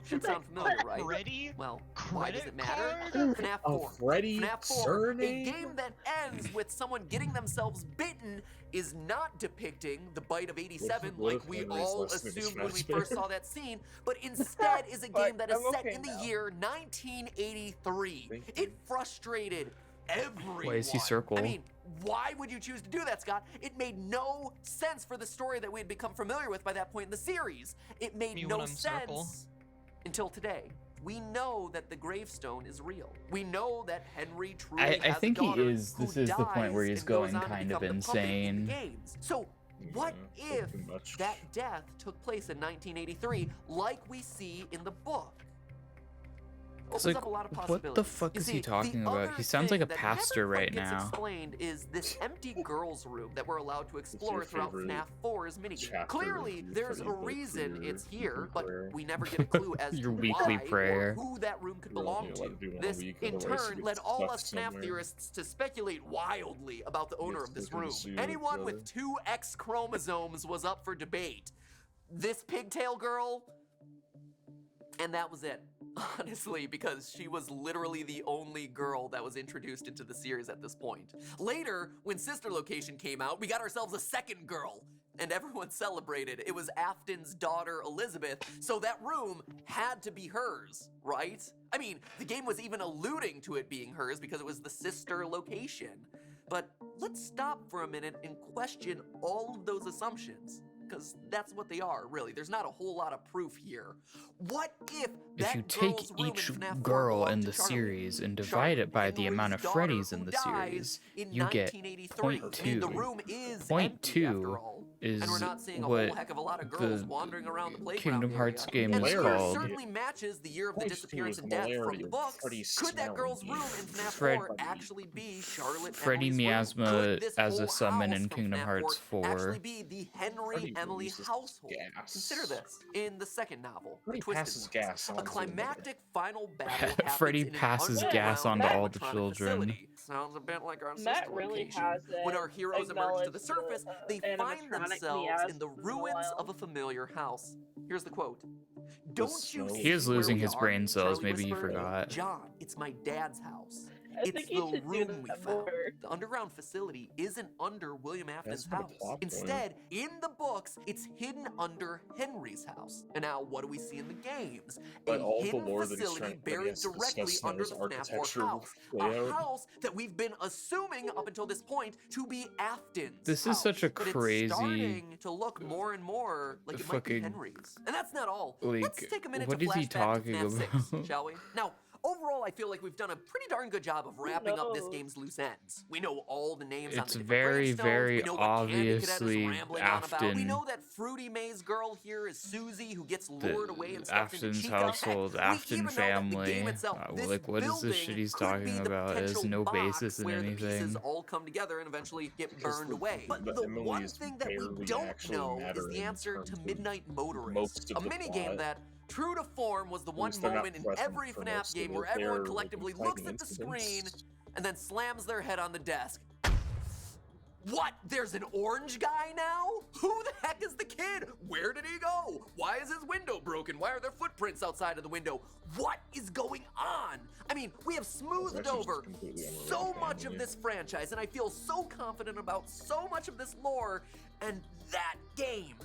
Should sound familiar, right? Freddy? Well, why does it matter? Credit FNAF A 4. Freddy FNAF 4, surname? a game that ends with someone getting themselves bitten, is not depicting the bite of 87 What like if we Henry's all last name is assumed when we Fazbear? first saw that scene, but instead is a game that is I'm set okay in the now. year 1983. Thank It frustrated everyone. Why is he circle? I mean, why would you choose to do that, Scott? It made no sense for the story that we had become familiar with by that point in the series. It made Me no when I'm circle. sense until today. We know that the gravestone is real. We know that Henry truly I has think a he daughter is. who This is the point where dies he's and goes going on to kind of become the puppet in the insane. games. So what Yeah, if pretty much. that death took place in 1983 like we see in the book? It's Opens like, up a lot of what possibilities. the fuck You is see, he talking the about? other He sounds like a thing that pastor never right quite gets now. explained is this empty girls' room that we're allowed to explore your throughout favorite FNAF 4's minigame. chapter Clearly, of your there's a Freddy book reason for it's your here, weekly but prayer? we never get a clue as Your to weekly why prayer. or who that room could You're belong only to. allowed to do one a This, week, in otherwise you turn, get led all stuck us FNAF somewhere. theorists to speculate wildly about the owner Yes, of this they're gonna room. sue each Anyone with other. 2 X chromosomes was up for debate. This pigtail girl, and that was it. Honestly, because she was literally the only girl that was introduced into the series at this point. Later, when Sister Location came out, we got ourselves a second girl, and everyone celebrated. It was Afton's daughter, Elizabeth, so that room had to be hers, right? I mean, the game was even alluding to it being hers because it was the Sister Location. But let's stop for a minute and question all of those assumptions. Because that's what they are, really. There's not a whole lot of proof here. What if If you take each girl in the series and divide it by the amount of Freddys in the series, you get 0.2. The room is 0.2 is and we're not seeing a what whole heck of a lot of girls the wandering around the playground Kingdom Hearts area. game And is sure, called. certainly matches the year of the 0.2 disappearance is and death from hilarity the of books. Freddy Could that girl's smelling room in FNAF Fred- 4 actually be Charlotte Freddie Emily's room? Miasma Could this as a whole summon house in from Kingdom FNAF Hearts 4. actually be the Henry Freddy Emily releases household? gas. Consider this. In the second novel, Freddy The Twisted passes Ones, gas a on to climactic final battle happens Freddie in an passes gas underground onto all the animatronic children. facility. Sounds a bit like our Matt sister really location. hasn't When our heroes emerge to acknowledged the surface, they find animatronic themselves in the miasmas in a ruins while. of a familiar house. Here's the quote. Don't you snow. see He is where losing we his are? brain cells, Charlie maybe he whispered. forgot. John, it's my dad's house. I It's think he the should do room we that found. more. The underground facility isn't under William Afton's not a house. plot point. Instead, in the books, it's hidden under Henry's house. And now, what do we see in the games? But A all the hidden lore that he's facility trying to buried yes, directly discuss under now the is FNAF 4 architectural house. A layout. house that we've been assuming up until this point to be Afton's This is house. such a But crazy it's starting to look more and more like it might be fucking, Henry's. And that's not all. like, Let's take a minute what to is he flashback to talking FNAF 6, about? shall we? Now, overall, I feel like we've done a pretty darn good job of wrapping up this game's loose ends. We know all the names on It's the different very, gravestones. very We know what Candy Cadet is obviously rambling on about. We Afton. know that Fruity Maze girl here is Susie, who gets lured away and stuffed into Afton's Chica. household, Heck, Afton we even know that the family. game itself, this Like, what is this building shit he's could be talking the about? There's potential no box basis in where the pieces anything. all come together and eventually get Because burned the- away. But the the Emily's one thing that we barely don't actually know is matter the in answer terms to of Midnight Motorist, most a of the minigame plot. that True to form was the one least they're not moment in present every for FNAF most of game it. where everyone They're, collectively like, looks at the incidental screen incidents. and then slams their head on the desk. What? There's an orange guy now? Who the heck is the kid? Where did he go? Why is his window broken? Why are there footprints outside of the window? What is going on? I mean, we have smoothed over so much of this franchise, and I feel so confident about so much of this lore, and that game,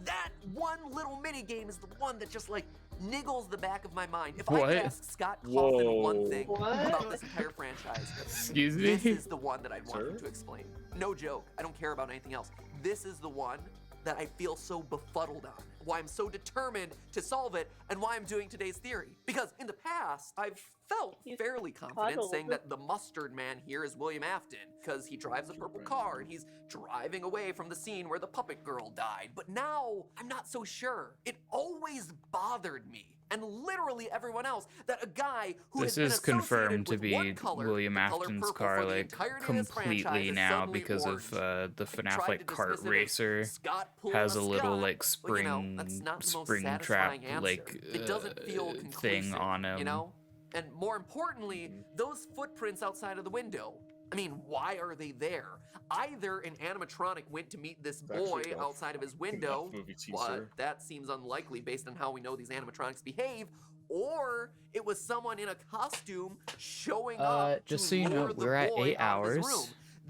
that one little mini game is the one that just like niggles the back of my mind. If I could ask Scott Cawthon one thing about this entire franchise, Excuse me? this is the one that I'd want him to explain. No joke. I don't care about anything else. This is the one that I feel so befuddled on. Why I'm so determined to solve it, and why I'm doing today's theory. Because in the past, I've felt fairly confident saying that the mustard man here is William Afton, because he drives a purple car and he's driving away from the scene where the puppet girl died. But now, I'm not so sure. It always bothered me, and literally everyone else, that a guy who This has is been confirmed to associated with be one color, William the color Afton's purple, car, for the like entirety of this franchise completely is now suddenly because orange. of the FNAF tried like to kart dismiss it as racer Scott pulling has a a little Scott, like but, you know, that's not the most trap satisfying answer. like It doesn't feel thing conclusive, on him. you know? And more importantly, those footprints outside of the window. I mean, why are they there? Either an animatronic went to meet this boy actually a outside of his window, movie but teaser. that seems unlikely based on how we know these animatronics behave, or it was someone in a costume showing up just to so you know, lure the we're at boy 8 out of his hours. room.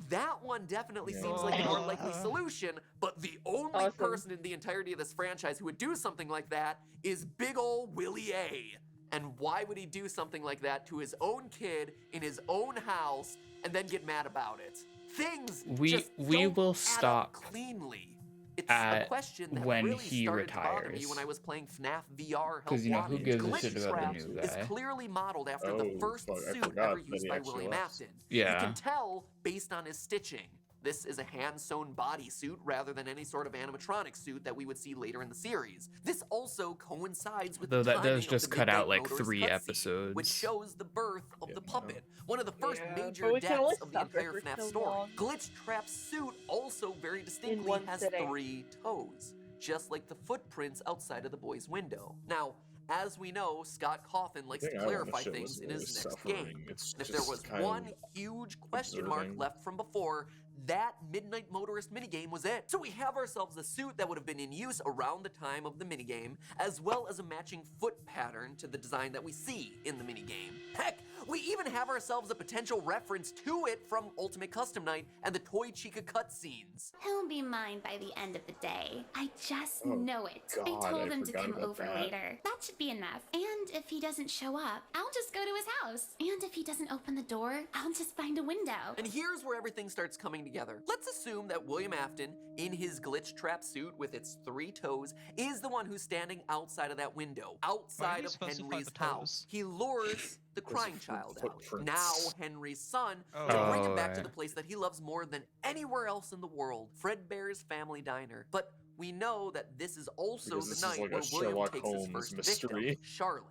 That one definitely seems like a more likely solution, but the only person in the entirety of this franchise who would do something like that is big ol' Willie A. And why would he do something like that to his own kid in his own house and then get mad about it? Things We don't will add up stop cleanly. It's a at question that when really he started to bother me retires. when I was playing FNAF VR. Because you know who Help gives a Wanted. shit Glitch about the Traps new is guy. clearly modeled after the first I suit forgot ever that used he by actually William left. Afton. Yeah. You can tell based on his stitching. This is a hand-sewn bodysuit rather than any sort of animatronic suit that we would see later in the series. This also coincides with Though the that timing does of just the cut out Midnight like Motors 3 cutscene, episodes. which shows the birth of the puppet, one of the first Yeah, major but we can only deaths of the suffer entire for FNAF so story. long. Glitch Trap's suit also very distinctly one has sitting. 3 toes, just like the footprints outside of the boy's window. Now, as we know, Scott Cawthon likes to thing I wanna clarify show things is in really his next suffering. game. It's And if there just was kind one of huge question mark observing. left from before, that Midnight Motorist minigame was it. So we have ourselves a suit that would have been in use around the time of the minigame, as well as a matching foot pattern to the design that we see in the minigame. Heck, we even have ourselves a potential reference to it from Ultimate Custom Night and the Toy Chica cutscenes. He'll be mine by the end of the day. I just Oh, know it. God, I told I him to forgot come about over that. later. That should be enough. And if he doesn't show up, I'll just go to his house. And if he doesn't open the door, I'll just find a window. And here's where everything starts coming together. Let's assume that William Afton, in his glitch trap suit with its 3 toes, is the one who's standing outside of that window, outside of Henry's house. He lures the crying child out. Now Henry's son, to bring him back to the place that he loves more than anywhere else in the world, Fredbear's Family Diner. But we know that this is also Because the this is night like a where William Sherlock takes his Holmes first mystery. victim, Charlotte,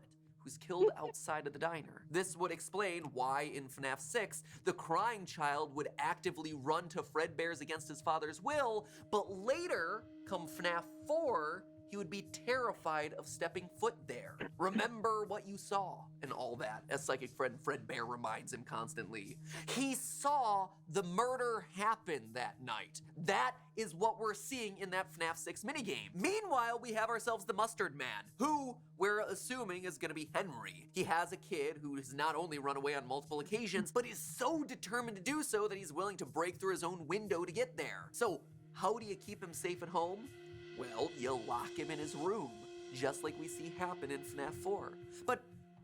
who's killed outside of the diner. This would explain why in FNAF 6, the crying child would actively run to Fredbear's against his father's will, but later, come FNAF 4, he would be terrified of stepping foot there. Remember what you saw and all that, as psychic friend Fredbear reminds him constantly. He saw the murder happen that night. That is what we're seeing in that FNAF 6 minigame. Meanwhile, we have ourselves the Mustard Man, who we're assuming is gonna be Henry. He has a kid who has not only run away on multiple occasions, but is so determined to do so that he's willing to break through his own window to get there. So, how do you keep him safe at home? Well, you lock him in his room, just like we see happen in FNAF 4. But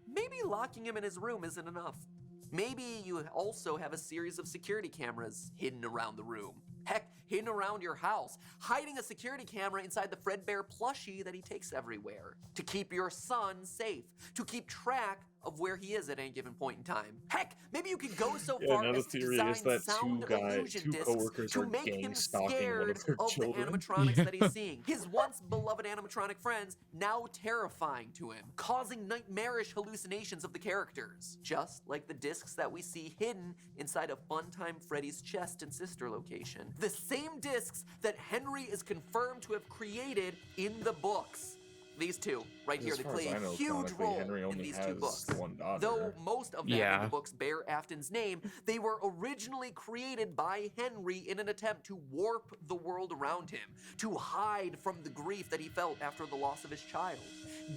maybe locking him in his room isn't enough. Maybe you also have a series of security cameras hidden around the room. Heck, hidden around your house, hiding a security camera inside the Fredbear plushie that he takes everywhere. To keep your son safe, to keep track of where he is at any given point in time. Heck, maybe you could go so far another as to theory design is that sound illusion two discs coworkers to are make gang him stalking one scared of their of children. the animatronics that he's seeing. His once beloved animatronic friends now terrifying to him, causing nightmarish hallucinations of the characters. Just like the discs that we see hidden inside of Funtime Freddy's chest and sister location. The same discs that Henry is confirmed to have created in the books. These two, right here, As they far as play I a know, huge canonically, role Henry in only these has two books. one daughter. Though most of them in Yeah. the books bear Afton's name, they were originally created by Henry in an attempt to warp the world around him, to hide from the grief that he felt after the loss of his child.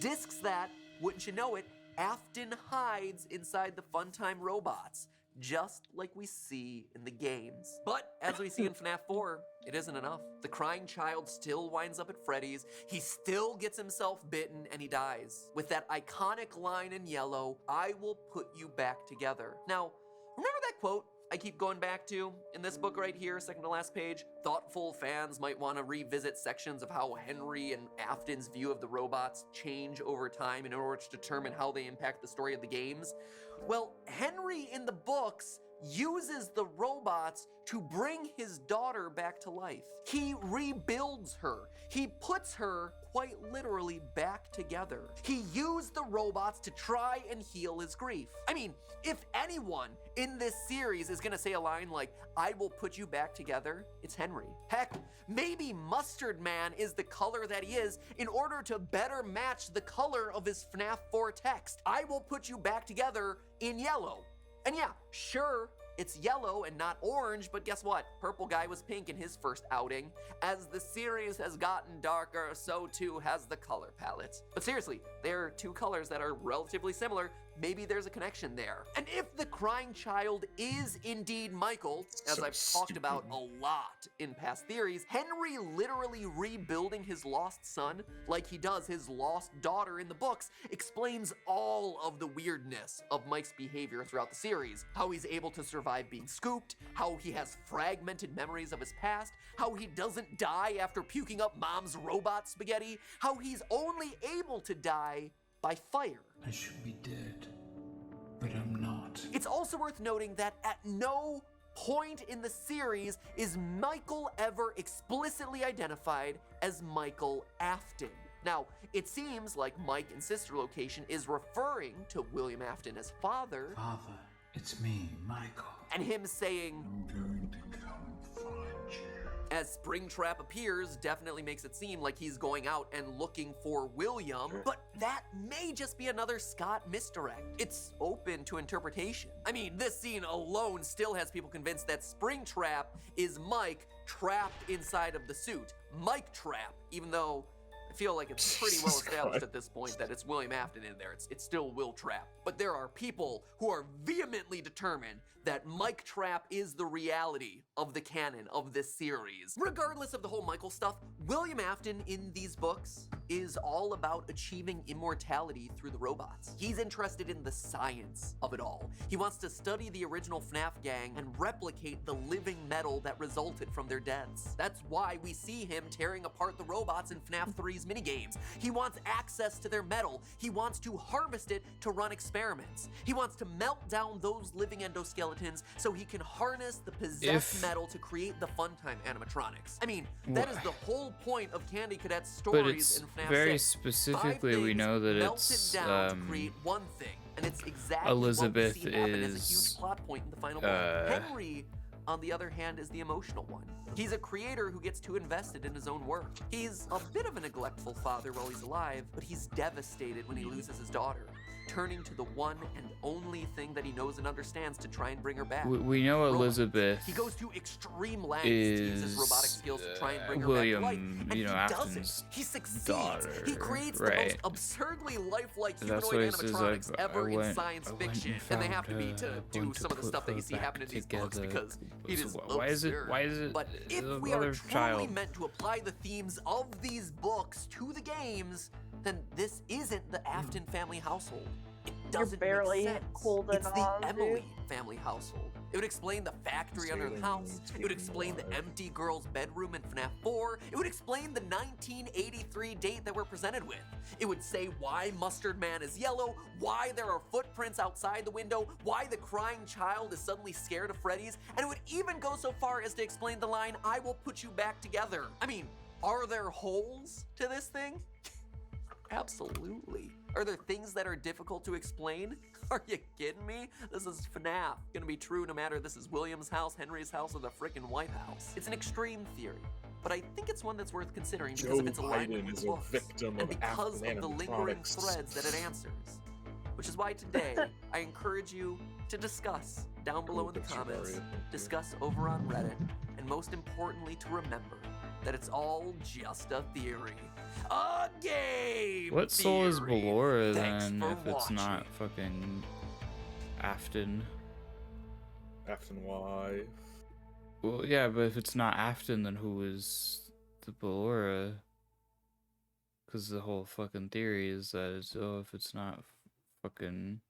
Discs that, wouldn't you know it, Afton hides inside the Funtime robots, just like we see in the games. But as we see in FNAF 4, it isn't enough. The crying child still winds up at Freddy's, he still gets himself bitten, and he dies. With that iconic line in yellow, "I will put you back together." Now, remember that quote I keep going back to in this book right here, second to last page? Thoughtful fans might want to revisit sections of how Henry and Afton's view of the robots change over time in order to determine how they impact the story of the games. Well, Henry in the books uses the robots to bring his daughter back to life. He rebuilds her. He puts her quite literally back together. He used the robots to try and heal his grief. I mean, if anyone in this series is gonna say a line like, "I will put you back together," it's Henry. Heck, maybe Mustard Man is the color that he is in order to better match the color of his FNAF 4 text. "I will put you back together" in yellow. And yeah, sure, it's yellow and not orange, but guess what? Purple Guy was pink in his first outing. As the series has gotten darker, so too has the color palette. But seriously, there are two colors that are relatively similar. Maybe there's a connection there. And if the crying child is indeed Michael, as So I've talked stupid. about a lot in past theories, Henry literally rebuilding his lost son, like he does his lost daughter in the books, explains all of the weirdness of Mike's behavior throughout the series. How he's able to survive being scooped, how he has fragmented memories of his past, how he doesn't die after puking up mom's robot spaghetti, how he's only able to die by fire. I should be dead, but I'm not. It's also worth noting that at no point in the series is Michael ever explicitly identified as Michael Afton. Now, it seems like Mike in Sister Location is referring to William Afton as father, Father, it's me, Michael. and him saying, I'm going to come find you. as Springtrap appears, definitely makes it seem like he's going out and looking for William, but that may just be another Scott misdirect. It's open to interpretation. I mean, this scene alone still has people convinced that Springtrap is Mike trapped inside of the suit. Mike Trap, even though I feel like it's pretty well established at this point that it's William Afton in there. It's still Will Trap. But there are people who are vehemently determined that Mike Trap is the reality of the canon of this series. Regardless of the whole Michael stuff, William Afton in these books is all about achieving immortality through the robots. He's interested in the science of it all. He wants to study the original FNAF gang and replicate the living metal that resulted from their deaths. That's why we see him tearing apart the robots in FNAF 3's minigames. He wants access to their metal. He wants to harvest it to run experiments. He wants to melt down those living endoskeletons so he can harness the possessed metal to create the Funtime animatronics. I mean, that is the whole point of Candy Cadet's But stories it's in FNAF very 6. specifically, Five we things know that melted it's down to create one thing, and it's exactly Elizabeth what we see happen as a huge is, plot point in the final book. Henry, on the other hand, is the emotional one. He's a creator who gets too invested in his own work. He's a bit of a neglectful father while he's alive, but he's devastated when he loses his daughter, turning to the one and only thing that he knows and understands to try and bring her back. we know Elizabeth He goes to extreme lengths to use his robotic skills to try and bring her back to life, William, and you know, he Afton's doesn't. He succeeds. daughter, He creates the right. most absurdly lifelike That's humanoid what he says, animatronics ever I in went- science I went and fiction, and they have to be found to her, do went to some of the put stuff that you her see back happen in these books together. because it is Why is it? absurd. Why is it? But if the we are other truly child? meant to apply the themes of these books to the games, then this isn't the Afton family household. It doesn't barely make sense. holding It's the on, Emily dude. family household. It would explain the factory under the house. It would explain the empty girl's bedroom in FNAF 4. It would explain the 1983 date that we're presented with. It would say why Mustard Man is yellow, why there are footprints outside the window, why the crying child is suddenly scared of Freddy's, and it would even go so far as to explain the line, "I will put you back together." I mean, are there holes to this thing? Absolutely. Are there things that are difficult to explain? Are you kidding me? This is FNAF. Gonna be true no matter this is William's house, Henry's house, or the frickin' White House. It's an extreme theory. but I think it's one that's worth considering because Joe of its alignment Biden with is a books victim and of because African of the lingering animatronics. threads that it answers. Which is why today I encourage you to discuss down below in the comments, discuss over on Reddit, and most importantly to remember that it's all just a theory. A game What soul is theory. Ballora Thanks then for if it's watching. not fucking Afton? Afton wife. Well, yeah, but if it's not Afton, then who is the Ballora? Because the whole fucking theory is that it's, oh, if it's not fucking,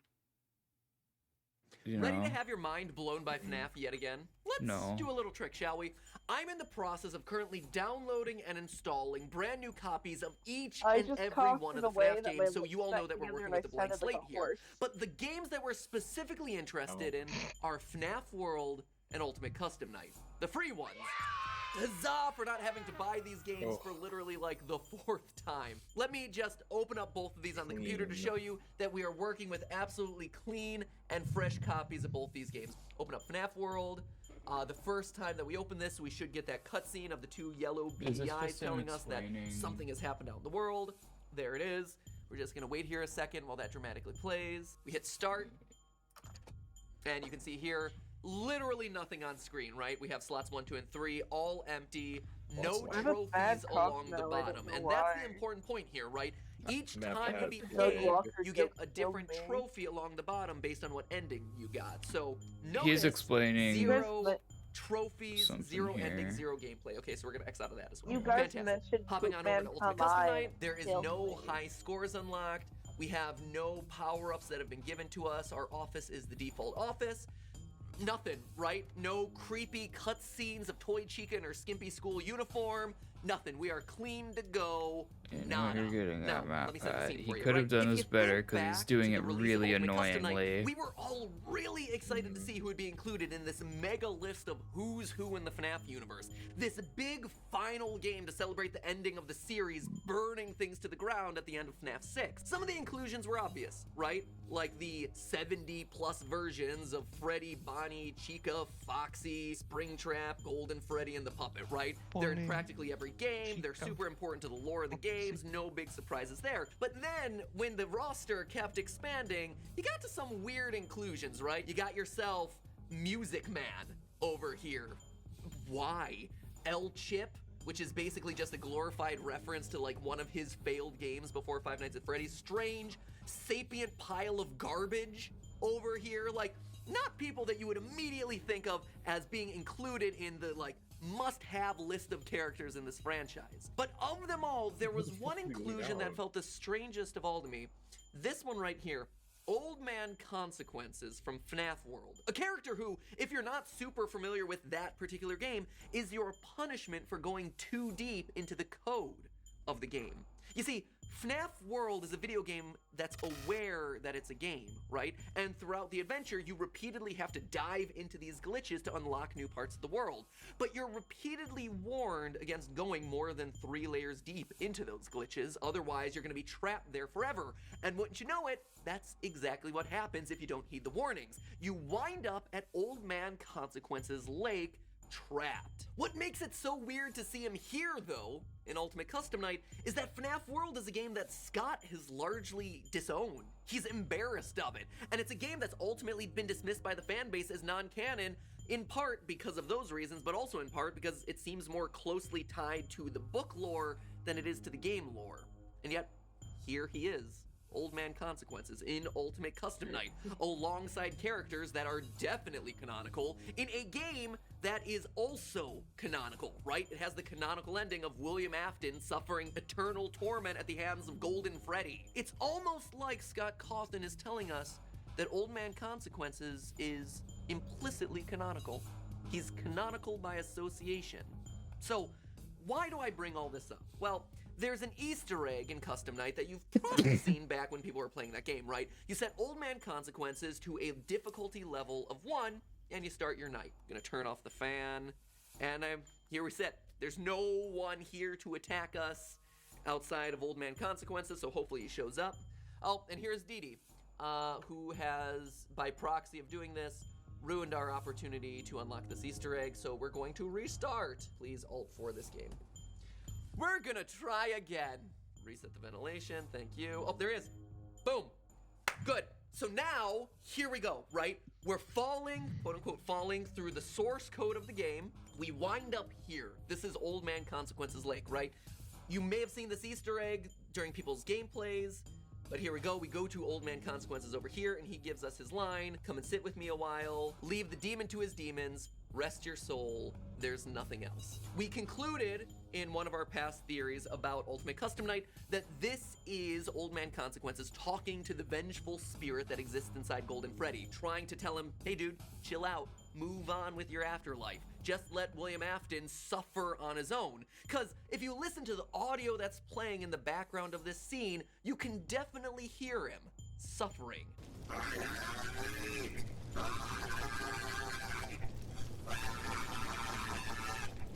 you know. Ready to have your mind blown by FNAF yet again? Let's No. do a little trick, shall we? I'm in the process of currently downloading and installing brand new copies of each I and just every coughed one in of the a way FNAF that my games, so lips you all stuck know that we're together working and I with a blank sounded like slate a here. horse. But the games that we're specifically interested in are FNAF World and Ultimate Custom Night, the free ones. Huzzah for not having to buy these games for literally like the 4th time. Let me just open up both of these on the computer to show you that we are working with absolutely clean and fresh copies of both these games. Open up FNAF World. The first time that we open this, we should get that cutscene of the two yellow beady eyes telling us that something has happened out in the world. There it is. We're just gonna wait here a second while that dramatically plays. We hit start, and you can see here, literally nothing on screen, right? We have slots 1, 2, and 3, all empty, no trophies along the bottom. And that's the important point here, right? Each time you beat the game, you get a different trophy along the bottom based on what ending you got. So, He's explaining 0 trophies, something 0 here. endings, 0 gameplay. Okay, so we're gonna X out of that as well. You guys Fantastic. mentioned Hopping on over to Ultimate Bookman Custom Come Night, On, there is Kill no Me. high scores unlocked. We have no power-ups that have been given to us. Our office is the default office. Nothing, right? No creepy cutscenes of Toy Chica in her skimpy school uniform. Nothing. We are clean to go. Now you're getting Now, that map let me set the pad. scene He for you, could have right? done If this you better think because he's back doing to it the release really of Ultimate Custom Night, annoyingly. we were all really excited to see who would be included in this mega list of who's who in the FNAF universe. This big final game to celebrate the ending of the series, burning things to the ground at the end of FNAF 6. Some of the inclusions were obvious, right? Like the 70+ versions of Freddy, Bonnie, Chica, Foxy, Springtrap, Golden Freddy, and the Puppet, right? They're in practically every game. They're super important to the lore of the games. No big surprises there. But then, when the roster kept expanding, you got to some weird inclusions, right? You got yourself Music Man over here. Why? El Chip, which is basically just a glorified reference to like one of his failed games before Five Nights at Freddy's. Strange, sapient pile of garbage over here. Like, not people that you would immediately think of as being included in the like must-have list of characters in this franchise. But of them all, there was one inclusion that felt the strangest of all to me. This one right here. Old Man Consequences from FNAF World. A character who, if you're not super familiar with that particular game, is your punishment for going too deep into the code of the game. You see, FNAF World is a video game that's aware that it's a game, right? And throughout the adventure, you repeatedly have to dive into these glitches to unlock new parts of the world. But you're repeatedly warned against going more than 3 layers deep into those glitches, otherwise you're gonna be trapped there forever. And wouldn't you know it, that's exactly what happens if you don't heed the warnings. You wind up at Old Man Consequences Lake, trapped. What makes it so weird to see him here, though, in Ultimate Custom Night, is that FNAF World is a game that Scott has largely disowned. He's embarrassed of it, and it's a game that's ultimately been dismissed by the fan base as non-canon, in part because of those reasons, but also in part because it seems more closely tied to the book lore than it is to the game lore. And yet, here he is. Old Man Consequences in Ultimate Custom Night, alongside characters that are definitely canonical in a game that is also canonical, right? It has the canonical ending of William Afton suffering eternal torment at the hands of Golden Freddy. It's almost like Scott Cawthon is telling us that Old Man Consequences is implicitly canonical. He's canonical by association. So, why do I bring all this up? Well, there's an Easter egg in Custom Night that you've probably seen back when people were playing that game, right? You set Old Man Consequences to a difficulty level of 1, and you start your night. Gonna turn off the fan, and here we sit. There's no one here to attack us outside of Old Man Consequences, so hopefully he shows up. Oh, and here's Dee Dee, who has, by proxy of doing this, ruined our opportunity to unlock this Easter egg, so we're going to restart. Please Alt for this game. We're gonna try again. Reset the ventilation, thank you. Oh, there is. Boom. Good. So now, here we go, right? We're falling, quote unquote, falling through the source code of the game. We wind up here. This is Old Man Consequences Lake, right? You may have seen this Easter egg during people's gameplays, but here we go. We go to Old Man Consequences over here, and he gives us his line: come and sit with me a while, leave the demon to his demons, rest your soul, there's nothing else. We concluded in one of our past theories about Ultimate Custom Night that this is Old Man Consequences talking to the vengeful spirit that exists inside Golden Freddy, trying to tell him, hey dude, chill out, move on with your afterlife. Just let William Afton suffer on his own. Cause if you listen to the audio that's playing in the background of this scene, you can definitely hear him suffering.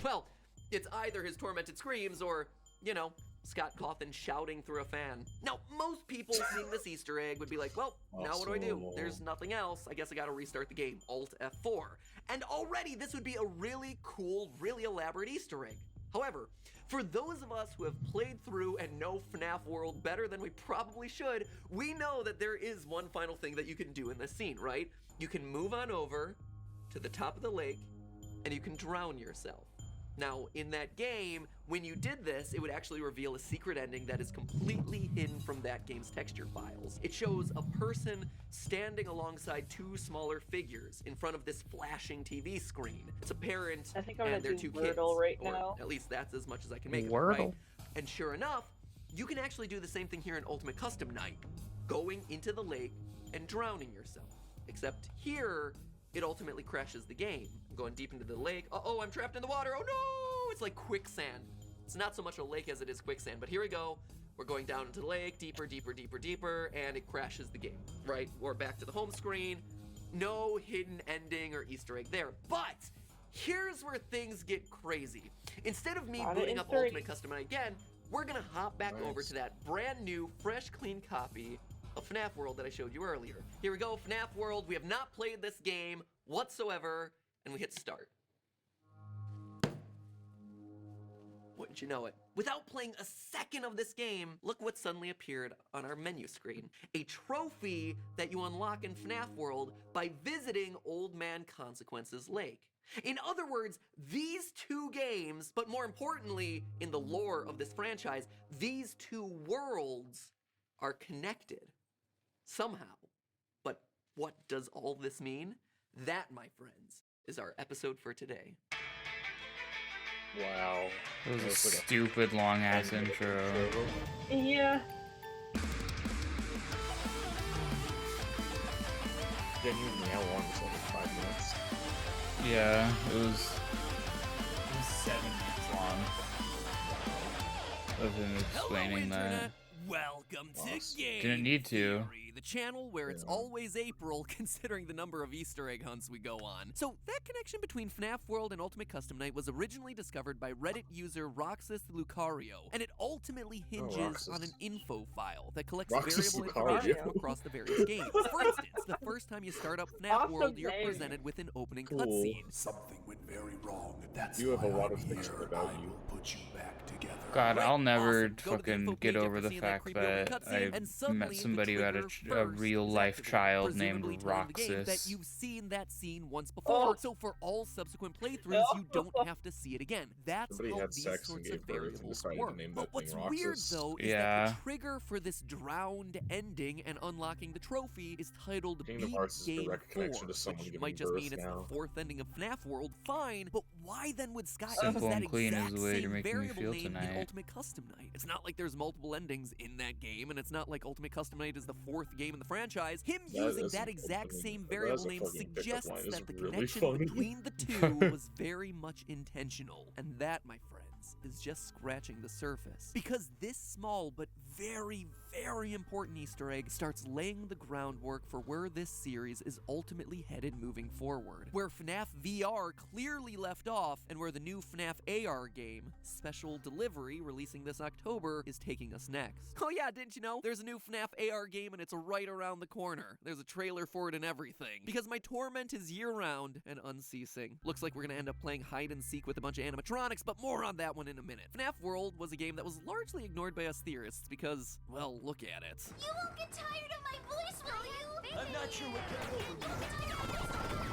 Well, it's either his tormented screams or, you know, Scott Cawthon shouting through a fan. Now, most people seeing this Easter egg would be like, well, now what do I do? There's nothing else. I guess I gotta restart the game. Alt F4. And already this would be a really cool, really elaborate Easter egg. However, for those of us who have played through and know FNAF World better than we probably should, we know that there is one final thing that you can do in this scene, right? You can move on over to the top of the lake and you can drown yourself. Now, in that game, when you did this, it would actually reveal a secret ending that is completely hidden from that game's texture files. It shows a person standing alongside two smaller figures in front of this flashing TV screen. It's a parent and their two kids. Right or now. at least that's as much as I can make of it, Wordle. right? And sure enough, you can actually do the same thing here in Ultimate Custom Night, going into the lake and drowning yourself. Except here, it ultimately crashes the game. I'm going deep into the lake. Uh-oh, I'm trapped in the water. Oh no! It's like quicksand. It's not so much a lake as it is quicksand, but here we go. We're going down into the lake, deeper, deeper, deeper, deeper, and it crashes the game, right? We're back to the home screen. No hidden ending or Easter egg there. But here's where things get crazy. Instead of me booting up Ultimate Custom Night again, we're gonna hop back over to that brand new, fresh, clean copy of FNAF World that I showed you earlier. Here we go, FNAF World. We have not played this game whatsoever, and we hit start. Wouldn't you know it? Without playing a second of this game, look what suddenly appeared on our menu screen. A trophy that you unlock in FNAF World by visiting Old Man Consequences Lake. In other words, these two games, but more importantly, in the lore of this franchise, these two worlds are connected. Somehow. But what does all this mean? That, my friends, is our episode for today. Wow. It was a stupid long-ass intro. Yeah. Genuinely, how long is it? 5 minutes? Yeah, it was 7 minutes long of him explaining that. Welcome to Game Didn't need to. Theory, the channel where it's always April considering the number of Easter egg hunts we go on. So that connection between FNAF World and Ultimate Custom Night was originally discovered by Reddit user Roxas Lucario, and it ultimately hinges on an info file that collects variable information from across the various games. For instance, the first time you start up FNAF World, you're presented with an opening cutscene. Something went very wrong. That's you have a why lot I'm of things here. about I you. will put you back together. God, I'll never Awesome. Go to the info fucking get page over after the seeing that fact creepy opening that cutscene, I and suddenly met the somebody who had trigger a first real-life is child presumably named telling the game that Roxas. you've seen that scene once before, so for all subsequent playthroughs, you don't have to see it again. That's Somebody how had these sex and sorts gave of birth and variables decided work. to name But that what's thing weird, Roxas. though, is that the trigger for this drowned ending and unlocking the trophy is titled Kingdom Beat Hearts is a Game direct 4, connection to someone which giving might just birth mean it's now. the fourth ending of FNAF World, fine, but why then would Scott Simple use that and clean is exact the way to same make me variable feel name in tonight. Ultimate Custom Night? It's not like there's multiple endings in that game, and it's not like Ultimate Custom Night is the fourth game in the franchise. Him using that exact same variable name suggests that the connection between the two was very much intentional. And that, my friends, is just scratching the surface. Because this small but very, very important Easter egg starts laying the groundwork for where this series is ultimately headed moving forward. Where FNAF VR clearly left off, and where the new FNAF AR game, Special Delivery, releasing this October, is taking us next. Oh yeah, didn't you know? There's a new FNAF AR game and it's right around the corner. There's a trailer for it and everything. Because my torment is year-round and unceasing. Looks like we're gonna end up playing hide and seek with a bunch of animatronics, but more on that one in a minute. FNAF World was a game that was largely ignored by us theorists because, well, look at it. You won't get tired of my voice, will you? I'm not sure what came over me.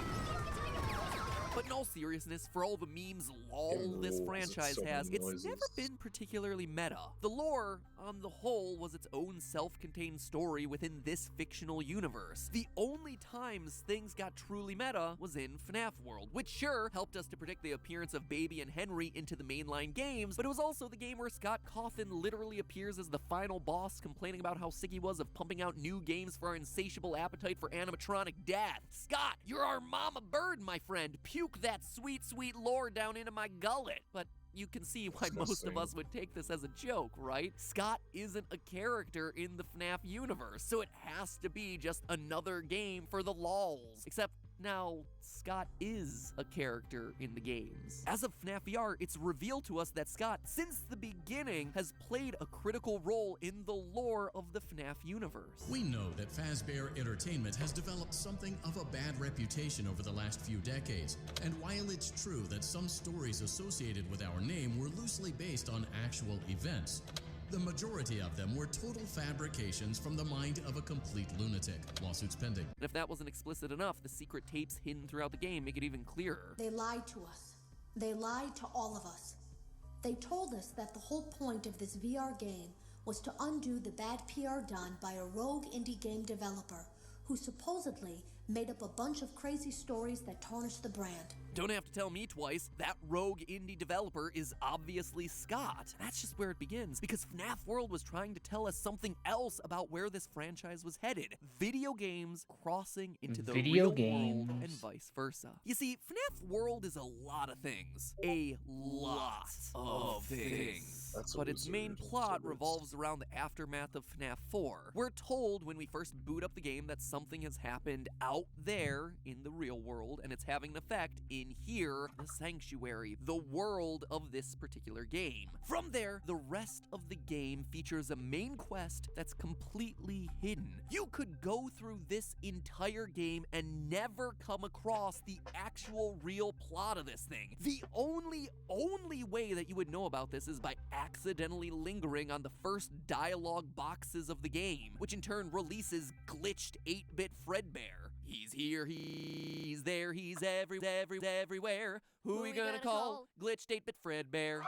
But in all seriousness, for all the memes lol this franchise has, it's never been particularly meta. The lore, on the whole, was its own self-contained story within this fictional universe. The only times things got truly meta was in FNAF World, which sure helped us to predict the appearance of Baby and Henry into the mainline games, but it was also the game where Scott Cawthon literally appears as the final boss, complaining about how sick he was of pumping out new games for our insatiable appetite for animatronic death. Scott, you're our mama bird, my friend. Puke that sweet, sweet lore down into my gullet. But you can see why most of us would take this as a joke, right? Scott isn't a character in the FNAF universe, so it has to be just another game for the lols. Except now, Scott is a character in the games. As of FNAF VR, it's revealed to us that Scott, since the beginning, has played a critical role in the lore of the FNAF universe. We know that Fazbear Entertainment has developed something of a bad reputation over the last few decades. And while it's true that some stories associated with our name were loosely based on actual events, the majority of them were total fabrications from the mind of a complete lunatic. Lawsuits pending. And if that wasn't explicit enough, the secret tapes hidden throughout the game make it even clearer. They lied to us. They lied to all of us. They told us that the whole point of this VR game was to undo the bad PR done by a rogue indie game developer who supposedly made up a bunch of crazy stories that tarnished the brand. Don't have to tell me twice, that rogue indie developer is obviously Scott. That's just where it begins, because FNAF World was trying to tell us something else about where this franchise was headed. Video games crossing into the real world and vice versa. You see, FNAF World is a lot of things. A lot of things. But its main plot revolves around the aftermath of FNAF 4. We're told when we first boot up the game that something has happened out there in the real world, and it's having an effect in here, the sanctuary, the world of this particular game. From there, the rest of the game features a main quest that's completely hidden. You could go through this entire game and never come across the actual real plot of this thing. The only way that you would know about this is by accidentally lingering on the first dialogue boxes of the game, which in turn releases glitched 8-bit Fredbear. He's here, he's there, he's everywhere. Who we gonna call? Glitched 8-bit Fredbear.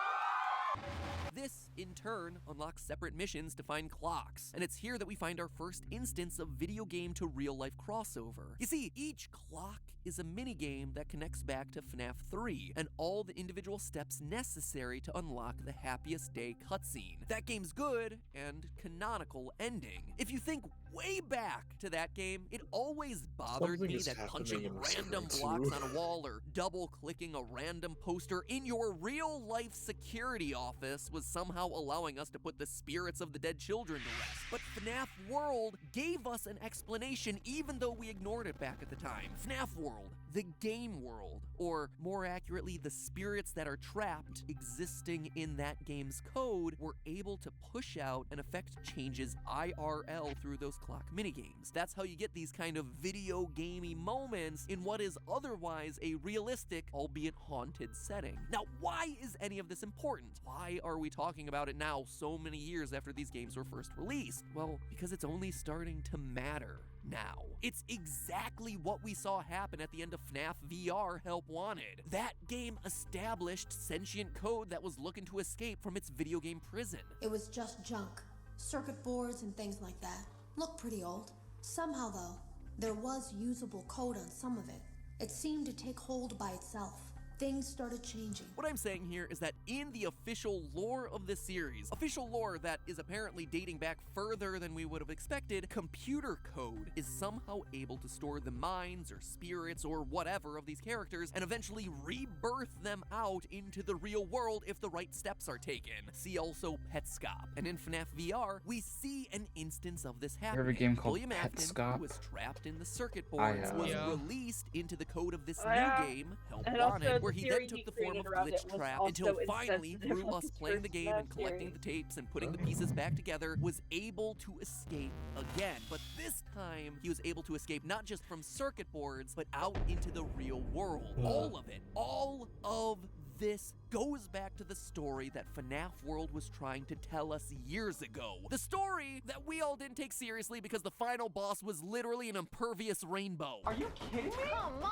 This, in turn, unlocks separate missions to find clocks, and it's here that we find our first instance of video game to real life crossover. You see, each clock is a minigame that connects back to FNAF 3, and all the individual steps necessary to unlock the Happiest Day cutscene. That game's good and canonical ending. If you think way back to that game, it always bothered me that punching random blocks on a wall or double-clicking a random poster in your real-life security office was somehow allowing us to put the spirits of the dead children to rest. But FNAF World gave us an explanation even though we ignored it back at the time. FNAF World, the game world, or more accurately, the spirits that are trapped existing in that game's code, were able to push out and affect changes IRL through those clock minigames. That's how you get these kind of video gamey moments in what is otherwise a realistic, albeit haunted setting. Now, why is any of this important? Why are we talking about it now so many years after these games were first released? Well, because it's only starting to matter now. It's exactly what we saw happen at the end of FNAF VR Help Wanted. That game established sentient code that was looking to escape from its video game prison. It was just junk. Circuit boards and things like that. Looked pretty old. Somehow, though, there was usable code on some of it. It seemed to take hold by itself. things started changing. What I'm saying here is that in the official lore of this series, official lore that is apparently dating back further than we would have expected, computer code is somehow able to store the minds or spirits or whatever of these characters and eventually rebirth them out into the real world if the right steps are taken. See also Petscop. And in FNAF VR, we see an instance of this happening. Every game called William Afton, Petscop. who was trapped in the circuit boards, was Yeah. released into the code of this Yeah. new game, Help And also Wanted, the where he theory then took he the form of created around it Glitch was Trap also until finally, insensitive through on us his playing the first game and FNAF collecting series. the tapes and putting the pieces back together, was able to escape again. But this time, he was able to escape not just from circuit boards, but out into the real world. All of it. All of this goes back to the story that FNAF World was trying to tell us years ago. The story that we all didn't take seriously because the final boss was literally an impervious rainbow. Are you kidding me? Come on!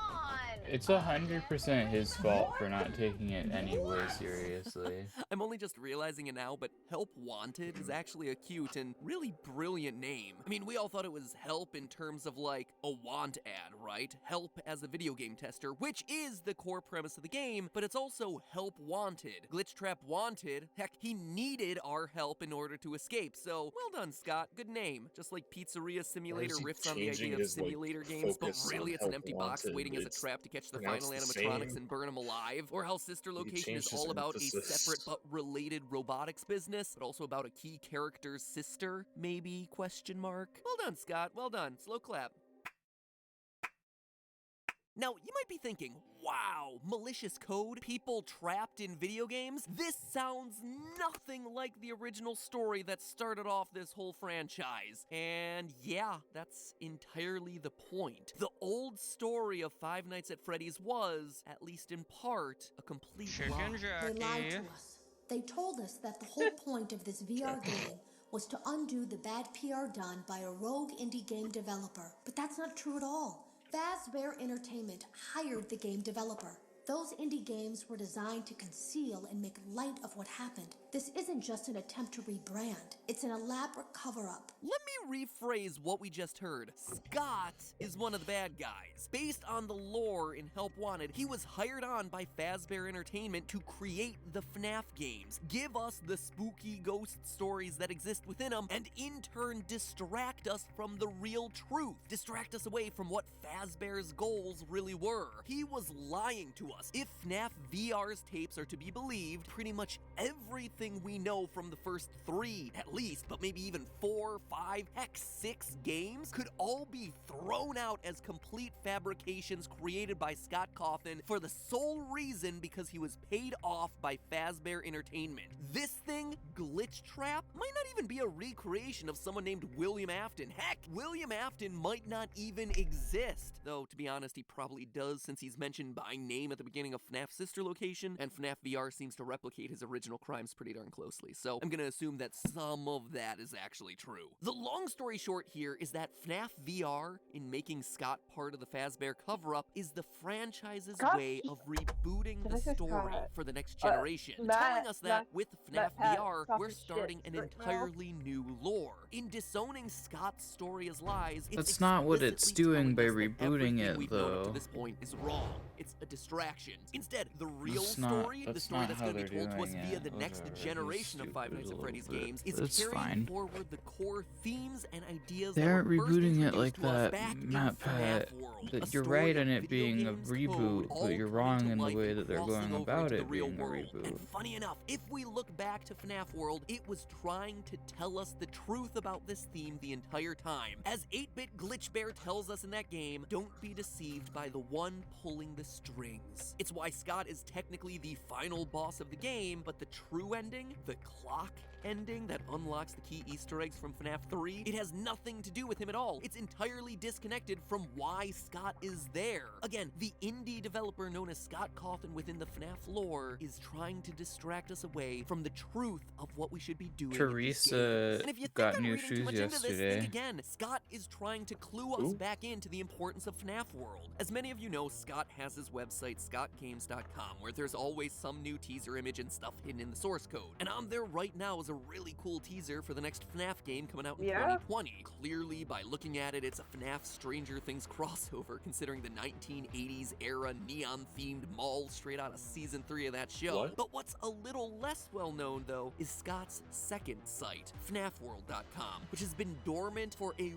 It's 100% his fault for not taking it anywhere seriously. I'm only just realizing it now, but Help Wanted is actually a cute and really brilliant name. I mean, we all thought it was help in terms of like a want ad, right? Help as a video game tester, which is the core premise of the game, but it's also Help Wanted. Glitch Trap wanted, heck, he needed our help in order to escape, so well done, Scott, good name. Just like Pizzeria Simulator he riffs on the changing idea of his, like, simulator games, but focus really on it's an Help empty box Wanted? waiting as a It's trap to catch the pronounced final the animatronics same. and burn them alive, or how Sister Location is changed his all about a emphasis. separate but related robotics business, but also about a key character's sister, maybe, question mark. Well done, Scott, well done. Slow clap. Now, you might be thinking, wow, malicious code, people trapped in video games? This sounds nothing like the original story that started off this whole franchise. And yeah, that's entirely the point. The old story of Five Nights at Freddy's was, at least in part, a complete lie. They lied to us. They told us that the whole point of this VR game was to undo the bad PR done by a rogue indie game developer. But that's not true at all. Fazbear Entertainment hired the game developer. Those indie games were designed to conceal and make light of what happened. This isn't just an attempt to rebrand. It's an elaborate cover-up. Let me rephrase what we just heard. Scott is one of the bad guys. Based on the lore in Help Wanted, he was hired on by Fazbear Entertainment to create the FNAF games, give us the spooky ghost stories that exist within them, and in turn distract us from the real truth. Distract us away from what Fazbear's goals really were. He was lying to us. If FNAF VR's tapes are to be believed, pretty much everything we know from the first 3, at least, but maybe even 4, 5, heck 6 games could all be thrown out as complete fabrications created by Scott Cawthon for the sole reason because he was paid off by Fazbear Entertainment. This thing, Glitch Trap, might not even be a recreation of someone named William Afton. Heck, William Afton might not even exist. Though, to be honest, he probably does since he's mentioned by name at the beginning of FNAF Sister Location, and FNAF VR seems to replicate his original crimes pretty darn closely, so I'm gonna assume that some of that is actually true. The long story short here is that FNAF VR, in making Scott part of the Fazbear cover-up, is the franchise's way of rebooting the story for the next generation, telling us that with FNAF VR, we're starting an entirely new lore. In disowning Scott's story as lies, it's That's not what it's doing by rebooting it, we've known up to though. this point is wrong. It's a distraction. Instead, the real That's not- story, the that's story not that's how going to be they're told to us doing via it. the Those next are really generation of Five stupid Nights at little Freddy's bit. games, is That's carrying fine. forward the core themes and ideas They that aren't were first rebooting it introduced like to us that, back in Matt Pat. FNAF World. That A you're story right of in it video being a games, reboot, code, all but you're coming wrong to in the life way and that they're crossing going over about into the it real being a world. reboot. And funny enough, if we look back to FNAF World, it was trying to tell us the truth about this theme the entire time. As 8-Bit Glitch Bear tells us in that game, don't be deceived by the one pulling the strings. It's why Scott is technically the final boss of the game, but the true ending, the clock ending that unlocks the key Easter eggs from FNAF 3, it has nothing to do with him at all. It's entirely disconnected from why Scott is there. Again, the indie developer known as Scott Cawthon within the FNAF lore is trying to distract us away from the truth of what we should be doing. Teresa And if you think got I'm new reading too shoes much into this, yesterday. think again. Scott is trying to clue us back into the importance of FNAF World. As many of you know, Scott has his website scottgames.com, where there's always some new teaser image and stuff hidden in the source code. And on there right now is a really cool teaser for the next FNAF game coming out in 2020. Clearly, by looking at it, it's a FNAF Stranger Things crossover, considering the 1980s era neon-themed mall straight out of season 3 of that show. What? But what's a little less well known, though, is Scott's second site, fnafworld.com, which has been dormant for a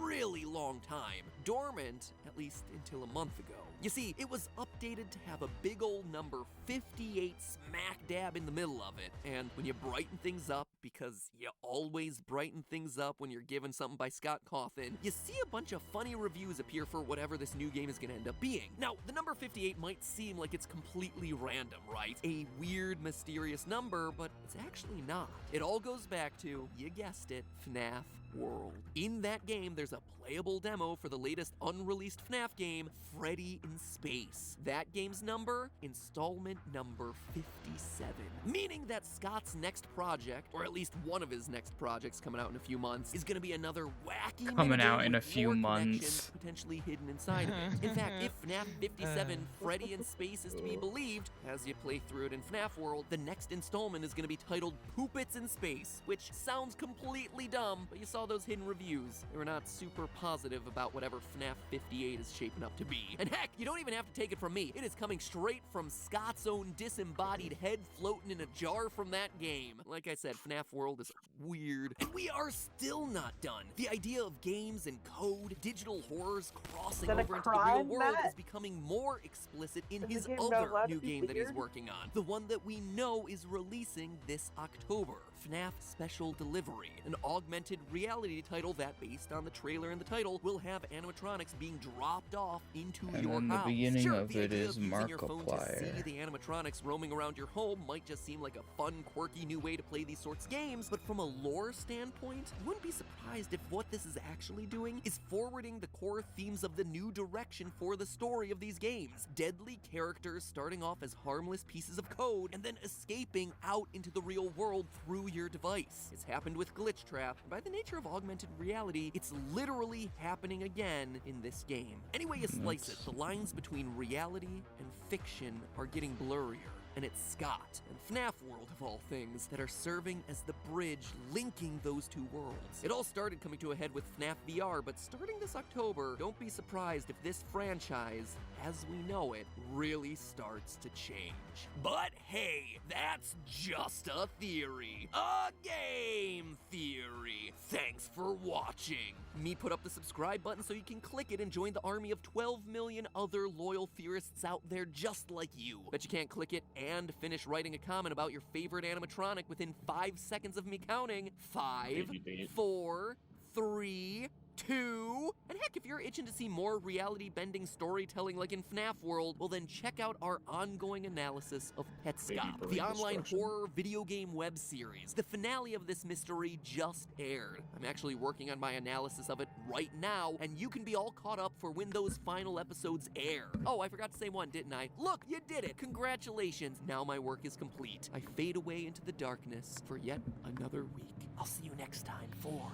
really long time. Dormant, at least until a month ago. You see, it was updated to have a big old number 58 smack dab in the middle of it. And when you brighten things up, because you always brighten things up when you're given something by Scott Cawthon, you see a bunch of funny reviews appear for whatever this new game is going to end up being. Now, the number 58 might seem like it's completely random, right? A weird, mysterious number, but it's actually not. It all goes back to, you guessed it, FNAF World. In that game, there's a playable demo for the latest unreleased FNAF game, Freddy in Space. That game's number? Installment number 57. Meaning that Scott's next project, or at least one of his next projects coming out in a few months, is going to be another wacky Coming minigame out in a with few more months. connections potentially hidden inside of it. In fact, if FNAF 57 Freddy in Space is to be believed, as you play through it in FNAF World, the next installment is going to be titled Poopits in Space, which sounds completely dumb, but you saw those hidden reviews. They were not super positive about whatever FNAF 58 is shaping up to be. And heck, you don't even have to take it from me. It is coming straight from Scott's own disembodied head floating in a jar from that game. Like I said, FNAF World is weird. And we are still not done. The idea of games and code, digital horrors crossing Is that a over into the real crime, world Matt? is becoming more explicit in Is the his game not other allowed to new be game that he's weird? working on. The one that we know is releasing this October. FNAF Special Delivery, an augmented reality title that, based on the trailer and the title, will have animatronics being dropped off into And your then the house. beginning Sure, of the it idea is of using your phone to Markiplier. see the animatronics roaming around your home might just seem like a fun, quirky new way to play these sorts of games, but from a lore standpoint, you wouldn't be surprised if what this is actually doing is forwarding the core themes of the new direction for the story of these games. Deadly characters starting off as harmless pieces of code and then escaping out into the real world through your device. It's happened with Glitch Trap, and by the nature of augmented reality, it's literally happening again in this game. Any way you slice it, the lines between reality and fiction are getting blurrier. And it's Scott and FNAF World, of all things, that are serving as the bridge linking those two worlds. It all started coming to a head with FNAF VR, but starting this October, don't be surprised if this franchise, as we know it, really starts to change. But hey, that's just a theory. A game theory. Thanks for watching. Me put up the subscribe button so you can click it and join the army of 12 million other loyal theorists out there just like you. Bet you can't click it and finish writing a comment about your favorite animatronic within 5 seconds of me counting. 5, 4, 3, 2, and heck, if you're itching to see more reality-bending storytelling like in FNAF World, well then check out our ongoing analysis of Petscop, the online horror video game web series. The finale of this mystery just aired. I'm actually working on my analysis of it right now, and you can be all caught up for when those final episodes air. Oh, I forgot to say one, didn't I? Look, you did it! Congratulations! Now my work is complete. I fade away into the darkness for yet another week. I'll see you next time for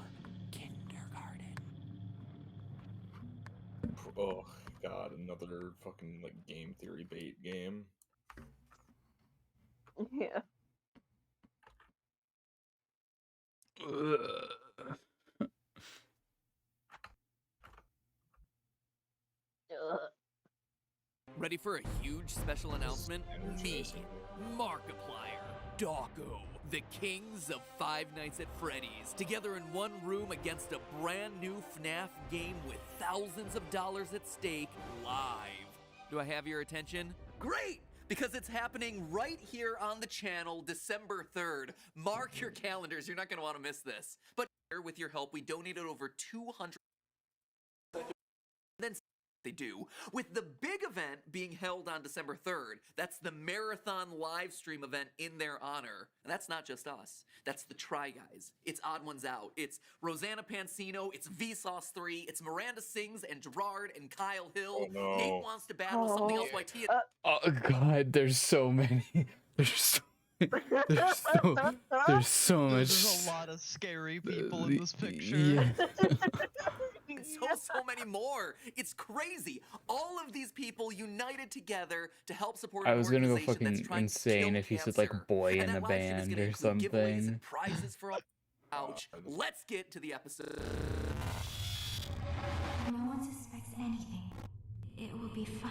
Oh god, another fucking like game theory bait game. Yeah. Ready for a huge special announcement? Me, Markiplier, Dawko, the kings of Five Nights at Freddy's, together in one room against a brand new FNAF game with thousands of dollars at stake, live. Do I have your attention? Great! Because it's happening right here on the channel December 3rd. Mark your calendars, you're not going to want to miss this. But with your help, we donated over 200. Then they do, with the big event being held on December 3rd. That's the marathon live stream event in their honor. And that's not just us. That's the Try Guys. It's Odd Ones Out. It's Rosanna Pansino. It's Vsauce 3. It's Miranda Sings and Gerard and Kyle Hill. Oh, no. Nate Wants to Battle Something Else by Tia. Oh god, there's so many. There's so much. There's a lot of scary people in this picture. Yeah. so many more. It's crazy. All of these people united together to help support I an was gonna go organization that's fucking trying to insane kill if he said cancer. like boy And in a that live stream is band gonna or include giveaways and something. prizes for all. Ouch. Let's get to the episode. No one suspects anything. It will be fun.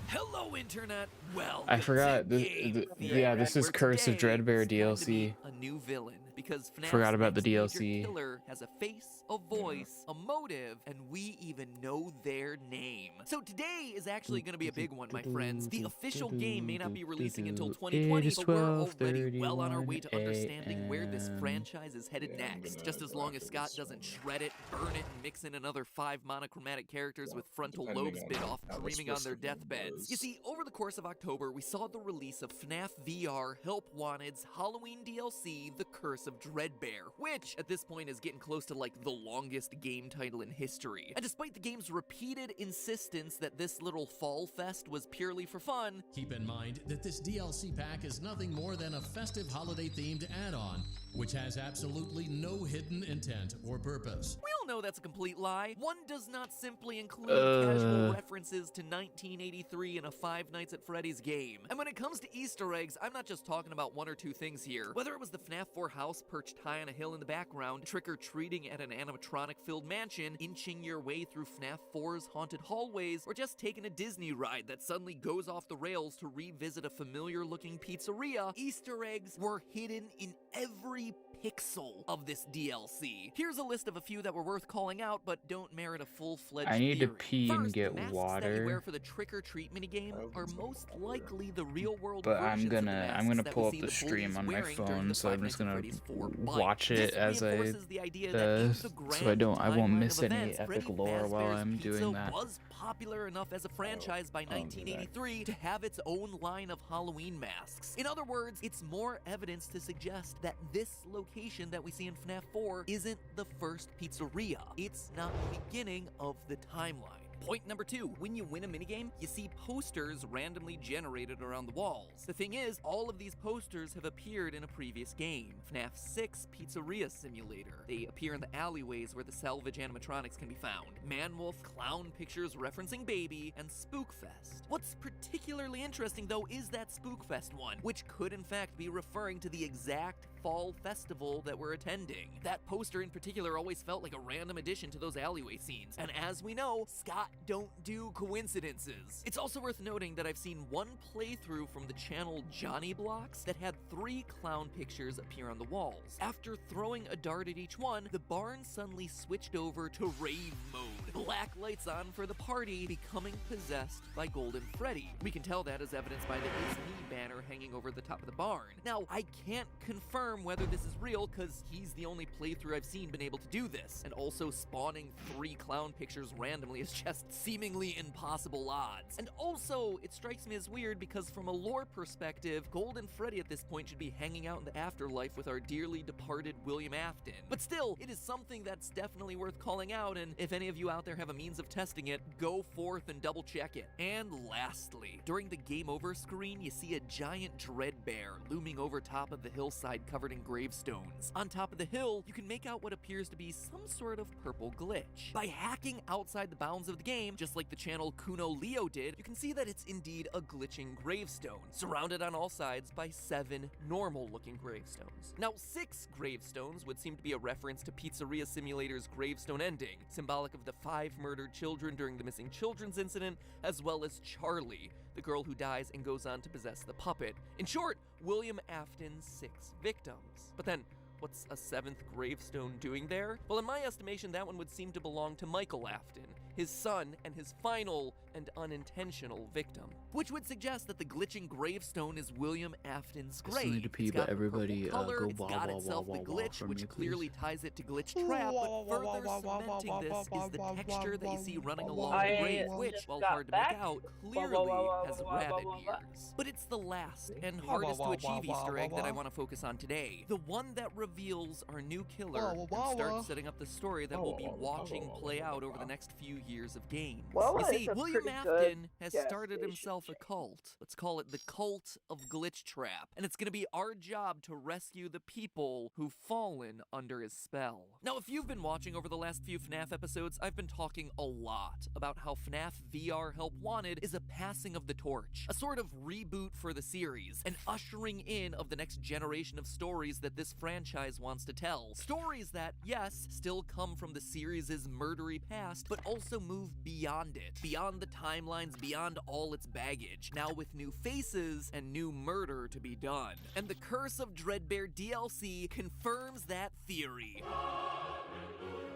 Hello, Internet. Welcome I forgot. to Game Yeah, this is where Curse of today Dreadbear is going to be DLC. a new villain because FNAF's Forgot about the next major DLC. killer has a face, a voice, a motive, and we even know their name. So today is actually going to be a big one, my friends. The official game may not be releasing until 2020, but we're already well on our way to understanding where this franchise is headed next. Just as long as Scott doesn't shred it, burn it, and mix in another 5 monochromatic characters with frontal lobes bit off, dreaming on their deathbeds. You see, over the course of October, we saw the release of FNAF VR Help Wanted's Halloween DLC, The Curse of Dreadbear, which, at this point, is getting close to, like, the longest game title in history. And despite the game's repeated insistence that this little fall fest was purely for fun, Keep in mind that this DLC pack is nothing more than a festive holiday-themed add-on, which has absolutely no hidden intent or purpose. we all know that's a complete lie. One does not simply include casual references to 1983 in a Five Nights at Freddy's game. And when it comes to Easter eggs, I'm not just talking about one or two things here. Whether it was the FNAF 4 house perched high on a hill in the background, trick-or-treating at an animatronic-filled mansion, inching your way through FNAF 4's haunted hallways, or just taking a Disney ride that suddenly goes off the rails to revisit a familiar-looking pizzeria, Easter eggs were hidden in every pixel of this DLC. Here's a list of a few that were worth calling out, but don't merit a full-fledged I need to theory. pee and First, get masks that you wear water. for the trick-or-treat minigame are most likely the real-world But versions of the masks I'm gonna that pull we up see the the stream bullies on my wearing during phone, the so Five I'm just Nights at gonna Freddy's 4 bite. watch it This as I reinforces the idea that in the so I grand won't timeline miss of any events, epic Freddy lore while Fazbear's I'm Pizza doing that. was popular enough as a franchise by 1983 to have its own line of Halloween masks. In other words, it's more evidence to suggest that this location that we see in FNAF 4 isn't the first pizzeria. It's not the beginning of the timeline. Point number 2, when you win a minigame, you see posters randomly generated around the walls. The thing is, all of these posters have appeared in a previous game, FNAF 6 Pizzeria Simulator. They appear in the alleyways where the salvage animatronics can be found. Man-Wolf, clown pictures referencing Baby, and Spookfest. What's particularly interesting, though, is that Spookfest one, which could in fact be referring to the exact fall festival that we're attending. That poster in particular always felt like a random addition to those alleyway scenes, and as we know, Scott don't do coincidences. It's also worth noting that I've seen one playthrough from the channel Johnny Blocks that had 3 clown pictures appear on the walls. After throwing a dart at each one, the barn suddenly switched over to rave mode. Black lights on for the party, becoming possessed by Golden Freddy. We can tell that as evidenced by the It's Me banner hanging over the top of the barn. Now, I can't confirm whether this is real, because he's the only playthrough I've seen been able to do this, and also spawning 3 clown pictures randomly is just seemingly impossible odds. And also, it strikes me as weird because from a lore perspective, Golden Freddy at this point should be hanging out in the afterlife with our dearly departed William Afton. But still, it is something that's definitely worth calling out, and if any of you out there have a means of testing it, go forth and double check it. And lastly, during the game over screen, you see a giant Dreadbear looming over top of the hillside covered in gravestones. On top of the hill, you can make out what appears to be some sort of purple glitch. By hacking outside the bounds of the game, just like the channel Kuno Leo did, you can see that it's indeed a glitching gravestone, surrounded on all sides by 7 normal-looking gravestones. Now, 6 gravestones would seem to be a reference to Pizzeria Simulator's gravestone ending, symbolic of the 5 murdered children during the missing children's incident, as well as Charlie, the girl who dies and goes on to possess the puppet. In short, William Afton's 6 victims. But then, what's a 7th gravestone doing there? Well, in my estimation, that one would seem to belong to Michael Afton, his son, and his final and unintentional victim. Which would suggest that the glitching gravestone is William Afton's I still need grave. to pee, It's got but everybody color, go it's wah got wah itself wah the wah glitch, for which me, clearly please. ties it to Glitch Trap, but further cementing this is the texture that you see running along the grave, which, while hard to make out, clearly has rabbit ears. But it's the last and hardest to achieve Easter egg that I want to focus on today. The one that reveals our new killer and starts setting up the story that we'll be watching play out over the next few years of games. Well, You see, it's a William pretty Afton good has gas started station himself a cult. Let's call it the Cult of Glitch Trap. And it's going to be our job to rescue the people who've fallen under his spell. Now, if you've been watching over the last few FNAF episodes, I've been talking a lot about how FNAF VR Help Wanted is a passing of the torch, a sort of reboot for the series, an ushering in of the next generation of stories that this franchise wants to tell. Stories that, yes, still come from the series' murdery past, but also move beyond it, beyond the timelines, beyond all its baggage, now with new faces and new murder to be done. And the Curse of Dreadbear DLC confirms that theory.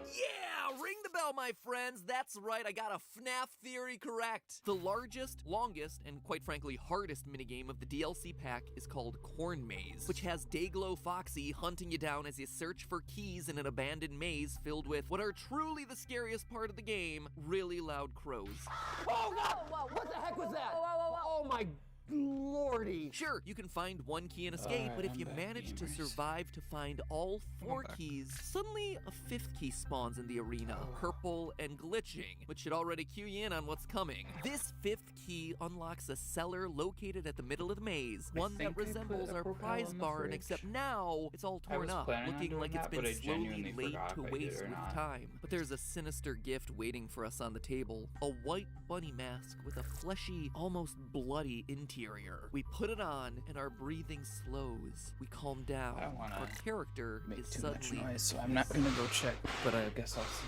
Yeah! Ring the bell, my friends! That's right, I got a FNAF theory correct! The largest, longest, and quite frankly hardest minigame of the DLC pack is called Corn Maze, which has Dayglow Foxy hunting you down as you search for keys in an abandoned maze filled with what are truly the scariest part of the game, really loud crows. Oh God! Whoa, what the heck was that? Oh my lordy! Sure, you can find one key and escape, but if you manage to survive to find all 4 keys, suddenly a 5th key spawns in the arena, purple and glitching, which should already cue you in on what's coming. This 5th key unlocks a cellar located at the middle of the maze, one that resembles our prize barn, except now it's all torn up, looking like it's been slowly laid to waste with time. But there's a sinister gift waiting for us on the table, a white bunny mask with a fleshy, almost bloody interior. We put it on and our breathing slows. We calm down. I don't wanna our character make is too much suddenly noise, so I'm not gonna go check, but I guess I'll see.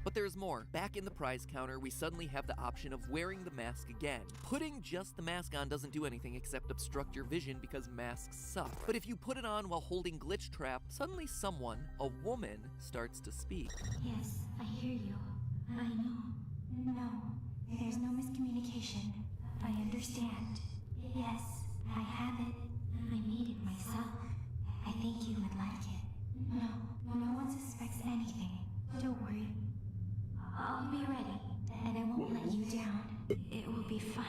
But there's more. Back in the prize counter, we suddenly have the option of wearing the mask again. Putting just the mask on doesn't do anything except obstruct your vision because masks suck. But if you put it on while holding Glitch Trap, suddenly someone, a woman, starts to speak. Yes, I hear you. I know. No, there's no miscommunication. I understand. Yes, I have it. I made it myself. I think you would like it. No one suspects anything. Don't worry. I'll be ready, and I won't let you down. It will be fun.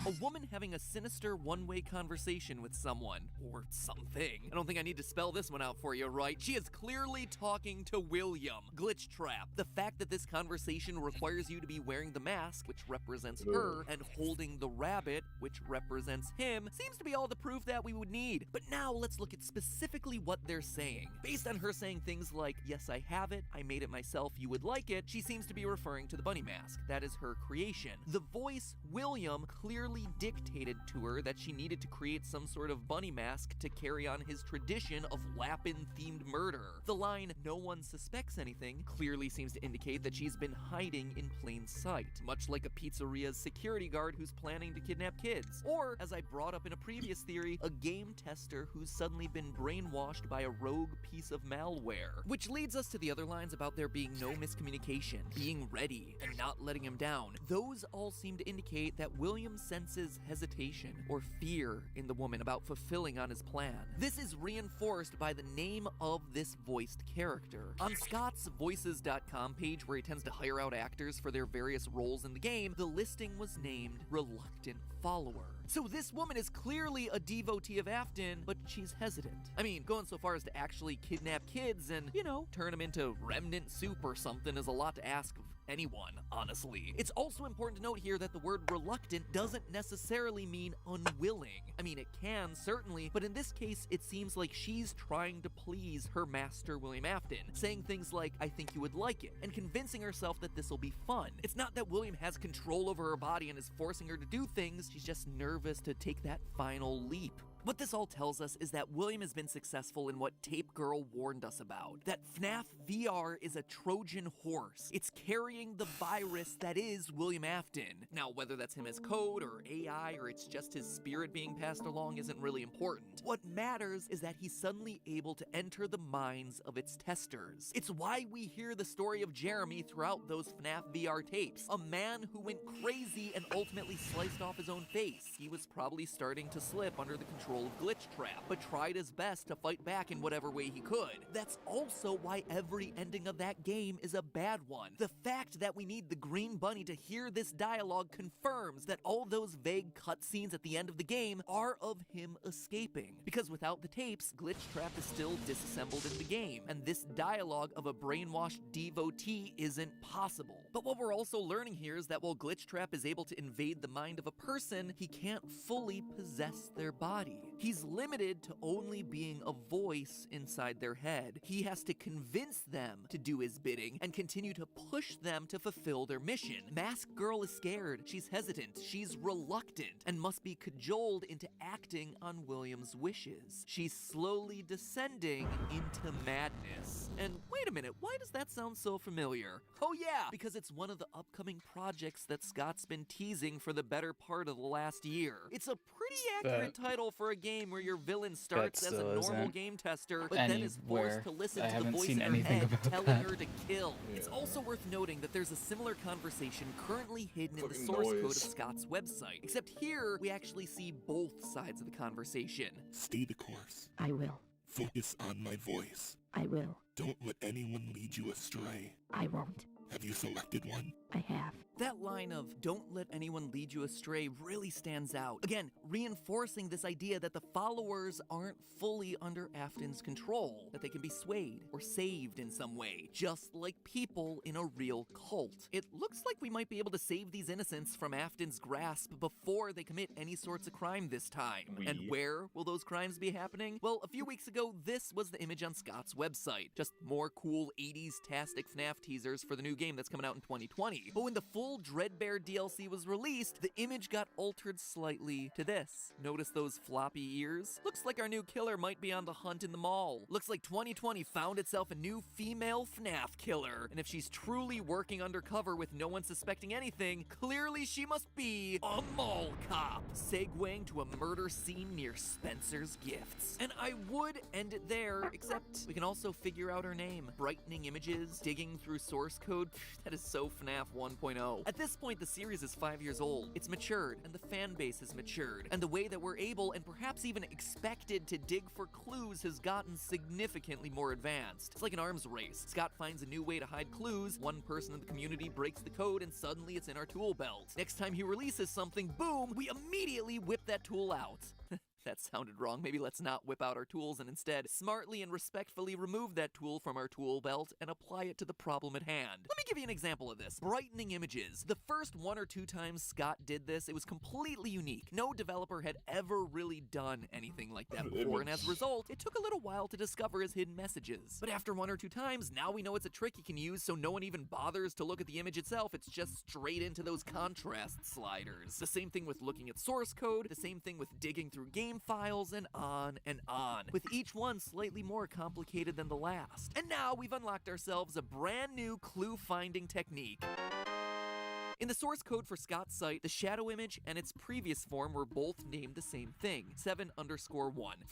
A woman having a sinister one-way conversation with someone, or something. I don't think I need to spell this one out for you, right? She is clearly talking to William. Glitch Trap. The fact that this conversation requires you to be wearing the mask, which represents her, and holding the rabbit, which represents him, seems to be all the proof that we would need. But now let's look at specifically what they're saying. Based on her saying things like, yes, I have it, I made it myself, you would like it, she seems to be referring to the bunny mask. That is her creation. The voice, William, clearly dictated to her that she needed to create some sort of bunny mask to carry on his tradition of Lapin-themed murder. The line, no one suspects anything, clearly seems to indicate that she's been hiding in plain sight, much like a pizzeria's security guard who's planning to kidnap kids. Or, as I brought up in a previous theory, a game tester who's suddenly been brainwashed by a rogue piece of malware. Which leads us to the other lines about there being no miscommunication, being ready, and not letting him down. Those all seem to indicate that William senses hesitation or fear in the woman about fulfilling on his plan. This is reinforced by the name of this voiced character. On Scott's Voices.com page, where he tends to hire out actors for their various roles in the game, the listing was named Reluctant Follower. So this woman is clearly a devotee of Afton, but she's hesitant. I mean, going so far as to actually kidnap kids and, turn them into remnant soup or something is a lot to ask of anyone, honestly. It's also important to note here that the word reluctant doesn't necessarily mean unwilling. I mean, it can, certainly, but in this case, it seems like she's trying to please her master, William Afton, saying things like, I think you would like it, and convincing herself that this will be fun. It's not that William has control over her body and is forcing her to do things, she's just nervous to take that final leap. What this all tells us is that William has been successful in what Tape Girl warned us about, that FNAF VR is a Trojan horse. It's carrying the virus that is William Afton. Now, whether that's him as code or AI or it's just his spirit being passed along isn't really important. What matters is that he's suddenly able to enter the minds of its testers. It's why we hear the story of Jeremy throughout those FNAF VR tapes, a man who went crazy and ultimately sliced off his own face. He was probably starting to slip under the control control of Glitchtrap, but tried his best to fight back in whatever way he could. That's also why every ending of that game is a bad one. The fact that we need the Green Bunny to hear this dialogue confirms that all those vague cutscenes at the end of the game are of him escaping. Because without the tapes, Glitchtrap is still disassembled in the game, and this dialogue of a brainwashed devotee isn't possible. But what we're also learning here is that while Glitchtrap is able to invade the mind of a person, he can't fully possess their body. He's limited to only being a voice inside their head. He has to convince them to do his bidding and continue to push them to fulfill their mission. Mask Girl is scared, she's hesitant, she's reluctant, and must be cajoled into acting on William's wishes. She's slowly descending into madness. And wait a minute, why does that sound so familiar? Oh yeah, because it's one of the upcoming projects that Scott's been teasing for the better part of the last year. It's a pretty accurate title for a game where your villain starts as a normal game tester, but then is forced to listen to the voice in her head telling her to kill. Yeah. It's also worth noting that there's a similar conversation currently hidden in the source code of Scott's website, except here we actually see both sides of the conversation. Stay the course. I will. Focus on my voice. I will. Don't let anyone lead you astray. I won't. Have you selected one? I have. That line of, "Don't let anyone lead you astray," really stands out. Again, reinforcing this idea that the followers aren't fully under Afton's control, that they can be swayed or saved in some way, just like people in a real cult. It looks like we might be able to save these innocents from Afton's grasp before they commit any sorts of crime this time. And where will those crimes be happening? Well, a few weeks ago, this was the image on Scott's website. Just more cool 80s-tastic FNAF teasers for the new game that's coming out in 2020. But when the full Dreadbear DLC was released, the image got altered slightly to this. Notice those floppy ears? Looks like our new killer might be on the hunt in the mall. Looks like 2020 found itself a new female FNAF killer. And if she's truly working undercover with no one suspecting anything, clearly she must be a mall cop, segueing to a murder scene near Spencer's Gifts. And I would end it there, except we can also figure out her name. Brightening images, digging through source code, that is so FNAF 1.0. At this point, the series is 5 years old. It's matured, and the fan base has matured, and the way that we're able, and perhaps even expected, to dig for clues has gotten significantly more advanced. It's like an arms race. Scott finds a new way to hide clues, one person in the community breaks the code, and suddenly it's in our tool belt. Next time he releases something, boom, we immediately whip that tool out. That sounded wrong. Maybe let's not whip out our tools and instead smartly and respectfully remove that tool from our tool belt and apply it to the problem at hand. Let me give you an example of this. Brightening images. The first 1 or 2 times Scott did this, it was completely unique. No developer had ever really done anything like that before, and as a result, it took a little while to discover his hidden messages. But after 1 or 2 times, now we know it's a trick he can use, so no one even bothers to look at the image itself. It's just straight into those contrast sliders. The same thing with looking at source code, the same thing with digging through game files, and on, with each one slightly more complicated than the last. And now we've unlocked ourselves a brand new clue-finding technique. In the source code for Scott's site, the shadow image and its previous form were both named the same thing, 7_1.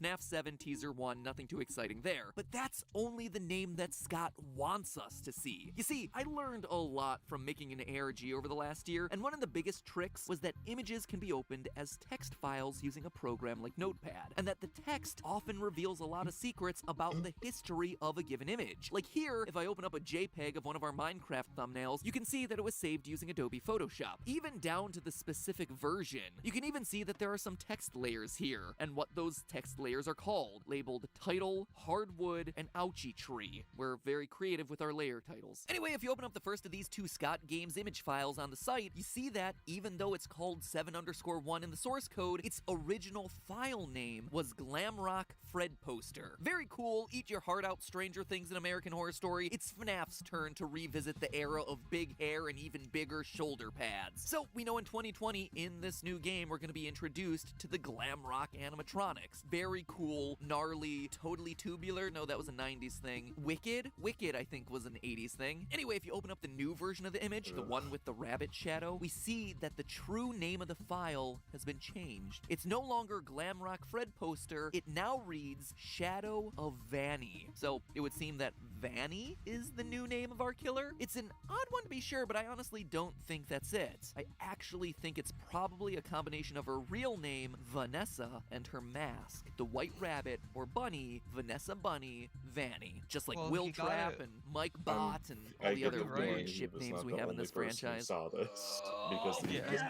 FNAF 7 Teaser 1, nothing too exciting there. But that's only the name that Scott wants us to see. You see, I learned a lot from making an ARG over the last year, and one of the biggest tricks was that images can be opened as text files using a program like Notepad, and that the text often reveals a lot of secrets about the history of a given image. Like here, if I open up a JPEG of one of our Minecraft thumbnails, you can see that it was saved using Adobe Photoshop, even down to the specific version. You can even see that there are some text layers here, and what those text layers are called, labeled title, hardwood, and ouchie tree. We're very creative with our layer titles. Anyway, if you open up the first of these 2 Scott Games image files on the site, you see that even though it's called 7_1 in the source code, its original file name was Glamrock Fred Poster. Very cool, eat your heart out Stranger Things in American Horror Story. It's FNAF's turn to revisit the era of big hair and even bigger shoulder pads. So we know in 2020, in this new game, we're going to be introduced to the Glamrock animatronics. Very cool, gnarly, totally tubular. No, that was a 90s thing. Wicked, I think, was an 80s thing. Anyway, if you open up the new version of the image, the one with the rabbit shadow, we see that the true name of the file has been changed. It's no longer Glamrock Fred Poster. It now reads Shadow of Vanny. So it would seem that Vanny is the new name of our killer. It's an odd one to be sure, but I honestly don't think think that's it. I actually think it's probably a combination of her real name, Vanessa, and her mask. The White Rabbit, or Bunny, Vanessa Bunny, Vanny. Just like Will Trapp and Mike Bott and all the other weird ship names we have in this franchise. Saw this because the is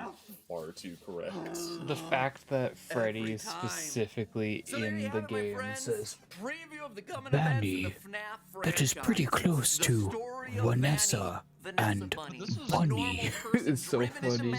far too correct. The fact that Freddy specifically in the game says Vanny, that is pretty close to Vanessa and Bunny. It's so funny.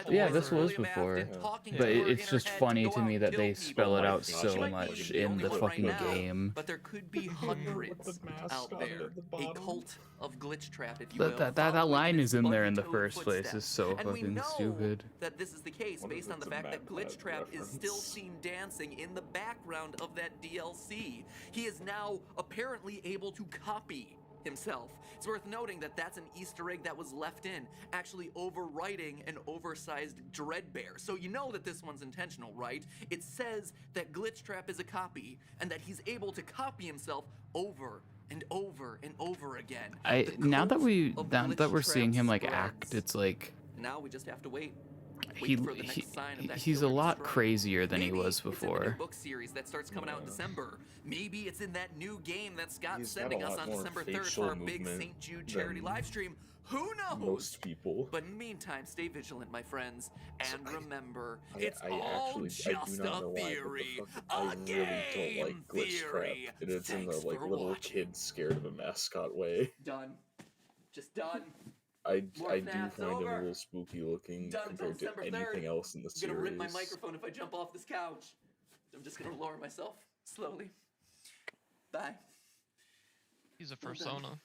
Yeah, this was before, but it's just funny to me that they spell it out so much in the fucking game. But there could be hundreds out there. A cult of Glitch Trap, if you will. That line is in there in the first place. Is so fucking stupid. That this is the case based on the fact that Glitch Trap is still seen dancing in the background of that DLC. He is now apparently able to copy himself. It's worth noting that that's an Easter egg that was left in, actually overwriting an oversized Dreadbear. So you know that this one's intentional, right? It says that Glitch Trap is a copy, and that he's able to copy himself over and over and over again. Now that we're seeing him like act, it's like now we just have to wait. He's a lot crazier than he was before. It's in the new book series that starts coming out in December. Maybe it's in that new game that Scott's sending us on December 3rd for our big St. Jude charity live stream. Who knows? Most people. But in the meantime, stay vigilant, my friends, and remember, it's all just a theory. I really don't like Glitch Trap, and it's in the like little kid scared of a mascot way. Done. Just done. I do find him a little spooky looking compared to anything else in the series. I'm gonna rip my microphone if I jump off this couch. I'm just gonna lower myself slowly. Bye. He's a persona.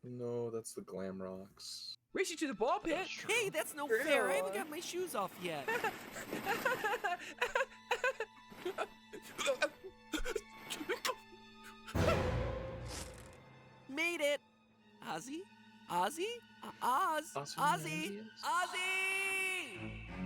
No, that's the Glam Rocks. Race you to the ball pit? Hey, that's no fair. I haven't got my shoes off yet. Made it. Ozzy? Ozzy? Ozzy?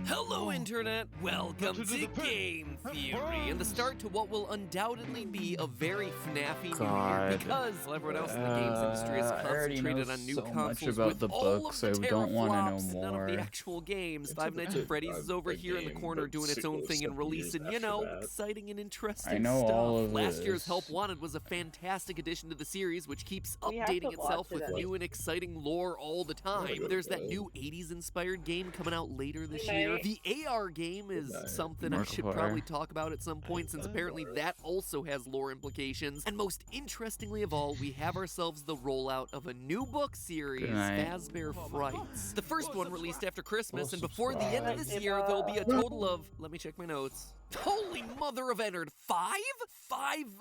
Hello, Internet! Welcome to Game Theory, and the start to what will undoubtedly be a very FNAF-y new year, because everyone else in the games industry is concentrated on new consoles with the all books, of the I don't want to teraflops, know none of the more. actual games. Five Nights at Freddy's is over here in the corner doing its own thing and releasing, you know, exciting and interesting stuff. All of Last this. year's Help Wanted was a fantastic addition to the series, which keeps updating itself with new and exciting lore all the time. There's that new 80s-inspired game coming out later this year. The AR game is something I should probably talk about at some point, since apparently that also has lore implications. And most interestingly of all, we have ourselves the rollout of a new book series, Fazbear Frights. The first one released after Christmas, and before the end of this year, there'll be a total of, let me check my notes. Holy mother of Ennard, 5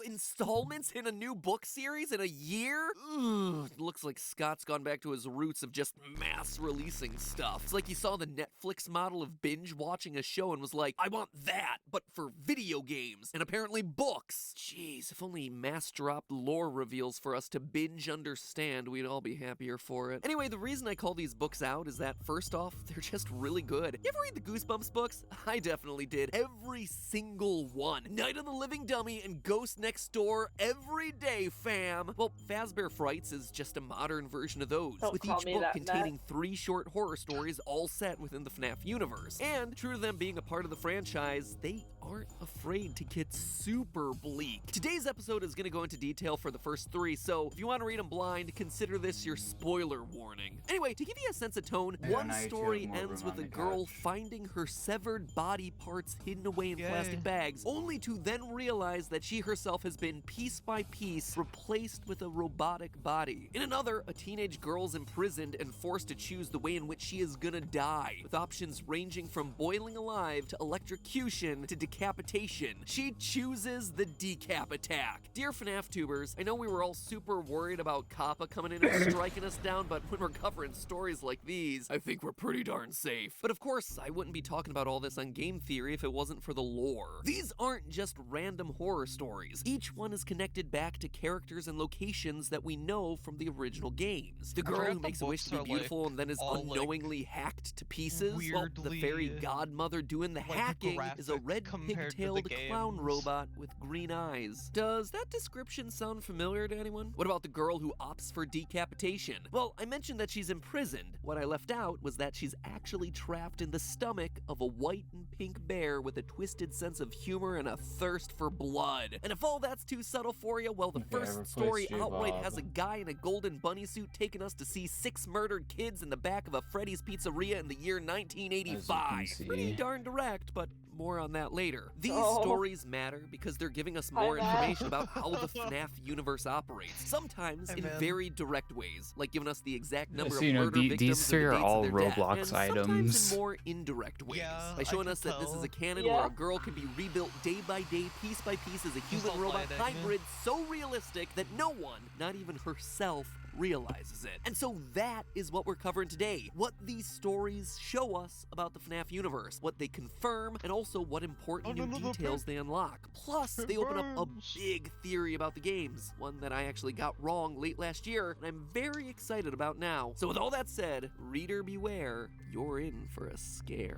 installments in a new book series in a year? Ugh, looks like Scott's gone back to his roots of just mass releasing stuff. It's like he saw the Netflix model of binge watching a show and was like, I want that, but for video games, and apparently books. Jeez, if only mass dropped lore reveals for us to binge understand, we'd all be happier for it. Anyway, the reason I call these books out is that, first off, they're just really good. You ever read the Goosebumps books? I definitely did. Every single one. Night of the Living Dummy and Ghost Next Door every day, fam. Well, Fazbear Frights is just a modern version of those, with each book containing 3 short horror stories all set within the FNAF universe. And true to them being a part of the franchise, they aren't afraid to get super bleak. Today's episode is going to go into detail for the first 3, so if you want to read them blind, consider this your spoiler warning. Anyway, to give you a sense of tone, one story ends with a girl finding her severed body parts hidden away in plastic bags, only to then realize that she herself has been piece by piece replaced with a robotic body. In another, a teenage girl's imprisoned and forced to choose the way in which she is gonna die, with options ranging from boiling alive to electrocution to decapitation. She chooses the decap attack. Dear FNAF tubers, I know we were all super worried about Kappa coming in and striking us down, but when we're covering stories like these, I think we're pretty darn safe. But of course, I wouldn't be talking about all this on Game Theory if it wasn't for the lore. These aren't just random horror stories. Each one is connected back to characters and locations that we know from the original games. The girl who makes a wish to be beautiful and then is unknowingly hacked to pieces. Well, the fairy godmother doing the hacking is a red pigtailed clown robot with green eyes. Does that description sound familiar to anyone? What about the girl who opts for decapitation? Well, I mentioned that she's imprisoned. What I left out was that she's actually trapped in the stomach of a white and pink bear with a twisted sense of humor and a thirst for blood. And if all that's too subtle for you, well, the first story outright has a guy in a golden bunny suit taking us to see 6 murdered kids in the back of a Freddy's Pizzeria in the year 1985. Pretty darn direct, but more on that later. These stories matter because they're giving us more information about how the FNAF universe operates, sometimes in very direct ways, like giving us the exact number of murder victims these three and the are dates all of their death, Roblox and sometimes items. in more indirect ways, by showing us that this is a canon where a girl can be rebuilt day by day, piece by piece as a human robot hybrid so realistic that no one, not even herself, realizes it. And so that is what we're covering today. What these stories show us about the FNAF universe, what they confirm, and also what important new details they unlock. Plus, they open up a big theory about the games, one that I actually got wrong late last year, and I'm very excited about now. So with all that said, reader beware, you're in for a scare.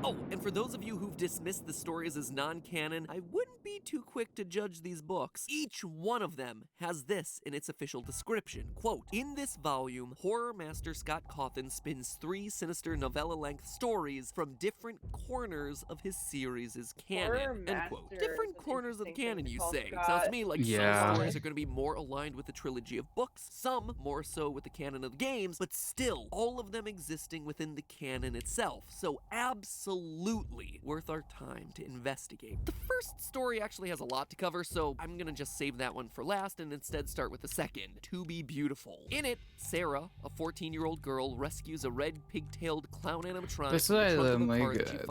Oh, and for those of you who've dismissed the stories as non-canon, I wouldn't be too quick to judge these books. Each one of them has this in its official description. Quote, in this volume, horror master Scott Cawthon spins 3 sinister novella-length stories from different corners of his series' canon. End quote. Different corners of the canon, you say? Sounds to me like some stories are going to be more aligned with the trilogy of books, some more so with the canon of the games, but still, all of them existing within the canon itself. So absolutely worth our time to investigate. The first story actually has a lot to cover, so I'm gonna just save that one for last and instead start with the second, To Be Beautiful. In it, Sarah, a 14-year-old girl, rescues a red pig-tailed clown animatronic. This is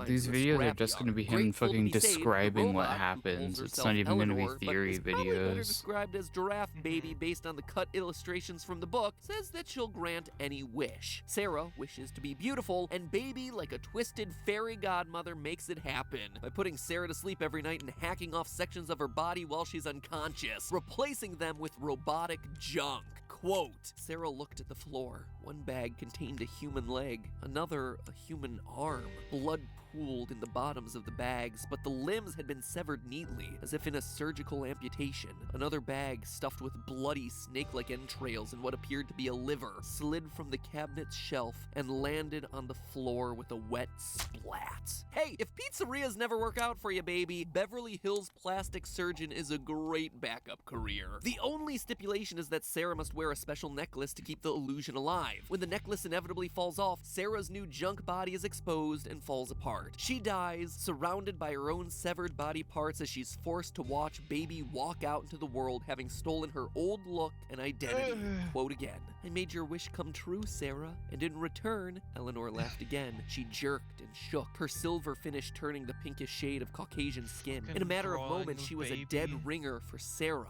these videos are just gonna be him fucking describing what happens. It's not even gonna be theory videos. Better described as Giraffe Baby based on the cut illustrations from the book, says that she'll grant any wish. Sarah wishes to be beautiful, and Baby, like a twisted fairy godmother, makes it happen by putting Sarah to sleep every night and hacking off sections of her body while she's unconscious, replacing them with robotic junk. Quote, Sarah looked at the floor. One bag contained a human leg, another a human arm. Blood pooled in the bottoms of the bags, but the limbs had been severed neatly, as if in a surgical amputation. Another bag, stuffed with bloody snake-like entrails and what appeared to be a liver, slid from the cabinet's shelf and landed on the floor with a wet splat. Hey, if pizzerias never work out for you, baby, Beverly Hills plastic surgeon is a great backup career. The only stipulation is that Sarah must wear a special necklace to keep the illusion alive. When the necklace inevitably falls off, Sarah's new junk body is exposed and falls apart. She dies, surrounded by her own severed body parts as she's forced to watch Baby walk out into the world having stolen her old look and identity. Quote again, I made your wish come true, Sarah. And in return, Eleanor laughed again. She jerked and shook, her silver finish turning the pinkish shade of Caucasian skin. In a matter of moments, she was a dead ringer for Sarah.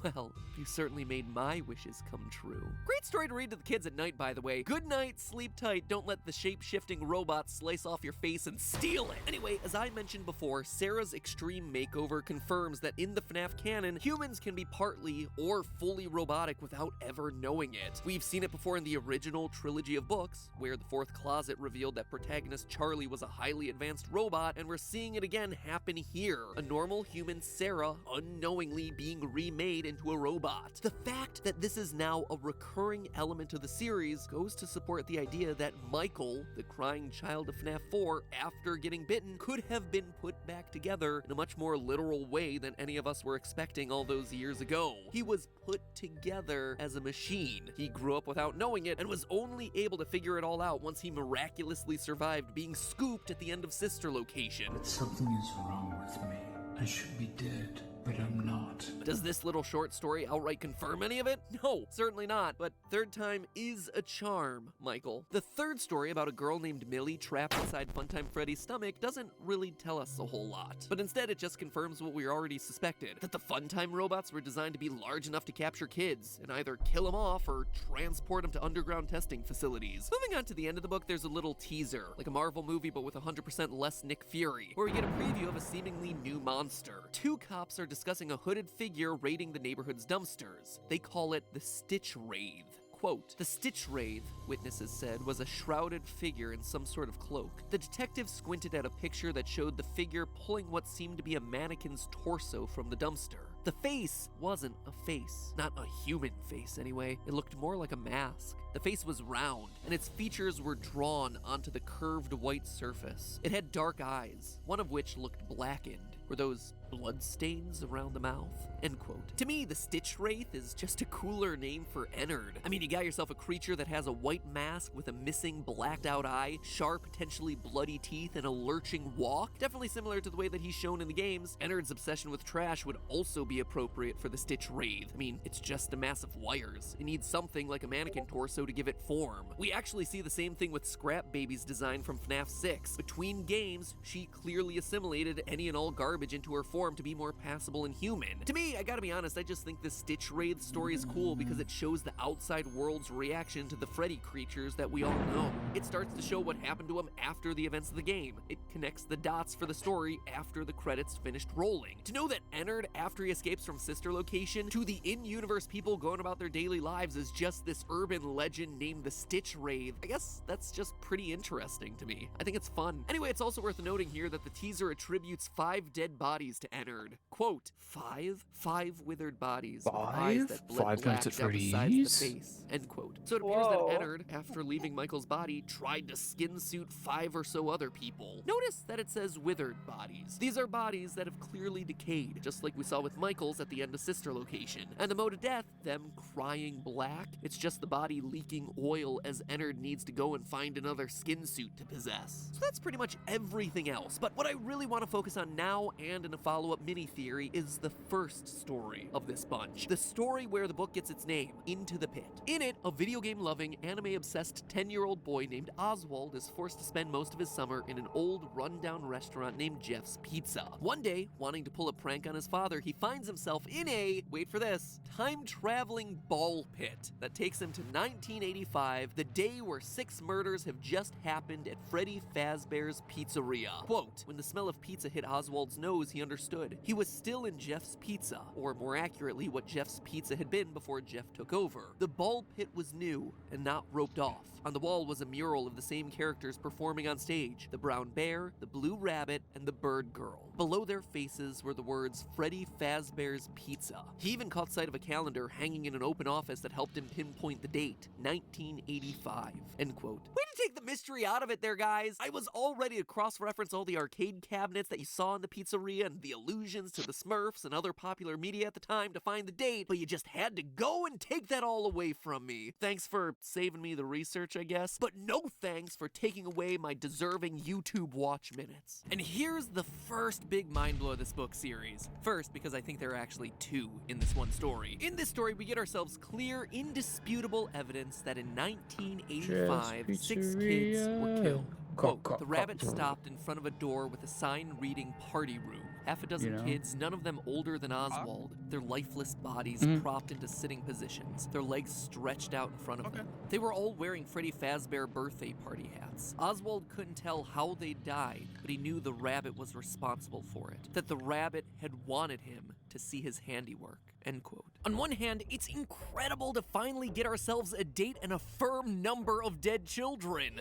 Well, you certainly made my wishes come true. Great story to read to the kids at night, by the way. Good night, sleep tight, don't let the shape-shifting robot slice off your face and steal it. Anyway, as I mentioned before, Sarah's extreme makeover confirms that in the FNAF canon, humans can be partly or fully robotic without ever knowing it. We've seen it before in the original trilogy of books, where the fourth closet revealed that protagonist Charlie was a highly advanced robot, and we're seeing it again happen here. A normal human Sarah unknowingly being remade into a robot. The fact that this is now a recurring element of the series goes to support the idea that Michael, the crying child of FNAF 4, after getting bitten, could have been put back together in a much more literal way than any of us were expecting all those years ago. He was put together as a machine. He grew up without knowing it and was only able to figure it all out once he miraculously survived being scooped at the end of Sister Location. But something is wrong with me. I should be dead. but I'm not. Does this little short story outright confirm any of it? No, certainly not. But third time is a charm, Michael. The third story about a girl named Millie trapped inside Funtime Freddy's stomach doesn't really tell us a whole lot. But instead it just confirms what we already suspected, that the Funtime robots were designed to be large enough to capture kids and either kill them off or transport them to underground testing facilities. Moving on to the end of the book, there's a little teaser, like a Marvel movie but with 100% less Nick Fury, where we get a preview of a seemingly new monster. Two cops are discussing a hooded figure raiding the neighborhood's dumpsters. They call it the Stitch Wraith. Quote, the Stitch Wraith, witnesses said, was a shrouded figure in some sort of cloak. The detective squinted at a picture that showed the figure pulling what seemed to be a mannequin's torso from the dumpster. The face wasn't a face. Not a human face, anyway. It looked more like a mask. The face was round, and its features were drawn onto the curved white surface. It had dark eyes, one of which looked blackened. Were those blood stains around the mouth? End quote. To me, the Stitch Wraith is just a cooler name for Ennard. I mean, you got yourself a creature that has a white mask with a missing blacked out eye, sharp, potentially bloody teeth, and a lurching walk. Definitely similar to the way that he's shown in the games. Ennard's obsession with trash would also be appropriate for the Stitch Wraith. I mean, it's just a mass of wires. It needs something like a mannequin torso to give it form. We actually see the same thing with Scrap Baby's design from FNAF 6. Between games, she clearly assimilated any and all garbage into her form to be more passable and human. To me, I gotta be honest, I just think this Stitch Wraith story is cool because it shows the outside world's reaction to the Freddy creatures that we all know. It starts to show what happened to him after the events of the game. It connects the dots for the story after the credits finished rolling. To know that Ennard, after he escapes from Sister Location, to the in-universe people going about their daily lives is just this urban legend named the Stitch Wraith, I guess that's just pretty interesting to me. I think it's fun. Anyway, it's also worth noting here that the teaser attributes 5 dead bodies to Ennard. Quote, 5? 5 withered bodies with eyes that bled 5 black Nights at down the sides of the Freddy's? face. End quote. So it appears that Ennard, after leaving Michael's body, tried to skin suit 5 or so other people. Notice that it says withered bodies. These are bodies that have clearly decayed, just like we saw with Michael's at the end of Sister Location. And the mode of death, them crying black, it's just the body leaking oil as Ennard needs to go and find another skin suit to possess. So that's pretty much everything else. But what I really want to focus on now and in a follow-up mini-theory is the first story of this bunch. The story where the book gets its name, Into the Pit. In it, a video game-loving, anime-obsessed 10-year-old boy named Oswald is forced to spend most of his summer in an old, run-down restaurant named Jeff's Pizza. One day, wanting to pull a prank on his father, he finds himself in a, wait for this, time-traveling ball pit that takes him to 1985, the day where 6 murders have just happened at Freddy Fazbear's Pizzeria. Quote, when the smell of pizza hit Oswald's nose, he understood. He was still in Jeff's Pizza, or more accurately, what Jeff's Pizza had been before Jeff took over. The ball pit was new and not roped off. On the wall was a mural of the same characters performing on stage, the brown bear, the blue rabbit, and the bird girl. Below their faces were the words Freddy Fazbear's Pizza. He even caught sight of a calendar hanging in an open office that helped him pinpoint the date, 1985, end quote. Way to take the mystery out of it there, guys. I was all ready to cross-reference all the arcade cabinets that you saw in the pizzeria and the allusions to the Smurfs and other popular media at the time to find the date, but you just had to go and take that all away from me. Thanks for saving me the research, I guess, but no thanks for taking away my deserving YouTube watch minutes. And here's the first big mind blow of this book series. First, because I think there are actually 2 in this one story. In this story, we get ourselves clear, indisputable evidence that in 1985, 6 kids were killed. Quote, the rabbit stopped in front of a door with a sign reading party room. Half a dozen kids, none of them older than Oswald, their lifeless bodies propped into sitting positions, their legs stretched out in front of them. They were all wearing Freddy Fazbear birthday party hats. Oswald couldn't tell how they died, but he knew the rabbit was responsible for it, that the rabbit had wanted him to see his handiwork. End quote. On one hand, it's incredible to finally get ourselves a date and a firm number of dead children.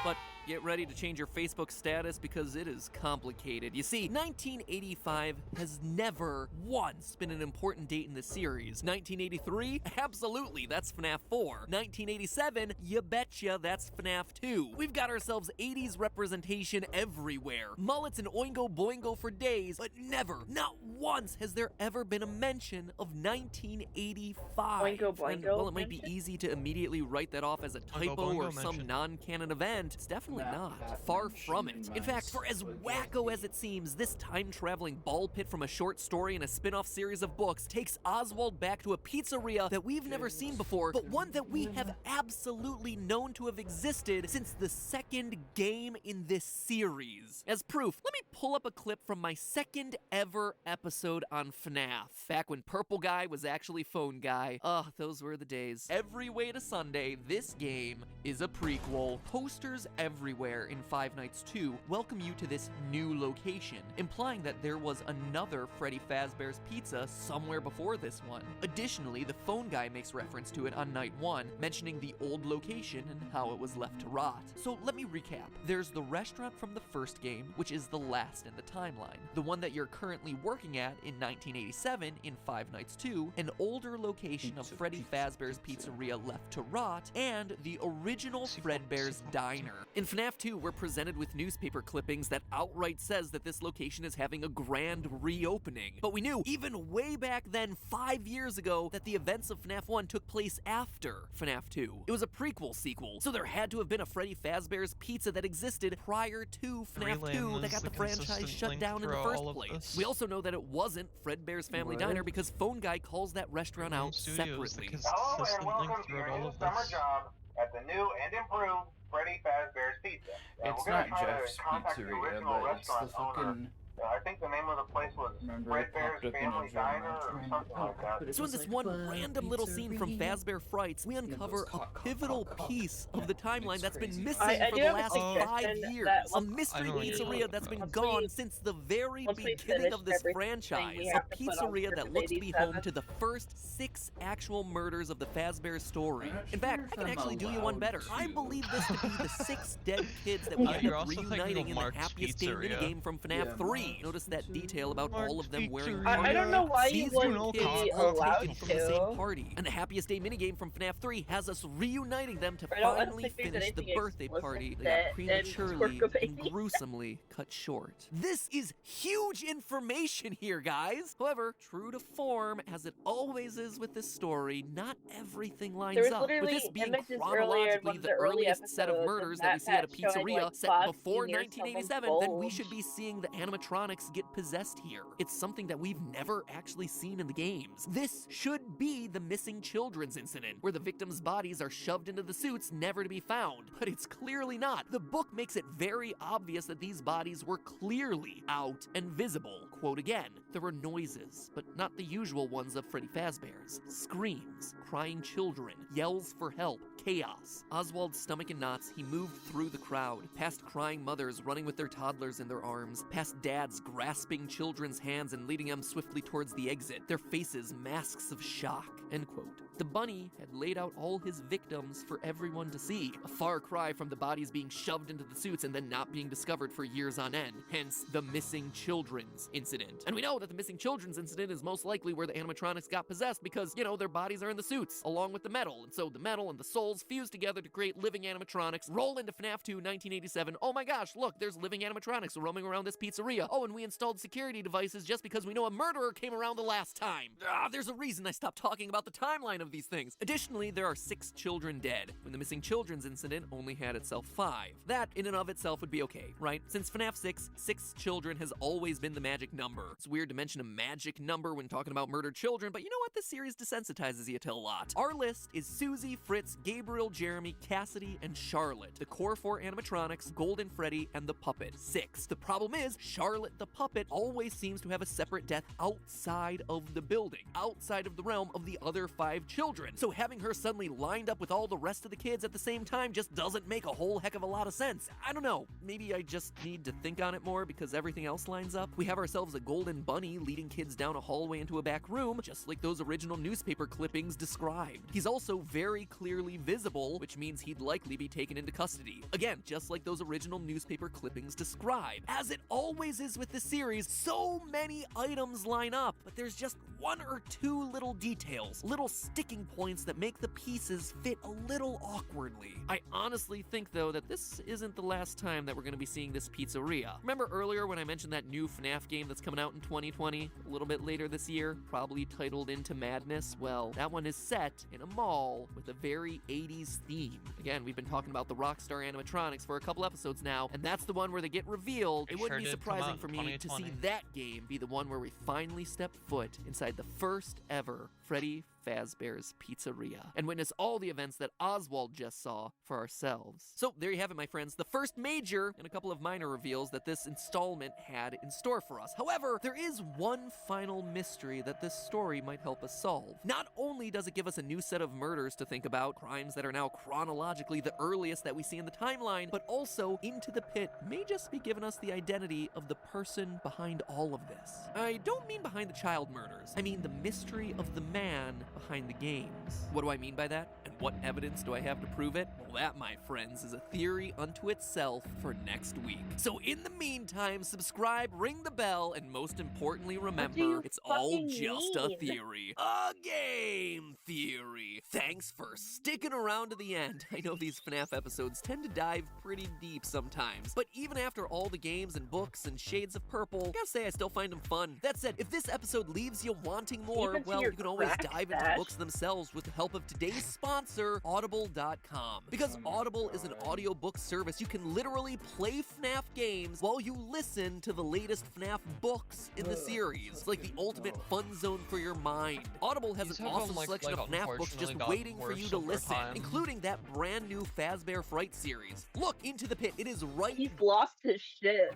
But get ready to change your Facebook status because it is complicated. You see, 1985 has never once been an important date in the series. 1983? Absolutely, that's FNAF 4. 1987? You betcha, that's FNAF 2. We've got ourselves 80s representation everywhere. Mullets and Oingo Boingo for days, but never, not once has there ever been a mention of 1985. Oingo Boingo And while it might be easy to immediately write that off as a typo or some non-canon event, it's definitely Certainly not. Far from it. In fact, for as wacko as it seems, this time-traveling ball pit from a short story and a spin-off series of books takes Oswald back to a pizzeria that we've never seen before, but one that we have absolutely known to have existed since the second game in this series. As proof, let me pull up a clip from my second ever episode on FNAF, back when Purple Guy was actually Phone Guy. Those were the days. Every Way to Sunday, this game is a prequel. Posters everywhere in Five Nights 2 welcome you to this new location, implying that there was another Freddy Fazbear's Pizza somewhere before this one. Additionally, the Phone Guy makes reference to it on night 1, mentioning the old location and how it was left to rot. So let me recap. There's the restaurant from the first game, which is the last in the timeline. The one that you're currently working at in 1987 in Five Nights 2, an older location of Freddy Fazbear's Pizzeria left to rot, and the original Fredbear's Diner. In FNAF 2, we're presented with newspaper clippings that outright says that this location is having a grand reopening. But we knew, even way back then, 5 years ago, that the events of FNAF 1 took place after FNAF 2. It was a prequel sequel, so there had to have been a Freddy Fazbear's Pizza that existed prior to FNAF 2 that got the franchise shut down in the first place. We also know that it wasn't Fredbear's Family Diner because Phone Guy calls that restaurant out separately. Hello and welcome to your new summer job at the new and improved Freddy Fazbear's Pizza. It's we're not gonna try Jeff's to contact the Pizzeria, original but it's the restaurant owner. fucking... I think the name of the place was Fredbear's Family Diner or something like that. So in this one random little scene from Fazbear Frights, we uncover a pivotal piece of the timeline that's been missing for the last 5 years. A mystery pizzeria that's been gone since the very beginning of this franchise. A pizzeria that looks to be home to the first 6 actual murders of the Fazbear story. In fact, I can actually do you one better. I believe this to be the 6 dead kids that we end up reuniting in the Happiest Day minigame from FNAF 3. Notice that detail about all of them wearing party. I don't know why you These wouldn't kids be were allowed taken from the same to. party. And the Happiest Day minigame from FNAF 3 has us reuniting them to I don't finally think there's finish the anything birthday party that got explicit prematurely in and gruesomely cut short. This is huge information here, guys! However, true to form, as it always is with this story, not everything lines There was up. With literally this being images earlier in chronologically one of the the early earliest set of episodes murders of that we see at a Matt Pat showing, pizzeria like, set Bob before near 1987, someone's then we bulge. should be seeing the animatronics get possessed here. It's something that we've never actually seen in the games. This should be the missing children's incident, where the victims' bodies are shoved into the suits never to be found, but it's clearly not. The book makes it very obvious that these bodies were clearly out and visible. Quote again, there were noises, but not the usual ones of Freddy Fazbear's. Screams, crying children, yells for help, chaos. Oswald's stomach in knots, he moved through the crowd, past crying mothers running with their toddlers in their arms, past dads grasping children's hands and leading them swiftly towards the exit, their faces masks of shock, end quote. The bunny had laid out all his victims for everyone to see, a far cry from the bodies being shoved into the suits and then not being discovered for years on end, hence the missing children's incident. And we know that the missing children's incident is most likely where the animatronics got possessed because, you know, their bodies are in the suits, along with the metal, and so the metal and the souls fuse together to create living animatronics, roll into FNAF 2 1987, oh my gosh, look, there's living animatronics roaming around this pizzeria, oh, and we installed security devices just because we know a murderer came around the last time. There's a reason I stopped talking about the timeline of these things. Additionally, there are 6 children dead, when the missing children's incident only had itself 5. That, in and of itself, would be okay, right? Since FNAF 6, 6 children has always been the magic number. It's weird to mention a magic number when talking about murdered children, but you know what? This series desensitizes you to a lot. Our list is Susie, Fritz, Gabriel, Jeremy, Cassidy, and Charlotte. The core 4 animatronics, Golden Freddy, and the puppet, 6. The problem is, Charlotte the puppet always seems to have a separate death outside of the building, outside of the realm of the other 5 children. So having her suddenly lined up with all the rest of the kids at the same time just doesn't make a whole heck of a lot of sense. I don't know, maybe I just need to think on it more because everything else lines up. We have ourselves a golden bunny leading kids down a hallway into a back room, just like those original newspaper clippings described. He's also very clearly visible, which means he'd likely be taken into custody. Again, just like those original newspaper clippings describe. As it always is with the series, so many items line up, but there's just 1 or 2 little details, little sticking points that make the pieces fit a little awkwardly. I honestly think, though, that this isn't the last time that we're going to be seeing this pizzeria. Remember earlier when I mentioned that new FNAF game that's coming out in 2020, a little bit later this year, probably titled Into Madness? Well, that one is set in a mall with a very 80s theme. Again, we've been talking about the Rockstar animatronics for a couple episodes now, and that's the one where they get revealed. It wouldn't be surprising for me to see that game be the one where we finally step foot inside the first ever Freddy Fazbear's Pizzeria and witness all the events that Oswald just saw for ourselves. So there you have it, my friends, the first major and a couple of minor reveals that this installment had in store for us. However, there is one final mystery that this story might help us solve. Not only does it give us a new set of murders to think about, crimes that are now chronologically the earliest that we see in the timeline, but also Into the Pit may just be giving us the identity of the person behind all of this. I don't mean behind the child murders. I mean the mystery of the man behind the games. What do I mean by that? And what evidence do I have to prove it? Well, that, my friends, is a theory unto itself for next week. So in the meantime, subscribe, ring the bell, and most importantly, remember, it's all just a theory. A game theory. Thanks for sticking around to the end. I know these FNAF episodes tend to dive pretty deep sometimes, but even after all the games and books and shades of purple, I gotta say I still find them fun. That said, if this episode leaves you wanting more, well, you can always dive into the books themselves with the help of today's sponsor, Audible.com. Because Audible is an audiobook service, you can literally play FNAF games while you listen to the latest FNAF books in the series. It's like the ultimate fun zone for your mind. Audible has an awesome selection of FNAF books just waiting for you to listen, including that brand new Fazbear Fright series. Look, Into the Pit, it is right. He's lost his shit.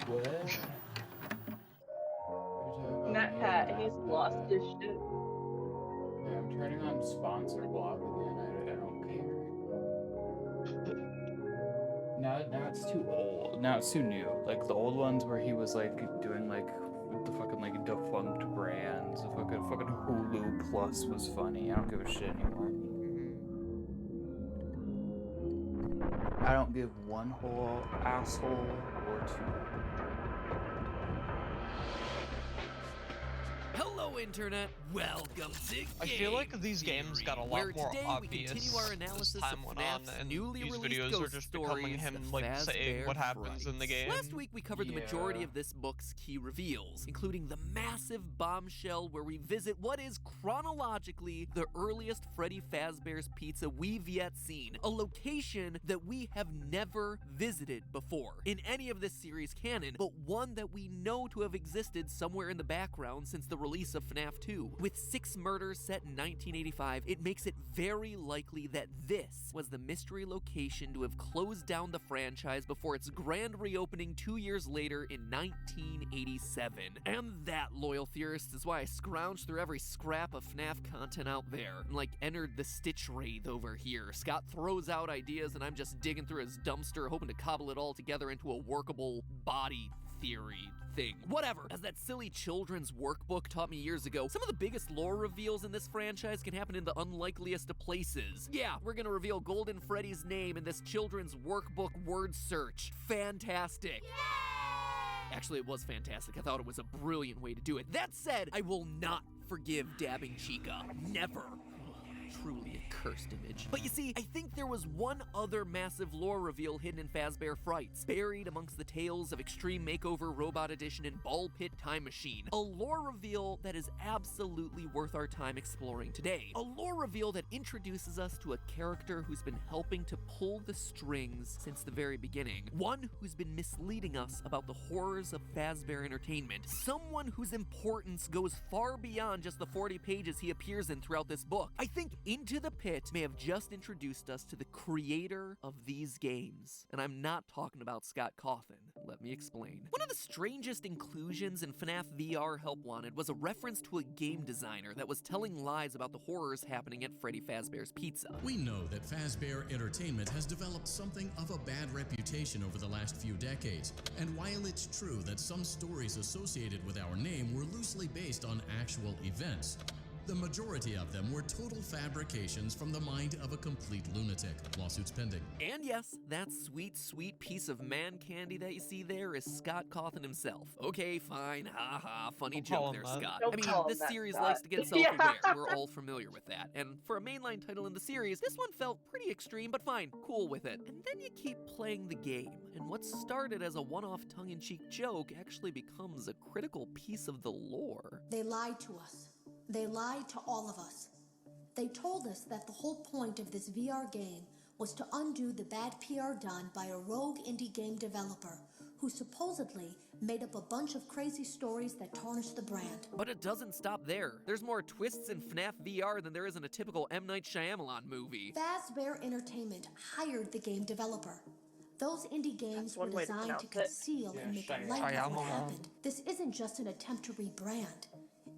What? Matt Pat, he's lost his shit. Yeah, I'm turning on sponsor block again. I don't care. Now it's too old. Now it's too new. Like the old ones where he was like doing like the fucking like defunct brands. The fucking Hulu Plus was funny. I don't give a shit anymore. I don't give one whole asshole or two. Hello, Internet. Welcome to I feel like these games got a lot more obvious as time went on, and these videos are just becoming him like saying what happens in the game. Last week we covered the majority of this book's key reveals, including the massive bombshell where we visit what is chronologically the earliest Freddy Fazbear's Pizza we've yet seen, a location that we have never visited before in any of this series canon, but one that we know to have existed somewhere in the background since the release of FNAF 2. With 6 murders set in 1985, it makes it very likely that this was the mystery location to have closed down the franchise before its grand reopening 2 years later in 1987. And that, loyal theorists, is why I scrounged through every scrap of FNAF content out there, and like entered the Stitch Wraith over here. Scott throws out ideas and I'm just digging through his dumpster hoping to cobble it all together into a workable body theory thing. Whatever. As that silly children's workbook taught me years ago, some of the biggest lore reveals in this franchise can happen in the unlikeliest of places. Yeah, we're gonna reveal Golden Freddy's name in this children's workbook word search. Fantastic. Yay! Actually, it was fantastic. I thought it was a brilliant way to do it. That said, I will not forgive dabbing Chica. Never. Truly a cursed image. But you see, I think there was one other massive lore reveal hidden in Fazbear Frights, buried amongst the tales of Extreme Makeover, Robot Edition, and Ball Pit Time Machine. A lore reveal that is absolutely worth our time exploring today. A lore reveal that introduces us to a character who's been helping to pull the strings since the very beginning. One who's been misleading us about the horrors of Fazbear Entertainment. Someone whose importance goes far beyond just the 40 pages he appears in throughout this book. I think Into the Pit may have just introduced us to the creator of these games. And I'm not talking about Scott Cawthon. Let me explain. One of the strangest inclusions in FNAF VR Help Wanted was a reference to a game designer that was telling lies about the horrors happening at Freddy Fazbear's Pizza. We know that Fazbear Entertainment has developed something of a bad reputation over the last few decades. And while it's true that some stories associated with our name were loosely based on actual events, the majority of them were total fabrications from the mind of a complete lunatic. Lawsuits pending. And yes, that sweet, sweet piece of man candy that you see there is Scott Cawthon himself. Okay, fine, haha, funny joke there, Scott. I mean, this series likes to get self-aware. We're all familiar with that. And for a mainline title in the series, this one felt pretty extreme, but fine, cool with it. And then you keep playing the game, and what started as a one-off tongue-in-cheek joke actually becomes a critical piece of the lore. They lied to us. They lied to all of us. They told us that the whole point of this VR game was to undo the bad PR done by a rogue indie game developer who supposedly made up a bunch of crazy stories that tarnished the brand. But it doesn't stop there. There's more twists in FNAF VR than there is in a typical M. Night Shyamalan movie. Fazbear Entertainment hired the game developer. Those indie games were designed to conceal and make light of what happened. This isn't just an attempt to rebrand.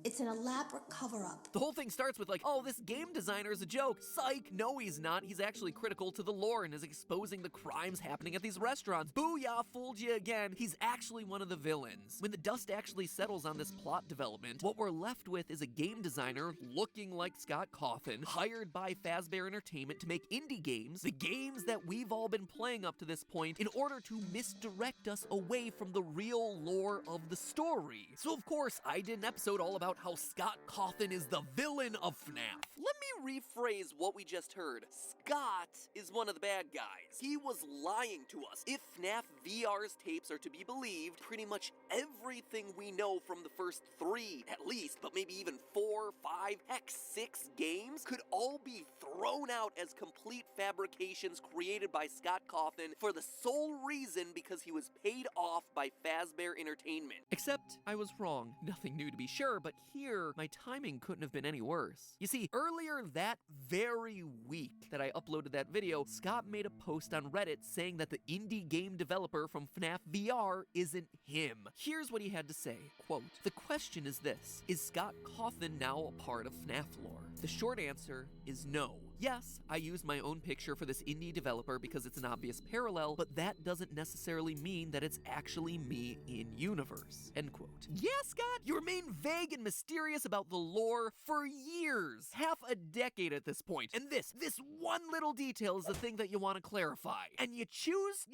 It's an elaborate cover-up. The whole thing starts with like, oh, this game designer is a joke. Psych! No, he's not. He's actually critical to the lore and is exposing the crimes happening at these restaurants. Booyah, fooled you again. He's actually one of the villains. When the dust actually settles on this plot development, what we're left with is a game designer looking like Scott Cawthon, hired by Fazbear Entertainment to make indie games, the games that we've all been playing up to this point, in order to misdirect us away from the real lore of the story. So of course, I did an episode all about how Scott Cawthon is the villain of FNAF. Let me rephrase what we just heard. Scott is one of the bad guys. He was lying to us. If FNAF VR's tapes are to be believed, pretty much everything we know from the first 3, at least, but maybe even 4, 5, heck 6 games, could all be thrown out as complete fabrications created by Scott Cawthon for the sole reason because he was paid off by Fazbear Entertainment. Except I was wrong. Nothing new to be sure, but here, my timing couldn't have been any worse. You see, earlier that very week that I uploaded that video, Scott made a post on Reddit saying that the indie game developer from FNAF VR isn't him. Here's what he had to say, quote, "The question is this, is Scott Cawthon now a part of FNAF lore? The short answer is no. Yes, I used my own picture for this indie developer because it's an obvious parallel, but that doesn't necessarily mean that it's actually me in universe." End quote. Yeah, Scott, you remain vague and mysterious about the lore for years, half a decade at this point, and this one little detail is the thing that you want to clarify. And you just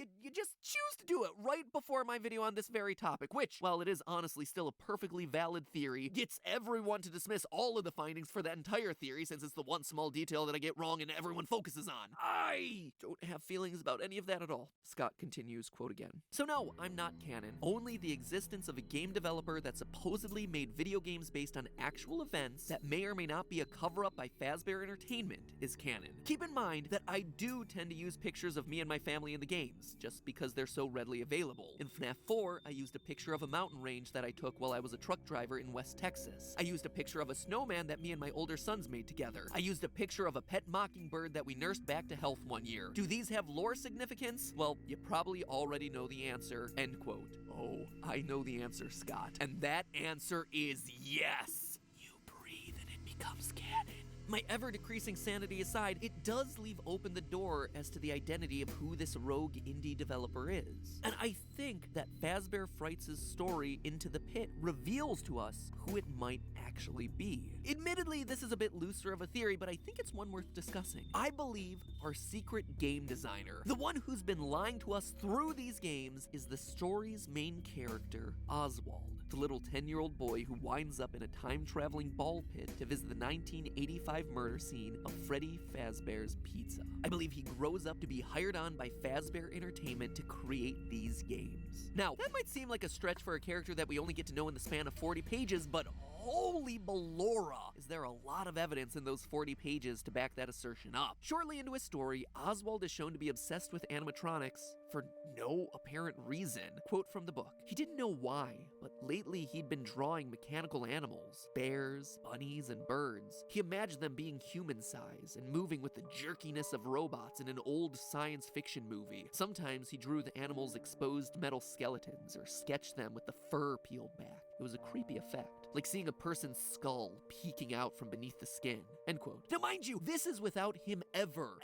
choose to do it right before my video on this very topic, which, while it is honestly still a perfectly valid theory, gets everyone to dismiss all of the findings for that entire theory since it's the one small detail that I get wrong and everyone focuses on. I don't have feelings about any of that at all. Scott continues, quote again. "So no, I'm not canon. Only the existence of a game developer that supposedly made video games based on actual events that may or may not be a cover-up by Fazbear Entertainment is canon. Keep in mind that I do tend to use pictures of me and my family in the games, just because they're so readily available. In FNAF 4, I used a picture of a mountain range that I took while I was a truck driver in West Texas. I used a picture of a snowman that me and my older sons made together. I used a picture of a pet mockingbird that we nursed back to health one year. Do these have lore significance? Well, you probably already know the answer." End quote. Oh, I know the answer, Scott. And that answer is yes. You breathe and it becomes canon. My ever-decreasing sanity aside, it does leave open the door as to the identity of who this rogue indie developer is. And I think that Fazbear Frights' story Into the Pit reveals to us who it might actually be. Admittedly, this is a bit looser of a theory, but I think it's one worth discussing. I believe our secret game designer, the one who's been lying to us through these games, is the story's main character, Oswald, the little 10-year-old boy who winds up in a time-traveling ball pit to visit the 1985 murder scene of Freddy Fazbear's Pizza. I believe he grows up to be hired on by Fazbear Entertainment to create these games. Now, that might seem like a stretch for a character that we only get to know in the span of 40 pages, but holy Ballora, is there a lot of evidence in those 40 pages to back that assertion up. Shortly into his story, Oswald is shown to be obsessed with animatronics for no apparent reason. Quote from the book, "He didn't know why, but lately he'd been drawing mechanical animals, bears, bunnies, and birds. He imagined them being human-sized and moving with the jerkiness of robots in an old science fiction movie. Sometimes he drew the animals' exposed metal skeletons or sketched them with the fur peeled back. It was a creepy effect, like seeing a person's skull peeking out from beneath the skin." End quote. Now mind you, this is without him ever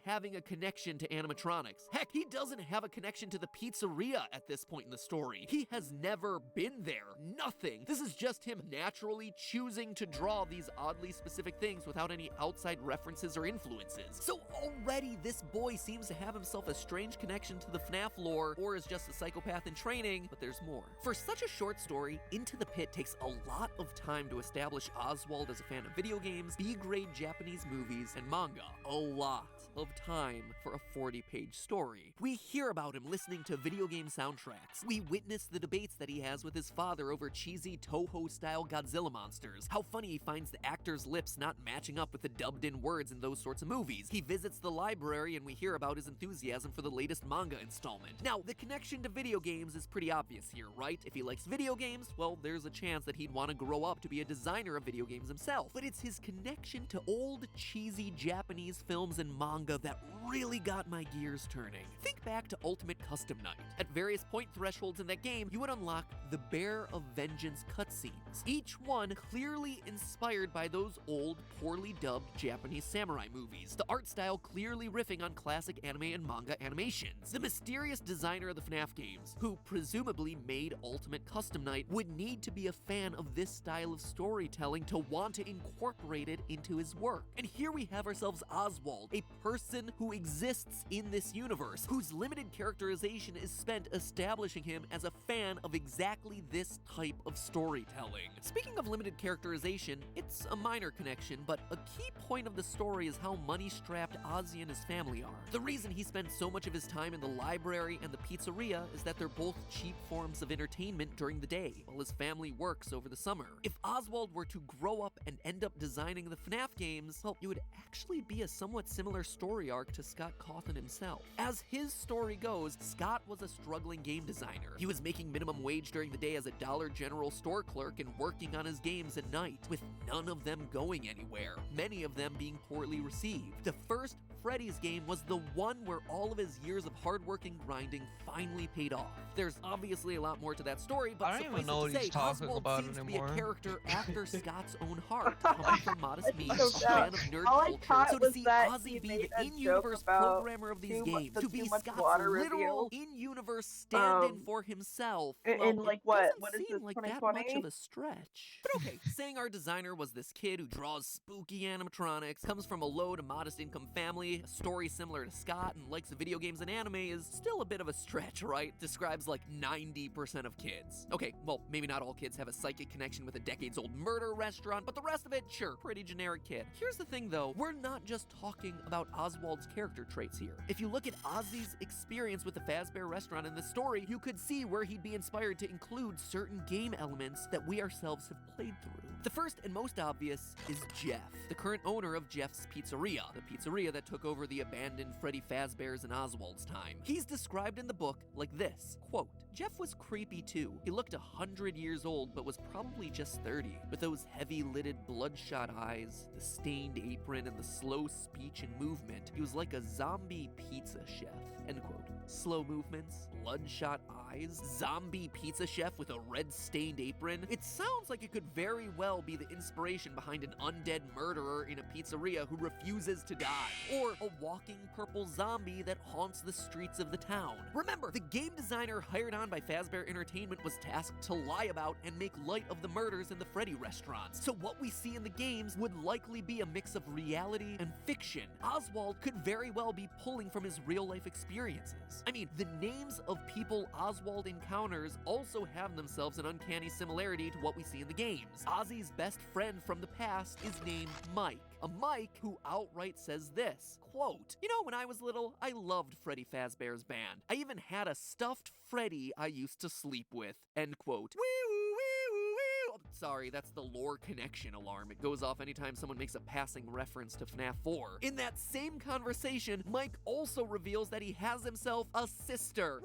having a connection to animatronics. Heck, he doesn't have a connection to the pizzeria at this point in the story. He has never been there. Nothing. This is just him naturally choosing to draw these oddly specific things without any outside references or influences. So already this boy seems to have himself a strange connection to the FNAF lore, or is just a psychopath in training, but there's more. For such a short story, Into the Pit takes a lot of time to establish Oswald as a fan of video games, B-grade Japanese movies, and manga. A lot of time for a 40-page story. We hear about him listening to video game soundtracks. We witness the debates that he has with his father over cheesy Toho-style Godzilla monsters, how funny he finds the actors' lips not matching up with the dubbed-in words in those sorts of movies. He visits the library and we hear about his enthusiasm for the latest manga installment. Now, the connection to video games is pretty obvious here, right? If he likes video games, well, there's a chance that he'd want to grow up to be a designer of video games himself. But it's his connection to old, cheesy Japanese films and manga that really got my gears turning. Think back to Ultimate Custom Night. At various point thresholds in that game, you would unlock the Bear of Vengeance cutscenes, each one clearly inspired by those old, poorly dubbed Japanese samurai movies, the art style clearly riffing on classic anime and manga animations. The mysterious designer of the FNAF games, who presumably made Ultimate Custom Night, would need to be a fan of this style of storytelling to want to incorporate it into his work. And here we have ourselves Oswald, a person who exists in this universe, whose limited characterization is spent establishing him as a fan of exactly this type of storytelling. Speaking of limited characterization, it's a minor connection, but a key point of the story is how money-strapped Ozzy and his family are. The reason he spends so much of his time in the library and the pizzeria is that they're both cheap forms of entertainment during the day, while his family works over the summer. If Oswald were to grow up and end up designing the FNAF games, well, it would actually be a somewhat similar story arc to Scott Cawthon himself. As his story goes, Scott was a struggling game designer. He was making minimum wage during the day as a Dollar General store clerk and working on his games at night, with none of them going anywhere, many of them being poorly received. The first Freddy's game was the one where all of his years of hard work and grinding finally paid off. There's obviously a lot more to that story, but I don't even know what he's talking about seems anymore. to be a character after Scott's own heart, coming from modest means, so a fan of nerd all I culture. caught So to was see that Ozzy he be made the a in-universe joke about programmer of these games, the to be too much Scott's water literal reveal. in-universe stand-in for himself, In well, like it what? doesn't What is seem this, like that much 2020? of a stretch. But okay, saying our designer was this kid who draws spooky animatronics, comes from a low to modest income family, a story similar to Scott, and likes video games and anime is still a bit of a stretch, right? Describes like 90% of kids. Okay, well, maybe not all kids have a psychic connection with a decades-old murder restaurant, but the rest of it, sure, pretty generic kid. Here's the thing though, we're not just talking about Oswald's character traits here. If you look at Ozzy's experience with the Fazbear restaurant in the story, you could see where he'd be inspired to include certain game elements that we ourselves have played through. The first and most obvious is Jeff, the current owner of Jeff's Pizzeria, the pizzeria that took over the abandoned Freddy Fazbear's in Oswald's time. He's described in the book like this, quote, Jeff was creepy too. He looked 100 years old, but was probably just 30. With those heavy-lidded, bloodshot eyes, the stained apron, and the slow speech and movement, he was like a zombie pizza chef, end quote. Slow movements, bloodshot eyes, zombie pizza chef with a red-stained apron. It sounds like it could very well be the inspiration behind an undead murderer in a pizzeria who refuses to die, or a walking purple zombie that haunts the streets of the town. Remember, the game designer hired on by Fazbear Entertainment was tasked to lie about and make light of the murders in the Freddy restaurants. So what we see in the games would likely be a mix of reality and fiction. Oswald could very well be pulling from his real-life experiences. I mean, the names of people Oswald encounters also have themselves an uncanny similarity to what we see in the games. Ozzy's best friend from the past is named Mike. A Mike who outright says this, quote, you know, when I was little, I loved Freddy Fazbear's band. I even had a stuffed Freddy I used to sleep with, end quote. Oh, sorry, that's the lore connection alarm. It goes off anytime someone makes a passing reference to FNAF 4. In that same conversation, Mike also reveals that he has himself a sister.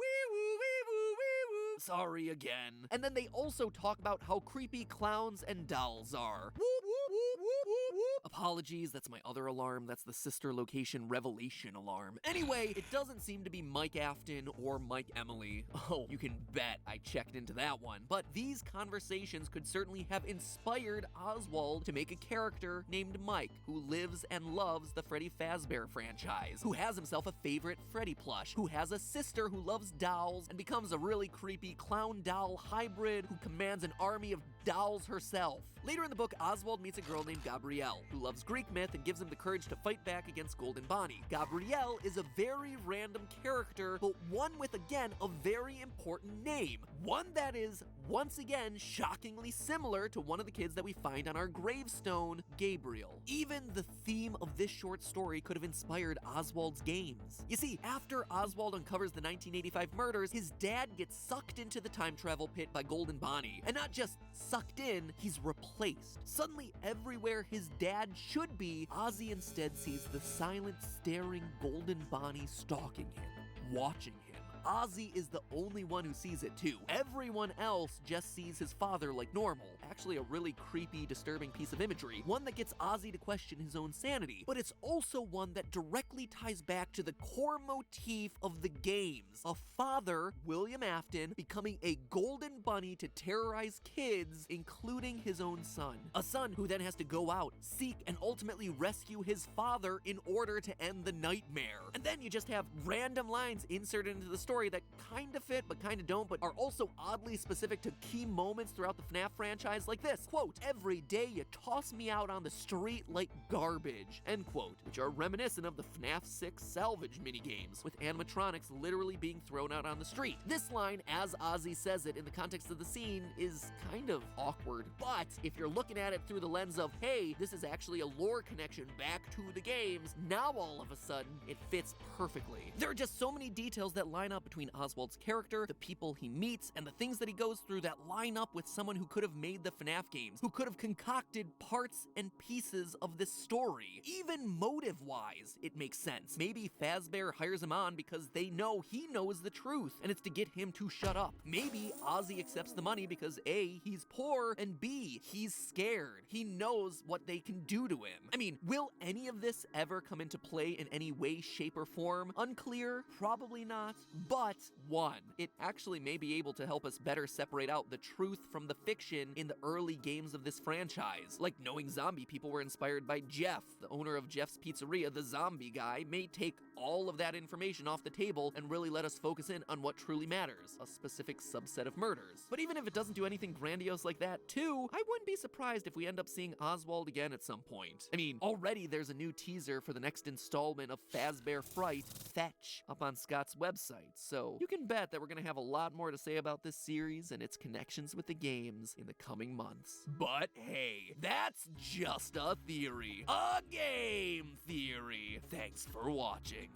Sorry again. And then they also talk about how creepy clowns and dolls are. Apologies, that's my other alarm. That's the sister location revelation alarm. Anyway, it doesn't seem to be Mike Afton or Mike Emily. Oh, you can bet I checked into that one. But these conversations could certainly have inspired Oswald to make a character named Mike, who lives and loves the Freddy Fazbear franchise, who has himself a favorite Freddy plush, who has a sister who loves dolls and becomes a really creepy clown doll hybrid who commands an army of dolls herself. Later in the book, Oswald meets a girl named Gabrielle, who loves Greek myth and gives him the courage to fight back against Golden Bonnie. Gabrielle is a very random character, but one with, again, a very important name. One that is once again shockingly similar to one of the kids that we find on our gravestone, Gabriel. Even the theme of this short story could have inspired Oswald's games. You see, after Oswald uncovers the 1985 murders, his dad gets sucked into the time travel pit by Golden Bonnie. And not just sucked in, he's replaced. Suddenly, everywhere his dad should be, Ozzy instead sees the silent, staring Golden Bonnie stalking him, watching him. Ozzy is the only one who sees it too. Everyone else just sees his father like normal. Actually a really creepy, disturbing piece of imagery. One that gets Ozzy to question his own sanity. But it's also one that directly ties back to the core motif of the games. A father, William Afton, becoming a golden bunny to terrorize kids, including his own son. A son who then has to go out, seek, and ultimately rescue his father in order to end the nightmare. And then you just have random lines inserted into the story that kind of fit but kind of don't, but are also oddly specific to key moments throughout the FNAF franchise, like this, quote, "Every day you toss me out on the street like garbage," end quote, which are reminiscent of the FNAF 6 salvage minigames, with animatronics literally being thrown out on the street. This line, as Ozzy says it in the context of the scene, is kind of awkward, but if you're looking at it through the lens of, hey, this is actually a lore connection back to the games, now all of a sudden, it fits perfectly. There are just so many details that line up between Oswald's character, the people he meets, and the things that he goes through that line up with someone who could have made the FNAF games, who could have concocted parts and pieces of this story. Even motive-wise, it makes sense. Maybe Fazbear hires him on because they know he knows the truth, and it's to get him to shut up. Maybe Ozzy accepts the money because A, he's poor, and B, he's scared. He knows what they can do to him. I mean, will any of this ever come into play in any way, shape, or form? Unclear, probably not. But one, it actually may be able to help us better separate out the truth from the fiction in the early games of this franchise. Like knowing zombie people were inspired by Jeff, the owner of Jeff's Pizzeria, the zombie guy, may take all of that information off the table and really let us focus in on what truly matters, a specific subset of murders. But even if it doesn't do anything grandiose like that too, I wouldn't be surprised if we end up seeing Oswald again at some point. I mean, already there's a new teaser for the next installment of Fazbear Fright, Fetch, up on Scott's website, so you can bet that we're gonna have a lot more to say about this series and its connections with the games in the coming months. But hey, that's just a theory. A game theory. Thanks for watching.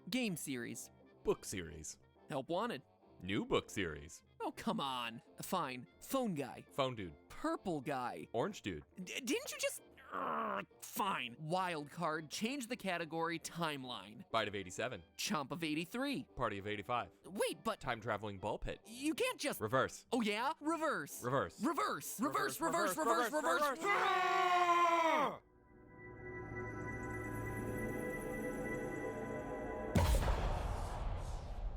Game series. Book series. Help wanted. New book series. Oh, come on. Fine. Phone guy. Phone dude. Purple guy. Orange dude. Didn't you just... Fine. Wild card. Change the category. Timeline. Bite of 87. Chomp of 83. Party of 85. Wait, but... Time traveling ball pit. You can't just... Reverse. Oh yeah? Reverse. Reverse. Reverse. Reverse. Reverse. Reverse. Reverse.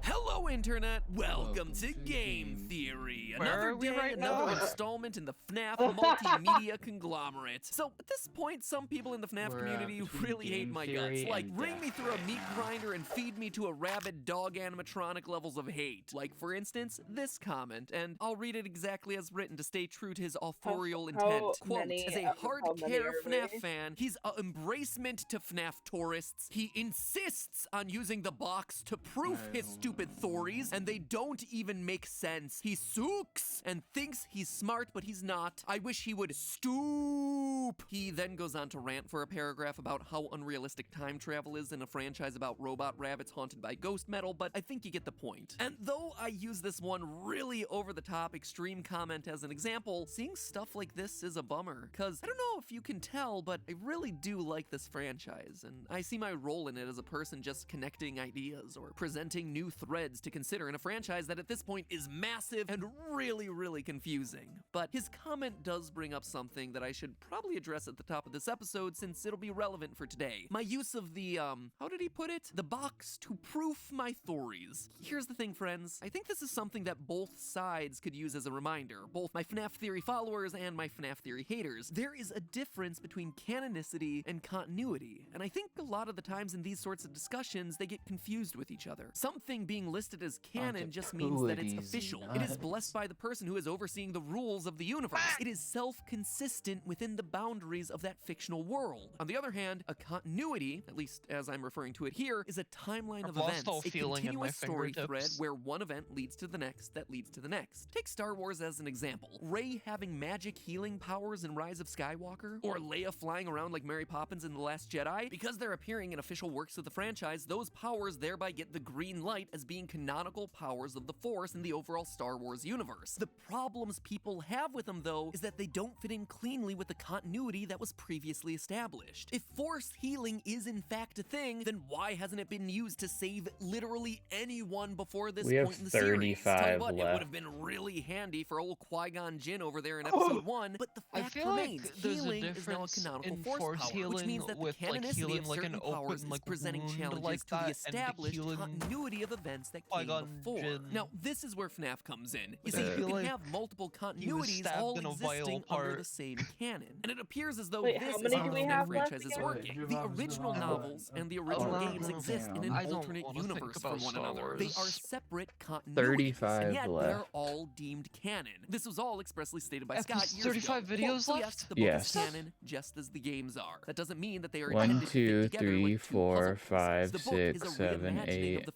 Hello, Internet! Welcome to Game Theory! Another day, another installment in the FNAF multimedia conglomerate. So, at this point, some people in the FNAF community really hate my guts. Like, ring me through a meat grinder and feed me to a rabid dog animatronic levels of hate. Like, for instance, this comment, and I'll read it exactly as written to stay true to his authorial intent. Quote, as a hardcore FNAF fan, he's an embracement to FNAF tourists. He insists on using the box to proof his stupid thoeries, and they don't even make sense. He sooks and thinks he's smart, but he's not. I wish he would stoop. He then goes on to rant for a paragraph about how unrealistic time travel is in a franchise about robot rabbits haunted by ghost metal, but I think you get the point. And though I use this one really over-the-top extreme comment as an example, seeing stuff like this is a bummer, because I don't know if you can tell, but I really do like this franchise, and I see my role in it as a person just connecting ideas or presenting new threads to consider in a franchise that at this point is massive and really, really confusing. But his comment does bring up something that I should probably address at the top of this episode since it'll be relevant for today. My use of the, how did he put it? The box to proof my thoeries. Here's the thing, friends. I think this is something that both sides could use as a reminder, both my FNAF theory followers and my FNAF theory haters. There is a difference between canonicity and continuity, and I think a lot of the times in these sorts of discussions, they get confused with each other. Something being listed as canon just means that it's official. It is blessed by the person who is overseeing the rules of the universe. It is self-consistent within the boundaries of that fictional world. On the other hand, a continuity, at least as I'm referring to it here, is a timeline of events, a continuous story thread where one event leads to the next that leads to the next. Take Star Wars as an example. Rey having magic healing powers in Rise of Skywalker, or Leia flying around like Mary Poppins in The Last Jedi. Because they're appearing in official works of the franchise, those powers thereby get the green light as being canonical powers of the Force in the overall Star Wars universe. The problems people have with them, though, is that they don't fit in cleanly with the continuity that was previously established. If Force healing is in fact a thing, then why hasn't it been used to save literally anyone before this point in the series? Tell you what, it would have been really handy for old Qui-Gon Jinn over there in episode 1, but the fact remains, healing is now a canonical Force power, which means that the canonicity of certain powers is presenting challenges to the established continuity of events that came before. Now, this is where FNAF comes in. You see, you can have multiple continuities all existing under the same canon. And it appears as though this is how the FNAF franchise is working. The original novels and the original games exist in an alternate universe from one another. They are separate continuities, and yet they're all deemed canon. This was all expressly stated by Scott years 35 ago. videos Quote, left? yes, the book is canon just as the games are. That doesn't mean that they are 1, 2, 3, 4, 5, 6, 7, 8,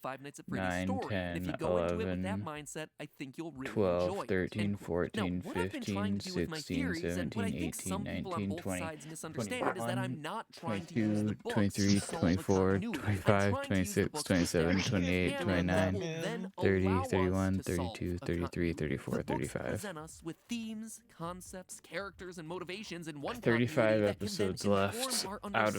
9, 10, 11, 12, 13, 14, 15, 16, 17, 18, 19, 20, 21, 22, 23, 24, 25, 26, 27, 28, 29, 30, 31, 32, 33, 34, 35. Present us with themes, concepts, characters, and motivations in one 35 episodes left out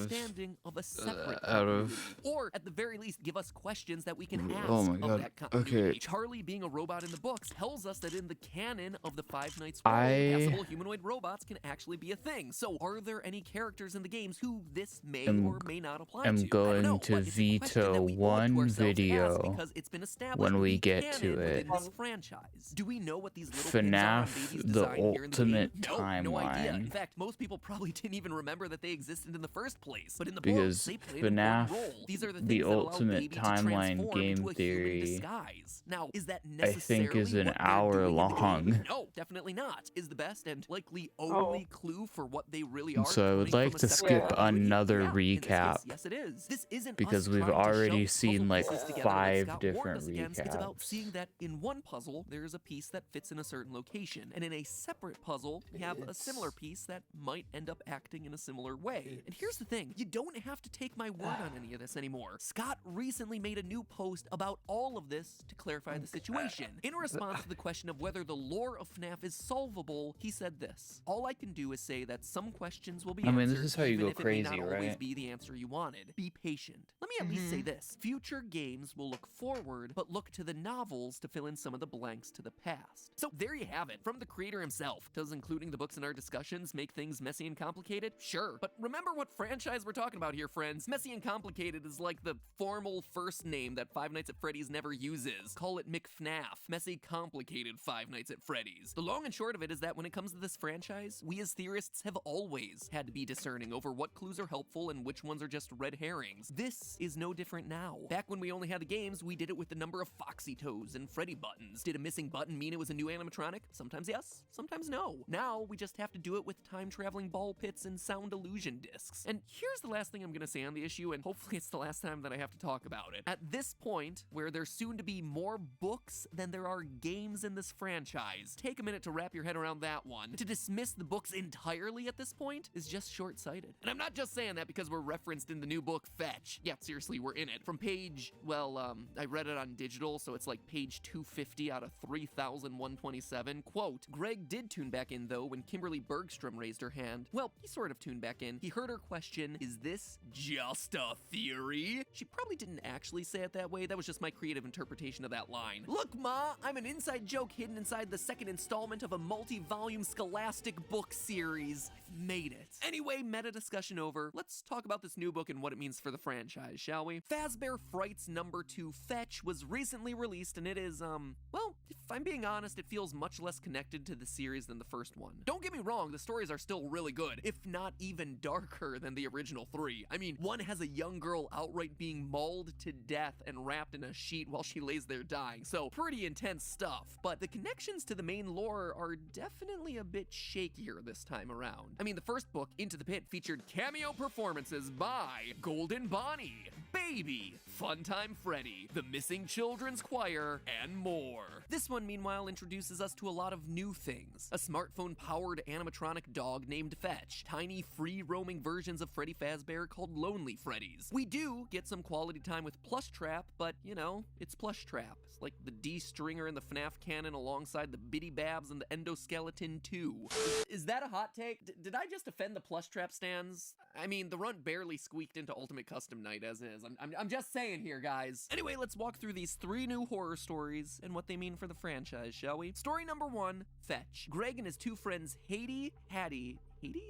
of or at the very least give us questions that we can ask oh my of God. that continuity. Okay. Charlie being a robot in the books tells us that in the canon of the Five Nights world, passable humanoid robots can actually be a thing. So are there any characters in the games who this may or may not apply to? I'm going to veto one video because it's been established when we get to it. This franchise. Do we know what these little FNAF, the ultimate no idea. In timeline. fact, most people probably didn't even remember that they existed in the first place. But in the Because books, they played an important FNAF, role. These are the the things that allow ultimate Baby to timeline transform game into a human theory, disguise. Now, is that I think is an hour long. No, definitely not. Is the best and likely only clue for what they really are. So I would coming like from to a separate skip continuity? another Yeah, in this recap. case, yes, it is. This isn't Because us we've trying to already shove seen puzzle like pieces together 5 Scott warned different us against. It's about recaps. seeing that in one puzzle, there's a piece that fits in a certain location, and in a separate puzzle, we have a similar piece that might end up acting in a similar way. And here's the thing, you don't have to take my word on any of this anymore. Scott recently made a new post about all of this to clarify the situation. In response to the question of whether the lore of FNAF is solvable, he said this: all I can do is say that some questions will be I mean, answered, this is how you even go if it may not crazy, always right? be the answer you wanted. Be patient. Let me at least say this. Future games will look forward, but look to the novels to fill in some of the blanks to the past. So there you have it, from the creator himself. Does including the books in our discussions make things messy and complicated? Sure, but remember what franchise we're talking about here, friends. Messy and complicated is like the formal first name that Five Nights at Freddy's never uses. Call it McFNAF. Messy, complicated Five Nights at Freddy's. The long and short of it is that when it comes to this franchise, we as theorists have always had to be discerning over what clues are helpful and which ones are just red herrings. This is no different now. Back when we only had the games, we did it with the number of Foxy Toes and Freddy buttons. Did a missing button mean it was a new animatronic? Sometimes yes, sometimes no. Now we just have to do it with time-traveling ball pits and sound illusion discs. And here's the last thing I'm gonna say on the issue, and hopefully it's the last time that I have to talk about it. At this point, where there's soon to be more books than there are games in this franchise, take a minute to wrap your head around that one. To dismiss the books entirely at this point is just short-sighted. And I'm not just saying that because we're referenced in the new book Fetch. Yeah, seriously, we're in it. From page, I read it on digital, so it's like page 250 out of 3,127. Quote, Greg did tune back in though when Kimberly Bergstrom raised her hand. Well, he sort of tuned back in. He heard her question, is this just a theory? She probably didn't actually say it that way. That was just my creative creative interpretation of that line. Look, Ma, I'm an inside joke hidden inside the second installment of a multi-volume scholastic book series. I've made it. Anyway, meta discussion over. Let's talk about this new book and what it means for the franchise, shall we? Fazbear Fright's #2 Fetch was recently released, and it is, well, if I'm being honest, it feels much less connected to the series than the first one. Don't get me wrong, the stories are still really good, if not even darker than the original 3. I mean, one has a young girl outright being mauled to death and wrapped in a sheet while she lays there dying, so pretty intense stuff. But the connections to the main lore are definitely a bit shakier this time around. I mean, the first book, Into the Pit, featured cameo performances by Golden Bonnie, Baby, Funtime Freddy, the Missing Children's Choir, and more. This one, meanwhile, introduces us to a lot of new things. A smartphone-powered animatronic dog named Fetch, tiny free-roaming versions of Freddy Fazbear called Lonely Freddies. We do get some quality time with Plush Trap, but, you know, it's Plush Trap. It's like the D-Stringer in the FNAF canon alongside the Bitty Babs and the Endoskeleton 2. Is that a hot take? Did I just offend the Plush Trap stands? I mean, the runt barely squeaked into Ultimate Custom Night as is. I'm just saying here, guys. Anyway, let's walk through these 3 new horror stories and what they mean for the franchise, shall we? Story number 1, Fetch. Greg and his 2 friends, Hattie,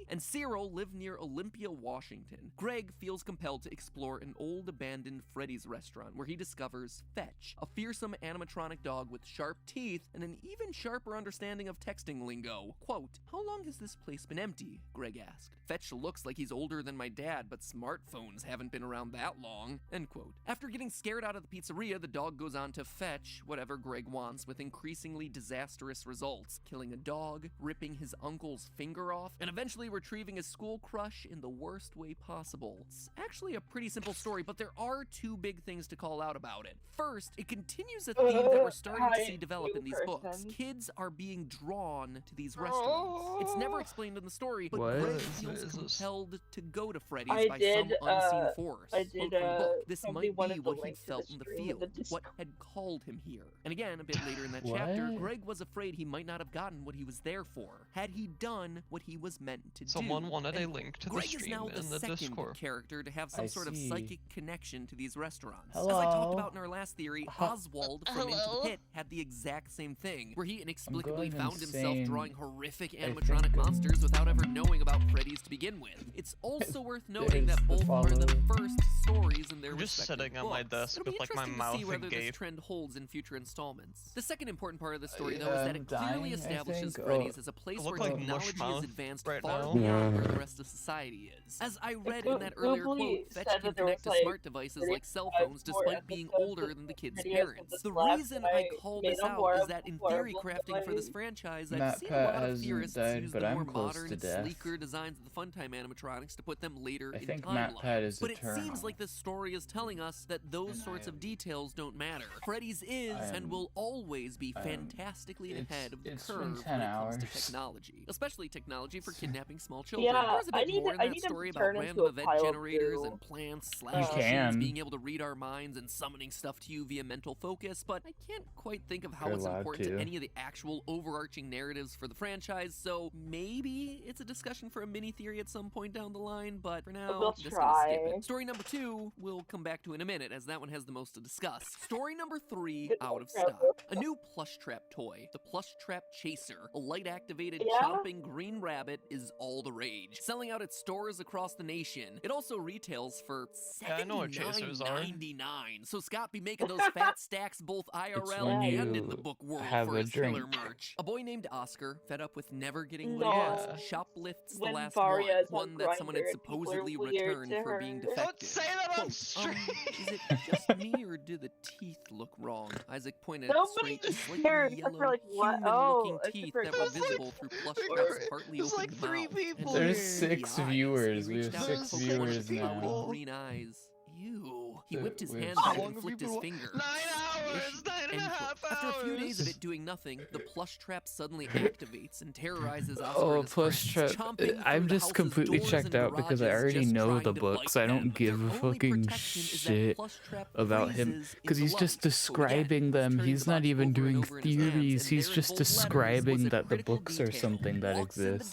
and Cyril live near Olympia, Washington. Greg feels compelled to explore an old abandoned Freddy's restaurant where he discovers Fetch, a fearsome animatronic dog with sharp teeth and an even sharper understanding of texting lingo. Quote, "How long has this place been empty?" Greg asked. "Fetch looks like he's older than my dad, but smartphones haven't been around that long." End quote. After getting scared out of the pizzeria, the dog goes on to fetch whatever Greg wants with increasingly disastrous results, killing a dog, ripping his uncle's finger off, and eventually retrieving his school crush in the worst way possible. It's actually a pretty simple story, but there are 2 big things to call out about it. First, it continues a theme that we're starting to see develop in these books. Kids are being drawn to these restaurants. It's never explained in the story, but Greg feels compelled to go to Freddy's by some unseen force. Quote from the book, "This might be what he felt in the field, what had called him here." And again, a bit later in that chapter, Greg was afraid he might not have gotten what he was there for, had he done what he was meant to do. Someone wanted a link to the Greg stream is now the in the second Discord. character to have some sort of psychic connection to these restaurants. Hello? As I talked about in our last theory, Oswald from Into the Pit had the exact same thing, where he inexplicably found himself drawing horrific animatronic monsters without ever knowing about Freddy's to begin with. It's also worth noting that both are the first stories in their I'm just respective sitting on my books. desk It'll be with like my interesting mouth to see whether agape. this trend holds in future installments. The second important part of the story, though, Yeah, is that I'm it clearly dying, I establishes think. Freddy's as a place I where look like technology Mushmouth is advanced right far now. beyond where the rest of society is. As I read in that earlier quote, Fetch can connect to smart devices like cell phones despite being older than the kids' parents. The reason I call this out is that in theory crafting for this franchise, I've seen a lot of theorists use the more modern, sleeker designs of the Funtime animatronics to put them later in timelines. But it seems like this story is telling us that those sorts of details don't matter. Freddy's is and will always be fantastically ahead of the curve when it comes to technology, especially technology for kidnapping small children. There's a bit more in that story about random event generators and plants / machines being able to read our minds and summoning stuff to you via mental focus, but I can't quite think of how it's important to any of the actual overarching narratives for the franchise, so maybe it's a discussion for a mini-theory at some point down the line, but for now, I'm just gonna skip it. Story number 2, we'll come back to in a minute, as that one has the most to discuss. Story number 3, out of stock. A new Plush Trap toy, the Plush Trap Chaser, a light-activated chomping green rabbit, is all the rage, selling out at stores across the nation. It also retails for $79.99, so Scott be making those fat stacks both IRL and in the book world for his killer merch. A boy named Oscar, fed up with never getting what he wants, shoplifts the last one that someone had supposedly returned for being defective. Don't say that on stream! Is it just me, or do the teeth look wrong? Isaac pointed at the straight, slightly yellow, human-looking teeth that were visible through Plush Trap's partly open mouth. There's 6 viewers. We have 6 viewers now. Green eyes. Ew. He whipped his hand back and flicked his finger. 9 hours! 9.5 hours! After a few days of it doing nothing, the Plush Trap suddenly activates and terrorizes Oscar. Oh, Plush Trap. I'm just completely checked out because I already know the books. I don't give a fucking shit about him because he's just describing them. He's not even doing theories. He's just describing that the books are something that exists.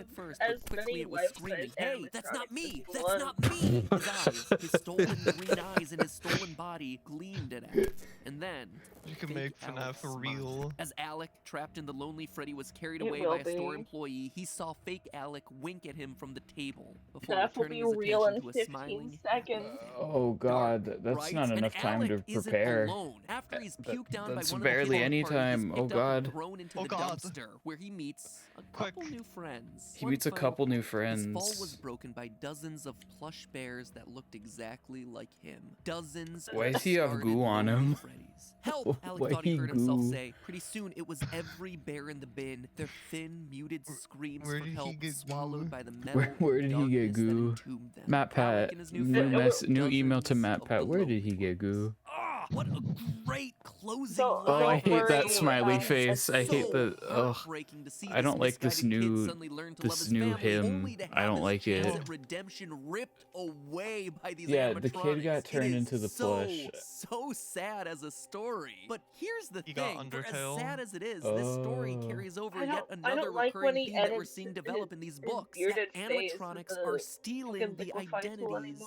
have at first, as but quickly many it was screaming, life-size "Hey, that's not me! animatronics as That's one." not me!" His eyes, his stolen green eyes and his stolen body gleamed at Alec. And then, You can fake make Alec FNAF smiled. real. As Alec, trapped in the lonely Freddy, was carried It away will by a store be. employee, he saw fake Alec wink at him from the table before That will returning be his real attention in to a 15 smiling, seconds. Oh god, that's right? not And enough time Alec to isn't prepare. alone. After he's puked down by That's one of the kids barely at the any party, he's time. Oh picked up and god. thrown into Oh the god. dumpster, where he meets a couple new friends. He meets a couple new His fall was friends. broken by dozens of plush bears that looked exactly like him. Dozens. Why does he have goo on him? Help! Alec Why thought he he heard himself goo? say. Pretty soon, it was every bear in the bin, their thin, muted screams Where for did he help get swallowed by the metal Where did he get goo? Matt Pat, new email to Matt Pat. Where did he get goo? What a great closing So, Oh, I hate that Thoery, smiley face. I hate the. Ugh. I don't like this new him. I don't like it. Redemption ripped away by these Yeah, the kid got It turned is into the plush. So sad as a story. But here's the He got thing: for as Undertale. sad as it is, this story carries over I yet don't another like when recurring he theme that we're edits seeing develop in these his books. bearded That face with animatronics the are stealing fucking the liquefy tool identities.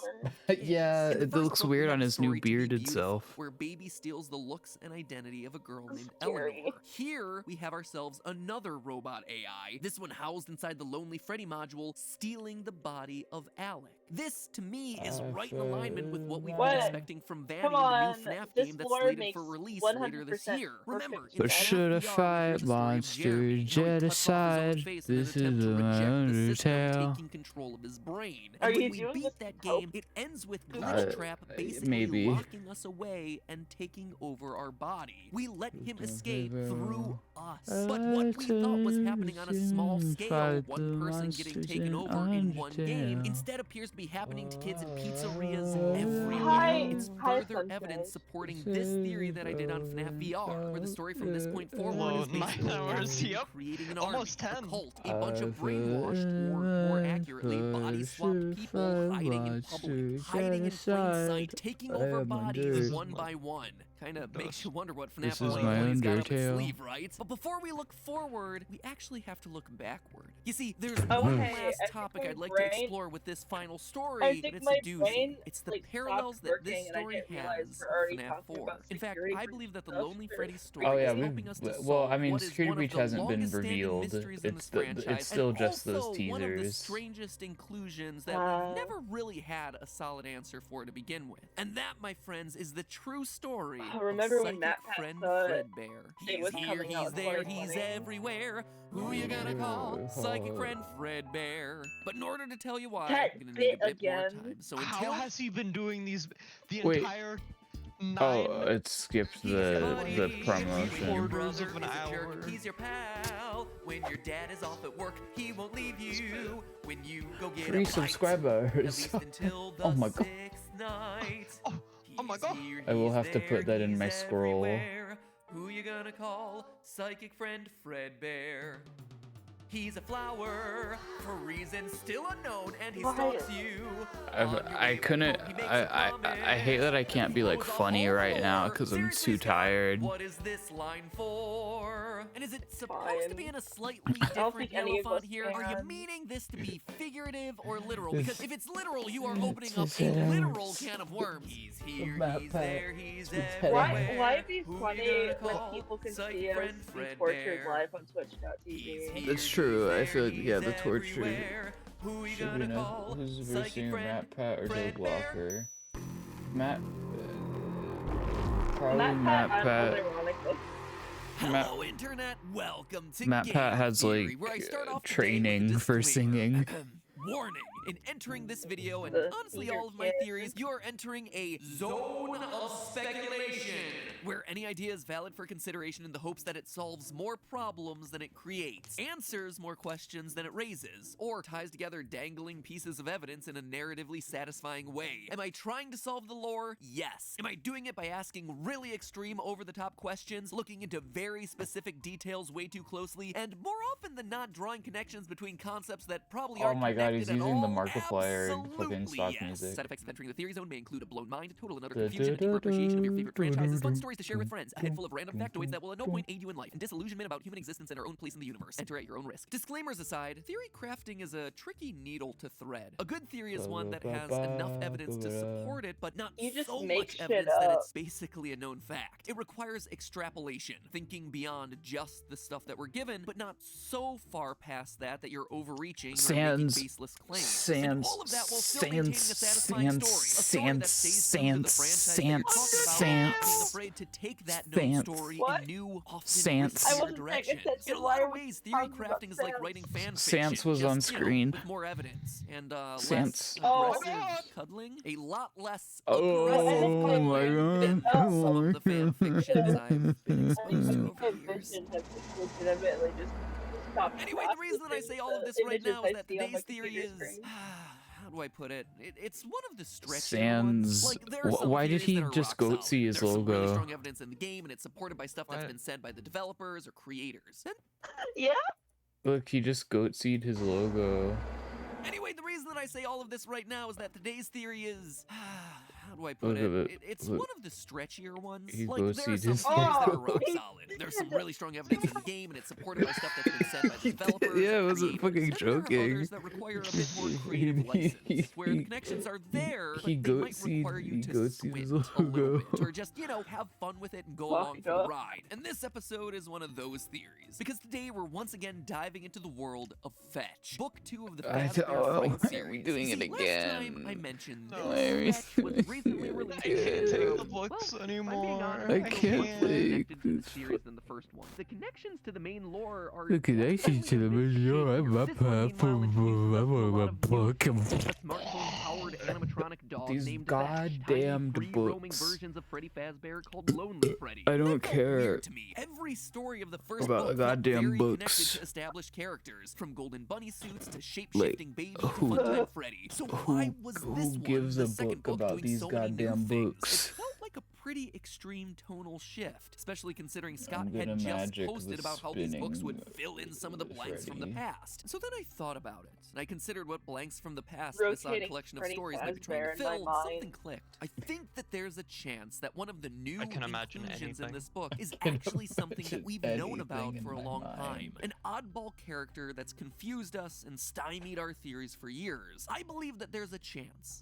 Yeah, In the it first looks book, we weird have on a his new story to be bearded beautiful, self. where Baby steals the looks and identity of a girl named Scary. Eleanor. Here, we have ourselves another robot AI, this one housed inside the Lonely Freddy module, stealing the body of Alec. This, to me, is right in alignment with what we've been expecting from Vanny in Come the on, new FNAF this game that's lore slated makes for release 100% later this year. Remember, perfect in So sense. should a FNAF VR, we fight heard the story of monster Jeremy, how he cuts off his own genocide? face in an This attempt is to my reject the system Undertale. taking control of his brain. Are And when you we doing beat this that with hope? game, it ends with Glitch Trap basically maybe. locking us away and taking over our body. We let him escape through us. But what we thought was happening on a small scale, one person getting taken over in one game, instead appears to be happening to kids in pizzerias everywhere. It's further evidence supporting this theory that I did on FNAF VR, where the story from this point forward is basically 9 hours, Alec yep. creating an Almost army, 10. a cult, a bunch of brainwashed, or more accurately, body-swapped people hiding in public, hiding in plain sight, taking over bodies one by one. Kinda makes you wonder what FNAF This is my 2020's got up its Undertale. sleeve, right? But before we look forward, we actually have to look backward. You see, there's Okay, one I last think topic my I'd like brain- to explore with this final I story, think but it's my a doozy. brain, It's the like, parallels stopped that this working and I story didn't realize has we're already with FNAF talking 4. about In fact, security I breach believe that the stuff Lonely for- Freddy story Oh yeah, is helping us to well, solve I mean, what is Security one of Breach the hasn't been longest-standing revealed. mysteries in It's this franchise, it's still and just those also one of the teasers. strangest inclusions that we've never really had a solid answer for to begin with. And that, my friends, is the true story remember of when Psychic Matt Pat Friend thought Fredbear. it was He's here, coming out he's in there, he's 2020? everywhere. Who you gonna call? Psychic Friend Fredbear. But in order to tell you why, That I'm gonna need a bit bit more again. time. So How until has he been doing these the Wait. entire 9 Oh, it skipped the promotion. quarters of an hour? He's your pal. When your dad is off at work, he won't leave you. When you go get Free a bite, subscribers. at least until the Oh my god. 6th night. Oh my god. I will have to put that in my He's scroll. everywhere. Who you gonna call? Psychic Friend Fredbear. He's a flower for reasons still unknown, and he stalks you. I couldn't. I hate that I can't be like funny right now because I'm too tired. What is this line for? And is it supposed to be in a slightly I don't different think any yellow of us font here? Are you can. meaning this to be figurative or literal? This- Because if it's literal, you are opening up this a is- literal can of worms. He's here, Matt he's Pat. there, he's It's everywhere. Why it'd be Who you funny gonna when call? people can Psychic see us Friend be tortured Fredbear. live on Twitch.tv? That's true. I feel like yeah, the He's torture everywhere. Who you should gonna be call? who's Psychic versing Friend Matt Pat or Joe Fredbear? Blocker. Matt. Probably Matt Matt Pat, Pat. unironically. Matt- Hello, Internet. Welcome to Matt Game Pat has Theory, like where I start off the day training with a for disclaimer. singing. Warning! In entering this video, and The honestly theater all of my kid. theories, you are entering a zone of speculation, where any idea is valid for consideration in the hopes that it solves more problems than it creates, answers more questions than it raises, or ties together dangling pieces of evidence in a narratively satisfying way. Am I trying to solve the lore? Yes. Am I doing it by asking really extreme over-the-top questions, looking into very specific details way too closely, and more often than not drawing connections between concepts that probably Oh aren't my god, he's connected at using the all? Markiplier to put in Absolutely stock yes. music. Side effects of entering the theory zone may include a blown mind, total and utter confusion, deeper appreciation of your favorite franchises, fun stories to share with friends, a head full of random factoids that will at no point aid you in life, and disillusionment about human existence and our own place in the universe. Enter at your own risk. Disclaimers aside, theory crafting is a tricky needle to thread. A good theory is one that has enough evidence to support it, but not You just so make much shit evidence that up. it's basically a known fact. It requires extrapolation, thinking beyond just the stuff that we're given, but not so far past that you're overreaching or making baseless claims. boxes, and all of that while still maintaining a satisfying story. A story that stays true to the franchise that you're talking about, not being afraid to take that known story in new, often riskier directions. In a lot of ways, theory crafting is like writing fan fiction. Sans was just, on screen. With more evidence and Sans. less aggressive cuddling. A lot less Oh my than god. some of the fan fictions I've been exposed to over the years. Vision have legitimately just stopped. Anyway, the reason that I say all of this right now is that today's theory is... How do I put it? It's one of the stretchier ones. Like, there are some Why did theories he that are just rock goat solid. see his There's some really logo? strong evidence in the game, and it's supported by stuff that's been said by the developers or creators. And yeah? Look, he just goat seed his logo. anyway, the reason that I say all of this right now is that today's theory is... How do I put Look it? at it. It's Look. one of the stretchier ones. He Like, goat there are seed some his theories that are logo. rock solid. There's some really strong evidence in the game, and it's supported by stuff that's been said by the developers. Yeah, I or wasn't creators. fucking And there are joking. others that require a bit more creative license, where the connections are there, but He they might require you to seed his squint a little logo. bit, or just, have fun with it and go along for the ride. And this episode is one of those theories, because today we're once again diving into the world of Fetch, Book 2 of the Fazbear Fright series. doing it Last time again? I mentioned No. that Fetch was recently released. I can't take the books anymore. I can't take Connected to the series than the first one. The connections to the main lore are The connections to the video. I'm up for a book. smartphone-powered animatronic dog These named goddamn roaming books. versions of Freddy Fazbear called Lonely Freddy. I don't That felt care weird to me. Every story of the first about book the felt goddamn very books. connected to established characters, from golden bunny suits to Like, shape-shifting baby to who- Funtime Freddy. So why was who this one, gives the a second book book, about doing these so many new goddamn things? books? It felt like a pretty extreme tonal shift, especially considering Scott I'm had gonna just magic posted the about how these books would spinning fill in some of the blanks from the Freddy. past. So then I thought about it, and I considered what blanks from the past this odd Rotating collection of Freddy stories might be trying Fazbear to in my fill. mind. Something clicked. I think that there's a chance that one of the new I can imagine inclusions in anything. this book is can actually something that imagine we've known about anything for a in my long mind. time. An oddball character that's confused us and stymied our theories for years. I believe that there's a chance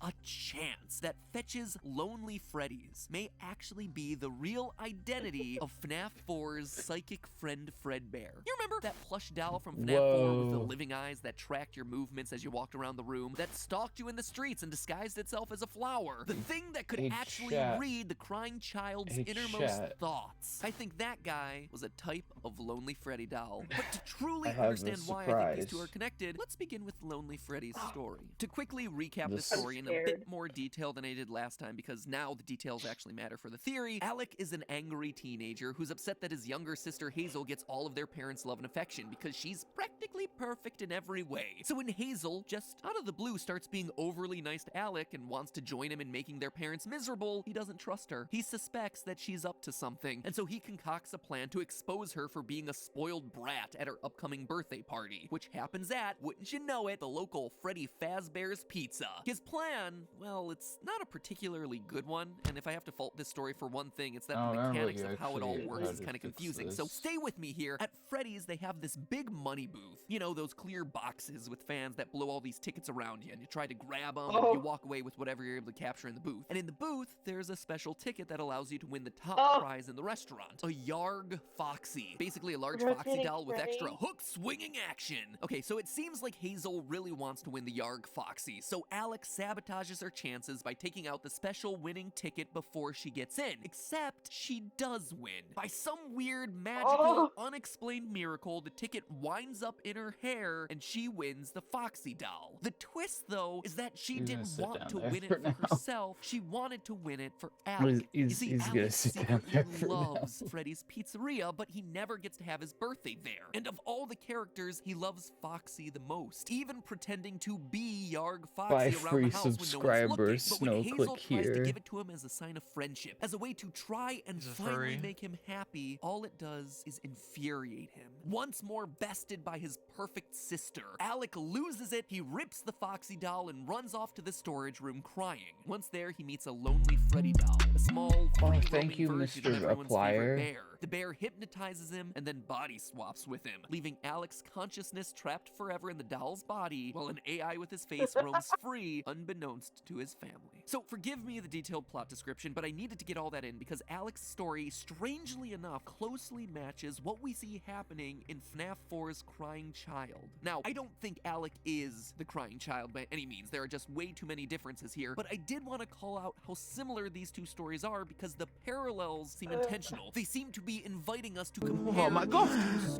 that Fetch's Lonely Freddies may actually be the real identity of FNAF 4's psychic friend Fredbear. You remember that plush doll from FNAF 4 with the Whoa. living eyes that tracked your movements as you walked around the room, that stalked you in the streets and disguised itself as a flower? The thing that could Hey, actually chat. read the crying child's Hey, innermost chat. thoughts. I think that guy was a type of Lonely Freddy doll. But to truly I have a understand why I think these two surprise. are connected, let's begin with Lonely Freddy's story. To quickly recap the This- story in a I'm bit scared. more detail than I did last time, because now the details actually matter for the theory, Alec is an angry teenager who's upset that his younger sister Hazel gets all of their parents' love and affection because she's practically perfect in every way. So when Hazel, just out of the blue, starts being overly nice to Alec and wants to join him in making their parents miserable, he doesn't trust her. He suspects that she's up to something, and so he concocts a plan to expose her for being a spoiled brat at her upcoming birthday party, which happens at, wouldn't you know it, the local Freddy Fazbear's Pizza. His plan, well, it's not a particularly good one, and if I have to fault this story for one thing, it's that I the don't remember mechanics you of how it all actually works had is to kind of fix confusing. So this. stay with me here. At Freddy's, they have this big money booth. You know, those clear boxes with fans that blow all these tickets around you, and you try to grab them, and Oh. you walk away with whatever you're able to capture in the booth. And in the booth, there's a special ticket that allows you to win the top Oh. prize in the restaurant. A Yarg Foxy. Basically a large Rotating Foxy doll with Freddy. extra hook swinging action. Okay, so it seems like Hazel really wants to win the Yarg Foxy, so Alex sabotages her chances by taking out the special winning ticket before she gets in. Except she does win. By some weird, magical, unexplained miracle, the ticket winds up in her hair and she wins the Foxy doll. The twist, though, is that she He's gonna didn't sit want down to there win for it now. for herself. She wanted to win it for Alex. He's gonna Alex sit down secretly there for now. loves Freddy's Pizzeria, but he never gets to have his birthday there. And of all the characters, he loves Foxy the most, even pretending to be Yarg Foxy Buy around free the house when no one's subscribers, looking. But when no Hazel click tries to here. give it to him as a sign of friendship, as a way to try and He's a finally furry. make him happy, all it does is infuriate him. Once more bested by his perfect sister, Alec loses it, he rips the Foxy doll and runs off to the storage room crying. Once there, he meets a Lonely Freddy doll, a small, free-roaming thank you, version of Mr. everyone's favorite Applier. bear. The bear hypnotizes him and then body swaps with him, leaving Alec's consciousness trapped forever in the doll's body, while an AI with his face roams free, unbeknownst to his family. So forgive me the detailed plot description, but I need to to get all that in because Alec's story, strangely enough, closely matches what we see happening in FNAF 4's Crying Child. Now, I don't think Alec is the Crying Child by any means. There are just way too many differences here, but I did want to call out how similar these two stories are because the parallels seem intentional. They seem to be inviting us to compare. Oh my god!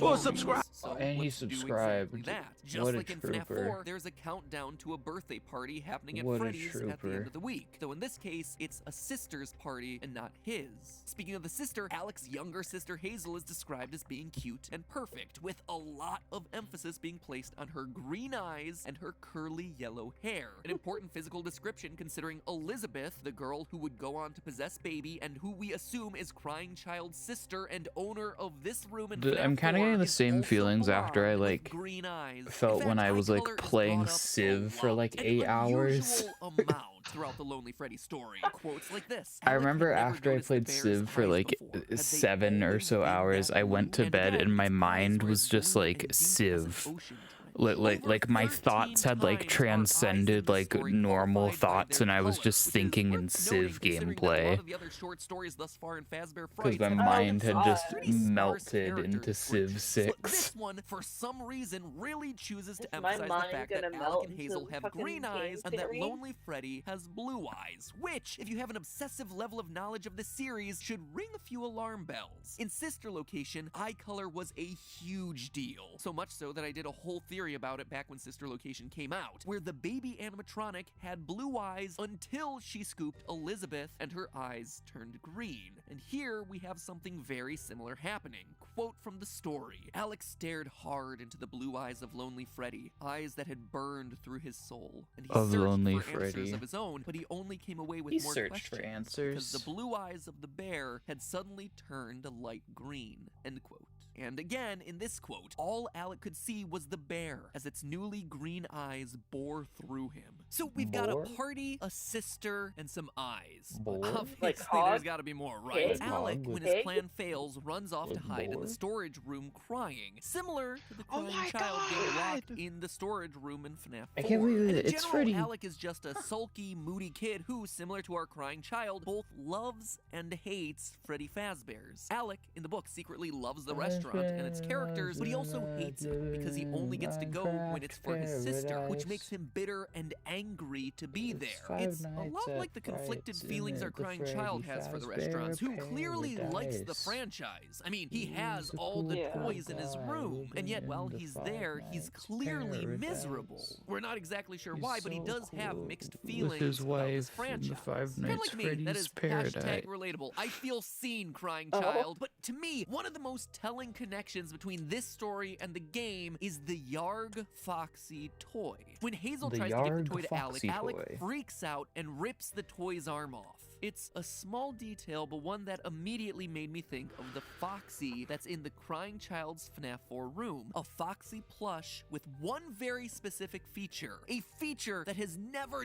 Oh, subscribe! So And he let's do subscribed. exactly that. Just What a like in FNAF trooper. 4, there's a countdown to a birthday party happening at What a Freddy's at the end trooper. of the week. Though in this case, it's a sister's party and not his. Speaking of the sister, Alec's younger sister Hazel is described as being cute and perfect, with a lot of emphasis being placed on her green eyes and her curly yellow hair. An important physical description considering Elizabeth, the girl who would go on to possess Baby and who we assume is Crying Child's sister and owner of this room in I'm kind of getting the same feelings after I like green eyes. felt when I was like playing Civ for like 8 hours. Amount throughout the Lonely Freddy story. Quotes like this. I remember after I played Civ for like 7 or so hours, I went to bed and my mind was just like Civ. Like my thoughts had like transcended like normal thoughts and I was just thinking in Civ gameplay. Because my mind had just melted into Civ 6. This one, for some reason, really chooses to emphasize the fact that Alec and Hazel have green eyes and that Lonely Freddy has blue eyes, which, if you have an obsessive level of knowledge of the series, should ring a few alarm bells. In Sister Location, eye color was a huge deal, so much so that I did a whole theory about it back when Sister Location came out, where the baby animatronic had blue eyes until she scooped Elizabeth and her eyes turned green. And here we have something very similar happening. Quote from the story: Alex stared hard into the blue eyes of Lonely Freddy, eyes that had burned through his soul. And he searched Lonely for answers Freddy. of his own, but he only came away with He more searched for questions, answers. because the blue eyes of the bear had suddenly turned a light green. End quote. And again, in this quote, all Alec could see was the bear as its newly green eyes bore through him. So we've got a party, a sister, and some eyes. Obviously, there's got to be more, right? Alec, when his plan fails, runs off to hide in the storage room crying, similar to the crying child being locked in the storage room in FNAF 4. I can't believe And it. in It's general, Freddy. Alec is just a sulky, moody kid who, similar to our crying child, both loves and hates Freddy Fazbear's. Alec, in the book, secretly loves the restaurant and its characters, but he also hates it because he only gets to go when it's for his sister, which makes him bitter and angry to be there. It's a lot like the conflicted feelings our crying child has for the restaurants, who clearly likes the franchise. I mean, he has all the toys in his room, and yet while he's there, he's clearly miserable. We're not exactly sure why, but he does have mixed feelings with his about this wife in the franchise. Five Kinda Nights like me, Freddy's that is Paradise. #relatable. I feel seen, crying child. But to me, one of the most telling connections between this story and the game is the Yarg Foxy toy. When Hazel The tries to give the Yarg toy to Alec, Foxy Alec toy. freaks out and rips the toy's arm off. It's a small detail, but one that immediately made me think of the Foxy that's in the Crying Child's FNAF 4 room. A Foxy plush with one very specific feature. A feature that has never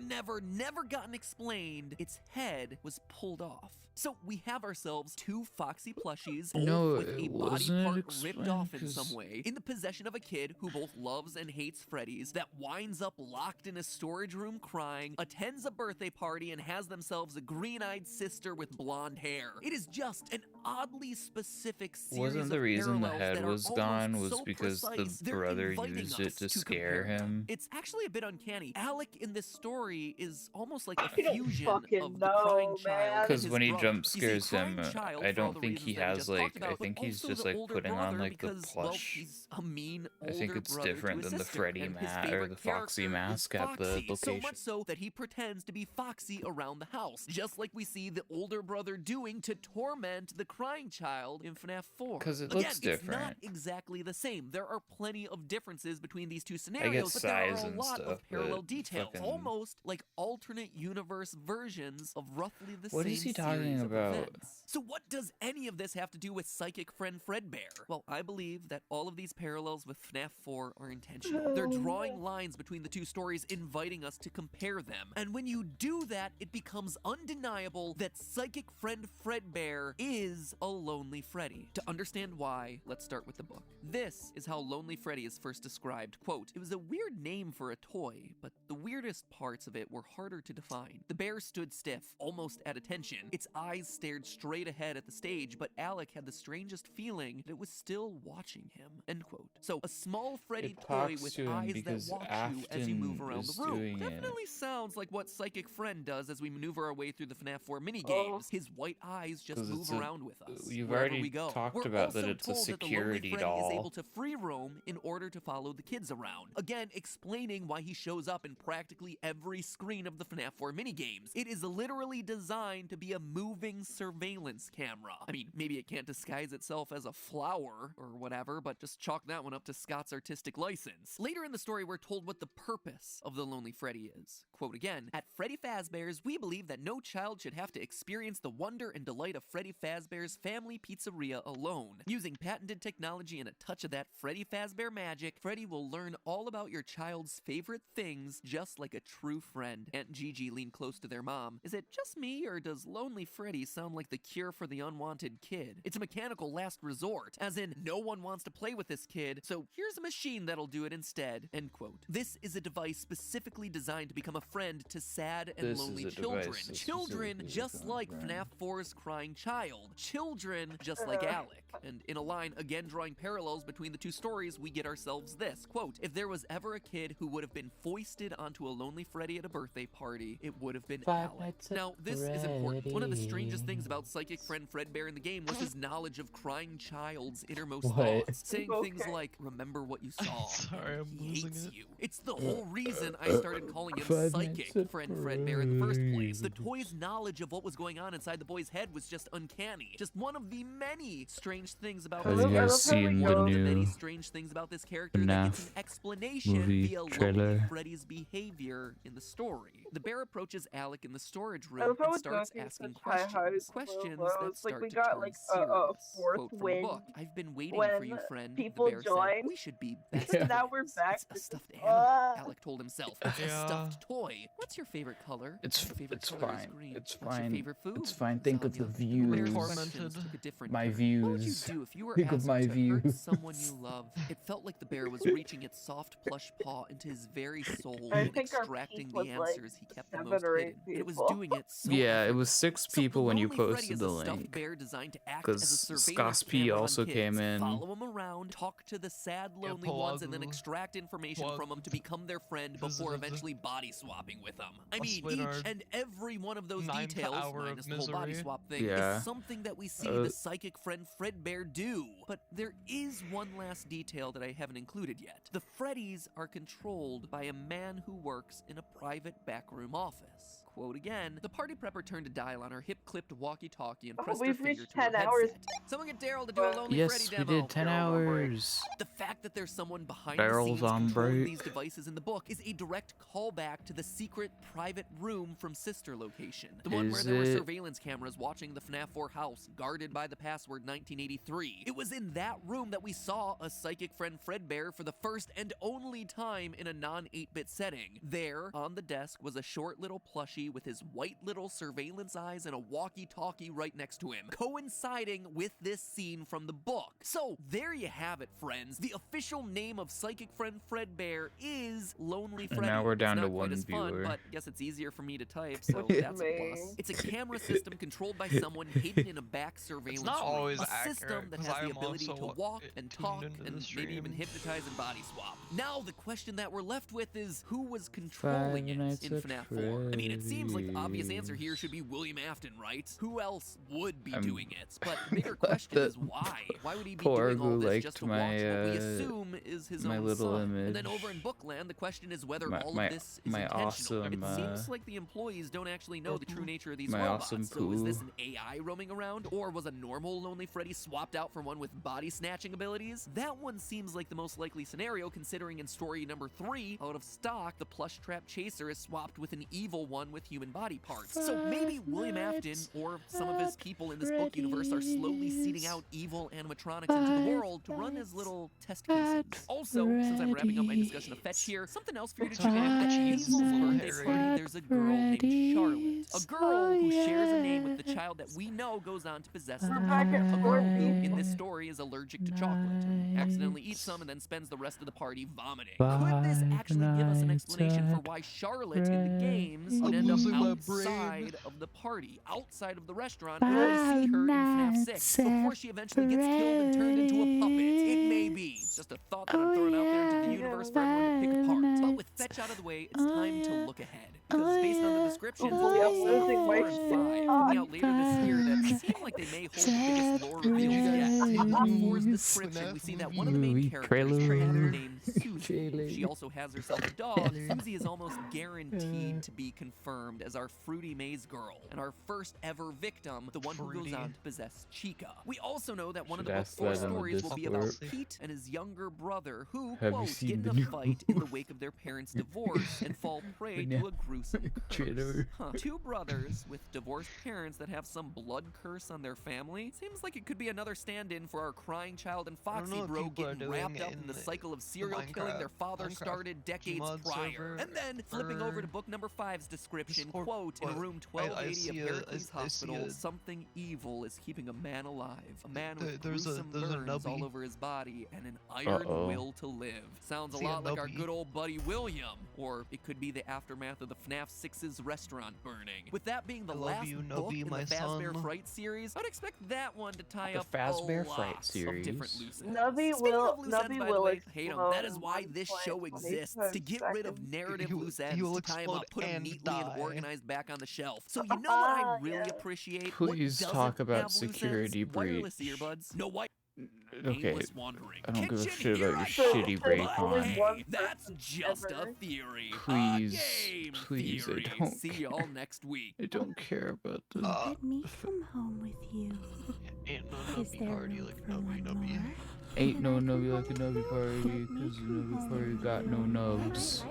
gotten explained. Its head was pulled off. So we have ourselves two Foxy plushies, both No, with a it body wasn't part ripped explained, off in 'cause- some way, in the possession of a kid who both loves and hates Freddy's, that winds up locked in a storage room crying, attends a birthday party, and has themselves a green-eyed sister with blonde hair. It is just an oddly specific series Wasn't the of reason the parallels head that are was almost gone was so because precise, the they're brother inviting used it us to to scare compare them. him? It's actually a bit uncanny. Alec in this story is almost like a I don't fusion fucking of the crying know, child and Because his when he brother. jump You see, scares him, Crying Child, I for all don't the think he reasons that we has just like, talked about, I but think he's also just the like older putting on brother like the because, well, plush. he's a mean I think older it's brother to different his than the sister, Freddy and his mask or favorite the Foxy character mask is at the Foxy. So location. much so that he pretends to be Foxy around the house, just like we see the older brother doing to torment the crying child in FNAF 4. 'Cause it Again, looks it's not different. exactly the same. There are plenty of differences between these two I get scenarios, but there are size a and lot stuff, of parallel but details, fucking- almost like alternate universe versions of roughly the What same is he series talking of about? events. So what does any of this have to do with Psychic Friend Fredbear? Well, I believe that all of these parallels with FNAF 4 are intentional. They're drawing lines between the two stories, inviting us to compare them. And when you do that, it becomes undeniable that Psychic Friend Fredbear is is a Lonely Freddy? To understand why, let's start with the book. This is how Lonely Freddy is first described. Quote, "It was a weird name for a toy, but the weirdest parts of it were harder to define. The bear stood stiff, almost at attention. Its eyes stared straight ahead at the stage, but Alec had the strangest feeling that it was still watching him." End quote. So, a small Freddy It toy talks with to him eyes that because watch you as you move Afton around the is room. doing it. Definitely sounds like what Psychic Friend does as we maneuver our way through the FNAF 4 minigames. His white eyes just 'Cause move it's a- around with us. you've wherever already we go. talked We're about that also it's a told that the security Lonely Freddy is doll. able to free roam in order to follow the kids around. Again, explaining why he shows up in practically every screen of the FNAF 4 minigames. It is literally designed to be a moving surveillance camera. I mean, maybe it can't disguise itself as a flower or whatever, but just chalk that one up to Scott's artistic license. Later in the story, we're told what the purpose of the Lonely Freddy is. Quote again, "At Freddy Fazbear's, we believe that no child should have to experience the wonder and delight of Freddy Fazbear's Family Pizzeria alone. Using patented technology and a touch of that Freddy Fazbear magic, Freddy will learn all about your child's favorite things just like a true friend." Aunt Gigi leaned close to their mom. "Is it just me, or does Lonely Freddy sound like the cure for the unwanted kid? It's a mechanical last resort, as in no one wants to play with this kid, so here's a machine that'll do it instead." End quote. This is a device specifically designed to become a friend to sad and This is lonely a children. device that's Children specifically just designed like for FNAF 4's crying child. Children just like Alec. And in a line, again drawing parallels between the two stories, we get ourselves this. Quote, "If there was ever a kid who would have been foisted onto a Lonely Freddy at a birthday party, it would have been Alec." Now, this is important. One of the strangest things about Psychic Friend Fredbear in the game was his knowledge of crying child's innermost thoughts. Saying things like, "Remember what you saw." Sorry, I'm He losing hates it. you. It's the whole reason I started calling him 5 Psychic minutes Friend Fredbear in the first place. The toy's knowledge of what was going on inside the boy's head was just uncanny. Just one of the many strange things about Have this you guys character. seen One the of the many new strange things about this character that gets an FNAF explanation movie via Lonely trailer? Freddy's behavior in the story. The bear approaches Alec in the storage I room love how and it's starts going asking such high highs, questions low that lows. Like start we to got turn like a serious. fourth Quote from the win book, "I've been waiting when for you, friend." people The bear join. said, "We should be best And now we're friends." back "It's a to stuffed animal," Alec told himself. "It's a stuffed toy. What's your favorite color?" It's "My favorite it's color is fine. green." It's "What's your fine. favorite food?" It's fine. Think of the "Lasagna." Bear's views. questions took a different My turn. views. What would you do if you were Think of asked my to hurt views. someone you love? It felt like the bear was reaching its soft plush paw into his very soul I and think our extracting peak the was like answers he kept the 7 most or 8 hidden. And it was people. doing it so Yeah, it was effortlessly. 6 people when you Lonely Freddy posted is the a stuffed link. bear designed to act as a Because surveillance Scos P camera on also kids. came in. Follow them around, talk to the sad, lonely ones, and then extract information from them to become their friend before eventually body swapping with them. I mean, each and every one of those details, minus the whole body swap thing, Yeah. is something that we see Uh, the Psychic Friend Fredbear do. But there is one last detail that I haven't included yet. The Freddys are controlled by a man who works in a private backroom office. Quote again, "The party prepper turned a dial on her hip-clipped walkie-talkie and pressed her we've finger reached to her 10 hours. headset. Someone get Daryl to do a Lonely Yes, Freddy we demo." did 10 hours. The fact that there's someone behind Daryl's the scenes on controlling break. these devices in the book is a direct callback to the secret private room from Sister Location. The one where Is there were it? surveillance cameras watching the FNAF 4 house, guarded by the password 1983. It was in that room that we saw a Psychic Friend Fredbear for the first and only time in a non-8-bit setting. There, on the desk, was a short little plushie with his white little surveillance eyes and a walkie-talkie right next to him, coinciding with this scene from the book. So, there you have it, friends. The official name of Psychic Friend Fredbear is Lonely Freddy. now we're down It's to not quite one as fun, viewer. but I guess it's easier for me to type, so What do you that's a plus. mean? It's a camera system controlled by someone hidden in a back surveillance It's not room. always A accurate, system that 'cause has the I'm ability to also walk and talk into and the maybe even streams. hypnotize and body swap. Now the question that we're left with is who was controlling it Nights in at FNAF 4? I mean, it seems like the obvious answer Freddy's. here should be William Afton, right? Who else would be I'm- doing it? But the bigger question is why? Why would he be Poor doing all Gu this liked just to my, watch what we assume is his my own little son? And then image. over in Bookland, the question is whether My- all my- of this is my intentional. awesome, it seems like the employees don't actually know the true nature of these my robots. awesome So is this poo. an AI roaming around, or was a normal Lonely Freddy swapped out for one with body snatching abilities? That one seems like the most likely scenario, considering in story number 3, out of stock, the plush trap chaser is swapped with an evil one with human body parts. So maybe William Afton or some of his people in this book universe are slowly seeding out evil animatronics into the world to run as little test cases. Also, since I'm wrapping up my discussion of Fetch here, something else for you to check out. At Hazel's birthday party, there's a girl named Charlotte. A girl who shares a name with the child that we know goes on to possess the power. A girl who, in this story, is allergic to chocolate and accidentally eats some and then spends the rest of the party vomiting. Could this actually give us an explanation for why Charlotte in the games would end up outside of the party, outside of the restaurant, where we see her in FNAF 6, before she eventually gets killed and turned into a puppet? It may be. It's just a thought that I'm throwing out there into the universe for everyone to pick apart. But with Fetch out of the way, it's time to look ahead. Because based on the descriptions of episodes 4 and 5 coming out later this year that seem like they may hold the biggest lore reveals yet. In Book 4's description, we see that one of the main characters is a hacker named Susie. She also has herself a dog. Susie is almost guaranteed to be confirmed as our Fruity Maze girl, and our first ever victim, the one who goes on to possess Chica. We also know that one of the Book 4 stories will be about Pete and his younger brother who, quote, get in a fight in the wake of their parents' divorce and fall prey to a gruesome curse. Two brothers with divorced parents that have some blood curse on their family. Seems like it could be another stand-in for our crying child and Foxy bro getting wrapped up in the cycle of serial killing their father started decades prior. And then, flipping over to book number 5's description, quote, in room 1280 of Heracles Hospital, something evil is keeping a man alive. A man with gruesome burns all over his body and an iron will to live. Sounds a lot like our good old buddy William. Or it could be the aftermath of the FNAF 6's restaurant burning. With that being the last book in the Fazbear Fright series, I'd expect that one to tie up a lot of different loose ends. Nubby will hate him. That is why this show exists, to get rid of narrative loose ends, to tie them up, put them neatly and organized back on the shelf. So you know what I really appreciate? Please talk about security breach. Wireless earbuds, no white. Okay, I don't give a shit about your shitty Raycon. Hey, that's just a theory. Please, please, I don't. See y'all next week. I don't care about this. Let me come home with you. Is there room for one more? Ain't no nubby like a nubby party, cause the nubby party got no nubs.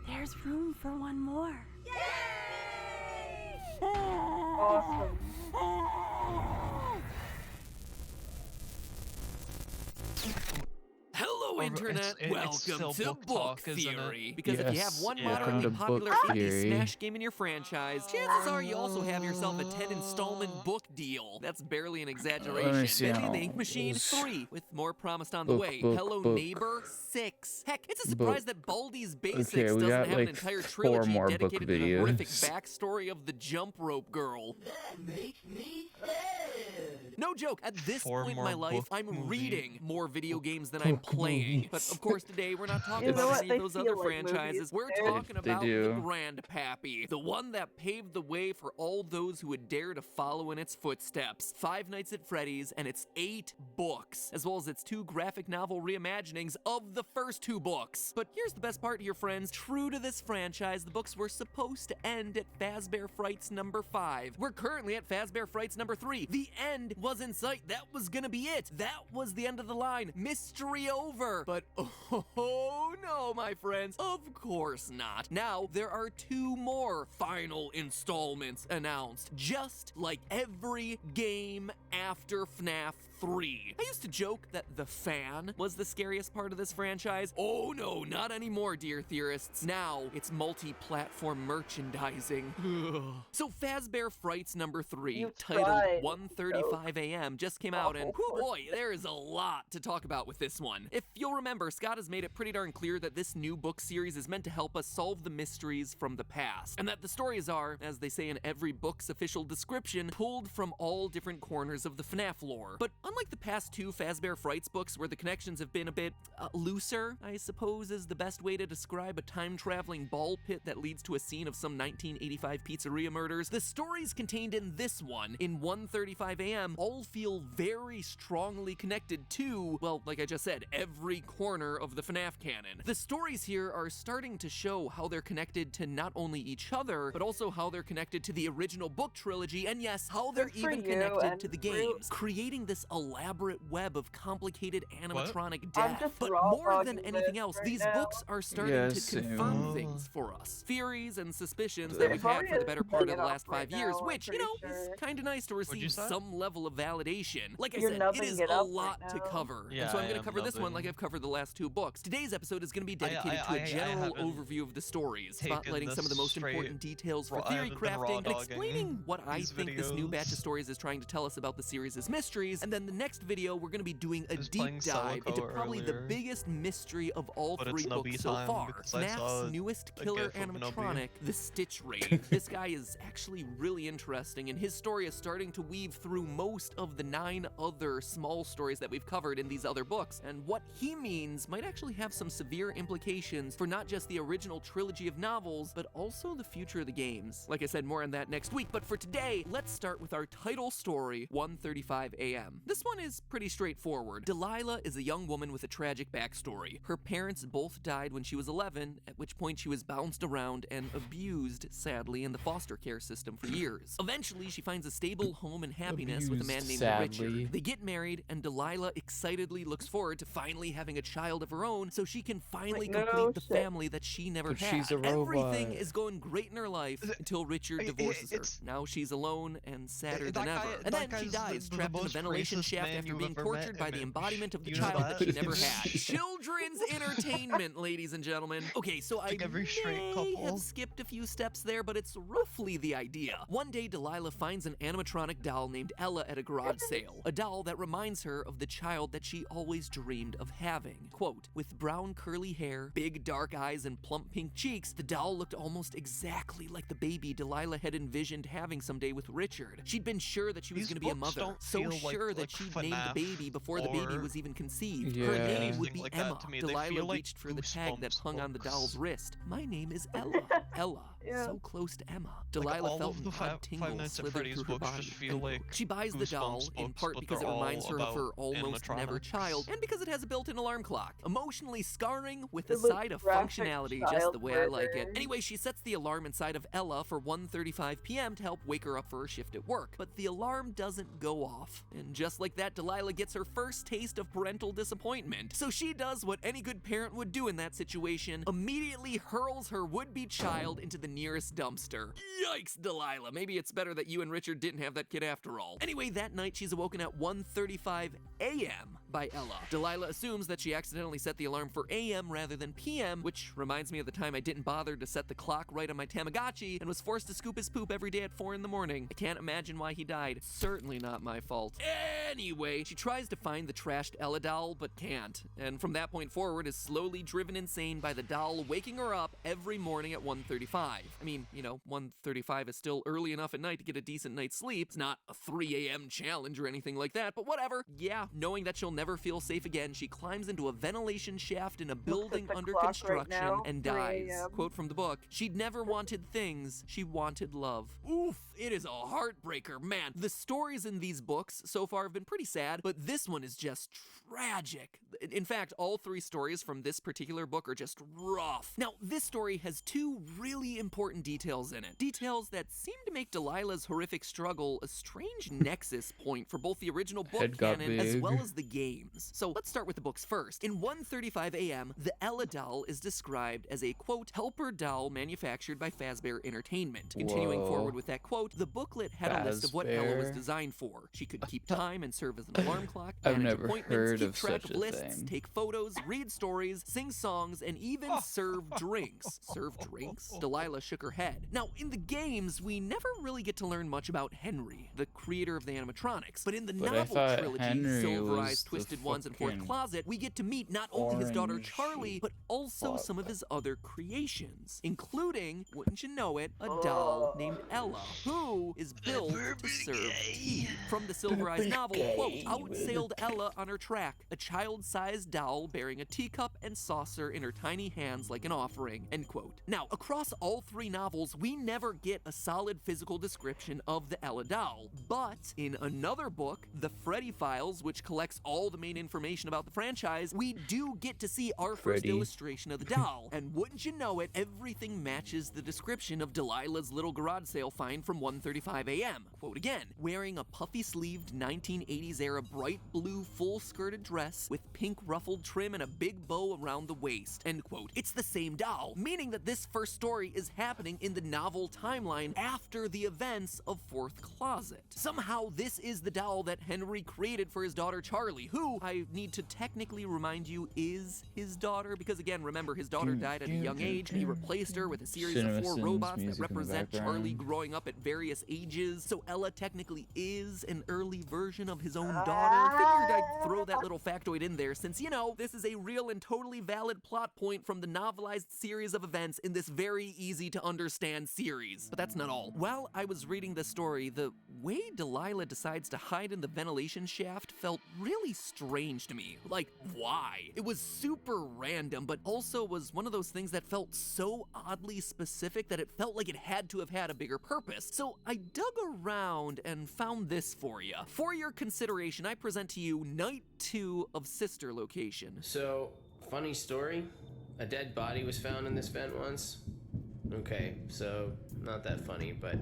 There's room for one more. Awesome. Hello, Internet. Welcome to Book Theory. Because if you have one welcome moderately to popular Book indie Theory. Smash game in your franchise, chances are you also have yourself a 10-installment book deal. That's barely an exaggeration. see Betty and the how Ink Machine this- 3, with more promised on the Book, way. book, Hello, book. Neighbor 6. Heck, it's a surprise that Baldi's Basics Okay, we doesn't got have an like entire 4 trilogy more book dedicated to the horrific videos. backstory of the Jump Rope Girl. No joke, at this point in my life, I'm reading more video games than I'm playing. But of course, today we're not talking You know about what? any of They those feel other like franchises. movies. We're They talking about the do. Grandpappy, the one that paved the way for all those who would dare to follow in its footsteps. 5 Nights at Freddy's and its 8 books, as well as its 2 graphic novel reimaginings of the first 2 books. But here's the best part here, friends. True to this franchise, the books were supposed to end at Fazbear Frights number 5. We're currently at Fazbear Frights number 3. The end was in sight. That was gonna be it. That was the end of the line. Mystery over. But oh no, my friends, of course not. Now, there are 2 more final installments announced, just like every game after FNAF 3. I used to joke that the fan was the scariest part of this franchise. Oh no, not anymore, dear theorists. Now, it's multi-platform merchandising. So Fazbear Frights number 3, titled 1:35 a.m., just came out, and whoo boy, there is a lot to talk about with this one. If you'll remember, Scott has made it pretty darn clear that this new book series is meant to help us solve the mysteries from the past, and that the stories are, as they say in every book's official description, pulled from all different corners of the FNAF lore. But unlike the past 2 Fazbear Frights books, where the connections have been a bit looser, I suppose is the best way to describe a time-traveling ball pit that leads to a scene of some 1985 pizzeria murders, the stories contained in this one, in 1:35 a.m., all feel very strongly connected to, well, like I just said, every corner of the FNAF canon. The stories here are starting to show how they're connected to not only each other, but also how they're connected to the original book trilogy, and yes, how they're even connected to the games, creating this elaborate web of complicated animatronic I'm death. just But raw more than dogging anything this else, right these now. books are starting Yeah, to confirm same. things for us. Theories and suspicions that we've had Probably for the is better part of bugging the off last 5 right years, now, I'm which, you pretty know, is sure. kind of nice to receive some level of validation. Like I You're said, it nubbing is it a up right lot to now. cover. Yeah, and so I'm I going to am cover this one like nubbing. I've covered the last 2 books. Today's episode is going to be dedicated to a I general haven't overview of the stories, taken spotlighting this some of the most straight important details for raw- I theory haven't been raw crafting and dogging explaining what I these think this new batch of videos. stories is trying to tell us about the series' mysteries. And then the next video, we're going to be doing a was deep playing dive into Celico probably the earlier, biggest mystery of all but 3 it's no books B so time far. because I saw FNAF's newest a killer gif of Nobby. animatronic, the Stitch Raid. This guy is actually really interesting, and his story is starting to weave through most of the 9 other small stories that we've covered in these other books. And what he means might actually have some severe implications for not just the original trilogy of novels, but also the future of the games. Like I said, more on that next week, but for today, let's start with our title story, 1:35 a.m. This one is pretty straightforward. Delilah is a young woman with a tragic backstory. Her parents both died when she was 11, at which point she was bounced around and abused, sadly, in the foster care system for years. Eventually, she finds a stable home and happiness with a man named Richard. They get married, and Delilah excitedly looks forward to finally having a child of her own so she can finally complete the family that she never But had. she's a Everything robot. is going great in her life until Richard divorces her. Now she's alone and sadder than ever. And then she dies trapped in a ventilation shaft after being tortured by the embodiment of the child that she never had. Children's entertainment, ladies and gentlemen. Okay, so I may have skipped a few steps there, but it's roughly the idea. One day, Delilah finds an animatronic doll named Ella at a garage sale. A doll that reminds her of the child that she always dreamed of having. Quote, with brown curly hair, big dark eyes, and plump pink cheeks, the doll looked almost exactly like the baby Delilah had envisioned having someday with Richard. She'd been sure that she was going to be a mother, so sure that she'd name the baby before the baby was even conceived. Her Yeah. name would be Like that Emma. to me, they Delilah feel like reached for the tag that Goosebumps hung on the books. doll's wrist. My name is Ella. Ella. Yeah. So close to Emma. Like, Delilah all felt of an the odd Five tingle Nights at slither Freddy's through her books body. just feel End quote. like She buys the doll Goosebumps in books, part but because it they're reminds all her of her about almost never animatronics. child, and because it has a built-in alarm clock. Emotionally scarring with a It looks side of graphic functionality, just child the way I like it. murder. Anyway, she sets the alarm inside of Ella for 1:35 p.m. to help wake her up for her shift at work. But the alarm doesn't go off. And just like that, Delilah gets her first taste of parental disappointment. So she does what any good parent would do in that situation, immediately hurls her would-be child into the nearest dumpster. Yikes, Delilah. Maybe it's better that you and Richard didn't have that kid after all. Anyway, that night she's awoken at 1:35 a.m. by Ella. Delilah assumes that she accidentally set the alarm for a.m. rather than p.m., which reminds me of the time I didn't bother to set the clock right on my Tamagotchi and was forced to scoop his poop every day at 4 in the morning. I can't imagine why he died. Certainly not my fault. Anyway, she tries to find the trashed Ella doll, but can't. And from that point forward is slowly driven insane by the doll waking her up every morning at 1:35. I mean, you know, 1:35 is still early enough at night to get a decent night's sleep. It's not a 3 a.m. challenge or anything like that, but whatever. Yeah, knowing that she'll never feel safe again, she climbs into a ventilation shaft in a building the under clock right construction now, and 3 dies. a.m.. Quote from the book, she'd never wanted things, she wanted love. Oof, it is a heartbreaker. Man, the stories in these books so far have been pretty sad, but this one is just tragic. In fact, all 3 stories from this particular book are just rough. Now, this story has 2 really important details in it. Details that seem to make Delilah's horrific struggle a strange nexus point for both the original book Head got canon as big. well as the games. So let's start with the books first. In 1:35 a.m., the Ella doll is described as a, quote, helper doll manufactured by Fazbear Entertainment. Continuing Whoa. forward with that quote, the booklet had a list of what Ella was Fazbear? designed for. She could keep time and serve as an alarm clock, I've manage never appointments, heard keep of track such of a lists, thing. take photos, read stories, sing songs, and even serve drinks. Serve drinks? Delilah shook her head. Now, in the games, we never really get to learn much about Henry, the creator of the animatronics. But in the But I novel thought trilogy, Henry Silver was Eyes, the Twisted Ones, and Fourth fucking Closet, we get to meet not only his daughter orange Charlie, but also fuck. some of his other creations, including, wouldn't you know it, a doll named Ella, who is built to serve tea. From the Silver Eyes novel, quote, outsailed Ella on her track, a child-sized doll bearing a teacup and saucer in her tiny hands like an offering, end quote. Now, across all three novels, we never get a solid physical description of the Ella doll. But in another book, The Freddy Files, which collects all the main information about the franchise, we do get to see our first illustration of the doll. And wouldn't you know it, everything matches the description of Delilah's little garage sale find from 1:35 a.m. Quote again, wearing a puffy-sleeved 1980s-era bright blue full-skirted dress with pink ruffled trim and a big bow around the waist, end quote. It's the same doll, meaning that this first story is happening in the novel timeline after the events of Fourth Closet. Somehow, this is the doll that Henry created for his daughter Charlie, who, I need to technically remind you, is his daughter, because again, remember, his daughter died at a young age, and he replaced her with a series of 4 robots that represent Charlie growing up at various ages, so Ella technically is an early version of his own daughter. Figured I'd throw that little factoid in there since, you know, this is a real and totally valid plot point from the novelized series of events in this very easy to understand series. But that's not all. While I was reading this story, the way Delilah decides to hide in the ventilation shaft felt really strange to me. Like, why? It was super random, but also was one of those things that felt so oddly specific that it felt like it had to have had a bigger purpose. So I dug around and found this for you. For your consideration, I present to you Night 2 of Sister Location. So, funny story, a dead body was found in this vent once. Okay, so not that funny, but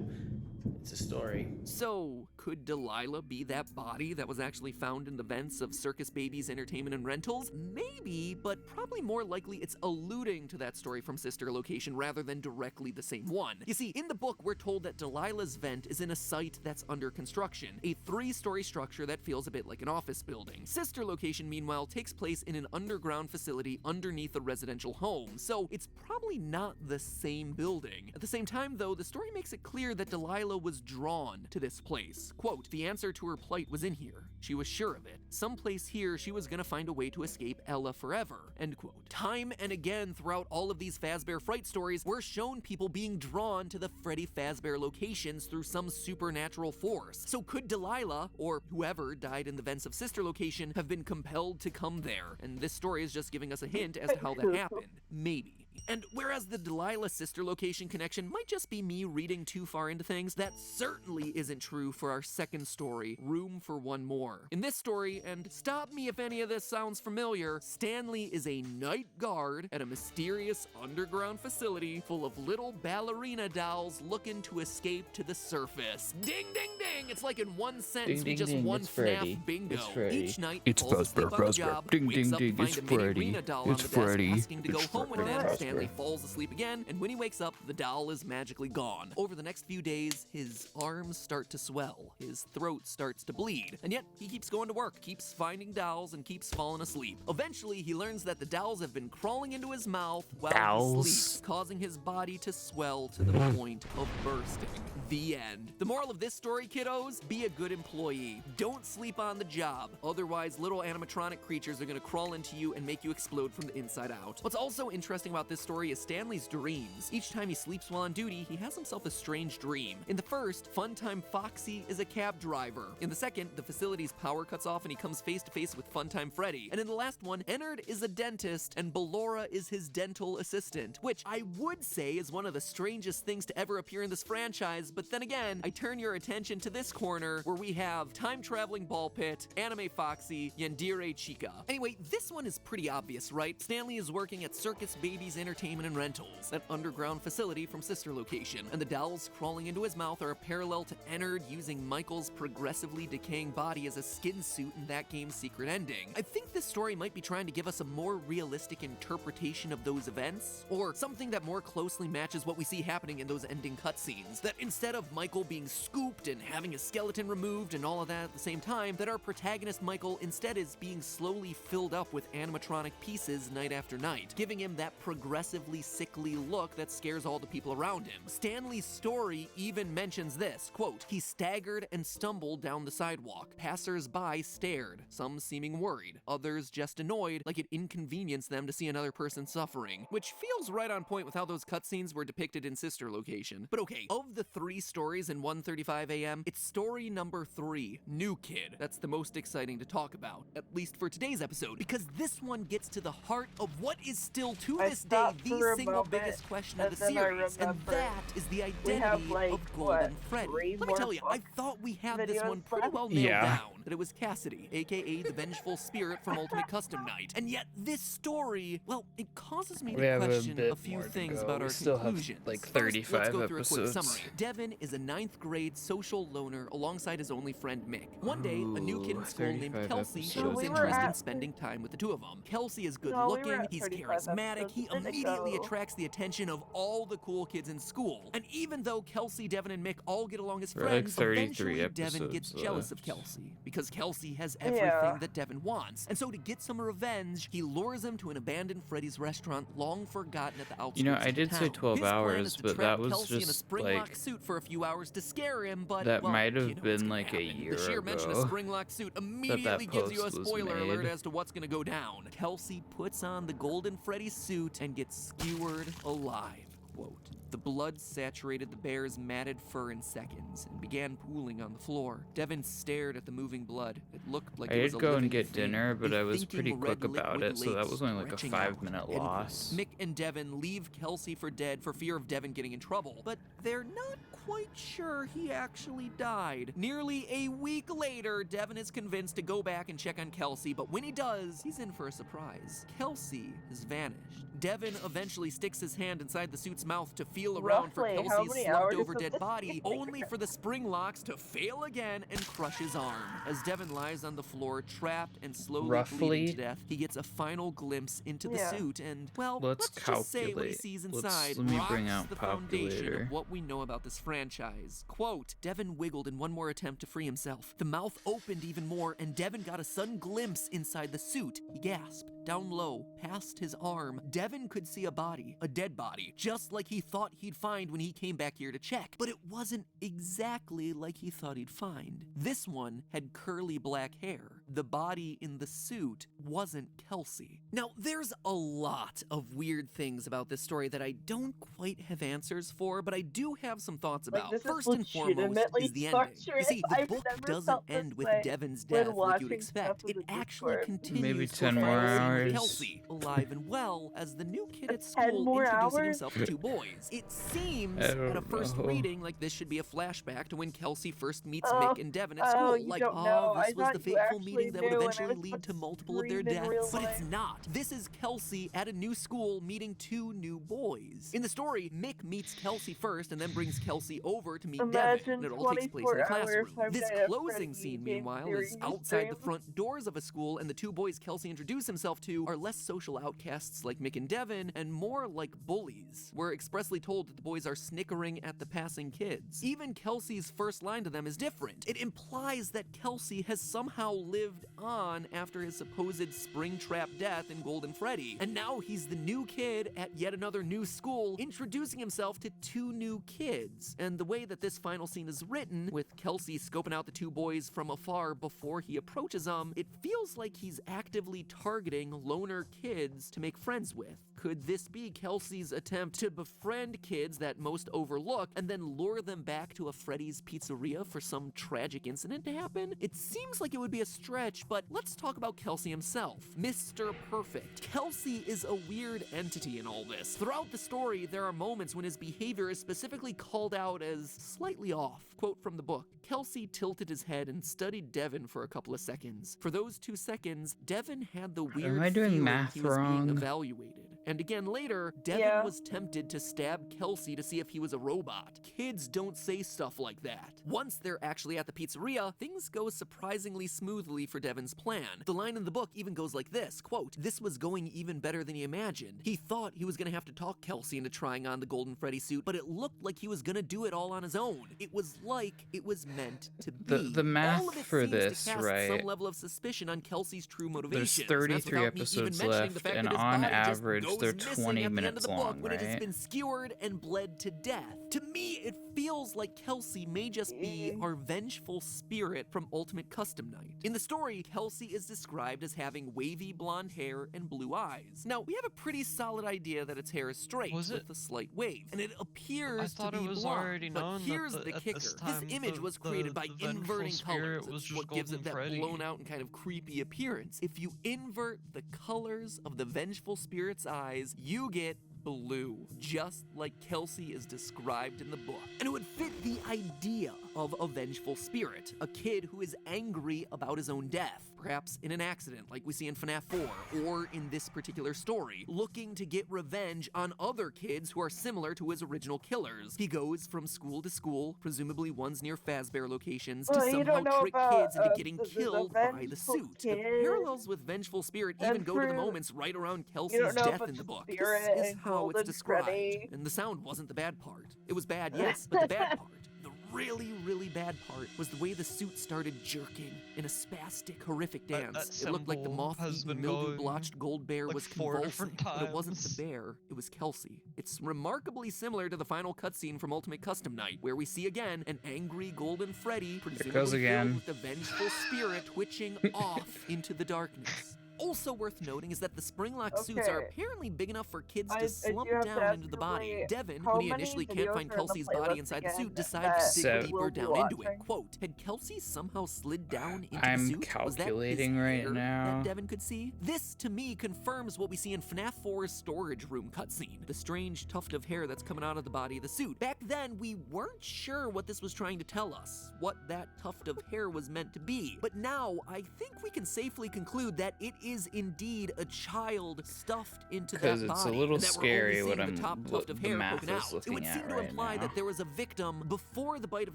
it's a story. So, could Delilah be that body that was actually found in the vents of Circus Babies Entertainment and Rentals? Maybe, but probably more likely it's alluding to that story from Sister Location rather than directly the same one. You see, in the book, we're told that Delilah's vent is in a site that's under construction, a 3-story structure that feels a bit like an office building. Sister Location, meanwhile, takes place in an underground facility underneath a residential home, so it's probably not the same building. At the same time, though, the story makes it clear that Delilah was drawn to this place. Quote, the answer to her plight was in here. She was sure of it. Someplace here she was gonna find a way to escape Ella forever, end quote. Time and again throughout all of these Fazbear Fright stories, we're shown people being drawn to the Freddy Fazbear locations through some supernatural force. So could Delilah, or whoever died in the vents of Sister Location, have been compelled to come there? And this story is just giving us a hint as to how that happened. Maybe. And whereas the Delilah Sister Location connection might just be me reading too far into things, that certainly isn't true for our second story, Room for One More. In this story, and stop me if any of this sounds familiar, Stanley is a night guard at a mysterious underground facility full of little ballerina dolls looking to escape to the surface. Ding, ding, ding! It's like in one sentence we just won FNAF bingo. Each night, he falls asleep on the job, wakes up to find a mini arena doll on the desk asking to go home with him. Stanley falls asleep again, and when he wakes up, the doll is magically gone. Over the next few days, his arms start to swell, his throat starts to bleed, and yet he keeps going to work, keeps finding dolls, and keeps falling asleep. Eventually, he learns that the dolls have been crawling into his mouth while he sleeps, causing his body to swell to the point of bursting. The end. The moral of this story, kiddos, be a good employee. Don't sleep on the job. Otherwise, little animatronic creatures are gonna crawl into you and make you explode from the inside out. What's also interesting about this story is Stanley's dreams. Each time he sleeps while on duty, he has himself a strange dream. In the first, Funtime Foxy is a cab driver. In the second, the facility's power cuts off and he comes face to face with Funtime Freddy. And in the last one, Ennard is a dentist and Ballora is his dental assistant, which I would say is one of the strangest things to ever appear in this franchise, but then again, I turn your attention to this corner where we have time-traveling ball pit, anime Foxy, Yandere Chica. Anyway, this one is pretty obvious, right? Stanley is working at Circus Babies Entertainment and Rentals, that underground facility from Sister Location, and the dolls crawling into his mouth are a parallel to Ennard using Michael's progressively decaying body as a skin suit in that game's secret ending. I think this story might be trying to give us a more realistic interpretation of those events, or something that more closely matches what we see happening in those ending cutscenes. That instead of Michael being scooped and having his skeleton removed and all of that at the same time, that our protagonist Michael instead is being slowly filled up with animatronic pieces night after night, giving him that progressively sickly look that scares all the people around him. Stanley's story even mentions this, quote, he staggered and stumbled down the sidewalk. Passers-by stared, some seeming worried, others just annoyed, like it inconvenienced them to see another person suffering, which feels right on point with how those cutscenes were depicted in Sister Location. But okay, of the 3 stories in 1:35 a.m., it's story number 3, New Kid, that's the most exciting to talk about, at least for today's episode, because this one gets to the heart of what is still to this day stopped the for a single moment, biggest question of and the then I series, and remembered that is the we have, identity like, of Golden what, Freddy. 3 Let me more tell you, I book thought we had this videos one pretty left? well nailed Yeah. down, that it was Cassidy, aka the vengeful spirit from Ultimate Custom Night. And yet this story, well, it causes me We to have a question bit a few more to things go. about We our still have, conclusions. like, First, 35 let's go through a quick episodes. summary. Devin is a 9th grade social loner alongside his only friend Mick. One day, a new kid in school named 35 Kelsey episodes. shows we were interest in at- spending time with the two of them. Kelsey is good No, we were looking, at he's 35 charismatic, episodes he a minute immediately ago. attracts the attention of all the cool kids in school. And even though Kelsey, Devin, and Mick all get along as We're like friends, 33 eventually Devin gets episodes jealous of left. Kelsey because Kelsey has everything Yeah. that Devin wants. And so to get some revenge, he lures him to an abandoned Freddy's restaurant long forgotten at the outskirts You know, I of did town. say 12 His plan hours, is to but trap that was Kelsey in a just, spring lock like, suit for a few hours to scare him, but that well, might you have know what's been gonna like a happen. year The sheer mention of ago spring lock suit immediately gives you a post was spoiler alert made. as to what's gonna go down. Kelsey puts on the Golden Freddy suit and gets skewered alive. Quote, the blood saturated the bear's matted fur in seconds and began pooling on the floor. Devin stared at the moving blood. It looked like I it was did a go living and get thing, dinner, but a I was thinking pretty red quick about liquid it, so that lake was only like a stretching out. 5-minute End quote. loss. Mick and Devin leave Kelsey for dead for fear of Devin getting in trouble, but they're not quite sure he actually died. Nearly a week later, Devin is convinced to go back and check on Kelsey, but when he does, he's in for a surprise. Kelsey has vanished. Devin eventually sticks his hand inside the suit's mouth to feel around for Roughly, how Kelsey's many slumped hours over of dead this body, game? only for the spring locks to fail again and crush his arm. As Devin lies on the floor, trapped and slowly bleeding Roughly? to death, he gets a final glimpse into the Yeah. suit and, well, Let's just say what he calculate. sees Let inside me bring rocks out the foundation calculator. of what we know about this franchise. Quote, Devin wiggled in one more attempt to free himself. The mouth opened even more and Devin got a sudden glimpse inside the suit. He gasped. Down low, past his arm, Devin could see a body, a dead body, just like he thought he'd find when he came back here to check. But it wasn't exactly like he thought he'd find. This one had curly black hair. The body in the suit wasn't Kelsey. Now, there's a lot of weird things about this story that I don't quite have answers for, but I do have some thoughts Like, about. this is First and foremost legitimately is the ending. You torturous. see, the I've book never doesn't felt this end with way Devin's when death like you'd watching expect. stuff It in the actually Discord. continues Maybe to 10 more finally see hours. Kelsey alive and well as the new kid at 10 school more introducing hours? himself to two boys. It seems I at a don't first know. reading like this should be a flashback to when Kelsey first meets Oh, Mick and Devin at school. oh, you Like, don't oh, know. this I was thought the you fateful actually meeting that would knew, and I eventually was lead to multiple of their screaming deaths. real But it's life. not. This is Kelsey at a new school meeting two new boys. In the story, Mick meets Kelsey first and then brings Kelsey over to meet Devin, Imagine and it all takes place in 24 a hours, classroom. Five This Nights at closing Freddy's scene, game meanwhile, theory is outside the stream. front doors of a school, and the two boys Kelsey introduced himself to are less social outcasts like Mick and Devin, and more like bullies. We're expressly told that the boys are snickering at the passing kids. Even Kelsey's first line to them is different. It implies that Kelsey has somehow lived on after his supposed spring-trap death in Golden Freddy, and now he's the new kid at yet another new school, introducing himself to two new kids. And the way that this final scene is written, with Kelsey scoping out the two boys from afar before he approaches them, it feels like he's actively targeting loner kids to make friends with. Could this be Kelsey's attempt to befriend kids that most overlook and then lure them back to a Freddy's Pizzeria for some tragic incident to happen? It seems like it would be a stretch, but let's talk about Kelsey himself. Mr. Perfect. Kelsey is a weird entity in all this. Throughout the story, there are moments when his behavior is specifically called out as slightly off. Quote from the book, Kelsey tilted his head and studied Devin for a couple of seconds. For those 2 seconds, Devin had the weird Am I doing feeling math he was being wrong? evaluated. And again later, Devin was tempted to stab Kelsey to see if he was a robot. Kids don't say stuff like that. Once they're actually at the pizzeria, things go surprisingly smoothly for Devin's plan. The line in the book even goes like this, quote, this was going even better than he imagined. He thought he was gonna have to talk Kelsey into trying on the Golden Freddy suit, but it looked like he was gonna do it all on his own. It was like it was meant to be. The math all of it for seems this, to cast right? some level of suspicion on Kelsey's true There's motivations. 33 That's without me even episodes mentioning the left, fact and that his on body just average, goes they're missing 20 at the end minutes of the book long, when it has right? been skewered and bled to death. To me, it feels like Kelsey may just be our vengeful spirit from Ultimate Custom Night. In the story, Kelsey is described as having wavy blonde hair and blue eyes. Now, we have a pretty solid idea that its hair is straight with a slight wave, and it appears to be blonde. But here's the kicker. This image was created by inverting colors. It's what gives it that blown out and kind of creepy appearance. If you invert the colors of the vengeful spirit's eyes, you get blue, just like Kelsey is described in the book. And it would fit the idea of a vengeful spirit, a kid who is angry about his own death, perhaps in an accident like we see in FNAF 4, or in this particular story, looking to get revenge on other kids who are similar to his original killers. He goes from school to school, presumably ones near Fazbear locations, to somehow trick kids into getting killed by the suit. The parallels with Vengeful Spirit even go to the moments right around Kelsey's death in the book. This is how it's described. And the sound wasn't the bad part. It was bad, yes, but the bad part, the really, really bad part, was the way the suit started jerking in a spastic, horrific dance. It looked like the moth-eaten, mildew-blotched gold bear was convulsing, but it wasn't the bear, it was Kelsey. It's remarkably similar to the final cutscene from Ultimate Custom Night, where we see again an angry Golden Freddy, presumably filled with the vengeful spirit, twitching off into the darkness. Also worth noting is that the spring-lock suits are apparently big enough for kids to slump down into the body. Devin, when he initially can't find Kelsey's body inside the suit, decides to dig deeper down into it. Quote, had Kelsey somehow slid down into the suit? Calculating right now. That Devin could see? This, to me, confirms what we see in FNAF 4's storage room cutscene. The strange tuft of hair that's coming out of the body of the suit. Back then, we weren't sure what this was trying to tell us, what that tuft of hair was meant to be. But now, I think we can safely conclude that it is indeed a child stuffed into that body. Because it's a little scary what the math is looking It would seem to right imply now. that there was a victim before the bite of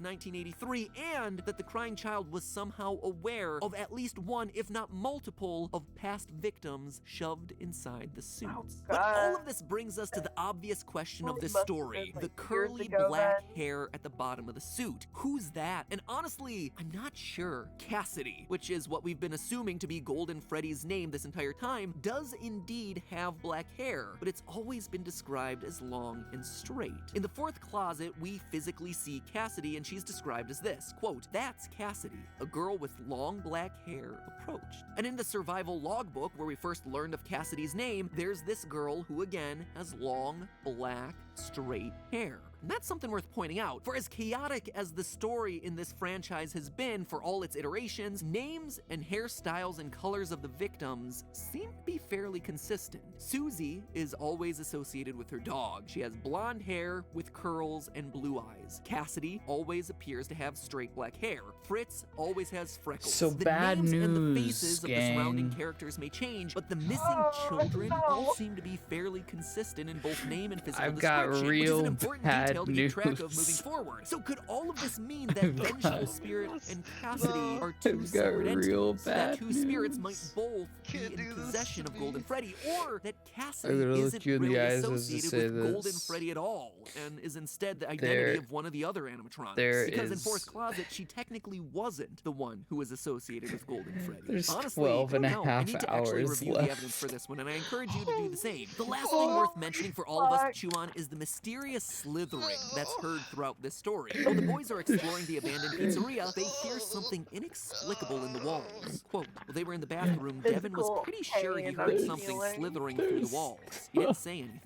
1983, and that the crying child was somehow aware of at least one, if not multiple, of past victims shoved inside the suits. But all of this brings us to the obvious question of this story: the curly black hair at the bottom of the suit. Who's that? And honestly, I'm not sure. Cassidy, which is what we've been assuming to be Golden Freddy's name this entire time, does indeed have black hair, but it's always been described as long and straight. In the fourth closet, we physically see Cassidy, and she's described as this, quote, "That's Cassidy, a girl with long black hair approached." And in the survival logbook, where we first learned of Cassidy's name, there's this girl who again has long, black, straight hair. And that's something worth pointing out, for as chaotic as the story in this franchise has been for all its iterations, names and hairstyles and colors of the victims seem to be fairly consistent. Susie is always associated with her dog. She has blonde hair with curls and blue eyes. Cassidy always appears to have straight black hair. Fritz always has freckles. So the bad names and the news, faces of the surrounding characters may change, but the missing children all seem to be fairly consistent in both name and physical I've got description, which is real an important bad detail to keep track of news. moving forward. So could all of this mean that Vengeful Spirit and Cassidy are two separate entities? That two spirits might both be in possession of Golden Freddy, or that Cassidy isn't really associated with Golden Freddy at all, and is instead the identity of one of the other animatronics. Because in Fourth Closet, she technically wasn't the one who was associated with Golden Freddy. There's Honestly, 12 and a I half need to actually hours review left. the evidence for this one, and I encourage you to do the same. The last thing worth mentioning for all of us to chew on is the mysterious slithering that's heard throughout this story. While the boys are exploring the abandoned pizzeria, they hear something inexplicable in the walls. Quote, while they were in the bathroom, Devin was pretty sure he heard something slithering through the walls. He didn't say anything.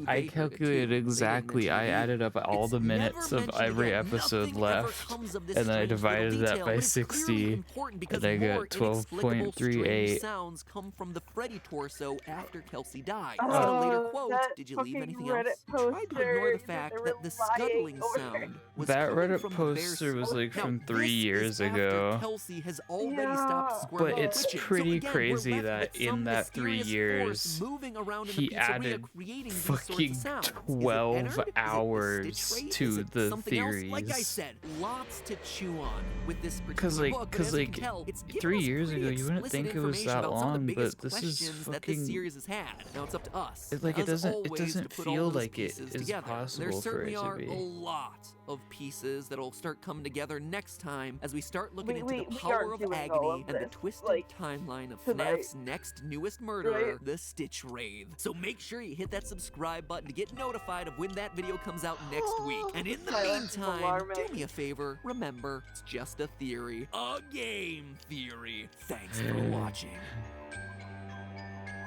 I calculated exactly. I added up all the minutes of every episode left, and then I divided that by 60, and I got 12.38. Sounds come from the Freddy torso after Kelsey died. In a later quote, did you leave anything else? Tried to ignore the fact that the scuttling sound was That coming Reddit from poster was like from 3 years ago. Kelsey has already stopped squirming But and it's twitching. pretty So again, crazy we're left that with some in that 3 mysterious years, force moving around in he the pizzeria, added creating these sorts of fucking sounds. Is it 12 Ennard? Is it the hours Stitch Ray? to Is it the something else? theories. Like I said, lots to chew on with this particular Cause like, book, but as you can tell, it's given 3 us years pretty ago, you wouldn't explicit think it was that information about some of the long, biggest but this is questions that this fucking. series has had. Now it's up to us. It's like it as doesn't. It always, doesn't to put all feel those like it pieces is together. There possible for certainly it are to a be. lot of pieces that'll start coming together next time as we start looking into we the power aren't of doing all agony of and the this, twisted like, timeline of tonight. FNAF's next newest murderer, Right. the Stitch Wraith. So make sure you hit that subscribe button to get notified of when that video comes out next week. And in the Silence is meantime, alarming. do me a favor, remember, it's just a theory. A game theory. Thanks for watching.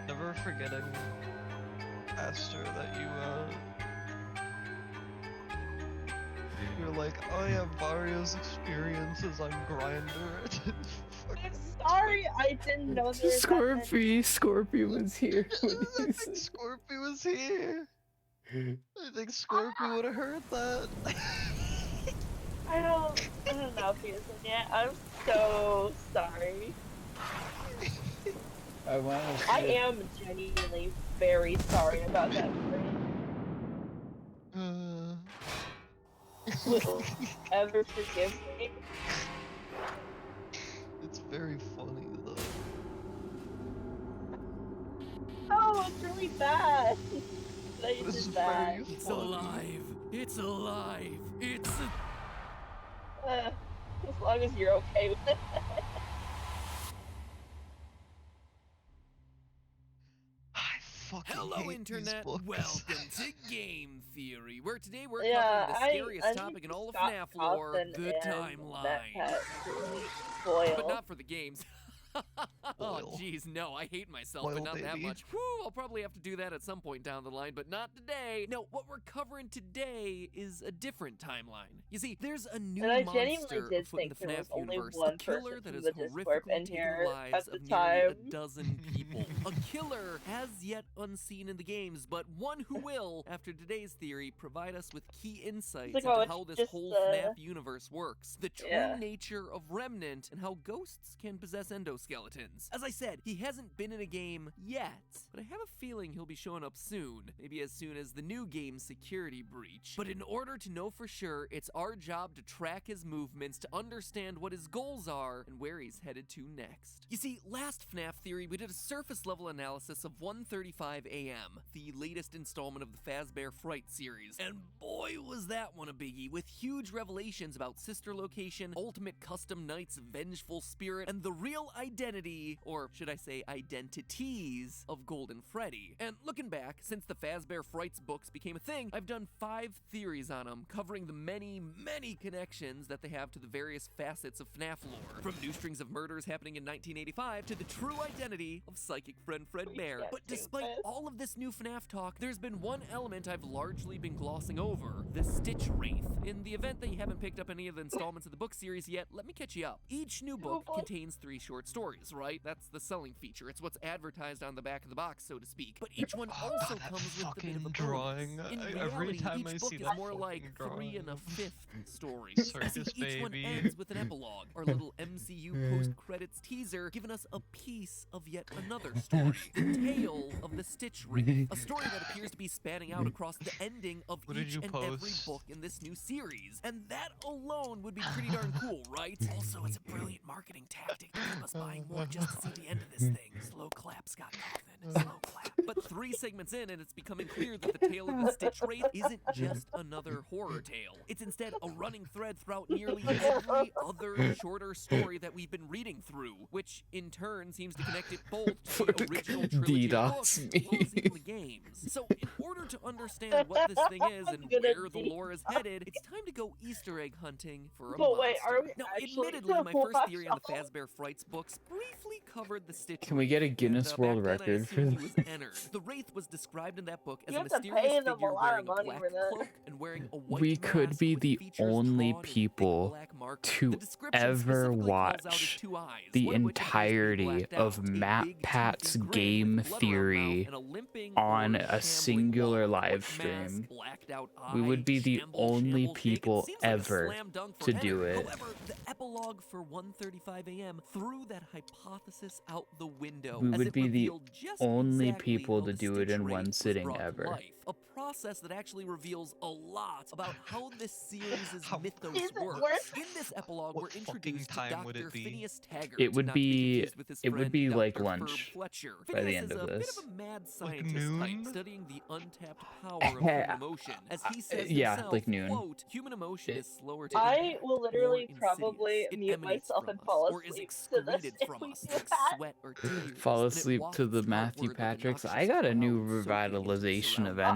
Never forgetting, Aster, that you You're like, oh yeah, Mario's experiences on Grindr. I'm sorry, I didn't know there was that many. Scorpio was here. I think Scorpio was here. I think Scorpio would have heard that. I don't know if he isn't yet. I'm so sorry. I am genuinely very sorry about that. Will you ever forgive me? It's very funny though. Oh, it's really bad. That you This did is that. very It's funny. alive. It's alive. It's As long as you're okay with it. Hello, Internet. Welcome to Game Theory, where today we're Yeah, covering the scariest topic in all of FNAF lore, the timeline. But not for the games. Oh, jeez, no, I hate myself, but not that much. Whew, I'll probably have to do that at some point down the line, but not today. No, what we're covering today is a different timeline. You see, there's a new monster afoot in the FNAF universe, a killer that has horrifically taken the lives of nearly a dozen people. A killer as yet unseen in the games, but one who will, after today's theory, provide us with key insights into how this whole FNAF universe works, the true nature of Remnant, and how ghosts can possess endoskeletons. As I said, he hasn't been in a game yet, but I have a feeling he'll be showing up soon, maybe as soon as the new game's security breach. But in order to know for sure, it's our job to track his movements, to understand what his goals are, and where he's headed to next. You see, last FNAF theory, we did a surface level analysis of 1:35 AM, the latest installment of the Fazbear Fright series, and boy was that one a biggie, with huge revelations about sister location, ultimate custom knight's vengeful spirit, and the real identity, or should I say identities, of Golden Freddy. And looking back, since the Fazbear Frights books became a thing, I've done 5 theories on them, covering the many, many connections that they have to the various facets of FNAF lore, from new strings of murders happening in 1985 to the true identity of Psychic Friend Fredbear. But despite all of this new FNAF talk, there's been one element I've largely been glossing over, the Stitch Wraith. In the event that you haven't picked up any of the installments of the book series yet, let me catch you up. Each new book contains 3 short stories, right? That's the selling feature. It's what's advertised on the back of the box, so to speak. But each one also comes with a bit of a drawing. bonus. In Every reality, time each I book see is that more like drawing. 3 1/5 stories. Circus Each one baby. ends with an epilogue, our little MCU post-credits teaser, giving us a piece of yet another story. The tale of the Stitch Wraith, a story that appears to be spanning out across the ending of each and every book in this new series. And that alone would be pretty darn cool, right? Also, it's a brilliant marketing tactic to keep us buying more just to see the end of this thing. Slow clap, Scott Kaufman. Slow clap. But 3 segments in, and it's becoming clear that the tale of the Stitch Wraith isn't just another horror tale. It's instead a running thread throughout nearly every other shorter story that we've been reading through, which in turn seems to connect it both to the original trilogy of books as well as even the games. So in order to understand what this thing is and where the lore is headed, it's time to go Easter egg hunting for a monster. Wait, are we Now, actually admittedly, my gonna first theory on the watch Fazbear Frights books briefly covered the Stitch Can we get a Wraith, Guinness and, World back then, I Record for assumed he this? was entered. The Wraith was described in that book as You a have to mysterious pay them figure a lot wearing of a money black for that. cloak and wearing a white We could mask be with the features only drawn in big people black marker. to The description ever specifically calls out his watch 2 eyes, the one of which appears to be entirety blacked of out, a Matt big Pat's toothy grin game with blood around mouth theory and a limping on or a shambling singular walk. live White mask, stream. blacked out We eye, would be the shamble, only shamble, shake. It people seems like a ever slam dunk for to do enter. it. However, the epilogue for 1:35 AM threw that hypothesis out the window, We as would it be the revealed just only exactly people how to the do it Stitch in Wraith one was sitting brought to ever. life. A process that actually reveals a lot about how this series' mythos works. In this epilogue, we're introduced to Dr. Phineas Taggart, It would not to be be confused with his it would friend be like Dr. Ferb lunch Fletcher. by the Phineas end is of a bit this. of a mad scientist type, studying the untapped power of human emotion. As he says Yeah, himself, like noon. quote, human emotion is slower to I impact, will more literally insidious. probably It mute emanates myself from and us, fall or is asleep to this excreted if from we us, do like that. sweat or tears. Fall and it asleep to wafts the Matthew outward like a Patricks. I noxious got a new cloud soaking into the revitalization of surroundings.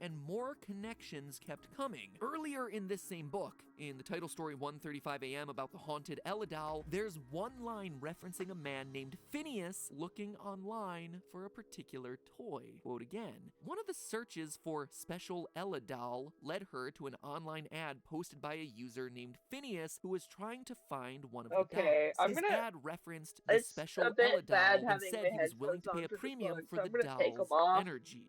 more and more connections kept coming. Earlier in this same book, in the title story 1:35 a.m. about the haunted Ella doll, there's one line referencing a man named Phineas looking online for a particular toy. Quote again, one of the searches for special Ella doll led her to an online ad posted by a user named Phineas who was trying to find one of the dolls. His ad referenced the special Ella doll and said he was willing to pay a premium for the doll's energy.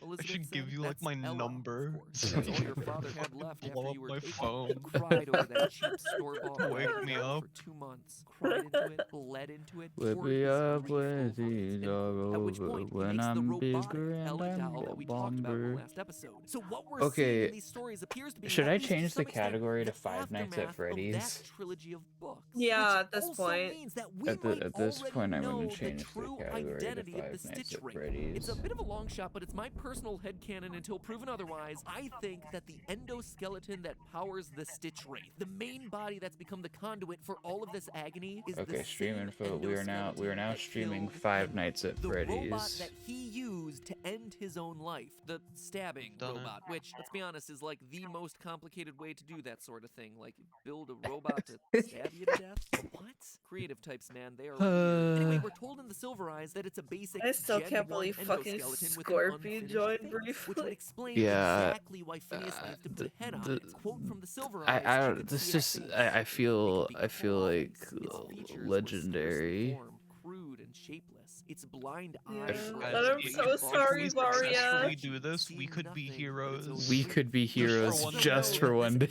I should give you like my number. That's all your father had left after Blow you up were my taken. phone. You cried over that cheap store-bought Wake me up. for 2 months. Cried into it, bled into it, Whip poured me his up grief when over these it. are At which over, point, he when makes the I'm robotic bigger and Ellie I'm doll that we talked about in the bomber. last episode. So what we're seeing Okay, in these stories appears to be, should at I least to change the some extent, category to the Five Nights at aftermath of Freddy's? that trilogy of books. Yeah, Which at this also point. means that we At might this already point, I'm know gonna the change the true category to identity of the Five Nights Stitch at Wraith. Freddy's. It's a bit of a long shot, but it's my personal headcanon until proven otherwise. I think that the endoskeleton that powers the Stitch Wraith, the main body that's become the conduit for all of this agony, is Okay, the stream same info. We are now endoskeleton that streaming killed Five Henry. Nights at The robot Freddy's. that he used attempt to end his own life. The stabbing robot, which, let's be honest, is like the most complicated way to do that sort of thing. Like, build a robot to stab you to death? What? Creative types, man, they are weird. Anyway, we're told in the Silver Eyes that it's a basic I still Gen can't 1 believe fucking endoskeleton with an Scorpion unfinished joined face, briefly. which would explain Yeah, exactly why Phineas needs to put a head on it. Quote from the Silver Eyes. I "You can this see our just face. I feel It could be like claws. Its features were legendary. scarcely formed, crude and shapeless. Its blind Yeah. eyes were I'm so sorry, Varia. If we do this, we could be heroes. We could be heroes just for one day.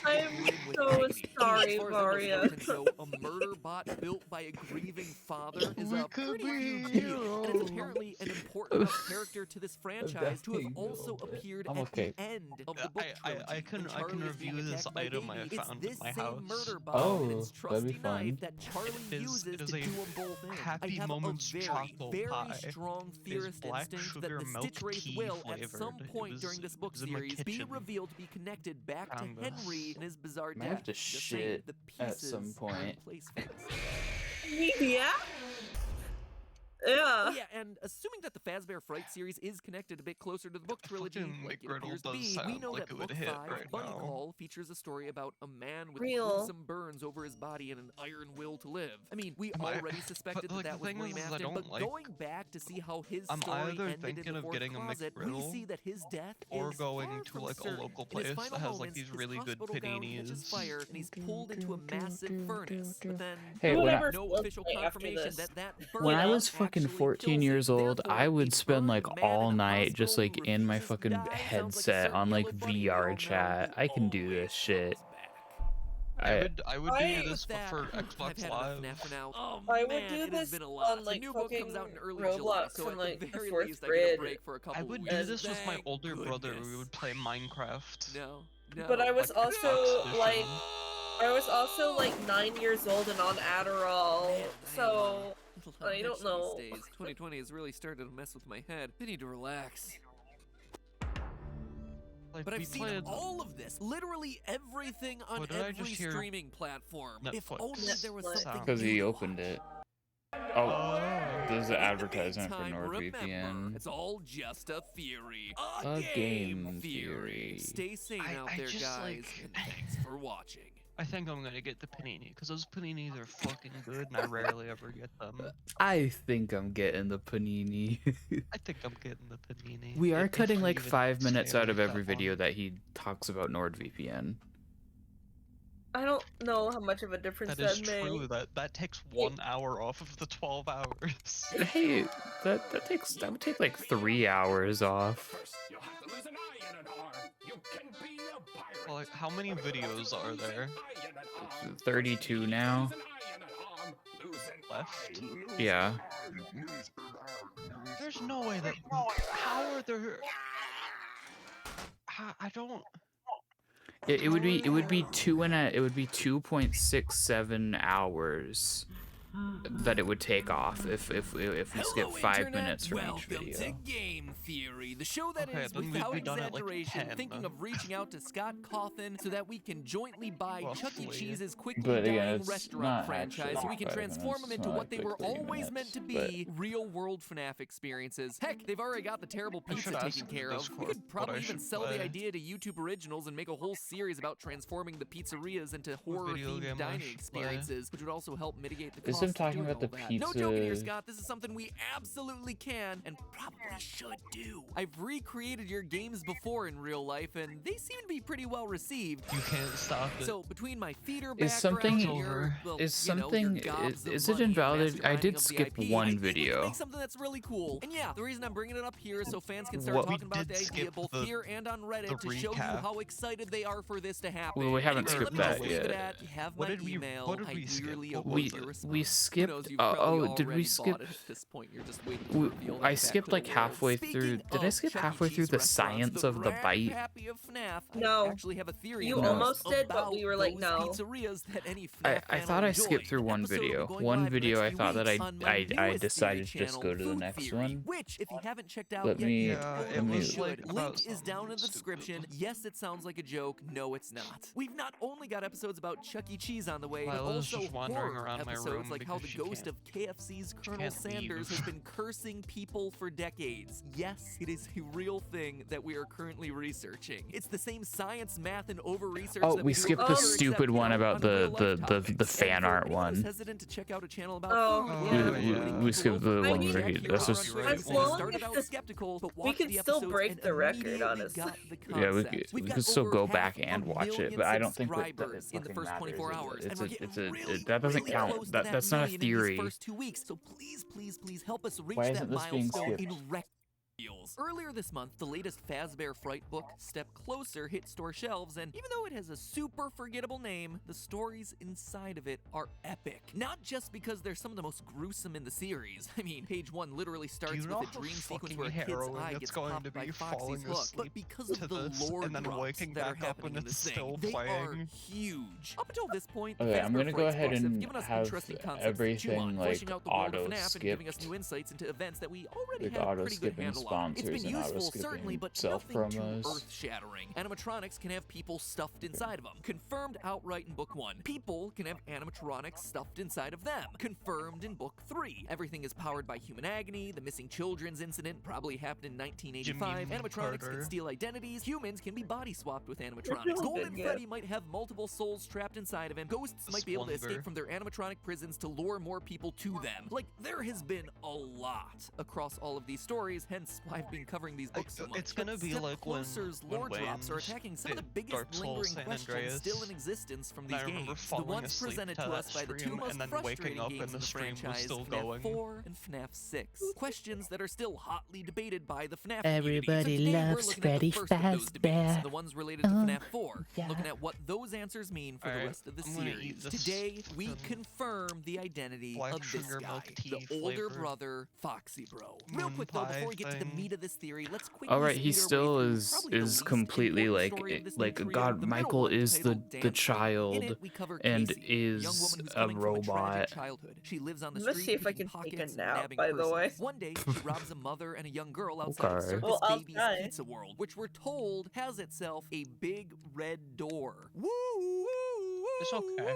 I'm so sorry, As far as Varia. endoskeletons go, a murder bot built by a grieving father is a pretty huge deal, and it's apparently an important enough character to this franchise to have also appeared I'm at okay. the end of the book trilogy. I can review this item I found in my house. Murder bot Oh, and its that'd be trusty fun. knife that Charlie uses to do them both in. Happy I have Moments a chocolate very pie. strong Is theorist black instinct that sugar the milk Stitch Wraith tea will, at flavored. some point during this book it was in my series, be kitchen. revealed to be connected back to Kinda. Henry and his bizarre Might death. have to Just saying, shit the at pieces some are in point. place for this. Yeah? Yeah. Oh, yeah, and assuming that the Fazbear Fright series is connected a bit closer to the book trilogy, Fucking like it McGriddle appears to does be, we sound know like that it would book hit 5, right Bunny now. Call, features a story about a man with Real. gruesome burns over his body and an iron will to live. I mean, we already suspected but, like, that the was thing William is, I Afton, don't but like- going back to see how his I'm story either ended in thinking the of fourth getting a closet, we McGriddle see that his death or is going far to from like a certain. local In his place that final has like moments, these his really good hospital gown catches paninis. fire and he's pulled into a massive furnace. But then, Hey, when I- no official confirmation that When I burnout was fucking actually 14 kills years him. old, I Therefore, would a spend like burned man all in a night just hospital like in my refuses to fucking die sounds like a headset certain on like yellow bunny we all VR know chat. I can do this shit. I would do this but for I've Xbox had Live. enough for now. Oh, I man, would do it has this been a lot. on like the new book fucking comes out in early July, Roblox so in at like the the very fourth least I get a grade. break for a couple I of would weeks. do this with my Thank older brother. goodness. We would play Minecraft. No. But I was Like also Xbox like, edition. I was also like 9 years old and on Adderall, so I don't know. These days. 2020 has really started to mess with my head. I need to relax. Like, But we I've seen played- all of this, literally everything on What did I every just hear? streaming platform. If Netflix. only there was Netflix. something Because he new to opened it. Oh, there's an advertisement for Meantime, remember, NordVPN. it's all just a theory. A game theory. Stay sane out I there, just, guys, like- and thanks for watching. I think I'm gonna get the panini because those paninis are fucking good, and I rarely ever get them. I think I'm getting the panini. I think I'm getting the panini. We are if cutting I like even 5 minutes stay out of awake every that long. video that he talks about NordVPN. I don't know how much of a difference That is that true. made. That takes 1 hour off of the 12 hours. Hey, that would take like 3 hours off. You'll have to lose an eye and an arm. You can be a pirate. Well, like, how many videos are there 32 now. left? Yeah. There's no way that. How are there? I don't. It would be 2.67 hours that it would take off if we skip 5 minutes from each video. To Game Theory, the show that Okay, is, then we'd without be done at, like, exaggeration, 10. thinking of reaching out to Scott Cawthon so that we can jointly buy Chuck E. Roughly. Cheese's quickly But again, dying it's restaurant not franchise actually so we can 5 transform them minutes, into it's what they like were 3 always meant to be, real-world FNAF experiences. Heck, they've already got the terrible I pizza should taken ask care of. We Discord could what probably I even should sell the play. idea to YouTube Originals and make a whole series about transforming the pizzerias into What video horror-themed game I dining should experiences, which would also help mitigate the Is cost him of talking doing about the all that. No joking here, pizza- Scott. This is something we absolutely can and probably should do. I've recreated your games before in real life, and they seem to be pretty well received. You can't stop it. So between my feeder Is background something and your, well, is you know, your something gobs of is it money and invalid? master I mining did of the skip IP, I one think we can video. make something that's really cool. And yeah, the reason I'm bringing it up here is so fans can start What- talking We about did the idea skip both the- here and on Reddit the to show you recap. how excited they are for this to happen. Well, we haven't Anyway, skipped let me that just leave it yet. at, you have What my did we- email. what did I we skip? eagerly What await was your it? response. We Who skipped. knows, you've Oh, probably did we already skip? bought it at this point. You're just waiting to reveal that I back skipped to like the world. halfway through. Speaking Did I of skip Chuck E. halfway through Cheese the restaurants, science of the Brad bite? Pappy of FNAF, No. I actually have a theory You about almost did, but about we were like, those no. pizzerias that any I FNAF fan thought will I skipped enjoy. through one Episode will be video. going One live in the video next I few thought that weeks on my I newest decided to theory just channel, go to the Food next Theory, one. which, if you haven't checked out Let yet, me- you Yeah, let it me- was should. like Link about is something down in the stupid. description. Yes, it sounds like a joke. No, it's not. We've not only got episodes about Chuck E. Cheese on the way, but I was also just wandering horror around my episodes room like how the ghost of KFC's Colonel Sanders has been cursing people for decades. Yes, it is a real thing that we are currently researching. It's the same science, math, and over-research Oh, that we do skipped over the here, stupid except, one about on real the life topics. fan And for art anyone who's one. hesitant to check out a channel about We skipped the one where he. That's just. As long as we can still break the record, honestly. Yeah, we could still go back and watch it, but I don't think that it in the fucking first 24 matters. hours. That doesn't count. That's not a theory. First 2 weeks. So please help us reach Why that isn't this being milestone skipped? in record. Earlier this month, the latest Fazbear Fright book, Step Closer, hit store shelves, and even though it has a super forgettable name, the stories inside of it are epic. Not just because they're some of the most gruesome in the series. I mean, page 1 literally starts with a dream sequence where a kid's eye gets popped by Foxy's hook, but because of the lore drops that are happening in this thing, they are huge. Up until this point, Okay, I'm gonna go Fazbear Frights ahead books and given us have interesting concepts to chew on, everything fleshing out the world of auto FNAF and giving us skipped. new insights into events that we already Like had a auto pretty good skipping handle on. It's sponsors been and auto useful, skipping certainly, but self nothing too promos. earth-shattering. Animatronics can have people stuffed inside of them. Confirmed outright in Book 1. People can have animatronics stuffed inside of them. Confirmed in Book 3. Everything is powered by human agony. The missing children's incident probably happened in 1985. Animatronics can steal identities. Humans can be body swapped with animatronics. Golden Freddy might have multiple souls trapped inside of him. Ghosts might be able to escape from their animatronic prisons to lure more people to them. Like, there has been a lot across all of these stories, hence why I've been covering these books so much. It's gonna be Step like Closer's lore drops are attacking some of the biggest lingering questions still in existence from these games. The ones presented to us by the two most frustrating games in the franchise, FNAF 4 and FNAF 6. Questions that are still hotly debated by the FNAF community. So Everybody today we're loves looking at Freddy the first of those debates, Fazbear. the ones related to Oh, FNAF 4, yeah. looking at what those answers mean for the rest of the I'm gonna series. eat this Today, we confirm the identity black of this sugar guy, milk tea the older flavored brother, Foxy Bro. Real moon quick though, pie before we get to the thing. meat of this theory, let's quickly All right, he speed our still way through is probably the least completely important story of this new trio, God. the Michael middle one, is titled the Dance Break. In child it, we cover and Casey, a young is woman who's a coming from a tragic robot. childhood. She lives on the Let's street, see if I picking can take a pockets and nap, nabbing by the persons. way. One day, she robs a mother and a young girl outside of Okay. Circus Well, I'll Baby's try. Pizza World, which we're told has itself a big red door. Woo! Woo! It's okay.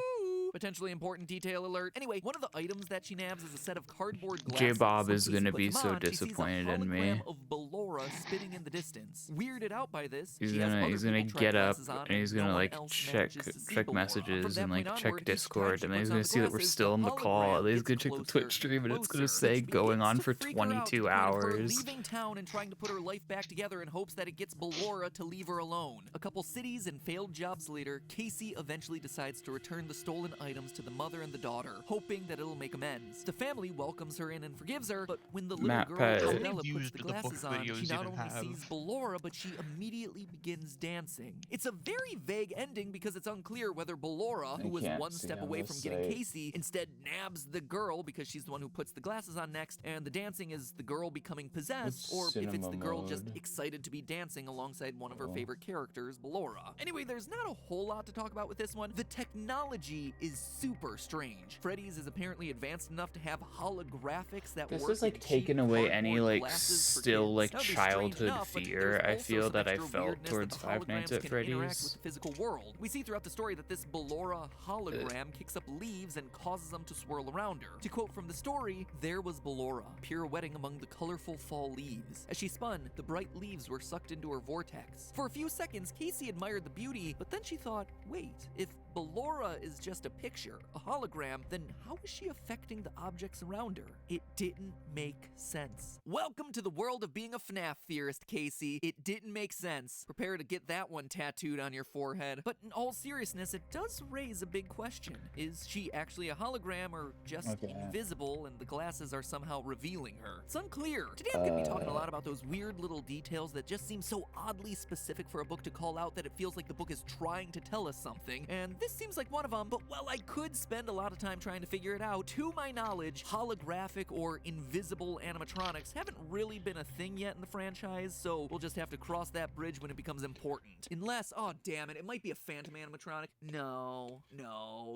Potentially important detail alert. Anyway, one of the items that she nabs is a set of cardboard glasses. J-Bob When is Casey gonna puts be them so on, she sees a disappointed in me. hologram of Ballora spinning in the distance. Weirded out by this, He's she has gonna other people try get up glasses on, and he's no gonna one like else check manages to see check Ballora. From messages that and like point check onward, each time Discord, she and then puts he's on gonna the see that we're glasses, still in the call. hologram And then he's gets gonna check the closer Twitch stream and it's gonna closer, say which going begins on to for freak her out to 22 the point of her hours. leaving town and trying to put her life back together in hopes that it gets Ballora to leave her alone. A couple cities and failed jobs later, Casey eventually decides to return the stolen items to the mother and the daughter, hoping that it'll make amends. The family welcomes her in and forgives her, but when the little Matt girl Pett. Isabella How many puts views the do the book glasses on, she videos not even only have? sees Ballora, but she immediately begins dancing. It's a very vague ending because it's unclear whether Ballora, who was can't one see step on away this from getting site. Casey, instead nabs the girl because she's the one who puts the glasses on next, and the dancing is the girl becoming possessed, What's or if it's the cinema girl just mode? excited to be dancing alongside one of her Oh. favorite characters, Ballora. Anyway, there's not a whole lot to talk about with this one. The technology is super strange. Freddy's is apparently advanced enough to have holographics that This work is like with cheap taking away any cardboard like glasses for still kids. like That would be strange childhood enough, but fear there's I also feel some that I extra felt weirdness that towards the Five Nights holograms at can interact with Freddy's. the physical world. We see throughout the story that this Ballora hologram kicks up leaves and causes them to swirl around her. To quote from the story, there was Ballora, pirouetting among the colorful fall leaves. As she spun, the bright leaves were sucked into her vortex. For a few seconds, Casey admired the beauty, but then she thought, wait, if Ballora is just a picture, a hologram, then how is she affecting the objects around her? It didn't make sense. Welcome to the world of being a FNAF theorist, Casey. It didn't make sense. Prepare to get that one tattooed on your forehead. But in all seriousness, it does raise a big question. Is she actually a hologram or just invisible and the glasses are somehow revealing her? It's unclear. Today I'm going to be talking a lot about those weird little details that just seem so oddly specific for a book to call out that it feels like the book is trying to tell us something. And this seems like one of them, but while I could spend a lot of time trying to figure it out, to my knowledge, holographic or invisible animatronics haven't really been a thing yet in the franchise, so we'll just have to cross that bridge when it becomes important. Unless, oh damn it might be a phantom animatronic. No,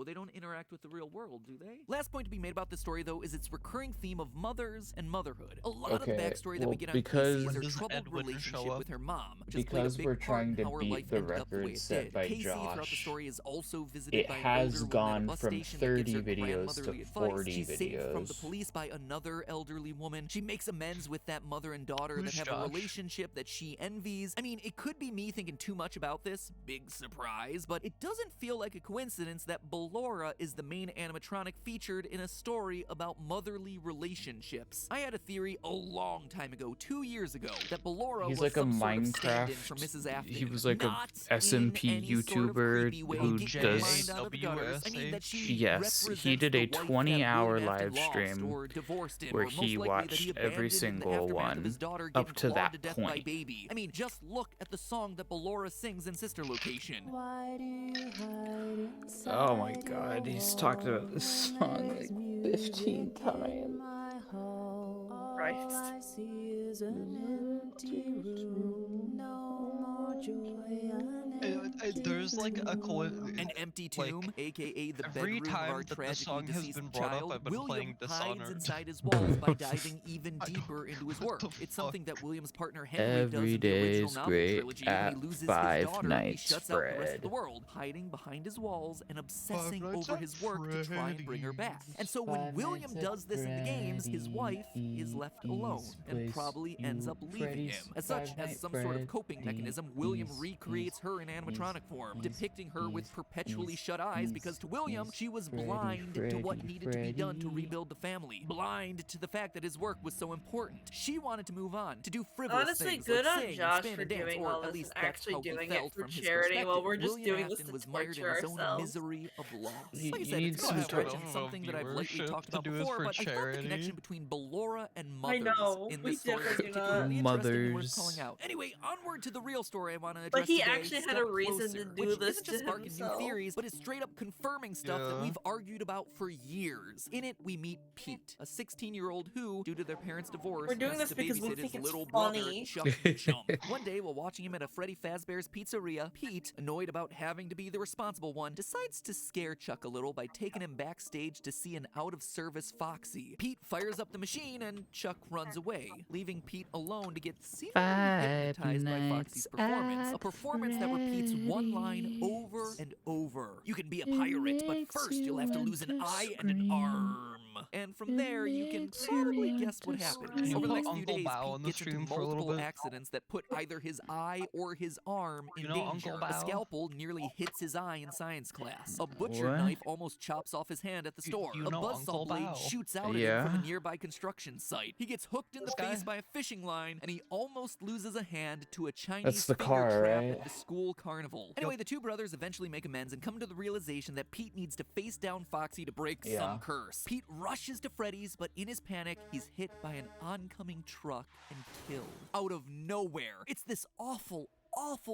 they don't interact with the real world, do they? Last point to be made about this story, though, is its recurring theme of mothers and motherhood. A lot of the backstory that we get on Casey is her troubled relationship with her mom, which has played a big part in how her life ended up the way it did. Casey, throughout the story, is also visited by an older woman at a bus station that gives her grandmotherly advice. She's saved from the police by another elderly woman. She makes amends with that mother and daughter that have a relationship that she envies. I mean, it could be me thinking too much about this, big surprise, but it doesn't feel like a coincidence that Ballora is the main animatronic featured in a story about motherly relationships. I had a theory a long time ago, 2 years ago, that Ballora was like a some sort of Minecraft. stand-in for Mrs. Afton. He was like a SMP YouTuber who does. I mean, that she Yes, he did a 20-hour live stream where he watched every single one up to that point. I mean, just look at the song that Ballora sings in Sister Location. Oh my god, he's talked about this song like 15 times. Christ. There's like an empty tomb, aka the bedroom of our tragically deceased child. William hides inside his walls by diving even deeper into his work. It's something that William's partner Henry does in the original novel trilogy. When he loses his daughter, he shuts out the rest of the world, hiding behind his walls and obsessing over his work to try and bring her back. And so when William does this in the games, his wife is left alone and probably ends up leaving him. As such, as some sort of coping mechanism, William recreates her in animatronic form, depicting her with perpetually shut eyes because to William, she was blind to what needed to be done to rebuild the family. Blind to the fact that his work was so important. She wanted to move on, to do frivolous Honestly, things good like on sing, Josh spin, for and dance, doing or all at this least and that's actually how he doing felt it for from his charity while we're just perspective. doing this William to Afton was mired in torture his own ourselves. misery of loss. You Like I said, need it's some no stretch. sort It's of something that I've lately talked about before, but I thought the connection between Ballora and I mothers know, in we this story was definitely do not. particularly interesting and worth Mothers. calling out. Anyway, onward to the real story I want to address But he today, actually had Step a reason Closer, to do which this isn't to just sparking new himself. theories, but is straight up confirming stuff that we've argued about for years. In it, we meet Pete, a 16-year-old who, due to their parents' divorce, We're doing has this to because we babysit think his it's little funny. brother, Chuck Chump. One day, while watching him at a Freddy Fazbear's Pizzeria, Pete, annoyed about having to be the responsible one, decides to scare Chuck a little by taking him backstage to see an out-of-service Foxy. Pete fires up the machine and Chuck runs away, leaving Pete alone to get seemingly hypnotized by Foxy's performance. A performance that repeats one line over and over. You can be a pirate, but first you'll have to lose an eye and an arm. And from there, you can probably guess what happens. Over the next few days, Pete gets into multiple accidents that put either his eye or his arm in danger. A scalpel nearly hits his eye in science class. A butcher knife almost chops off his hand at the store. A buzzsaw blade shoots out at him from a nearby construction site. He gets hooked in the face by a fishing line, and he almost loses a hand to a Chinese finger trap at the school carnival. Anyway, the two brothers eventually make amends and come to the realization that Pete needs to face down Foxy to break some curse. Pete rushes to Freddy's, but in his panic, he's hit by an oncoming truck and killed. Out of nowhere. It's this awful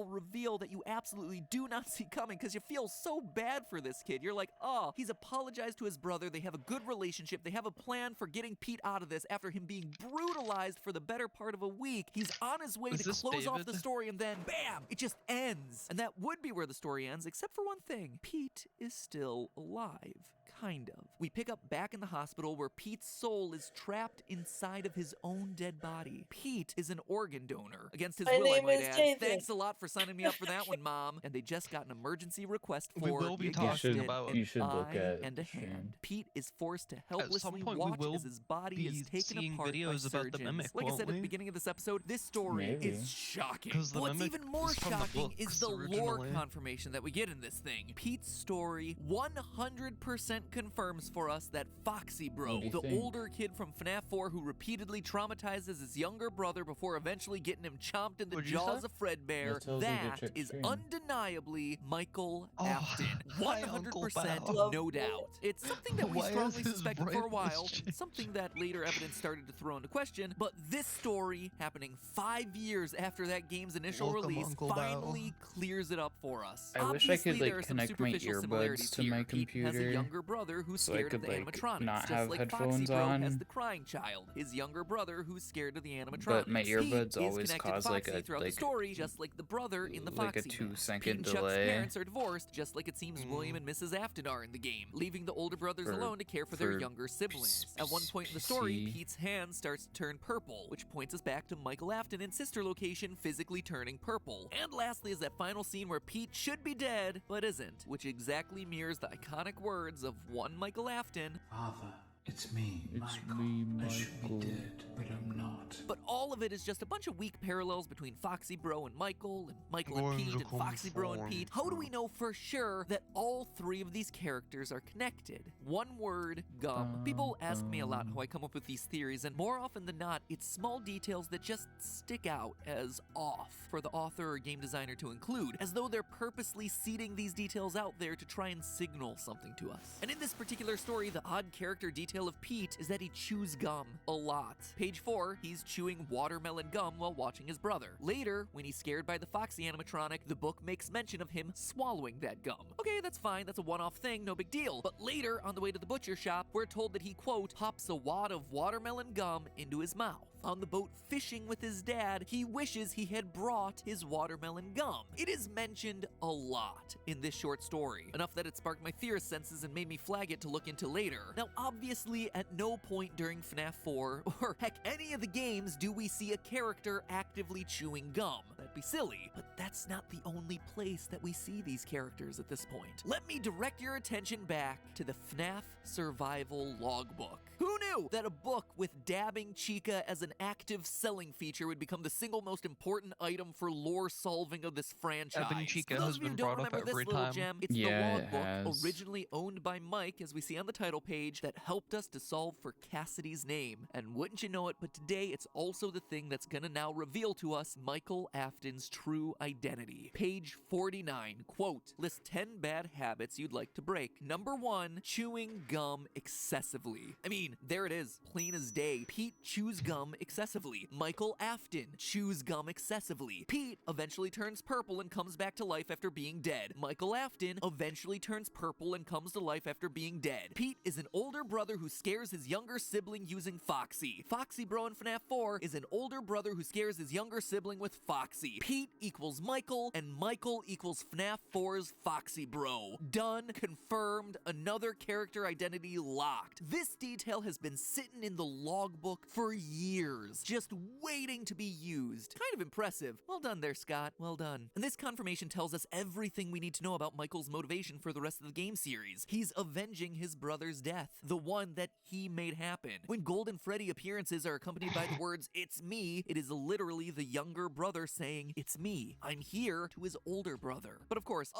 reveal that you absolutely do not see coming because you feel so bad for this kid. You're like, oh, he's apologized to his brother. They have a good relationship. They have a plan for getting Pete out of this after him being brutalized for the better part of a week. He's on his way to close off the story and then, bam, it just ends. And that would be where the story ends, except for one thing. Pete is still alive. Kind of. We pick up back in the hospital where Pete's soul is trapped inside of his own dead body. Pete is an organ donor. Against his will, I might add. Thanks a lot for signing me up for that one, Mom. And they just got an emergency request for you should look at and a hand. Pete is forced to helplessly watch as his body is taken apart by surgeons. Like I said at the beginning of this episode, this story is shocking. What's even more shocking is the lore confirmation that we get in this thing. Pete's story 100% confirms for us that Foxy Bro, the older kid from FNAF 4 who repeatedly traumatizes his younger brother before eventually getting him chomped in the jaws of Fredbear, that is undeniably Michael Afton. 100% no doubt. It's something that we strongly suspected for a while, something that later evidence started to throw into question, but this story, happening 5 years after that game's initial release, finally clears it up for us. I wish I could like connect my earbuds to my computer. He has a younger brother brother who's So I scared of could, the like, animatronics, not just have like Foxy headphones Bro has on. the crying child, his younger brother who's scared of the animatronics. But my Pete earbuds is always connected cause to like Foxy a throughout the story, just like the brother in the like a Foxy 2 mask. second Pete and Chuck's delay. parents are divorced, just like it seems William and Mrs. Afton are in the game, leaving the older brothers alone to care for their younger siblings. At one point in the story, Pete's hand starts to turn purple, which points us back to Michael Afton and sister location physically turning purple. And lastly is that final scene where Pete should be dead, but isn't, which exactly mirrors the iconic words of one Michael Afton. Father, it's me, It's Michael. me, I should be Michael. dead, but I'm not. But all of it is just a bunch of weak parallels between Foxy Bro and Michael and Pete, and Foxy Bro and Pete. How do we know for sure that all three of these characters are connected? One word, gum. People ask me a lot how I come up with these theories, and more often than not, it's small details that just stick out as off for the author or game designer to include, as though they're purposely seeding these details out there to try and signal something to us. And in this particular story, the odd character detail of Pete is that he chews gum a lot. Page 4, he's chewing watermelon gum while watching his brother. Later, when he's scared by the Foxy animatronic, the book makes mention of him swallowing that gum. Okay, that's fine, that's a one-off thing, no big deal. But later, on the way to the butcher shop, we're told that he, quote, pops a wad of watermelon gum into his mouth. On the boat fishing with his dad, he wishes he had brought his watermelon gum. It is mentioned a lot in this short story, enough that it sparked my theorist senses and made me flag it to look into later. Now, obviously, at no point during FNAF 4, or heck, any of the games, do we see a character actively chewing gum. That'd be silly, but that's not the only place that we see these characters at this point. Let me direct your attention back to the FNAF Survival Logbook. Who knew that a book with dabbing Chica as an active selling feature would become the single most important item for lore solving of this franchise? Dabbing Chica For those has of you who been don't brought up remember this every little time. gem, it's Yeah, the it logbook, has. originally owned by Mike, as we see on the title page, that helped us to solve for Cassidy's name. And wouldn't you know it, but today it's also the thing that's gonna now reveal to us Michael Afton's true identity. Page 49, quote, list 10 bad habits you'd like to break. Number 1, chewing gum excessively. I mean, there it is, plain as day. Pete chews gum excessively. Michael Afton chews gum excessively. Pete eventually turns purple and comes back to life after being dead. Michael Afton eventually turns purple and comes to life after being dead. Pete is an older brother who scares his younger sibling using Foxy. Foxy Bro in FNAF 4 is an older brother who scares his younger sibling with Foxy. Pete equals Michael, and Michael equals FNAF 4's Foxy Bro. Done, confirmed, another character identity locked. This detail has been sitting in the logbook for years, just waiting to be used. Kind of impressive. Well done there, Scott. Well done. And this confirmation tells us everything we need to know about Michael's motivation for the rest of the game series. He's avenging his brother's death, the one that he made happen. When Golden Freddy appearances are accompanied by the words, "It's me," it is literally the younger brother saying, "It's me. I'm here," to his older brother. But of course,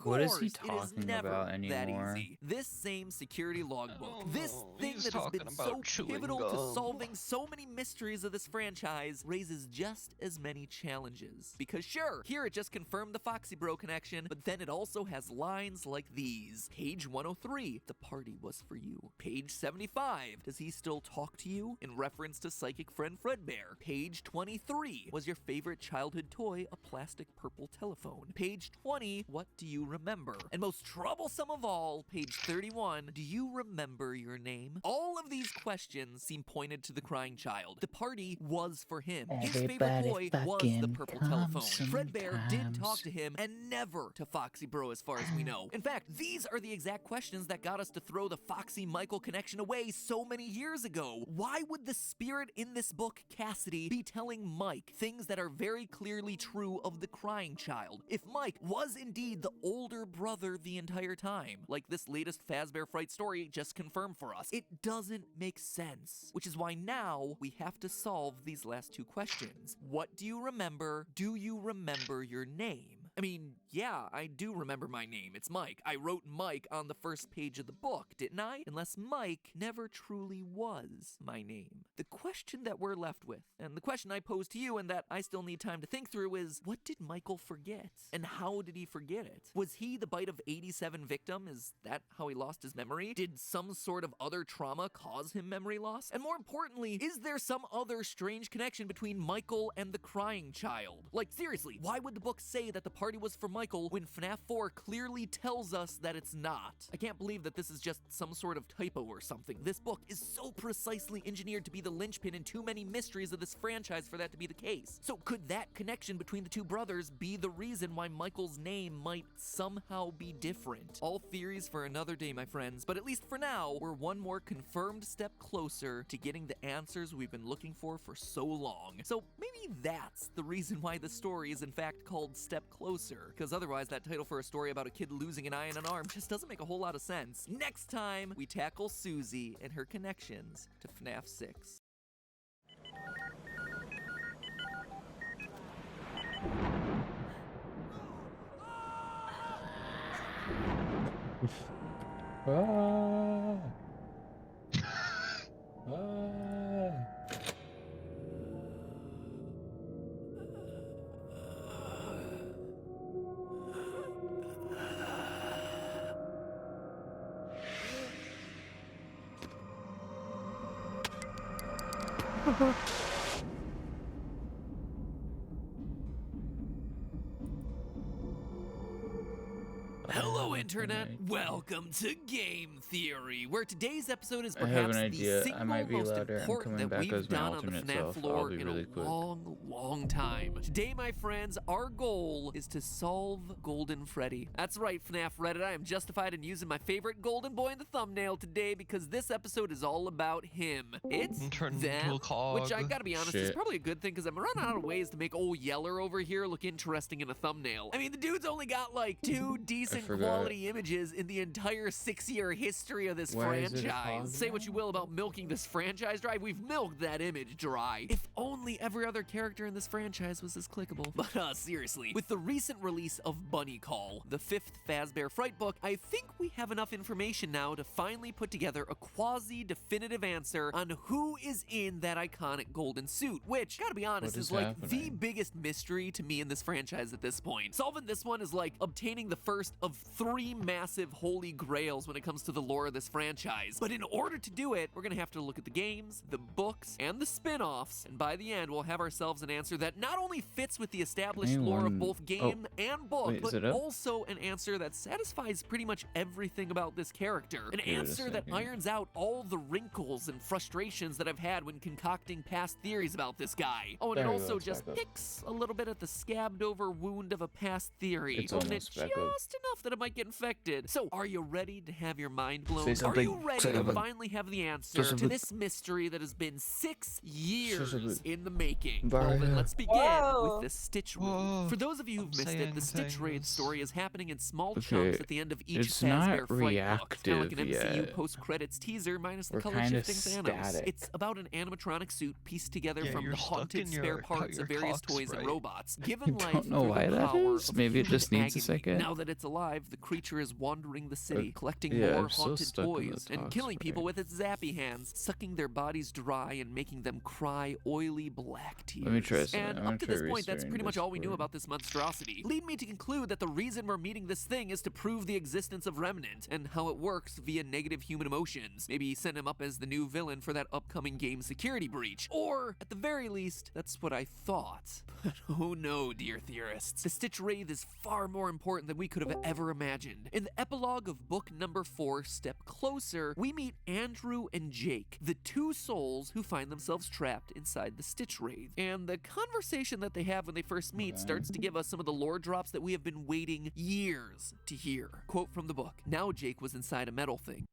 What is he it is talking never about that anymore? easy. This same security logbook, this thing he's that has been talking so about chewing pivotal to gum. solving so many mysteries of this franchise, raises just as many challenges. Because sure, here it just confirmed the Foxy Bro connection, but then it also has lines like these. Page 103, the party was for you. Page 75, does he still talk to you? In reference to psychic friend Fredbear. Page 23, was your favorite childhood toy a plastic purple telephone? Page 20, what do you remember? And most troublesome of all, page 31, do you remember your name? All of these questions seem pointed to the crying child. The party was for him. His favorite Everybody toy was the fucking purple comes telephone. Fredbear did talk sometimes. to him and never to Foxy Bro as far as we know. In fact, these are the exact questions that got us to throw the Foxy Michael connection away so many years ago. Why would the spirit in this book, Cassidy, be telling Mike things that are very clearly true of the crying child? If Mike was indeed the older brother the entire time, like this latest Fazbear Fright story just confirmed for us, it doesn't make sense. Which is why now we have to solve these last two questions. What do you remember? Do you remember your name? I mean, yeah, I do remember my name. It's Mike. I wrote Mike on the first page of the book, didn't I? Unless Mike never truly was my name. The question that we're left with, and the question I pose to you and that I still need time to think through is, what did Michael forget? And how did he forget it? Was he the Bite of 87 victim? Is that how he lost his memory? Did some sort of other trauma cause him memory loss? And more importantly, is there some other strange connection between Michael and the crying child? Like, seriously, why would the book say that the party party was for Michael when FNAF 4 clearly tells us that it's not. I can't believe that this is just some sort of typo or something. This book is so precisely engineered to be the linchpin in too many mysteries of this franchise for that to be the case. So could that connection between the two brothers be the reason why Michael's name might somehow be different? All theories for another day, my friends, but at least for now, we're one more confirmed step closer to getting the answers we've been looking for so long. So maybe that's the reason why the story is in fact called Step Closer, because otherwise that title for a story about a kid losing an eye and an arm just doesn't make a whole lot of sense. Next time, we tackle Susie and her connections to FNAF 6. Hello, Internet. Welcome to Game Theory, where today's episode is perhaps the single most important that we've done on the FNAF floor in a long time. Today, my friends, our goal is to solve Golden Freddy. That's right, FNAF Reddit. I am justified in using my favorite golden boy in the thumbnail today because this episode is all about him. It's them, which I gotta be honest is probably a good thing because I'm running out of ways to make old Yeller over here look interesting in a thumbnail. I mean, the dude's only got like 2 decent quality images in the entire 6-year history of this franchise. Say what you will about milking this franchise dry, we've milked that image dry. If only every other character in this franchise was as clickable. But seriously, with the recent release of Bunny Call, the 5th Fazbear Fright book, I think we have enough information now to finally put together a quasi-definitive answer on who is in that iconic golden suit, which, gotta be honest, is like the biggest mystery to me in this franchise at this point. Solving this one is like obtaining the first of 3 massive holy grails when it comes to the lore of this franchise. But in order to do it, we're gonna have to look at the games, the books, and the spin-offs, and by the end, we'll have ourselves an answer that not only fits with the established lore of both game and book, but also an answer that satisfies pretty much everything about this character. An answer that irons out all the wrinkles and frustrations that I've had when concocting past theories about this guy. Oh, and it also just picks a little bit at the scabbed over wound of a past theory, open it just enough that it might get infected. So, are you ready to have your mind blown? Are you ready to finally have the answer to this mystery that has been 6 years in the making? Well, then let's begin with the Stitch Wraith. For those of you who've missed it, the Stitch Wraith story is happening in small chunks at the end of each Fazbear Fright book. It's kind of like an MCU post-credits teaser minus the color-shifting Thanos. It's about an animatronic suit pieced together from the haunted spare parts of various toys and robots. Given life through the power of maybe it just needs a second. Now that it's alive, the creature is wandering the city, collecting more haunted toys and killing people with its zappy hands, sucking their bodies dry and making them cry oily black tears. Let me try something. And up to this point, that's pretty much all we knew about this monstrosity. Lead me to conclude that the reason we're meeting this thing is to prove the existence of Remnant and how it works via negative human emotions. Maybe send him up as the new villain for that upcoming game security breach. Or, at the very least, that's what I thought. But oh no, dear theorists. The Stitch Wraith is far more important than we could have ever imagined. In the epilogue of book number 4, Step Closer, we meet Andrew and Jake, the 2 souls who find themselves trapped inside the Stitch Wraith. And the conversation that they have when they first meet starts to give us some of the lore drops that we have been waiting years to hear. Quote from the book: "Now Jake was inside a metal thing.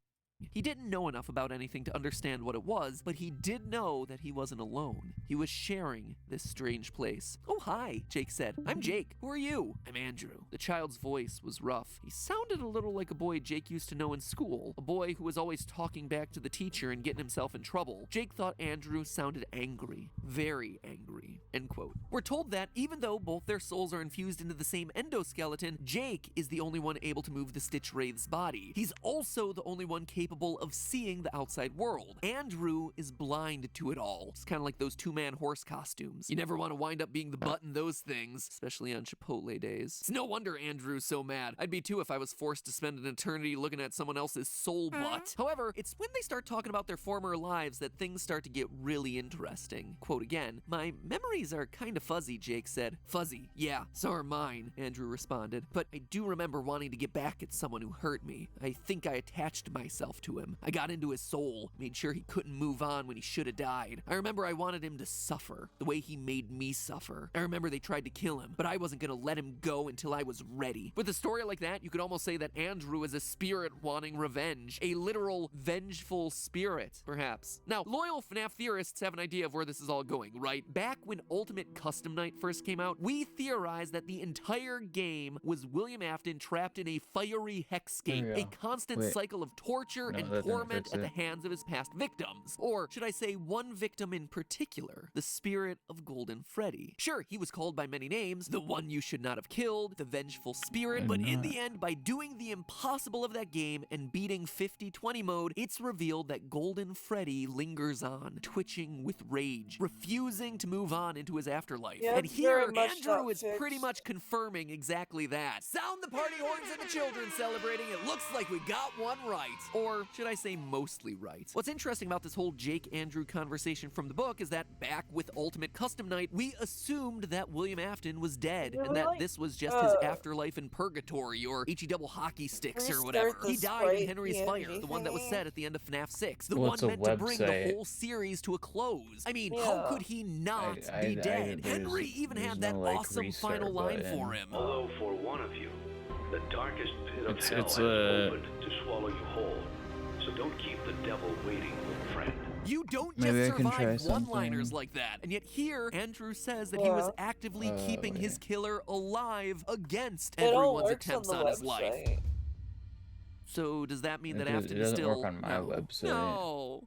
He didn't know enough about anything to understand what it was, but he did know that he wasn't alone. He was sharing this strange place. Oh, hi, Jake said. I'm Jake. Who are you? I'm Andrew. The child's voice was rough. He sounded a little like a boy Jake used to know in school, a boy who was always talking back to the teacher and getting himself in trouble. Jake thought Andrew sounded angry, very angry, end quote. We're told that even though both their souls are infused into the same endoskeleton, Jake is the only one able to move the Stitch Wraith's body. He's also the only one capable incapable of seeing the outside world. Andrew is blind to it all. It's kind of like those two-man horse costumes. You never want to wind up being the butt in those things, especially on Chipotle days. It's no wonder Andrew's so mad. I'd be too if I was forced to spend an eternity looking at someone else's soul butt. However, it's when they start talking about their former lives that things start to get really interesting. Quote again, "My memories are kind of fuzzy," Jake said. "Fuzzy, yeah, so are mine," Andrew responded. "But I do remember wanting to get back at someone who hurt me. I think I attached myself to him. I got into his soul, made sure he couldn't move on when he should have died. I remember I wanted him to suffer, the way he made me suffer. I remember they tried to kill him, but I wasn't gonna let him go until I was ready." With a story like that, you could almost say that Andrew is a spirit wanting revenge, a literal vengeful spirit, perhaps. Now, loyal FNAF theorists have an idea of where this is all going, right? Back when Ultimate Custom Night first came out, we theorized that the entire game was William Afton trapped in a fiery hexscape, a constant cycle of torture and torment at the hands of his past victims. Or should I say one victim in particular, the spirit of Golden Freddy. Sure, he was called by many names, the one you should not have killed, the vengeful spirit, but in the end, by doing the impossible of that game and beating 50-20 mode, it's revealed that Golden Freddy lingers on, twitching with rage, refusing to move on into his afterlife. Yeah, And here, Andrew Andrew is pretty much confirming exactly that. Sound the party horns and the children celebrating. It looks like we got one right. Or should I say mostly right? What's interesting about this whole Jake-Andrew conversation from the book is that back with Ultimate Custom Night, we assumed that William Afton was dead and that this was just his afterlife in purgatory or HE-double hockey sticks or whatever. He died in Henry's Fire, the one that was set at the end of FNAF 6, the one meant to bring the whole series to a close. I mean, how could he not be dead? Henry even had that awesome final line for him. Although for one of you, the darkest pit of hell has opened to swallow you whole. So don't keep the devil waiting, friend. You don't just survive one-liners like that. And yet here, Andrew says that he was actively keeping his killer alive against everyone's attempts on his life. So does that mean that Afton is still... work on my website. No.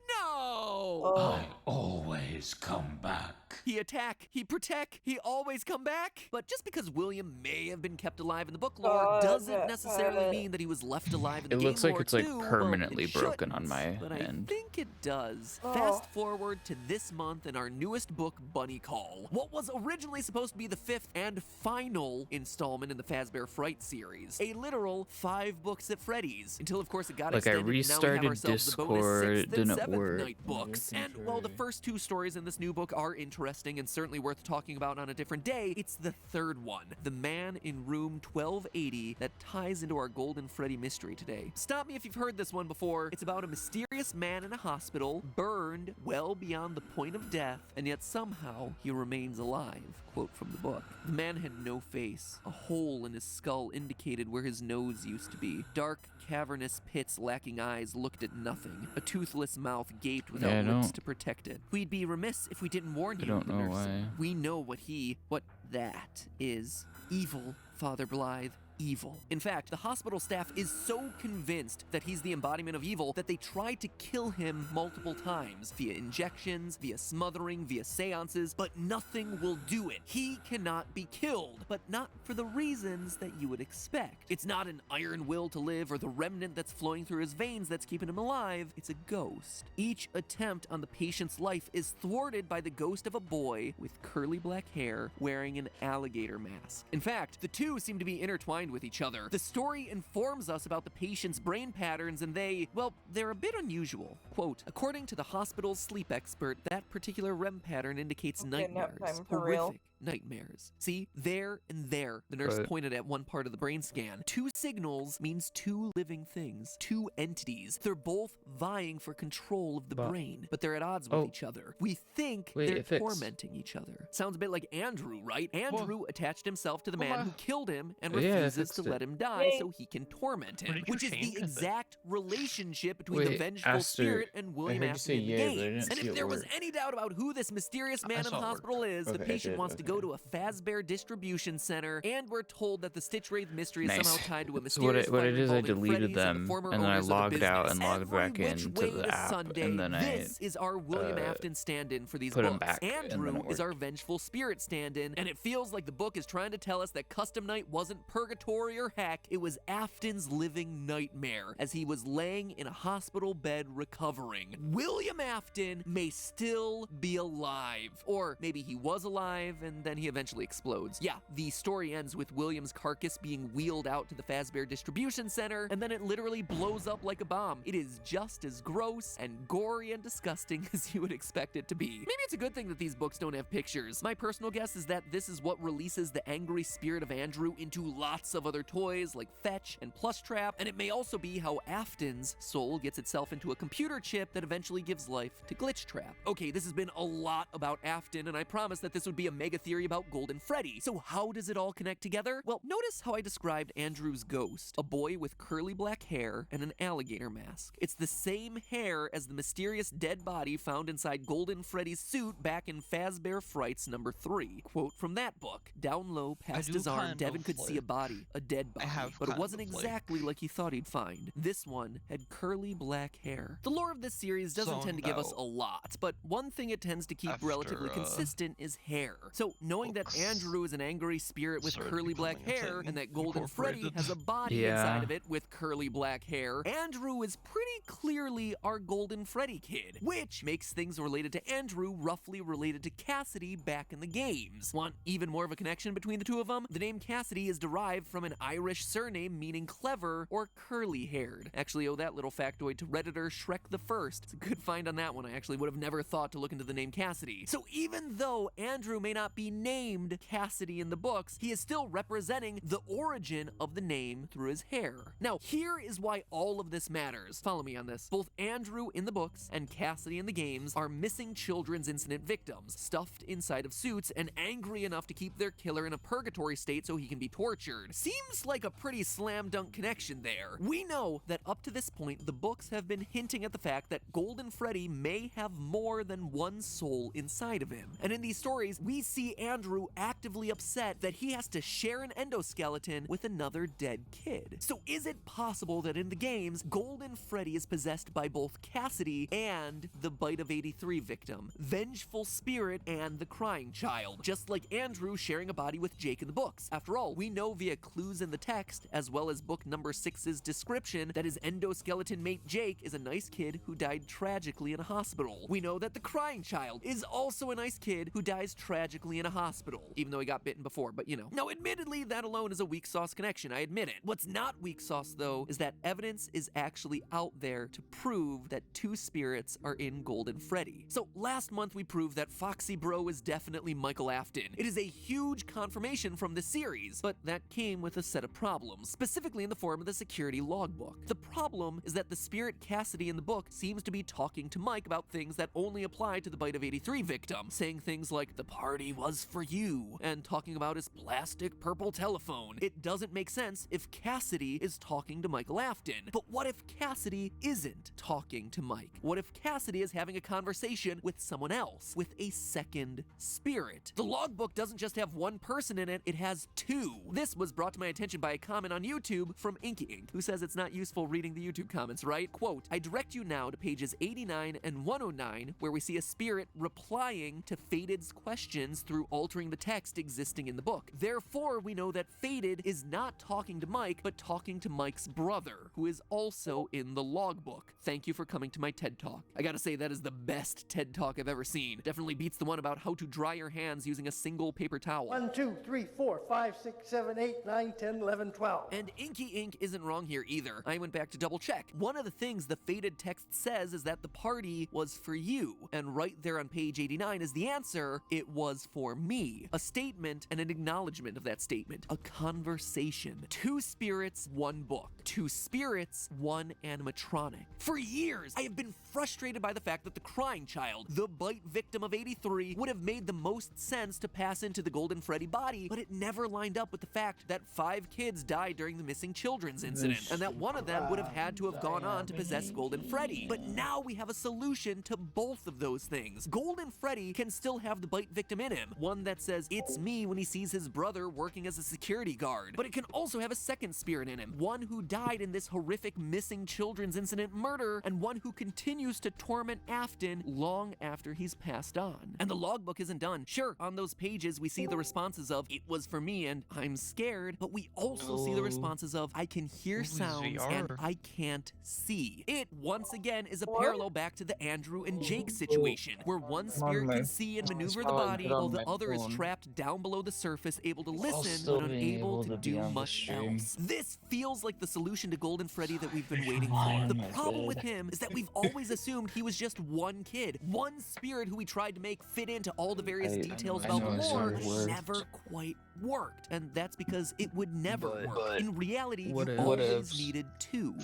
I always come back. He attack, he protect, he always come back. But just because William may have been kept alive in the book lore doesn't necessarily mean that he was left alive in the game lore. It looks like it's like too. permanently Well, broken on my but end. I think it does. Fast forward to this month in our newest book, Bunny Call. What was originally supposed to be the 5th and final installment in the Fazbear Fright series. A literal 5 books at Freddy's. Until of course it got extended. I restarted now we have ourselves Discord, the bonus 6th didn't and 7th work. night books. And while the first 2 stories in this new book are interesting and certainly worth talking about on a different day, it's the 3rd one, The Man in Room 1280, that ties into our Golden Freddy mystery today. Stop me if you've heard this one before. It's about a mysterious man in a hospital, burned well beyond the point of death, and yet somehow he remains alive. Quote from the book. The man had no face. A hole in his skull indicated where his nose used to be. Dark, cavernous pits lacking eyes looked at nothing. A toothless mouth gaped without lips to protect it. We'd be remiss if we didn't warn you, don't the know nurse why. said. We know what that is. Evil, Father Blythe. Evil. In fact, the hospital staff is so convinced that he's the embodiment of evil that they tried to kill him multiple times, via injections, via smothering, via seances, but nothing will do it. He cannot be killed, but not for the reasons that you would expect. It's not an iron will to live or the remnant that's flowing through his veins that's keeping him alive. It's a ghost. Each attempt on the patient's life is thwarted by the ghost of a boy with curly black hair wearing an alligator mask. In fact, the two seem to be intertwined with each other. The story informs us about the patient's brain patterns and they're a bit unusual. Quote, according to the hospital's sleep expert, that particular REM pattern indicates nightmares. Horrific nightmares. See, there and there, the nurse pointed at one part of the brain scan. 2 signals means 2 living things, 2 entities. They're both vying for control of the brain, but they're at odds with each other. We think they're tormenting each other. Sounds a bit like Andrew, right? Andrew attached himself to the man who killed him and refuses to let him die so he can torment him, which is the exact relationship between the vengeful spirit and William Afton in the games. And if there was any doubt about who this mysterious man in the hospital is, the patient wants to go to a Fazbear distribution center, and we're told that the Stitch Wraith mystery is Nice. somehow tied to a So mysterious what it fire is, I involving deleted Freddy's and the them, former and then I owners of the logged out business. and logged Every back which into way the this app, Sunday, and then this is our William Afton stand-in for these put 'em books. back, and then Andrew it is our worked. vengeful spirit stand-in, and it feels like the book is trying to tell us that Custom Night wasn't purgatory or heck, it was Afton's living nightmare as he was laying in a hospital bed recovering. William Afton may still be alive, or maybe he was alive and then he eventually explodes. Yeah, the story ends with William's carcass being wheeled out to the Fazbear distribution center, and then it literally blows up like a bomb. It is just as gross and gory and disgusting as you would expect it to be. Maybe it's a good thing that these books don't have pictures. My personal guess is that this is what releases the angry spirit of Andrew into lots of other toys like Fetch and Plush Trap, and it may also be how Afton's soul gets itself into a computer chip that eventually gives life to Glitch Trap. Okay, this has been a lot about Afton, and I promised that this would be a mega theory about Golden Freddy. So how does it all connect together? Well, notice how I described Andrew's ghost, a boy with curly black hair and an alligator mask. It's the same hair as the mysterious dead body found inside Golden Freddy's suit back in Fazbear Frights number 3. Quote from that book: down low past his arm, Devin could see a body, a dead body, but it wasn't exactly like he thought he'd find. This one had curly black hair. The lore of this series doesn't tend to give us a lot, but one thing it tends to keep relatively consistent is hair. So knowing that Andrew is an angry spirit with curly black hair, and that Golden Freddy has a body inside of it with curly black hair, Andrew is pretty clearly our Golden Freddy kid, which makes things related to Andrew roughly related to Cassidy back in the games. Want even more of a connection between the two of them? The name Cassidy is derived from an Irish surname meaning clever or curly-haired. Actually owe that little factoid to Redditor Shrek the First. It's a good find on that one. I actually would have never thought to look into the name Cassidy. So even though Andrew may not be named Cassidy in the books, he is still representing the origin of the name through his hair. Now, here is why all of this matters. Follow me on this. Both Andrew in the books and Cassidy in the games are missing children's incident victims, stuffed inside of suits and angry enough to keep their killer in a purgatory state so he can be tortured. Seems like a pretty slam dunk connection there. We know that up to this point, the books have been hinting at the fact that Golden Freddy may have more than one soul inside of him. And in these stories, we see Andrew actively upset that he has to share an endoskeleton with another dead kid. So is it possible that in the games, Golden Freddy is possessed by both Cassidy and the Bite of 83 victim, Vengeful Spirit and the Crying Child, just like Andrew sharing a body with Jake in the books? After all, we know via clues in the text, as well as book number 6's description, that his endoskeleton mate Jake is a nice kid who died tragically in a hospital. We know that the Crying Child is also a nice kid who dies tragically in a hospital, even though he got bitten before, but you know. Now, admittedly, that alone is a weak sauce connection, I admit it. What's not weak sauce, though, is that evidence is actually out there to prove that two spirits are in Golden Freddy. So last month we proved that Foxy Bro is definitely Michael Afton. It is a huge confirmation from the series, but that came with a set of problems, specifically in the form of the security logbook. The problem is that the spirit Cassidy in the book seems to be talking to Mike about things that only apply to the Bite of 83 victim, saying things like, "The party was for you," and talking about his plastic purple telephone. It doesn't make sense if Cassidy is talking to Michael Afton. But what if Cassidy isn't talking to Mike? What if Cassidy is having a conversation with someone else, with a second spirit? The logbook doesn't just have one person in it, it has two. This was brought to my attention by a comment on YouTube from Inky Ink, who says it's not useful reading the YouTube comments, right? Quote, "I direct you now to pages 89 and 109, where we see a spirit replying to Fated's questions through altering the text existing in the book. Therefore, we know that Fated is not talking to Mike, but talking to Mike's brother, who is also in the logbook. Thank you for coming to my TED Talk." I gotta say, that is the best TED Talk I've ever seen. Definitely beats the one about how to dry your hands using a single paper towel. 1, 2, 3, 4, 5, 6, 7, 8, 9, 10, 11, 12. And Inky Ink isn't wrong here either. I went back to double check. One of the things the Fated text says is that the party was for you. And right there on page 89 is the answer: it was for me. A statement and an acknowledgement of that statement. A conversation. Two spirits, one book. Two spirits, one animatronic. For years, I have been frustrated by the fact that the Crying Child, the Bite victim of 83, would have made the most sense to pass into the Golden Freddy body, but it never lined up with the fact that 5 kids died during the missing children's incident, and that one of them would have had to have gone on to possess Golden Freddy. But now we have a solution to both of those things. Golden Freddy can still have the Bite victim in him. one that says "it's me" when he sees his brother working as a security guard. But it can also have a second spirit in him, one who died in this horrific missing children's incident murder, and one who continues to torment Afton long after he's passed on. And the logbook isn't done. Sure, on those pages we see the responses of "it was for me" and "I'm scared," but we also see the responses of "I can hear sounds" and "I can't see." It, once again, is a parallel back to the Andrew and Jake situation, where one spirit can see and maneuver the body, while the other is trapped down below the surface, able to listen, but unable to do much else. This feels like the solution to Golden Freddy that we've been waiting for. The problem with him is that we've always assumed he was just one kid, one spirit who we tried to make fit into all the various details about the lore, but never quite worked. And that's because it would never work. In reality, you always needed two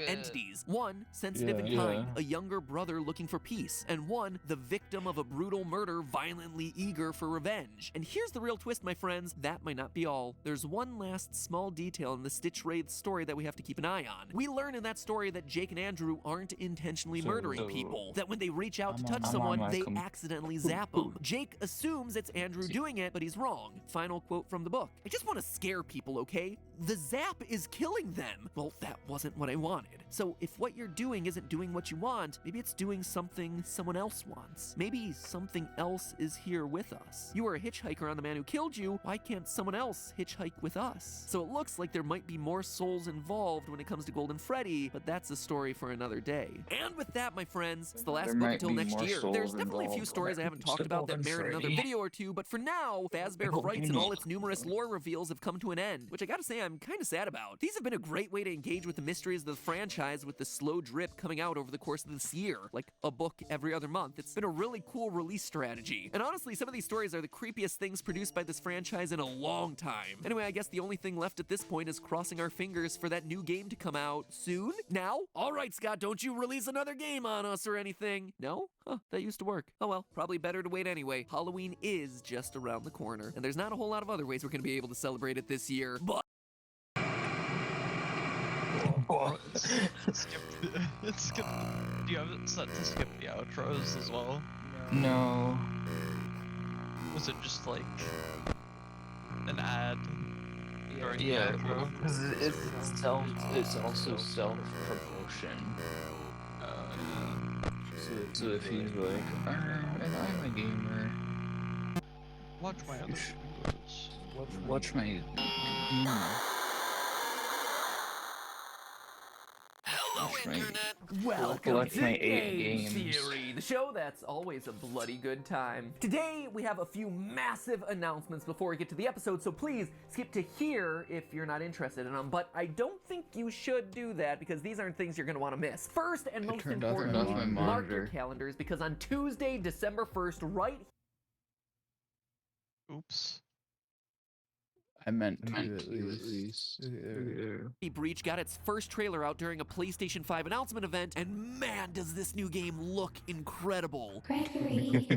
entities. One, sensitive and kind, a younger brother looking for peace, and one, the victim of a brutal murder, violently eager for revenge. And here's the real twist, my friends, that might not be all. There's one last small detail in the Stitch Wraith story that we have to keep an eye on. We learn in that story that Jake and Andrew aren't intentionally murdering people, that when they reach out to touch someone, they accidentally zap them. Jake assumes it's Andrew doing it, but he's wrong. Final quote from the book. I just want to scare people, okay? The zap is killing them. Well, that wasn't what I wanted. So if what you're doing isn't doing what you want, maybe it's doing something someone else wants. Maybe something else is here with us. You were a hitchhiker on the man who killed you. Why can't someone else hitchhike with us? So it looks like there might be more souls involved when it comes to Golden Freddy, but that's a story for another day. And with that, my friends, it's the last book until next year. There's definitely a few stories I haven't talked about that merit another video or two, but for now, Fazbear Frights and all its numerous lore reveals have come to an end, which I gotta say I'm kind of sad about. These have been a great way to engage with the mysteries of the franchise with the slow drip coming out over the course of this year, like a book every other month. It's been a really cool release strategy. And honestly, some of these stories are the creepiest things produced by this franchise in a long time. Anyway, I guess the only thing left at this point is crossing our fingers for that new game to come out soon? Now? Alright, Scott, don't you release another game on us or anything. No? Huh, that used to work. Oh well, probably better to wait anyway. Halloween is just around the corner, and there's not a whole lot of other ways we're gonna be able to celebrate it this year, but do you have it set to skip the outros as well? No. Was it just like an ad during the Yeah, outro? because it's also self-promotion. So if he's like, and I'm a gamer. Watch my other videos. Watch my. Hello, Internet! Collect Welcome to my 8 Game games. Theory, the show that's always a bloody good time. Today, we have a few massive announcements before we get to the episode, so please skip to here if you're not interested in them, but I don't think you should do that because these aren't things you're going to want to miss. First and most importantly, mark your calendars because on Tuesday, December 1st, right. Oops. I meant to at least. Breach got its first trailer out during a PlayStation 5 announcement event, and man, does this new game look incredible. Gregory,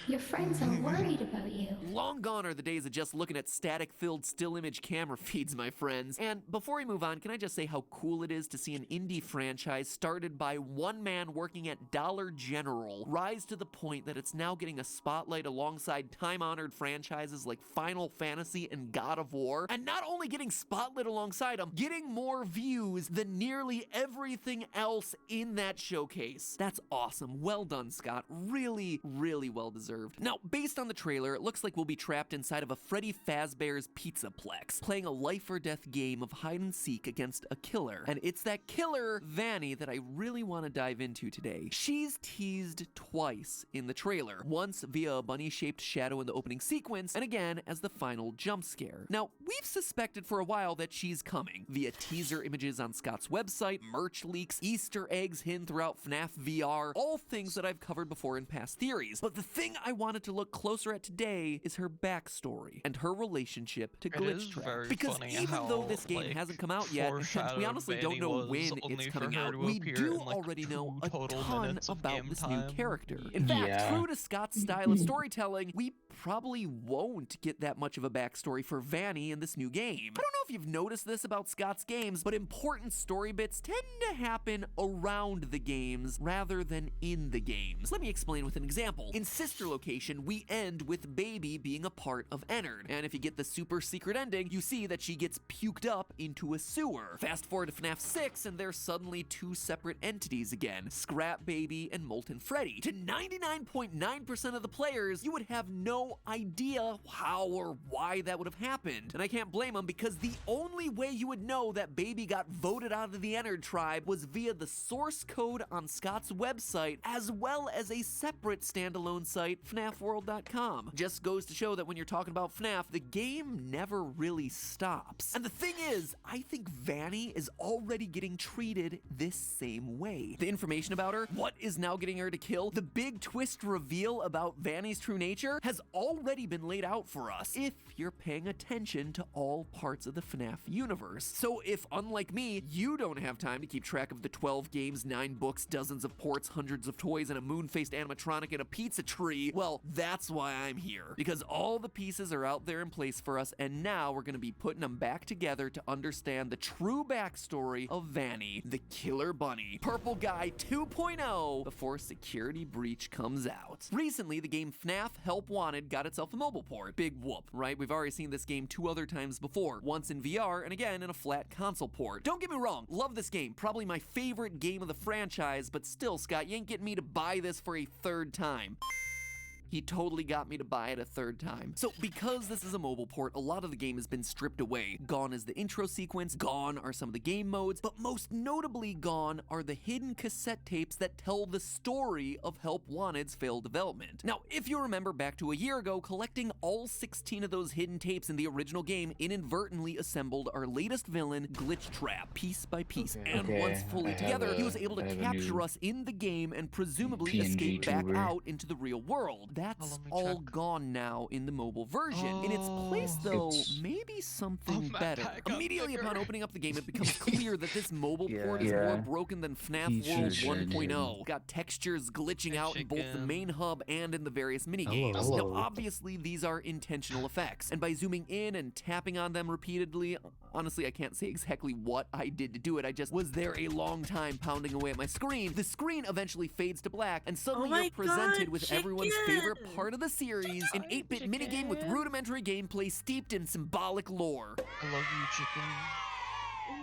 your friends are worried about you. Long gone are the days of just looking at static-filled still image camera feeds, my friends. And before we move on, can I just say how cool it is to see an indie franchise started by one man working at Dollar General rise to the point that it's now getting a spotlight alongside time-honored franchises like Final Fantasy and God of War, and not only getting spotlit alongside them, getting more views than nearly everything else in that showcase. That's awesome. Well done, Scott. Really, really well deserved. Now, based on the trailer, it looks like we'll be trapped inside of a Freddy Fazbear's Pizzaplex, playing a life or death game of hide and seek against a killer. And it's that killer, Vanny, that I really want to dive into today. She's teased twice in the trailer, once via a bunny-shaped shadow in the opening sequence, and again as the final jump scare. Now, we've suspected for a while that she's coming, via teaser images on Scott's website, merch leaks, Easter eggs hidden throughout FNAF VR, all things that I've covered before in past theories. But the thing I wanted to look closer at today is her backstory and her relationship to Glitch Trap. Because even though this game hasn't come out yet, and we honestly don't know when it's coming out, we do already know a ton about this new character. In fact, true to Scott's style of storytelling, we probably won't get that much of a backstory for Vanny in this new game. I don't know if you've noticed this about Scott's games, but important story bits tend to happen around the games rather than in the games. Let me explain with an example. In Sister Location, animation, we end with Baby being a part of Ennard. And if you get the super secret ending, you see that she gets puked up into a sewer. Fast forward to FNAF 6, and there's suddenly two separate entities again, Scrap Baby and Molten Freddy. To 99.9% of the players, you would have no idea how or why that would have happened. And I can't blame them, because the only way you would know that Baby got voted out of the Ennard tribe was via the source code on Scott's website, as well as a separate standalone site, fnafworld.com. Just goes to show that when you're talking about FNAF, the game never really stops. And the thing is, I think Vanny is already getting treated this same way. The information about her, what is now getting her to kill, the big twist reveal about Vanny's true nature has already been laid out for us, if you're paying attention to all parts of the FNAF universe. So if, unlike me, you don't have time to keep track of the 12 games, 9 books, dozens of ports, hundreds of toys, and a moon-faced animatronic and a pizza tree, well, that's why I'm here. Because all the pieces are out there in place for us, and now we're gonna be putting them back together to understand the true backstory of Vanny, the Killer Bunny, Purple Guy 2.0, before Security Breach comes out. Recently, the game FNAF Help Wanted got itself a mobile port. Big whoop, right? We've already seen this game 2 other times before, once in VR and again in a flat console port. Don't get me wrong, love this game, probably my favorite game of the franchise, but still, Scott, you ain't getting me to buy this for a 3rd time. He totally got me to buy it a 3rd time. So because this is a mobile port, a lot of the game has been stripped away. Gone is the intro sequence, gone are some of the game modes, but most notably gone are the hidden cassette tapes that tell the story of Help Wanted's failed development. Now, if you remember back to a year ago, collecting all 16 of those hidden tapes in the original game inadvertently assembled our latest villain, Glitch Trap, piece by piece. Once fully together, he was able to capture us in the game and presumably escape back out into the real world. That's all gone now in the mobile version. In its place, though, maybe something better. Immediately upon opening up the game, it becomes clear that this mobile port is more broken than FNAF World 1.0. Got textures glitching out in both the main hub and in the various minigames. Now, obviously, these are intentional effects, and by zooming in and tapping on them repeatedly, honestly, I can't say exactly what I did to do it. I just was there a long time pounding away at my screen. The screen eventually fades to black, and suddenly you're presented with everyone's favorite part of the series, an 8-bit minigame with rudimentary gameplay steeped in symbolic lore. I love you, chicken.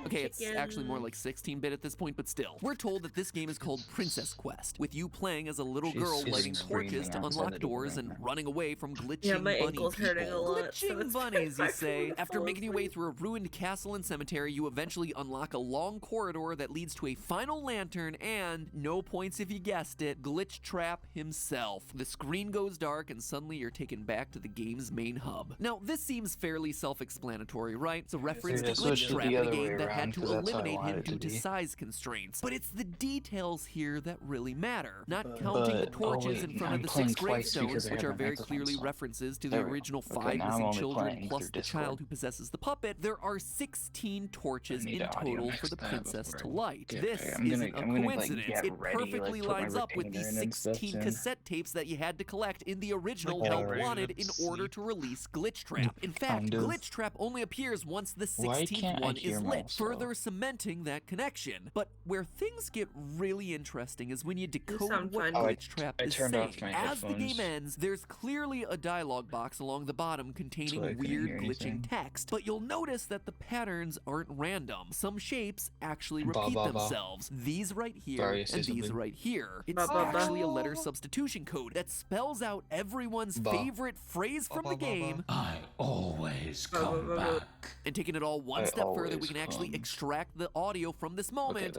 Okay, it's actually more like 16-bit at this point, but still. We're told that this game is called Princess Quest, with you playing as a little girl lighting torches to unlock doors and running away from glitching bunny people. Glitching bunnies, you say. After making your way through a ruined castle and cemetery, you eventually unlock a long corridor that leads to a final lantern and, no points if you guessed it, Glitch Trap himself. The screen goes dark and suddenly you're taken back to the game's main hub. Now, this seems fairly self-explanatory, right? It's a reference to Glitch Trap, the game that had to eliminate him due to size constraints. But it's the details here that really matter. Not counting the torches in front of the 6 gravestones, which are very clearly references to the original 5 missing children plus the child who possesses the puppet. There are 16 torches in total for the princess to light. This isn't a coincidence. It perfectly lines up with the 16 cassette tapes that you had to collect in the original Help Wanted in order to release Glitch Trap. In fact, Glitch Trap only appears once the 16th one is lit, further cementing that connection. But where things get really interesting is when you decode what Glitch Trap is saying. As the game ends, there's clearly a dialogue box along the bottom containing weird glitching text, but you'll notice that the patterns aren't random. Some shapes actually repeat themselves. These right here and these right here. It's actually a letter substitution code that spells out everyone's favorite phrase from the game. I always come back. And taking it all one step further, we can actually extract the audio from this moment.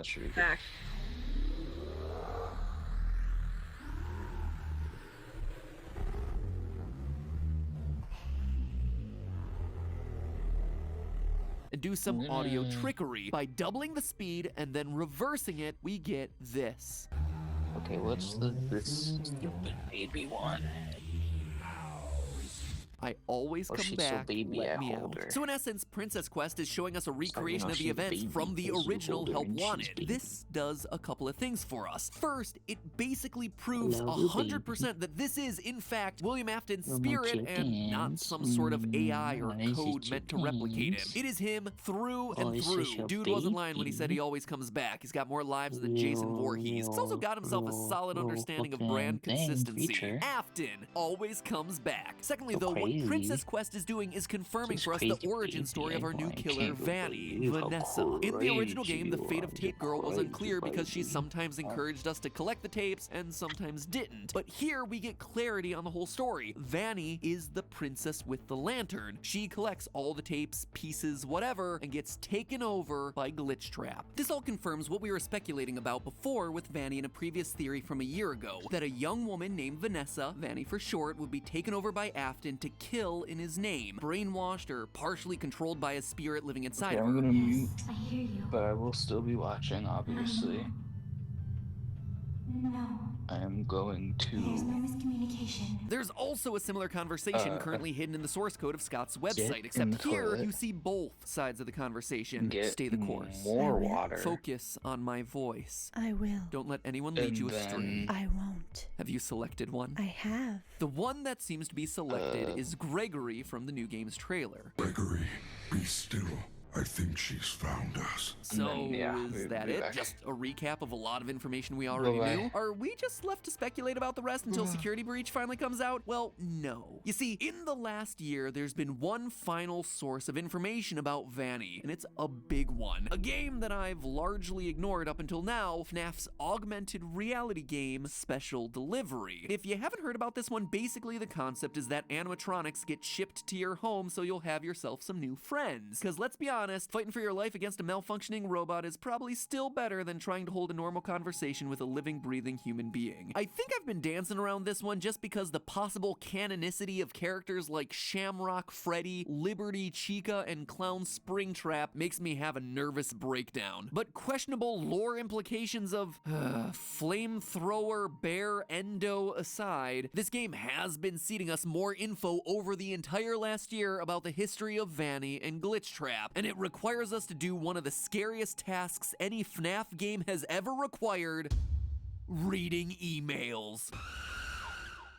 And do some audio trickery. By doubling the speed and then reversing it, we get this. Okay, what's this stupid baby one? I always come back, let me out. So in essence, Princess Quest is showing us a recreation of the events from the original Help Wanted. This does a couple of things for us. First, it basically proves 100% that this is, in fact, William Afton's spirit and not some sort of AI or code meant to replicate him. It is him through and through. Dude wasn't lying when he said he always comes back. He's got more lives than Jason Voorhees. He's also got himself a solid understanding of brand consistency. Afton always comes back. Secondly, though, what Princess Quest is doing is confirming for us the origin story of our new killer, Vanny, Vanessa. In the original game, the fate of Tape Girl was unclear because she sometimes encouraged us to collect the tapes and sometimes didn't. But here we get clarity on the whole story. Vanny is the princess with the lantern. She collects all the tapes, pieces, whatever, and gets taken over by Glitchtrap. This all confirms what we were speculating about before with Vanny in a previous theory from a year ago, that a young woman named Vanessa, Vanny for short, would be taken over by Afton to kill in his name, brainwashed or partially controlled by a spirit living inside of her. I'm gonna mute, but I will still be watching, obviously. No. I am going to... There's no miscommunication. There's also a similar conversation currently hidden in the source code of Scott's website, except here you see both sides of the conversation. Stay the course. More water. Focus on my voice. I will. Don't let anyone lead you astray. I won't. Have you selected one? I have. The one that seems to be selected is Gregory from the new game's trailer. Gregory, be still. I think she's found us. So, is that it? Just a recap of a lot of information we already knew? Are we just left to speculate about the rest until Security Breach finally comes out? Well, no. You see, in the last year, there's been one final source of information about Vanny, and it's a big one. A game that I've largely ignored up until now, FNAF's augmented reality game, Special Delivery. If you haven't heard about this one, basically the concept is that animatronics get shipped to your home so you'll have yourself some new friends. Because let's be honest, fighting for your life against a malfunctioning robot is probably still better than trying to hold a normal conversation with a living, breathing human being. I think I've been dancing around this one just because the possible canonicity of characters like Shamrock Freddy, Liberty Chica, and Clown Springtrap makes me have a nervous breakdown. But questionable lore implications of Flamethrower Bear Endo aside, this game has been seeding us more info over the entire last year about the history of Vanny and Glitchtrap, and it requires us to do one of the scariest tasks any FNAF game has ever required: reading emails.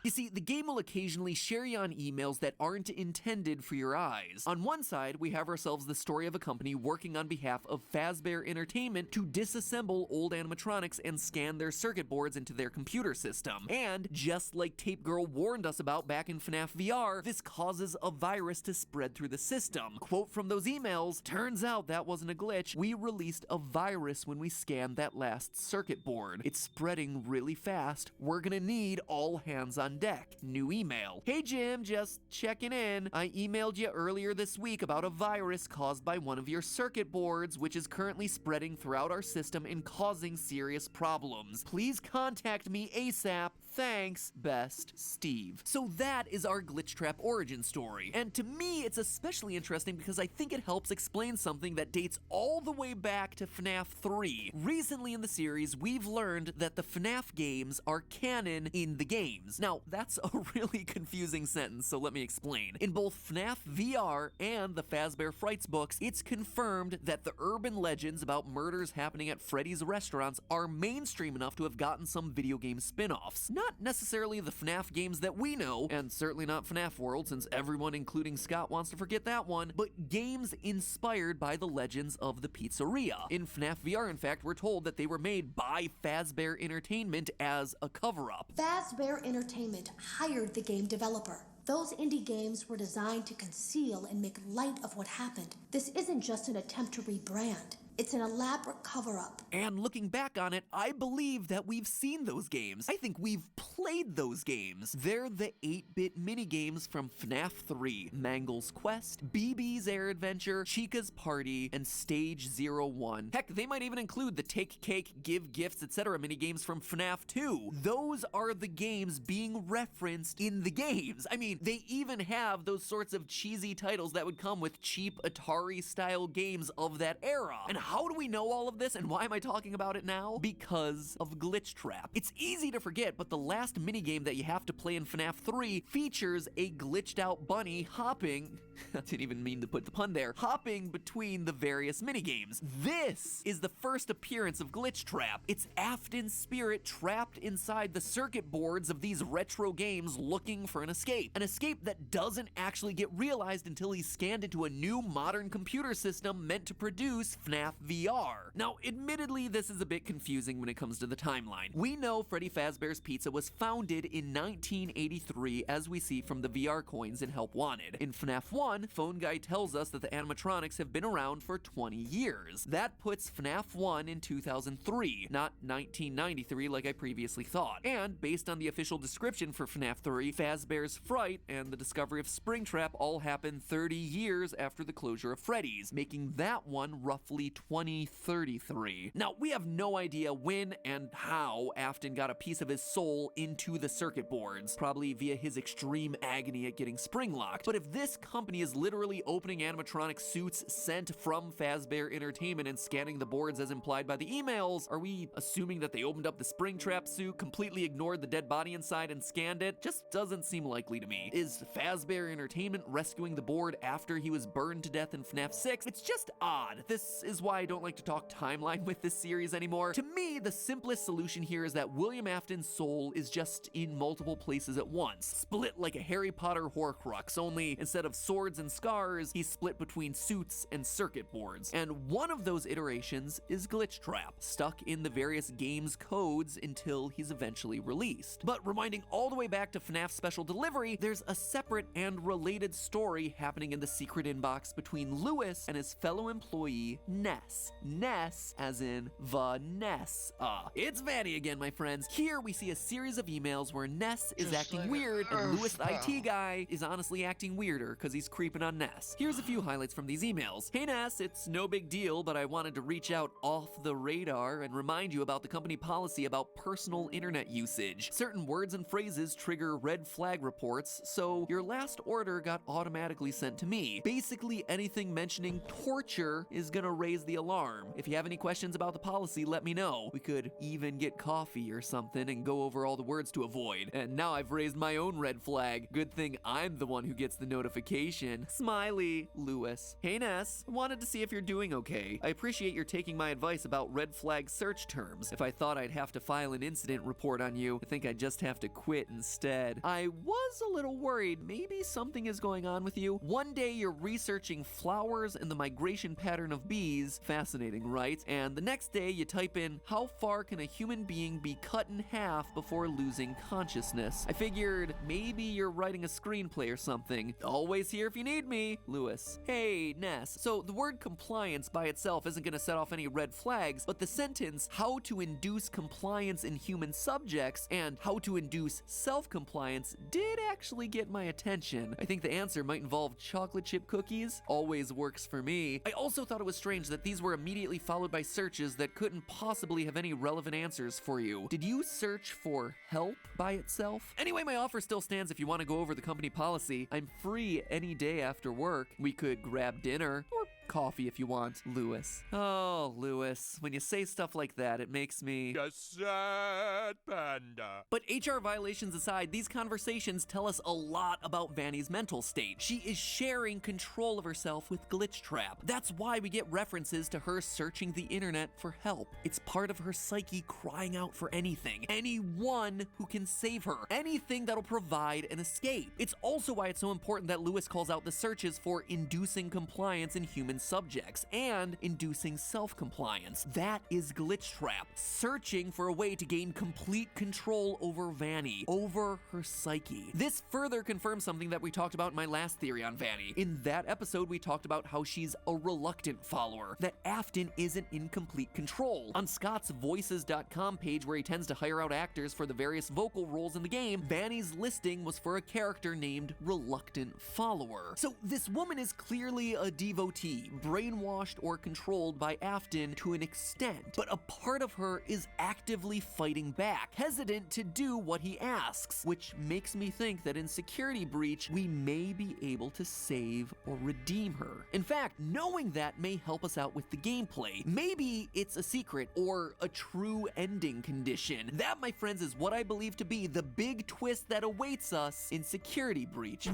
You see, the game will occasionally share you on emails that aren't intended for your eyes. On one side, we have ourselves the story of a company working on behalf of Fazbear Entertainment to disassemble old animatronics and scan their circuit boards into their computer system. And, just like Tape Girl warned us about back in FNAF VR, this causes a virus to spread through the system. Quote from those emails, "Turns out that wasn't a glitch. We released a virus when we scanned that last circuit board. It's spreading really fast. We're gonna need all hands on deck." New email. "Hey Jim, just checking in. I emailed you earlier this week about a virus caused by one of your circuit boards, which is currently spreading throughout our system and causing serious problems. Please contact me ASAP. Thanks, best, Steve." So that is our Glitchtrap origin story. And to me, it's especially interesting because I think it helps explain something that dates all the way back to FNAF 3. Recently in the series, we've learned that the FNAF games are canon in the games. Now, that's a really confusing sentence, so let me explain. In both FNAF VR and the Fazbear Frights books, it's confirmed that the urban legends about murders happening at Freddy's restaurants are mainstream enough to have gotten some video game spin-offs. Not necessarily the FNAF games that we know, and certainly not FNAF World, since everyone, including Scott, wants to forget that one, but games inspired by the legends of the pizzeria. In FNAF VR, in fact, we're told that they were made by Fazbear Entertainment as a cover-up. Fazbear Entertainment hired the game developer. Those indie games were designed to conceal and make light of what happened. This isn't just an attempt to rebrand. It's an elaborate cover-up. And looking back on it, I believe that we've seen those games. I think we've played those games. They're the 8-bit minigames from FNAF 3, Mangle's Quest, BB's Air Adventure, Chica's Party, and Stage 01. Heck, they might even include the Take Cake, Give Gifts, etc. minigames from FNAF 2. Those are the games being referenced in the games. I mean, they even have those sorts of cheesy titles that would come with cheap Atari-style games of that era. And how do we know all of this and why am I talking about it now? Because of Glitch Trap. It's easy to forget, but the last minigame that you have to play in FNAF 3 features a glitched out bunny hopping, I didn't even mean to put the pun there, hopping between the various minigames. This is the first appearance of Glitch Trap. It's Afton's spirit trapped inside the circuit boards of these retro games looking for an escape. An escape that doesn't actually get realized until he's scanned into a new modern computer system meant to produce FNAF VR. Now, admittedly, this is a bit confusing when it comes to the timeline. We know Freddy Fazbear's Pizza was founded in 1983, as we see from the VR coins in Help Wanted. In FNAF 1, Phone Guy tells us that the animatronics have been around for 20 years. That puts FNAF 1 in 2003, not 1993 like I previously thought. And based on the official description for FNAF 3, Fazbear's Fright and the discovery of Springtrap all happened 30 years after the closure of Freddy's, making that one roughly 2033. Now, we have no idea when and how Afton got a piece of his soul into the circuit boards, probably via his extreme agony at getting spring-locked. But if this company is literally opening animatronic suits sent from Fazbear Entertainment and scanning the boards as implied by the emails, are we assuming that they opened up the Springtrap suit, completely ignored the dead body inside and scanned it? Just doesn't seem likely to me. Is Fazbear Entertainment rescuing the board after he was burned to death in FNAF 6? It's just odd. This is why I don't like to talk timeline with this series anymore. To me, the simplest solution here is that William Afton's soul is just in multiple places at once, split like a Harry Potter Horcrux, only instead of swords and scars, he's split between suits and circuit boards. And one of those iterations is Glitch Trap, stuck in the various games' codes until he's eventually released. But reminding all the way back to FNAF Special Delivery, there's a separate and related story happening in the secret inbox between Lewis and his fellow employee, Ness. Ness, as in Vanessa. It's Vanny again, my friends. Here we see a series of emails where Ness is acting weird, and Lewis, the IT guy, is honestly acting weirder because he's creeping on Ness. Here's a few highlights from these emails. Hey Ness, it's no big deal, but I wanted to reach out off the radar and remind you about the company policy about personal internet usage. Certain words and phrases trigger red flag reports, so your last order got automatically sent to me. Basically, anything mentioning torture is gonna raise the alarm. If you have any questions about the policy, let me know. We could even get coffee or something and go over all the words to avoid. And now I've raised my own red flag. Good thing I'm the one who gets the notification. Smiley, Lewis. Hey Ness, wanted to see if you're doing okay. I appreciate your taking my advice about red flag search terms. If I thought I'd have to file an incident report on you, I think I'd just have to quit instead. I was a little worried maybe something is going on with you. One day you're researching flowers and the migration pattern of bees. Fascinating, right? And the next day you type in, how far can a human being be cut in half before losing consciousness? I figured maybe you're writing a screenplay or something. Always here if you need me, Lewis. Hey, Ness. So the word compliance by itself isn't gonna set off any red flags, but the sentence, how to induce compliance in human subjects and how to induce self-compliance did actually get my attention. I think the answer might involve chocolate chip cookies. Always works for me. I also thought it was strange that these were immediately followed by searches that couldn't possibly have any relevant answers for you. Did you search for help by itself? Anyway, my offer still stands if you want to go over the company policy. I'm free any day after work. We could grab dinner or coffee if you want, Lewis. Oh, Lewis, when you say stuff like that, it makes me a sad panda. But HR violations aside, these conversations tell us a lot about Vanny's mental state. She is sharing control of herself with Glitch Trap. That's why we get references to her searching the internet for help. It's part of her psyche crying out for anything, anyone who can save her, anything that'll provide an escape. It's also why it's so important that Lewis calls out the searches for inducing compliance in human subjects and inducing self-compliance. That is Glitch Trap, searching for a way to gain complete control over Vanny, over her psyche. This further confirms something that we talked about in my last theory on Vanny. In that episode, we talked about how she's a reluctant follower, that Afton isn't in complete control. On Scott's Voices.com page, where he tends to hire out actors for the various vocal roles in the game, Vanny's listing was for a character named Reluctant Follower. So this woman is clearly a devotee, brainwashed or controlled by Afton to an extent, but a part of her is actively fighting back, hesitant to do what he asks, which makes me think that in Security Breach, we may be able to save or redeem her. In fact, knowing that may help us out with the gameplay. Maybe it's a secret or a true ending condition. That, my friends, is what I believe to be the big twist that awaits us in Security Breach.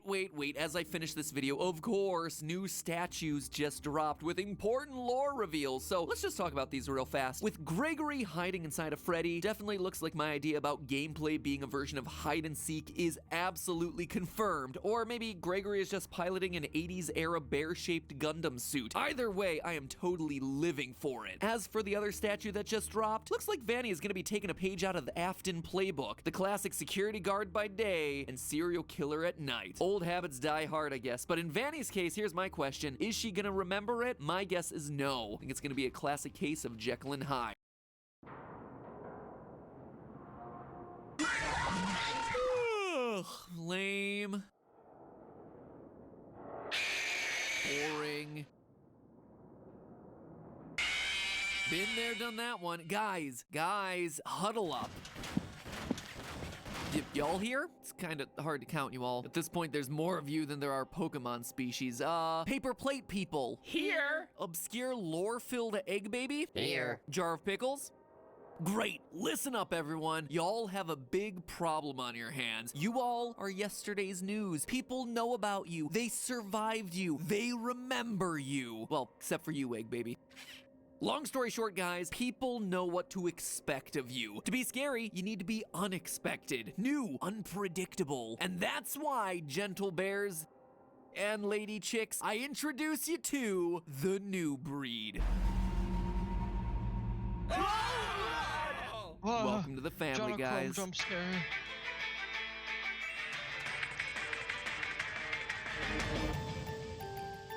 Wait, as I finish this video, of course, new statues just dropped with important lore reveals, so let's just talk about these real fast. With Gregory hiding inside of Freddy, definitely looks like my idea about gameplay being a version of hide and seek is absolutely confirmed, or maybe Gregory is just piloting an 80s era bear-shaped Gundam suit. Either way, I am totally living for it. As for the other statue that just dropped, looks like Vanny is gonna be taking a page out of the Afton playbook, the classic security guard by day and serial killer at night. Old habits die hard, I guess, but in Vanny's case, here's my question. Is she gonna remember it? My guess is no. I think it's gonna be a classic case of Jekyll and Hyde. Lame. Boring. Been there, done that one. Guys, huddle up. Y'all here? It's kind of hard to count you all. At this point, there's more of you than there are Pokemon species. Paper plate people. Here. Obscure lore-filled egg baby. Here. Jar of pickles. Great, listen up everyone. Y'all have a big problem on your hands. You all are yesterday's news. People know about you. They survived you. They remember you. Well, except for you, egg baby. Long story short, guys, people know what to expect of you. To be scary, you need to be unexpected, new, unpredictable. And that's why, gentle bears and lady chicks, I introduce you to the new breed. Welcome to the family, guys. Jump scare.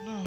No.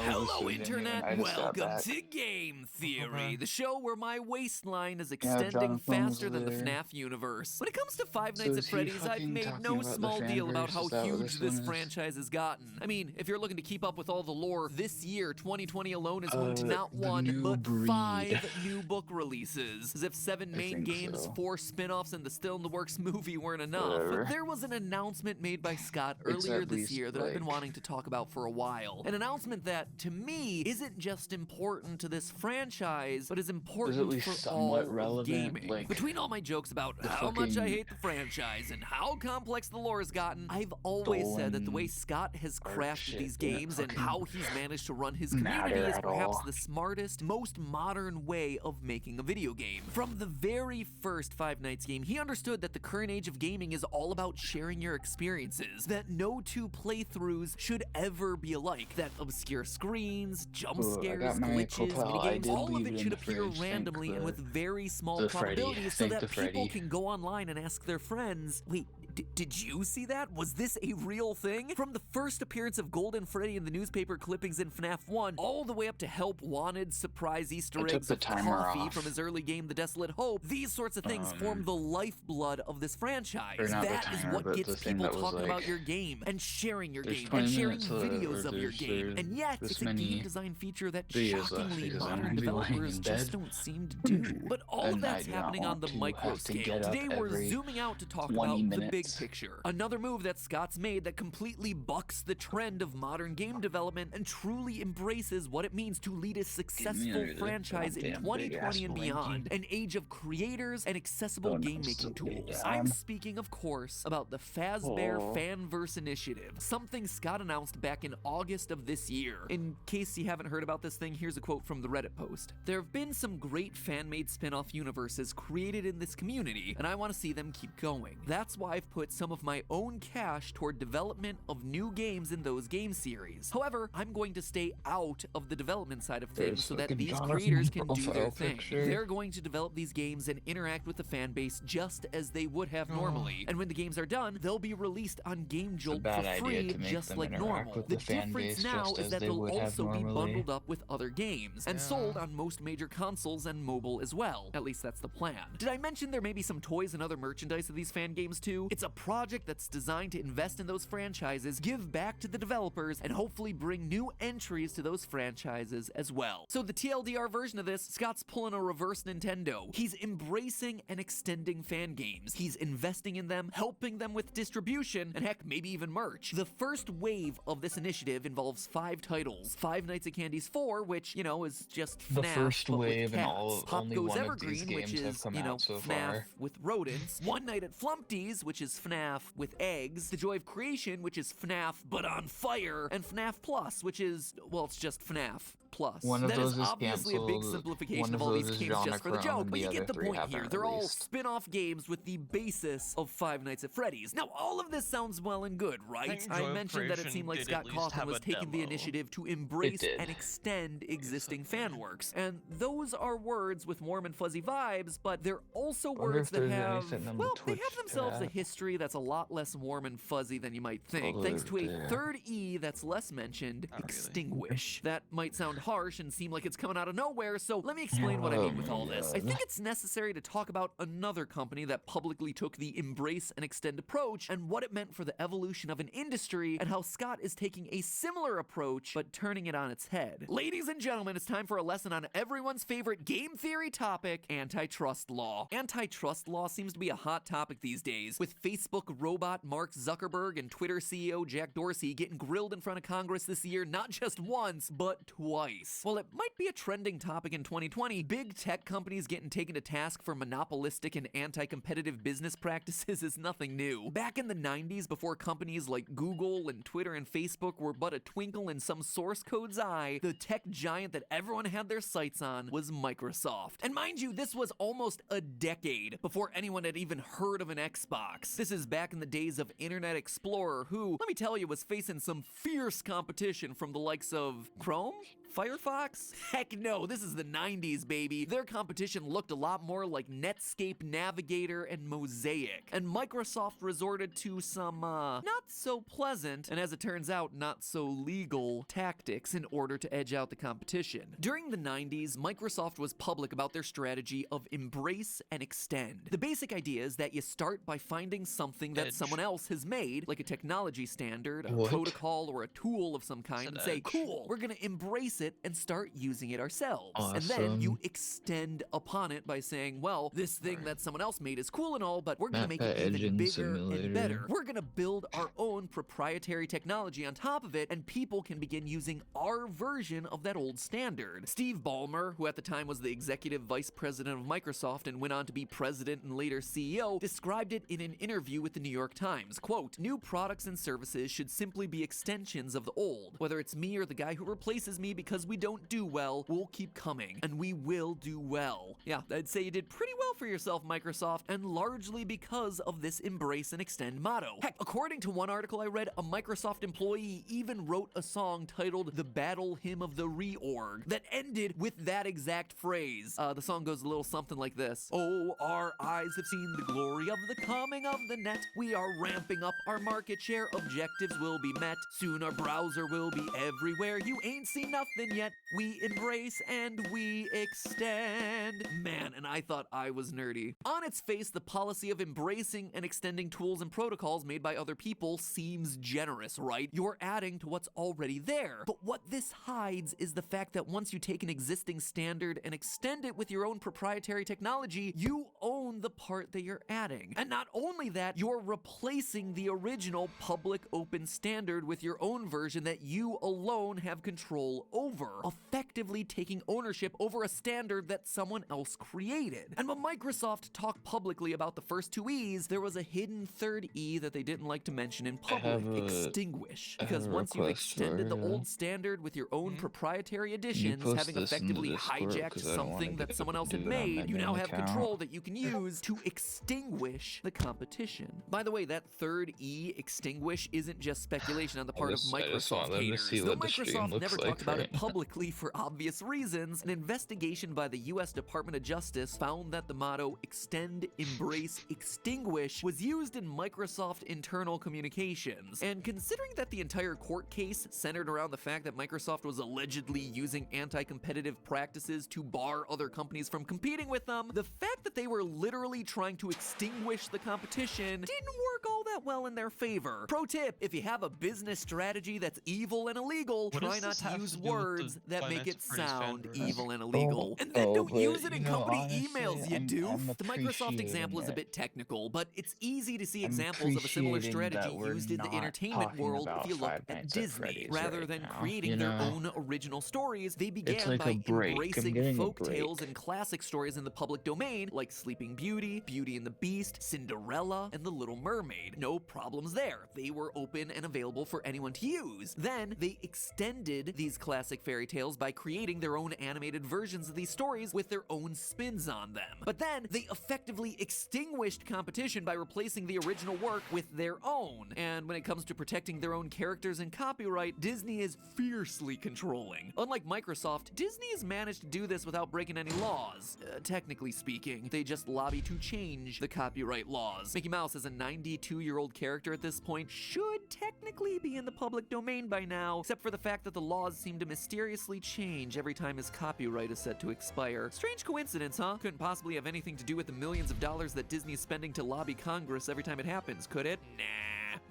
Hello, Internet. Welcome to Game Theory, the show where my waistline is extending faster than the FNAF universe. When it comes to Five Nights at Freddy's, I've made no small deal about how huge this franchise has gotten. I mean, if you're looking to keep up with all the lore, this year, 2020 alone, is home to not one, but 5 new book releases. As if 7 main games, 4 spin-offs, and the Still in the Works movie weren't enough. But there was an announcement made by Scott earlier this year that I've been wanting to talk about for a while. An announcement that, to me, isn't just important to this franchise, but is important for all of gaming. Between all my jokes about how much I hate the franchise and how complex the lore has gotten, I've always said that the way Scott has crafted these games and how he's managed to run his community is perhaps the smartest, most modern way of making a video game. From the very first Five Nights game, he understood that the current age of gaming is all about sharing your experiences, that no 2 playthroughs should ever be alike, that obscure screens, jump scares, glitches, minigames, all of it should appear randomly and with very small probabilities so that people can go online and ask their friends, wait, did you see that? Was this a real thing? From the first appearance of Golden Freddy in the newspaper clippings in FNAF 1, all the way up to Help Wanted, surprise Easter eggs of coffee from his early game The Desolate Hope, these sorts of things form the lifeblood of this franchise. That is what gets people talking about your game, and sharing your game, and sharing videos of your game. And yet, it's a game design feature that shockingly modern developers just don't seem to do. But all of that's happening on the micro scale. Today we're zooming out to talk about the big picture. Another move that Scott's made that completely bucks the trend of modern game development and truly embraces what it means to lead a successful franchise in 2020 and beyond. An age of creators and accessible game-making tools. I'm speaking, of course, about the Fazbear Fanverse Initiative, something Scott announced back in August of this year. In case you haven't heard about this thing, here's a quote from the Reddit post. There have been some great fan-made spin-off universes created in this community, and I want to see them keep going. That's why I've put some of my own cash toward development of new games in those game series. However, I'm going to stay out of the development side of things so that these creators can do their thing. They're going to develop these games and interact with the fan base just as they would have normally. And when the games are done, they'll be released on Game Jolt for free, just like normal. The difference now is that they'll also be bundled up with other games and sold on most major consoles and mobile as well. At least that's the plan. Did I mention there may be some toys and other merchandise of these fan games too? It's a project that's designed to invest in those franchises, give back to the developers, and hopefully bring new entries to those franchises as well. So the TLDR version of this, Scott's pulling a reverse Nintendo. He's embracing and extending fan games. He's investing in them, helping them with distribution, and heck, maybe even merch. The first wave of this initiative involves 5 titles. Five Nights at Candy's 4, which, you know, is just FNAF, The first but with wave and cats. all Pop only Goes one Evergreen, of these games which have is, come you know, out so FNAF far. with rodents. One Night at Flumpty's, which is FNAF with eggs. The Joy of Creation, which is FNAF but on fire. And FNAF Plus, which is, well, it's just FNAF Plus. One of That those is is obviously a big canceled, simplification one of of all these those is games just for the Genochrome, joke, and but the you get other the 3 point here. haven't They're all released. spin-off games with the basis of Five Nights at Freddy's. Now, all of this sounds well and good, right? think I Joy of mentioned that it Creation seemed like did Scott at least Cawthon have was a taking the demo. initiative to embrace did. and extend existing fan works. And those are words with warm and fuzzy vibes, but they're also Wonder words if that there's have, anything on the well, they Twitch have themselves a chat. history that's a lot less warm and fuzzy than you might think. Thanks to a there. third E that's less mentioned, extinguish. That might sound harsh and seem like it's coming out of nowhere, so let me explain what I mean with all this. I think it's necessary to talk about another company that publicly took the embrace and extend approach and what it meant for the evolution of an industry and how Scott is taking a similar approach but turning it on its head. Ladies and gentlemen, it's time for a lesson on everyone's favorite game theory topic, antitrust law. Antitrust law seems to be a hot topic these days, with Facebook robot Mark Zuckerberg and Twitter CEO Jack Dorsey getting grilled in front of Congress this year not just once, but twice. While it might be a trending topic in 2020, big tech companies getting taken to task for monopolistic and anti-competitive business practices is nothing new. Back in the 90s, before companies like Google and Twitter and Facebook were but a twinkle in some source code's eye, the tech giant that everyone had their sights on was Microsoft. And mind you, this was almost a decade before anyone had even heard of an Xbox. This is back in the days of Internet Explorer, who, let me tell you, was facing some fierce competition from the likes of Chrome? Firefox? Heck no, this is the 90s, baby. Their competition looked a lot more like Netscape Navigator and Mosaic. And Microsoft resorted to some, not so pleasant, and as it turns out, not so legal tactics in order to edge out the competition. During the 90s, Microsoft was public about their strategy of embrace and extend. The basic idea is that you start by finding something that someone else has made, like a technology standard, a protocol, or a tool of some kind, and say, cool, we're gonna embrace it and start using it ourselves. And then you extend upon it by saying, well, this thing that someone else made is cool and all, but we're gonna make it even bigger and better. We're gonna build our own proprietary technology on top of it, and people can begin using our version of that old standard. Steve Ballmer, who at the time was the executive vice president of Microsoft and went on to be president and later CEO, described it in an interview with the New York Times. Quote, new products and services should simply be extensions of the old. Whether it's me or the guy who replaces me because we don't do well, we'll keep coming, and we will do well. Yeah, I'd say you did pretty well for yourself, Microsoft, and largely because of this embrace and extend motto. Heck, according to one article I read, a Microsoft employee even wrote a song titled The Battle Hymn of the Reorg that ended with that exact phrase. The song goes a little something like this. Oh, our eyes have seen the glory of the coming of the net. We are ramping up our market share. Objectives will be met. Soon our browser will be everywhere. You ain't seen nothing yet. We embrace and we extend. Man, and I thought I was nerdy. On its face, the policy of embracing and extending tools and protocols made by other people seems generous, right? You're adding to what's already there. But what this hides is the fact that once you take an existing standard and extend it with your own proprietary technology, you own the part that you're adding. And not only that, you're replacing the original public open standard with your own version that you alone have control over, effectively taking ownership over a standard that someone else created. And when Microsoft talked publicly about the first two E's, there was a hidden third E that they didn't like to mention in public, extinguish. Because once you've extended the old standard with your own proprietary additions, having effectively hijacked something that someone else had made, you now have control that you can use use to extinguish the competition. By the way, that third E, extinguish, isn't just speculation on the part of Microsoft haters. Though Microsoft never talked about it publicly for obvious reasons, an investigation by the US Department of Justice found that the motto extend, embrace, extinguish was used in Microsoft internal communications. And considering that the entire court case centered around the fact that Microsoft was allegedly using anti-competitive practices to bar other companies from competing with them, the fact that they were literally trying to extinguish the competition didn't work all that well in their favor. Pro tip, if you have a business strategy that's evil and illegal, try not to use words that make it sound evil and illegal. And then don't use it in company emails, you doof. The Microsoft example is a bit technical, but it's easy to see examples of a similar strategy used in the entertainment world if you look at Disney. Rather than creating their own original stories, they began by embracing folk tales and classic stories in the public domain, like Sleeping Beauty, Beauty and the Beast, Cinderella, and The Little Mermaid. No problems there. They were open and available for anyone to use. Then, they extended these classic fairy tales by creating their own animated versions of these stories with their own spins on them. But then, they effectively extinguished competition by replacing the original work with their own. And when it comes to protecting their own characters and copyright, Disney is fiercely controlling. Unlike Microsoft, Disney has managed to do this without breaking any laws. Technically speaking, they just lobby to change the copyright laws. Mickey Mouse, as a 92-year-old character at this point, should technically be in the public domain by now, except for the fact that the laws seem to mysteriously change every time his copyright is set to expire. Strange coincidence, huh? Couldn't possibly have anything to do with the millions of dollars that Disney's spending to lobby Congress every time it happens, could it? Nah.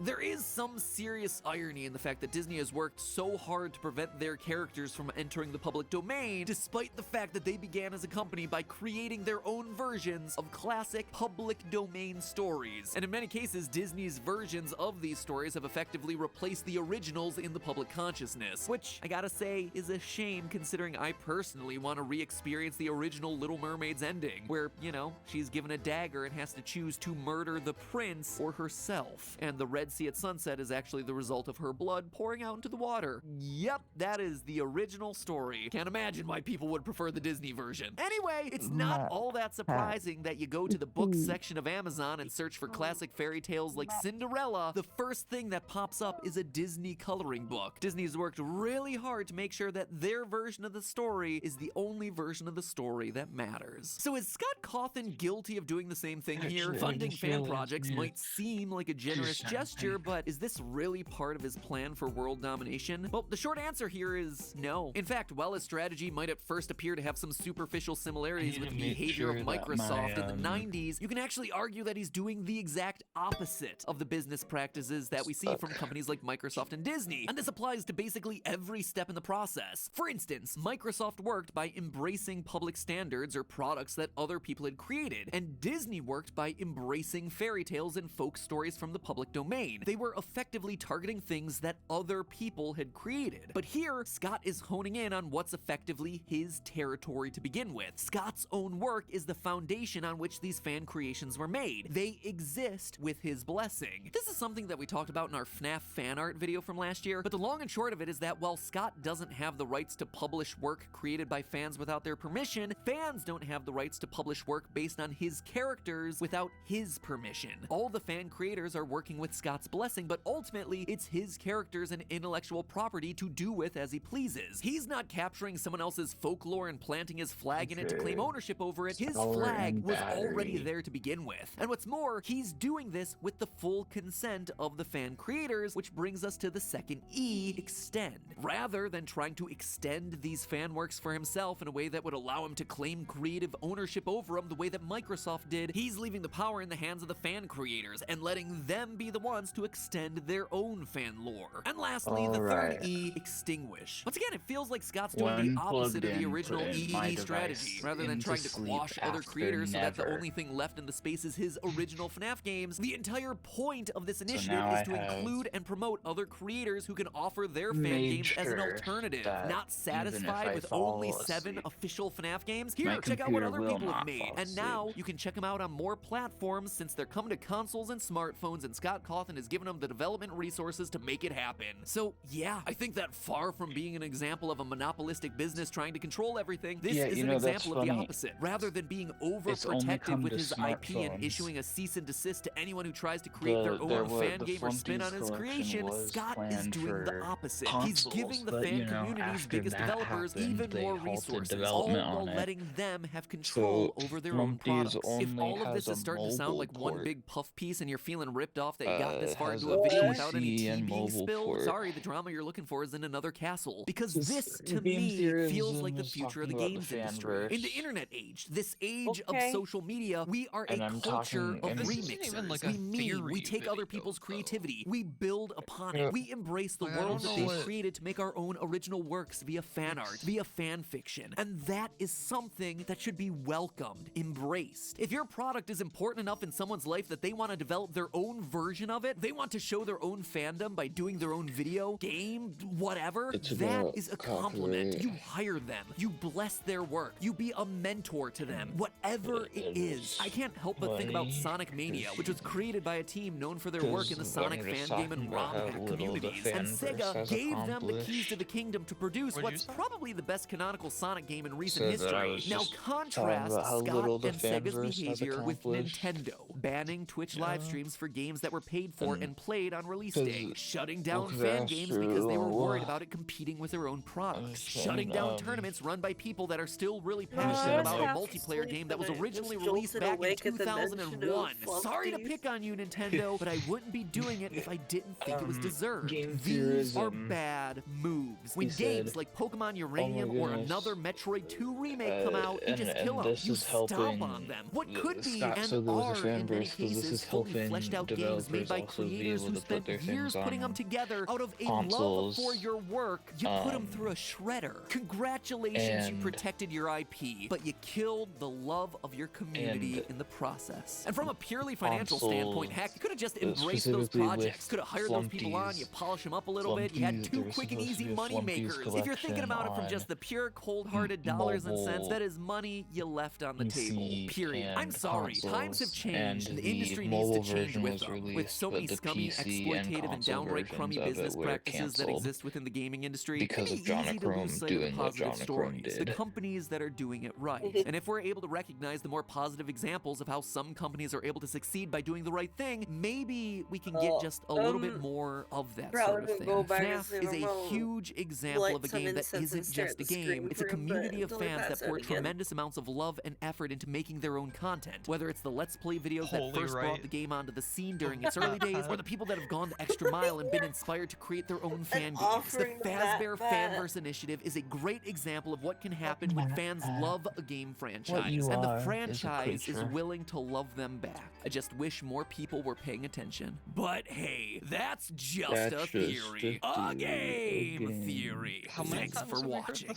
There is some serious irony in the fact that Disney has worked so hard to prevent their characters from entering the public domain, despite the fact that they began as a company by creating their own versions of classic public domain stories. And in many cases, Disney's versions of these stories have effectively replaced the originals in the public consciousness, which I gotta say is a shame considering I personally want to re-experience the original Little Mermaid's ending, where, you know, she's given a dagger and has to choose to murder the prince or herself. And the Red Sea at sunset is actually the result of her blood pouring out into the water. Yep, that is the original story. Can't imagine why people would prefer the Disney version. Anyway, it's not all that surprising that you go to the books section of Amazon and search for classic fairy tales like Cinderella. The first thing that pops up is a Disney coloring book. Disney's worked really hard to make sure that their version of the story is the only version of the story that matters. So is Scott Cawthon guilty of doing the same thing here? Funding fan projects might seem like a generous gesture, but is this really part of his plan for world domination? Well, the short answer here is no. In fact, while his strategy might at first appear to have some superficial similarities with the behavior of Microsoft in the 90s, you can actually argue that he's doing the exact opposite of the business practices that we see from companies like Microsoft and Disney. And this applies to basically every step in the process. For instance, Microsoft worked by embracing public standards or products that other people had created, and Disney worked by embracing fairy tales and folk stories from the public domain. They were effectively targeting things that other people had created. But here, Scott is honing in on what's effectively his territory to begin with. Scott's own work is the foundation on which these fan creations were made. They exist with his blessing. This is something that we talked about in our FNAF fan art video from last year, but the long and short of it is that while Scott doesn't have the rights to publish work created by fans without their permission, fans don't have the rights to publish work based on his characters without his permission. All the fan creators are working with Scott's blessing, but ultimately it's his characters and intellectual property to do with as he pleases. He's not capturing someone else's folklore and planting his flag in it to claim ownership over it. His flag was already there to begin with. And what's more, he's doing this with the full consent of the fan creators, which brings us to the second E, extend. Rather than trying to extend these fan works for himself in a way that would allow him to claim creative ownership over them the way that Microsoft did, he's leaving the power in the hands of the fan creators and letting them be the ones to extend their own fan lore. And lastly, the third E, extinguish. Once again, it feels like Scott's doing the opposite of the original EE strategy. Rather than trying to quash other creators so that the only thing left in the space is his original FNAF games, the entire point of this initiative is to include and promote other creators who can offer their fan games as an alternative. Not satisfied with only 7 official FNAF games? Here, check out what other people have made. And now, you can check them out on more platforms since they're coming to consoles and smartphones, and Scott Cawthon cloth and has given them the development resources to make it happen. So yeah, I think that far from being an example of a monopolistic business trying to control everything, this is an example of the opposite. Rather than being overprotective with his IP and issuing a cease and desist to anyone who tries to create their own fan game or spin on his creation, Scott is doing the opposite. He's giving the fan community's biggest developers even more resources, all while letting them have control over their own products. If all of this is starting to sound like one big puff piece and you're feeling ripped off that you got this far into a video without any tea being spilled, sorry, the drama you're looking for is in another castle. Because this, to me, feels like the future of the games industry. In the internet age, this age of social media, we are a culture of remixers. We take other people's creativity, we build upon it, we embrace the world that they've created to make our own original works via fan art, via fan fiction. And that is something that should be welcomed, embraced. If your product is important enough in someone's life that they want to develop their own version of it, they want to show their own fandom by doing their own video, game, whatever, that is a compliment. You hire them, you bless their work, you be a mentor to them, whatever it is. I can't help but think about Sonic Mania, which was created by a team known for their work in the Sonic fan game and ROM hack communities, and Sega gave them the keys to the kingdom to produce what's probably the best canonical Sonic game in recent history. Now contrast Scott and Sega's behavior with Nintendo, banning Twitch live streams for games that were paid for and played on release day, shutting down fan games because they were worried about it competing with their own products, shutting down tournaments run by people that are still really passionate about a multiplayer game that was originally released back in 2001. Sorry to pick on you, Nintendo, but I wouldn't be doing it if I didn't think it was deserved. These are bad moves. When games like Pokemon Uranium or another Metroid 2 remake come out, you just kill them. You stomp on them. What could be and are in many cases fully fleshed out games made by creators who spent years putting them together out of a love for your work, you put them through a shredder. Congratulations, you protected your IP, but you killed the love of your community in the process. And from a purely financial standpoint, heck, you could have just embraced those projects, could have hired those people on, you polish them up a little bit, you had two quick and easy money makers. If you're thinking about it from just the pure cold-hearted dollars and cents, that is money you left on the table, period. I'm sorry, times have changed, and the industry needs to change with them. With so many scummy, exploitative, and downright crummy business practices that exist within the gaming industry, it's easy to lose sight of the positive stories, the companies that are doing it right. And if we're able to recognize the more positive examples of how some companies are able to succeed by doing the right thing, maybe we can get just a little bit more of that sort of thing. FNAF is a huge example of a game that isn't just a game. It's a community of fans that pour tremendous amounts of love and effort into making their own content. Whether it's the Let's Play videos that first brought the game onto the scene during its early days, or the people that have gone the extra mile and been inspired to create their own fan games. The Fazbear Fanverse Initiative is a great example of what can happen when fans love a game franchise, and the franchise is willing to love them back. I just wish more people were paying attention. But hey, that's just a theory. A game theory. Thanks for watching.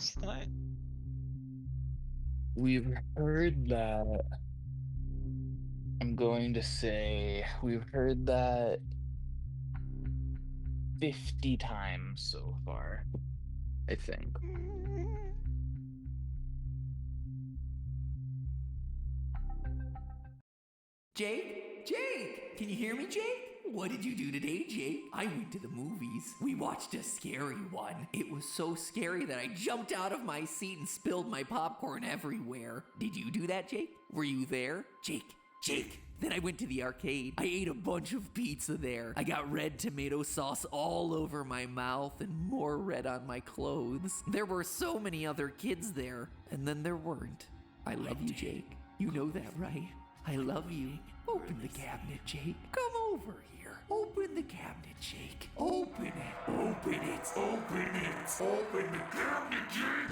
We've heard that. I'm going to say we've heard that 50 times so far, I think. Jake, can you hear me, Jake? What did you do today, Jake? I went to the movies. We watched a scary one. It was so scary that I jumped out of my seat and spilled my popcorn everywhere. Did you do that, Jake? Were you there? Jake. Then I went to the arcade. I ate a bunch of pizza there. I got red tomato sauce all over my mouth and more red on my clothes. There were so many other kids there, and then there weren't. I love you, Jake. You know that, right? I love you. Open the cabinet, Jake. Come over here. Open the cabinet, Jake. Open it. Open it. Open it. Open the cabinet, Jake.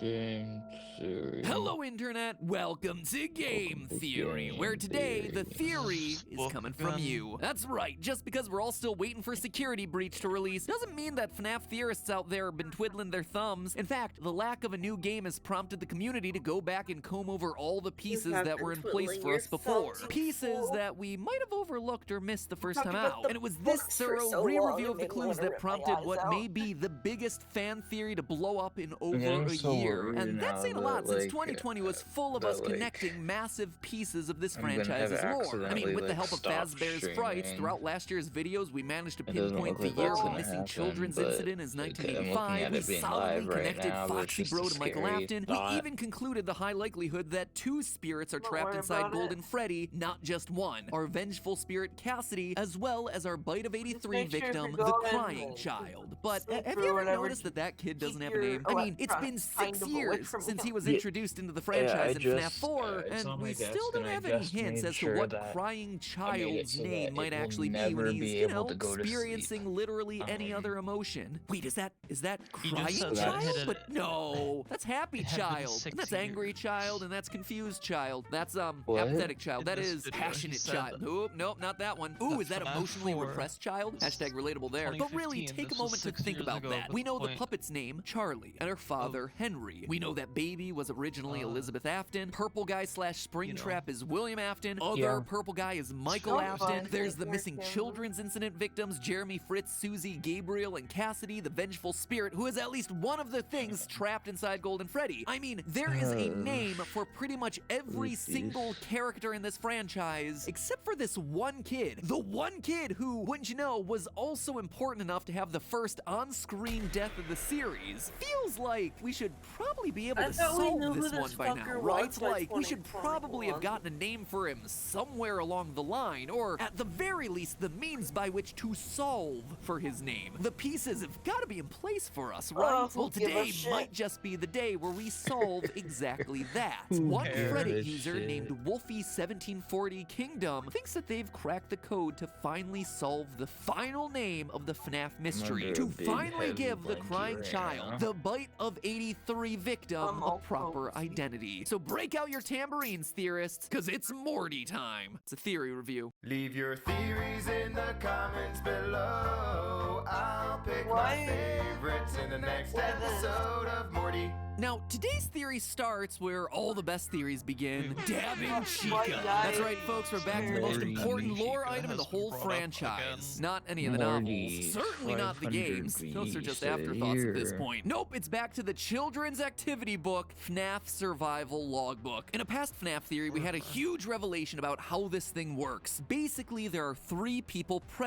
Game Theory. Hello, Internet. Welcome to Game Theory, where today the theory is coming from you. That's right. Just because we're all still waiting for Security Breach to release doesn't mean that FNAF theorists out there have been twiddling their thumbs. In fact, the lack of a new game has prompted the community to go back and comb over all the pieces that were in place for us before. Pieces that we might have overlooked or missed the first time out. And it was this thorough re-review of the clues that prompted what may be the biggest fan theory to blow up in over a year. And that's saying a lot since 2020 was full of us connecting massive pieces of this franchise's lore. I mean, with the help of Fazbear's Frights, throughout last year's videos, we managed to pinpoint the year of the missing children's incident as 1985. We solidly connected Foxy Bro to Michael Afton. We even concluded the high likelihood that 2 spirits are trapped inside Golden Freddy, not just one. Our vengeful spirit Cassidy, as well as our Bite of 83 victim, the Crying Child. But have you ever noticed that kid doesn't have a name? I mean, it's been 6 years since he was introduced into the franchise in FNAF 4, and we still don't have any hints as to what Crying Child's name might actually be when he's, you know, experiencing literally any other emotion. Wait, is that Crying Child? But no, that's Happy Child, and that's Angry Child, and that's Confused Child. That's Apathetic Child. That is Passionate Child. Nope, not that one. Ooh, is that Emotionally Repressed Child? Hashtag relatable there. But really, take a moment to think about that. We know the puppet's name, Charlie, and her father, Henry. We know that baby was originally Elizabeth Afton. Purple guy / Springtrap is William Afton. Other purple guy is Michael Afton. There's the missing children's incident victims, Jeremy, Fritz, Susie, Gabriel, and Cassidy, the vengeful spirit, who is at least one of the things trapped inside Golden Freddy. I mean, there is a name for pretty much every single character in this franchise, except for this one kid. The one kid who, wouldn't you know, was also important enough to have the first on-screen death of the series. Feels like we should probably be able to solve this one by now, right? Like, we should probably have gotten a name for him somewhere along the line, or at the very least, the means by which to solve for his name. The pieces have got to be in place for us, right? Well, today might just be the day where we solve exactly that. One Reddit user named Wolfie1740 Kingdom thinks that they've cracked the code to finally solve the final name of the FNAF mystery, to finally give the Crying Child, the Bite of 83 victim, a proper identity. So break out your tambourines, theorists, because it's Morty time. It's a theory review. Leave your theories in the comments below. I'll pick my favorites in the next episode of Morty. Now, today's theory starts where all the best theories begin, dabbing Chica. That's right, folks, we're back to the most important lore item in the whole franchise. Not any of the novels, certainly not the games. Those are just afterthoughts at this point. Nope, it's back to the children's activity book, FNAF Survival Logbook. In a past FNAF theory, we had a huge revelation about how this thing works. Basically, there are 3 people present